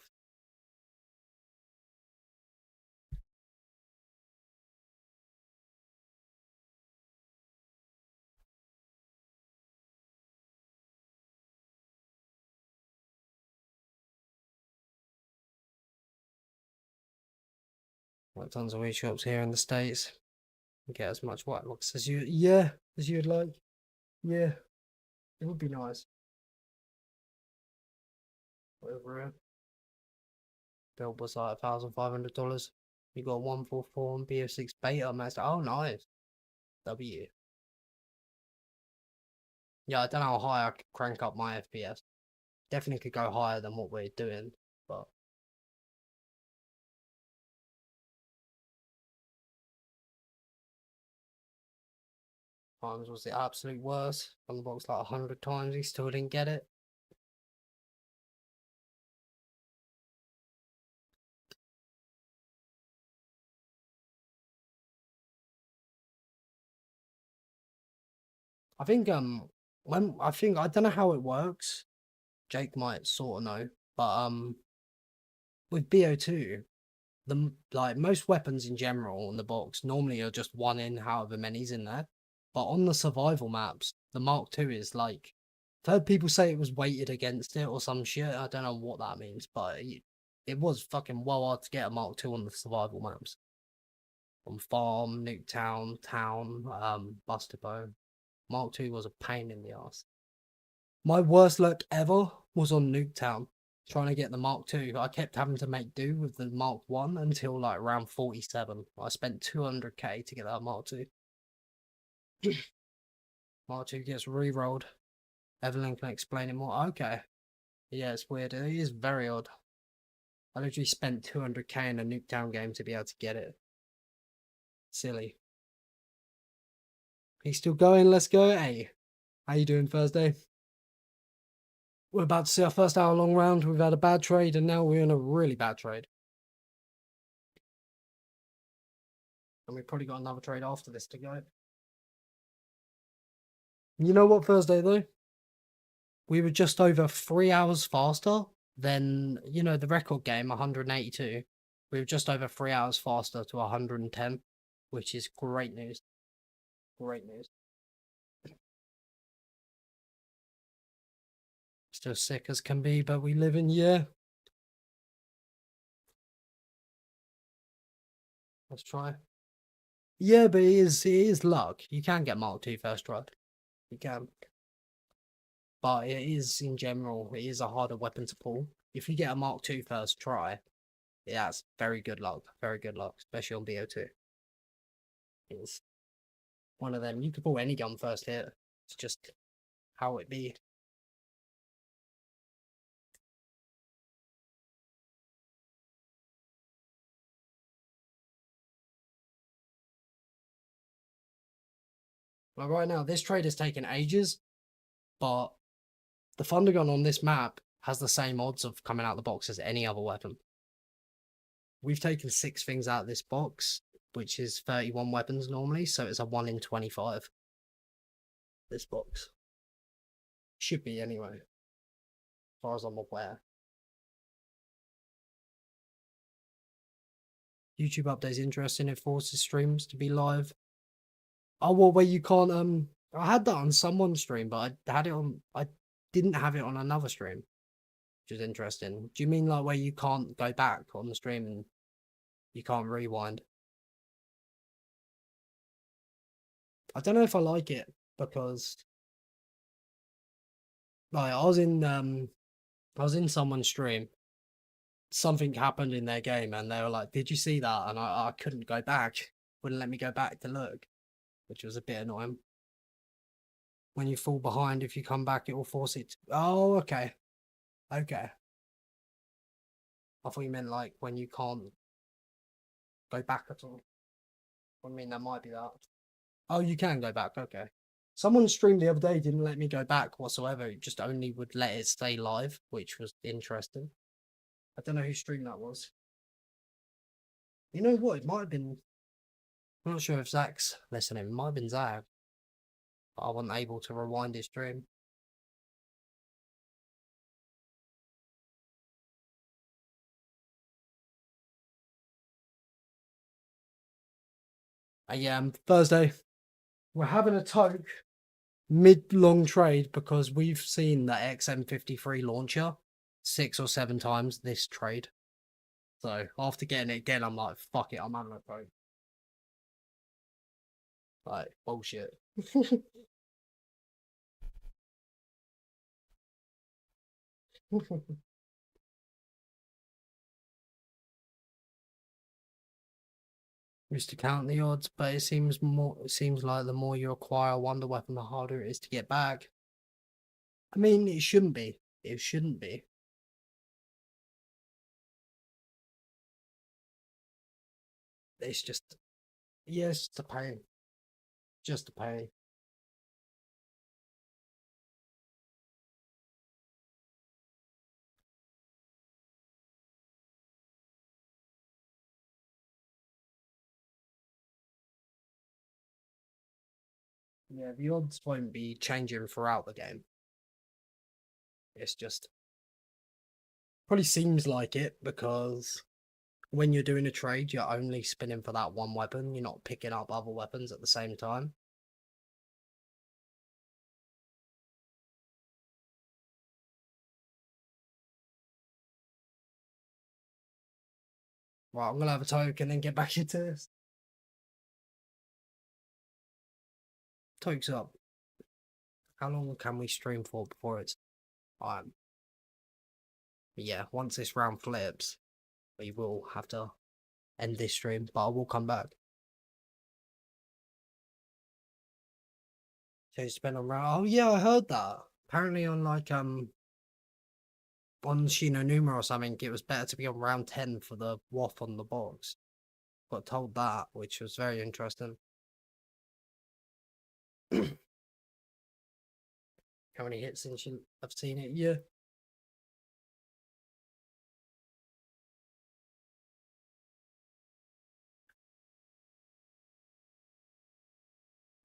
Like tons of weed shops here in the States. You get as much white box as you, yeah, as you'd like. Yeah, it would be nice. Whatever. Bill was like $1,500. You got 144 and BO6 beta master. Oh, nice. W. Yeah, I don't know how high I could crank up my FPS. Definitely could go higher than what we're doing, but. Times was the absolute worst. On the box like 100 times, he still didn't get it. I think I don't know how it works. Jake might sort of know, but with BO2, like most weapons in general on the box normally are just one in however many's in there. But on the survival maps, the Mark II is like, I've heard people say it was weighted against it or some shit. I don't know what that means, but it was fucking well hard to get a Mark II on the survival maps. On Farm, Nuketown, Town, Buster Bow. Mark II was a pain in the ass. My worst luck ever was on Nuketown, trying to get the Mark II. I kept having to make do with the Mark I until like around 47. I spent 200k to get that Mark II. Mark II gets re-rolled. Evelyn can explain it more. Okay. Yeah, it's weird. It is very odd. I literally spent 200k in a Nuketown game to be able to get it. Silly. He's still going. Let's go. Hey, how you doing Thursday? We're about to see our first hour-long round. We've had a bad trade, and now we're in a really bad trade. And we've probably got another trade after this to go. You know what, Thursday, though? We were just over 3 hours faster than, you know, the record game, 182. We were just over 3 hours faster to 110, which is great news. Great news. Still sick as can be, but we live in, yeah. Let's try. Yeah, but it is luck. You can get Mark II first try. You can. But it is, in general, it is a harder weapon to pull. If you get a Mark II first try, yeah, it's very good luck. Very good luck, especially on BO2. It's one of them. You could pull any gun first hit. It's just how it be. Like right now, this trade has taken ages, but the Thunder Gun on this map has the same odds of coming out the box as any other weapon. We've taken 6 things out of this box, which is 31 weapons normally, so it's a 1 in 25. This box. Should be anyway, as far as I'm aware. YouTube updates interesting. It forces streams to be live. Oh, well, where you can't, I had that on someone's stream, but I had it on, I didn't have it on another stream, which is interesting. Do you mean like where you can't go back on the stream and you can't rewind? I don't know if I like it because like I was in someone's stream. Something happened in their game and they were like, "Did you see that?" And I couldn't go back. Wouldn't let me go back to look, which was a bit annoying. When you fall behind, if you come back, it will force it. Oh, okay. Okay. I thought you meant like when you can't go back at all. I mean, that might be that. Oh, you can go back. Okay. Someone streamed the other day, didn't let me go back whatsoever. It just only would let it stay live, which was interesting. I don't know whose stream that was. You know what? It might have been. I'm not sure if Zach's listening. It might have been Zach. But I wasn't able to rewind his stream. Yeah, Thursday. We're having a toke mid-long trade because we've seen the XM53 launcher 6 or 7 times this trade. So after getting it again, I'm like, fuck it, I'm having a toke. Like, bullshit. Used to count the odds, but it seems like the more you acquire a wonder weapon, the harder it is to get back. I mean, it shouldn't be. It shouldn't be. It's just, yeah, it's just a pain. Just a pain. Yeah, the odds won't be changing throughout the game. It's just probably seems like it because when you're doing a trade, you're only spinning for that one weapon. You're not picking up other weapons at the same time. Right, I'm gonna have a token and get back into this. Toke's up. How long can we stream for before it's yeah, once this round flips, we will have to end this stream, but I will come back. Change spin on round. Oh yeah, I heard that. Apparently on like on Shino Numa or something, it was better to be on round 10 for the waff on the box. Got told that, which was very interesting. How many hits since you have seen it? Yeah.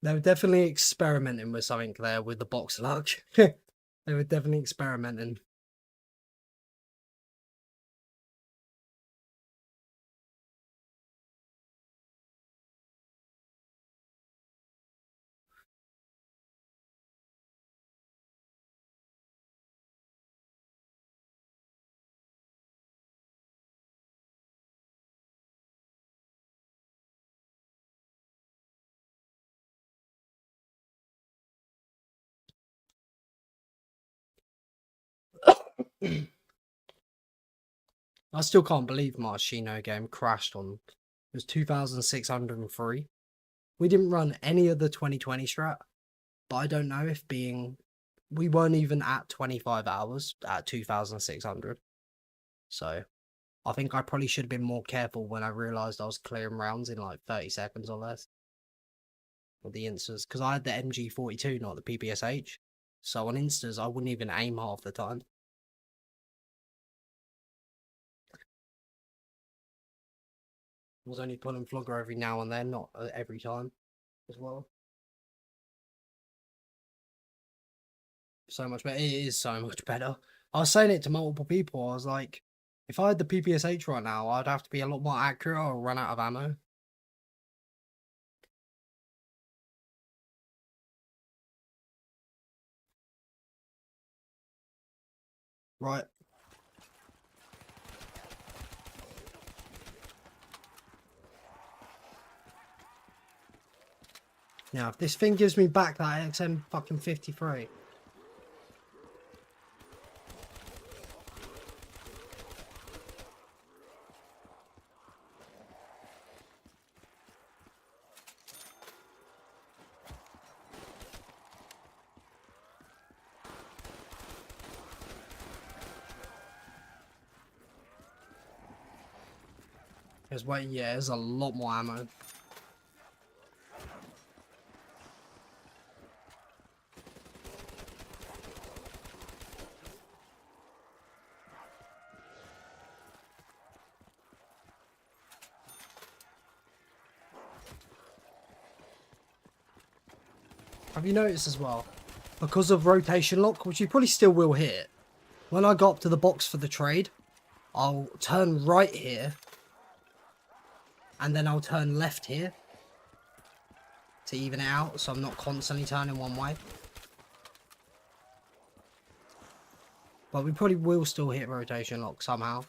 They were definitely experimenting with something there with the box luck. They were definitely experimenting. I still can't believe my Shino game crashed on. It was 2,603. We didn't run any of the 2020 strat, but I don't know if we weren't even at 25 hours at 2,600. So I think I probably should have been more careful when I realised I was clearing rounds in like 30 seconds or less. With the instas, because I had the MG42, not the PPSH. So on instas, I wouldn't even aim half the time. I was only pulling flogger every now and then, not every time as well. So much better. It is so much better. I was saying it to multiple people. I was like, if I had the PPSH right now, I'd have to be a lot more accurate or run out of ammo. Right. Now, if this thing gives me back that XM fucking 53. There's a lot more ammo. Have you noticed as well, because of rotation lock, which you probably still will hit, when I go up to the box for the trade, I'll turn right here, and then I'll turn left here to even it out, so I'm not constantly turning one way. But we probably will still hit rotation lock somehow.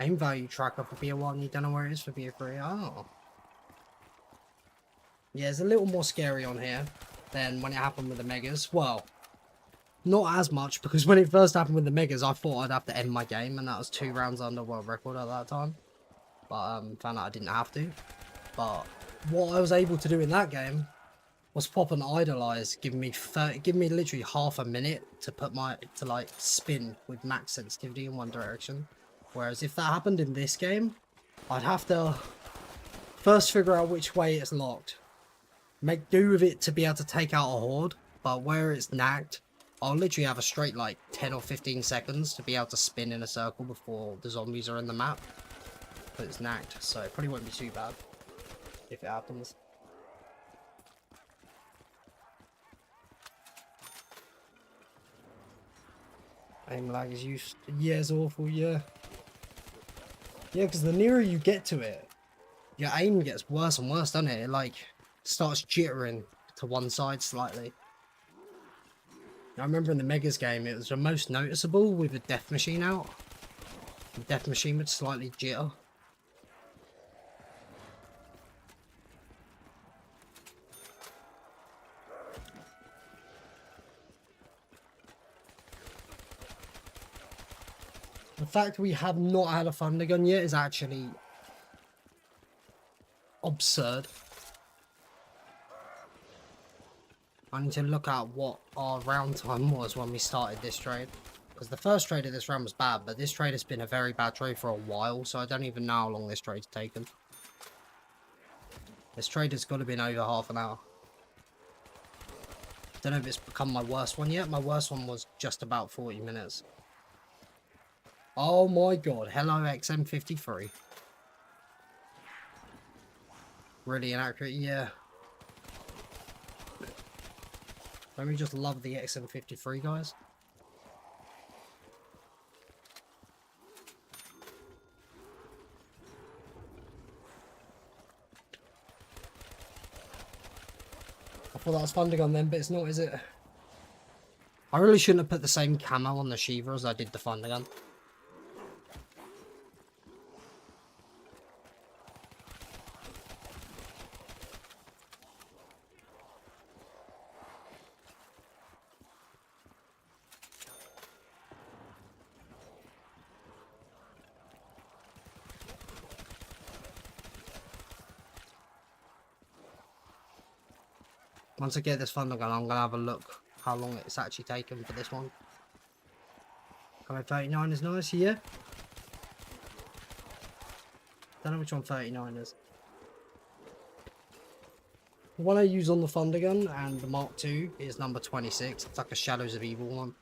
Aim value tracker for BO1, you don't know where it is for BO3. Oh. Yeah, it's a little more scary on here than when it happened with the Megas. Well, not as much, because when it first happened with the Megas, I thought I'd have to end my game, and that was 2 rounds under world record at that time. But found out I didn't have to. But what I was able to do in that game was pop an idolize, giving me literally half a minute to like spin with max sensitivity in one direction. Whereas if that happened in this game, I'd have to first figure out which way it's locked, make do with it to be able to take out a horde, but where it's nagged, I'll literally have a straight like 10 or 15 seconds to be able to spin in a circle before the zombies are in the map. But it's nagged, so it probably won't be too bad if it happens. Aim lag is used. Yeah, it's awful, yeah. Yeah, because the nearer you get to it, your aim gets worse and worse, doesn't it? It like starts jittering to one side slightly. I remember in the Megas game, it was the most noticeable with the death machine out. The death machine would slightly jitter. The fact we have not had a thunder gun yet is actually absurd. I need to look at what our round time was when we started this trade. Because the first trade of this round was bad, but this trade has been a very bad trade for a while, so I don't even know how long this trade's taken. This trade has got to been over half an hour. Don't know if it's become my worst one yet. My worst one was just about 40 minutes. Oh my god, hello XM53. Really inaccurate, yeah. Don't we just love the XM53, guys? I thought that was Thunder Gun then, but it's not, is it? I really shouldn't have put the same camo on the Shiva as I did the Thunder Gun. Once I get this Thunder Gun, I'm going to have a look how long it's actually taken for this one. Camo 39 is nice, yeah. Don't know which one 39 is. The one I use on the Thunder Gun and the Mark II is number 26. It's like a Shadows of Evil one.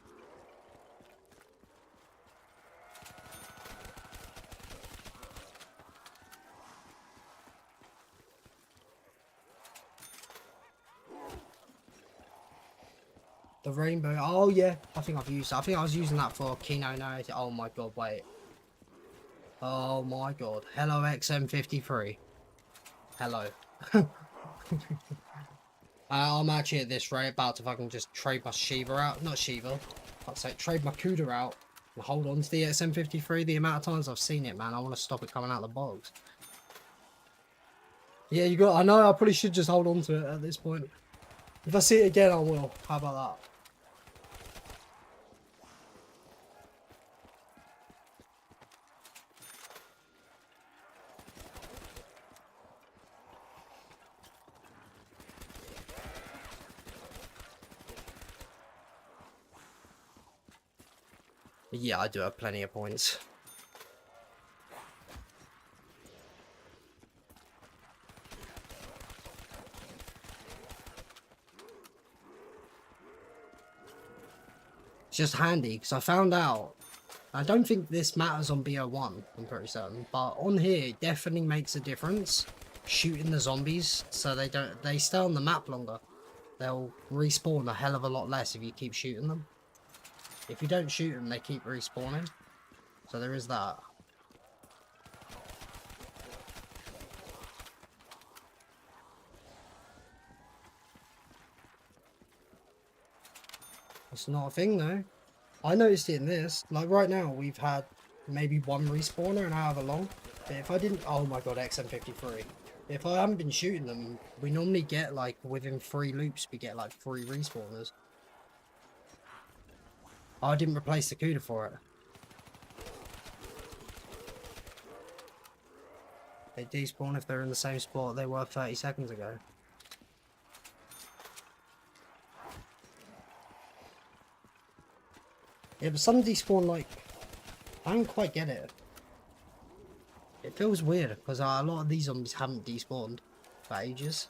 The rainbow, oh yeah, I think I've used that. I think I was using that for Kino now. Oh my god, wait. Oh my god. Hello XM53. Hello. I'm actually at this rate about to fucking just trade my Shiva out. Not Shiva. I'd say trade my Cuda out and hold on to the XM53. The amount of times I've seen it, man, I want to stop it coming out of the box. Yeah, you got, I know, I probably should just hold on to it at this point. If I see it again, I will. How about that? Yeah, I do have plenty of points. It's just handy because I found out. I don't think this matters on BO1, I'm pretty certain, but on here it definitely makes a difference shooting the zombies so they stay on the map longer. They'll respawn a hell of a lot less if you keep shooting them. If you don't shoot them, they keep respawning. So there is that. It's not a thing though. I noticed it in this. Like right now, we've had maybe one respawner and however long. But if I didn't, oh my god, XM53. If I haven't been shooting them, we normally get like within 3 loops, we get like 3 respawners. I didn't replace the CUDA for it. They despawn if they're in the same spot they were 30 seconds ago. Yeah, but some despawn, like, I don't quite get it. It feels weird, because a lot of these zombies haven't despawned for ages.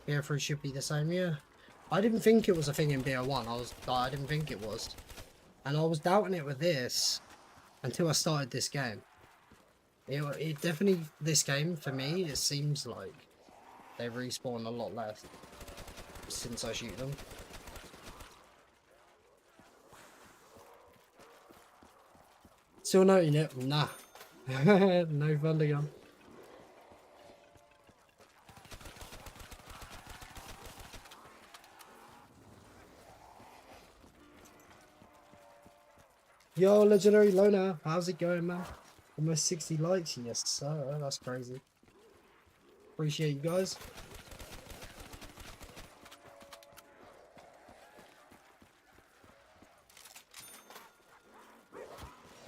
Beer 3 should be the same, yeah. I didn't think it was a thing in Beer 1. I didn't think it was. And I was doubting it with this until I started this game. It definitely, this game, for me, it seems like they respawn a lot less since I shoot them. Still noting it? Nah. No thunder gun. Yo, Legendary Loner, how's it going, man? Almost 60 likes, yes sir, that's crazy. Appreciate you guys.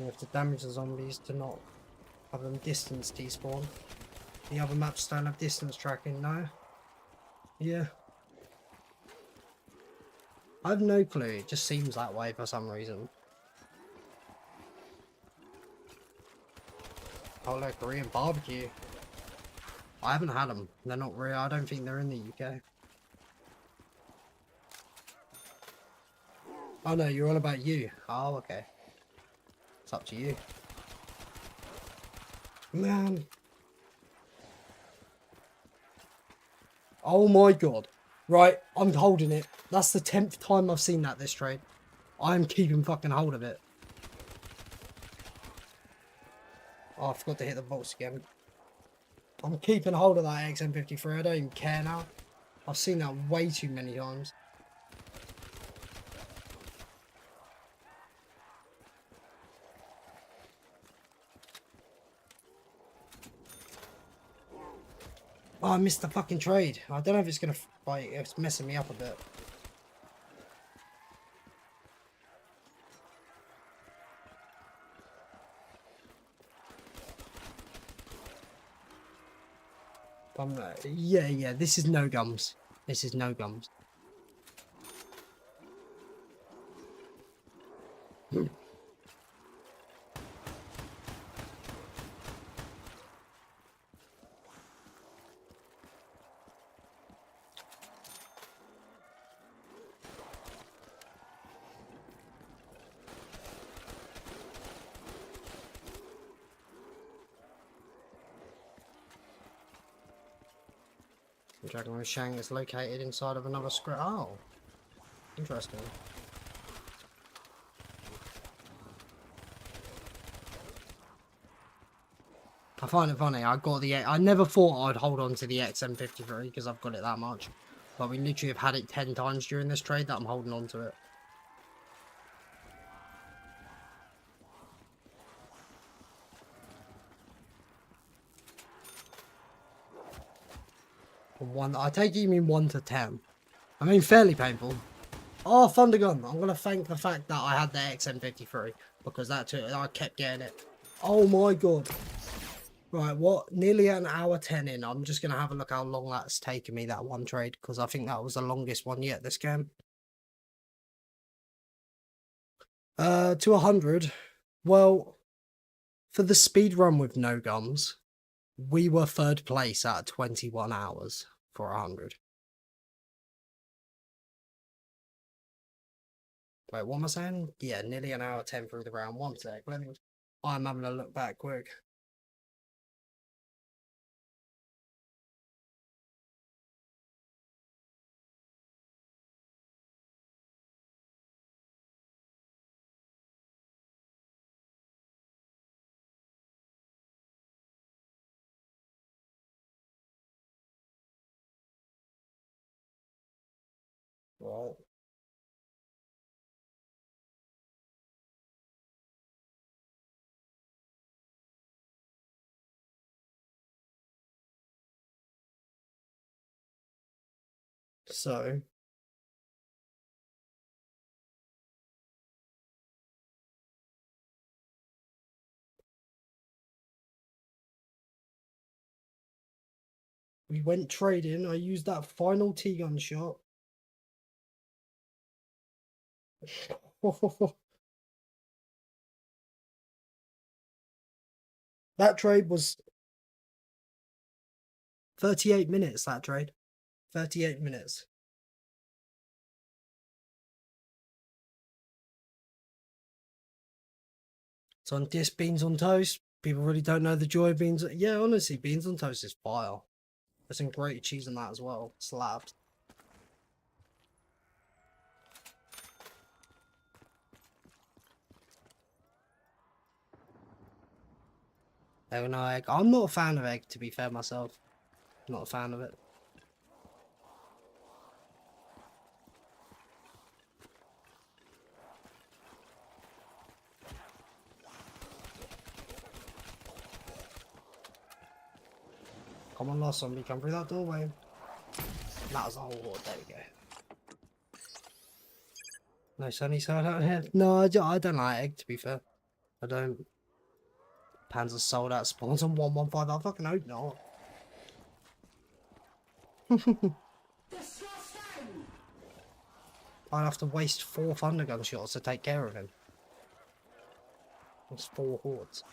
You have to damage the zombies to not have them distance despawn. The other maps don't have distance tracking, no? Yeah. I have no clue, it just seems that way for some reason. Oh look, Korean barbecue. I haven't had them. They're not real. I don't think they're in the UK. Oh no, you're all about you. Oh, okay. It's up to you. Man. Oh my god. Right, I'm holding it. That's the 10th time I've seen that this trade. I'm keeping fucking hold of it. Oh, I forgot to hit the bolts again. I'm keeping hold of that XM53. I don't even care now. I've seen that way too many times. Oh, I missed the fucking trade. I don't know if it's gonna like, it's messing me up a bit. Yeah, this is no gums. This is no gums. Dragon with Shang is located inside of another script. Oh, interesting. I find it funny. I never thought I'd hold on to the XM53 because I've got it that much, but we literally have had it 10 times during this trade that I'm holding on to it. I take it you mean 1 to 10. I mean, fairly painful. Oh, Thunder Gun. I'm going to thank the fact that I had the XM53 because I kept getting it. Oh my god. Right, what? Nearly an hour 10 in. I'm just going to have a look how long that's taken me, that one trade, because I think that was the longest one yet, this game. To 100. Well, for the speed run with no gums, we were 3rd place at 21 hours for 100. Wait, what am I saying? Yeah, nearly an hour 10 through the round. 1 sec. I'm having a look back quick. Right. So we went trading. I used that final T-gun shot. That trade was 38 minutes, that trade. 38 minutes. It's on disc beans on toast. People really don't know the joy of beans. Yeah, honestly, beans on toast is fire. There's some great cheese in that as well. Slapped. Oh no, egg. I'm not a fan of egg, to be fair myself. Not a fan of it. Come on, last zombie, come through that doorway. That was the whole horde, there we go. No sunny side out here. No, I don't like egg, to be fair. I don't. Pans are sold out, spawns on 115, I fucking hope not. I'd have to waste 4 thundergun shots to take care of him. That's 4 hordes.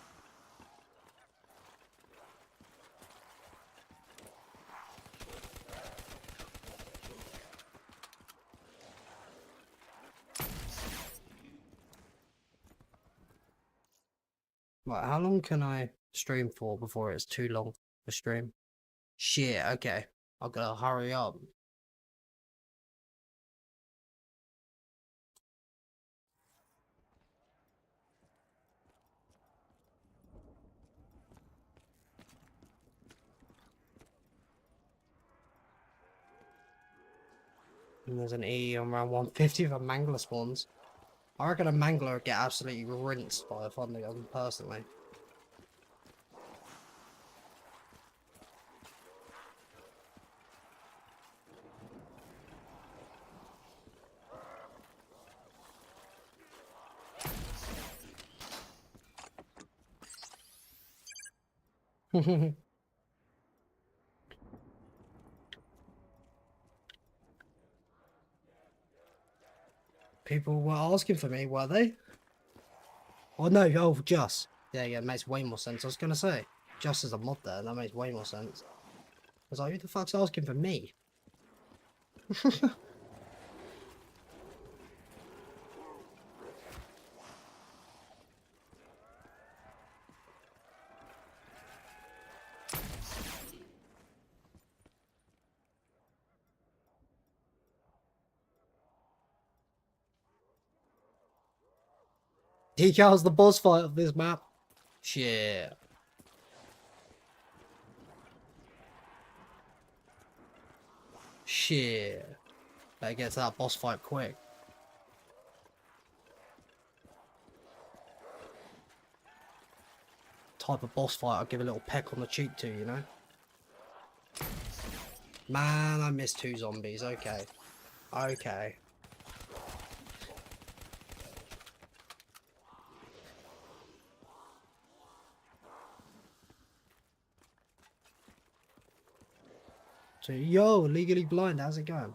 Right, how long can I stream for before it's too long for stream? Shit, okay. I've gotta hurry up. And there's an E on round 150 if a mangler spawns. I reckon a mangler would get absolutely rinsed by a thundergun, personally. People were asking for me, were they? Oh no, oh, Just. Yeah, it makes way more sense. I was gonna say, Just as a mod there, that makes way more sense. I was like, who the fuck's asking for me? Decal's the boss fight of this map. Shit. Shit. Better get to that boss fight quick. Type of boss fight I'll give a little peck on the cheek to, you know? Man, I missed 2 zombies. Okay. Okay. So, yo, Legally Blind, how's it going?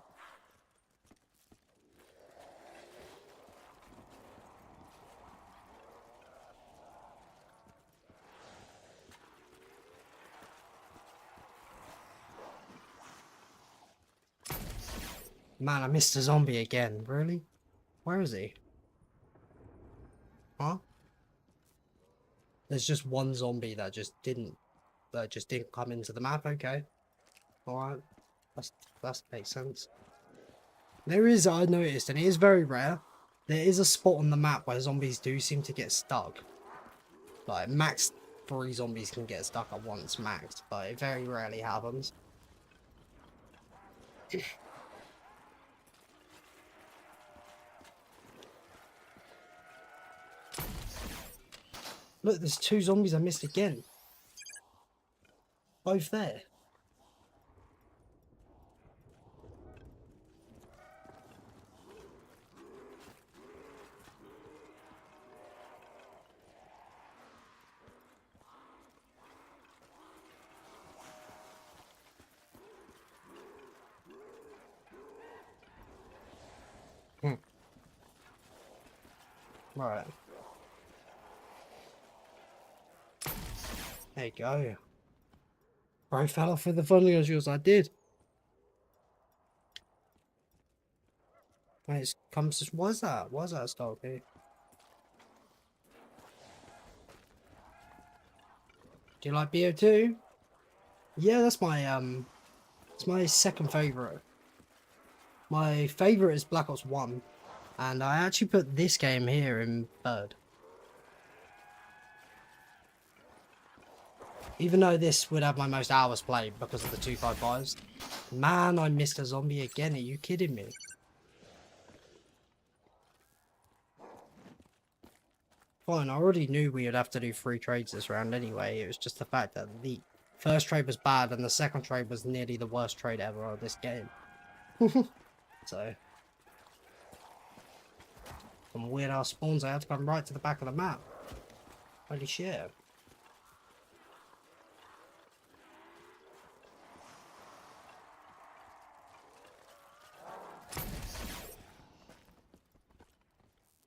Man, I missed a zombie again. Really? Where is he? Huh? There's just one zombie that just didn't come into the map. Okay. Alright. That makes sense. There is, I noticed, and it is very rare, there is a spot on the map where zombies do seem to get stuck. Like, max 3 zombies can get stuck at once, max, but it very rarely happens. Look, there's 2 zombies I missed again. Both there. Right. There you go. Bro fell off with the funding as yours. I did. When it comes to... What's that? What's that stuff here? Do you like BO2? Yeah, that's my it's my second favourite. My favourite is Black Ops 1. And I actually put this game here in third. Even though this would have my most hours played because of the 255s. Man, I missed a zombie again. Are you kidding me? Fine, I already knew we would have to do 3 trades this round anyway. It was just the fact that the first trade was bad and the second trade was nearly the worst trade ever of this game. So... Some weird ass spawns, I had to come right to the back of the map. Holy shit.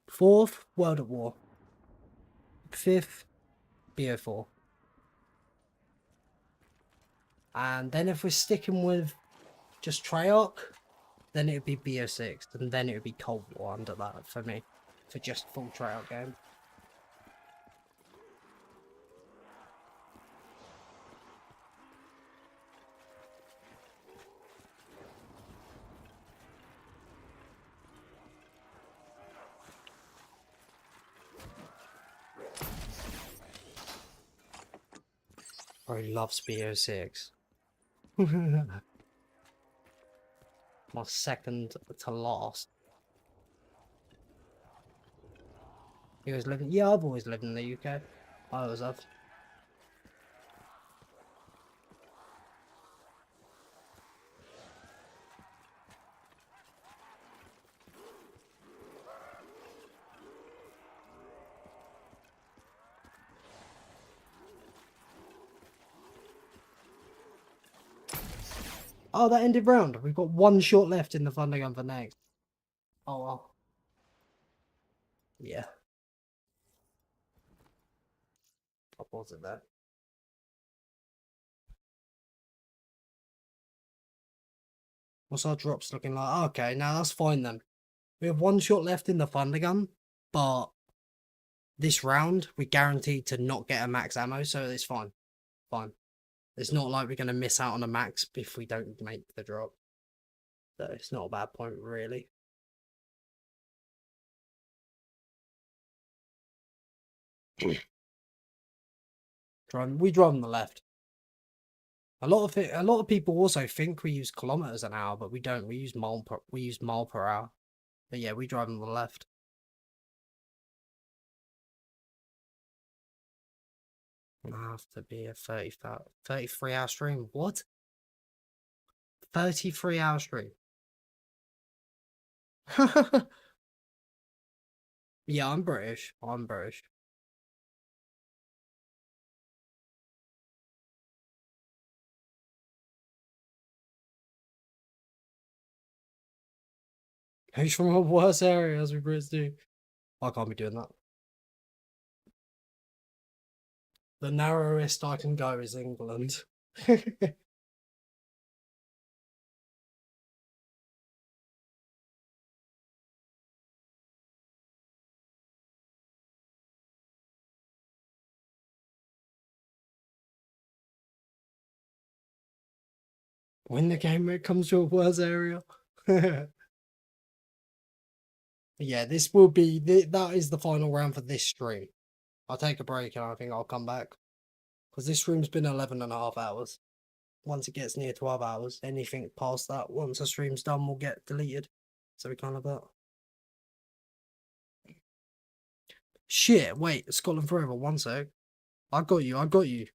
Fourth, World at War. 5th, BO4. And then if we're sticking with just Treyarch, then it would be BO6, and then it would be Cold War under that for me. For just full Treyarch game. Oh, he loves BO6. My second to last. You guys living? Yeah, I've always lived in the UK. I always have. Oh, that ended round. We've got 1 shot left in the thunder gun for next. Oh well. Yeah. I'll pause it there. What's our drops looking like? Okay, now that's fine then. We have 1 shot left in the thunder gun, but this round we're guaranteed to not get a max ammo, so it's fine. Fine. It's not like we're going to miss out on a max if we don't make the drop. So it's not a bad point, really. We drive on the left. A lot of people also think we use kilometers an hour, but we don't. We use mile per hour. But yeah, we drive on the left. It'll have to be a 33-hour stream. What? 33-hour stream. Yeah, I'm British. I'm British. Who's from a worse area, as we Brits do? I can't be doing that. The narrowest I can go is England. Win the game when it comes to a worse area. Yeah, this will be that is the final round for this stream. I'll take a break and I think I'll come back. Because this stream's been 11.5 hours. Once it gets near 12 hours, anything past that, once the stream's done, will get deleted. So we can't have that. Shit, wait, Scotland Forever, one sec. I got you, I got you.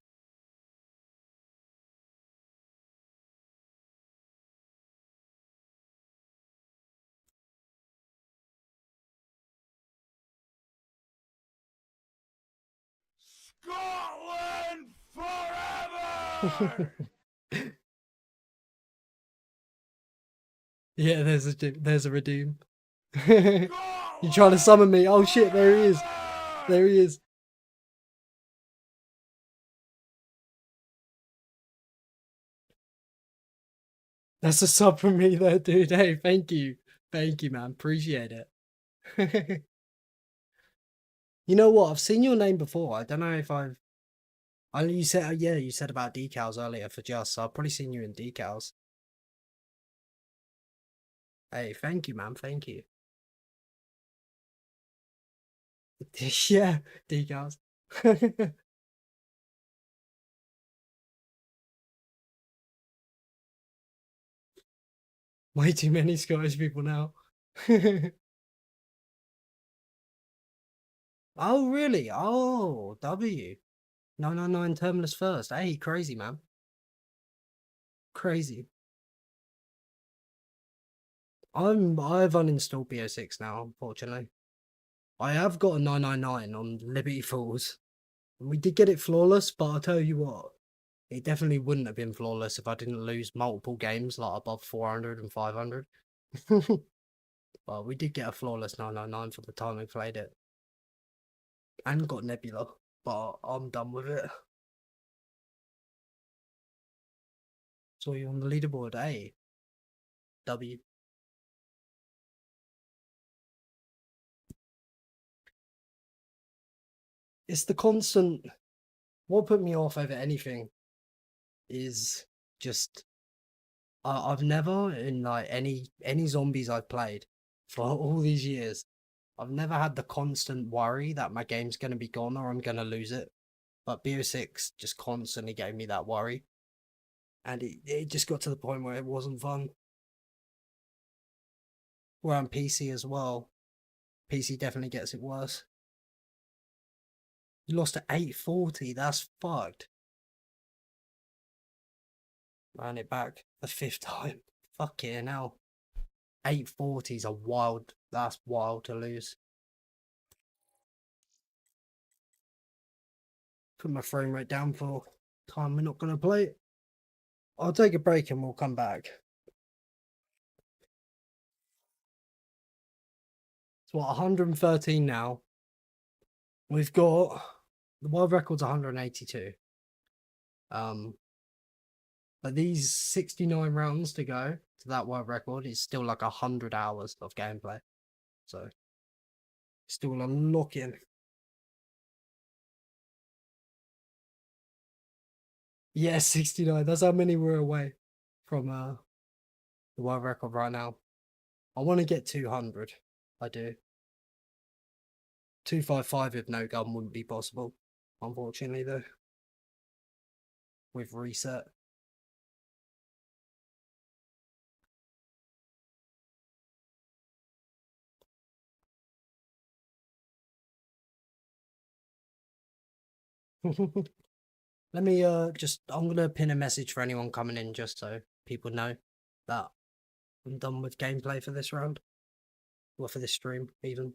Scotland forever! Yeah, there's a redeem. You trying to summon me? Oh shit, there he is. There he is. That's a sub from me there, dude. Hey, thank you. Thank you, man. Appreciate it. You know what? I've seen your name before. I don't know if I've... I know you said, yeah, you said about decals earlier for Just, so I've probably seen you in decals. Hey, thank you, man. Thank you. Yeah, decals. Way too many Scottish people now. Oh, really? Oh, W. 999 Terminus first. Hey, crazy, man. Crazy. I've uninstalled BO6 now, unfortunately. I have got a 999 on Liberty Falls. And we did get it flawless, but I'll tell you what, it definitely wouldn't have been flawless if I didn't lose multiple games, like above 400 and 500. But we did get a flawless 999 for the time we played it. And got Nebula, but I'm done with it. Saw you on the leaderboard, A. W. It's the constant... What put me off over anything is just... I've never, in like any zombies I've played for all these years, I've never had the constant worry that my game's going to be gone or I'm going to lose it. But BO6 just constantly gave me that worry. And it just got to the point where it wasn't fun. Where on PC as well. PC definitely gets it worse. You lost to 840, that's fucked. Ran it back the 5th time. Fucking hell. 840 is a wild, that's wild to lose. Put my frame rate down for time we're not going to play it. I'll take a break and we'll come back. It's what, 113 now. We've got the world record's 182. But these 69 rounds to go to that world record is still like 100 hours of gameplay. So still unlocking. Yeah, 69. That's how many we're away from the world record right now. I want to get 200. I do. 255 with no gun wouldn't be possible, unfortunately, though. With reset. Let me I'm gonna pin a message for anyone coming in just so people know that I'm done with gameplay for this round. Or for this stream, even.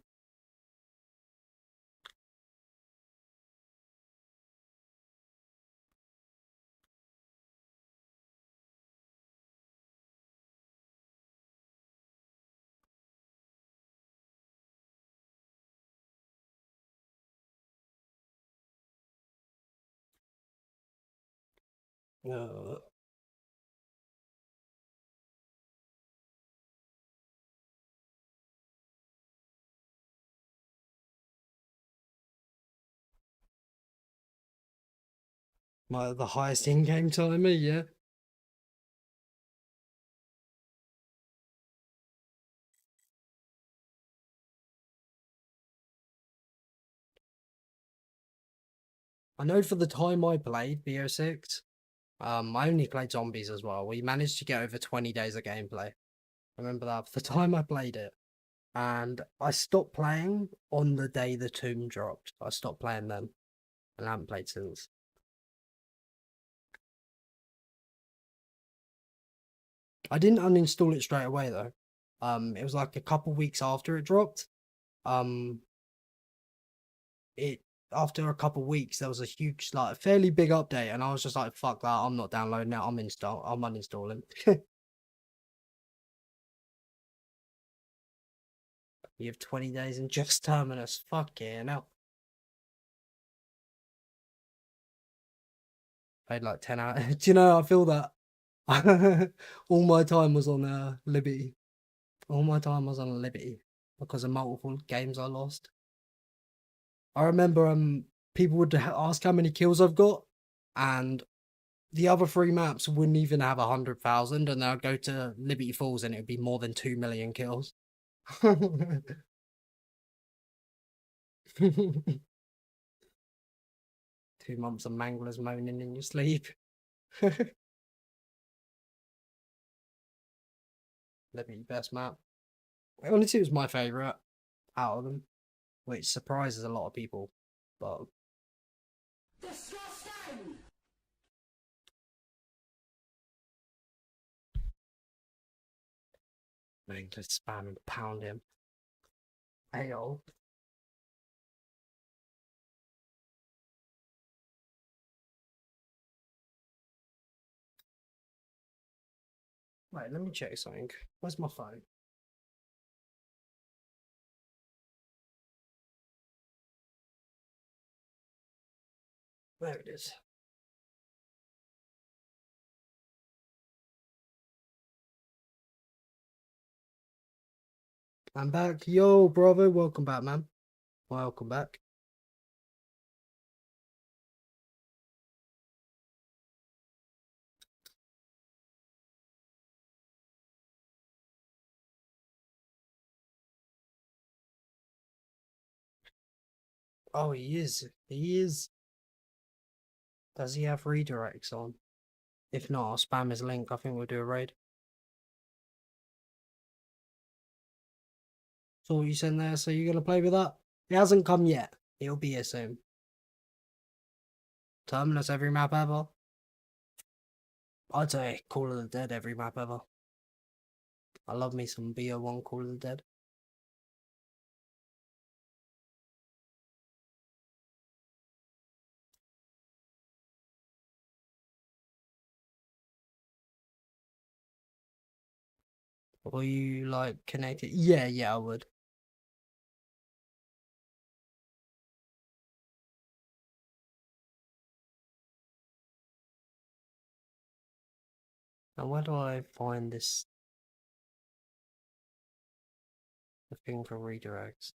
The highest in-game timer, yeah. I know for the time I played BO6, I only played zombies as well. We managed to get over 20 days of gameplay. I remember that for the time I played it. and I stopped playing on the day the tomb dropped. I stopped playing then, and I haven't played since. I didn't uninstall it straight away though. It was like a couple weeks after it dropped. It after a couple weeks there was a huge, like, fairly big update, and I was just like, "Fuck that! I'm not downloading it. I'm uninstalling." You have 20 days in just Terminus. Fuck yeah, now. Played like 10 hours. Do you know, I feel that. All my time was on Liberty. All my time was on Liberty because of multiple games I lost. I remember people would ask how many kills I've got, and the other 3 maps wouldn't even have 100,000, and I'd go to Liberty Falls and it would be more than 2 million kills. 2 months of manglers moaning in your sleep. Liberty best map. Honestly, it was my favourite out of them, which surprises a lot of people, but Disgusting! man, just spam and pound him. Ayo. Wait, let me check something. Where's my phone? There it is. I'm back. Yo, brother. Welcome back, man. Welcome back. Oh, he is. He is. Does he have redirects on? If not, I'll spam his link. I think we'll do a raid. So what you sent there, so you're going to play with that? It hasn't come yet. It'll be here soon. Terminus every map ever? I'd say Call of the Dead every map ever. I love me some BO1 Call of the Dead. Or you like connected? Yeah, I would. Now where do I find this? The thing for redirects.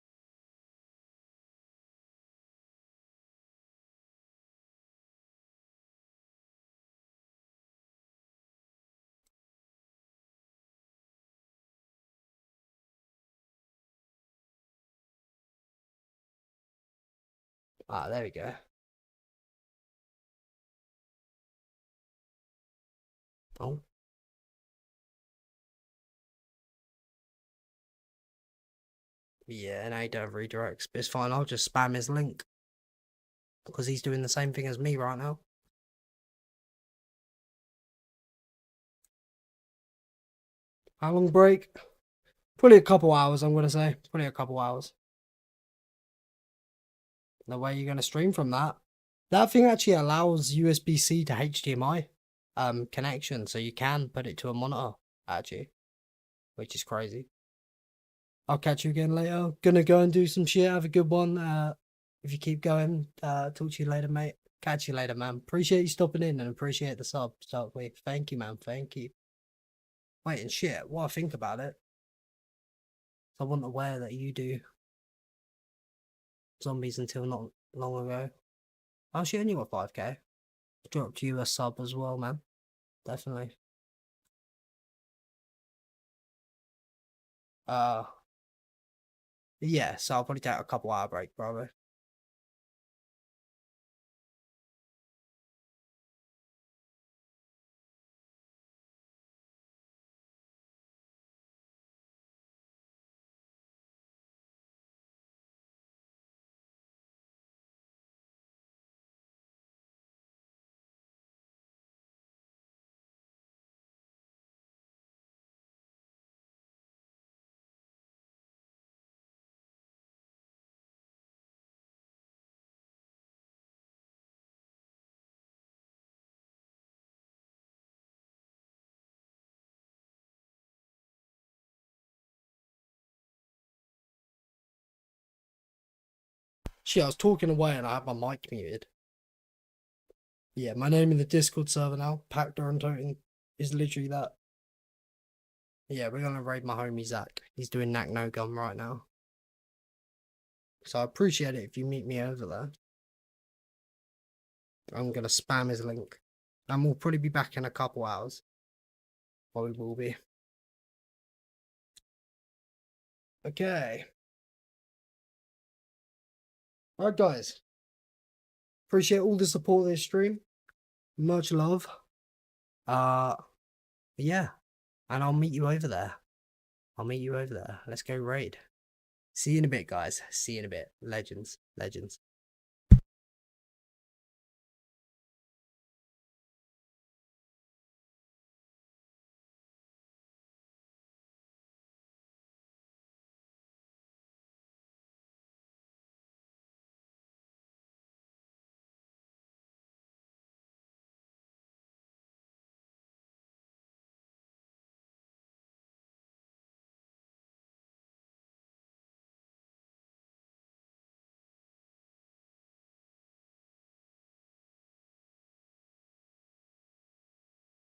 Ah, there we go. Oh. Yeah, and I don't have redirects, but it's fine. I'll just spam his link. Because he's doing the same thing as me right now. How long break? Probably a couple hours, I'm going to say. Probably a couple hours. The way you're going to stream from that. That thing actually allows USB-C to HDMI connection, so you can put it to a monitor, actually. Which is crazy. I'll catch you again later. Gonna go and do some shit. Have a good one. If you keep going, talk to you later, mate. Catch you later, man. Appreciate you stopping in and appreciate the sub. Start with. Thank you, man. Thank you. Wait, and shit, what I think about it, I wasn't aware that you do zombies until not long ago. Oh shit, and you got 5k. Dropped you a sub as well, man. Definitely. Yeah, so I'll probably take a couple hour break, probably. Shit, I was talking away and I had my mic muted. Yeah, my name in the Discord server now, Pack and Toting, is literally that. Yeah, we're gonna raid my homie Zach. He's doing Knack No Gun right now. So I appreciate it if you meet me over there. I'm gonna spam his link. And we'll probably be back in a couple hours. Or we will be. Okay. Alright guys. Appreciate all the support of this stream. Much love. Yeah. And I'll meet you over there. I'll meet you over there. Let's go raid. See you in a bit, guys. See you in a bit. Legends. Legends.